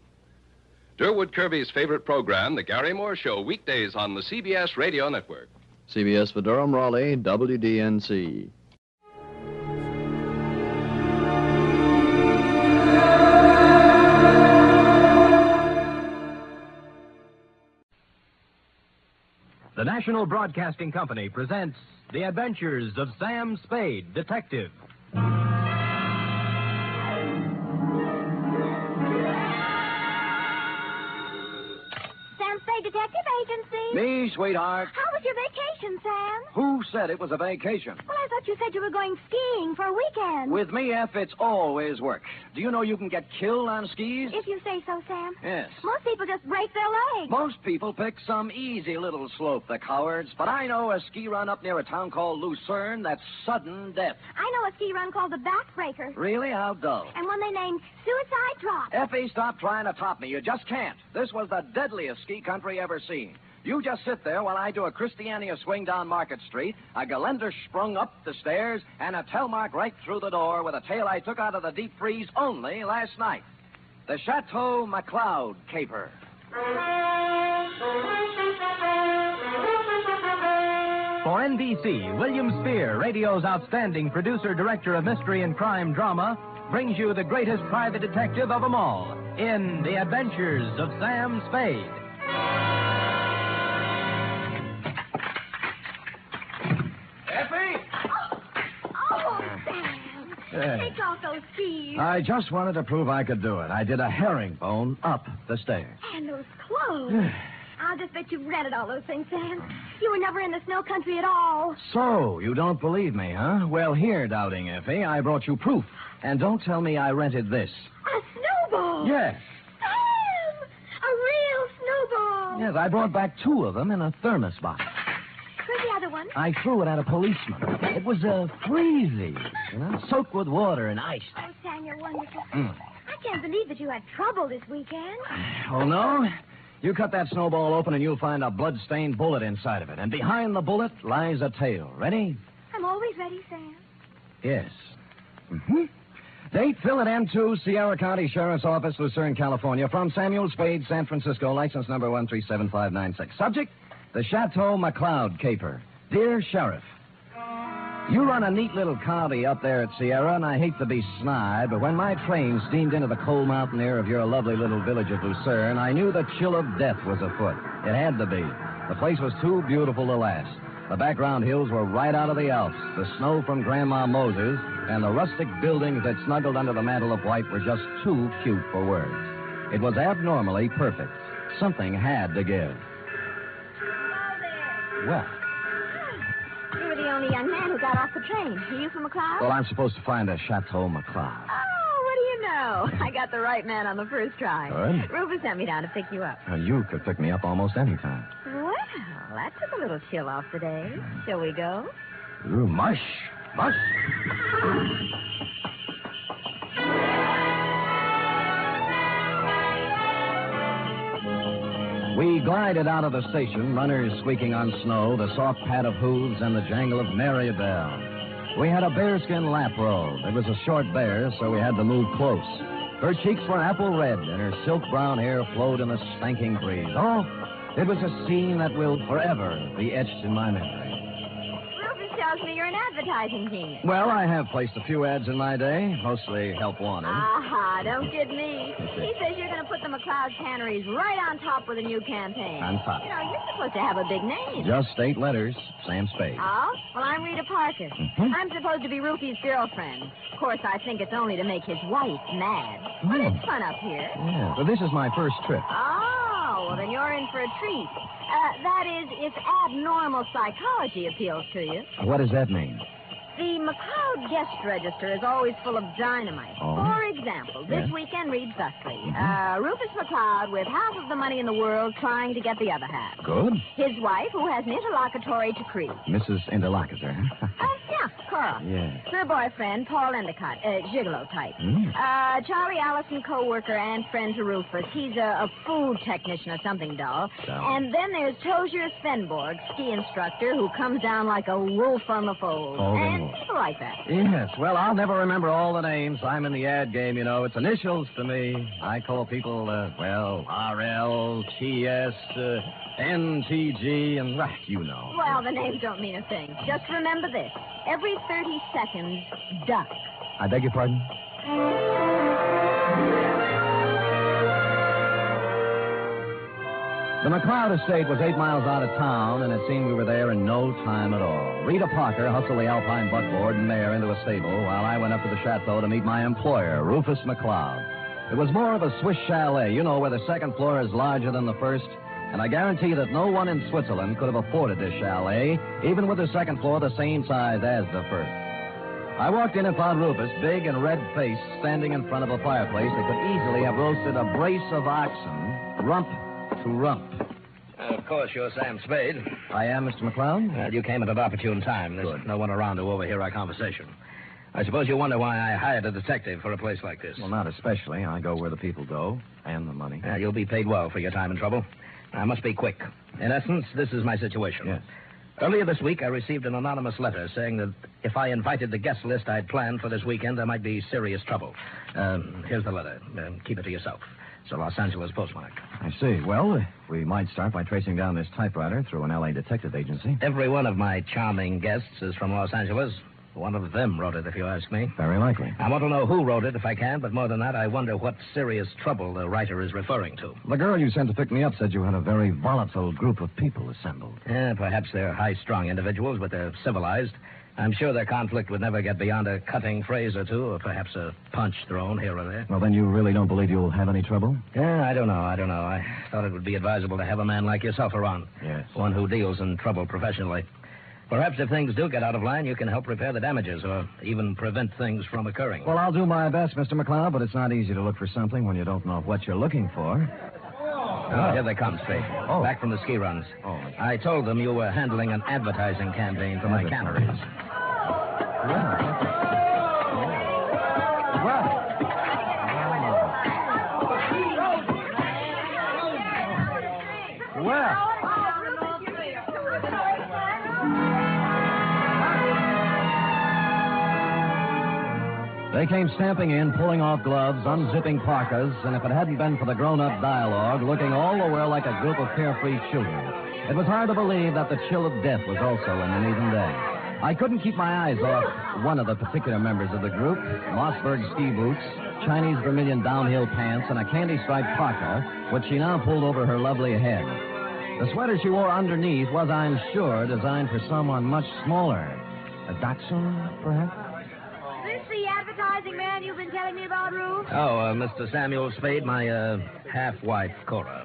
Durwood Kirby's favorite program, The Gary Moore Show, weekdays on the CBS Radio Network. CBS for Durham, Raleigh, WDNC. The National Broadcasting Company presents The Adventures of Sam Spade, Detective. Detective Agency. Me, sweetheart. How was your vacation, Sam? Who said it was a vacation? Well, I thought you said you were going skiing for a weekend. With me, F, it's always work. Do you know you can get killed on skis? If you say so, Sam. Yes. Most people just break their legs. Most people pick some easy little slope, the cowards. But I know a ski run up near a town called Lucerne that's sudden death. I know a ski run called the Backbreaker. Really? How dull. And one they named Suicide Drop. Effie, stop trying to top me. You just can't. This was the deadliest ski country ever seen. You just sit there while I do a Christiania swing down Market Street, a Geländer sprung up the stairs, and a Telmark right through the door with a tail I took out of the deep freeze only last night. The Chateau McCloud caper. For NBC, William Spear, radio's outstanding producer, director of mystery and crime drama, brings you the greatest private detective of them all in The Adventures of Sam Spade. Take off those skis. I just wanted to prove I could do it. I did a herringbone up the stairs. And those clothes. I'll just bet you've rented all those things, Sam. You were never in the snow country at all. So, you don't believe me, huh? Well, here, Doubting Effie, I brought you proof. And don't tell me I rented this. A snowball? Yes. Sam! A real snowball. Yes, I brought back 2 of them in a thermos box. Where's the other one? I threw it at a policeman. It was freezy, soaked with water and iced. Oh, Sam, you're wonderful. Mm. I can't believe that you had trouble this weekend. Oh, no? You cut that snowball open and you'll find a blood-stained bullet inside of it. And behind the bullet lies a tale. Ready? I'm always ready, Sam. Yes. Mm-hmm. Date, Phil at M2, Sierra County Sheriff's Office, Lucerne, California. From Samuel Spade, San Francisco, license number 137596. Subject, the Chateau McCloud caper. Dear Sheriff, you run a neat little county up there at Sierra, and I hate to be snide, but when my train steamed into the cold mountain air of your lovely little village of Lucerne, I knew the chill of death was afoot. It had to be. The place was too beautiful to last. The background hills were right out of the Alps. The snow from Grandma Moses and the rustic buildings that snuggled under the mantle of white were just too cute for words. It was abnormally perfect. Something had to give. Well, You were the only young man who got off the train. Are you from McCloud? well, I'm supposed to find a Chateau McCloud. Oh, what do you know? I got the right man on the first try. Good. Rufus sent me down to pick you up. Now, you could pick me up almost any time. Well, that took a little chill off the day. Shall we go? Ooh, mush. Mush. We glided out of the station, runners squeaking on snow, the soft pat of hooves, and the jangle of merry bells. We had a bearskin lap robe. It was a short bear, so we had to move close. Her cheeks were apple red, and her silk brown hair flowed in the stanking breeze. Oh, it was a scene that will forever be etched in my memory. Rufus tells me you're an advertising genius. Well, I have placed a few ads in my day, mostly help wanted. Aha, don't kid me. He says you're going to put the McCloud canneries right on top with a new campaign. On top. You know, you're supposed to have a big name. Just 8 letters, Sam Spade. Oh? Well, I'm Rita Parker. Mm-hmm. I'm supposed to be Rufy's girlfriend. Of course, I think it's only to make his wife mad. But it's fun up here. Yeah, but this is my first trip. Oh, well, then you're in for a treat. That is, if abnormal psychology appeals to you. What does that mean? The McCloud guest register is always full of dynamite. Oh. For example, this weekend reads thusly. Rufus McCloud with half of the money in the world trying to get the other half. Good. His wife, who has an interlocutory decree. Mrs. Interlocutor. Yeah, Carl. Yeah. Her boyfriend, Paul Endicott, gigolo type. Charlie Allison, co-worker and friend to Rufus. He's a food technician or something dull. And then there's Tozier Svenborg, ski instructor, who comes down like a wolf on the fold. And people like that. Yes, well, I'll never remember all the names. I'm in the ad game, you know. It's initials to me. I call people, RL, TS, NTG, and, you know. Well, the names don't mean a thing. Just remember this. Every 30 seconds, duck. I beg your pardon? The McCloud estate was 8 miles out of town, and it seemed we were there in no time at all. Rita Parker hustled the Alpine buckboard and mare into a stable while I went up to the chateau to meet my employer, Rufus McCloud. It was more of a Swiss chalet, you know, where the second floor is larger than the first. And I guarantee that no one in Switzerland could have afforded this chalet, even with the second floor the same size as the first. I walked in and found Rufus, big and red-faced, standing in front of a fireplace that could easily have roasted a brace of oxen, rump to rump. Of course, you're Sam Spade. I am, Mr. McCloud. Well, you came at an opportune time. There's no one around to overhear our conversation. I suppose you wonder why I hired a detective for a place like this. Well, not especially. I go where the people go, and the money. You'll be paid well for your time and trouble. I must be quick. In essence, this is my situation. Yes. Earlier this week, I received an anonymous letter saying that if I invited the guest list I'd planned for this weekend, there might be serious trouble. Here's the letter. Keep it to yourself. It's a Los Angeles postmark. I see. Well, we might start by tracing down this typewriter through an L.A. detective agency. Every one of my charming guests is from Los Angeles. One of them wrote it, if you ask me. Very likely. I want to know who wrote it, if I can, but more than that, I wonder what serious trouble the writer is referring to. The girl you sent to pick me up said you had a very volatile group of people assembled. Perhaps they're high-strung individuals, but they're civilized. I'm sure their conflict would never get beyond a cutting phrase or two, or perhaps a punch thrown here or there. Well, then you really don't believe you'll have any trouble? Yeah, I don't know. I thought it would be advisable to have a man like yourself around. Yes. One who deals in trouble professionally. Perhaps if things do get out of line, you can help repair the damages or even prevent things from occurring. Well, I'll do my best, Mr. McCloud, but it's not easy to look for something when you don't know what you're looking for. Oh, here they come, Spade. Oh. Back from the ski runs. Oh. I told them you were handling an advertising campaign for my canneries. Well. They came stamping in, pulling off gloves, unzipping parkas, and if it hadn't been for the grown-up dialogue, looking all the while like a group of carefree children, it was hard to believe that the chill of death was also in them even then. I couldn't keep my eyes off one of the particular members of the group, Mossberg ski boots, Chinese vermilion downhill pants, and a candy-striped parka, which she now pulled over her lovely head. The sweater she wore underneath was, I'm sure, designed for someone much smaller. A Dachshund, perhaps? Is this the advertising man you've been telling me about, Ruth? Oh, Mr. Samuel Spade, my half-wife, Cora.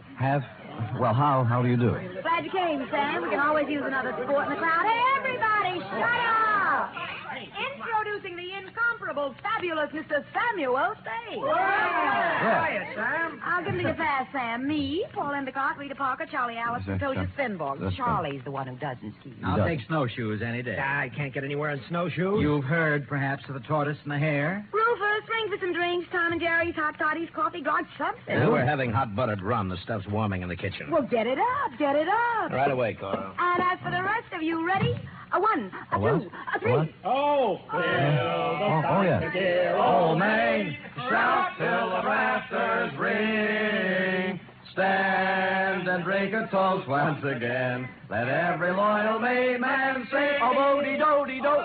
Well, how do you do? Glad you came, Sam. We can always use another sport in the crowd. Hey, everybody, shut up! Introducing the incomparable, fabulous Mr. Samuel Spade. Yeah. Sam. I'll give him to you fast, Sam. Me, Paul Endicott, Rita Parker, Charlie Allison, Tosia Svenborg. Charlie's the one who doesn't ski. I'll take snowshoes any day. I can't get anywhere in snowshoes. You've heard, perhaps, of the tortoise and the hare? Rufus, ring for some drinks. Tom and Jerry's, hot toddies, coffee, God, something. We're having hot buttered rum. The stuff's warming in the kitchen. Well, get it up, get it up. Right away, Cora. And as for the rest of you, ready? A one, a two, a three. Oh, yeah. Dear old Maine, shout till the rafters ring. Stand and drink a toast once again. Let every loyal Maine man sing. Oh-bo-dee-do-dee-do.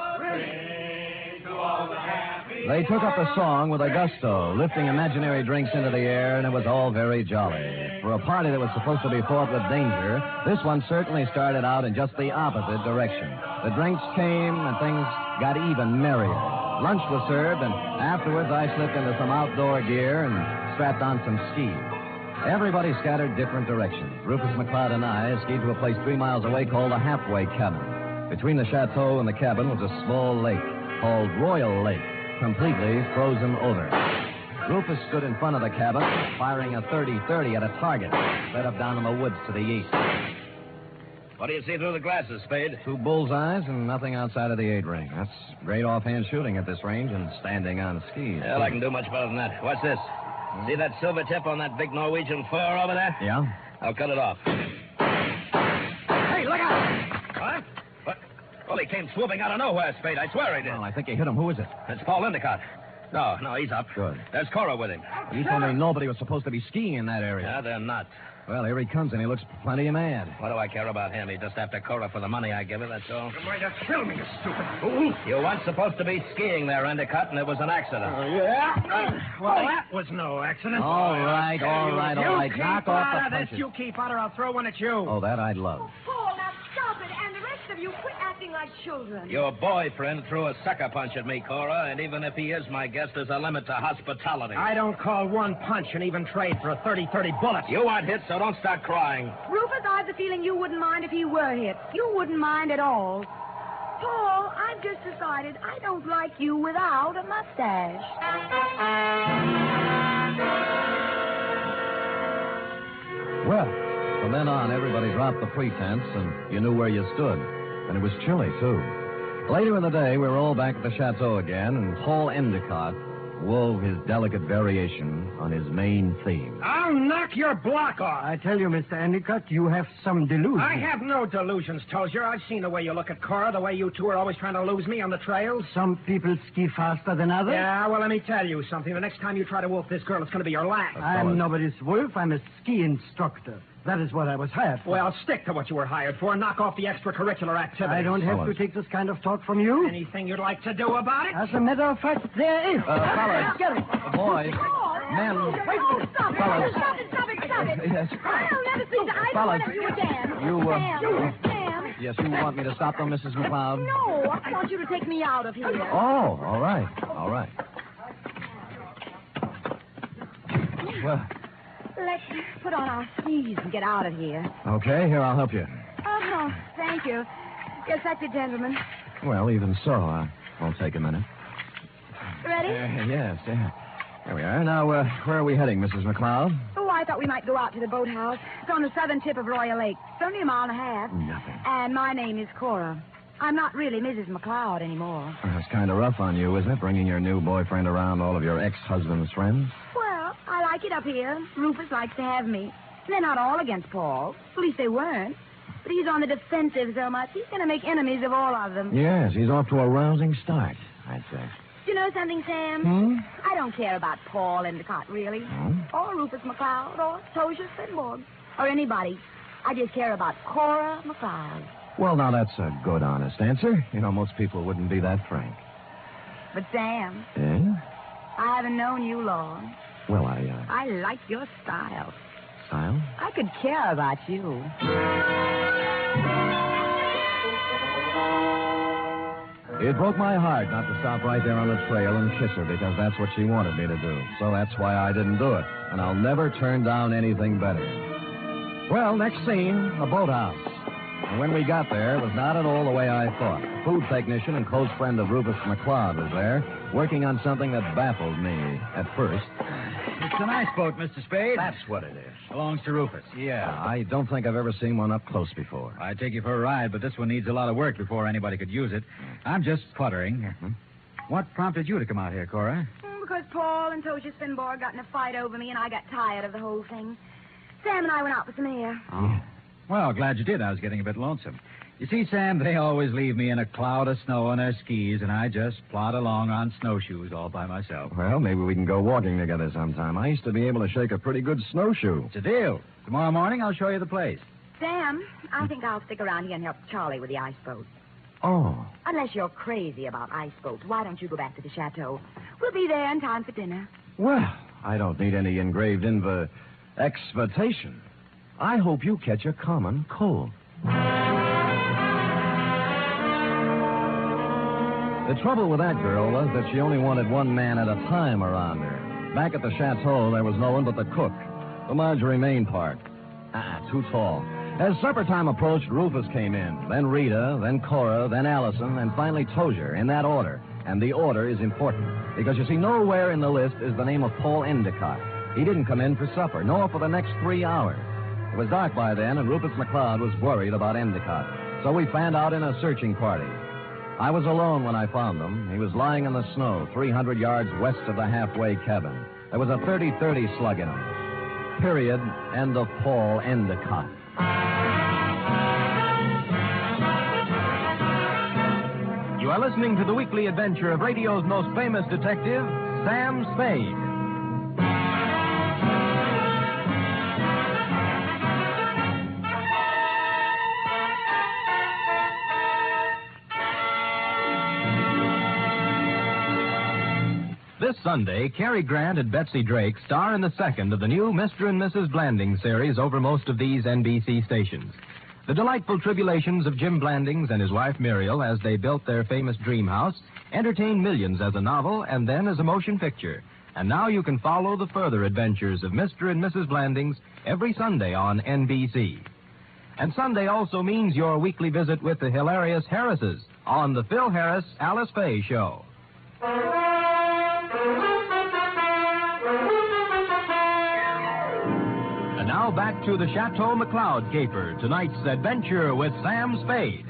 They took up the song with a gusto, lifting imaginary drinks into the air, and it was all very jolly. For a party that was supposed to be fraught with danger, this one certainly started out in just the opposite direction. The drinks came, and things got even merrier. Lunch was served, and afterwards I slipped into some outdoor gear and strapped on some skis. Everybody scattered different directions. Rufus McCloud and I skied to a place 3 miles away called the Halfway Cabin. Between the chateau and the cabin was a small lake called Royal Lake, completely frozen over. Rufus stood in front of the cabin, firing a .30-30 at a target set up down in the woods to the east. What do you see through the glasses, Spade? 2 bullseyes and nothing outside of the 8-ring. That's great offhand shooting at this range and standing on skis. Well, I can do much better than that. What's this? See that silver tip on that big Norwegian fur over there? Yeah? I'll cut it off. Hey, look out! What? Well, he came swooping out of nowhere, Spade. I swear he did. Well, I think he hit him. Who is it? It's Paul Endicott. No, he's up. Good. There's Cora with him. You told me nobody was supposed to be skiing in that area. Yeah, they're not. Well, here he comes, and he looks plenty mad. What do I care about him? He just after Cora for the money I give her, that's all. You're going to kill me, you stupid fool. You weren't supposed to be skiing there, Endicott, and it was an accident. Well, that was no accident. All right. Knock off the punches. You keep out, or I'll throw one at you. Oh, that I'd love. Paul, now stop it. And the rest of you, quit acting like children. Your boyfriend threw a sucker punch at me, Cora, and even if he is my guest, there's a limit to hospitality. I don't call one punch an even trade for a 30-30 bullet. You aren't hit, so don't start crying. Rufus, I have the feeling you wouldn't mind if he were hit. You wouldn't mind at all. Paul, I've just decided I don't like you without a mustache. Well, from then on, everybody dropped the pretense, and you knew where you stood. And it was chilly, too. Later in the day, we were all back at the chateau again, and Paul Endicott wove his delicate variation on his main theme. I'll knock your block off. I tell you, Mr. Endicott, you have some delusions. I have no delusions, Tozier. I've seen the way you look at Cora, the way you two are always trying to lose me on the trails. Some people ski faster than others. Yeah, well, let me tell you something. The next time you try to wolf this girl, it's going to be your last. I'm nobody's wolf. I'm a ski instructor. That is what I was hired for. Well, stick to what you were hired for. Knock off the extracurricular activities. I don't have to take this kind of talk from you. Anything you'd like to do about it? As a matter of fact, there is. Fellas. Get it. Boys. Men. Wait a minute. Stop Fellas. it. Stop it. Yes. I'll never speak to either Fellas. one of you again. You, Sam. Yes, you want me to stop them, Mrs. McCloud? No, I want you to take me out of here. Oh, all right. All right. Well, Let's put on our skis and get out of here. okay, here, I'll help you. Oh, thank you. Yes, that's it, gentlemen. Well, even so, won't take a minute. Ready? Yes, yeah. There we are. Now, where are we heading, Mrs. McCloud? Oh, I thought we might go out to the boathouse. It's on the southern tip of Royal Lake. It's only a mile and a half. Nothing. And my name is Cora. I'm not really Mrs. McCloud anymore. That's kind of rough on you, isn't it, bringing your new boyfriend around all of your ex-husband's friends? Well, I like it up here. Rufus likes to have me. They're not all against Paul. At least they weren't. But he's on the defensive so much, he's going to make enemies of all of them. Yes, he's off to a rousing start, I'd say. Do you know something, Sam? I don't care about Paul Endicott, really. Or Rufus McCloud, or Tozier Spenborg, or anybody. I just care about Cora McCloud. Well, now, that's a good, honest answer. You know, most people wouldn't be that frank. But, Sam, Yeah? I haven't known you long. Well, I like your style. Style? I could care about you. It broke my heart not to stop right there on the trail and kiss her because that's what she wanted me to do. So that's why I didn't do it. And I'll never turn down anything better. Well, next scene, a boathouse. And when we got there, it was not at all the way I thought. A food technician and close friend of Rufus McCloud was there, working on something that baffled me at first. It's an ice boat, Mr. Spade. That's what it is. Belongs to Rufus. Yeah, I don't think I've ever seen one up close before. I'd take you for a ride, but this one needs a lot of work before anybody could use it. I'm just puttering. What prompted you to come out here, Cora? Because Paul and Tozier Spenborg got in a fight over me, and I got tired of the whole thing. Sam and I went out for some air. Oh. Well, glad you did. I was getting a bit lonesome. You see, Sam, they always leave me in a cloud of snow on their skis, and I just plod along on snowshoes all by myself. Well, maybe we can go walking together sometime. I used to be able to shake a pretty good snowshoe. It's a deal. Tomorrow morning, I'll show you the place. Sam, I think I'll stick around here and help Charlie with the ice boat. Oh. Unless you're crazy about ice boats, why don't you go back to the chateau? We'll be there in time for dinner. Well, I don't need any engraved exvitation. I hope you catch a common cold. The trouble with that girl was that she only wanted one man at a time around her. Back at the chateau, there was no one but the cook, the Marjorie Main part. Too tall. As supper time approached, Rufus came in, then Rita, then Cora, then Allison, and finally Tozier, in that order. And the order is important, because you see, nowhere in the list is the name of Paul Endicott. He didn't come in for supper, nor for the next 3 hours. It was dark by then, and Rufus McCloud was worried about Endicott. So we fanned out in a searching party. I was alone when I found him. He was lying in the snow, 300 yards west of the halfway cabin. There was a 30-30 slug in him. Period. End of Paul Endicott. You are listening to the weekly adventure of radio's most famous detective, Sam Spade. This Sunday, Cary Grant and Betsy Drake star in the second of the new Mr. and Mrs. Blanding series over most of these NBC stations. The delightful tribulations of Jim Blandings and his wife Muriel as they built their famous dream house entertained millions as a novel and then as a motion picture. And now you can follow the further adventures of Mr. and Mrs. Blandings every Sunday on NBC. And Sunday also means your weekly visit with the hilarious Harrises on the Phil Harris Alice Faye Show. And now back to the Chateau McCloud caper, tonight's adventure with Sam Spade.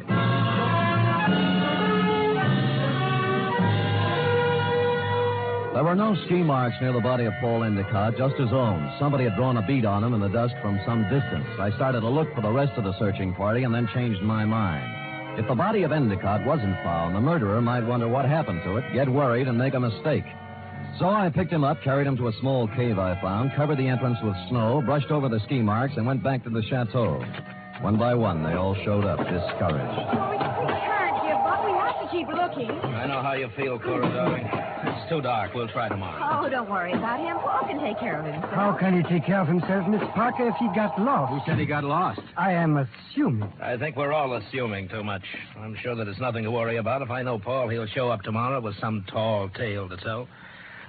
There were no ski marks near the body of Paul Endicott, just his own. Somebody had drawn a bead on him in the dust from some distance. I started to look for the rest of the searching party and then changed my mind. If the body of Endicott wasn't found, the murderer might wonder what happened to it, get worried, and make a mistake. So I picked him up, carried him to a small cave I found, covered the entrance with snow, brushed over the ski marks, and went back to the chateau. One by one, they all showed up, discouraged. We can't give up. We have to keep keep looking. I know how you feel, Cora, darling. It's too dark. We'll try tomorrow. Oh, don't worry about him. Paul can take care of himself. How can he take care of himself, Miss Parker, if he got lost? Who said he got lost? I am assuming. I think we're all assuming too much. I'm sure that it's nothing to worry about. If I know Paul, he'll show up tomorrow with some tall tale to tell.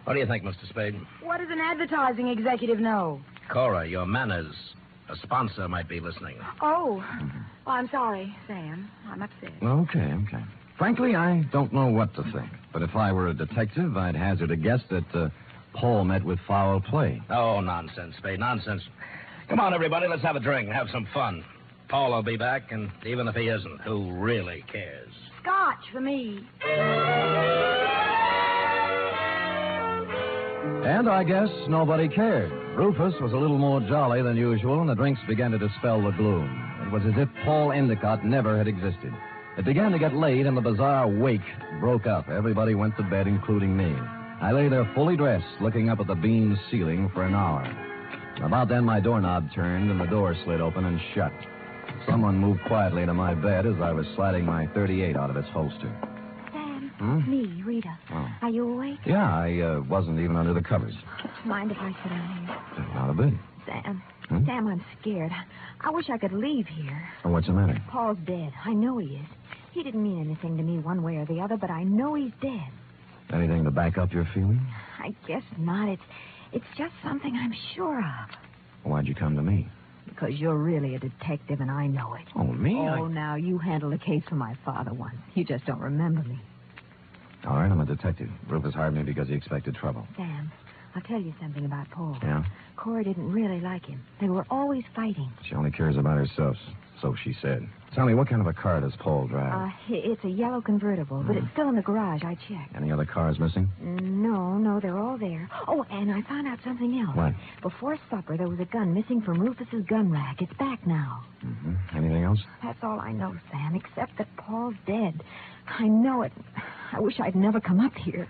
What do you think, Mr. Spade? What does an advertising executive know? Cora, your manners. A sponsor might be listening. Oh. Well, I'm sorry, Sam. I'm upset. Okay. Frankly, I don't know what to think. But if I were a detective, I'd hazard a guess that Paul met with foul play. Oh, nonsense, Spade, nonsense. Come on, everybody, let's have a drink and have some fun. Paul will be back, and even if he isn't, who really cares? Scotch for me. And I guess nobody cared. Rufus was a little more jolly than usual, and the drinks began to dispel the gloom. It was as if Paul Endicott never had existed. It began to get late, and the bizarre wake broke up. Everybody went to bed, including me. I lay there fully dressed, looking up at the beamed ceiling for an hour. About then, my doorknob turned, and the door slid open and shut. Someone moved quietly to my bed as I was sliding my .38 out of its holster. Sam, me, Rita. Oh. Are you awake? Yeah, I wasn't even under the covers. Mind if I sit down here? Not a bit. Sam, Sam, I'm scared. I wish I could leave here. Oh, what's the matter? Paul's dead. I know he is. He didn't mean anything to me one way or the other, but I know he's dead. Anything to back up your feeling? I guess not. It's just something I'm sure of. Why'd you come to me? Because you're really a detective, and I know it. Oh, me? Oh, now, you handled a case for my father once. You just don't remember me. All right, I'm a detective. Rufus hired me because he expected trouble. Sam, I'll tell you something about Paul. Yeah? Cora didn't really like him. They were always fighting. She only cares about herself, so she said. Tell me, what kind of a car does Paul drive? It's a yellow convertible, but it's still in the garage. I checked. Any other cars missing? No, they're all there. Oh, and I found out something else. What? Before supper, there was a gun missing from Rufus's gun rack. It's back now. Mm-hmm. Anything else? That's all I know, Sam, except that Paul's dead. I know it. I wish I'd never come up here.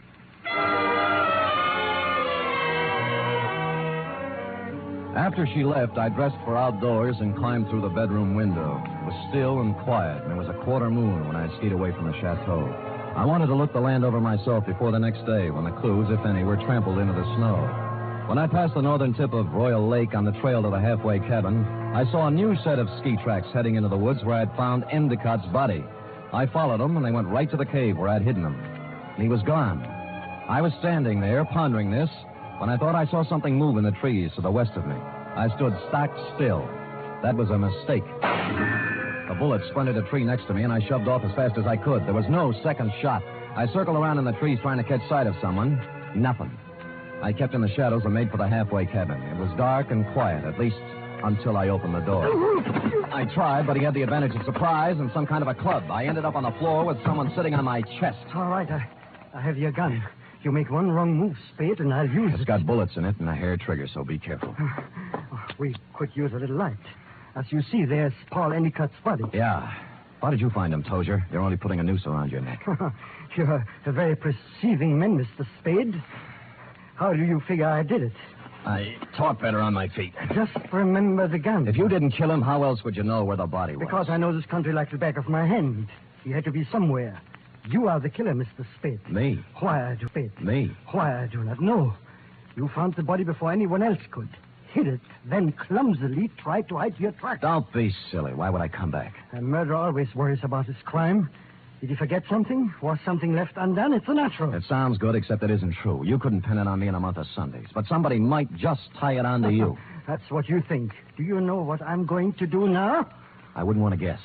After she left, I dressed for outdoors and climbed through the bedroom window. It was still and quiet, and it was a quarter moon when I skied away from the chateau. I wanted to look the land over myself before the next day, when the clues, if any, were trampled into the snow. When I passed the northern tip of Royal Lake on the trail to the halfway cabin, I saw a new set of ski tracks heading into the woods where I'd found Endicott's body. I followed them, and they went right to the cave where I'd hidden him. And he was gone. I was standing there, pondering this, when I thought I saw something move in the trees to the west of me. I stood stock still. That was a mistake. A bullet splintered a tree next to me, and I shoved off as fast as I could. There was no second shot. I circled around in the trees trying to catch sight of someone. Nothing. I kept in the shadows and made for the halfway cabin. It was dark and quiet, at least until I opened the door. I tried, but he had the advantage of surprise and some kind of a club. I ended up on the floor with someone sitting on my chest. All right, I have your gun. You make one wrong move, Spade, and I'll use it. It's got bullets in it and a hair trigger, so be careful. We could use a little light. As you see, there's Paul Endicott's body. Yeah. How did you find him, Tozier? You're only putting a noose around your neck. You're a very perceiving man, Mr. Spade. How do you figure I did it? I talk better on my feet. Just remember the gun. If you didn't kill him, how else would you know where the body was? Because I know this country like the back of my hand. He had to be somewhere. You are the killer, Mr. Spade. Me? Why, do Spade? Me? Why, I do not know. You found the body before anyone else could. Hid it, then clumsily tried to hide your tracks. Don't be silly. Why would I come back? A murderer always worries about his crime. Did he forget something? Was something left undone? It's a natural. It sounds good, except it isn't true. You couldn't pin it on me in a month of Sundays. But somebody might just tie it on to you. That's what you think. Do you know what I'm going to do now? I wouldn't want to guess.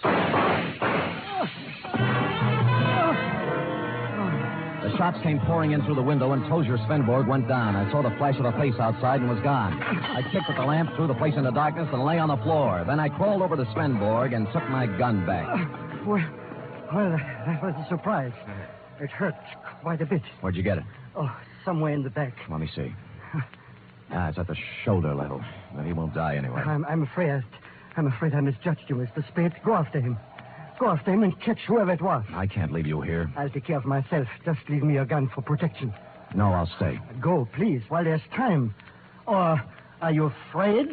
The shots came pouring in through the window, and Tozier Svenborg went down. I saw the flash of a face outside and was gone. I kicked at the lamp, threw the place into darkness, and lay on the floor. Then I crawled over to Svenborg and took my gun back. Well, that was a surprise. It hurt quite a bit. Where'd you get it? Oh, somewhere in the back. Let me see. It's at the shoulder level. But he won't die anyway. I'm afraid I misjudged you, Mr. Spade. Go after him. Go after him and catch whoever it was. I can't leave you here. I'll take care of myself. Just leave me your gun for protection. No, I'll stay. Go, please, while there's time. Or are you afraid?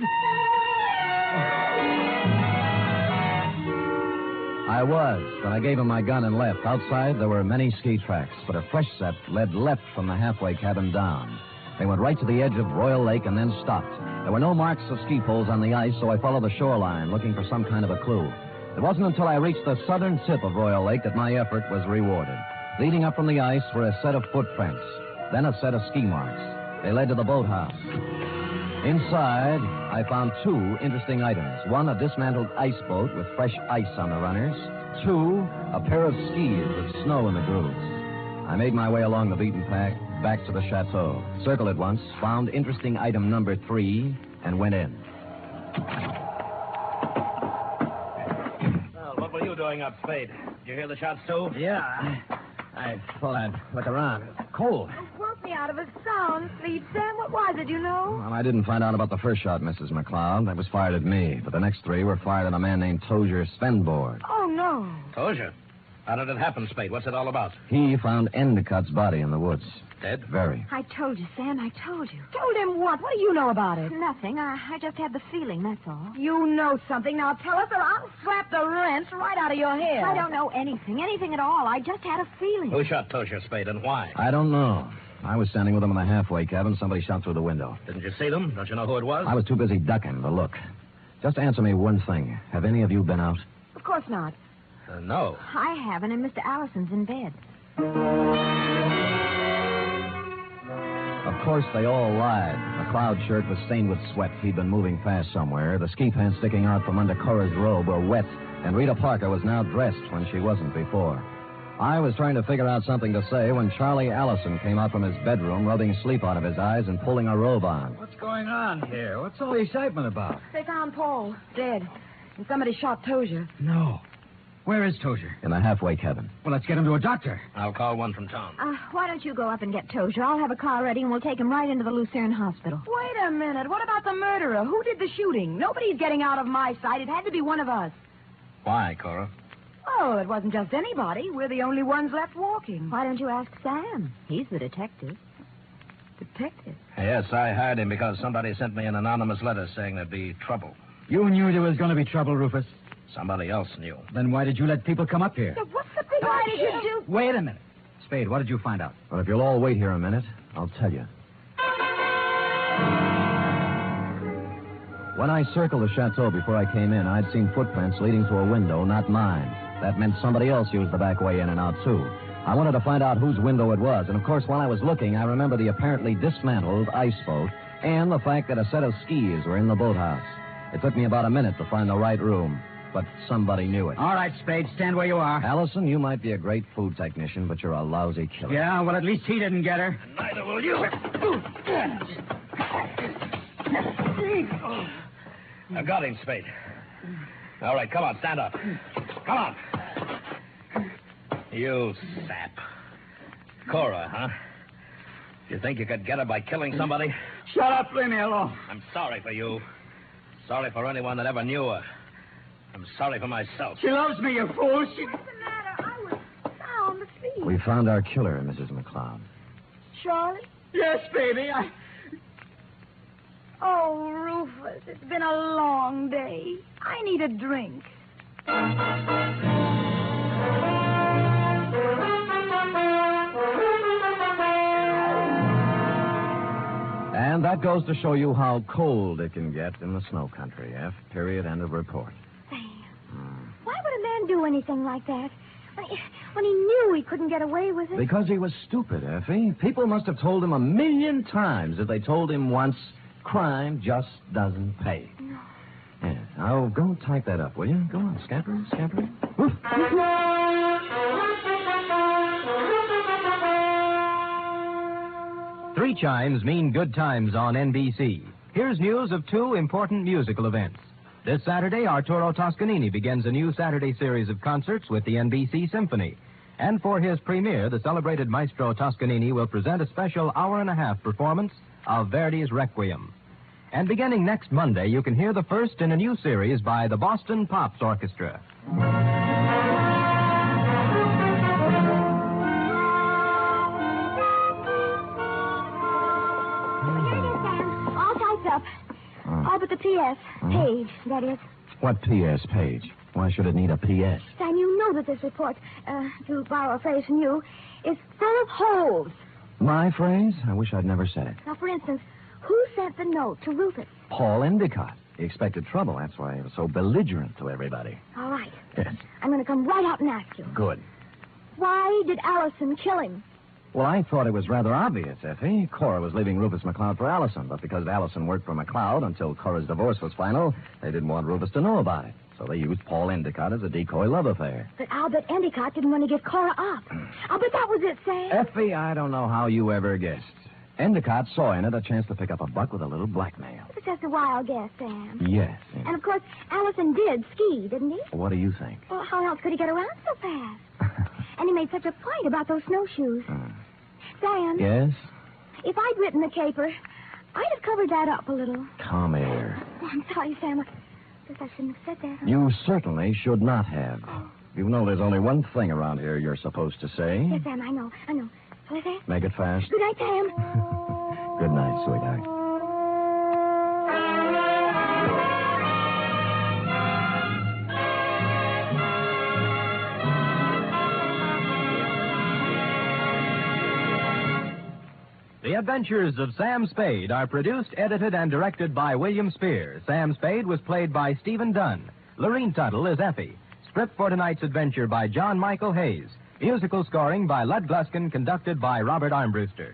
I was, but I gave him my gun and left. Outside, there were many ski tracks, but a fresh set led left from the halfway cabin down. They went right to the edge of Royal Lake and then stopped. There were no marks of ski poles on the ice, so I followed the shoreline, looking for some kind of a clue. It wasn't until I reached the southern tip of Royal Lake that my effort was rewarded. Leading up from the ice were a set of footprints, then a set of ski marks. They led to the boathouse. Inside, I found two interesting items. One, a dismantled ice boat with fresh ice on the runners. Two, a pair of skis with snow in the grooves. I made my way along the beaten path back to the chateau. Circled it once, found interesting item number 3, and went in. Well, what were you doing up, Spade? Did you hear the shots, too? Yeah, I thought I'd look around. It's cold. Woke me out of a sound sleep, Sam. What was it, you know? Well, I didn't find out about the first shot, Mrs. McCloud. That was fired at me. But the next 3 were fired at a man named Tozier Svenborg. Oh, no. Tozier? How did it happen, Spade? What's it all about? He found Endicott's body in the woods. Dead? Very. I told you, Sam. I told you. Told him what? What do you know about it? Nothing. I just had the feeling, that's all. You know something. Now tell us or I'll slap the rents right out of your head. I don't know anything. Anything at all. I just had a feeling. Who shot Tozier, Spade, and why? I don't know. I was standing with them in the halfway cabin. Somebody shot through the window. Didn't you see them? Don't you know who it was? I was too busy ducking to look. Just answer me one thing. Have any of you been out? Of course not. No. I haven't, and Mr. Allison's in bed. Of course, they all lied. McCloud's shirt was stained with sweat. He'd been moving fast somewhere. The ski pants sticking out from under Cora's robe were wet, and Rita Parker was now dressed when she wasn't before. I was trying to figure out something to say when Charlie Allison came out from his bedroom, rubbing sleep out of his eyes and pulling a robe on. What's going on here? What's all the excitement about? They found Paul, dead, and somebody shot Tozier. No. Where is Tozier? In the halfway cabin. Well, let's get him to a doctor. I'll call one from town. Why don't you go up and get Tozier? I'll have a car ready, and we'll take him right into the Lucerne Hospital. Wait a minute. What about the murderer? Who did the shooting? Nobody's getting out of my sight. It had to be one of us. Why, Cora? Oh, it wasn't just anybody. We're the only ones left walking. Why don't you ask Sam? He's the detective. Detective? Yes, I hired him because somebody sent me an anonymous letter saying there'd be trouble. You knew there was going to be trouble, Rufus. Somebody else knew. Then why did you let people come up here? So what's the big Why did you do... Wait a minute. Spade, what did you find out? Well, if you'll all wait here a minute, I'll tell you. When I circled the chateau before I came in, I'd seen footprints leading to a window, not mine. That meant somebody else used the back way in and out, too. I wanted to find out whose window it was, and of course, while I was looking, I remember the apparently dismantled ice boat and the fact that a set of skis were in the boathouse. It took me about a minute to find the right room, but somebody knew it. All right, Spade, stand where you are. Allison, you might be a great food technician, but you're a lousy killer. Yeah, well, at least he didn't get her. Neither will you. I got him, Spade. All right, come on, stand up. Come on. You sap. Cora, huh? You think you could get her by killing somebody? Shut up, leave me alone. I'm sorry for you. Sorry for anyone that ever knew her. I'm sorry for myself. She loves me, you fool. What's the matter? I was sound asleep. We found our killer, Mrs. McCloud. Charlie? Yes, baby, Oh, Rufus, it's been a long day. I need a drink. And that goes to show you how cold it can get in the snow country. F. Period. End of report. Sam, why would a man do anything like that? When he knew he couldn't get away with it? Because he was stupid, Effie. People must have told him 1,000,000 times. If they told him once, crime just doesn't pay. No. Yeah. Now, go type that up, will you? Go on, scamper. Woof. 3 chimes mean good times on NBC. Here's news of 2 important musical events. This Saturday, Arturo Toscanini begins a new Saturday series of concerts with the NBC Symphony. And for his premiere, the celebrated maestro Toscanini will present a special hour-and-a-half performance of Verdi's Requiem. And beginning next Monday, you can hear the first in a new series by the Boston Pops Orchestra. All typed up. All but the P.S. Page, that is. What P.S. page? Why should it need a P.S.? Sam, you know that this report, to borrow a phrase from you, is full of holes. My phrase? I wish I'd never said it. Now, for instance, who sent the note to Rufus? Paul Endicott. He expected trouble. That's why he was so belligerent to everybody. All right. Yes. I'm going to come right out and ask you. Good. Why did Allison kill him? Well, I thought it was rather obvious, Effie. Cora was leaving Rufus McCloud for Allison, but because Allison worked for McCloud until Cora's divorce was final, they didn't want Rufus to know about it. So they used Paul Endicott as a decoy love affair. But I'll bet Endicott didn't want to give Cora up. I'll bet that was it, Sam. Effie, I don't know how you ever guessed. Endicott saw in it a chance to pick up a buck with a little blackmail. It's just a wild guess, Sam. Yes. And, of course, Allison did ski, didn't he? What do you think? Well, how else could he get around so fast? And he made such a point about those snowshoes. Sam? Yes? If I'd written the caper, I'd have covered that up a little. Come here. Oh, I'm sorry, Sam. I guess I shouldn't have said that. You certainly should not have. You know there's only one thing around here you're supposed to say. Yes, Sam, I know. Shall I say it? Make it fast. Good night, Sam. Good night, sweetheart. The Adventures of Sam Spade are produced, edited, and directed by William Spear. Sam Spade was played by Stephen Dunn. Lorene Tuttle is Effie. Script for tonight's adventure by John Michael Hayes. Musical scoring by Lud Gluskin, conducted by Robert Armbruster.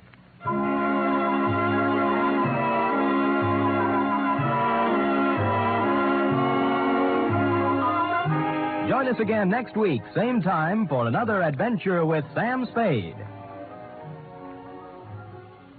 Join us again next week, same time, for another adventure with Sam Spade.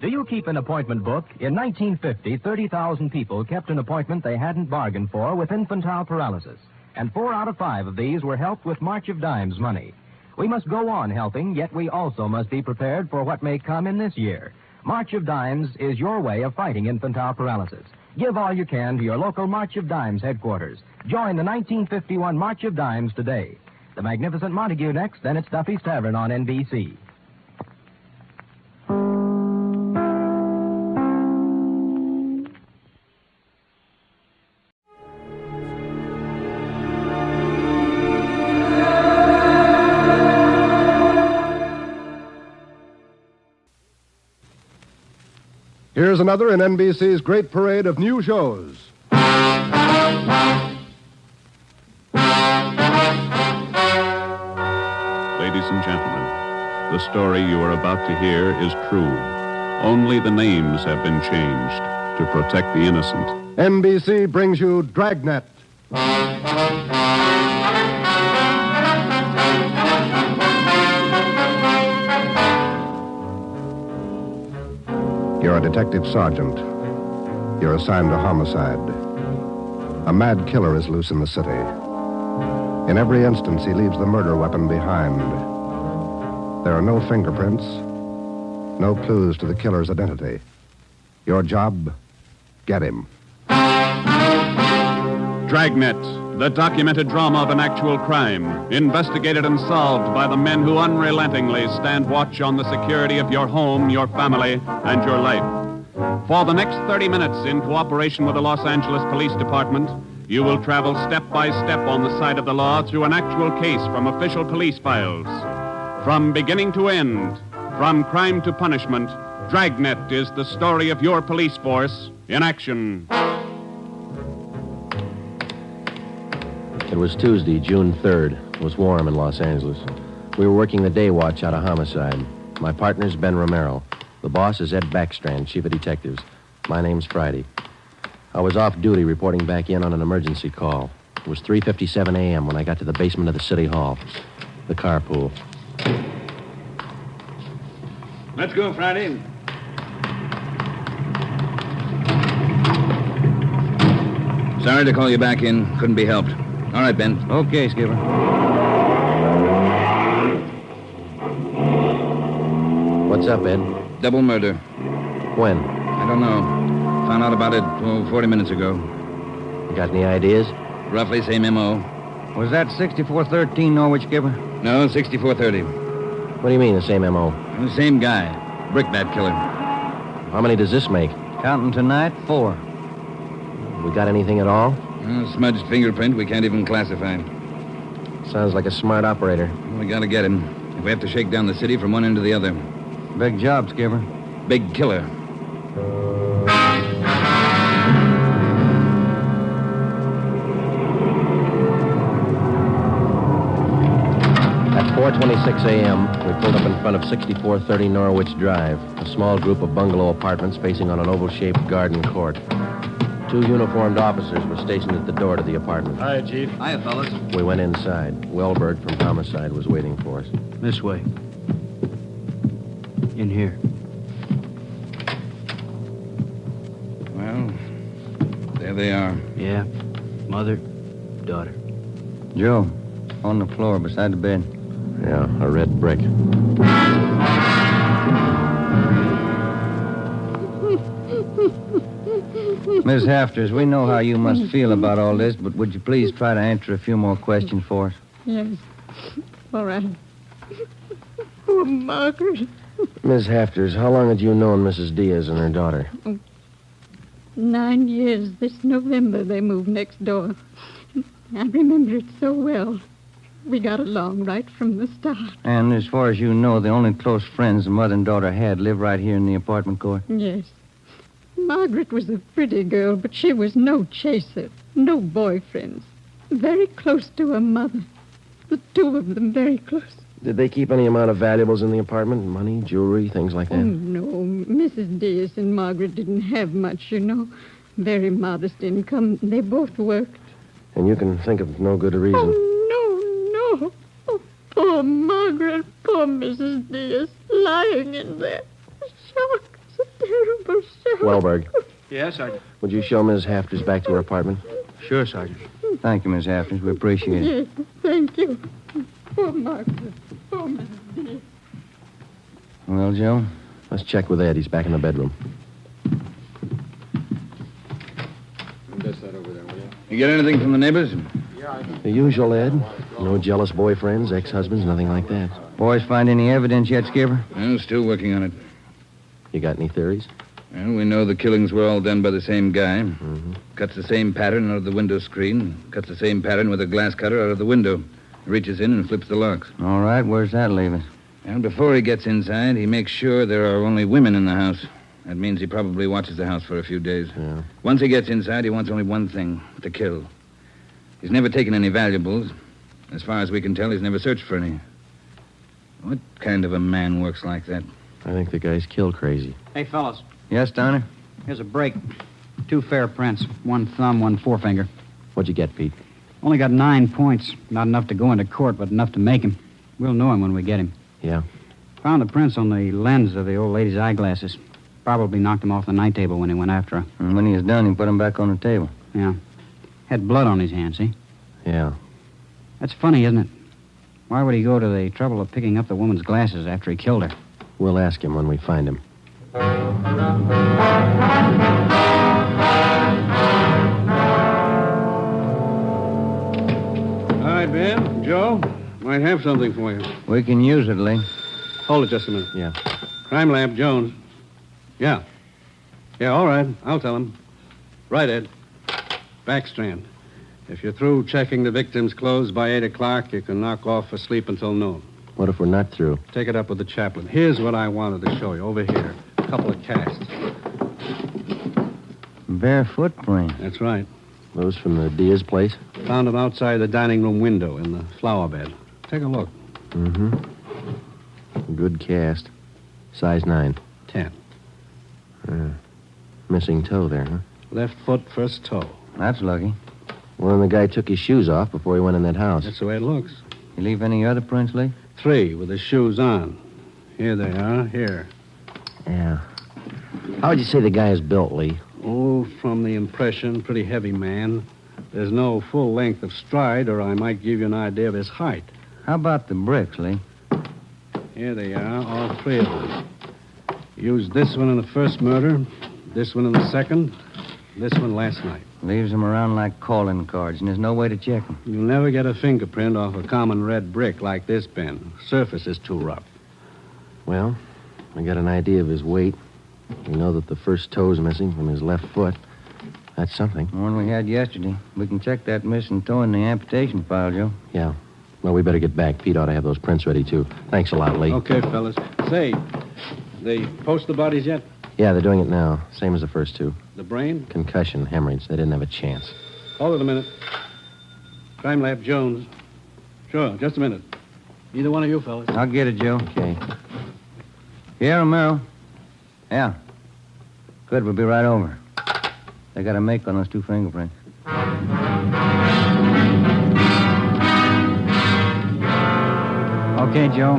Do you keep an appointment book? In 1950, 30,000 people kept an appointment they hadn't bargained for with infantile paralysis. And 4 out of 5 of these were helped with March of Dimes money. We must go on helping, yet we also must be prepared for what may come in this year. March of Dimes is your way of fighting infantile paralysis. Give all you can to your local March of Dimes headquarters. Join the 1951 March of Dimes today. The Magnificent Montague next, then it's Duffy's Tavern on NBC. Here's another in NBC's great parade of new shows. Ladies and gentlemen, the story you are about to hear is true. Only the names have been changed to protect the innocent. NBC brings you Dragnet. You're a detective sergeant. You're assigned to homicide. A mad killer is loose in the city. In every instance, he leaves the murder weapon behind. There are no fingerprints, no clues to the killer's identity. Your job, get him. Dragnet, the documented drama of an actual crime, investigated and solved by the men who unrelentingly stand watch on the security of your home, your family, and your life. For the next 30 minutes, in cooperation with the Los Angeles Police Department, you will travel step by step on the side of the law through an actual case from official police files. From beginning to end, from crime to punishment, Dragnet is the story of your police force in action. It was Tuesday, June 3rd. It was warm in Los Angeles. We were working the day watch out of homicide. My partner's Ben Romero. The boss is Ed Backstrand, chief of detectives. My name's Friday. I was off duty reporting back in on an emergency call. It was 3:57 a.m. when I got to the basement of the city hall, the carpool. Let's go, Friday. Sorry to call you back in. Couldn't be helped. All right, Ben. Okay, Skipper. What's up, Ed? Double murder. When? I don't know. Found out about it 40 minutes ago. You got any ideas? Roughly same M.O. Was that 6413 Norwich, Skipper? No, 6430. What do you mean, the same M.O.? The same guy. Brickbat killer. How many does this make? Counting tonight, 4. We got anything at all? Smudged fingerprint we can't even classify. Sounds like a smart operator. We gotta get him. If we have to shake down the city from one end to the other. Big job, Skipper. Big killer. At 4:26 a.m., we pulled up in front of 6430 Norwich Drive, a small group of bungalow apartments facing on an oval-shaped garden court. 2 uniformed officers were stationed at the door to the apartment. Hi, Chief. Hiya, fellas. We went inside. Welberg from Homicide was waiting for us. This way. In here. Well, there they are. Yeah. Mother, daughter. Joe, on the floor beside the bed. Yeah, a red brick. Miss Hafters, we know how you must feel about all this, but would you please try to answer a few more questions for us? Yes. All right. Oh, Margaret. Miss Hafters, how long had you known Mrs. Diaz and her daughter? 9 years. This November they moved next door. I remember it so well. We got along right from the start. And as far as you know, the only close friends the mother and daughter had live right here in the apartment court? Yes. Margaret was a pretty girl, but she was no chaser, no boyfriends. Very close to her mother. The two of them very close. Did they keep any amount of valuables in the apartment? Money, jewelry, things like that? Oh, no. Mrs. Diaz and Margaret didn't have much, you know. Very modest income. They both worked. And you can think of no good reason. Oh, no. Oh, poor Margaret, poor Mrs. Diaz, lying in there. Shock. It's a terrible shock. Welberg. Yes, Sergeant. Would you show Ms. Hafters back to her apartment? Sure, Sergeant. Thank you, Miss Hafters. We appreciate it. Yes, thank you. Poor Margaret. Poor Mrs. Diaz. Well, Joe? Let's check with Ed. He's back in the bedroom. You get anything from the neighbors? The usual, Ed. No jealous boyfriends, ex-husbands, nothing like that. Boys find any evidence yet, Skipper? Well, still working on it. You got any theories? Well, we know the killings were all done by the same guy. Mm-hmm. Cuts the same pattern out of the window screen. Cuts the same pattern with a glass cutter out of the window. Reaches in and flips the locks. All right, where's that leave us? And before he gets inside, he makes sure there are only women in the house. That means he probably watches the house for a few days. Yeah. Once he gets inside, he wants only one thing, to kill. He's never taken any valuables. As far as we can tell, he's never searched for any. What kind of a man works like that? I think the guy's kill crazy. Hey, fellas. Yes, Donner? Here's a break. 2 fair prints. 1 thumb, 1 forefinger. What'd you get, Pete? Only got 9 points. Not enough to go into court, but enough to make him. We'll know him when we get him. Yeah? Found the prints on the lens of the old lady's eyeglasses. Probably knocked him off the night table when he went after her. And when he was done, he put him back on the table. Yeah. Had blood on his hands, see? Yeah. That's funny, isn't it? Why would he go to the trouble of picking up the woman's glasses after he killed her? We'll ask him when we find him. All right, Ben. Joe, might have something for you. We can use it, Lee. Hold it just a minute. Yeah. Crime Lab, Jones. Yeah. Yeah, all right. I'll tell him. Right, Ed. Backstrand. If you're through checking the victim's clothes by 8 o'clock, you can knock off for sleep until noon. What if we're not through? Take it up with the chaplain. Here's what I wanted to show you. Over here. A couple of casts. Bare footprint. That's right. Those from the Diaz place? Found them outside the dining room window in the flower bed. Take a look. Mm-hmm. Good cast. Size 9. 10. Missing toe there, huh? Left foot, first toe. That's lucky. Well, then the guy took his shoes off before he went in that house. That's the way it looks. You leave any other prints, Lee? 3 with his shoes on. Here they are. Here. Yeah. How would you say the guy is built, Lee? Oh, from the impression, pretty heavy man. There's no full length of stride, or I might give you an idea of his height. How about the bricks, Lee? Here they are, all 3 of them. Used this one in the first murder, this one in the second, this one last night. Leaves them around like calling cards, and there's no way to check them. You'll never get a fingerprint off a common red brick like this, Ben. Surface is too rough. Well, we got an idea of his weight. We know that the first toe's missing from his left foot. That's something. The one we had yesterday. We can check that missing toe in the amputation file, Joe. Yeah. Well, we better get back. Pete ought to have those prints ready, too. Thanks a lot, Lee. Okay, fellas. Say, they post the bodies yet? Yeah, they're doing it now. Same as the first two. The brain? Concussion, hemorrhage. They didn't have a chance. Hold it a minute. Crime Lab Jones. Sure, just a minute. Either one of you fellas. I'll get it, Joe. Okay. Yeah, Romero. Yeah. Good, we'll be right over. They got a make on those 2 fingerprints. Okay, Joe.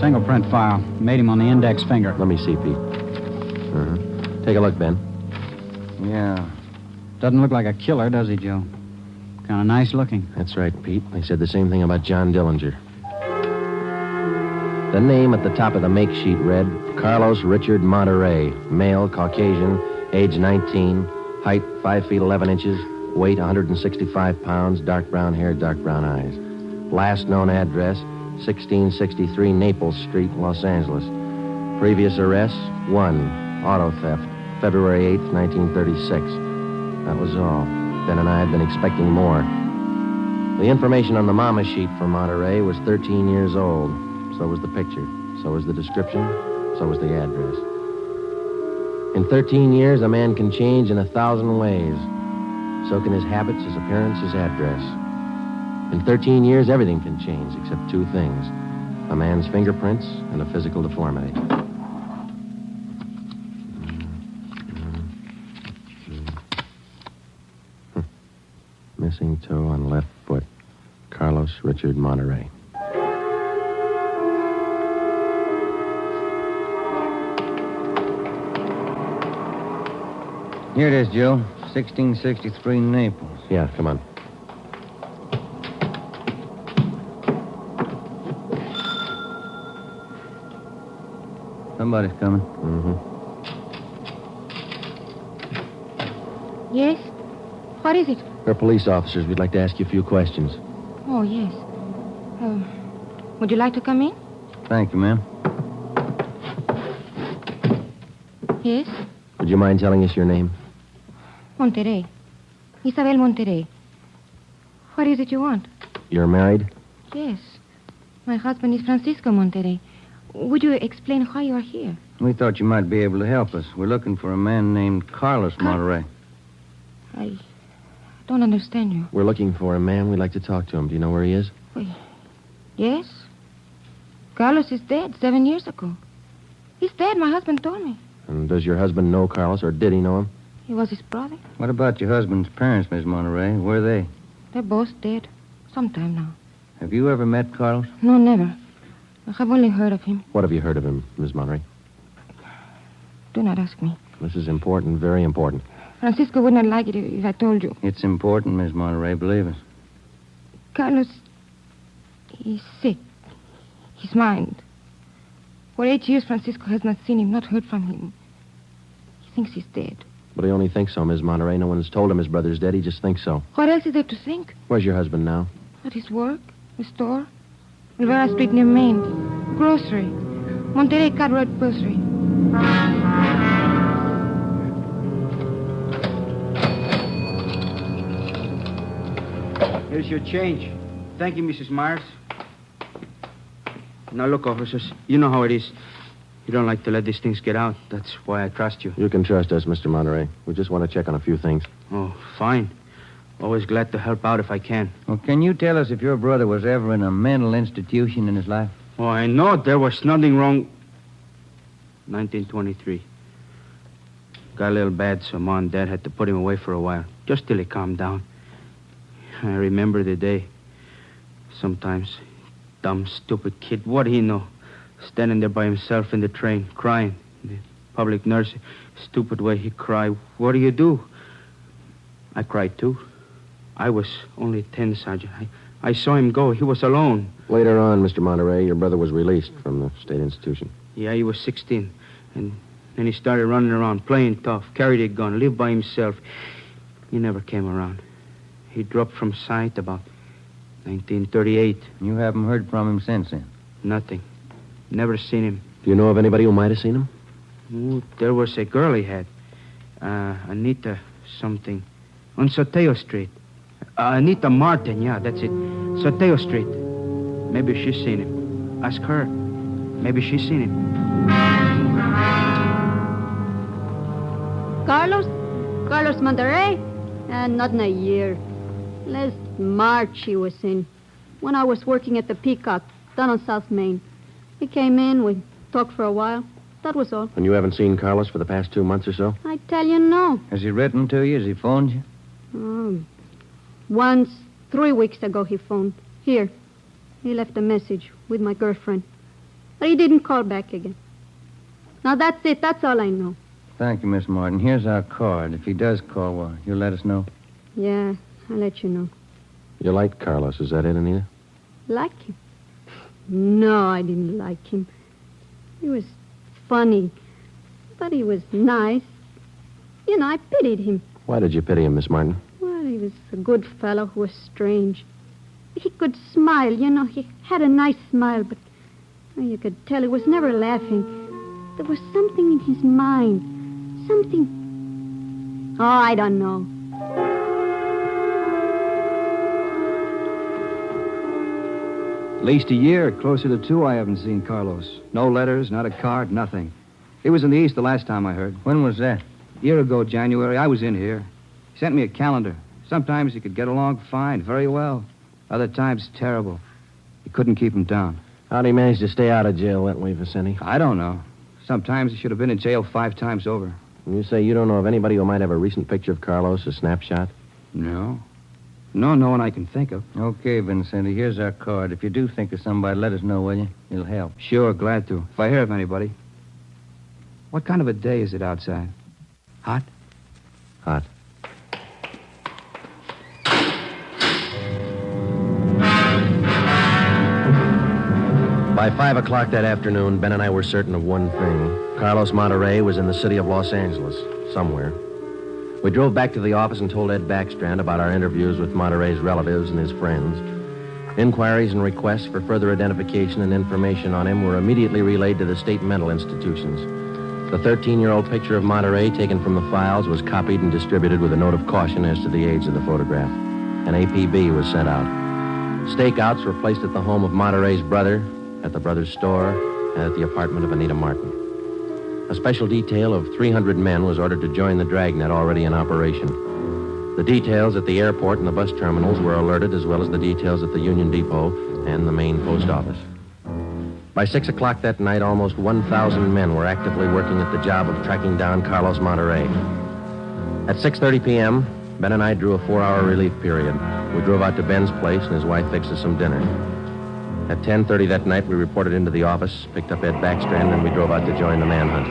Single print file. Made him on the index finger. Let me see, Pete. Take a look, Ben. Yeah. Doesn't look like a killer, does he, Joe? Kind of nice looking. That's right, Pete. They said the same thing about John Dillinger. The name at the top of the make sheet read Carlos Richard Monterey, male, Caucasian, age 19, height 5 feet 11 inches, weight 165 pounds, dark brown hair, dark brown eyes. Last known address, 1663 Naples Street, Los Angeles. Previous arrests, 1, auto theft, February 8th, 1936. That was all. Ben and I had been expecting more. The information on the mama sheet for Monterey was 13 years old. So was the picture. So was the description. So was the address. In 13 years, a man can change in 1,000 ways. So can his habits, his appearance, his address. In 13 years, everything can change except 2 things. A man's fingerprints and a physical deformity. Missing toe on left foot. Carlos Richard Monterey. Here it is, Joe. 1663 Naples. Yeah, come on. Somebody's coming. Yes? What is it? We're police officers. We'd like to ask you a few questions. Oh, yes. Would you like to come in? Thank you, ma'am. Yes? Would you mind telling us your name? Monterey. Isabel Monterey. What is it you want? You're married? Yes. My husband is Francisco Monterey. Would you explain why you are here? We thought you might be able to help us. We're looking for a man named Carlos Monterey. I don't understand you. We're looking for a man. We'd like to talk to him. Do you know where he is? Yes. Carlos is dead 7 years ago. He's dead, my husband told me. And does your husband know Carlos, or did he know him? He was his brother. What about your husband's parents, Miss Monterey? Where are they? They're both dead. Some time now. Have you ever met Carlos? No, never. I have only heard of him. What have you heard of him, Miss Monterey? Do not ask me. This is important, very important. Francisco would not like it if I told you. It's important, Miss Monterey, believe us. Carlos, he's sick. His mind. For 8 years, Francisco has not seen him, not heard from him. He thinks he's dead. But he only thinks so, Miss Monterey. No one's told him his brother's dead. He just thinks so. What else is there to think? Where's your husband now? At his work, the store, Rivera Street near Main, grocery, Monterey Cartwright grocery. Here's your change. Thank you, Mrs. Myers. Now, look, officers, you know how it is. You don't like to let these things get out. That's why I trust you. You can trust us, Mr. Monterey. We just want to check on a few things. Oh, fine. Always glad to help out if I can. Well, can you tell us if your brother was ever in a mental institution in his life? Oh, I know there was nothing wrong. 1923. Got a little bad, so Mom and Dad had to put him away for a while, just till he calmed down. I remember the day. Sometimes, dumb, stupid kid, what do he know? Standing there by himself in the train, crying. The public nurse, stupid way he cried. What do you do? I cried, too. I was only 10, Sergeant. I saw him go. He was alone. Later on, Mr. Monterey, your brother was released from the state institution. Yeah, he was 16. And then he started running around, playing tough, carried a gun, lived by himself. He never came around. He dropped from sight about 1938. You haven't heard from him since then? Nothing. Never seen him. Do you know of anybody who might have seen him? Oh, there was a girl he had. Anita something. On Chateau Street. Anita Martin, yeah, that's it. Chateau Street. Maybe she's seen him. Ask her. Maybe she's seen him. Carlos Monterey? Not in a year. Last March he was in. When I was working at the Peacock, down on South Main. He came in, we talked for a while. That was all. And you haven't seen Carlos for the past 2 months or so? I tell you, no. Has he written to you? Has he phoned you? Once, 3 weeks ago, he phoned. Here. He left a message with my girlfriend. But he didn't call back again. Now, that's it. That's all I know. Thank you, Miss Martin. Here's our card. If he does call, well, you'll let us know. Yeah, I'll let you know. You liked Carlos, is that it, Anita? Like him? No, I didn't like him. He was funny, but he was nice. You know, I pitied him. Why did you pity him, Miss Martin? Well, he was a good fellow who was strange. He could smile, you know. He had a nice smile, but you could tell he was never laughing. There was something in his mind. Something... Oh, I don't know. At least a year, closer to 2, I haven't seen Carlos. No letters, not a card, nothing. He was in the East the last time I heard. When was that? A year ago, January. I was in here. He sent me a calendar. Sometimes he could get along fine, very well. Other times, terrible. He couldn't keep him down. How'd he manage to stay out of jail that way, Vicente? I don't know. Sometimes he should have been in jail 5 times over. And you say you don't know of anybody who might have a recent picture of Carlos, a snapshot? No. No one I can think of. Okay, Vincenti, here's our card. If you do think of somebody, let us know, will you? It'll help. Sure, glad to. If I hear of anybody. What kind of a day is it outside? Hot? Hot. By 5 o'clock that afternoon, Ben and I were certain of one thing. Carlos Monterey was in the city of Los Angeles, somewhere. We drove back to the office and told Ed Backstrand about our interviews with Monterey's relatives and his friends. Inquiries and requests for further identification and information on him were immediately relayed to the state mental institutions. The 13-year-old picture of Monterey taken from the files was copied and distributed with a note of caution as to the age of the photograph. An APB was sent out. Stakeouts were placed at the home of Monterey's brother, at the brother's store, and at the apartment of Anita Martin. A special detail of 300 men was ordered to join the Dragnet already in operation. The details at the airport and the bus terminals were alerted, as well as the details at the Union Depot and the main post office. By 6 o'clock that night, almost 1,000 men were actively working at the job of tracking down Carlos Monterey. At 6:30 p.m., Ben and I drew a 4-hour relief period. We drove out to Ben's place, and his wife fixed us some dinner. At 10:30 that night, we reported into the office, picked up Ed Backstrand, and we drove out to join the manhunt.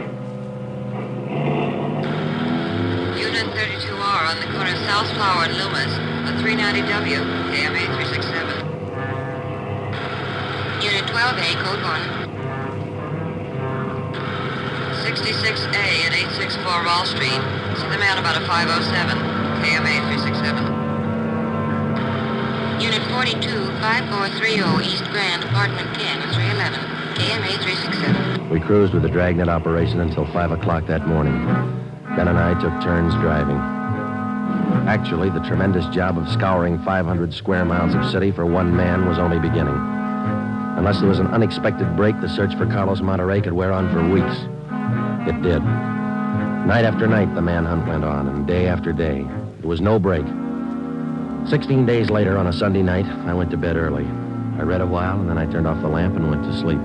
Unit 32R on the corner of South Flower and Loomis, at 390W, KMA 367. Unit 12A, code 1. 66A at 864 Wall Street. See the man about a 507, KMA 367. Unit 42, 5430 East Grand, Apartment 10, 311, KMA 367. We cruised with the Dragnet operation until 5 o'clock that morning. Ben and I took turns driving. Actually, the tremendous job of scouring 500 square miles of city for one man was only beginning. Unless there was an unexpected break, the search for Carlos Monterey could wear on for weeks. It did. Night after night, the manhunt went on, and day after day. There was no break. 16 days later, on a Sunday night, I went to bed early. I read a while, and then I turned off the lamp and went to sleep.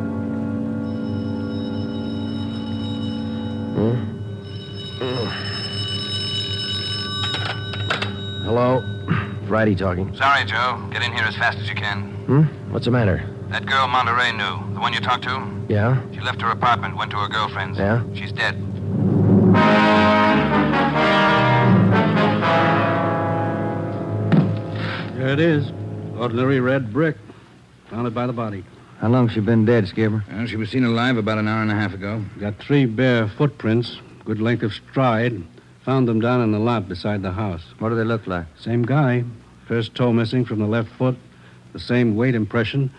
Hello? Friday talking. Sorry, Joe. Get in here as fast as you can. What's the matter? That girl Monterey knew. The one you talked to? Yeah? She left her apartment, went to her girlfriend's. Yeah? She's dead. There it is. Ordinary red brick. Found it by the body. How long's she been dead, Skipper? Well, she was seen alive about an hour and a half ago. Got 3 bare footprints, good length of stride. Found them down in the lot beside the house. What do they look like? Same guy. First toe missing from the left foot. The same weight impression.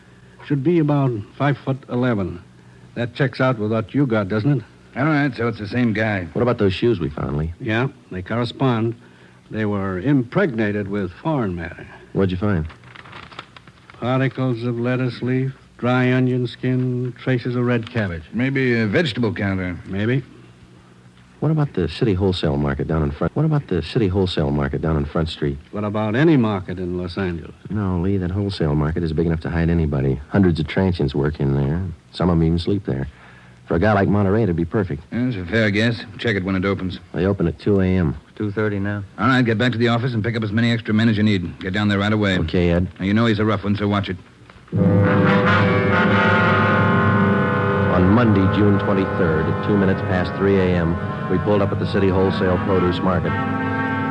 Should be about 5'11". That checks out with what you got, doesn't it? All right, so it's the same guy. What about those shoes we found, Lee? Yeah, they correspond. They were impregnated with foreign matter. What'd you find? Particles of lettuce leaf, dry onion skin, traces of red cabbage. Maybe a vegetable counter. Maybe. What about the city wholesale market down in Front? What about the city wholesale market down in Front Street? What about any market in Los Angeles? No, Lee, that wholesale market is big enough to hide anybody. Hundreds of transients work in there. Some of them even sleep there. For a guy like Monterey, it'd be perfect. That's a fair guess. Check it when it opens. They open at 2 a.m. 2:30 now. All right, get back to the office and pick up as many extra men as you need. Get down there right away. Okay, Ed. Now, you know he's a rough one, so watch it. On Monday, June 23rd, at 2 minutes past 3 a.m., we pulled up at the city wholesale produce market.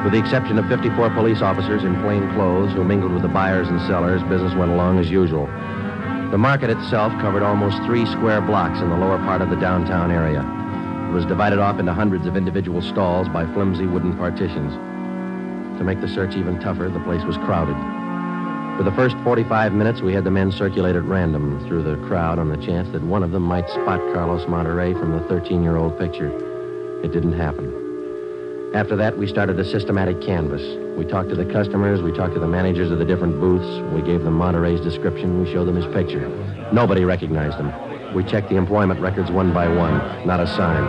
With the exception of 54 police officers in plain clothes who mingled with the buyers and sellers, business went along as usual. The market itself covered almost 3 square blocks in the lower part of the downtown area. It was divided off into hundreds of individual stalls by flimsy wooden partitions. To make the search even tougher, the place was crowded. For the first 45 minutes, we had the men circulate at random through the crowd on the chance that one of them might spot Carlos Monterey from the 13-year-old picture. It didn't happen. After that, we started a systematic canvass. We talked to the customers, we talked to the managers of the different booths, we gave them Monterey's description, we showed them his picture. Nobody recognized him. We checked the employment records one by one. Not a sign.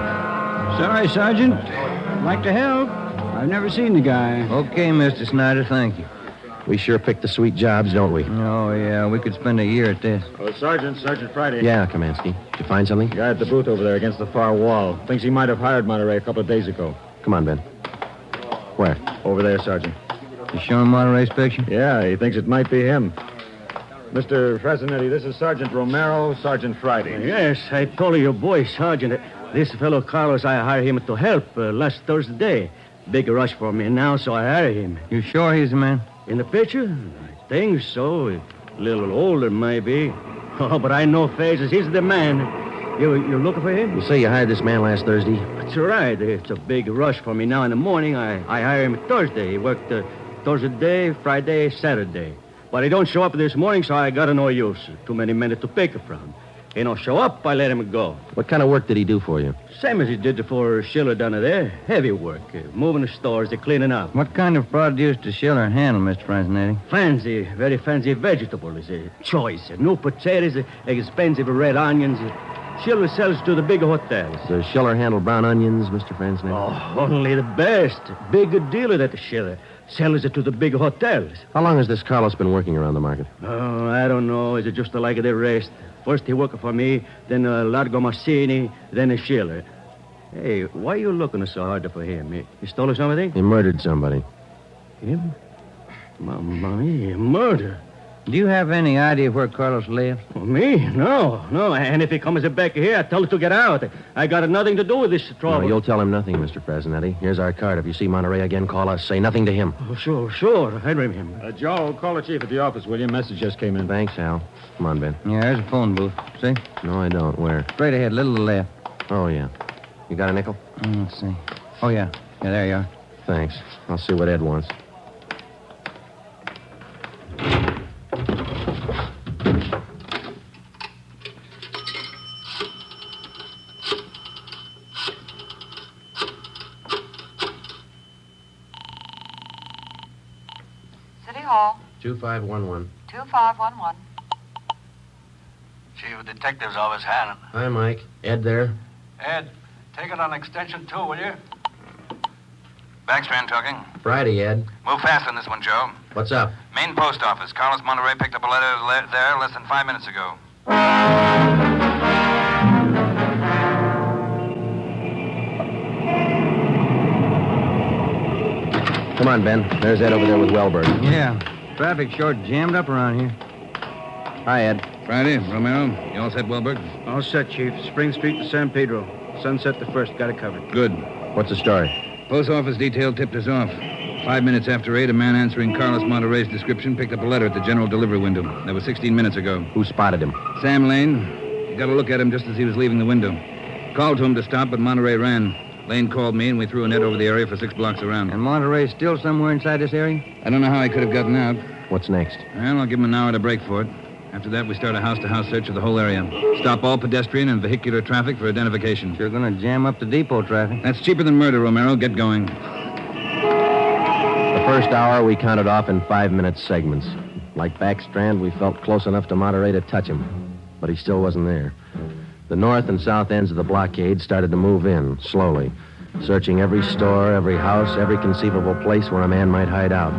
Sorry, Sergeant. I'd like to help. I've never seen the guy. Okay, Mr. Snyder, thank you. We sure pick the sweet jobs, don't we? Oh, yeah, we could spend a year at this. Oh, Sergeant Friday. Yeah, Kamansky. Did you find something? Guy at the booth over there against the far wall. Thinks he might have hired Monterey a couple of days ago. Come on, Ben. Where? Over there, Sergeant. You showing Monterey's picture? Yeah, he thinks it might be him. Mr. Fresnetti, this is Sergeant Romero, Sergeant Friday. Yes, I told your boy, Sergeant. This fellow Carlos, I hired him to help last Thursday. Big rush for me now, so I hired him. You sure he's the man? In the picture? I think so. A little older, maybe. Oh, but I know faces. He's the man. You're looking for him? You say you hired this man last Thursday? That's right. It's a big rush for me now in the morning. I hired him Thursday. He worked Thursday, Friday, Saturday. But he don't show up this morning, so I got no use. Too many men to pick from. He don't show up, I let him go. What kind of work did he do for you? Same as he did for Schiller down there. Heavy work. Moving the stores, cleaning up. What kind of produce does Schiller handle, Mr. Fresnetti? Fancy, very fancy vegetables. Choice. New potatoes, expensive red onions. Schiller sells to the big hotels. Does Schiller handle brown onions, Mr. Fresnetti? Oh, only the best. Big dealer, that Schiller. Sells it to the big hotels. How long has this Carlos been working around the market? Oh, I don't know. It's just like the rest. First he worked for me, then Largo Massini, then Schiller. Hey, why are you looking so hard for him? He stole something? He murdered somebody. Him? Mamma mia, murder. Do you have any idea where Carlos lives? Oh, me? No. And if he comes back here, I tell him to get out. I got nothing to do with this trouble. No, you'll tell him nothing, Mr. Fresnetti. Here's our card. If you see Monterey again, call us. Say nothing to him. Oh, sure. I remember. Joe, call the chief at the office, will you? Message just came in. Thanks, Al. Come on, Ben. Yeah, there's a phone booth. See? No, I don't. Where? Straight ahead, little left. Oh, yeah. You got a nickel? Let's see. Oh, yeah. Yeah, there you are. Thanks. I'll see what Ed wants. City Hall. 2511. 2511. Chief of Detectives Office, Hannon. Hi, Mike. Ed there? Ed, take it on extension 2, will you? Backstrand talking. Friday, Ed. Move fast on this one, Joe. What's up? Main post office. Carlos Monterey picked up a letter there less than 5 minutes ago. Come on, Ben. There's Ed over there with Wellberg. Yeah. Traffic short jammed up around here. Hi, Ed. Friday, Romero. You all set, Wellberg? All set, Chief. Spring Street to San Pedro. Sunset the first. Got it covered. Good. What's the story? Post office detail tipped us off. 5 minutes after 8, a man answering Carlos Monterey's description picked up a letter at the general delivery window. That was 16 minutes ago. Who spotted him? Sam Lane. He got a look at him just as he was leaving the window. Called to him to stop, but Monterey ran. Lane called me, and we threw a net over the area for 6 blocks around. And Monterey's still somewhere inside this area? I don't know how he could have gotten out. What's next? Well, I'll give him an hour to break for it. After that, we start a house-to-house search of the whole area. Stop all pedestrian and vehicular traffic for identification. You're going to jam up the depot traffic. That's cheaper than murder, Romero. Get going. The first hour we counted off in 5-minute segments. Like Backstrand, we felt close enough to Monterey to touch him, but he still wasn't there. The north and south ends of the blockade started to move in, slowly, searching every store, every house, every conceivable place where a man might hide out.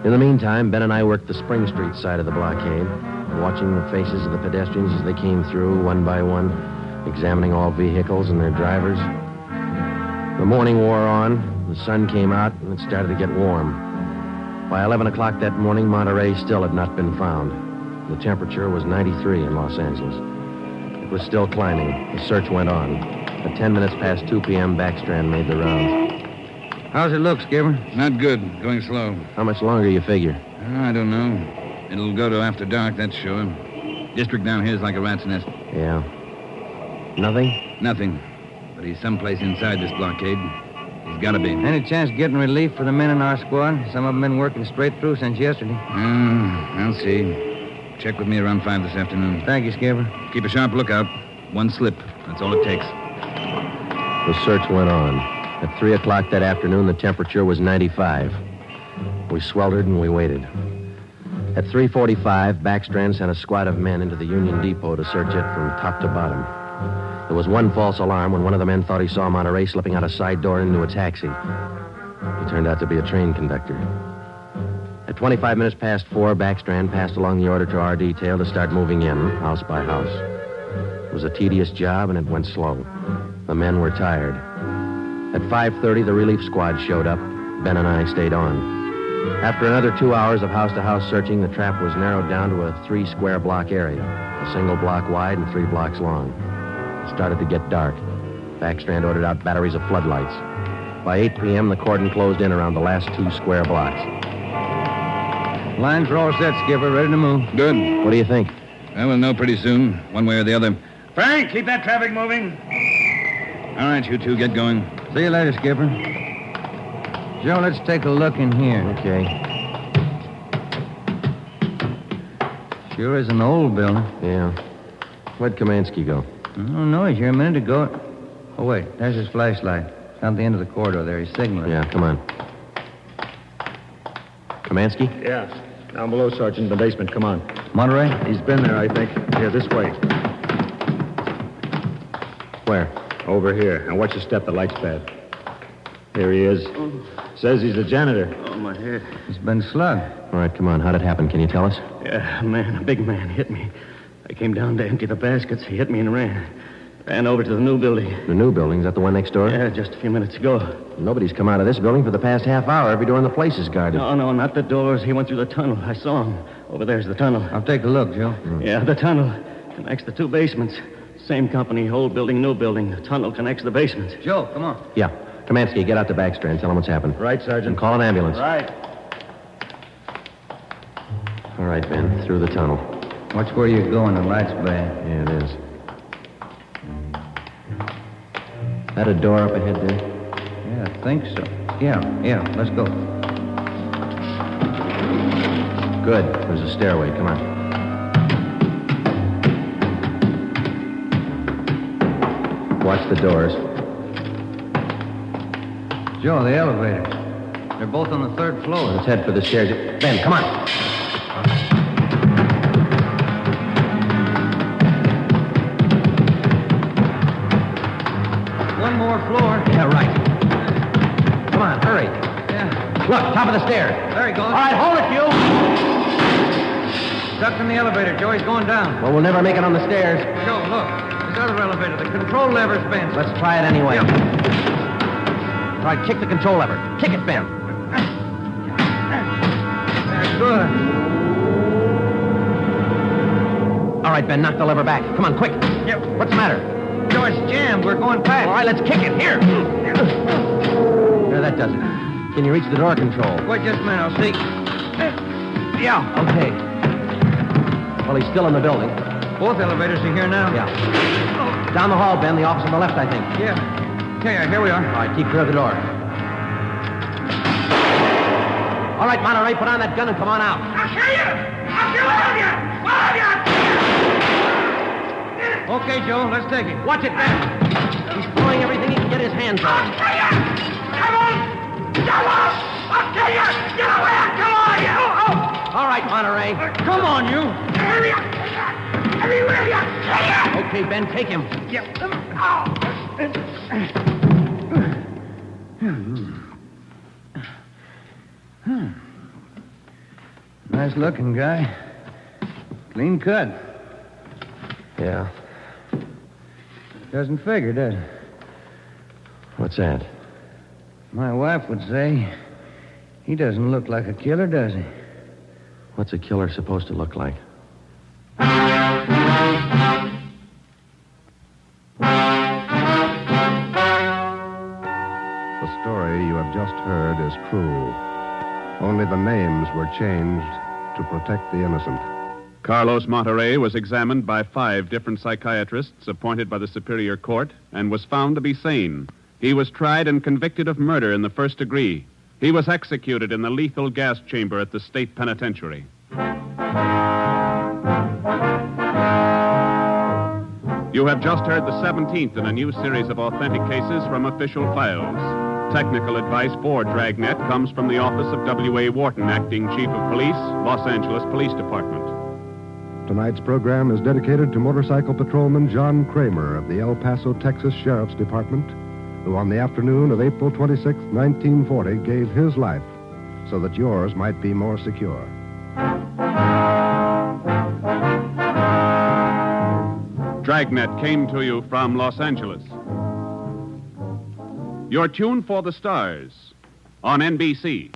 In the meantime, Ben and I worked the Spring Street side of the blockade, watching the faces of the pedestrians as they came through, one by one, examining all vehicles and their drivers. The morning wore on, the sun came out, and it started to get warm. By 11 o'clock that morning, Monterey still had not been found. The temperature was 93 in Los Angeles. It was still climbing. The search went on. At 10 minutes past 2 p.m., Backstrand made the rounds. How's it look, Skipper? Not good. Going slow. How much longer you figure? I don't know. It'll go to after dark, that's sure. District down here is like a rat's nest. Yeah. Nothing? Nothing. But he's someplace inside this blockade. He's got to be. Any chance getting relief for the men in our squad? Some of them been working straight through since yesterday. I'll see. Check with me around 5 this afternoon. Thank you, Skipper. Keep a sharp lookout. One slip. That's all it takes. The search went on. At 3 o'clock that afternoon, the temperature was 95. We sweltered and we waited. At 3:45, Backstrand sent a squad of men into the Union Depot to search it from top to bottom. There was one false alarm when one of the men thought he saw Monterey slipping out a side door into a taxi. He turned out to be a train conductor. At 25 minutes past 4, Backstrand passed along the order to our detail to start moving in, house by house. It was a tedious job, and it went slow. The men were tired. At 5:30, the relief squad showed up. Ben and I stayed on. After another 2 hours of house-to-house searching, the trap was narrowed down to a 3-square-block area, a single block wide and 3 blocks long. It started to get dark. Backstrand ordered out batteries of floodlights. By 8 p.m., the cordon closed in around the last 2 square blocks. Lines are all set, Skipper. Ready to move. Good. What do you think? Well, we'll know pretty soon, one way or the other. Frank, keep that traffic moving. All right, you two, get going. See you later, Skipper. Joe, let's take a look in here. Okay. Sure is an old building. Yeah. Where'd Kamansky go? I don't know. He's here a minute ago. Oh, wait. There's his flashlight. Down the end of the corridor there. He's signaling. Yeah, come on. Kamansky? Yeah. Down below, Sergeant, in the basement. Come on. Monterey? He's been there, I think. Here, this way. Where? Over here. Now, watch your step. The light's bad. Here he is. Says he's the janitor. Oh, my head. He's been slugged. All right, come on. How'd it happen? Can you tell us? Yeah, a big man hit me. I came down to empty the baskets. He hit me and ran. Ran over to the new building. The new building? Is that the one next door? Yeah, just a few minutes ago. Nobody's come out of this building for the past half hour. Every door in the place is guarded. No, not the doors. He went through the tunnel. I saw him. Over there's the tunnel. I'll take a look, Joe. Yeah, the tunnel connects the 2 basements. Same company, old building, new building. The tunnel connects the basements. Joe, come on. Yeah. Kamansky, get out to Backstrand. Tell him what's happened. Right, Sergeant. And call an ambulance. Right. All right, Ben. Through the tunnel. Watch where you're going. The light's bad. Yeah, it is. That a door up ahead there? Yeah, I think so. Yeah. Let's go. Good. There's a stairway. Come on. Watch the doors. Joe, the elevators. They're both on the 3rd floor. Let's head for the stairs. Ben, come on. One more floor. Yeah, right. Come on, hurry. Yeah. Look, top of the stairs. There he goes. All right, hold it, you. Stuck in the elevator. Joe, he's going down. Well, we'll never make it on the stairs. Joe, look. This other elevator. The control lever's bent. Let's try it anyway. Yeah. All right, kick the control lever. Kick it, Ben. That's good. All right, Ben, knock the lever back. Come on, quick. Yep. What's the matter? Joe, it's jammed. We're going past. All right, let's kick it. Here. There, that does it. Can you reach the door control? Wait just a minute. I'll see. Yeah. Okay. Well, he's still in the building. Both elevators are here now. Yeah. Down the hall, Ben. The office on the left, I think. Yeah. Here we are. All right, keep clear of the door. All right, Monterey, put on that gun and come on out. I'll kill you! I'll kill all of you! All of you! Okay, Joe, let's take it. Watch it, Ben. He's throwing everything he can get his hands on. I'll kill you! Come on! Come on! I'll kill you! Get away! Come on, you! All right, right. Monterey. Come on, you. Hurry up. Everywhere you. Okay, Ben, take him. Get them out. Nice looking guy. Clean cut. Yeah. Doesn't figure, does it? What's that? My wife would say he doesn't look like a killer, does he? What's a killer supposed to look like? The story you have just heard is true. Only the names were changed to protect the innocent. Carlos Monterey was examined by 5 different psychiatrists appointed by the Superior Court and was found to be sane. He was tried and convicted of murder in the first degree. He was executed in the lethal gas chamber at the state penitentiary. You have just heard the 17th in a new series of authentic cases from official files. Technical advice for Dragnet comes from the office of W.A. Wharton, Acting Chief of Police, Los Angeles Police Department. Tonight's program is dedicated to motorcycle patrolman John Kramer of the El Paso, Texas Sheriff's Department, who on the afternoon of April 26, 1940, gave his life so that yours might be more secure. Dragnet came to you from Los Angeles. Your tune for the stars on NBC.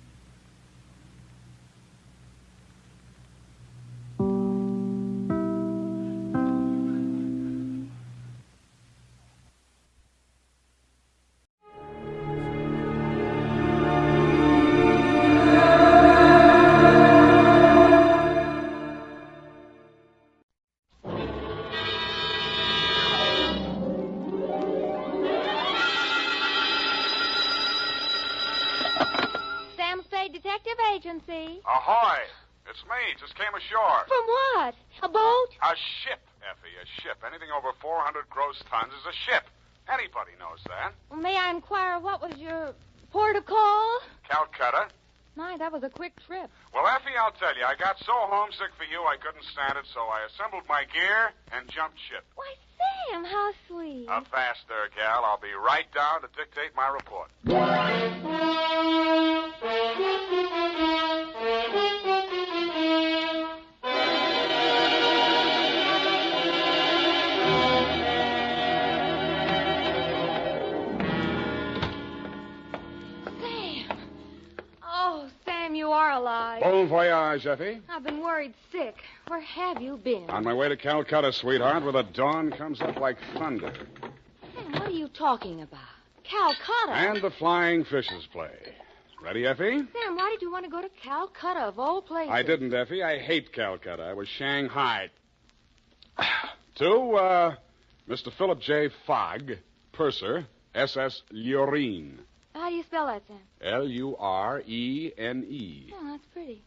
Detective Agency. Ahoy! It's me. Just came ashore. From what? A boat? A ship, Effie, a ship. Anything over 400 gross tons is a ship. Anybody knows that. May I inquire what was your port of call? Calcutta. My, that was a quick trip. Well, Effie, I'll tell you, I got so homesick for you I couldn't stand it, so I assembled my gear and jumped ship. Why, Sam, how sweet. A fast there, gal. I'll be right down to dictate my report. You are alive. Bon voyage, Effie. I've been worried sick. Where have you been? On my way to Calcutta, sweetheart, where the dawn comes up like thunder. Sam, what are you talking about? Calcutta? And the flying fishes play. Ready, Effie? Sam, why did you want to go to Calcutta, of all places? I didn't, Effie. I hate Calcutta. I was Shanghai. To, Mr. Philip J. Fogg, purser, SS Lurene. How do you spell that, Sam? Lurene. Oh, that's pretty.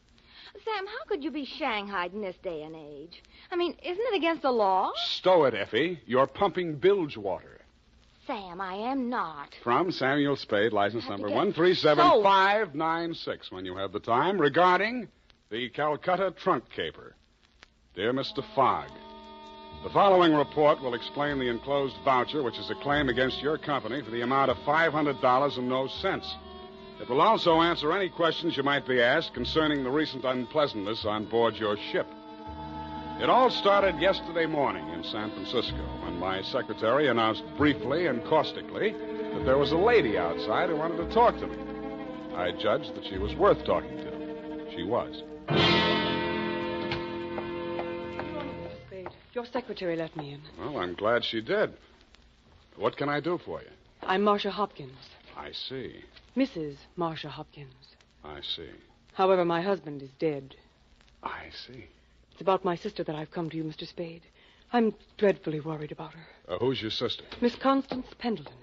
Sam, how could you be shanghaied in this day and age? I mean, isn't it against the law? Stow it, Effie. You're pumping bilge water. Sam, I am not. From Samuel Spade, license number 137596, when you have the time, regarding the Calcutta trunk caper. Dear Mr. Fogg, the following report will explain the enclosed voucher, which is a claim against your company for the amount of $500 and no cents. It will also answer any questions you might be asked concerning the recent unpleasantness on board your ship. It all started yesterday morning in San Francisco when my secretary announced briefly and caustically that there was a lady outside who wanted to talk to me. I judged that she was worth talking to. She was. Your secretary let me in. Well, I'm glad she did. What can I do for you? I'm Marcia Hopkins. I see. Mrs. Marcia Hopkins. I see. However, my husband is dead. I see. It's about my sister that I've come to you, Mr. Spade. I'm dreadfully worried about her. Who's your sister? Miss Constance Pendleton.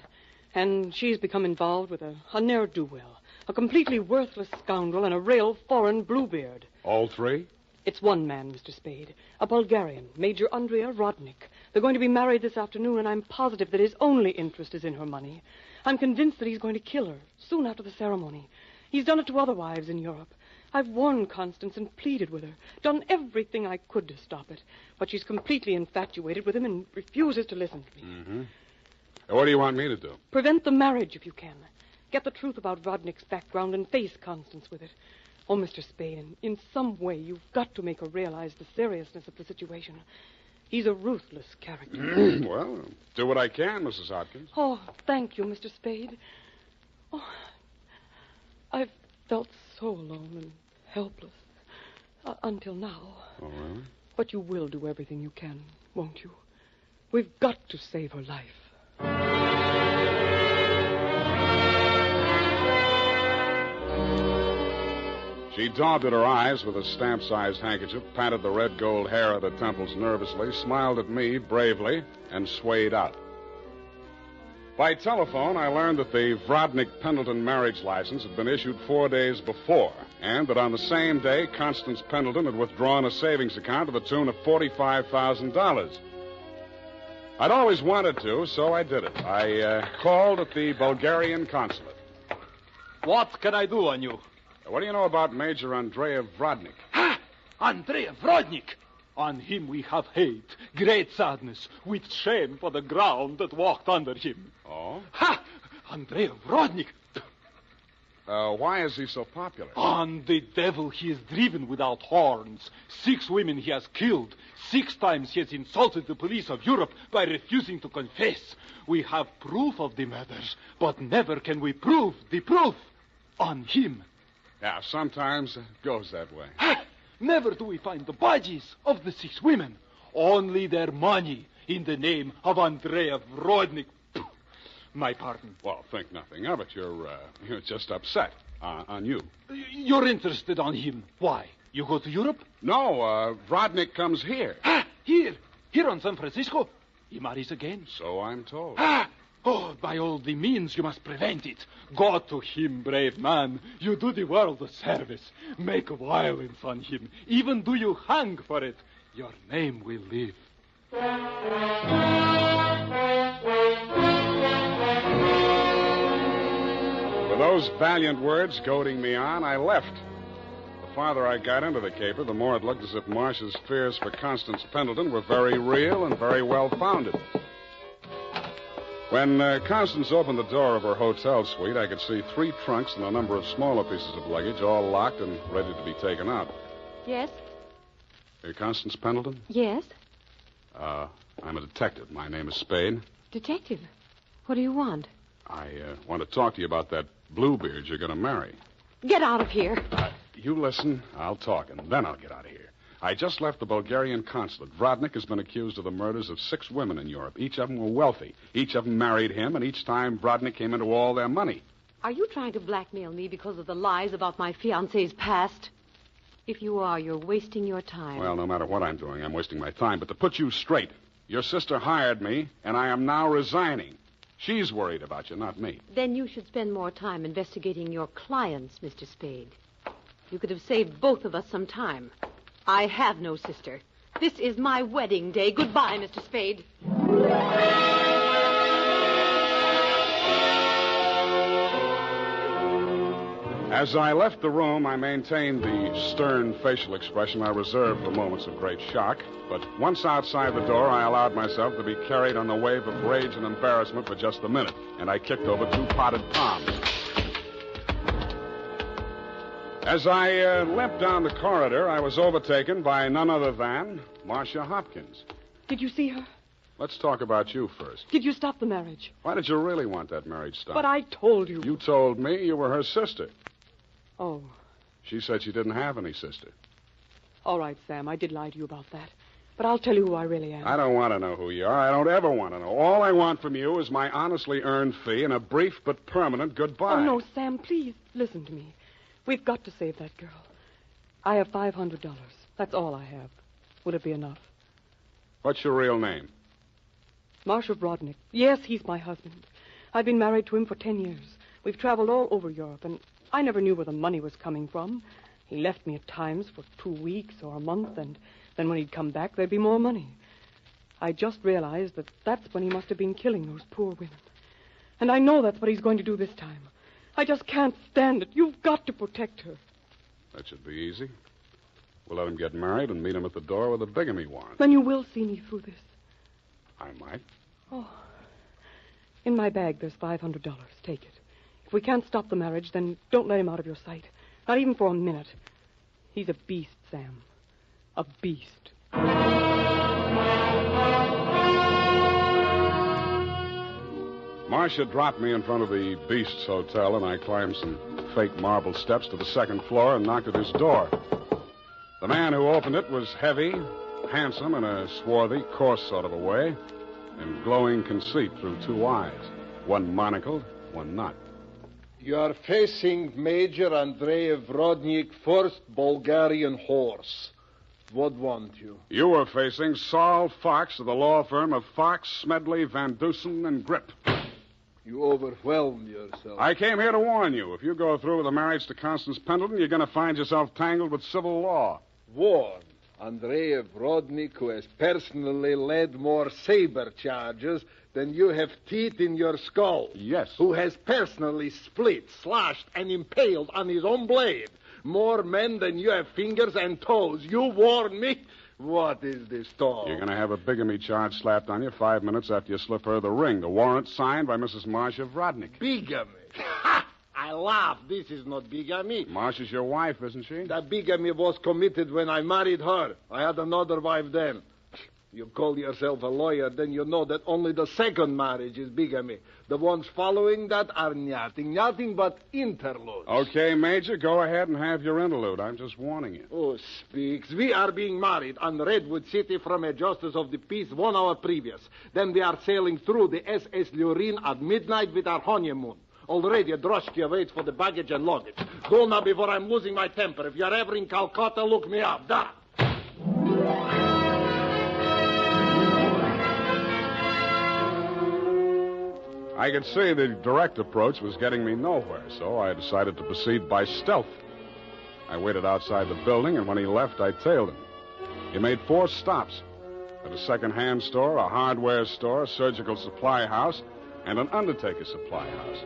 And she's become involved with a ne'er-do-well, a completely worthless scoundrel, and a real foreign bluebeard. All three? It's one man, Mr. Spade. A Bulgarian, Major Andrea Rodnik. They're going to be married this afternoon, and I'm positive that his only interest is in her money. I'm convinced that he's going to kill her soon after the ceremony. He's done it to other wives in Europe. I've warned Constance and pleaded with her, done everything I could to stop it. But she's completely infatuated with him and refuses to listen to me. Mm-hmm. What do you want me to do? Prevent the marriage if you can. Get the truth about Rodnick's background and face Constance with it. Oh, Mr. Spade, in some way you've got to make her realize the seriousness of the situation. He's a ruthless character. Well, do what I can, Mrs. Hopkins. Oh, thank you, Mr. Spade. Oh, I've felt so alone and helpless until now. Oh, really? But you will do everything you can, won't you? We've got to save her life. She daubed at her eyes with a stamp-sized handkerchief, patted the red gold hair at her temples nervously, smiled at me bravely, and swayed out. By telephone, I learned that the Vrodnik-Pendleton marriage license had been issued 4 days before, and that on the same day, Constance Pendleton had withdrawn a savings account to the tune of $45,000. I'd always wanted to, so I did it. I called at the Bulgarian consulate. What can I do on you? What do you know about Major Andrea Vrodnik? Ha! Andrea Vrodnik! On him we have hate, great sadness, with shame for the ground that walked under him. Oh? Ha! Andrea Vrodnik! Why is he so popular? On the devil he is driven without horns. 6 women he has killed. 6 times he has insulted the police of Europe by refusing to confess. We have proof of the murders, but never can we prove the proof on him. Yeah, sometimes it goes that way. Ha! Never do we find the bodies of the 6 women. Only their money in the name of Andrea Vrodnik. My pardon. Well, think nothing of it. You're just upset on you. You're interested on him. Why? You go to Europe? No, Vrodnik comes here. Ah, here on San Francisco. He marries again. So I'm told. Ah! Oh, by all the means, you must prevent it. Go to him, brave man. You do the world a service. Make violence on him. Even do you hang for it. Your name will live. With those valiant words goading me on, I left. The farther I got into the caper, the more it looked as if Marcia's fears for Constance Pendleton were very real and very well-founded. When Constance opened the door of her hotel suite, I could see 3 trunks and a number of smaller pieces of luggage, all locked and ready to be taken out. Yes? You're Constance Pendleton? Yes? I'm a detective. My name is Spade. Detective? What do you want? I want to talk to you about that Bluebeard you're going to marry. Get out of here. You listen, I'll talk, and then I'll get out of here. I just left the Bulgarian consulate. Vrodnik has been accused of the murders of 6 women in Europe. Each of them were wealthy. Each of them married him, and each time Vrodnik came into all their money. Are you trying to blackmail me because of the lies about my fiancé's past? If you are, you're wasting your time. Well, no matter what I'm doing, I'm wasting my time. But to put you straight, your sister hired me, and I am now resigning. She's worried about you, not me. Then you should spend more time investigating your clients, Mr. Spade. You could have saved both of us some time. I have no sister. This is my wedding day. Goodbye, Mr. Spade. As I left the room, I maintained the stern facial expression I reserved for moments of great shock. But once outside the door, I allowed myself to be carried on the wave of rage and embarrassment for just a minute, and I kicked over 2 potted palms. As I limped down the corridor, I was overtaken by none other than Marcia Hopkins. Did you see her? Let's talk about you first. Did you stop the marriage? Why did you really want that marriage stopped? But I told you. You told me you were her sister. Oh. She said she didn't have any sister. All right, Sam, I did lie to you about that. But I'll tell you who I really am. I don't want to know who you are. I don't ever want to know. All I want from you is my honestly earned fee and a brief but permanent goodbye. Oh, no, Sam, please, listen to me. We've got to save that girl. I have $500. That's all I have. Would it be enough? What's your real name? Marshal Vrodnik. Yes, he's my husband. I've been married to him for 10 years. We've traveled all over Europe, and I never knew where the money was coming from. He left me at times for 2 weeks or a month, and then when he'd come back, there'd be more money. I just realized that that's when he must have been killing those poor women. And I know that's what he's going to do this time. I just can't stand it. You've got to protect her. That should be easy. We'll let him get married and meet him at the door with a bigamy warrant. Then you will see me through this. I might. Oh. In my bag, there's $500. Take it. If we can't stop the marriage, then don't let him out of your sight. Not even for a minute. He's a beast, Sam. A beast. Marcia dropped me in front of the Beast's Hotel, and I climbed some fake marble steps to the second floor and knocked at his door. The man who opened it was heavy, handsome in a swarthy, coarse sort of a way, and glowing conceit through two eyes, one monocled, one not. You are facing Major Andrei Vrodnik, 1st Bulgarian Horse. What want you? You were facing Saul Fox of the law firm of Fox, Smedley, Van Dusen, and Grip. You overwhelmed yourself. I came here to warn you. If you go through with the marriage to Constance Pendleton, you're going to find yourself tangled with civil law. Warn Andrei Vrodnik, who has personally led more saber charges than you have teeth in your skull. Yes. Who has personally split, slashed, and impaled on his own blade more men than you have fingers and toes. You warn me? What is this talk? You're going to have a bigamy charge slapped on you 5 minutes after you slip her the ring. The warrant signed by Mrs. Marcia Vrodnik. Bigamy? Ha! I laugh. This is not bigamy. Marcia's your wife, isn't she? That bigamy was committed when I married her. I had another wife then. You call yourself a lawyer, then you know that only the second marriage is bigamy. The ones following that are nothing but interludes. Okay, Major, go ahead and have your interlude. I'm just warning you. Oh, speaks. We are being married on Redwood City from a justice of the peace 1 hour previous. Then we are sailing through the SS Lurin at midnight with our honeymoon. Already a droshky waits for the baggage and luggage. Go now before I'm losing my temper. If you're ever in Calcutta, look me up. Da! I could see the direct approach was getting me nowhere, so I decided to proceed by stealth. I waited outside the building, and when he left, I tailed him. He made 4 stops. At a second-hand store, a hardware store, a surgical supply house, and an undertaker supply house.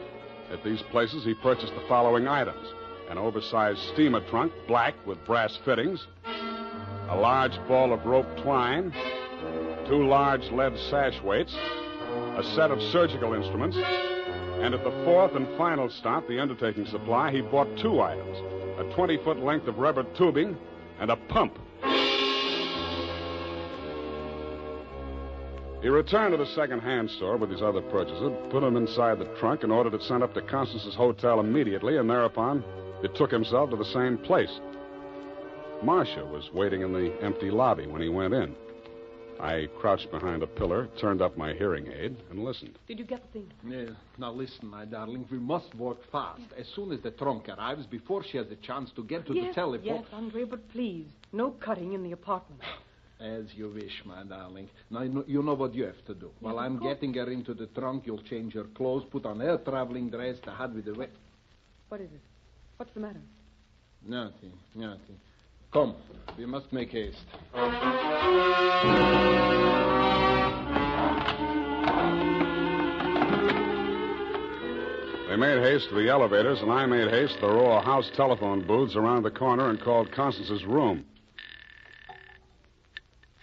At these places, he purchased the following items: an oversized steamer trunk, black with brass fittings, a large ball of rope twine, 2 large lead sash weights, a set of surgical instruments, and at the 4th and final stop, the undertaking supply, he bought 2 items: a 20-foot length of rubber tubing and a pump. He returned to the second-hand store with his other purchases, put them inside the trunk, and ordered it sent up to Constance's hotel immediately, and thereupon it took himself to the same place. Marcia was waiting in the empty lobby when he went in. I crouched behind a pillar, turned up my hearing aid, and listened. Did you get the thing? Yeah. Now listen, my darling. We must work fast. As soon as the trunk arrives, before she has a chance to get to the telephone. Yes, Andre, but please, no cutting in the apartment. As you wish, my darling. Now, you know what you have to do. While I'm getting her into the trunk, you'll change her clothes, put on her traveling dress, the hat with the... What is it? What's the matter? Nothing. Come, we must make haste. They made haste to the elevators, and I made haste to the row of house telephone booths around the corner and called Constance's room.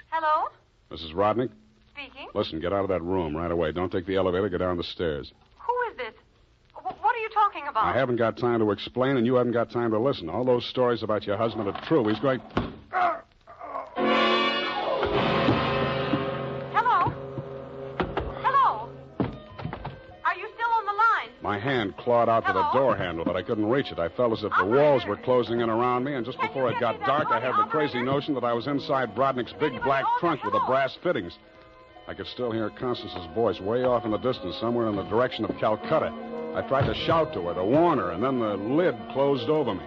Hello? Mrs. Rodnick? Speaking. Listen, get out of that room right away. Don't take the elevator. Go down the stairs. Who is this? What are you talking about? I haven't got time to explain, and you haven't got time to listen. All those stories about your husband are true. He's going... Hello? Are you still on the line? My hand clawed out for the door handle, but I couldn't reach it. I felt as if the walls were closing in around me, and just before it got dark, I had the crazy notion that I was inside Brodnick's big black trunk with the brass fittings. I could still hear Constance's voice way off in the distance, somewhere in the direction of Calcutta. I tried to shout to her, to warn her, and then the lid closed over me.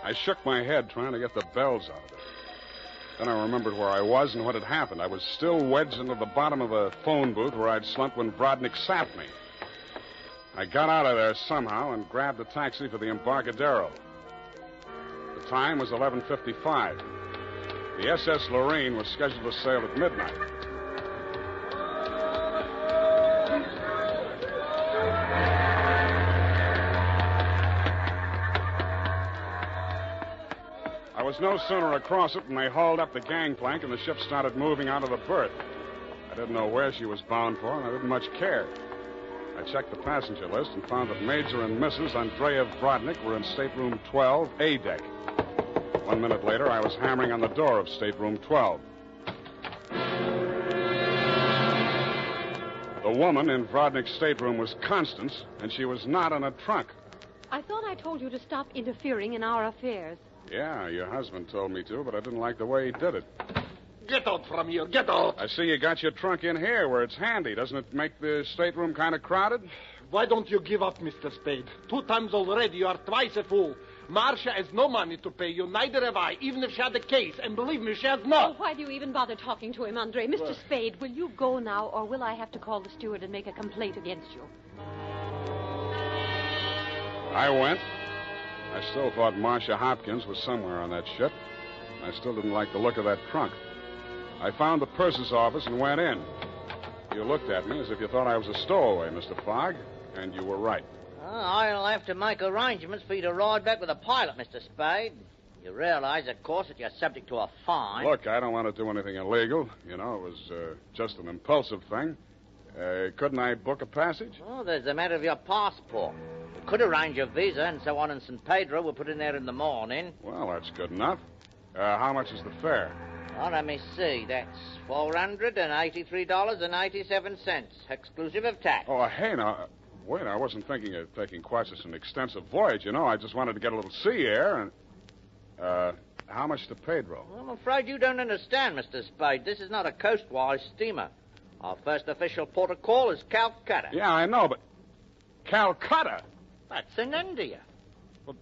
I shook my head trying to get the bells out of it. Then I remembered where I was and what had happened. I was still wedged into the bottom of the phone booth where I'd slumped when Brodnick sapped me. I got out of there somehow and grabbed a taxi for the Embarcadero. The time was 11:55. The SS Lorraine was scheduled to sail at midnight. I was no sooner across it than they hauled up the gangplank and the ship started moving out of the berth. I didn't know where she was bound for, and I didn't much care. I checked the passenger list and found that Major and Mrs. Andrea Vrodnik were in stateroom 12, A deck. 1 minute later, I was hammering on the door of stateroom 12. The woman in Vrodnik's stateroom was Constance, and she was not in a trunk. I thought I told you to stop interfering in our affairs. Yeah, your husband told me to, but I didn't like the way he did it. Get out from here. Get out. I see you got your trunk in here where it's handy. Doesn't it make the stateroom kind of crowded? Why don't you give up, Mr. Spade? 2 times already. You are twice a fool. Marcia has no money to pay you. Neither have I, even if she had the case. And believe me, she has not. Oh, why do you even bother talking to him, Andre? Mr. Spade, will you go now, or will I have to call the steward and make a complaint against you? I went. I still thought Marcia Hopkins was somewhere on that ship. I still didn't like the look of that trunk. I found the purser's office and went in. You looked at me as if you thought I was a stowaway, Mr. Fogg, and you were right. I'll have to make arrangements for you to ride back with a pilot, Mr. Spade. You realize, of course, that you're subject to a fine. Look, I don't want to do anything illegal. You know, it was just an impulsive thing. Couldn't I book a passage? Oh, there's the matter of your passport. We could arrange a visa and so on in San Pedro. We'll put in there in the morning. Well, that's good enough. How much is the fare? Oh, let me see. That's $483.87, exclusive of tax. Oh, hey, now, wait, I wasn't thinking of taking quite such an extensive voyage, you know. I just wanted to get a little sea air, and, how much to Pedro? Well, I'm afraid you don't understand, Mr. Spade. This is not a coastwise steamer. Our first official port of call is Calcutta. Yeah, I know, but Calcutta? That's in India. Well,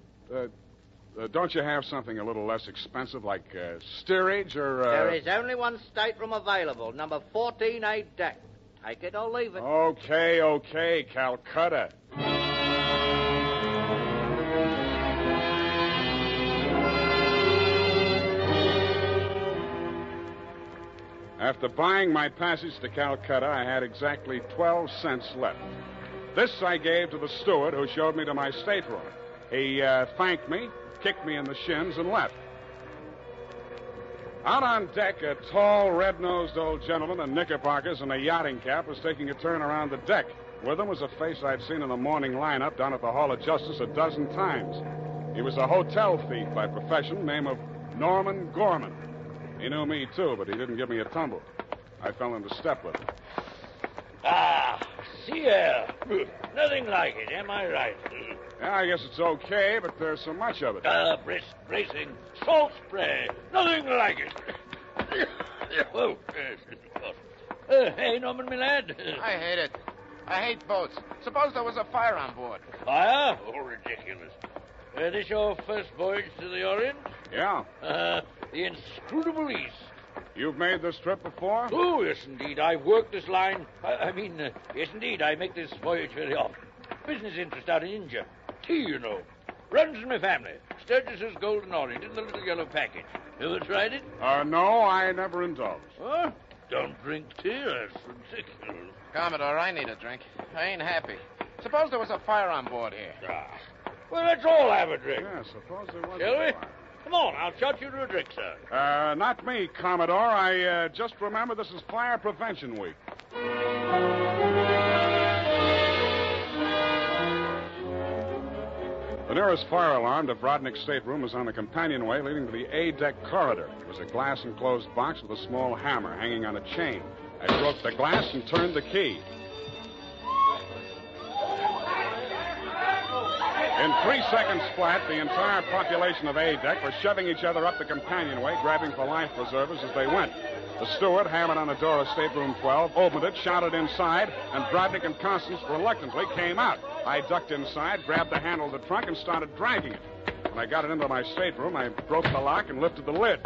don't you have something a little less expensive, like steerage or... There is only one stateroom available, number 14A deck. Take it or leave it. Okay, Calcutta. After buying my passage to Calcutta, I had exactly 12 cents left. This I gave to the steward who showed me to my stateroom. He thanked me, kicked me in the shins, and left. Out on deck, a tall, red-nosed old gentleman in knickerbockers and a yachting cap was taking a turn around the deck. With him was a face I'd seen in the morning lineup down at the Hall of Justice a dozen times. He was a hotel thief by profession, name of Norman Gorman. He knew me, too, but he didn't give me a tumble. I fell into step with him. Ah, sea air. Nothing like it, am I right? Yeah, I guess it's okay, but there's so much of it. Brisk, bracing, salt spray. Nothing like it. Whoa. Hey, Norman, my lad. I hate it. I hate boats. Suppose there was a fire on board. Fire? Oh, ridiculous. This your first voyage to the Orient? Yeah. The inscrutable East. You've made this trip before? Oh, yes, indeed. I've worked this line. Yes, indeed. I make this voyage very often. Business interest out in India. Tea, you know. Runs in my family. Sturgis's Golden Orient in the little yellow package. Ever tried it? No, I never indulged. Huh? Don't drink tea. That's ridiculous. Commodore, I need a drink. I ain't happy. Suppose there was a fire on board here. Well, let's all have a drink. Yeah, suppose there was Shall we? a fire. Come on, I'll shot you to a drink, sir. Not me, Commodore. I just remember this is Fire Prevention Week. The nearest fire alarm to Vrodnik's stateroom was on the companionway leading to the A-deck corridor. It was a glass-enclosed box with a small hammer hanging on a chain. I broke the glass and turned the key. In 3 seconds flat, the entire population of A-deck were shoving each other up the companionway, grabbing for life preservers as they went. The steward hammered on the door of stateroom 12, opened it, shouted inside, and Vrodnik and Constance reluctantly came out. I ducked inside, grabbed the handle of the trunk, and started dragging it. When I got it into my stateroom, I broke the lock and lifted the lid.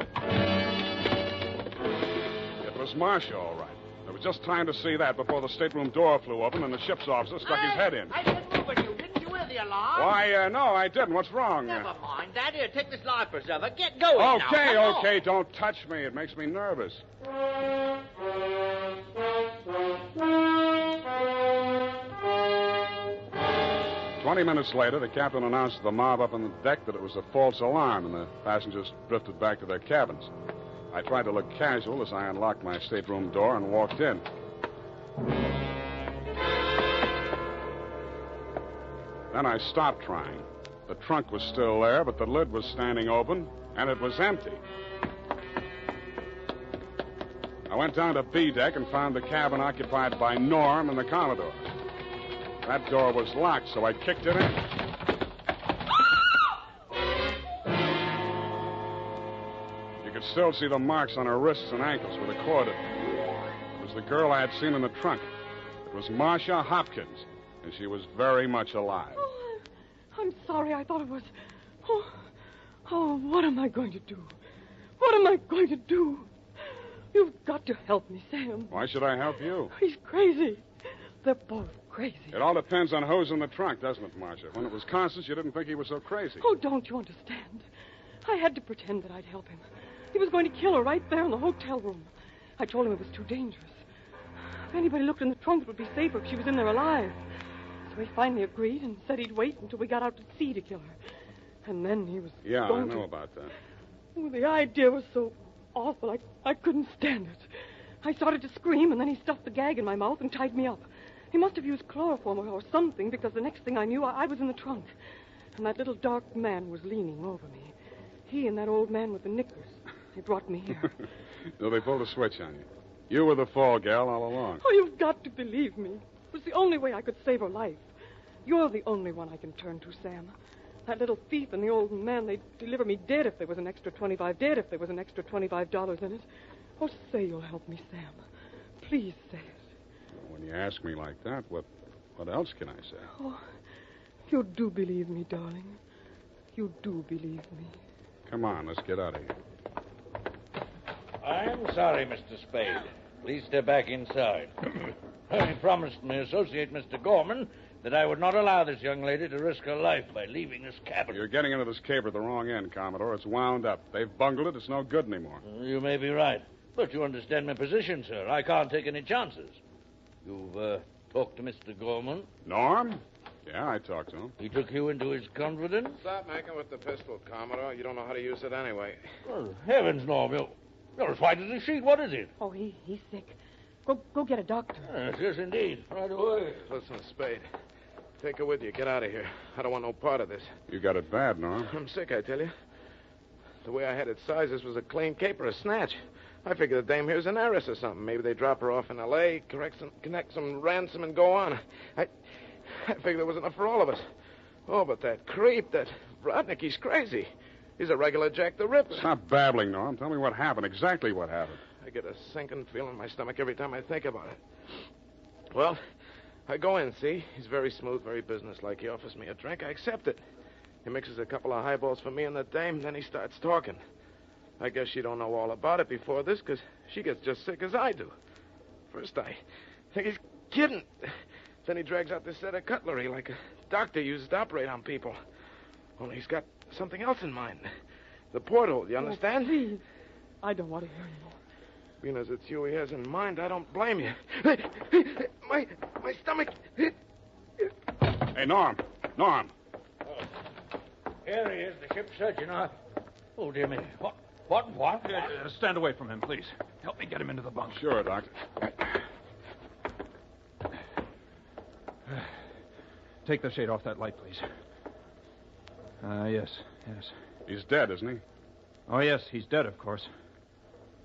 It was Marcia, all right. There was just time to see that before the stateroom door flew open and the ship's officer stuck his head in. I didn't move at you, didn't you, Will? the alarm? Why, no, I didn't. What's wrong? Never mind that. Here, take this life preserver. Get going now. Okay, Come on. okay, don't touch me. It makes me nervous. 20 minutes later, the captain announced to the mob up on the deck that it was a false alarm, and the passengers drifted back to their cabins. I tried to look casual as I unlocked my stateroom door and walked in. Then I stopped trying. The trunk was still there, but the lid was standing open, and it was empty. I went down to B deck and found the cabin occupied by Norm and the Commodore. That door was locked, so I kicked it in. You could still see the marks on her wrists and ankles where the cord had been. It was the girl I had seen in the trunk. It was Marcia Hopkins, and she was very much alive. Oh, I'm sorry. I thought it was... Oh, what am I going to do? What am I going to do? You've got to help me, Sam. Why should I help you? He's crazy. They're both crazy. It all depends on who's in the trunk, doesn't it, Marcia? When it was Constance, you didn't think he was so crazy. Oh, don't you understand? I had to pretend that I'd help him. He was going to kill her right there in the hotel room. I told him it was too dangerous. If anybody looked in the trunk, it would be safer if she was in there alive. So he finally agreed and said he'd wait until we got out to sea to kill her. And then he was Yeah, going I know to... about that. Oh, the idea was so awful. I couldn't stand it. I started to scream, and then he stuffed the gag in my mouth and tied me up. He must have used chloroform or something, because the next thing I knew, I was in the trunk. And that little dark man was leaning over me. He and that old man with the knickers. They brought me here. So they pulled a switch on you. You were the fall gal all along. Oh, you've got to believe me. It was the only way I could save her life. You're the only one I can turn to, Sam. That little thief and the old man, they'd deliver me dead if there was an extra $25 in it. Oh, say you'll help me, Sam. Please say it. When you ask me like that, what else can I say? Oh, you do believe me, darling. You do believe me. Come on, let's get out of here. I'm sorry, Mr. Spade. Please step back inside. I promised my associate, Mr. Gorman, that I would not allow this young lady to risk her life by leaving this cabin. You're getting into this caper at the wrong end, Commodore. It's wound up. They've bungled it. It's no good anymore. You may be right. But you understand my position, sir. I can't take any chances. You've talked to Mr. Gorman? Norm? Yeah, I talked to him. He took you into his confidence? Stop making with the pistol, Commodore. You don't know how to use it anyway. Well, heavens, Norm. You're as white as a sheet. What is it? Oh, he's sick. Go get a doctor. Yes, indeed. Right away. Listen, Spade. Take her with you. Get out of here. I don't want no part of this. You got it bad, Norm. I'm sick, I tell you. The way I had it sized, this was a clean caper, a snatch. I figured the dame here's an heiress or something. Maybe they drop her off in L.A., connect some ransom, and go on. I figured there was enough for all of us. Oh, but that creep, that Rodnick, he's crazy. He's a regular Jack the Ripper. Stop babbling, Norm. Tell me what happened, exactly what happened. I get a sinking feeling in my stomach every time I think about it. Well, I go in, see? He's very smooth, very businesslike. He offers me a drink. I accept it. He mixes a couple of highballs for me and the dame, then he starts talking. I guess she don't know all about it before this, because she gets just sick as I do. First, I think he's kidding. Then he drags out this set of cutlery like a doctor uses to operate on people. Only he's got something else in mind. The porthole, you understand? Oh, please. I don't want to hear anymore. Being as it's you he has in mind, I don't blame you. My stomach. Hey, Norm. Norm. Here he is, the ship's surgeon. Oh, dear me. What? Stand away from him, please. Help me get him into the bunk. Sure, Doctor. Take the shade off that light, please. Yes. He's dead, isn't he? Oh, yes, he's dead, of course.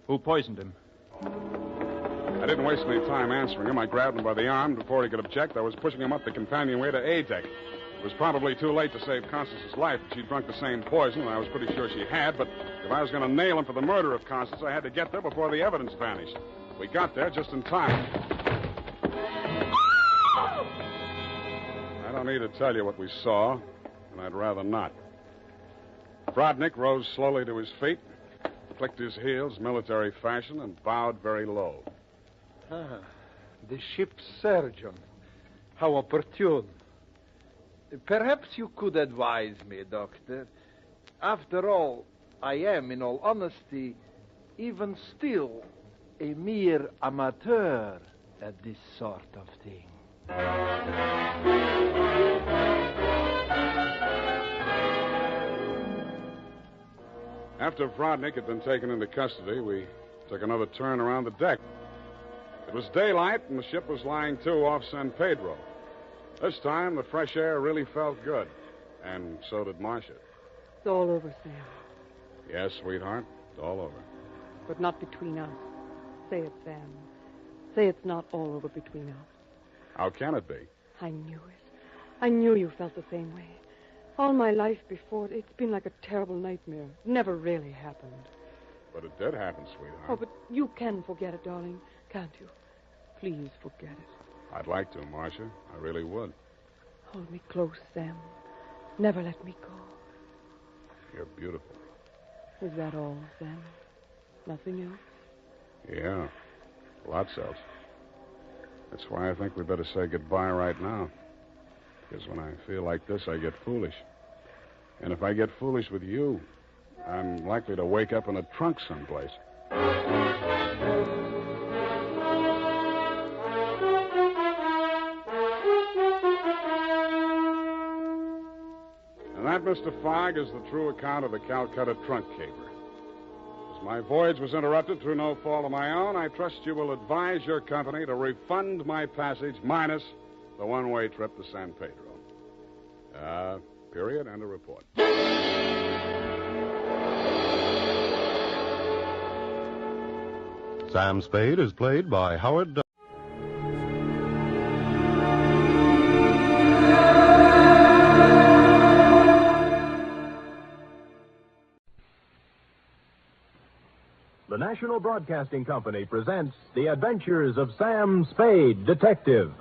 Who poisoned him? I didn't waste any time answering him. I grabbed him by the arm. Before he could object, I was pushing him up the companionway to A deck. It was probably too late to save Constance's life. She'd drunk the same poison, and I was pretty sure she had, but if I was going to nail him for the murder of Constance, I had to get there before the evidence vanished. We got there just in time. I don't need to tell you what we saw, and I'd rather not. Rodnick rose slowly to his feet, clicked his heels military fashion, and bowed very low. The ship's surgeon. How opportune. Perhaps you could advise me, Doctor. After all, I am, in all honesty, even still, a mere amateur at this sort of thing. After Vrodnik had been taken into custody, we took another turn around the deck. It was daylight, and the ship was lying to off San Pedro. This time, the fresh air really felt good, and so did Marcia. It's all over, Sam. Yes, sweetheart, it's all over. But not between us. Say it, Sam. Say it's not all over between us. How can it be? I knew it. I knew you felt the same way. All my life before, it's been like a terrible nightmare. It never really happened. But it did happen, sweetheart. Oh, but you can forget it, darling, can't you? Please forget it. I'd like to, Marcia. I really would. Hold me close, Sam. Never let me go. You're beautiful. Is that all, Sam? Nothing else? Yeah, lots else. That's why I think we better say goodbye right now. Because when I feel like this, I get foolish. And if I get foolish with you, I'm likely to wake up in a trunk someplace. And that, Mr. Fogg, is the true account of the Calcutta trunk caper. As my voyage was interrupted through no fault of my own, I trust you will advise your company to refund my passage minus the one-way trip to San Pedro. Period, and a report. Sam Spade is played by Howard. The National Broadcasting Company presents The Adventures of Sam Spade, Detective.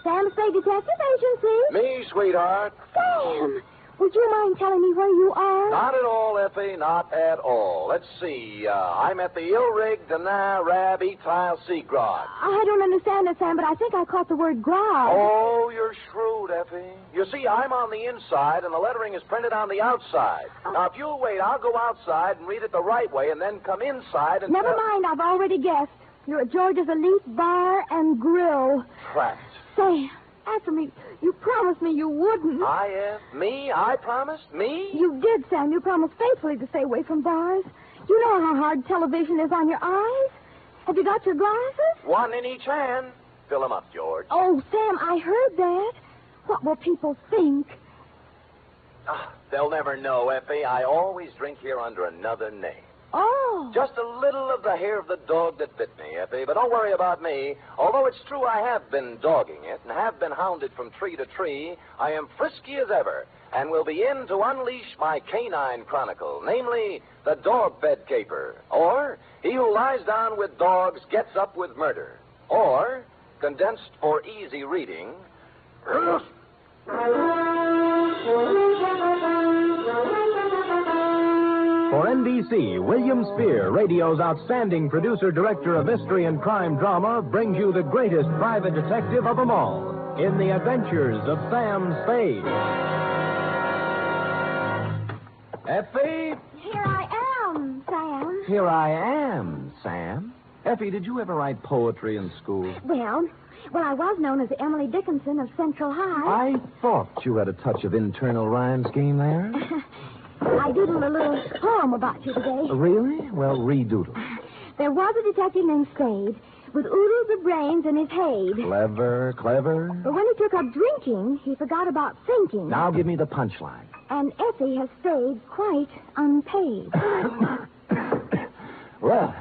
Sam Spade Detective Agency? Me, sweetheart. Sam, would you mind telling me where you are? Not at all, Effie, not at all. Let's see. I'm at the Ilrig Dana Rab Etile Seagrod. I don't understand it, Sam, but I think I caught the word grog. Oh, you're shrewd, Effie. You see, I'm on the inside, and the lettering is printed on the outside. Now, if you'll wait, I'll go outside and read it the right way, and then come inside and... Never mind, I've already guessed. You're at George's Elite Bar and Grill. Trapped. Say, answer me. You promised me you wouldn't. I am? Me? I promised? Me? You did, Sam. You promised faithfully to stay away from bars. You know how hard television is on your eyes. Have you got your glasses? One in each hand. Fill them up, George. Oh, Sam, I heard that. What will people think? They'll never know, Effie. I always drink here under another name. Oh. Just a little of the hair of the dog that bit me, Effie. But don't worry about me. Although it's true I have been dogging it and have been hounded from tree to tree, I am frisky as ever and will be in to unleash my canine chronicle, namely the dog bed caper, or he who lies down with dogs gets up with murder, or, condensed for easy reading, For NBC, William Spear, radio's outstanding producer-director of mystery and crime drama, brings you the greatest private detective of them all in The Adventures of Sam Spade. Effie? Here I am, Sam. Here I am, Sam. Effie, did you ever write poetry in school? Well, I was known as Emily Dickinson of Central High. I thought you had a touch of internal rhyme scheme there. I doodled a little poem about you today. Really? Well, redoodle. There was a detective named Spade with oodles of brains in his head. Clever. But when he took up drinking, he forgot about thinking. Now give me the punchline. And Effie has stayed quite unpaid. Well,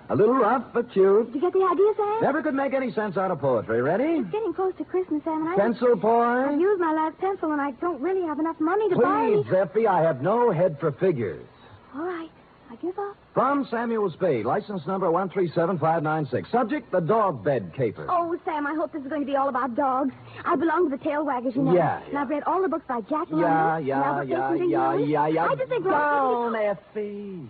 a little rough, but cute. Did you get the idea, Sam? Never could make any sense out of poetry. Ready? It's getting close to Christmas, Sam, and Pencil point? I've used my last pencil, and I don't really have enough money to buy any... Please, Effie, I have no head for figures. All right, I give up. From Samuel Spade, license number 137596. Subject, the dog bed caper. Oh, Sam, I hope this is going to be all about dogs. I belong to the tail waggers, you know. Yeah. And I've read all the books by Jack London. Yeah. I just think... Down, Effie.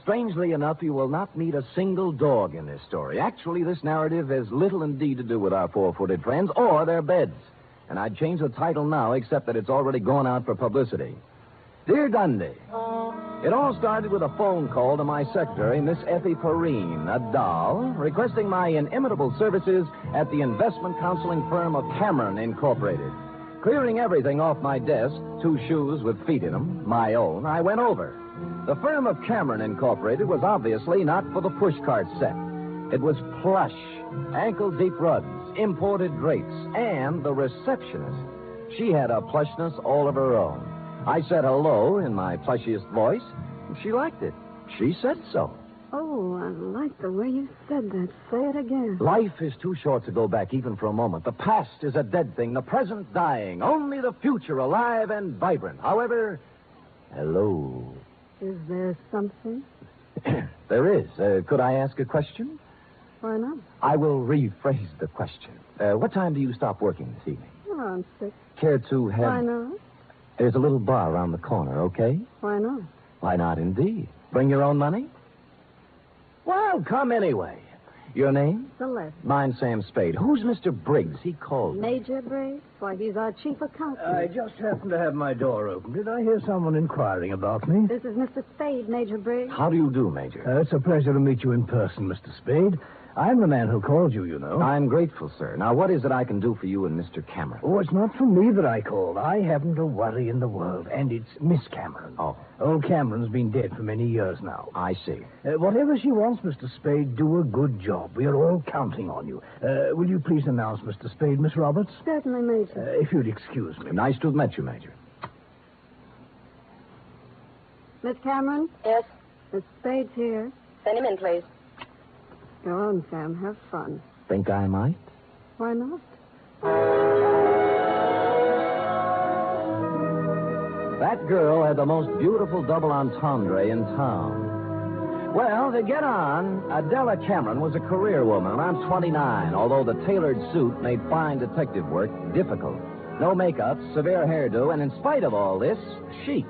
strangely enough, you will not meet a single dog in this story. Actually, this narrative has little indeed to do with our four-footed friends or their beds. And I'd change the title now, except that it's already gone out for publicity. Dear Dundee, it all started with a phone call to my secretary, Miss Effie Perrine, a doll, requesting my inimitable services at the investment counseling firm of Cameron Incorporated. Clearing everything off my desk, 2 shoes with feet in them, my own, I went over. The firm of Cameron Incorporated was obviously not for the pushcart set. It was plush, ankle-deep rugs, imported drapes, and the receptionist. She had a plushness all of her own. I said hello in my plushiest voice, and she liked it. She said so. Oh, I like the way you said that. Say it again. Life is too short to go back even for a moment. The past is a dead thing, the present dying. Only the future alive and vibrant. However, hello. Is there something? There is. Could I ask a question? Why not? I will rephrase the question. What time do you stop working this evening? Around 6. Care to have... Why not? There's a little bar around the corner, okay? Why not? Why not, indeed? Bring your own money? Well, come anyway. Your name? Celeste. Mine's Sam Spade. Who's Mr. Briggs? He called me. Major Briggs? Why, he's our chief accountant. I just happened to have my door open. Did I hear someone inquiring about me? This is Mr. Spade, Major Briggs. How do you do, Major? It's a pleasure to meet you in person, Mr. Spade. I'm the man who called you, you know. I'm grateful, sir. Now, what is it I can do for you and Mr. Cameron? Oh, it's not for me that I called. I haven't a worry in the world, and it's Miss Cameron. Oh. Old Cameron's been dead for many years now. I see. Whatever she wants, Mr. Spade, do a good job. We are all counting on you. Will you please announce Mr. Spade, Miss Roberts? Certainly, Major. If you'd excuse me. Nice to have met you, Major. Miss Cameron? Yes? Miss Spade's here. Send him in, please. Go on, Sam. Have fun. Think I might? Why not? That girl had the most beautiful double entendre in town. Well, to get on, Adela Cameron was a career woman, around 29, although the tailored suit made fine detective work difficult. No makeup, severe hairdo, and in spite of all this, chic.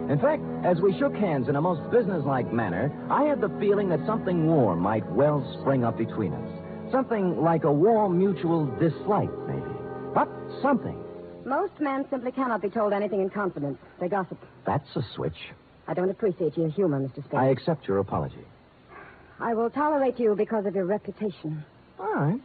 In fact, as we shook hands in a most businesslike manner, I had the feeling that something warm might well spring up between us. Something like a warm mutual dislike, maybe. But something. Most men simply cannot be told anything in confidence. They gossip. That's a switch. I don't appreciate your humor, Mr. Spade. I accept your apology. I will tolerate you because of your reputation. All right.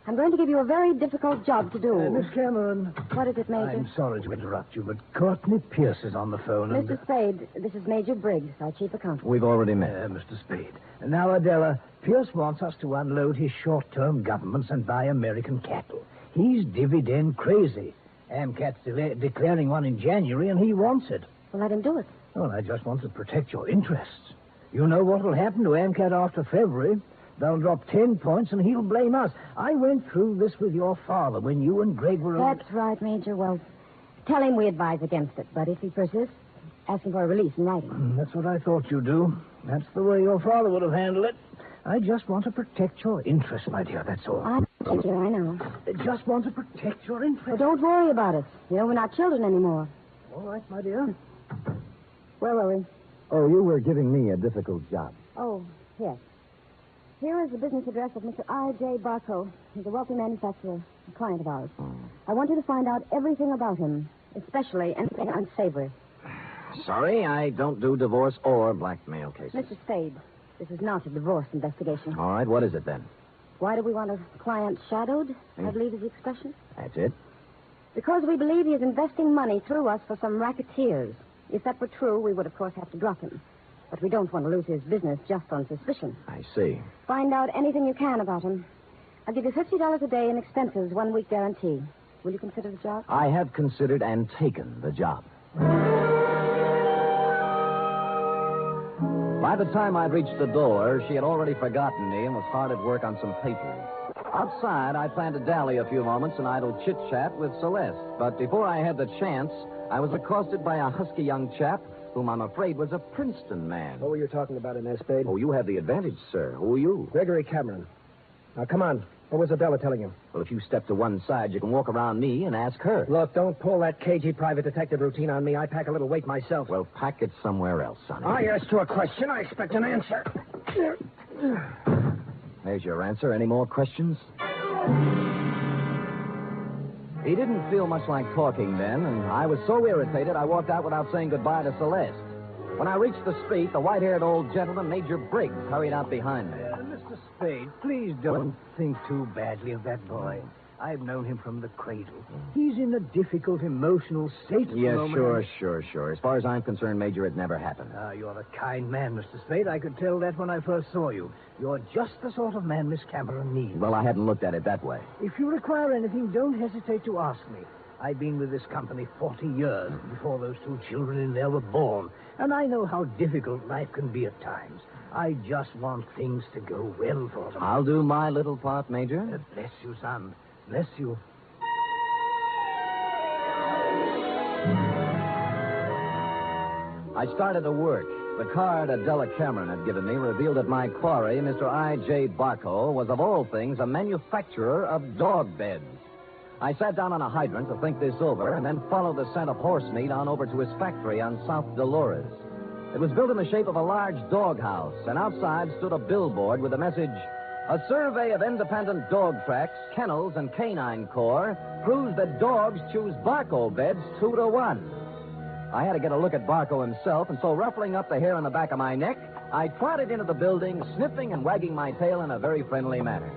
I'm going to give you a very difficult job to do. Miss Cameron. What is it, Major? I'm sorry to interrupt you, but Courtney Pierce is on the phone. Mr. Spade, this is Major Briggs, our chief accountant. We've already met. Mr. Spade. Now, Adela, Pierce wants us to unload his short-term governments and buy American cattle. He's dividend crazy. AMCAT's declaring one in January, and he wants it. Well, let him do it. Well, I just want to protect your interests. You know what will happen to AMCAT after February. They'll drop 10 points, and he'll blame us. I went through this with your father when you and Greg were... That's right, Major. Well, tell him we advise against it. But if he persists, ask him for a release in writing. That's what I thought you'd do. That's the way your father would have handled it. I just want to protect your interests, my dear, that's all. Major, I know. Just want to protect your interests. Well, don't worry about it. You know, we're not children anymore. All right, my dear. Where were we? Oh, you were giving me a difficult job. Oh, yes. Here is the business address of Mr. I.J. Barco. He's a wealthy manufacturer, a client of ours. I want you to find out everything about him, especially anything unsavory. Sorry, I don't do divorce or blackmail cases. Mr. Spade, this is not a divorce investigation. All right, what is it then? Why do we want a client shadowed, I believe is the expression? That's it? Because we believe he is investing money through us for some racketeers. If that were true, we would, of course, have to drop him. But we don't want to lose his business just on suspicion. I see. Find out anything you can about him. I'll give you $50 a day in expenses, 1 week guarantee. Will you consider the job? I have considered and taken the job. By the time I'd reached the door, she had already forgotten me and was hard at work on some papers. Outside, I planned to dally a few moments in idle chit-chat with Celeste. But before I had the chance, I was accosted by a husky young chap whom I'm afraid was a Princeton man. What were you talking about in there, Spade? Oh, you have the advantage, sir. Who are you? Gregory Cameron. Now, come on. What was Adela telling you? Well, if you step to one side, you can walk around me and ask her. Look, don't pull that cagey private detective routine on me. I pack a little weight myself. Well, pack it somewhere else, Sonny. I asked you a question. I expect an answer. There's your answer. Any more questions? He didn't feel much like talking then, and I was so irritated I walked out without saying goodbye to Celeste. When I reached the street, the white-haired old gentleman, Major Briggs, hurried out behind me. Mr. Spade, please don't think too badly of that boy. I've known him from the cradle. He's in a difficult emotional state at the Yes, moment. sure. As far as I'm concerned, Major, it never happened. You're a kind man, Mr. Spade. I could tell that when I first saw you. You're just the sort of man Miss Cameron needs. Well, I hadn't looked at it that way. If you require anything, don't hesitate to ask me. I've been with this company 40 years before those two children in there were born, and I know how difficult life can be at times. I just want things to go well for them. I'll do my little part, Major. Bless you, son. Bless you. I started to work. The card Adela Cameron had given me revealed that my quarry, Mr. I.J. Barco, was of all things a manufacturer of dog beds. I sat down on a hydrant to think this over and then followed the scent of horse meat on over to his factory on South Dolores. It was built in the shape of a large doghouse, and outside stood a billboard with the message, "A survey of independent dog tracks, kennels, and canine corps proves that dogs choose Barco beds 2-1. I had to get a look at Barco himself, and so ruffling up the hair on the back of my neck, I trotted into the building, sniffing and wagging my tail in a very friendly manner.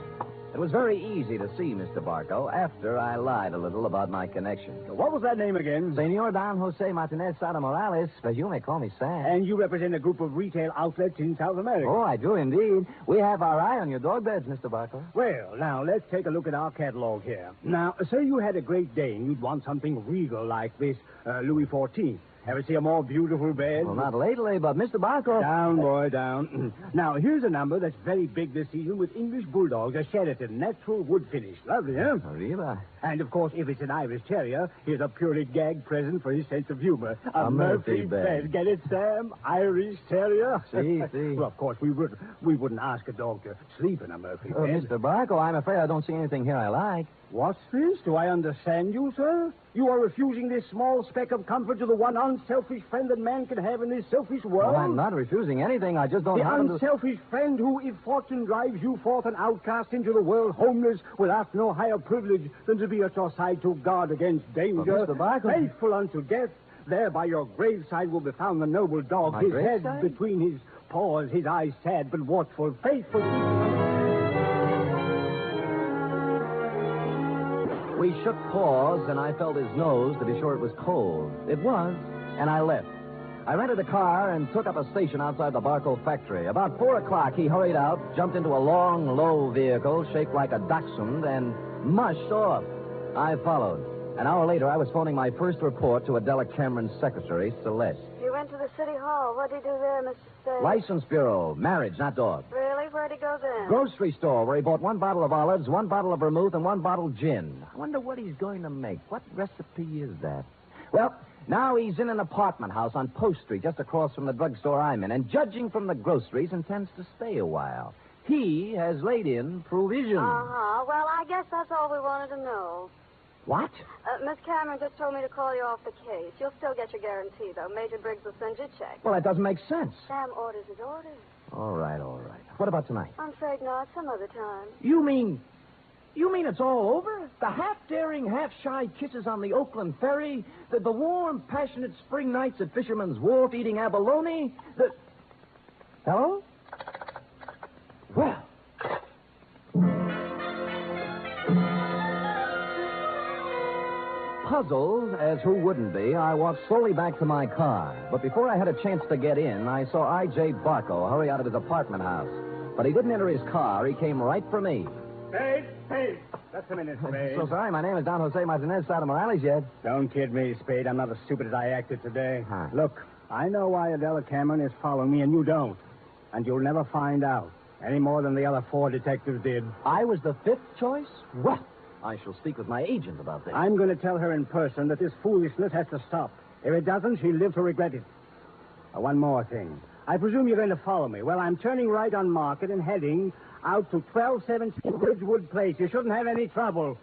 It was very easy to see Mr. Barco after I lied a little about my connection. What was that name again? Senor Don Jose Martinez Sada Morales, but you may call me Sam. And you represent a group of retail outlets in South America. Oh, I do indeed. We have our eye on your dog beds, Mr. Barco. Well, now, let's take a look at our catalog here. Now, say you had a Great Dane. You'd want something regal like this Louis XIV. Ever see a more beautiful bed? Well, not lately, but Mr. Barco... Down, boy, down. Now, here's a number that's very big this season with English Bulldogs, a Sheraton, natural wood finish. Lovely, huh? Arriba. And, of course, if it's an Irish Terrier, here's a purely gag present for his sense of humor. A Murphy bed. Get it, Sam? Irish Terrier? See. Well, of course, we wouldn't ask a dog to sleep in a Murphy bed. Mr. Barco, I'm afraid I don't see anything here I like. What's this? Do I understand you, sir? You are refusing this small speck of comfort to the one unselfish friend that man can have in this selfish world? Well, I'm not refusing anything. I just don't The happen to... unselfish friend who, if fortune drives you forth an outcast into the world, homeless, will ask no higher privilege than to be at your side to guard against danger. Mr. Barco... Faithful unto death, there by your graveside will be found the noble dog, My his graveside? head between his paws, his eyes sad but watchful, faithful... We shook paws, and I felt his nose to be sure it was cold. It was, and I left. I rented a car and took up a station outside the Barco factory. About 4 o'clock, he hurried out, jumped into a long, low vehicle shaped like a dachshund, and mushed off. I followed. An hour later, I was phoning my first report to Adela Cameron's secretary, Celeste. You went to the city hall. What did you do there, Mr. Spade? License bureau, marriage, not dog. Really? Where'd he go then? Grocery store where he bought 1 bottle of olives, 1 bottle of vermouth, and 1 bottle gin. I wonder what he's going to make. What recipe is that? Well, now he's in an apartment house on Post Street, just across from the drugstore I'm in, and judging from the groceries, intends to stay a while. He has laid in provisions. Uh-huh. Well, I guess that's all we wanted to know. What? Miss Cameron just told me to call you off the case. You'll still get your guarantee, though. Major Briggs will send you a check. Well, that doesn't make sense. Sam orders his orders. All right. What about tonight? I'm afraid not. Some other time. You mean it's all over? The half-daring, half-shy kisses on the Oakland ferry? The warm, passionate spring nights at Fisherman's Wharf eating abalone? Hello? Well... Puzzled, as who wouldn't be, I walked slowly back to my car. But before I had a chance to get in, I saw I.J. Barco hurry out of his apartment house. But he didn't enter his car. He came right for me. Spade! Just a minute, Spade. So sorry, my name is Don Jose Martinez Sada Morales yet. Don't kid me, Spade. I'm not as stupid as I acted today. Huh. Look, I know why Adela Cameron is following me, and you don't. And you'll never find out, any more than the other 4 detectives did. I was the 5th choice? Well, I shall speak with my agent about this. I'm going to tell her in person that this foolishness has to stop. If it doesn't, she'll live to regret it. One more thing. I presume you're going to follow me. Well, I'm turning right on Market and heading Out to 1217 Ridgewood Place. You shouldn't have any trouble.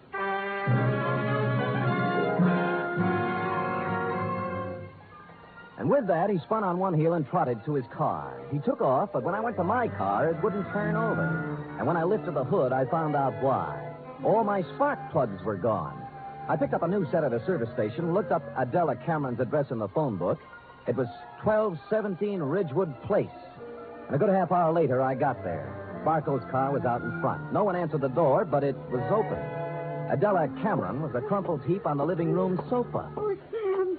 And with that, he spun on one heel and trotted to his car. He took off, but when I went to my car, it wouldn't turn over. And when I lifted the hood, I found out why. All my spark plugs were gone. I picked up a new set at a service station, looked up Adela Cameron's address in the phone book. It was 1217 Ridgewood Place. And a good half hour later, I got there. Barco's car was out in front. No one answered the door, but it was open. Adela Cameron was a crumpled heap on the living room sofa. Oh, Sam.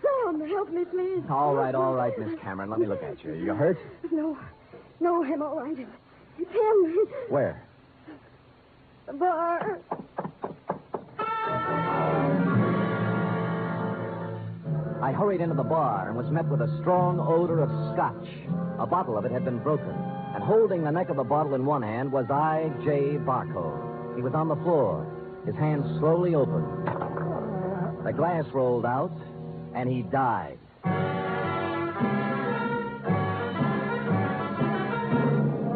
Sam, help me, please. All right, Miss Cameron. Let me look at you. You hurt? No, I'm all right. It's him. Where? The bar. I hurried into the bar and was met with a strong odor of scotch. A bottle of it had been broken, and holding the neck of the bottle in one hand was I.J. Barco. He was on the floor, his hands slowly opened. The glass rolled out, and he died.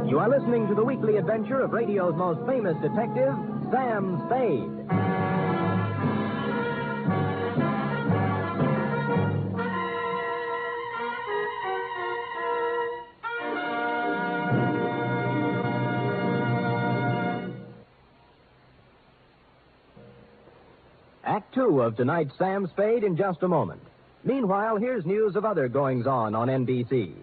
You are listening to the weekly adventure of radio's most famous detective, Sam Spade. Act 2 of tonight's Sam Spade in just a moment. Meanwhile, here's news of other goings-on on NBC.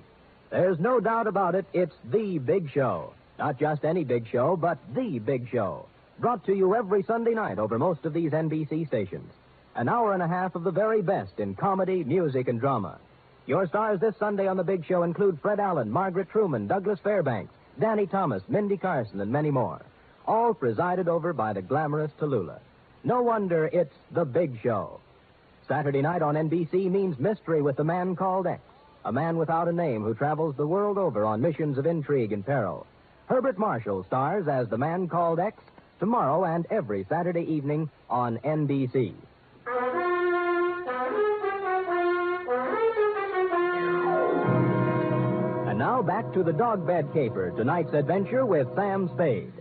There's no doubt about it, it's the big show. Not just any big show, but the big show. Brought to you every Sunday night over most of these NBC stations. An hour and a half of the very best in comedy, music, and drama. Your stars this Sunday on the big show include Fred Allen, Margaret Truman, Douglas Fairbanks, Danny Thomas, Mindy Carson, and many more. All presided over by the glamorous Tallulah. No wonder it's the big show. Saturday night on NBC means mystery with the man called X, a man without a name who travels the world over on missions of intrigue and peril. Herbert Marshall stars as the man called X tomorrow and every Saturday evening on NBC. And now back to the dog bed caper, tonight's adventure with Sam Spade.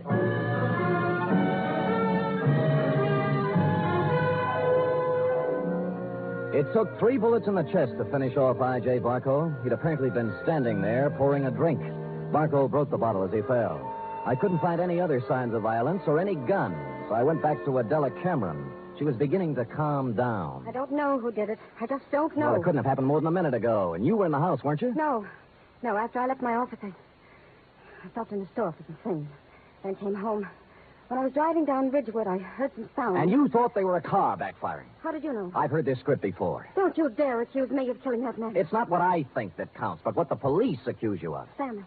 It took 3 bullets in the chest to finish off I.J. Barco. He'd apparently been standing there pouring a drink. Barco broke the bottle as he fell. I couldn't find any other signs of violence or any gun, so I went back to Adela Cameron. She was beginning to calm down. I don't know who did it. I just don't know. Well, it couldn't have happened more than a minute ago, and you were in the house, weren't you? No, after I left my office, I stopped in the store for some things. Then came home. When I was driving down Ridgewood, I heard some sound. And you thought they were a car backfiring. How did you know? I've heard this script before. Don't you dare accuse me of killing that man. It's not what I think that counts, but what the police accuse you of. Sam,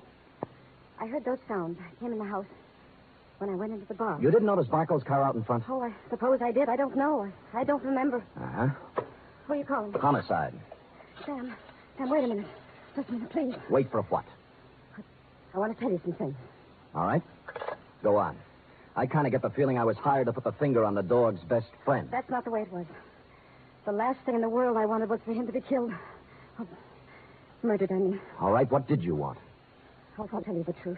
I heard those sounds. I came in the house when I went into the bar. You didn't notice Barco's car out in front? Oh, I suppose I did. I don't know. I don't remember. Uh-huh. Who are you calling? Homicide. Sam, wait a minute. Just a minute, please. Wait for what? I want to tell you some things. All right. Go on. I kind of get the feeling I was hired to put the finger on the dog's best friend. That's not the way it was. The last thing in the world I wanted was for him to be killed. Oh, murdered, I mean. All right, what did you want? I'll tell you the truth.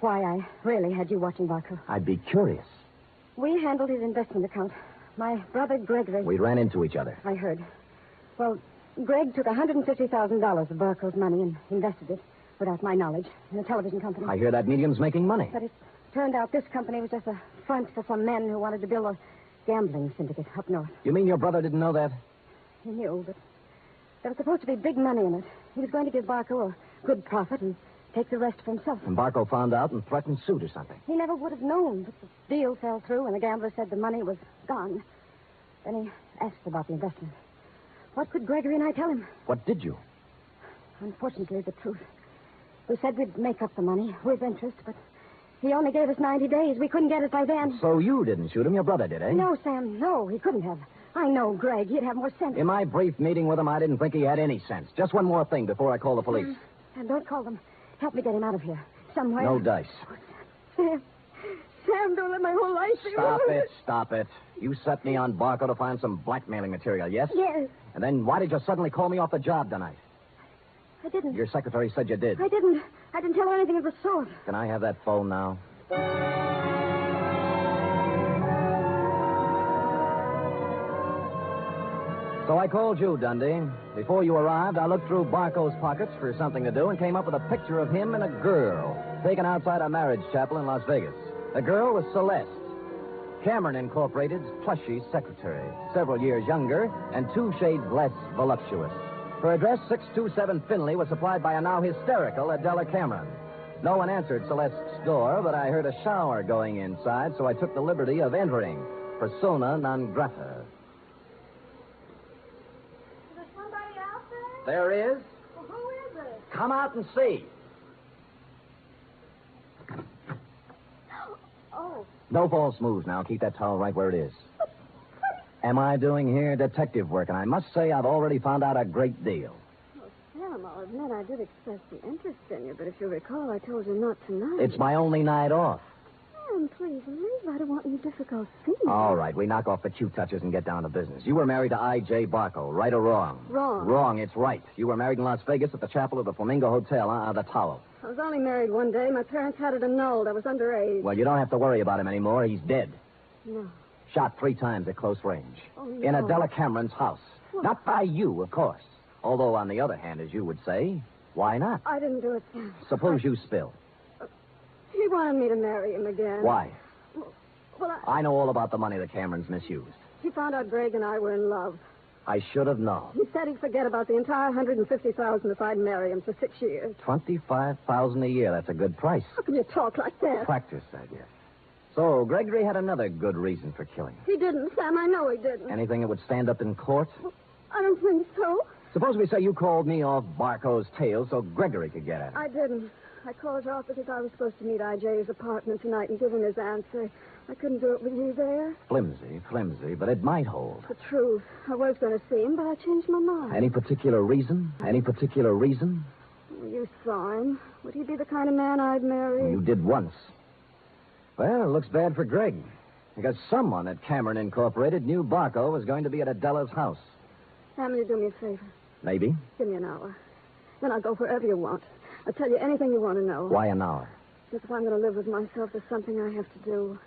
Why I really had you watching Barco. I'd be curious. We handled his investment account. My brother Gregory... We ran into each other. I heard. Well, Greg took $150,000 of Barco's money and invested it, without my knowledge, in a television company. I hear that medium's making money. But it turned out this company was just a front for some men who wanted to build a gambling syndicate up north. You mean your brother didn't know that? He knew, but there was supposed to be big money in it. He was going to give Barco a good profit and take the rest for himself. And Barco found out and threatened suit or something. He never would have known, but the deal fell through and the gambler said the money was gone. Then he asked about the investment. What could Gregory and I tell him? What did you? Unfortunately, the truth. We said we'd make up the money with interest, but he only gave us 90 days. We couldn't get it by then. So you didn't shoot him, your brother did, eh? No, Sam, no, he couldn't have. I know Greg. He'd have more sense. In my brief meeting with him, I didn't think he had any sense. Just one more thing before I call the police. And don't call them. Help me get him out of here. Somewhere. No dice. Sam, don't let my whole life be ruined. Stop it. You set me on Barco to find some blackmailing material, yes? Yes. And then why did you suddenly call me off the job tonight? I didn't. Your secretary said you did. I didn't tell her anything of the sort. Can I have that phone now? So I called you, Dundee. Before you arrived, I looked through Barco's pockets for something to do and came up with a picture of him and a girl taken outside a marriage chapel in Las Vegas. The girl was Celeste, Cameron Incorporated's plushy secretary, several years younger and 2 shades less voluptuous. Her address, 627 Finley, was supplied by a now hysterical Adela Cameron. No one answered Celeste's door, but I heard a shower going inside, so I took the liberty of entering, persona non grata. There is. Well, who is it? Come out and see. Oh. No false moves now. Keep that towel right where it is. Am I doing here detective work? And I must say I've already found out a great deal. Well, Sam, I'll admit I did express some interest in you, but if you recall, I told you not tonight. It's my only night off. Sam, please leave. I don't want any difficult scenes. All right, we knock off the cute touches and get down to business. You were married to I.J. Barco, right or wrong? Wrong. Wrong, it's right. You were married in Las Vegas at the chapel of the Flamingo Hotel, the Tower. I was only married one day. My parents had it annulled. I was underage. Well, you don't have to worry about him anymore. He's dead. No. Shot 3 times at close range. Oh, no. In Adela Cameron's house. What? Not by you, of course. Although, on the other hand, as you would say, why not? I didn't do it, Sam. Suppose you spill. He wanted me to marry him again. Why? Well, I know all about the money the Camerons misused. He found out Greg and I were in love. I should have known. He said he'd forget about the entire $150,000 if I'd marry him for 6 years. $25,000 a year. That's a good price. How can you talk like that? Practice, I guess. So, Gregory had another good reason for killing him. He didn't, Sam. I know he didn't. Anything that would stand up in court? I don't think so. Suppose we say you called me off Barco's tail so Gregory could get at it. I didn't. I called you off because I was supposed to meet I.J.'s apartment tonight and give him his answer. I couldn't do it with you there. Flimsy, but it might hold. The truth. I was going to see him, but I changed my mind. Any particular reason? You saw him. Would he be the kind of man I'd marry? You did once. Well, it looks bad for Greg. Because someone at Cameron Incorporated knew Barco was going to be at Adela's house. Sam, will you do me a favor? Maybe. Give me an hour. Then I'll go wherever you want. I'll tell you anything you want to know. Why an hour? Because if I'm going to live with myself, there's something I have to do.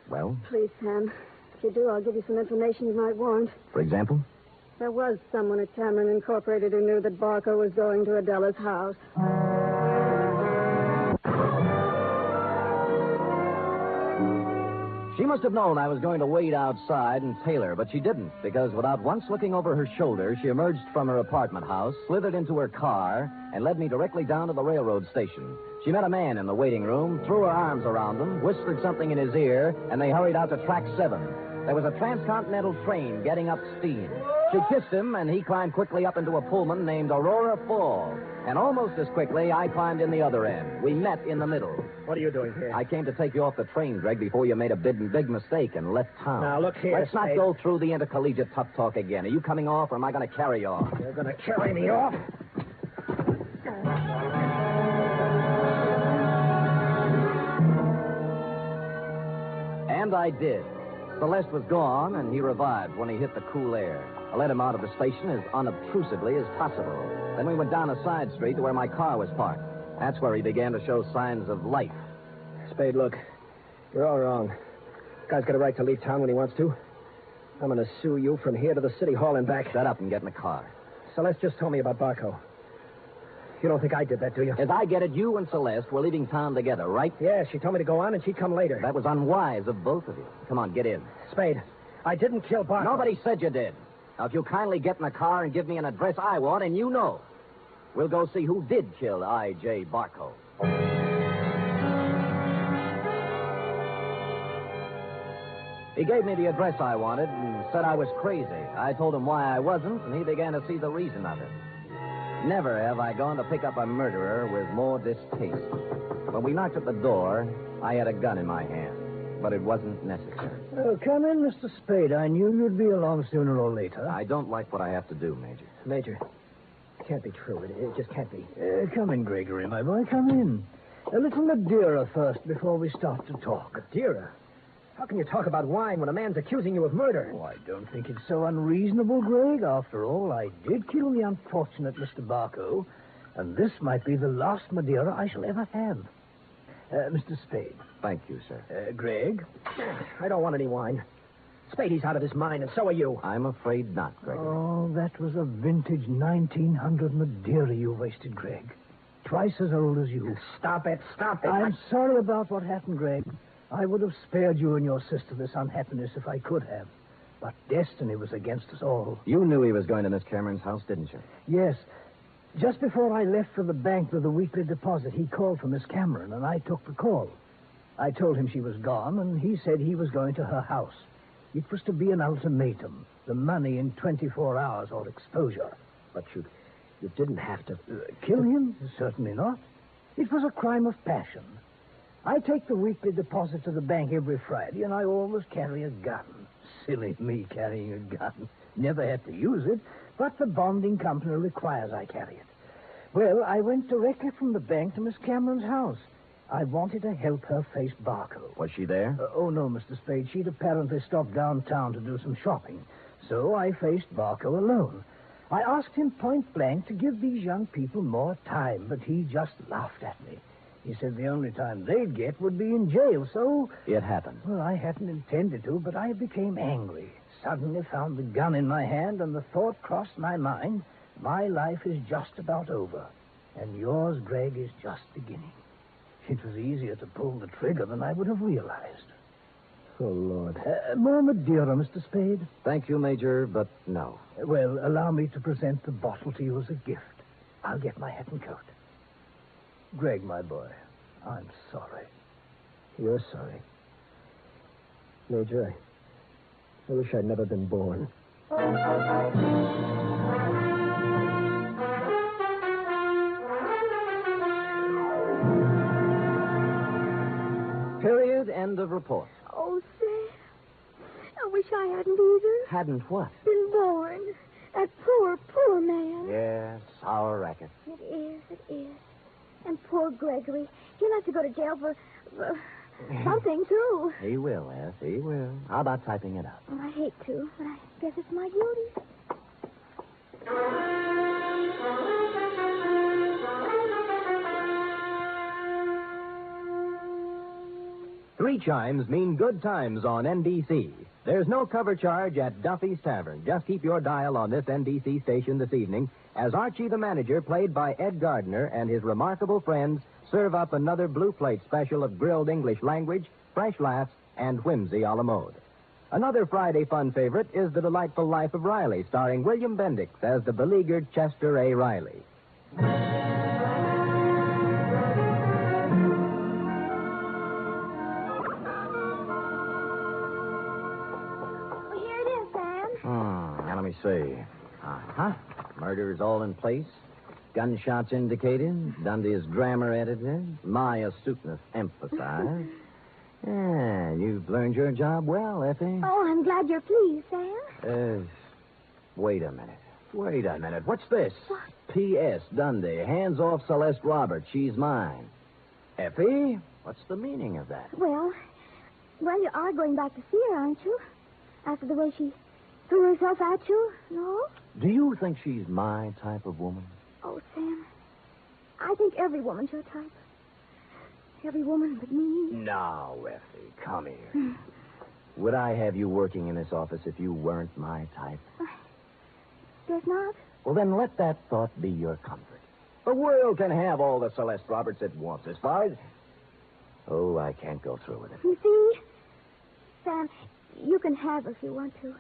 Well? Please, Sam. If you do, I'll give you some information you might want. For example? There was someone at Cameron Incorporated who knew that Barco was going to Adela's house. She must have known I was going to wait outside and tail her, but she didn't, because without once looking over her shoulder, she emerged from her apartment house, slithered into her car, and led me directly down to the railroad station. She met a man in the waiting room, threw her arms around him, whispered something in his ear, and they hurried out to track 7. There was a transcontinental train getting up steam. She kissed him, and he climbed quickly up into a Pullman named Aurora Falls. And almost as quickly, I climbed in the other end. We met in the middle. What are you doing here? I came to take you off the train, Greg, before you made a big mistake and left town. Now, look here, Let's not Spade. go through the intercollegiate tough talk again. Are you coming off, or am I going to carry you off? You're going to carry me off? And I did. Celeste was gone, and he revived when he hit the cool air. I let him out of the station as unobtrusively as possible. Then we went down a side street to where my car was parked. That's where he began to show signs of life. Spade, look. You're all wrong. Guy's got a right to leave town when he wants to. I'm going to sue you from here to the city hall and back. Shut up and get in the car. Celeste just told me about Barco. You don't think I did that, do you? As I get it, you and Celeste were leaving town together, right? Yeah, she told me to go on and she'd come later. That was unwise of both of you. Come on, get in. Spade, I didn't kill Barco. Nobody said you did. Now, if you kindly get in the car and give me an address I want, and you know, we'll go see who did kill I.J. Barco. He gave me the address I wanted and said I was crazy. I told him why I wasn't, and he began to see the reason of it. Never have I gone to pick up a murderer with more distaste. When we knocked at the door, I had a gun in my hand, but it wasn't necessary. Oh, come in, Mr. Spade. I knew you'd be along sooner or later. I don't like what I have to do, Major. Major, it can't be true. It just can't be. Come in, Gregory, my boy. Come in. A little Madeira first before we start to talk. Madeira? How can you talk about wine when a man's accusing you of murder? Oh, I don't think it's so unreasonable, Greg. After all, I did kill the unfortunate Mr. Barco, and this might be the last Madeira I shall ever have. Mr. Spade. Thank you, sir. Greg? I don't want any wine. Spadey's out of his mind, and so are you. I'm afraid not, Gregory. Oh, that was a vintage 1900 Madeira you wasted, Greg. Twice as old as you. Stop it. I'm sorry about what happened, Greg. I would have spared you and your sister this unhappiness if I could have. But destiny was against us all. You knew he was going to Miss Cameron's house, didn't you? Yes. Just before I left for the bank with the weekly deposit, he called for Miss Cameron, and I took the call. I told him she was gone, and he said he was going to her house. It was to be an ultimatum. The money in 24 hours or exposure. But you didn't have to... Kill him? Certainly not. It was a crime of passion. I take the weekly deposit to the bank every Friday, and I always carry a gun. Silly me carrying a gun. Never had to use it, but the bonding company requires I carry it. Well, I went directly from the bank to Miss Cameron's house. I wanted to help her face Barco. Was she there? Oh, no, Mr. Spade. She'd apparently stopped downtown to do some shopping. So I faced Barco alone. I asked him point blank to give these young people more time, but he just laughed at me. He said the only time they'd get would be in jail, so... It happened. Well, I hadn't intended to, but I became angry. Suddenly found the gun in my hand, and the thought crossed my mind, my life is just about over, and yours, Greg, is just beginning. It was easier to pull the trigger than I would have realized. Oh, Lord. More Madeira, Mr. Spade? Thank you, Major, but no. Well, allow me to present the bottle to you as a gift. I'll get my hat and coat. Greg, my boy, I'm sorry. You're sorry. Major, I wish I'd never been born. Period. End of report. Oh, Sam, I wish I hadn't either. Hadn't what? Been born. That poor, poor man. Yes, our racket. It is. And poor Gregory. He'll have to go to jail for something, too. He will, F. He will. How about typing it up? Well, I hate to, but I guess it's my duty. Three chimes mean good times on NBC. There's no cover charge at Duffy's Tavern. Just keep your dial on this NBC station this evening as Archie the Manager, played by Ed Gardner, and his remarkable friends serve up another Blue Plate special of grilled English language, fresh laughs, and whimsy a la mode. Another Friday fun favorite is The Delightful Life of Riley, starring William Bendix as the beleaguered Chester A. Riley. Here it is, Sam. Now let me see. Murder is all in place. Gunshots indicated. Dundee's grammar edited. My astuteness emphasized. Yeah, you've learned your job well, Effie. Oh, I'm glad you're pleased, Sam. Wait a minute. What's this? What? P.S. Dundee, hands off Celeste Roberts. She's mine. Effie, what's the meaning of that? Well, you are going back to see her, aren't you? After the way she threw herself at you, no? Do you think she's my type of woman? Oh, Sam, I think every woman's your type. Every woman but me. Now, Effie, come here. Would I have you working in this office if you weren't my type? Guess not. Well, then let that thought be your comfort. The world can have all the Celeste Roberts it wants as far as... Oh, I can't go through with it. You see, Sam, you can have her if you want to.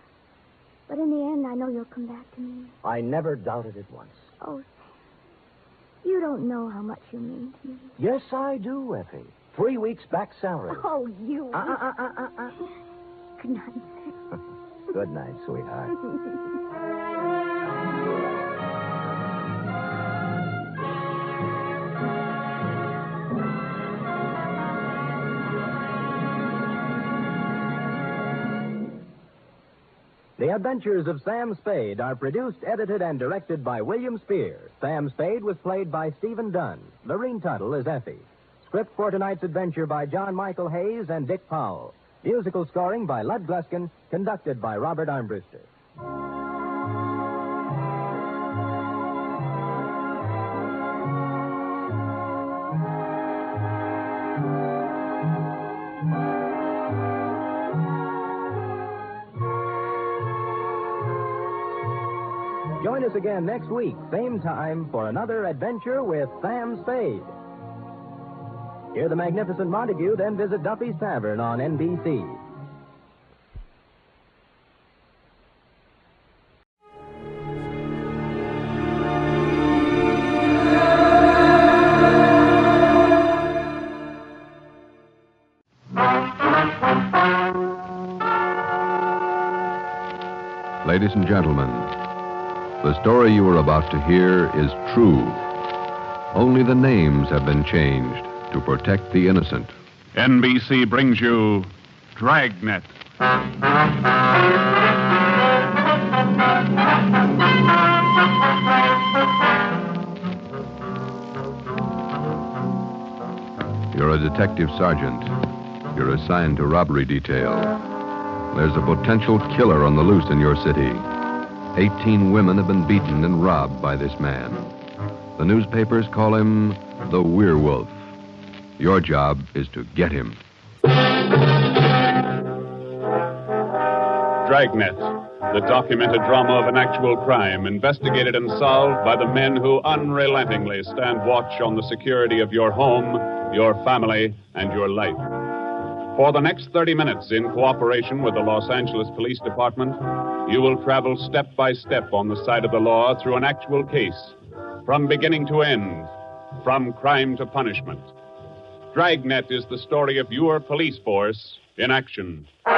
But in the end, I know you'll come back to me. I never doubted it once. Oh, Sam, you don't know how much you mean to me. Yes, I do, Effie. 3 weeks back salary. Oh, you. Good night. Good night, sweetheart. The Adventures of Sam Spade are produced, edited, and directed by William Spear. Sam Spade was played by Stephen Dunn. Lorene Tuttle is Effie. Script for tonight's adventure by John Michael Hayes and Dick Powell. Musical scoring by Lud Gluskin, conducted by Robert Armbruster. Join us again next week, same time, for another adventure with Sam Spade. Hear the magnificent Montague, then visit Duffy's Tavern on NBC. Ladies and gentlemen, the story you are about to hear is true. Only the names have been changed to protect the innocent. NBC brings you Dragnet. You're a detective sergeant. You're assigned to robbery detail. There's a potential killer on the loose in your city. 18 women have been beaten and robbed by this man. The newspapers call him the Werewolf. Your job is to get him. Dragnet, the documented drama of an actual crime, investigated and solved by the men who unrelentingly stand watch on the security of your home, your family, and your life. For the next 30 minutes, in cooperation with the Los Angeles Police Department, you will travel step by step on the side of the law through an actual case, from beginning to end, from crime to punishment. Dragnet is the story of your police force in action. It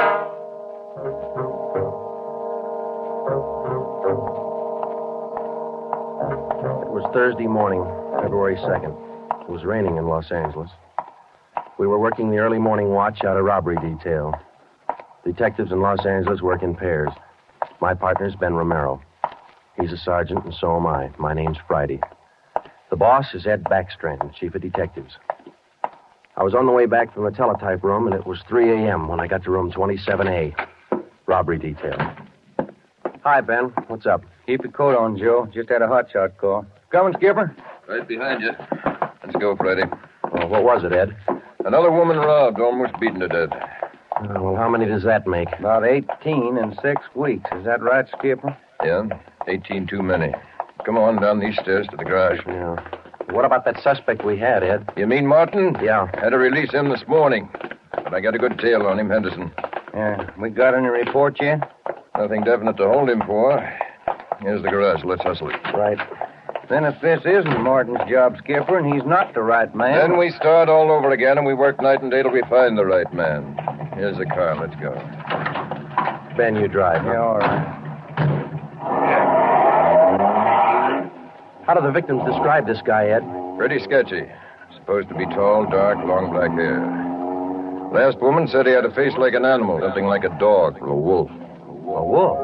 was Thursday morning, February 2nd. It was raining in Los Angeles. We were working the early morning watch out of robbery detail. Detectives in Los Angeles work in pairs. My partner's Ben Romero. He's a sergeant, and so am I. My name's Friday. The boss is Ed Backstrand, chief of detectives. I was on the way back from the teletype room, and it was 3 a.m. when I got to room 27A. Robbery detail. Hi, Ben. What's up? Keep your coat on, Joe. Just had a hotshot call. Coming, Skipper? Right behind you. Let's go, Friday. Well, what was it, Ed? Another woman robbed, almost beaten to death. Well, how many does that make? About 18 in 6 weeks. Is that right, Skipper? Yeah, 18 too many. Come on down these stairs to the garage. Yeah. What about that suspect we had, Ed? You mean Martin? Yeah. Had to release him this morning. But I got a good tail on him, Henderson. Yeah. We got any report yet? Nothing definite to hold him for. Here's the garage. Let's hustle it. Right. Then if this isn't Martin's job, Skipper, and he's not the right man... Then we start all over again, and we work night and day till we find the right man. Here's the car. Let's go. Ben, you drive. Yeah, all right. How do the victims describe this guy, Ed? Pretty sketchy. Supposed to be tall, dark, long black hair. Last woman said he had a face like an animal, something like a dog or a wolf. A wolf?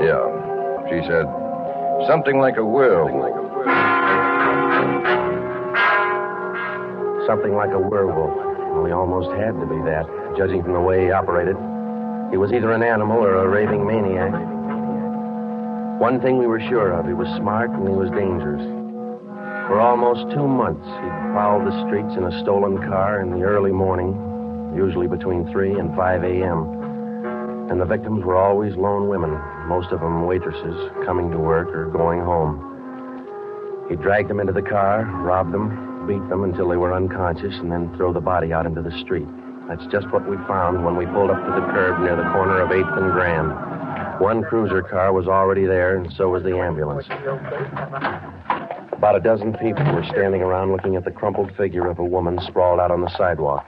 Yeah. She said something like a werewolf. Something like a werewolf. Well, he almost had to be that, judging from the way he operated. He was either an animal or a raving maniac. One thing we were sure of, he was smart and he was dangerous. For almost 2 months, he'd prowled the streets in a stolen car in the early morning, usually between 3 and 5 a.m. And the victims were always lone women, most of them waitresses, coming to work or going home. He dragged them into the car, robbed them, beat them until they were unconscious, and then throw the body out into the street. That's just what we found when we pulled up to the curb near the corner of 8th and Grand. One cruiser car was already there, and so was the ambulance. About a dozen people were standing around looking at the crumpled figure of a woman sprawled out on the sidewalk.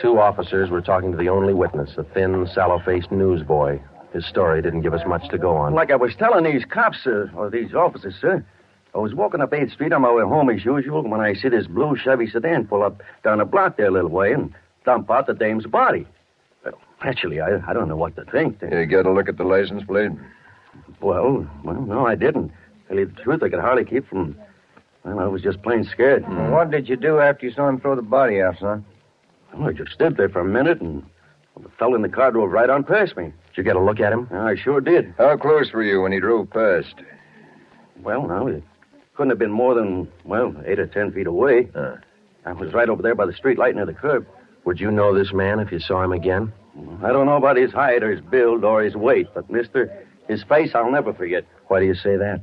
2 officers were talking to the only witness, a thin, sallow-faced newsboy. His story didn't give us much to go on. Like I was telling these cops, sir, or these officers, sir, I was walking up 8th Street on my way home as usual when I see this blue Chevy sedan pull up down a block there a little way and dump out the dame's body. Well, actually, I don't know what to think. You get a look at the license plate? Well, no, I didn't. Tell you the truth, I could hardly keep from... Well, I was just plain scared. What did you do after you saw him throw the body out, son? Well, I just stood there for a minute, and the fellow in the car drove right on past me. Did you get a look at him? I sure did. How close were you when he drove past? Well, now, it couldn't have been more than, 8 or 10 feet away. I was right over there by the street light near the curb. Would you know this man if you saw him again? I don't know about his height or his build or his weight, but, mister, his face I'll never forget. Why do you say that?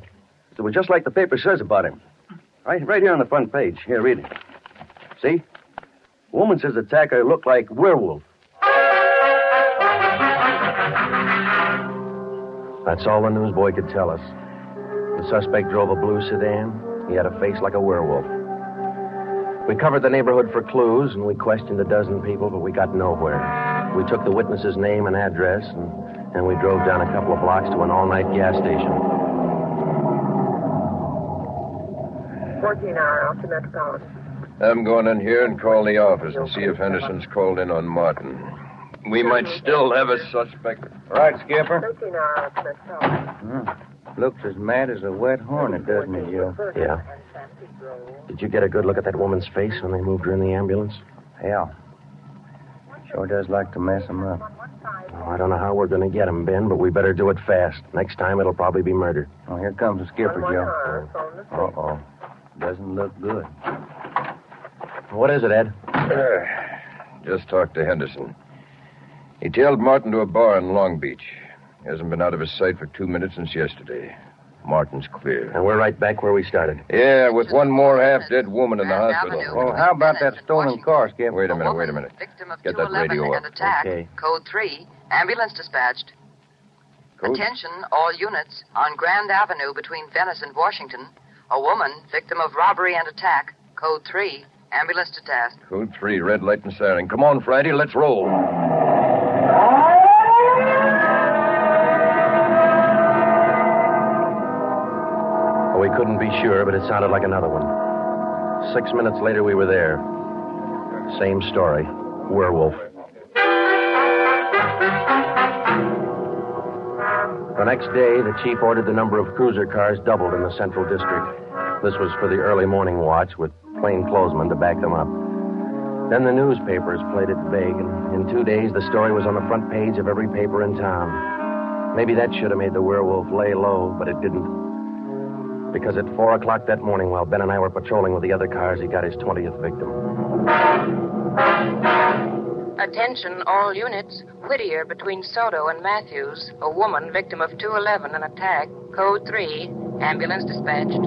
just like the paper says about him. Right here on the front page. Here, read it. See? Woman says the attacker looked like Werewolf. That's all the newsboy could tell us. The suspect drove a blue sedan. He had a face like a werewolf. We covered the neighborhood for clues, and we questioned a dozen people, but we got nowhere. We took the witness's name and address, and we drove down a couple of blocks to an all-night gas station. 14-hour off to Metropolitan. I'm going in here and call the office and see if Henderson's called in on Martin. We might still have a suspect. Right, Skipper. 13-hour off to Metropolitan. Looks as mad as a wet hornet, doesn't it, Joe? Yeah. Did you get a good look at that woman's face when they moved her in the ambulance? Yeah. Sure does like to mess him up. Oh, I don't know how we're going to get him, Ben, but we better do it fast. Next time, it'll probably be murder. Oh, here comes the skipper, Joe. Uh-oh. Doesn't look good. What is it, Ed? Just talked to Henderson. He tailed Martin to a bar in Long Beach. He hasn't been out of his sight for 2 minutes since yesterday. Martin's clear. And we're right back where we started. Yeah, with one more half-dead woman in the hospital. Well, how about that stolen car, Skip? Wait a minute. Get that radio up. Attack. Okay. Code 3. Ambulance dispatched. Code? Attention, all units. On Grand Avenue between Venice and Washington. A woman, victim of robbery and attack. Code 3. Ambulance to task. Code 3, red light and siren. Come on, Friday, let's roll. We couldn't be sure, but it sounded like another one. 6 minutes later, we were there. Same story. Werewolf. The next day, the chief ordered the number of cruiser cars doubled in the Central District. This was for the early morning watch with plainclothesmen to back them up. Then the newspapers played it big, and in 2 days, the story was on the front page of every paper in town. Maybe that should have made the werewolf lay low, but it didn't. Because at 4 o'clock that morning, while Ben and I were patrolling with the other cars, he got his 20th victim. Attention, all units. Whittier between Soto and Matthews. A woman, victim of 211, an attack. Code 3. Ambulance dispatched.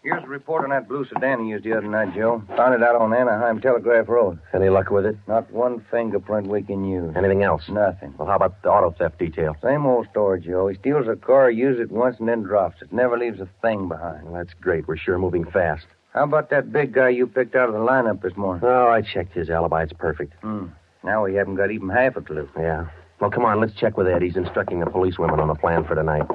Here's a report on that blue sedan he used the other night, Joe. Found it out on Anaheim Telegraph Road. Any luck with it? Not one fingerprint we can use. Anything else? Nothing. Well, how about the auto theft detail? Same old story, Joe. He steals a car, uses it once, and then drops it. Never leaves a thing behind. Well, that's great. We're sure moving fast. How about that big guy you picked out of the lineup this morning? Oh, I checked his alibi. It's perfect. Now we haven't got even half a clue. Yeah. Well, come on, let's check with Ed. He's instructing the policewomen on the plan for tonight.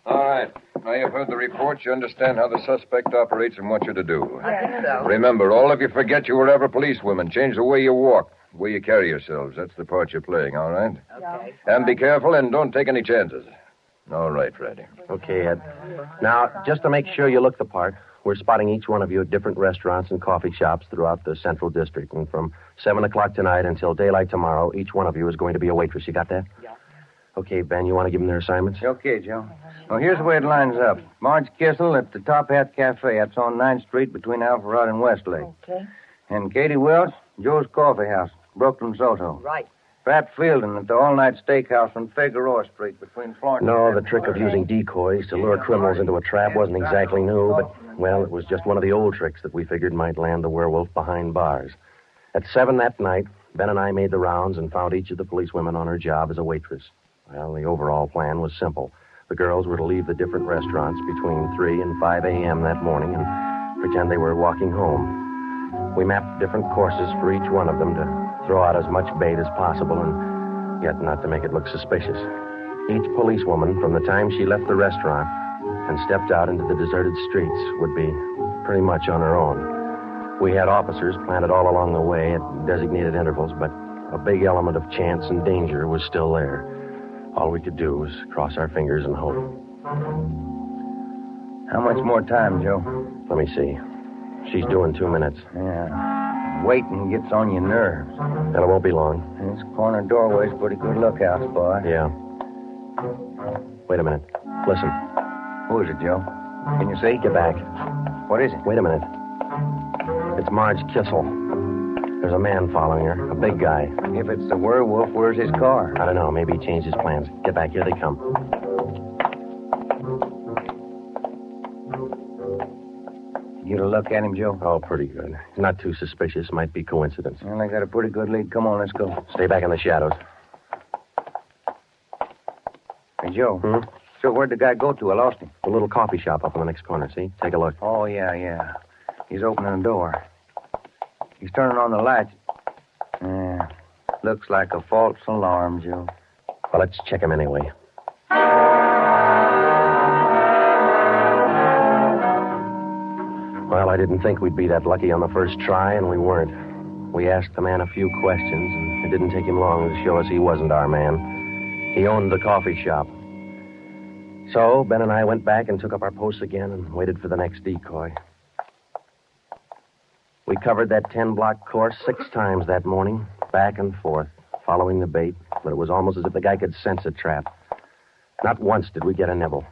All right. Now you've heard the report. You understand how the suspect operates and what you're to do. I think so. Remember, all of you forget you were ever policewomen. Change the way you walk, the way you carry yourselves. That's the part you're playing, all right? Okay. And be careful and don't take any chances. All right, Freddie. Okay, Ed. Now, just to make sure you look the part, we're spotting each one of you at different restaurants and coffee shops throughout the Central District. And from 7 o'clock tonight until daylight tomorrow, each one of you is going to be a waitress. You got that? Yeah. Okay, Ben, you want to give them their assignments? Okay, Joe. Well, here's the way it lines up. Marge Kissel at the Top Hat Cafe. That's on 9th Street between AFRTS and Westlake. Okay. And Katie Welch, Joe's Coffee House, Brooklyn, Soto. Right. Pat Fielding at the all-night steakhouse on Figueroa Street between Florence No, the trick of using decoys to lure criminals into a trap wasn't exactly new, but, well, it was just one of the old tricks that we figured might land the werewolf behind bars. At 7 that night, Ben and I made the rounds and found each of the policewomen on her job as a waitress. Well, the overall plan was simple. The girls were to leave the different restaurants between 3 and 5 a.m. that morning and pretend they were walking home. We mapped different courses for each one of them to throw out as much bait as possible and yet not to make it look suspicious. Each policewoman, from the time she left the restaurant and stepped out into the deserted streets, would be pretty much on her own. We had officers planted all along the way at designated intervals, but a big element of chance and danger was still there. All we could do was cross our fingers and hope. How much more time, Joe? Let me see. She's due in 2 minutes. Yeah. Waiting gets on your nerves. And it won't be long. This corner doorway's pretty good lookout spot. Yeah. Wait a minute. Listen. Who is it, Joe? Can you see? Get back. What is it? Wait a minute. It's Marge Kissel. There's a man following her, a big guy. If it's the werewolf, where's his car? I don't know. Maybe he changed his plans. Get back. Here they come. Get a look at him, Joe? Oh, pretty good. Not too suspicious. Might be coincidence. Well, I got a pretty good lead. Come on, let's go. Stay back in the shadows. Hey, Joe. Hmm? So where'd the guy go to? I lost him. The little coffee shop up in the next corner, see? Take a look. Oh, yeah. He's opening the door. He's turning on the lights. Yeah. Looks like a false alarm, Joe. Well, let's check him anyway. Well, I didn't think we'd be that lucky on the first try, and we weren't. We asked the man a few questions, and it didn't take him long to show us he wasn't our man. He owned the coffee shop. So, Ben and I went back and took up our posts again and waited for the next decoy. We covered that 10-block course 6 times that morning, back and forth, following the bait, but it was almost as if the guy could sense a trap. Not once did we get a nibble.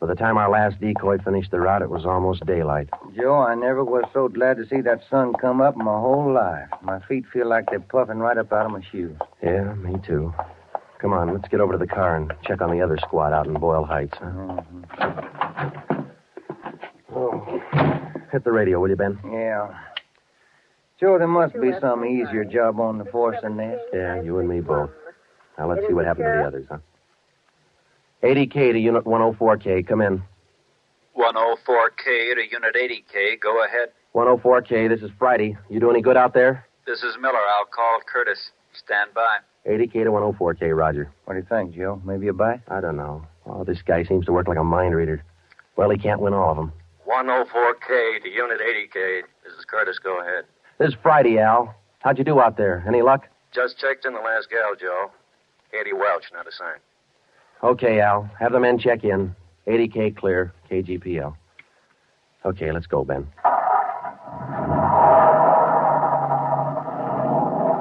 By the time our last decoy finished the route, it was almost daylight. Joe, I never was so glad to see that sun come up in my whole life. My feet feel like they're puffing right up out of my shoes. Yeah, me too. Come on, let's get over to the car and check on the other squad out in Boyle Heights. Huh? Oh. Hit the radio, will you, Ben? Yeah. Joe, there must be some easier job on the force than this. Yeah, you and me both. Now, let's see what happened to the others, huh? 80K to Unit 104K. Come in. 104K to Unit 80K. Go ahead. 104K, this is Friday. You do any good out there? This is Miller. I'll call Curtis. Stand by. 80K to 104K, Roger. What do you think, Joe? Maybe a bite? I don't know. Oh, this guy seems to work like a mind reader. Well, he can't win all of them. 104K to Unit 80K. This is Curtis. Go ahead. This is Friday, Al. How'd you do out there? Any luck? Just checked in the last gal, Joe. Katie Welch, not assigned. Okay, Al. Have the men check in. 80K clear. KGPL. Okay, let's go, Ben.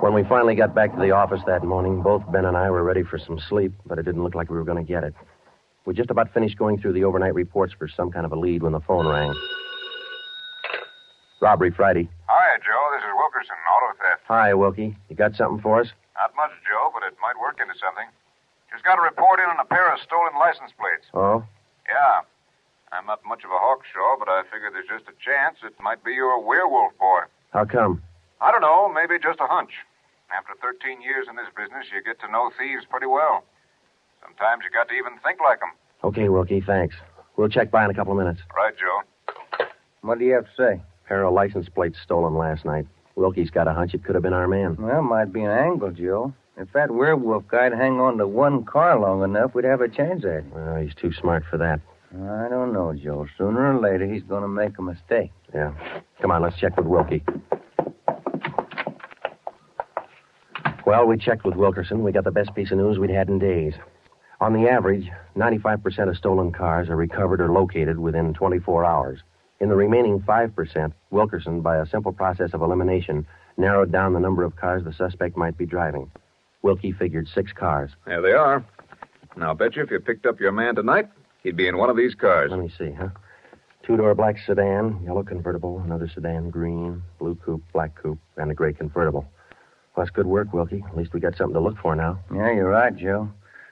When we finally got back to the office that morning, both Ben and I were ready for some sleep, but it didn't look like we were going to get it. We just about finished going through the overnight reports for some kind of a lead when the phone rang. Robbery Friday. Hi, Joe. This is Wilkerson, auto theft. Hi, Wilkie. You got something for us? Not much, Joe, but it might work into something. Just got a report in on a pair of stolen license plates. Oh? Yeah. I'm not much of a hawkshaw, but I figure there's just a chance it might be your werewolf boy. How come? I don't know. Maybe just a hunch. After 13 years in this business, you get to know thieves pretty well. Sometimes you got to even think like them. Okay, Wilkie, thanks. We'll check by in a couple of minutes. Right, Joe. What do you have to say? Pair of license plates stolen last night. Wilkie's got a hunch it could have been our man. Well, might be an angle, Joe. If that werewolf guy'd hang on to one car long enough, we'd have a chance at him. Well, he's too smart for that. I don't know, Joe. Sooner or later, he's going to make a mistake. Yeah. Come on, let's check with Wilkie. Well, we checked with Wilkerson. We got the best piece of news we'd had in days. On the average, 95% of stolen cars are recovered or located within 24 hours. In the remaining 5%, Wilkerson, by a simple process of elimination, narrowed down the number of cars the suspect might be driving. Wilkie figured 6 cars. There they are. Now, I'll bet you if you picked up your man tonight, he'd be in one of these cars. Let me see, huh? 2-door black sedan, yellow convertible, another sedan, green, blue coupe, black coupe, and a gray convertible. Well, that's good work, Wilkie. At least we got something to look for now. Yeah, you're right, Joe.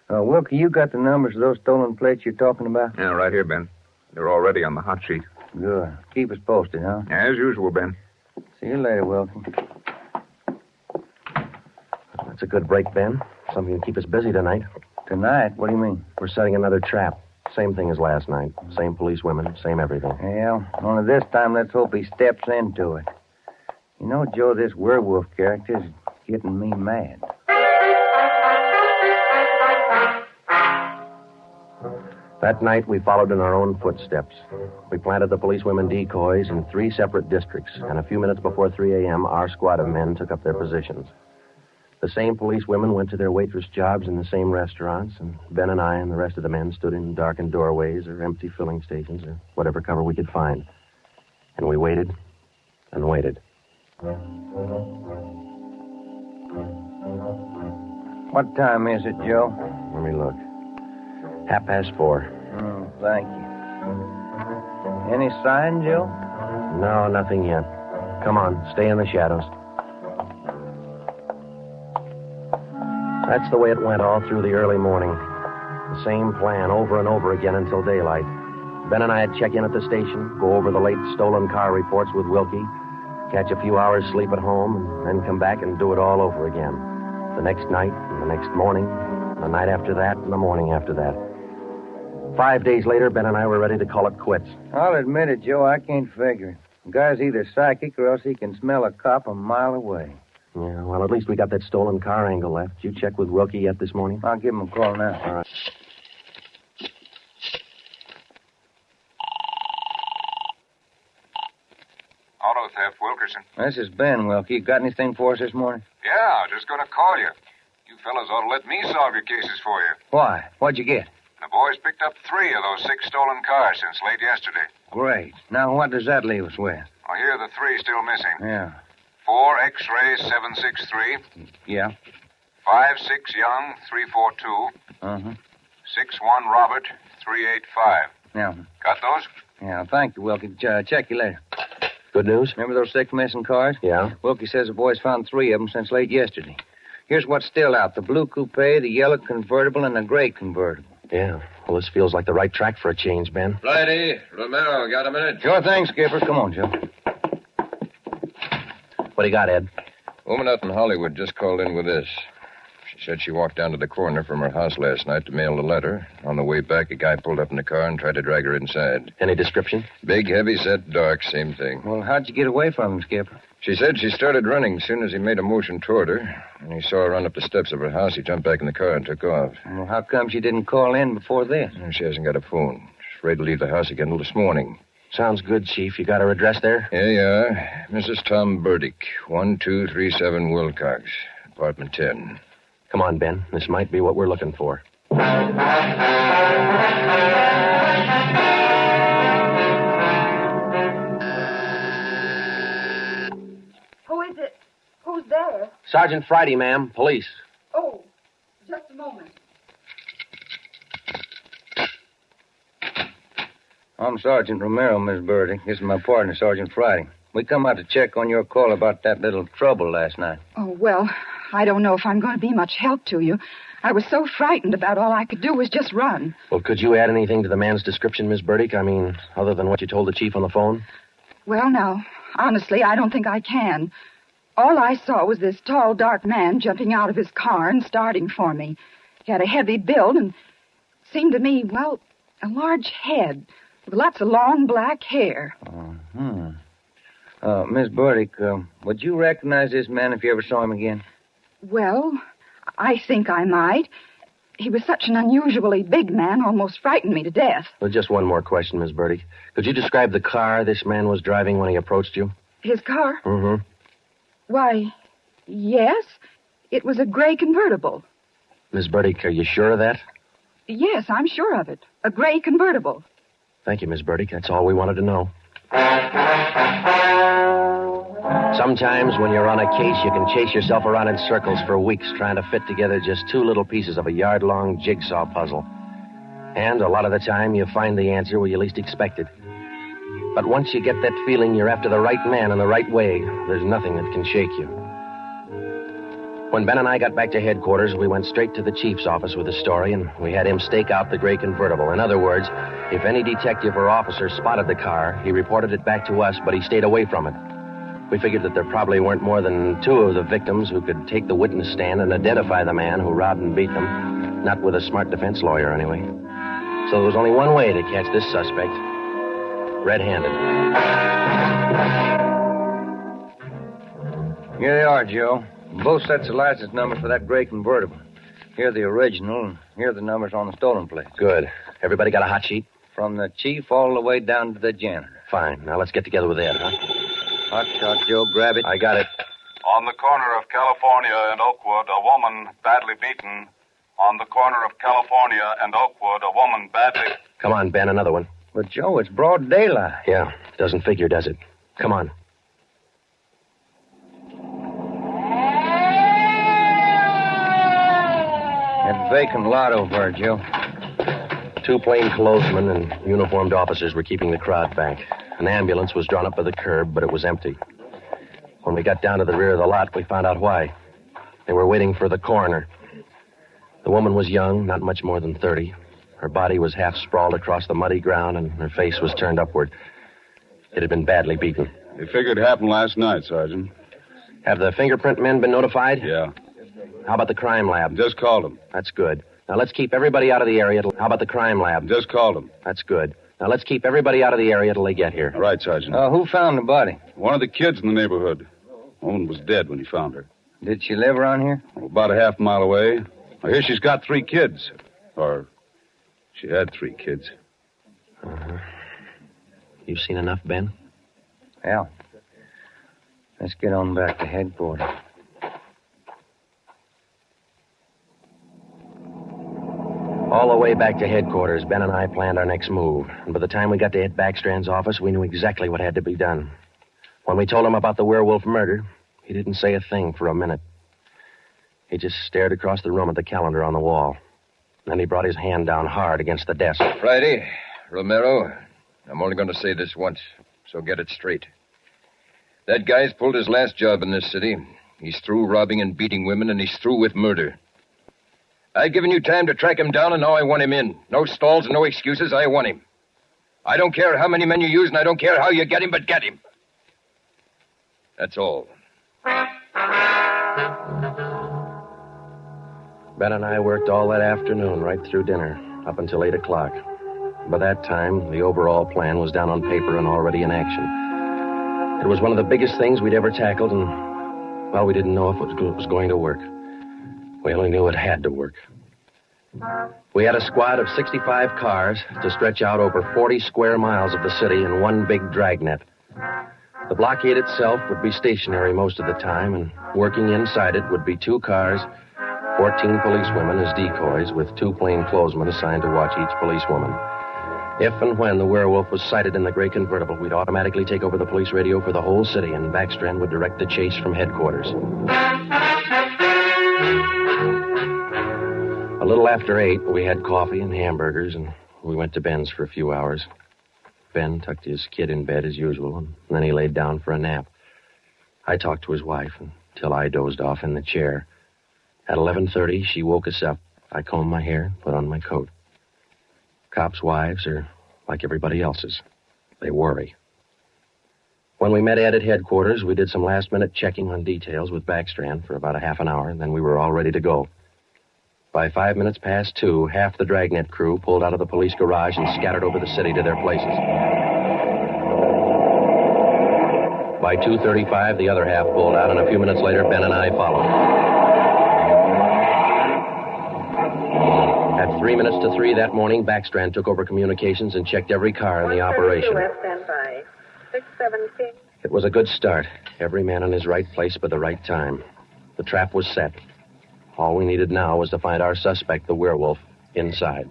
Wilkie, you got the numbers of those stolen plates you're talking about? Yeah, right here, Ben. They're already on the hot sheet. Good. Keep us posted, huh? As usual, Ben. See you later, Wilkie. That's a good break, Ben. Something to keep us busy tonight. Tonight? What do you mean? We're setting another trap. Same thing as last night. Same police women, same everything. Well, only this time let's hope he steps into it. You know, Joe, this werewolf character's getting me mad. That night, we followed in our own footsteps. We planted the policewomen decoys in 3 separate districts, and a few minutes before 3 a.m., our squad of men took up their positions. The same policewomen went to their waitress jobs in the same restaurants, and Ben and I and the rest of the men stood in darkened doorways or empty filling stations or whatever cover we could find. And we waited and waited. What time is it, Joe? Let me look. 4:30. Oh, thank you. Any sign, Joe? No, nothing yet. Come on, stay in the shadows. That's the way it went all through the early morning. The same plan over and over again until daylight. Ben and I'd check in at the station, go over the late stolen car reports with Wilkie, catch a few hours sleep at home, and then come back and do it all over again. The next night, and the next morning, and the night after that, and the morning after that. 5 days later, Ben and I were ready to call it quits. I'll admit it, Joe, I can't figure it. The guy's either psychic or else he can smell a cop a mile away. Yeah, well, at least we got that stolen car angle left. Did you check with Wilkie yet this morning? I'll give him a call now. All right. Auto theft, Wilkerson. This is Ben, Wilkie. You got anything for us this morning? Yeah, just going to call you. You fellas ought to let me solve your cases for you. Why? What'd you get? The boys picked up 3 of those 6 stolen cars since late yesterday. Great. Now, what does that leave us with? Oh, here are the 3 still missing. Yeah. 4 X-ray 763. Yeah. 5-6 Young 342. Uh-huh. 6-1 Robert 385. Yeah. Got those? Yeah, thank you, Wilkie. Check you later. Good news? Remember those 6 missing cars? Yeah. Wilkie says the boys found 3 of them since late yesterday. Here's what's still out. The blue coupe, the yellow convertible, and the gray convertible. Yeah. Well, this feels like the right track for a change, Ben. Righty. Romero, got a minute? Sure thing, Skipper. Come on, Joe. What do you got, Ed? Woman out in Hollywood just called in with this. She said she walked down to the corner from her house last night to mail a letter. On the way back, a guy pulled up in the car and tried to drag her inside. Any description? Big, heavy-set, dark, same thing. Well, how'd you get away from him, Skipper? She said she started running as soon as he made a motion toward her. And he saw her run up the steps of her house. He jumped back in the car and took off. Well, how come she didn't call in before this? She hasn't got a phone. She's afraid to leave the house again until this morning. Sounds good, Chief. You got her address there? Here you are. Mrs. Tom Burdick, 1237 Wilcox, apartment 10. Come on, Ben. This might be what we're looking for. Who is it? Who's there? Sergeant Friday, ma'am. Police. Oh, just a moment. I'm Sergeant Romero, Miss Burdick. This is my partner, Sergeant Friday. We come out to check on your call about that little trouble last night. Oh, well, I don't know if I'm going to be much help to you. I was so frightened about all I could do was just run. Well, could you add anything to the man's description, Miss Burdick? I mean, other than what you told the chief on the phone? Well, now, honestly, I don't think I can. All I saw was this tall, dark man jumping out of his car and starting for me. He had a heavy build and seemed to me, well, a large head with lots of long black hair. Miss Burdick, would you recognize this man if you ever saw him again? Well, I think I might. He was such an unusually big man, almost frightened me to death. Well, just one more question, Miss Burdick. Could you describe the car this man was driving when he approached you? His car? Mm-hmm. Why, yes. It was a gray convertible. Miss Burdick, are you sure of that? Yes, I'm sure of it. A gray convertible. Thank you, Miss Burdick. That's all we wanted to know. Sometimes when you're on a case, you can chase yourself around in circles for weeks trying to fit together just 2 little pieces of a yard-long jigsaw puzzle. And a lot of the time, you find the answer where you least expect it. But once you get that feeling you're after the right man in the right way, there's nothing that can shake you. When Ben and I got back to headquarters, we went straight to the chief's office with the story, and we had him stake out the gray convertible. In other words, if any detective or officer spotted the car, he reported it back to us, but he stayed away from it. We figured that there probably weren't more than 2 of the victims who could take the witness stand and identify the man who robbed and beat them. Not with a smart defense lawyer, anyway. So there was only one way to catch this suspect. Red-handed. Here they are, Joe. Both sets of license numbers for that gray convertible. Here are the original, and here are the numbers on the stolen plates. Good. Everybody got a hot sheet? From the chief all the way down to the janitor. Fine. Now let's get together with Ed, huh? Hot shot, Joe. Grab it. I got it. On the corner of California and Oakwood, a woman badly beaten. On the corner of California and Oakwood, a woman badly... Come on, Ben, another one. But, Joe, it's broad daylight. Yeah, doesn't figure, does it? Come on. That vacant lot over there, Joe. 2 plainclothesmen and uniformed officers were keeping the crowd back. An ambulance was drawn up by the curb, but it was empty. When we got down to the rear of the lot, we found out why. They were waiting for the coroner. The woman was young, not much more than 30. Her body was half sprawled across the muddy ground, and her face was turned upward. It had been badly beaten. They figured it happened last night, Sergeant. Have the fingerprint men been notified? Yeah. How about the crime lab? Just called them. That's good. Now, let's keep everybody out of the area. How about the crime lab? Just called them. That's good. Now, let's keep everybody out of the area till they get here. All right, Sergeant. Who found the body? One of the kids in the neighborhood. Woman was dead when he found her. Did she live around here? About a half mile away. I hear she's got 3 kids. Or she had 3 kids. You've seen enough, Ben? Yeah. Let's get on back to headquarters. All the way back to headquarters, Ben and I planned our next move. And by the time we got to Ed Backstrand's office, we knew exactly what had to be done. When we told him about the werewolf murder, he didn't say a thing for a minute. He just stared across the room at the calendar on the wall. Then he brought his hand down hard against the desk. Friday, Romero, I'm only going to say this once, so get it straight. That guy's pulled his last job in this city. He's through robbing and beating women, and he's through with murder. I've given you time to track him down, and now I want him in. No stalls and no excuses. I want him. I don't care how many men you use, and I don't care how you get him, but get him. That's all. Ben and I worked all that afternoon, right through dinner, up until 8 o'clock. By that time, the overall plan was down on paper and already in action. It was one of the biggest things we'd ever tackled, and, well, we didn't know if it was going to work. We only knew it had to work. We had a squad of 65 cars to stretch out over 40 square miles of the city in one big dragnet. The blockade itself would be stationary most of the time, and working inside it would be 2 cars, 14 policewomen as decoys, with 2 plainclothesmen assigned to watch each policewoman. If and when the werewolf was sighted in the gray convertible, we'd automatically take over the police radio for the whole city, and Backstrand would direct the chase from headquarters. A little after 8, we had coffee and hamburgers, and we went to Ben's for a few hours. Ben tucked his kid in bed as usual, and then he laid down for a nap. I talked to his wife until I dozed off in the chair. At 11:30, she woke us up. I combed my hair, put on my coat. Cops' wives are like everybody else's. They worry. When we met Ed at headquarters, we did some last-minute checking on details with Backstrand for about a half an hour, and then we were all ready to go. By 5 minutes past 2, half the Dragnet crew pulled out of the police garage and scattered over the city to their places. By 2:35, the other half pulled out, and a few minutes later, Ben and I followed. At 3 minutes to 3 that morning, Backstrand took over communications and checked every car in the operation. Stand by. 617. It was a good start. Every man in his right place by the right time. The trap was set. All we needed now was to find our suspect, the werewolf, inside.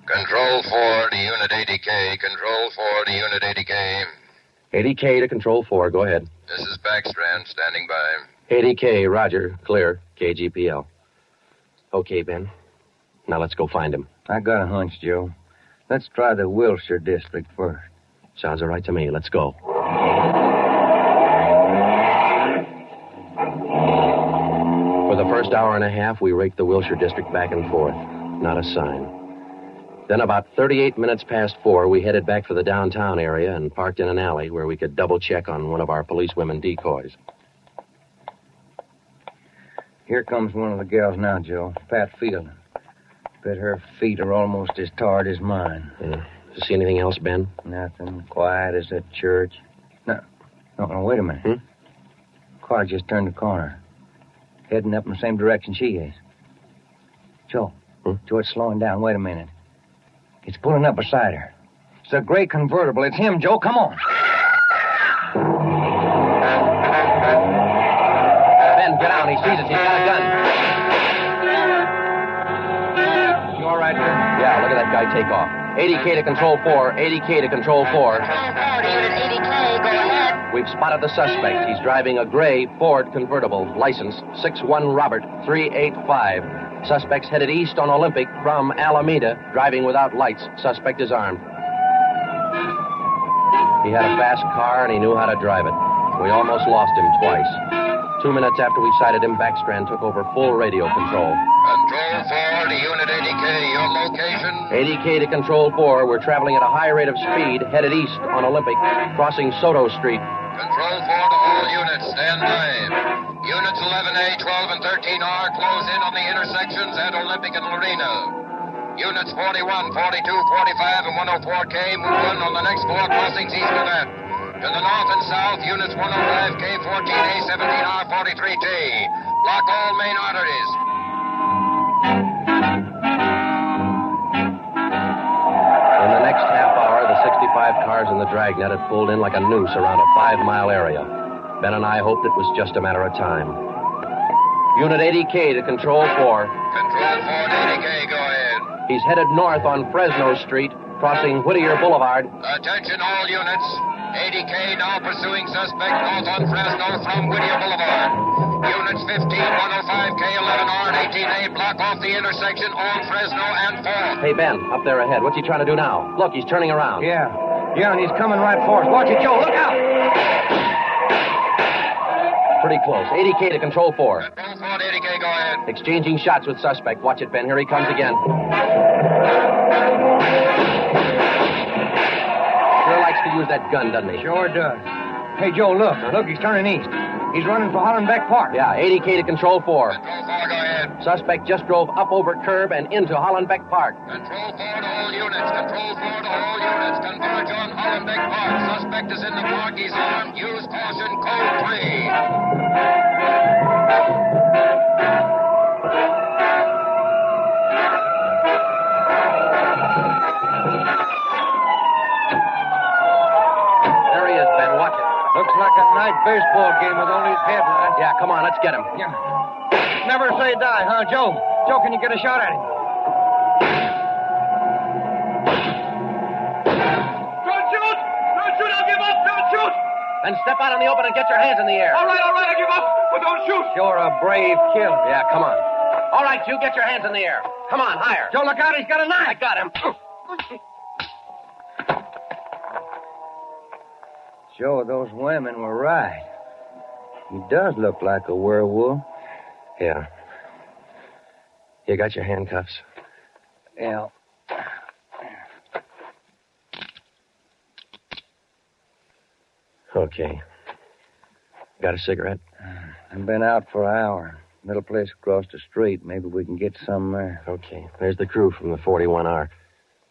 Control 4 to Unit 80K. Control 4 to Unit 80K. 80K to Control 4. Go ahead. This is Backstrand standing by. 80K, roger. Clear. KGPL. Okay, Ben. Now let's go find him. I got a hunch, Joe. Let's try the Wilshire district first. Sounds all right to me. Let's go. For the first hour and a half, we raked the Wilshire district back and forth. Not a sign. Then about 38 minutes past 4, we headed back for the downtown area and parked in an alley where we could double-check on one of our policewomen decoys. Here comes one of the gals now, Joe. Pat Fielding. Bet her feet are almost as tarred as mine. Yeah. You see anything else, Ben? Nothing. Quiet as a church. No, wait a minute. Car just turned the corner. Heading up in the same direction she is. Joe. Joe, it's slowing down. Wait a minute. It's pulling up beside her. It's a gray convertible. It's him, Joe. Come on. Ben, get out. He sees us. He's got a gun. You all right, Ben? Yeah, look at that guy take off. 80K to Control 4. 80K to Control 4. We've spotted the suspect. He's driving a gray Ford convertible, license 61 Robert 385. Suspect's headed east on Olympic from Alameda, driving without lights. Suspect is armed. He had a fast car and he knew how to drive it. We almost lost him twice. 2 minutes after we sighted him, Backstrand took over full radio control. Control 4 to Unit 80K. Your location? 80K to Control 4. We're traveling at a high rate of speed, headed east on Olympic, crossing Soto Street. Control 4 to all units. Stand by. Units 11A, 12, and 13R close in on the intersections at Olympic and Lorena. Units 41, 42, 45, and 104K move on the next 4 crossings east of that. To the north and south, units 105K, 14A, 17R, 43T. Block all main arteries. In the next half hour, the 65 cars in the Dragnet had pulled in like a noose around a 5-mile area. Ben and I hoped it was just a matter of time. Unit 80K to Control 4. Control 4 to 80K, go ahead. He's headed north on Fresno Street, crossing Whittier Boulevard. Attention all units. 80K now pursuing suspect north on Fresno from Whittier Boulevard. Units 15, 105K, 11R, and 18A block off the intersection on Fresno and 4th. Hey, Ben, up there ahead. What's he trying to do now? Look, he's turning around. Yeah, and he's coming right for us. Watch it, Joe. Look out! Pretty close. 80K to Control 4. Control 4 to 80K, go ahead. Exchanging shots with suspect. Watch it, Ben. Here he comes again. Sure likes to use that gun, doesn't he? Sure does. Hey, Joe, look. Look, he's turning east. He's running for Hollenbeck Park. Yeah, 80K to Control 4. Control 4, go ahead. Suspect just drove up over curb and into Hollenbeck Park. Control 4 to all units. Control 4 to all units. Converge on Hollenbeck Park. Suspect is in the park. He's armed. Use caution. Code 3. Looks like a night baseball game with all these headlines. Yeah, come on, let's get him. Yeah. Never say die, huh, Joe? Joe, can you get a shot at him? Don't shoot! Don't shoot! I'll give up! Don't shoot! Then step out in the open and get your hands in the air. All right, I give up, but don't shoot! You're a brave killer. Yeah, come on. All right, you get your hands in the air. Come on, higher. Joe, look out, he's got a knife. I got him. Joe, those women were right. He does look like a werewolf. Yeah. You got your handcuffs? Yeah. Okay. Got a cigarette? I've been out for an hour. Little place across the street. Maybe we can get some there. Okay. There's the crew from the 41R.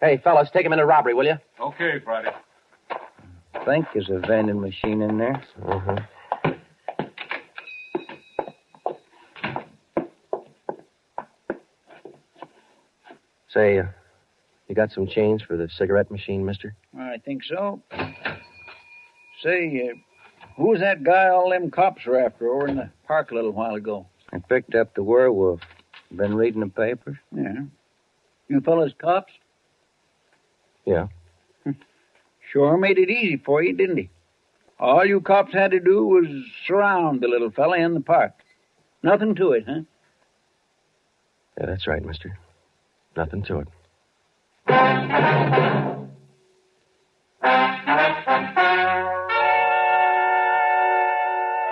Hey, fellas, take him into robbery, will you? Okay, Friday. I think there's a vending machine in there. Uh-huh. Say, you got some change for the cigarette machine, mister? I think so. Say, who was that guy all them cops were after over in the park a little while ago? I picked up the werewolf. Been reading the papers? Yeah. You fellas cops? Yeah. Sure made it easy for you, didn't he? All you cops had to do was surround the little fella in the park. Nothing to it, huh? Yeah, that's right, mister. Nothing to it.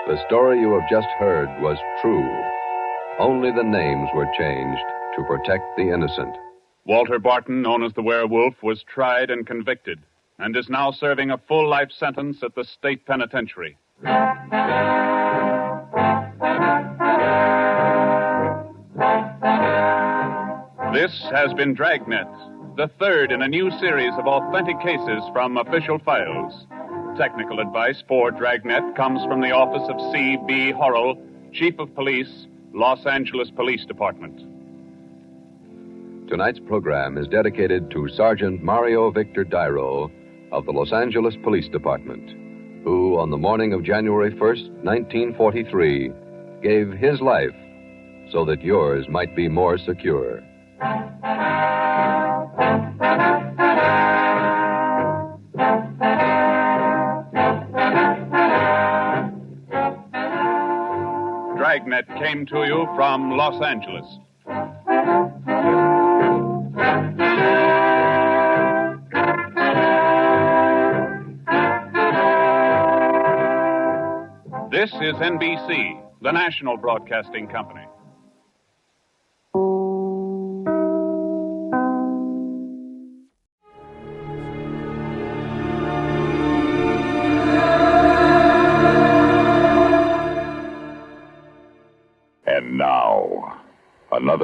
The story you have just heard was true. Only the names were changed to protect the innocent. Walter Barton, known as the Werewolf, was tried and convicted and is now serving a full life sentence at the state penitentiary. This has been Dragnet, the third in a new series of authentic cases from official files. Technical advice for Dragnet comes from the office of C.B. Harwell, Chief of Police, Los Angeles Police Department. Tonight's program is dedicated to Sergeant Mario Victor Dairo of the Los Angeles Police Department, who, on the morning of January 1st, 1943, gave his life so that yours might be more secure. Dragnet came to you from Los Angeles. This is NBC, the national broadcasting company.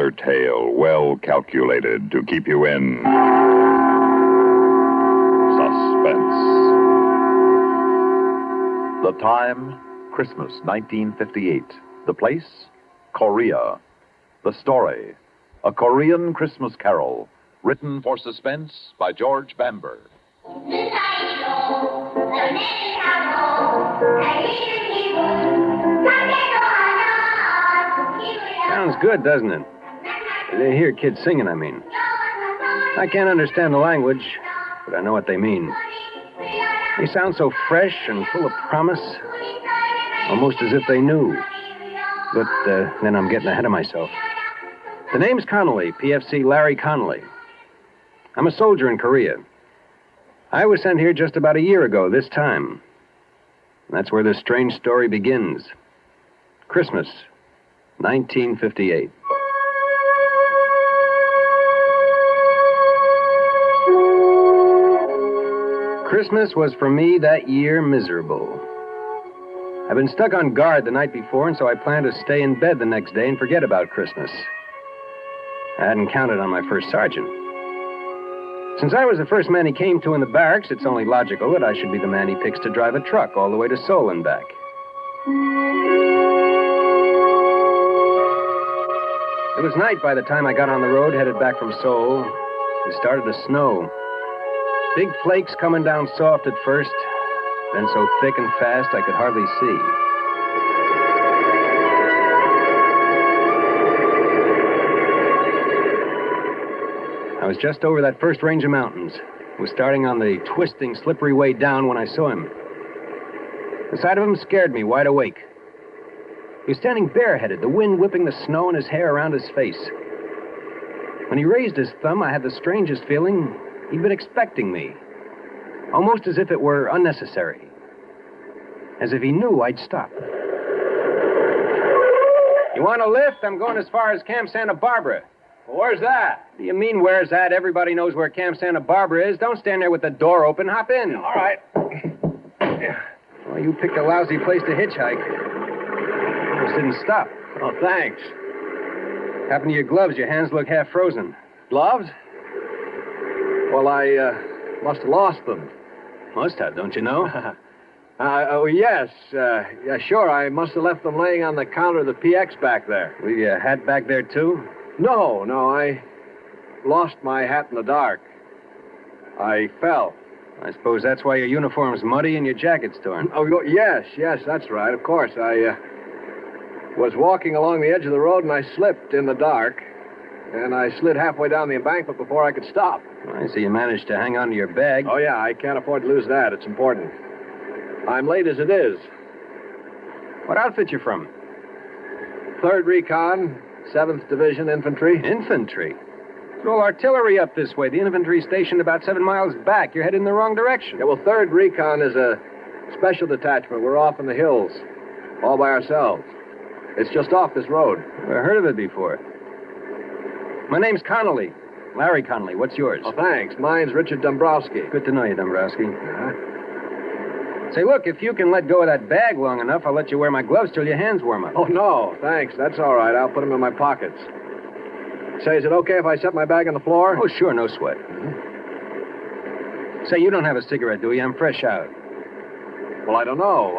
thriller tale well calculated to keep you in suspense. The time, Christmas 1958. The place, Korea. The story, A Korean Christmas Carol, written for Suspense by George Bamber. Sounds good, doesn't it? They hear kids singing, I mean. I can't understand the language, but I know what they mean. They sound so fresh and full of promise, almost as if they knew. But then I'm getting ahead of myself. The name's Connolly, PFC Larry Connolly. I'm a soldier in Korea. I was sent here just about a year ago this time. That's where this strange story begins. Christmas, 1958. Christmas was for me that year miserable. I'd been stuck on guard the night before, and so I planned to stay in bed the next day and forget about Christmas. I hadn't counted on my first sergeant. Since I was the first man he came to in the barracks, it's only logical that I should be the man he picks to drive a truck all the way to Seoul and back. It was night by the time I got on the road, headed back from Seoul. It started to snow. Big flakes coming down soft at first, then so thick and fast I could hardly see. I was just over that first range of mountains. Was starting on the twisting, slippery way down when I saw him. The sight of him scared me wide awake. He was standing bareheaded, the wind whipping the snow and his hair around his face. When he raised his thumb, I had the strangest feeling he'd been expecting me. Almost as if it were unnecessary. As if he knew I'd stop. You want a lift? I'm going as far as Camp Santa Barbara. Well, where's that? What do you mean, where's that? Everybody knows where Camp Santa Barbara is. Don't stand there with the door open. Hop in. All right. Well, you picked a lousy place to hitchhike. Almost didn't stop. Oh, thanks. Happened to your gloves? Your hands look half frozen. Gloves? Well, I must have lost them. Must have, don't you know? Yes. Yeah, sure. I must have left them laying on the counter of the PX back there. Leave your hat back there, too? No. I lost my hat in the dark. I fell. I suppose that's why your uniform's muddy and your jacket's torn. Oh, yes, that's right. Of course. I was walking along the edge of the road and I slipped in the dark. And I slid halfway down the embankment before I could stop. I see you managed to hang on to your bag. Oh, yeah, I can't afford to lose that. It's important. I'm late as it is. What outfit you from? 3rd Recon, 7th Division Infantry. Infantry? There's all artillery up this way. The infantry's stationed about 7 miles back. You're headed in the wrong direction. Yeah, well, 3rd Recon is a special detachment. We're off in the hills, all by ourselves. It's just off this road. Never heard of it before. My name's Connolly. Larry Connolly. What's yours? Oh, thanks. Mine's Richard Dombrowski. Good to know you, Dombrowski. Say, look, if you can let go of that bag long enough, I'll let you wear my gloves till your hands warm up. Oh, no, thanks. That's all right. I'll put them in my pockets. Say, is it okay if I set my bag on the floor? Oh, sure, no sweat. Say, you don't have a cigarette, do you? I'm fresh out. Well, I don't know.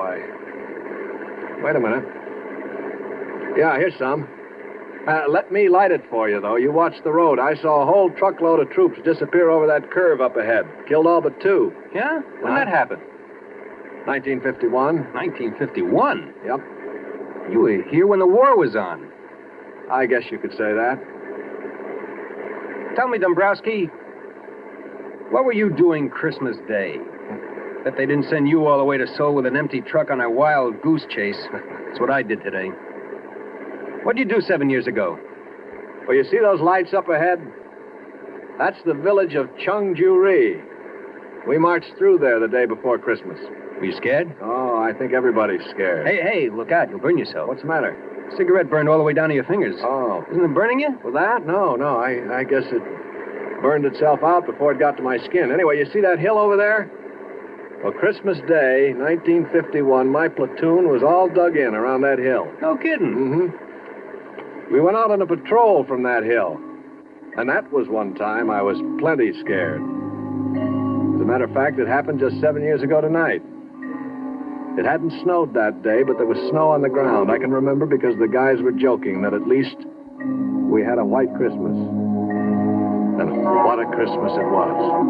Wait a minute. Yeah, here's some. Let me light it for you, though. You watch the road. I saw a whole truckload of troops disappear over that curve up ahead. Killed all but 2. Yeah? When that happened? 1951. 1951? Yep. You were here when the war was on. I guess you could say that. Tell me, Dombrowski, what were you doing Christmas Day? Bet they didn't send you all the way to Seoul with an empty truck on a wild goose chase. That's what I did today. What'd you do 7 years ago? Well, you see those lights up ahead? That's the village of Cheongju-ri. We marched through there the day before Christmas. Were you scared? Oh, I think everybody's scared. Hey, look out. You'll burn yourself. What's the matter? Cigarette burned all the way down to your fingers. Oh. Isn't it burning you? Well, that? No. I guess it burned itself out before it got to my skin. Anyway, you see that hill over there? Well, Christmas Day, 1951, my platoon was all dug in around that hill. No kidding. Mm-hmm. We went out on a patrol from that hill. And that was one time I was plenty scared. As a matter of fact, it happened just 7 years ago tonight. It hadn't snowed that day, but there was snow on the ground. I can remember because the guys were joking that at least we had a white Christmas. And what a Christmas it was.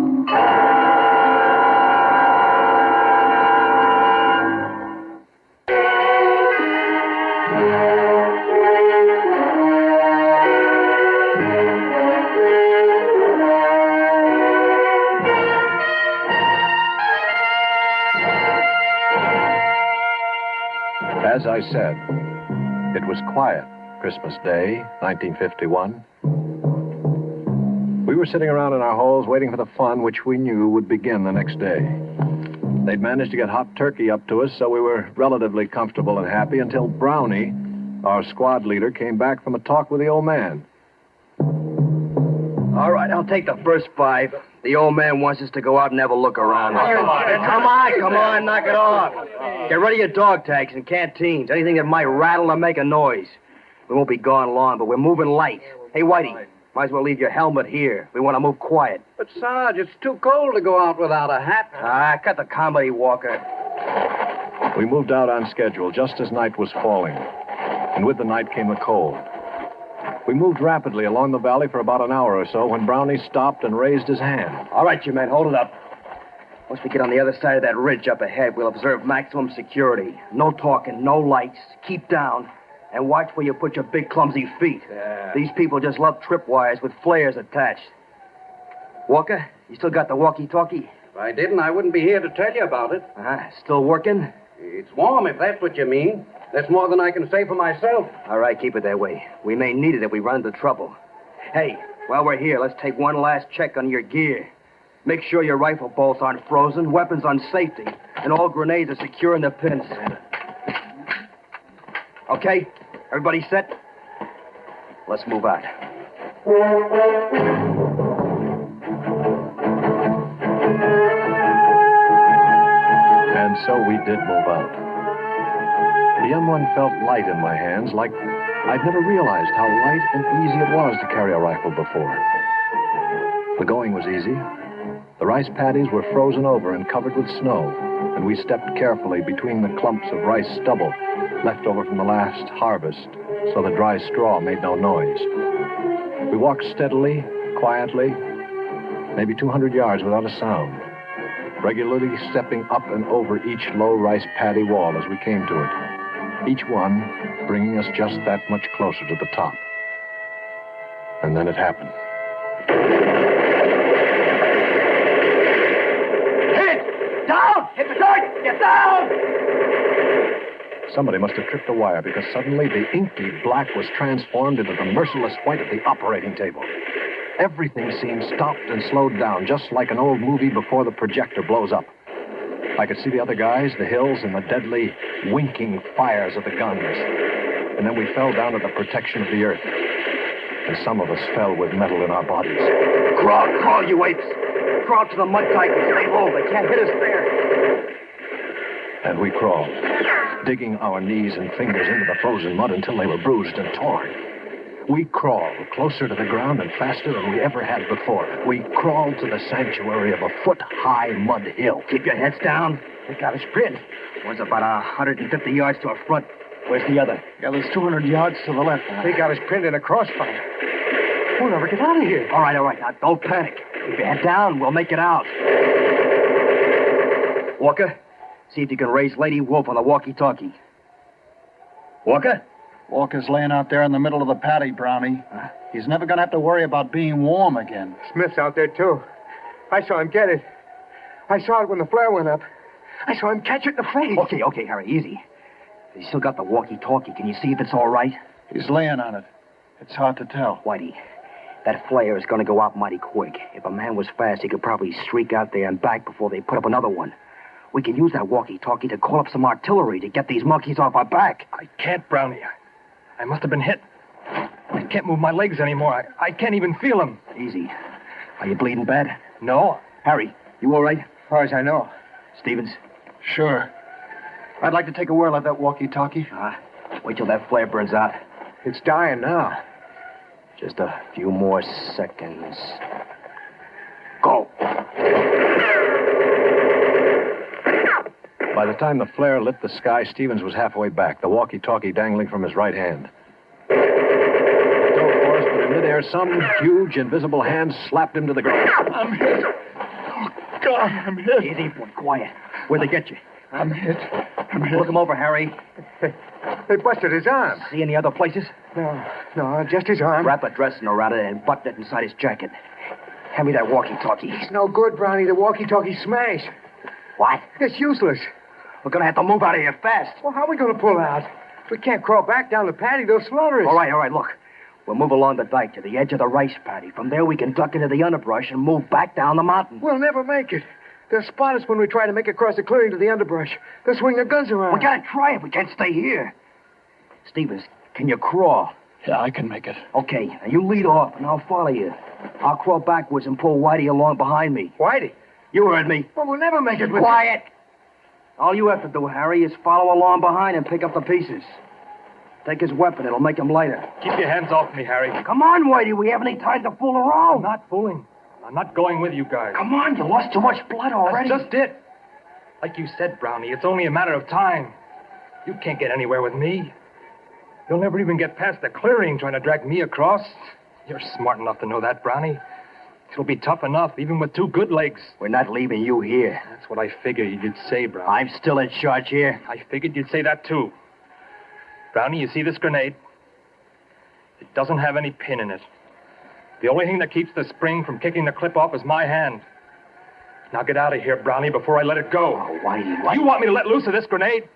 As I said, it was quiet Christmas Day, 1951. We were sitting around in our holes waiting for the fun which we knew would begin the next day. They'd managed to get hot turkey up to us, so we were relatively comfortable and happy until Brownie, our squad leader, came back from a talk with the old man. All right, I'll take the first 5. The old man wants us to go out and have a look around. Come on, knock it off. Get rid of your dog tags and canteens, anything that might rattle or make a noise. We won't be gone long, but we're moving light. Hey, Whitey, might as well leave your helmet here. We want to move quiet. But, Sarge, it's too cold to go out without a hat. Cut the comedy, Walker. We moved out on schedule just as night was falling. And with the night came the cold. We moved rapidly along the valley for about an hour or so when Brownie stopped and raised his hand. All right, you men, hold it up. Once we get on the other side of that ridge up ahead, we'll observe maximum security. No talking, no lights. Keep down. And watch where you put your big, clumsy feet. Yeah. These people just love tripwires with flares attached. Walker, you still got the walkie-talkie? If I didn't, I wouldn't be here to tell you about it. Still working? It's warm, if that's what you mean. That's more than I can say for myself. All right, keep it that way. We may need it if we run into trouble. Hey, while we're here, let's take one last check on your gear. Make sure your rifle bolts aren't frozen, weapons on safety, and all grenades are secure in the pins. Okay, everybody set? Let's move out. And so we did move out. The M1 felt light in my hands, like I'd never realized how light and easy it was to carry a rifle before. The going was easy. The rice paddies were frozen over and covered with snow, and we stepped carefully between the clumps of rice stubble left over from the last harvest, so the dry straw made no noise. We walked steadily, quietly, maybe 200 yards without a sound, regularly stepping up and over each low rice paddy wall as we came to it. Each one bringing us just that much closer to the top. And then it happened. Hit! Down! Hit the target! Get down! Somebody must have tripped a wire because suddenly the inky black was transformed into the merciless white of the operating table. Everything seemed stopped and slowed down, just like an old movie before the projector blows up. I could see the other guys, the hills, and the deadly, winking fires of the guns. And then we fell down to the protection of the earth. And some of us fell with metal in our bodies. Crawl, you apes! Crawl to the mud titans. Stay low. They can't hit us there. And we crawled, digging our knees and fingers into the frozen mud until they were bruised and torn. We crawled closer to the ground and faster than we ever had before. We crawled to the sanctuary of a foot-high mud hill. Keep your heads down. They got us pinned. One's about 150 yards to our front. Where's the other? Yeah, there's 200 yards to the left. They got us pinned in a crossfire. We'll never get out of here. All right. Now, don't panic. Keep your head down. We'll make it out. Walker, see if you can raise Lady Wolf on the walkie-talkie. Walker? Walker's laying out there in the middle of the paddy, Brownie. He's never going to have to worry about being warm again. Smith's out there, too. I saw him get it. I saw it when the flare went up. I saw him catch it in the face. Okay, Harry, easy. He's still got the walkie-talkie. Can you see if it's all right? He's laying on it. It's hard to tell. Whitey, that flare is going to go out mighty quick. If a man was fast, he could probably streak out there and back before they put up another one. We can use that walkie-talkie to call up some artillery to get these monkeys off our back. I can't, Brownie. I must have been hit. I can't move my legs anymore. I can't even feel them. Easy. Are you bleeding bad? No. Harry, you all right? As far as I know. Stevens? Sure. I'd like to take a whirl at that walkie-talkie. Wait till that flare burns out. It's dying now. Just a few more seconds. Go. By the time the flare lit the sky, Stevens was halfway back, the walkie-talkie dangling from his right hand. He dove for us, but in midair, some huge, invisible hand slapped him to the ground. I'm hit. Oh, God, I'm hit. Easy, boy. Quiet. Where'd they get you? I'm hit. Look him over, Harry. They busted his arm. See any other places? No, just his arm. Wrap a dressing around it and button it inside his jacket. Hand me that walkie-talkie. It's no good, Brownie. The walkie-talkie's smashed. What? It's useless. We're going to have to move out of here fast. Well, how are we going to pull out? We can't crawl back down the paddy. They'll slaughter us. All right, look. We'll move along the dike to the edge of the rice paddy. From there, we can duck into the underbrush and move back down the mountain. We'll never make it. They'll spot us when we try to make across the clearing to the underbrush. They'll swing their guns around. We gotta try it. We can't stay here. Stevens, can you crawl? Yeah, I can make it. Okay, now you lead off, and I'll follow you. I'll crawl backwards and pull Whitey along behind me. Whitey? You heard me. Well, we'll never make it with... Quiet! All you have to do, Harry, is follow along behind and pick up the pieces. Take his weapon. It'll make him lighter. Keep your hands off me, Harry. Come on, Whitey. We haven't any time to fool around. I'm not fooling. I'm not going with you guys. Come on, you lost too much blood already. That's just it. Like you said, Brownie, it's only a matter of time. You can't get anywhere with me. You'll never even get past the clearing trying to drag me across. You're smart enough to know that, Brownie. It'll be tough enough, even with two good legs. We're not leaving you here. That's what I figured you'd say, Brownie. I'm still in charge here. I figured you'd say that, too. Brownie, you see this grenade? It doesn't have any pin in it. The only thing that keeps the spring from kicking the clip off is my hand. Now get out of here, Brownie, before I let it go. Oh, Whitey. You want me to let loose of this grenade?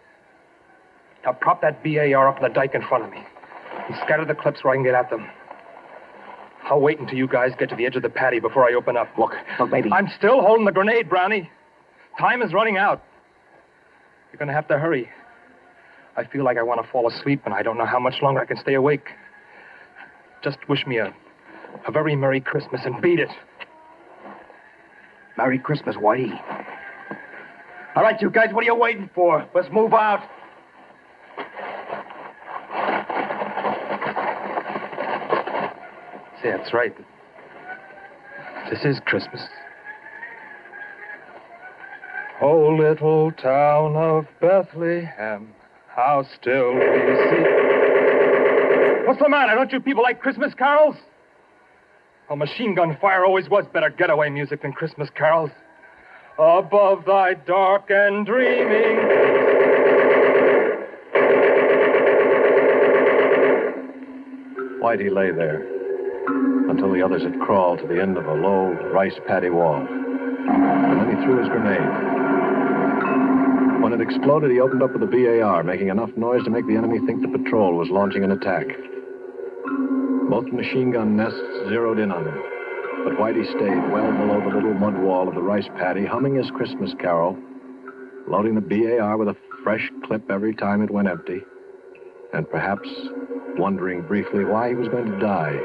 Now prop that BAR up on the dike in front of me and scatter the clips where I can get at them. I'll wait until you guys get to the edge of the paddy before I open up. Look, baby. I'm still holding the grenade, Brownie. Time is running out. You're going to have to hurry. I feel like I want to fall asleep, and I don't know how much longer I can stay awake. Just wish me a very Merry Christmas and beat it. Merry Christmas, Whitey. All right, you guys, what are you waiting for? Let's move out. Say, that's right. This is Christmas. Oh, little town of Bethlehem, how still we see. What's the matter? Don't you people like Christmas carols? Well, machine gun fire always was better getaway music than Christmas carols. Above thy dark and dreaming. Whitey lay there until the others had crawled to the end of a low rice paddy wall. And then he threw his grenade. When it exploded, he opened up with a BAR, making enough noise to make the enemy think the patrol was launching an attack. Both machine gun nests zeroed in on him, but Whitey stayed well below the little mud wall of the rice paddy, humming his Christmas carol, loading the BAR with a fresh clip every time it went empty, and perhaps wondering briefly why he was going to die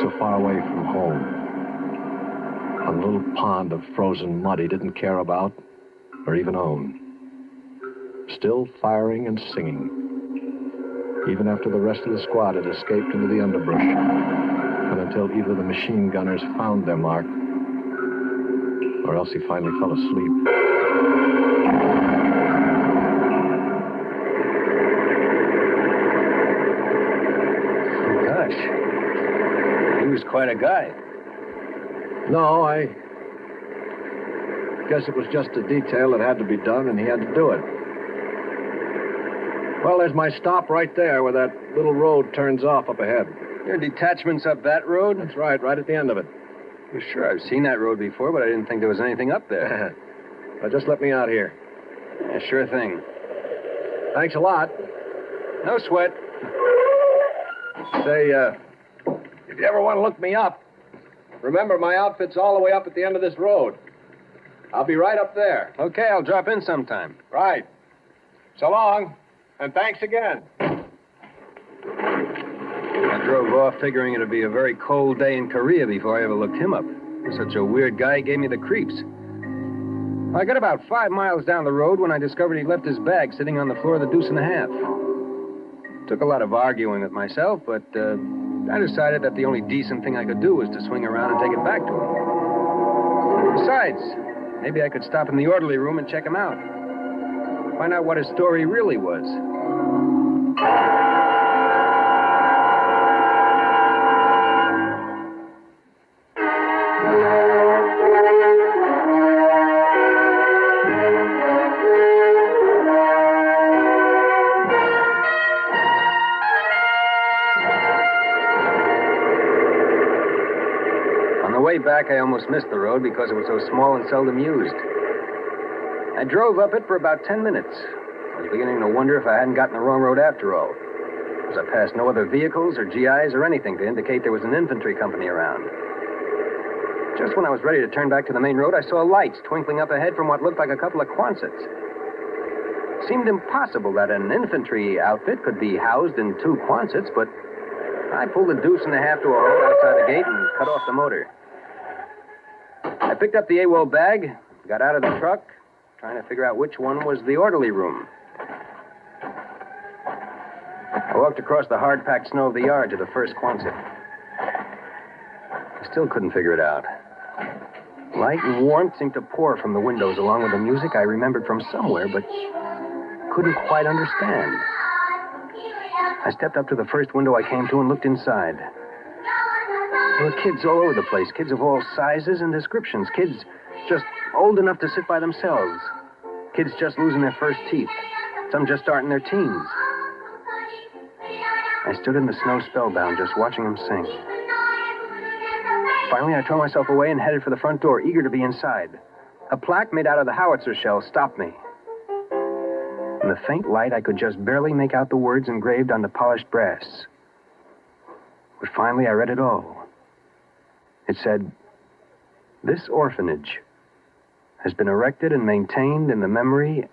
so far away from home, on a little pond of frozen mud he didn't care about or even own. Still firing and singing, even after the rest of the squad had escaped into the underbrush, and until either the machine gunners found their mark, or else he finally fell asleep. Gosh, he was quite a guy. No, I guess it was just a detail that had to be done, and he had to do it. Well, there's my stop right there where that little road turns off up ahead. Your detachment's up that road? That's right at the end of it. Well, sure, I've seen that road before, but I didn't think there was anything up there. Well, just let me out here. Yeah, sure thing. Thanks a lot. No sweat. Say, if you ever want to look me up, remember my outfit's all the way up at the end of this road. I'll be right up there. Okay, I'll drop in sometime. Right. So long. And thanks again. I drove off figuring it'd be a very cold day in Korea before I ever looked him up. Such a weird guy, he gave me the creeps. I got about 5 miles down the road when I discovered he'd left his bag sitting on the floor of the Deuce and a Half. Took a lot of arguing with myself, but I decided that the only decent thing I could do was to swing around and take it back to him. Besides, maybe I could stop in the orderly room and check him out. Find out what his story really was. Way back, I almost missed the road because it was so small and seldom used. I drove up it for about 10 minutes. I was beginning to wonder if I hadn't gotten the wrong road after all, because I passed no other vehicles or GIs or anything to indicate there was an infantry company around. Just when I was ready to turn back to the main road, I saw lights twinkling up ahead from what looked like a couple of Quonsets. It seemed impossible that an infantry outfit could be housed in 2 Quonsets, but I pulled a deuce and a half to a hole outside the gate and cut off the motor. I picked up the AWOL bag, got out of the truck, trying to figure out which one was the orderly room. I walked across the hard-packed snow of the yard to the first Quonset. I still couldn't figure it out. Light and warmth seemed to pour from the windows along with the music I remembered from somewhere, but couldn't quite understand. I stepped up to the first window I came to and looked inside. There were kids all over the place, kids of all sizes and descriptions, kids just old enough to sit by themselves, kids just losing their first teeth, some just starting their teens. I stood in the snow spellbound, just watching them sing. Finally, I tore myself away and headed for the front door, eager to be inside. A plaque made out of the howitzer shell stopped me. In the faint light, I could just barely make out the words engraved on the polished brass. But finally, I read it all. It said, "This orphanage has been erected and maintained in the memory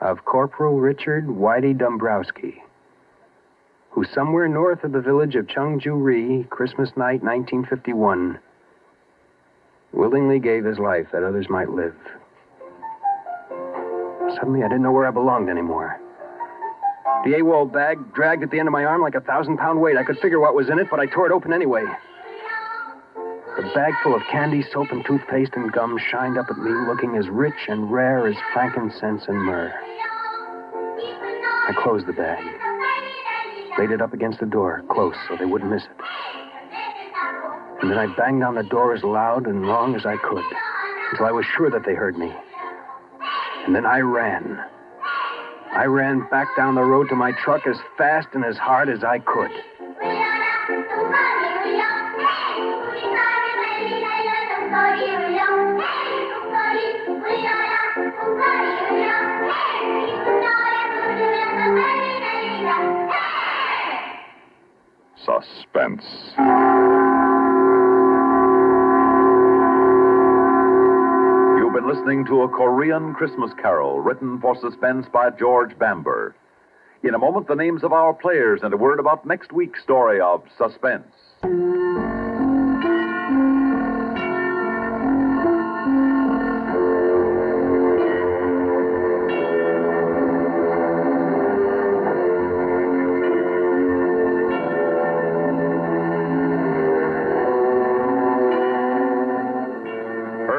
of Corporal Richard Whitey Dombrowski, who somewhere north of the village of Chungju-ri, Christmas night, 1951, willingly gave his life that others might live." Suddenly, I didn't know where I belonged anymore. The AWOL bag dragged at the end of my arm like a 1,000-pound weight. I could figure what was in it, but I tore it open anyway. The bag full of candy, soap, and toothpaste and gum shined up at me, looking as rich and rare as frankincense and myrrh. I closed the bag, laid it up against the door, close, so they wouldn't miss it. And then I banged on the door as loud and long as I could, until I was sure that they heard me. And then I ran. I ran back down the road to my truck as fast and as hard as I could. Suspense. You've been listening to a Korean Christmas Carol written for Suspense by George Bamber. In a moment, the names of our players and a word about next week's story of Suspense.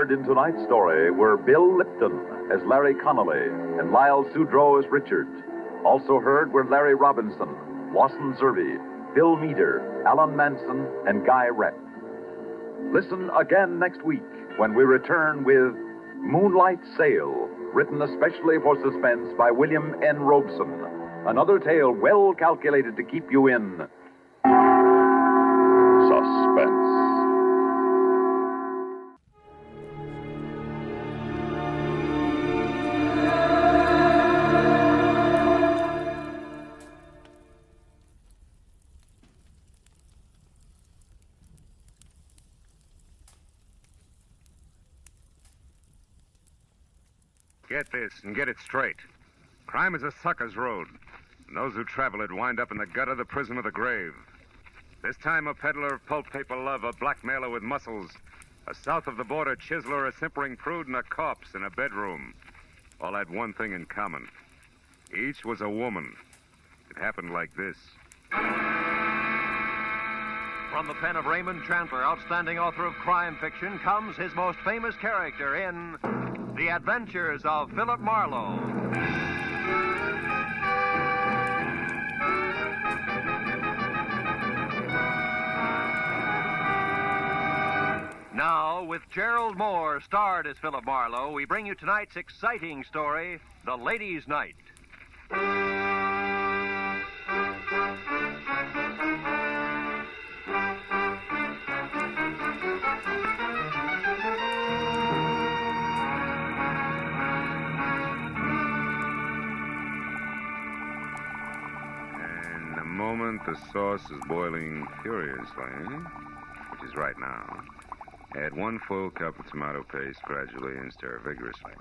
In tonight's story were Bill Lipton as Larry Connolly and Lyle Sudrow as Richard. Also heard were Larry Robinson, Lawson Zerby, Bill Meader, Alan Manson, and Guy Rep. Listen again next week when we return with Moonlight Sail, written especially for Suspense by William N. Robeson. Another tale well calculated to keep you in suspense. Get this and get it straight. Crime is a sucker's road, and those who travel it wind up in the gutter, the prison, or the grave. This time a peddler of pulp paper love, a blackmailer with muscles, a south of the border chiseler, a simpering prude, and a corpse in a bedroom. All had one thing in common. Each was a woman. It happened like this. From the pen of Raymond Chandler, outstanding author of crime fiction, comes his most famous character in The Adventures of Philip Marlowe. Now, with Gerald Moore starred as Philip Marlowe, we bring you tonight's exciting story, The Ladies' Night. And the moment the sauce is boiling furiously, which is right now, add 1 full cup of tomato paste gradually and stir vigorously.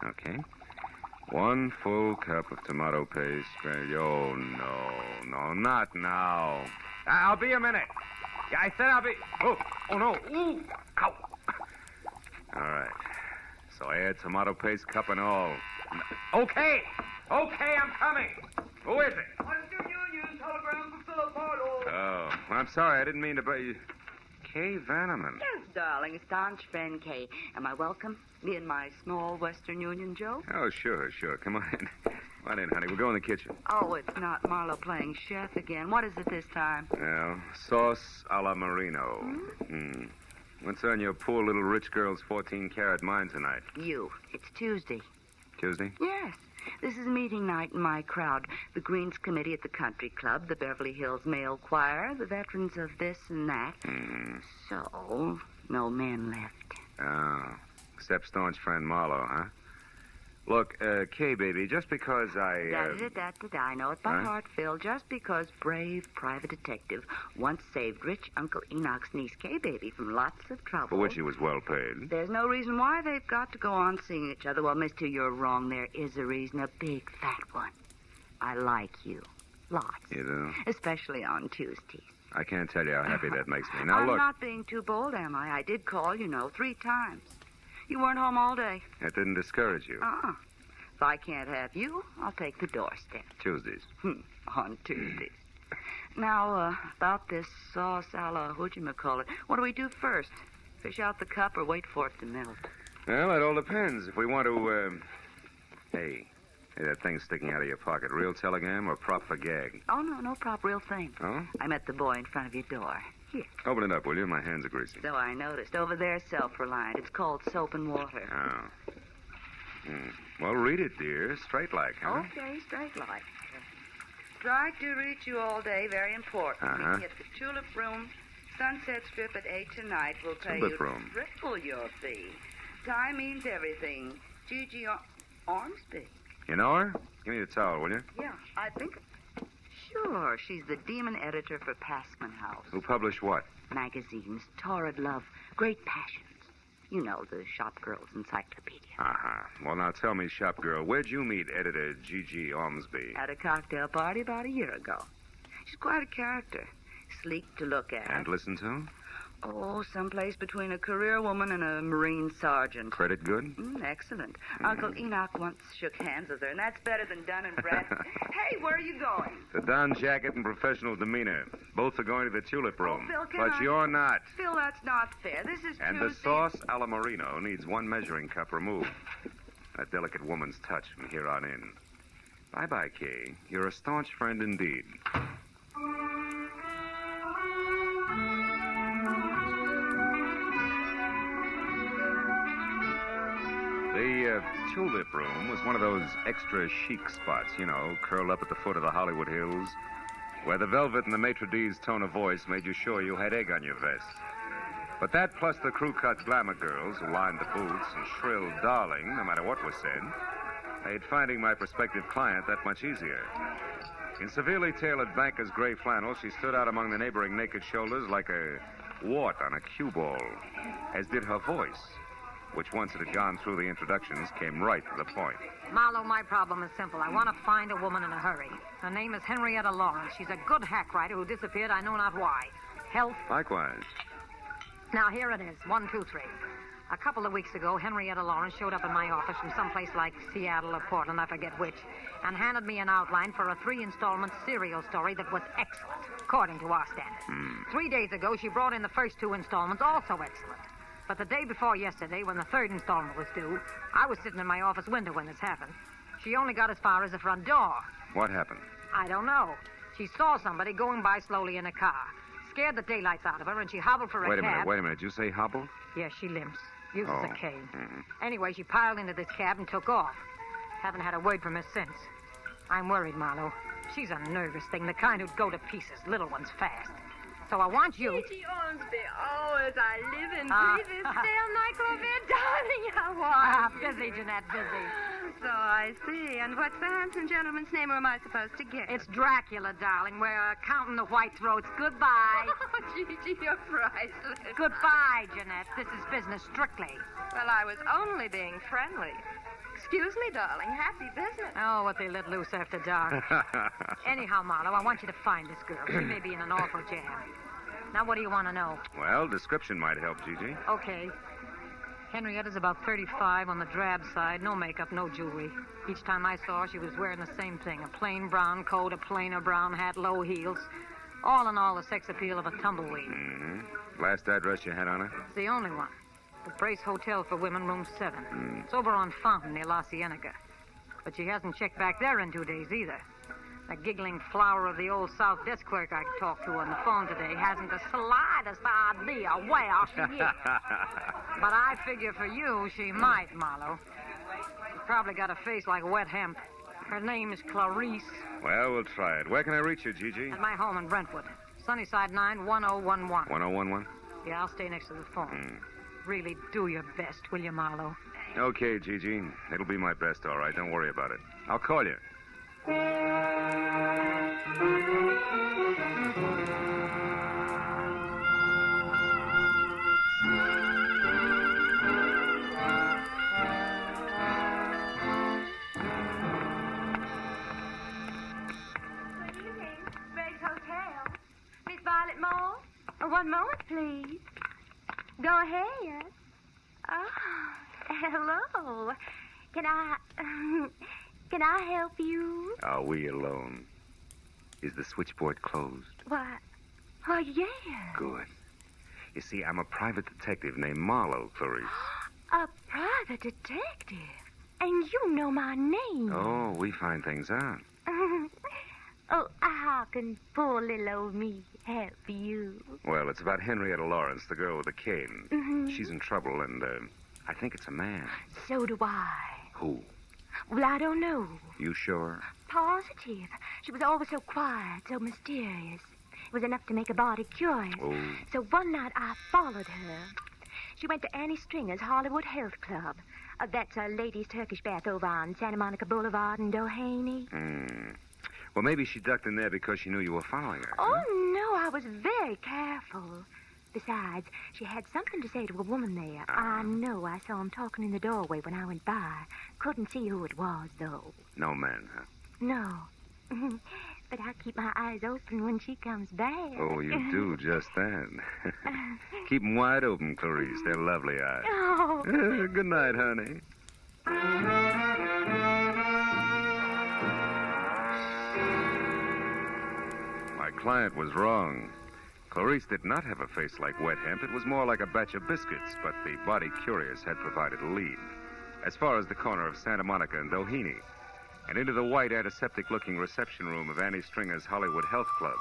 Okay. 1 full cup of tomato paste. Oh, no, not now. I'll be a minute. Yeah, I said I'll be. Oh, no. Ooh, ow. All right. So add tomato paste, cup and all. Okay, I'm coming. Who is it? Western Union, telegram for Philip Marlowe. Oh, I'm sorry. I didn't mean to bother you. Kay Vanneman. Yes, darling. A staunch friend, Kay. Am I welcome? Me and my small Western Union Joe? Oh, sure. Come on in. Come on in, honey. We'll go in the kitchen. Oh, it's not Marlowe playing chef again. What is it this time? Well, sauce a la Marino. What's on your poor little rich girl's 14-carat mind tonight? You. It's Tuesday. Tuesday? Yes. This is meeting night in my crowd. The Greens Committee at the Country Club, the Beverly Hills Male Choir, the veterans of this and that. So, no men left. Oh, except staunch friend Marlowe, huh? Look, Kay, baby, just because I... I know it by heart, Phil. Just because brave private detective once saved rich Uncle Enoch's niece, Kay, baby, from lots of trouble. For which he was well paid. There's no reason why they've got to go on seeing each other. Well, mister, you're wrong. There is a reason, a big fat one. I like you. Lots. You do? Especially on Tuesdays. I can't tell you how happy that makes me. Now, I'm look... not being too bold, am I? I did call, 3 times. You weren't home all day. That didn't discourage you. If I can't have you, I'll take the doorstep. Tuesdays. On Tuesdays. Now, about this sauce a la whatchamacallit. What do we do first? Fish out the cup or wait for it to melt? Well, it all depends. If we want to, Hey, that thing sticking out of your pocket, real telegram or prop for gag? Oh, no prop, real thing. Oh? I met the boy in front of your door. Here. Open it up, will you? My hands are greasy. So I noticed. Over there, self-reliant. It's called soap and water. Oh. Well, read it, dear. Straight like, huh? Okay, straight like. Tried to reach you all day. Very important. Meeting at the Tulip Room, Sunset Strip at 8 tonight. We'll pay you triple your fee. Time means everything. Gigi Ormsby. You know her? Give me the towel, will you? Yeah, I think... Sure, she's the demon editor for Passman House. Who published what? Magazines, Torrid Love, Great Passions. You know, the shop girl's encyclopedia. Well, now tell me, shop girl, where'd you meet editor Gigi Ormsby? At a cocktail party about a year ago. She's quite a character. Sleek to look at. And listen to? Oh, someplace between a career woman and a Marine sergeant. Credit good? Excellent. Uncle Enoch once shook hands with her, and that's better than Dun and Bradstreet. Hey, where are you going? The Don jacket and professional demeanor. Both are going to the Tulip Room. Phil, but you're not. Phil, that's not fair. This is And the sauce a la Marino needs 1 measuring cup removed. A delicate woman's touch from here on in. Bye-bye, Kay. You're a staunch friend indeed. The Tulip Room was one of those extra chic spots, curled up at the foot of the Hollywood Hills, where the velvet and the maitre d's tone of voice made you sure you had egg on your vest. But that, plus the crew-cut glamour girls who lined the booths and shrilled darling, no matter what was said, made finding my prospective client that much easier. In severely tailored banker's gray flannel, she stood out among the neighboring naked shoulders like a wart on a cue ball, as did her voice, which, once it had gone through the introductions, came right to the point. Marlowe, my problem is simple. I want to find a woman in a hurry. Her name is Henrietta Lawrence. She's a good hack writer who disappeared, I know not why. Health? Likewise. Now, here it is. 1, 2, 3. A couple of weeks ago, Henrietta Lawrence showed up in my office from someplace like Seattle or Portland, I forget which, and handed me an outline for a 3-installment serial story that was excellent, according to our standards. 3 days ago, she brought in the first 2 installments, also excellent. But the day before yesterday, when the 3rd installment was due, I was sitting in my office window when this happened. She only got as far as the front door. What happened? I don't know. She saw somebody going by slowly in a car. Scared the daylights out of her, and she hobbled for a cab. Wait a minute. Did you say hobbled? Yes, she limps. Uses a cane. Mm-hmm. Anyway, she piled into this cab and took off. Haven't had a word from her since. I'm worried, Marlowe. She's a nervous thing, the kind who'd go to pieces, little ones fast. So I want you... Gigi Ormsby, as I live and breathe this stale nightclub, darling, I want busy, Jeanette, busy. So I see. And what's the handsome gentleman's name, or am I supposed to guess? It's Dracula, darling. We're counting the white throats. Goodbye. Oh, Gigi, you're priceless. Goodbye, Jeanette. This is business strictly. Well, I was only being friendly. Excuse me, darling. Happy business. Oh, what they let loose after dark. Anyhow, Marlowe, I want you to find this girl. She may be in an awful jam. Now, what do you want to know? Well, description might help, Gigi. Okay. Henrietta's about 35 on the drab side. No makeup, no jewelry. Each time I saw her, she was wearing the same thing. A plain brown coat, a plainer brown hat, low heels. All in all, the sex appeal of a tumbleweed. Mm-hmm. Last address you had on her? It's the only one. The Brace Hotel for Women, room 7. It's over on Fountain near La Cienega. But she hasn't checked back there in 2 days either. The giggling flower of the old South desk clerk I talked to on the phone today hasn't the slightest idea where she is. But I figure for you, she might, Marlowe. She's probably got a face like wet hemp. Her name is Clarice. Well, we'll try it. Where can I reach you, Gigi? At my home in Brentwood. Sunnyside 9, 1011. 1011? Yeah, I'll stay next to the phone. Really do your best, will you, Marlowe? Okay, Gigi. It'll be my best, all right. Don't worry about it. I'll call you. Miss Violet Moore? One moment, please. Go ahead. Oh, hello. Can I help you? Are we alone? Is the switchboard closed? Why, yeah. Good. You see, I'm a private detective named Marlowe, Clarice. A private detective? And you know my name. Oh, we find things out. Oh, how can poor little old me help you? Well, it's about Henrietta Lawrence, the girl with the cane. Mm-hmm. She's in trouble, and I think it's a man. So do I. Who? Well, I don't know. You sure? Positive. She was always so quiet, so mysterious. It was enough to make a body curious. Oh. So one night I followed her. She went to Annie Stringer's Hollywood Health Club. That's a ladies' Turkish bath over on Santa Monica Boulevard in Doheny. Well, maybe she ducked in there because she knew you were following her. Oh, no, I was very careful. Besides, she had something to say to a woman there. I know I saw him talking in the doorway when I went by. Couldn't see who it was, though. No man, huh? No. But I keep my eyes open when she comes back. Oh, you do just that. Keep them wide open, Clarice. They're lovely eyes. Oh. Good night, honey. My client was wrong. Clarice did not have a face like wet hemp. It was more like a batch of biscuits, but the body curious had provided a lead. As far as the corner of Santa Monica and Doheny, and into the white antiseptic-looking reception room of Annie Stringer's Hollywood Health Club.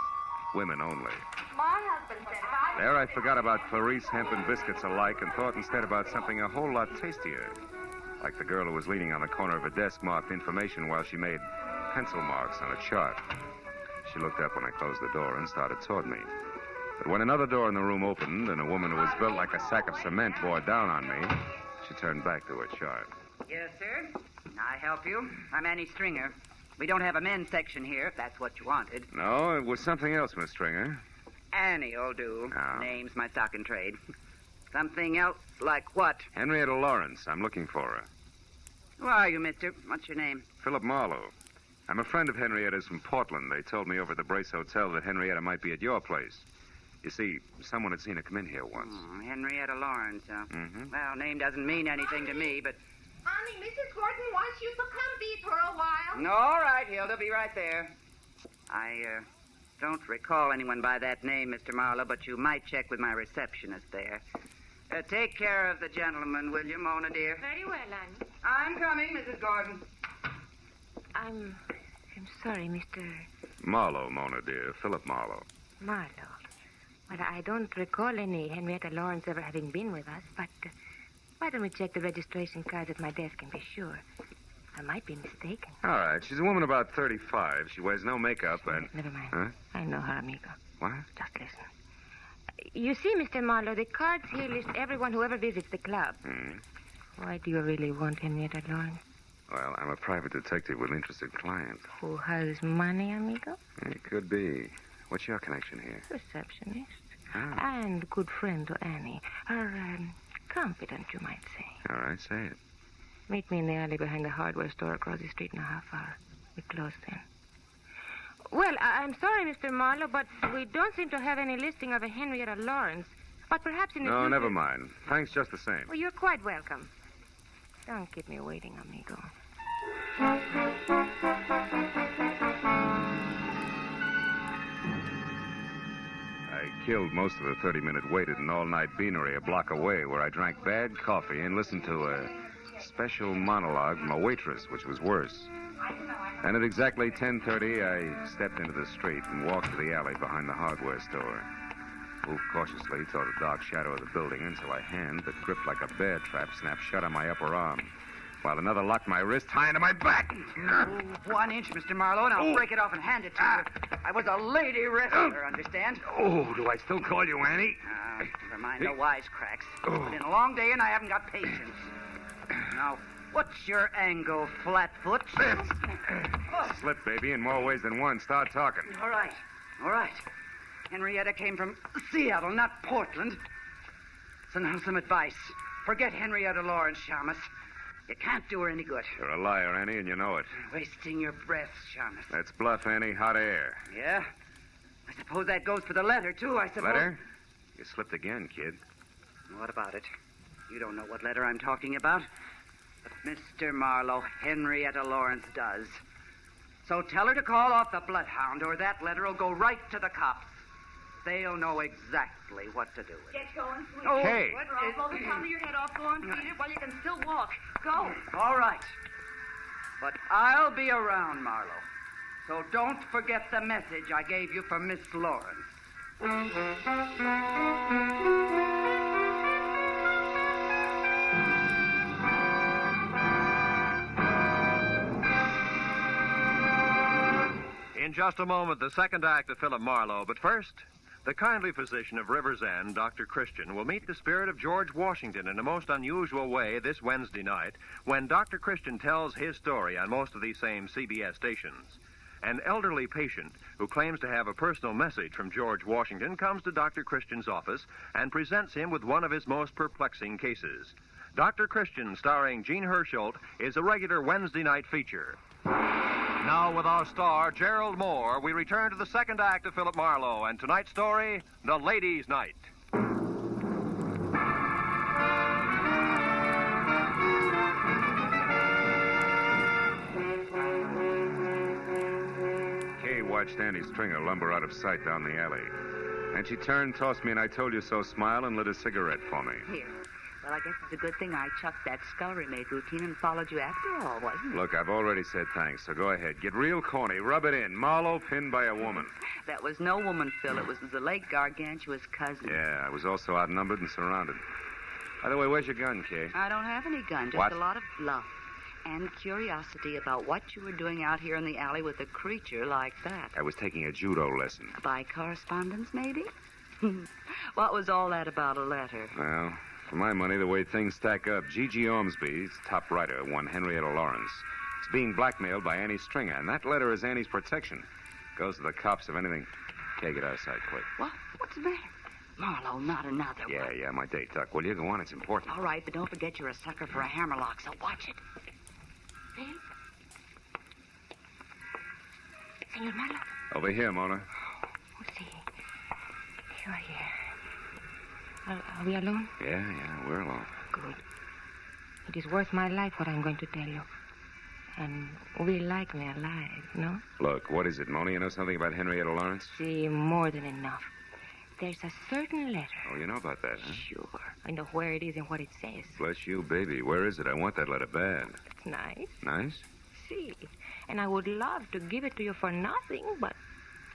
Women only. My husband said There I forgot about Clarice, hemp, and biscuits alike and thought instead about something a whole lot tastier. Like the girl who was leaning on the corner of a desk marked information while she made pencil marks on a chart. She looked up when I closed the door and started toward me. But when another door in the room opened and a woman who was built like a sack of cement bore down on me, she turned back to her chart. Yes, sir. I help you. I'm Annie Stringer. We don't have a men's section here, if that's what you wanted. No, it was something else, Miss Stringer. Annie'll do. Oh. Name's my stock and trade. Something else like what? Henrietta Lawrence. I'm looking for her. Who are you, mister? What's your name? Philip Marlowe. I'm a friend of Henrietta's from Portland. They told me over at the Brace Hotel that Henrietta might be at your place. You see, someone had seen her come in here once. Henrietta Lawrence, huh? Mm-hmm. Well, name doesn't mean anything to me, but... Honey, Mrs. Gordon wants you to come be for a while. All right, Hilda, be right there. I don't recall anyone by that name, Mr. Marlowe, but you might check with my receptionist there. Take care of the gentleman, will you, Mona, dear? Very well, Annie. I'm coming, Mrs. Gordon. I'm sorry, Mr. Marlowe, Mona, dear. Philip Marlowe. Marlowe. Well, I don't recall any Henrietta Lawrence ever having been with us, but why don't we check the registration cards at my desk and be sure? I might be mistaken. All right. She's a woman about 35. She wears no makeup and... Never mind. Huh? I know her, amigo. What? Just listen. You see, Mr. Marlowe, the cards here list everyone who ever visits the club. Why do you really want Henrietta Lawrence? Well, I'm a private detective with interested clients. Who has money, amigo? It could be. What's your connection here? Receptionist. Ah. And good friend to Annie. Her, confidant, you might say. All right, say it. Meet me in the alley behind the hardware store across the street in a half hour. We close then. Well, I'm sorry, Mr. Marlowe, but we don't seem to have any listing of a Henrietta Lawrence. But perhaps in the No, future... never mind. Thanks just the same. Well, you're quite welcome. Don't keep me waiting, amigo. I killed most of the 30-minute wait at an all-night beanery a block away where I drank bad coffee and listened to a special monologue from a waitress, which was worse. And at exactly 10:30, I stepped into the street and walked to the alley behind the hardware store. Moved cautiously toward the dark shadow of the building until a hand that gripped like a bear trap snapped shut on my upper arm, while another locked my wrist high into my back. 1 inch, Mr. Marlowe, and I'll break it off and hand it to you. I was a lady wrestler, understand? Oh, do I still call you Annie? Never mind the wisecracks. It's been a long day, and I haven't got patience. Now, what's your angle, Flatfoot? Slip, baby, in more ways than one. Start talking. All right. Henrietta came from Seattle, not Portland. So now some advice. Forget Henrietta Lawrence, Shamus. You can't do her any good. You're a liar, Annie, and you know it. Wasting your breath, Shamus. That's bluff, Annie. Hot air. Yeah? I suppose that goes for the letter, too, I suppose. Letter? You slipped again, kid. What about it? You don't know what letter I'm talking about. But Mr. Marlowe, Henrietta Lawrence does. So tell her to call off the bloodhound, or that letter will go right to the cops. They'll know exactly what to do with it. Get going, sweetie. Oh, hey. Blow the top of your head off. Go on, feed it while you can still walk. Go. All right. But I'll be around, Marlowe. So don't forget the message I gave you for Miss Lawrence. In just a moment, the second act of Philip Marlowe. But first, the kindly physician of River's End, Dr. Christian, will meet the spirit of George Washington in a most unusual way this Wednesday night when Dr. Christian tells his story on most of these same CBS stations. An elderly patient who claims to have a personal message from George Washington comes to Dr. Christian's office and presents him with one of his most perplexing cases. Dr. Christian, starring Gene Hersholt, is a regular Wednesday night feature. Now, with our star, Gerald Moore, we return to the second act of Philip Marlowe and tonight's story, The Ladies' Night. Kay watched Annie Stringer lumber out of sight down the alley. And she turned, tossed me an I told you so smile, and lit a cigarette for me. Here. Well, I guess it's a good thing I chucked that scullery maid routine and followed you after all, wasn't it? Look, I've already said thanks, so go ahead. Get real corny. Rub it in. Marlowe pinned by a woman. That was no woman, Phil. It was the late gargantuous cousin. Yeah, I was also outnumbered and surrounded. By the way, where's your gun, Kay? I don't have any gun, just What? a lot of bluff and curiosity about what you were doing out here in the alley with a creature like that. I was taking a judo lesson. By correspondence, maybe? What was all that about a letter? Well, for my money, the way things stack up, Gigi Ormsby's top writer, one Henrietta Lawrence, is being blackmailed by Annie Stringer, and that letter is Annie's protection. Goes to the cops if anything. Can't get out of sight quick. What? What's the matter? Marlowe, not another one. Yeah, my date, Tuck. Will you go on? It's important. All right, but don't forget you're a sucker for a hammerlock, so watch it. See? Senor Marlowe. Over here, Mona. Oh, see. Here I am. Are we alone? Yeah, we're alone. Good. It is worth my life what I'm going to tell you. And we like me alive, no? Look, what is it, Mona? You know something about Henrietta Lawrence? See, more than enough. There's a certain letter. Oh, you know about that, huh? Sure. I know where it is and what it says. Bless you, baby. Where is it? I want that letter bad. It's nice. Nice? See, and I would love to give it to you for nothing, but...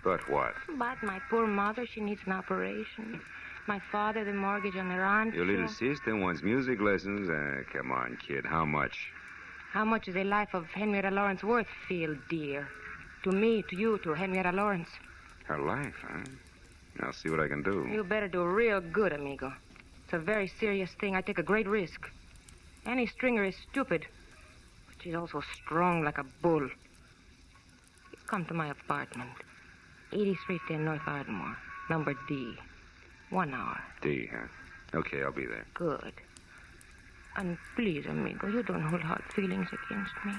But what? But my poor mother, she needs an operation. My father, the mortgage on the rancho. Your little sister wants music lessons. Come on, kid. How much? How much is the life of Henrietta Lawrence worth, Phil, dear? To me, to you, to Henrietta Lawrence. Her life, huh? I'll see what I can do. You better do real good, amigo. It's a very serious thing. I take a great risk. Annie Stringer is stupid, but she's also strong like a bull. You come to my apartment, 8310 North Ardmore, number D. 1 hour. D, huh? Okay, I'll be there. Good. And please, amigo, you don't hold hard feelings against me.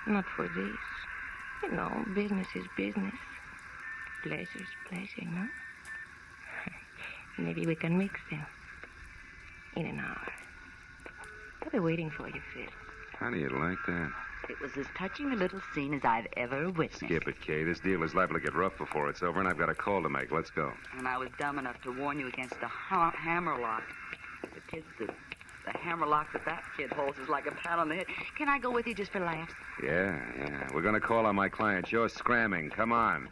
Not for this. You know, business is business. Pleasure's pleasure, no? Maybe we can mix them. In an hour. I'll be waiting for you, Phil. How do you like that? It was as touching a little scene as I've ever witnessed. Skip it, Kay. This deal is liable to get rough before it's over, and I've got a call to make. Let's go. And I was dumb enough to warn you against the hammerlock. The hammerlock that kid holds is like a pat on the head. Can I go with you just for laughs? Yeah. We're going to call on my clients. You're scramming. Come on.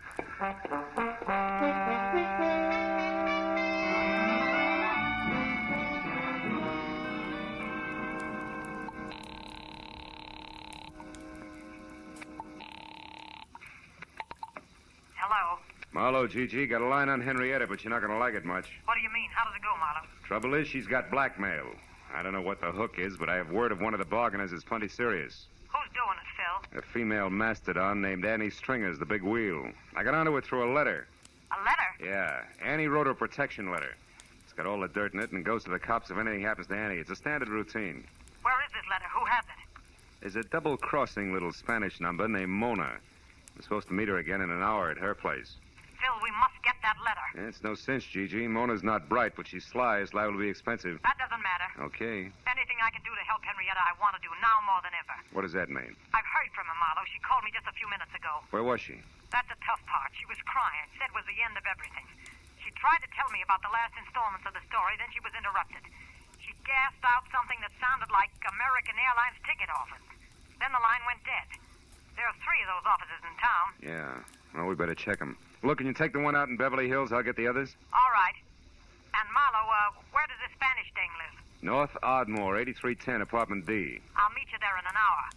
Hello. Marlowe, Gigi, got a line on Henrietta, but you're not going to like it much. What do you mean? How does it go, Marlowe? Trouble is, she's got blackmail. I don't know what the hook is, but I have word of one of the bargainers is plenty serious. Who's doing it, Phil? A female mastodon named Annie Stringer's the big wheel. I got onto it through a letter. A letter? Yeah. Annie wrote her protection letter. It's got all the dirt in it and goes to the cops if anything happens to Annie. It's a standard routine. Where is this letter? Who has it? There's a double-crossing little Spanish number named Mona. I'm supposed to meet her again in an hour at her place. Phil, we must get that letter. It's no cinch, Gigi. Mona's not bright, but she's sly. It's liable to be expensive. That doesn't matter. Okay. Anything I can do to help Henrietta, I want to do now more than ever. What does that mean? I've heard from her, Marlowe. She called me just a few minutes ago. Where was she? That's the tough part. She was crying. Said was the end of everything. She tried to tell me about the last installments of the story, then she was interrupted. She gasped out something that sounded like American Airlines ticket office. Then the line went dead. There are 3 of those offices in town. Yeah. Well, we better check them. Look, can you take the one out in Beverly Hills? I'll get the others. All right. And Marlowe, where does this Spanish dame live? North Ardmore, 8310, apartment D. I'll meet you there in an hour.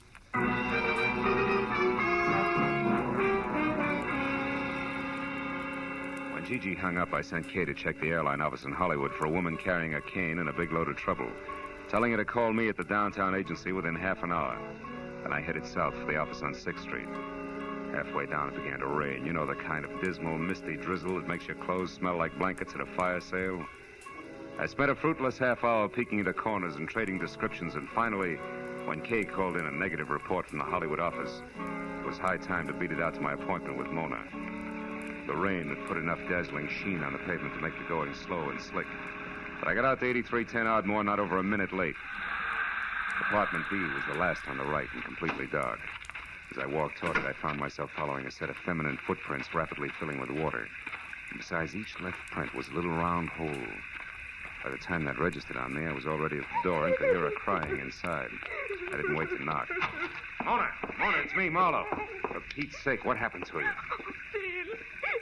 When Gigi hung up, I sent Kay to check the airline office in Hollywood for a woman carrying a cane and a big load of trouble, telling her to call me at the downtown agency within half an hour. Then I headed south for the office on 6th Street. Halfway down, it began to rain. You know, the kind of dismal, misty drizzle that makes your clothes smell like blankets at a fire sale. I spent a fruitless half hour peeking into corners and trading descriptions, and finally, when Kay called in a negative report from the Hollywood office, it was high time to beat it out to my appointment with Mona. The rain had put enough dazzling sheen on the pavement to make the going slow and slick. But I got out to 8310 Ardmore not over a minute late. Apartment B was the last on the right and completely dark. As I walked toward it, I found myself following a set of feminine footprints rapidly filling with water. And besides each left print was a little round hole. By the time that registered on me, I was already at the door and could hear her crying inside. I didn't wait to knock. Mona, it's me, Marlowe. For Pete's sake, what happened to you?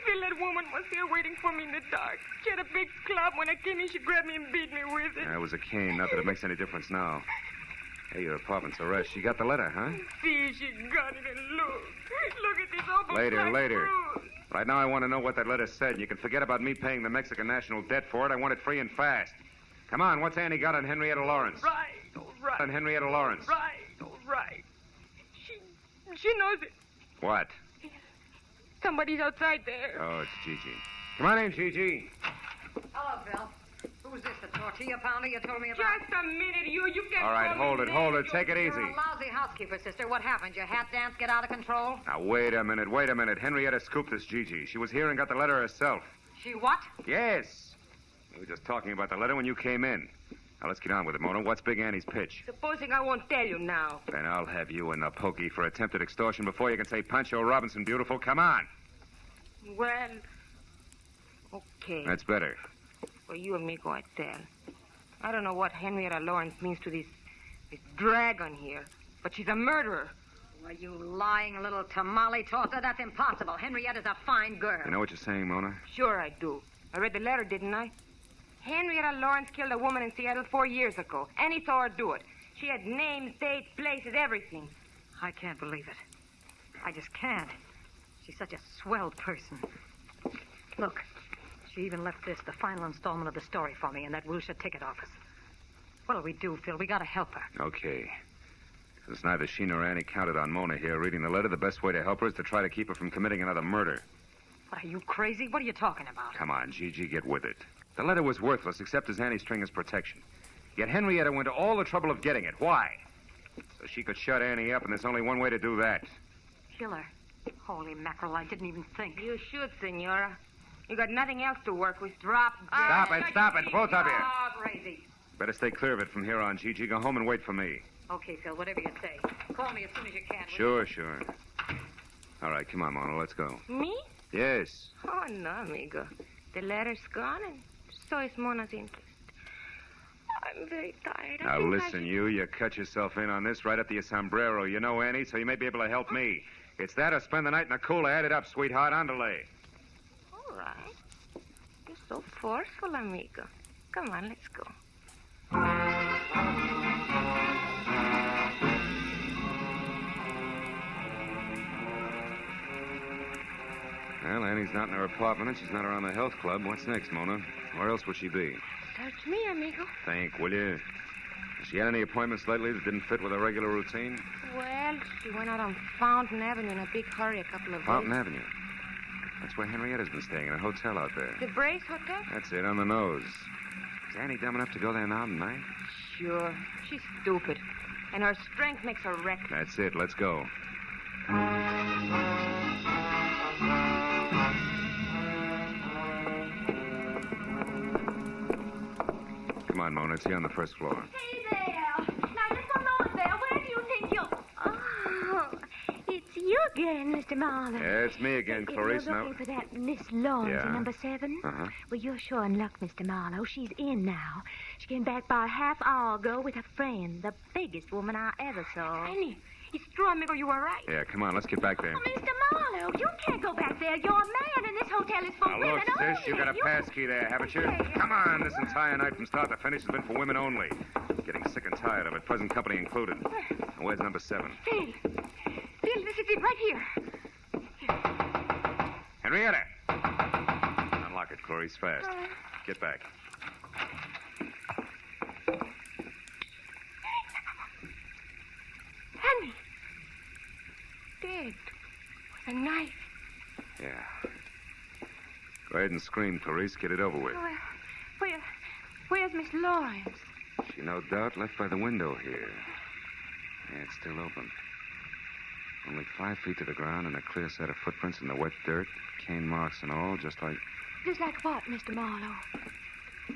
Phil, that woman was here waiting for me in the dark. She had a big club. When I came in, she grabbed me and beat me with it. It was a cane. Not that it makes any difference now. Hey, your apartment's a rest. She got the letter, huh? See, she got it, and look at this awful Later. bruise. Right now I want to know what that letter said. You can forget about me paying the Mexican national debt for it. I want it free and fast. Come on, what's Annie got on Henrietta Lawrence? Right. On Henrietta Lawrence. Right. She knows it. What? Somebody's outside there. Oh, it's Gigi. Come on in, Gigi. Hello, Phil. Who's this, the tortilla pounder you told me about? Just a minute, you can't... All right, hold it. Take it easy. You're a lousy housekeeper, sister. What happened? Your hat dance get out of control? Now, wait a minute. Henrietta scooped this Gigi. She was here and got the letter herself. She what? Yes. We were just talking about the letter when you came in. Now, let's get on with it, Mona. What's Big Annie's pitch? Supposing I won't tell you now. Then I'll have you in the pokey for attempted extortion before you can say Pancho Robinson beautiful. Come on. Well, okay. That's better. For you, amigo, I tell. I don't know what Henrietta Lawrence means to this dragon here, but she's a murderer. Why, you lying little tamale tosser, that's impossible. Henrietta's a fine girl. You know what you're saying, Mona? Sure I do. I read the letter, didn't I? Henrietta Lawrence killed a woman in Seattle 4 years ago. Annie saw her do it. She had names, dates, places, everything. I can't believe it. I just can't. She's such a swell person. Look, she even left this, the final installment of the story, for me in that Wilshire ticket office. What'll we do, Phil? We gotta help her. Okay. Since neither she nor Annie counted on Mona here reading the letter, the best way to help her is to try to keep her from committing another murder. What, are you crazy? What are you talking about? Come on, Gigi, get with it. The letter was worthless except as Annie Stringer's protection. Yet Henrietta went to all the trouble of getting it. Why? So she could shut Annie up, and there's only one way to do that. Kill her. Holy mackerel, I didn't even think. You should, Senora. You got nothing else to work with. Drop dead. Stop it, both of you. Oh, crazy. Better stay clear of it from here on, Gigi. Go home and wait for me. Okay, Phil, whatever you say. Call me as soon as you can. Sure. All right, come on, Mona, let's go. Me? Yes. Oh, no, amigo. The letter's gone, and so is Mona's interest. I'm very tired. Now, listen, you cut yourself in on this right up to your sombrero. You know Annie, so you may be able to help me. It's that or spend the night in the cooler. Add it up, sweetheart. Underlay. All right. You're so forceful, amigo. Come on, let's go. Well, Annie's not in her apartment, and she's not around the health club. What's next, Mona? Where else would she be? Search me, amigo. Think, will you? Has she had any appointments lately that didn't fit with her regular routine? Well, she went out on Fountain Avenue in a big hurry a couple of Fountain days. Avenue. That's where Henrietta's been staying, in a hotel out there. The Brace Hotel? That's it, on the nose. Is Annie dumb enough to go there now tonight? Sure. She's stupid. And her strength makes her reckless. That's it. Let's go. Come on, Mona. It's here on the first floor. Hey there. Now, just one moment there. Where do you think you'll... Oh, it's you again, Mr. Marlowe. Yeah, it's me again, Clarice. If you're looking for that Miss Lawrence in number 7? Uh-huh. Well, you're sure in luck, Mr. Marlowe. She's in now. She came back about a half hour ago with a friend, the biggest woman I ever saw. Annie, it's true, amigo. You were right. Yeah, come on. Let's get back there. Oh, Mr. Marlowe, you can't go back there. You're a man, and this hotel is for Now, women look, only. sis, you got a pass key there, haven't you? Come on. This entire night from start to finish has been for women only. Getting sick and tired of it, present company included. And where's number 7? Phil, this is it right here. Henrietta! Unlock it, Clarice, fast. Get back. Henry. Dead. With a knife. Yeah. Go ahead and scream, Clarice. Get it over with. Where's Miss Lawrence? She no doubt left by the window here. Yeah, it's still open. Only 5 feet to the ground and a clear set of footprints in the wet dirt, cane marks and all, just like... Just like what, Mr. Marlowe?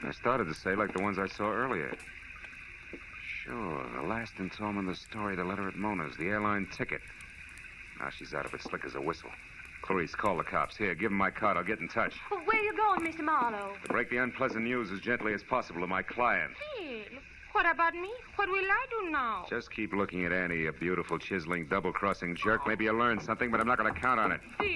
I started to say like the ones I saw earlier. Sure, the last installment of the story, the letter at Mona's, the airline ticket. Now she's out of it, slick as a whistle. Clarice, call the cops. Here, give them my card. I'll get in touch. Well, where are you going, Mr. Marlowe? To break the unpleasant news as gently as possible to my client. Phil, what about me? What will I do now? Just keep looking at Annie, a beautiful, chiseling, double-crossing jerk. Maybe you'll learn something, but I'm not going to count on it. Phil.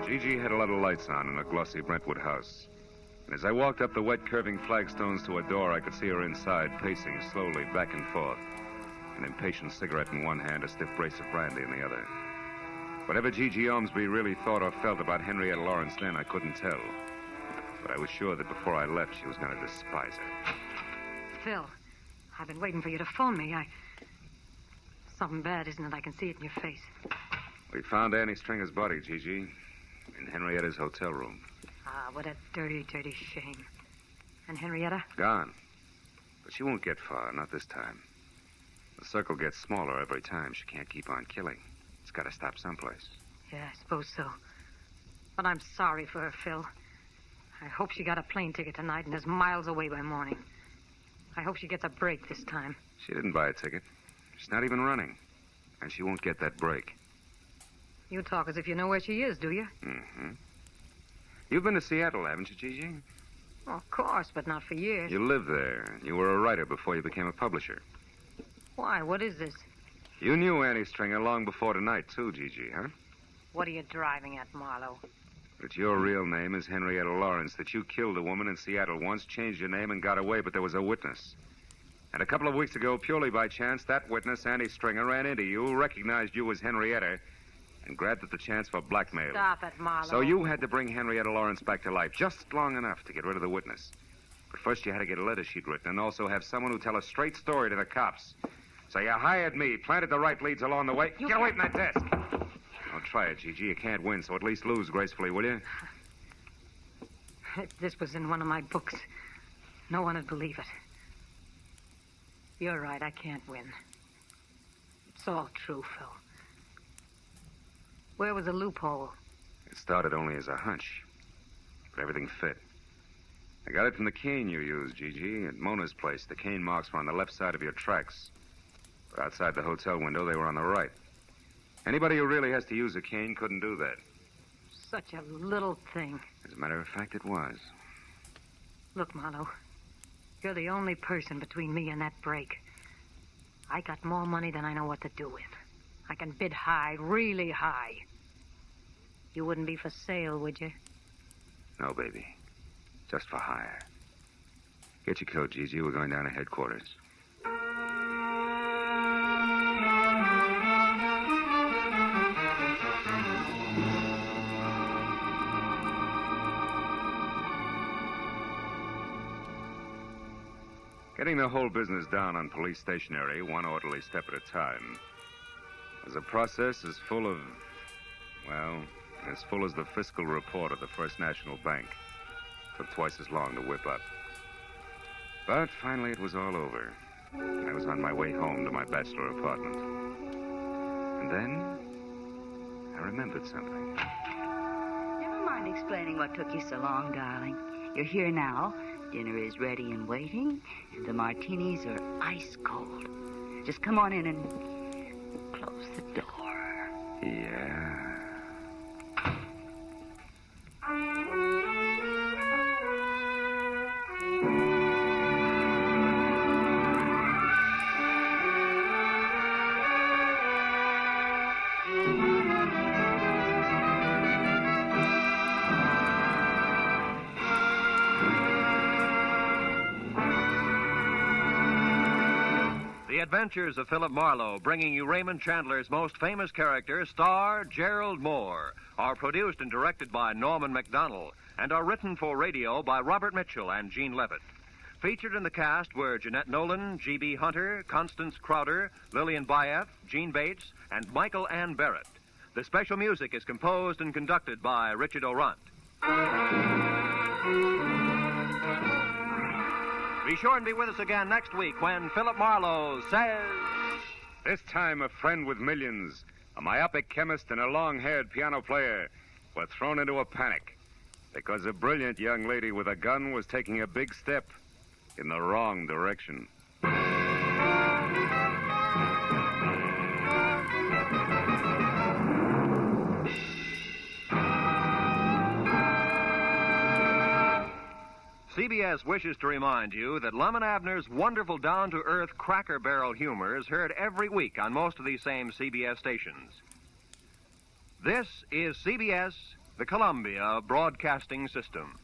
Gigi had a lot of lights on in a glossy Brentwood house. And as I walked up the wet, curving flagstones to a door, I could see her inside, pacing slowly back and forth. An impatient cigarette in one hand, a stiff brace of brandy in the other. Whatever Gigi Ormsby really thought or felt about Henrietta Lawrence then, I couldn't tell. But I was sure that before I left, she was going to despise her. Phil, I've been waiting for you to phone me. Something bad, isn't it? I can see it in your face. We found Annie Stringer's body, Gigi, in Henrietta's hotel room. Ah, what a dirty, dirty shame. And Henrietta? Gone. But she won't get far, not this time. The circle gets smaller every time. She can't keep on killing. It's got to stop someplace. Yeah, I suppose so. But I'm sorry for her, Phil. I hope she got a plane ticket tonight and is miles away by morning. I hope she gets a break this time. She didn't buy a ticket. She's not even running. And she won't get that break. You talk as if you know where she is, do you? Mm-hmm. You've been to Seattle, haven't you, Gigi? Oh, of course, but not for years. You lived there. You were a writer before you became a publisher. Why? What is this? You knew Annie Stringer long before tonight, too, Gigi, huh? What are you driving at, Marlowe? That your real name is Henrietta Lawrence, that you killed a woman in Seattle once, changed your name, and got away, but there was a witness. And a couple of weeks ago, purely by chance, that witness, Annie Stringer, ran into you, recognized you as Henrietta, and grabbed at the chance for blackmail. Stop it, Marlowe. So you had to bring Henrietta Lawrence back to life, just long enough to get rid of the witness. But first you had to get a letter she'd written, and also have someone who tell a straight story to the cops. So you hired me, planted the right leads along the way. Get away from that desk! Don't try it, Gigi. You can't win, so at least lose gracefully, will you? If this was in one of my books, no one would believe it. You're right, I can't win. It's all true, Phil. Where was the loophole? It started only as a hunch, but everything fit. I got it from the cane you used, Gigi, at Mona's place. The cane marks were on the left side of your tracks. But outside the hotel window, they were on the right. Anybody who really has to use a cane couldn't do that. Such a little thing. As a matter of fact, it was. Look, Marlowe, you're the only person between me and that break. I got more money than I know what to do with. I can bid high, really high. You wouldn't be for sale, would you? No, baby. Just for hire. Get your coat, Gigi. We're going down to headquarters. Getting the whole business down on police stationery, one orderly step at a time, is a process as full of, well, as full as the fiscal report of the First National Bank. Took twice as long to whip up. But finally it was all over. I was on my way home to my bachelor apartment. And then I remembered something. Never mind explaining what took you so long, darling. You're here now. Dinner is ready and waiting, and the martinis are ice cold. Just come on in and close the door. Yeah. Adventures of Philip Marlowe, bringing you Raymond Chandler's most famous character, star Gerald Moore, are produced and directed by Norman MacDonald and are written for radio by Robert Mitchell and Gene Levitt. Featured in the cast were Jeanette Nolan, G.B. Hunter, Constance Crowder, Lillian Bayef, Gene Bates, and Michael Ann Barrett. The special music is composed and conducted by Richard Orant. Be sure and be with us again next week when Philip Marlowe says... This time a friend with millions, a myopic chemist and a long-haired piano player were thrown into a panic because a brilliant young lady with a gun was taking a big step in the wrong direction. CBS wishes to remind you that Lum and Abner's wonderful down-to-earth Cracker Barrel humor is heard every week on most of these same CBS stations. This is CBS, the Columbia Broadcasting System.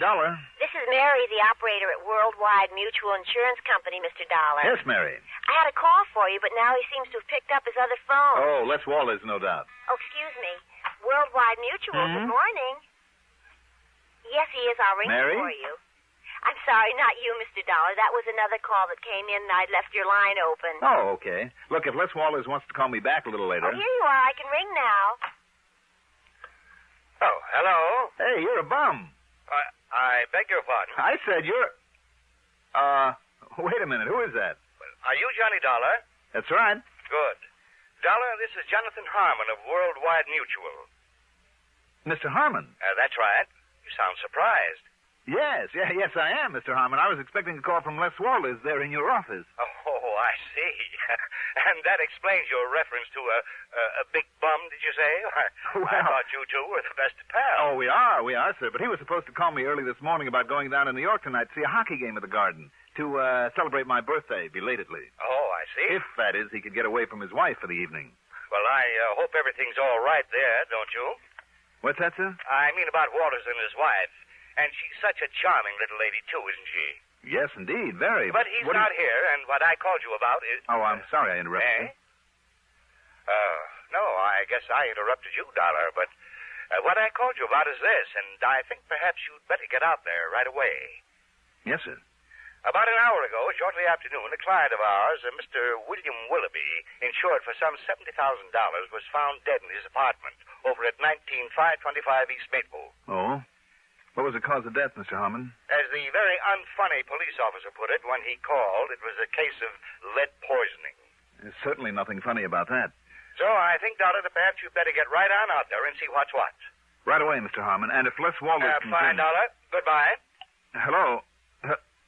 Dollar. This is Mary, the operator at Worldwide Mutual Insurance Company, Mr. Dollar. Yes, Mary. I had a call for you, but now he seems to have picked up his other phone. Oh, Les Wallace, no doubt. Oh, excuse me. Worldwide Mutual, Good morning. Yes, he is. I'll ring Mary? for you. I'm sorry, not you, Mr. Dollar. That was another call that came in, and I'd left your line open. Oh, okay. Look, if Les Wallers wants to call me back a little later... Oh, here you are. I can ring now. Oh, hello? Hey, you're a bum. I beg your pardon. I said you're... Wait a minute. Who is that? Are you Johnny Dollar? That's right. Good. Dollar, this is Jonathan Harmon of Worldwide Mutual. Mr. Harmon? That's right. You sound surprised. Yes, I am, Mr. Harmon. I was expecting a call from Les Wallers there in your office. Oh, I see. And that explains your reference to a big bum, did you say? Well, I thought you two were the best of pals. Oh, we are, sir. But he was supposed to call me early this morning about going down to New York tonight to see a hockey game at the Garden to celebrate my birthday belatedly. Oh, I see. If, that is, he could get away from his wife for the evening. Well, I hope everything's all right there, don't you? What's that, sir? I mean about Walters and his wife. And she's such a charming little lady, too, isn't she? Yes, indeed, very. But he's not here, and what I called you about is... Oh, I'm sorry I interrupted you. No, I guess I interrupted you, Dollar, but what I called you about is this, and I think perhaps you'd better get out there right away. Yes, sir. About an hour ago, shortly after noon, a client of ours, Mr. William Willoughby, insured for some $70,000, was found dead in his apartment over at 19525 East Maple. Oh? What was the cause of death, Mr. Harmon? As the very unfunny police officer put it when he called, it was a case of lead poisoning. There's certainly nothing funny about that. So I think, Dollar, that perhaps you'd better get right on out there and see what's what. Right away, Mr. Harmon. And if Les Wallers fine, Dollar. Goodbye. Hello?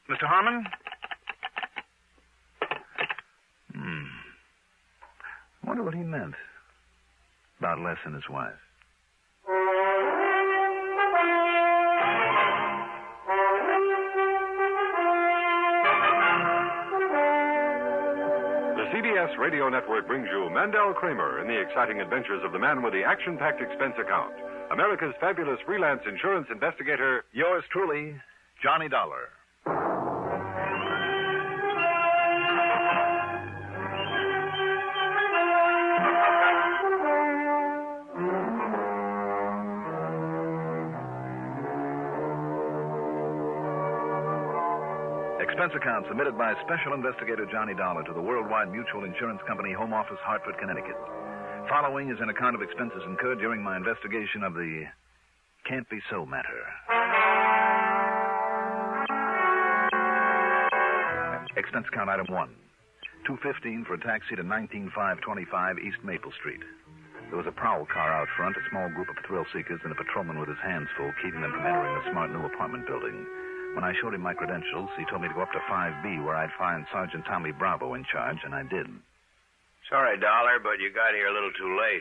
Mr. Harmon? I wonder what he meant about Les and his wife. The CBS Radio Network brings you Mandel Kramer in the exciting adventures of the man with the action-packed expense account, America's fabulous freelance insurance investigator. Yours truly, Johnny Dollar. Expense account submitted by Special Investigator Johnny Dollar to the Worldwide Mutual Insurance Company, Home Office, Hartford, Connecticut. Following is an account of expenses incurred during my investigation of the Can't Be So matter. Expense account item 1. $2.15 for a taxi to 19525 East Maple Street. There was a prowl car out front, a small group of thrill seekers, and a patrolman with his hands full, keeping them from entering the smart new apartment building. When I showed him my credentials, he told me to go up to 5B, where I'd find Sergeant Tommy Bravo in charge, and I did. Sorry, Dollar, but you got here a little too late.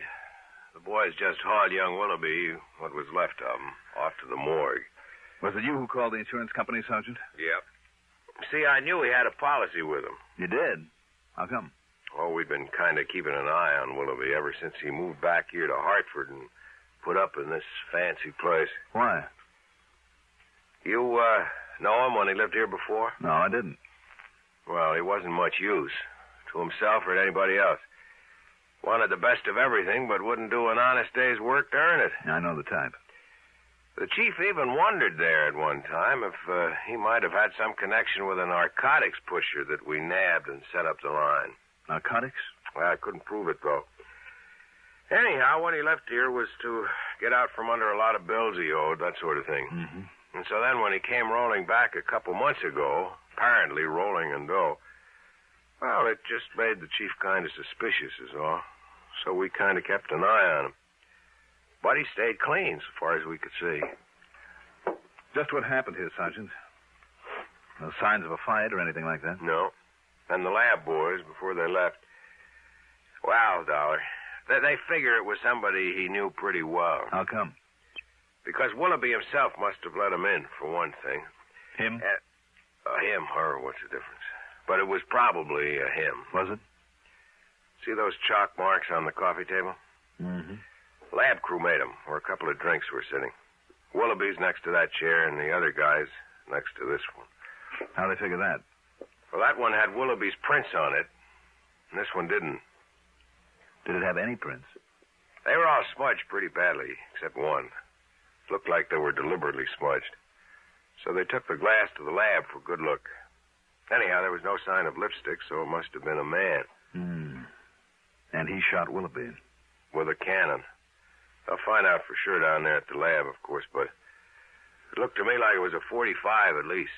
The boys just hauled young Willoughby, what was left of him, off to the morgue. Was it you who called the insurance company, Sergeant? Yep. See, I knew he had a policy with him. You did? How come? Oh, we've been kind of keeping an eye on Willoughby ever since he moved back here to Hartford and put up in this fancy place. Why? You, know him when he lived here before? No, I didn't. Well, he wasn't much use to himself or to anybody else. Wanted the best of everything, but wouldn't do an honest day's work to earn it. I know the type. The chief even wondered there at one time if he might have had some connection with a narcotics pusher that we nabbed and set up the line. Narcotics? Well, I couldn't prove it, though. Anyhow, when he left here was to get out from under a lot of bills he owed, that sort of thing. Mm-hmm. And so then when he came rolling back a couple months ago, apparently rolling in dough, well, it just made the chief kind of suspicious is all. So we kind of kept an eye on him. But he stayed clean so far as we could see. Just what happened here, Sergeant? No signs of a fight or anything like that? No. And the lab boys, before they left, well, Dollar, they figure it was somebody he knew pretty well. How come? Because Willoughby himself must have let him in, for one thing. Him? Him, her, what's the difference? But it was probably him. Was it? See those chalk marks on the coffee table? Mm-hmm. Lab crew made them, where a couple of drinks were sitting. Willoughby's next to that chair, and the other guy's next to this one. How'd they figure that? Well, that one had Willoughby's prints on it, and this one didn't. Did it have any prints? They were all smudged pretty badly, except one. Looked like they were deliberately smudged. So they took the glass to the lab for good look. Anyhow, there was no sign of lipstick, so it must have been a man. And he shot Willoughby. With a cannon. They'll find out for sure down there at the lab, of course, but it looked to me like it was a 45 at least.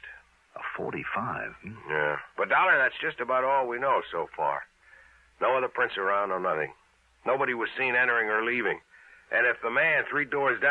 A 45? Yeah. But, Dollar, that's just about all we know so far. No other prints around, no nothing. Nobody was seen entering or leaving. And if the man 3 doors down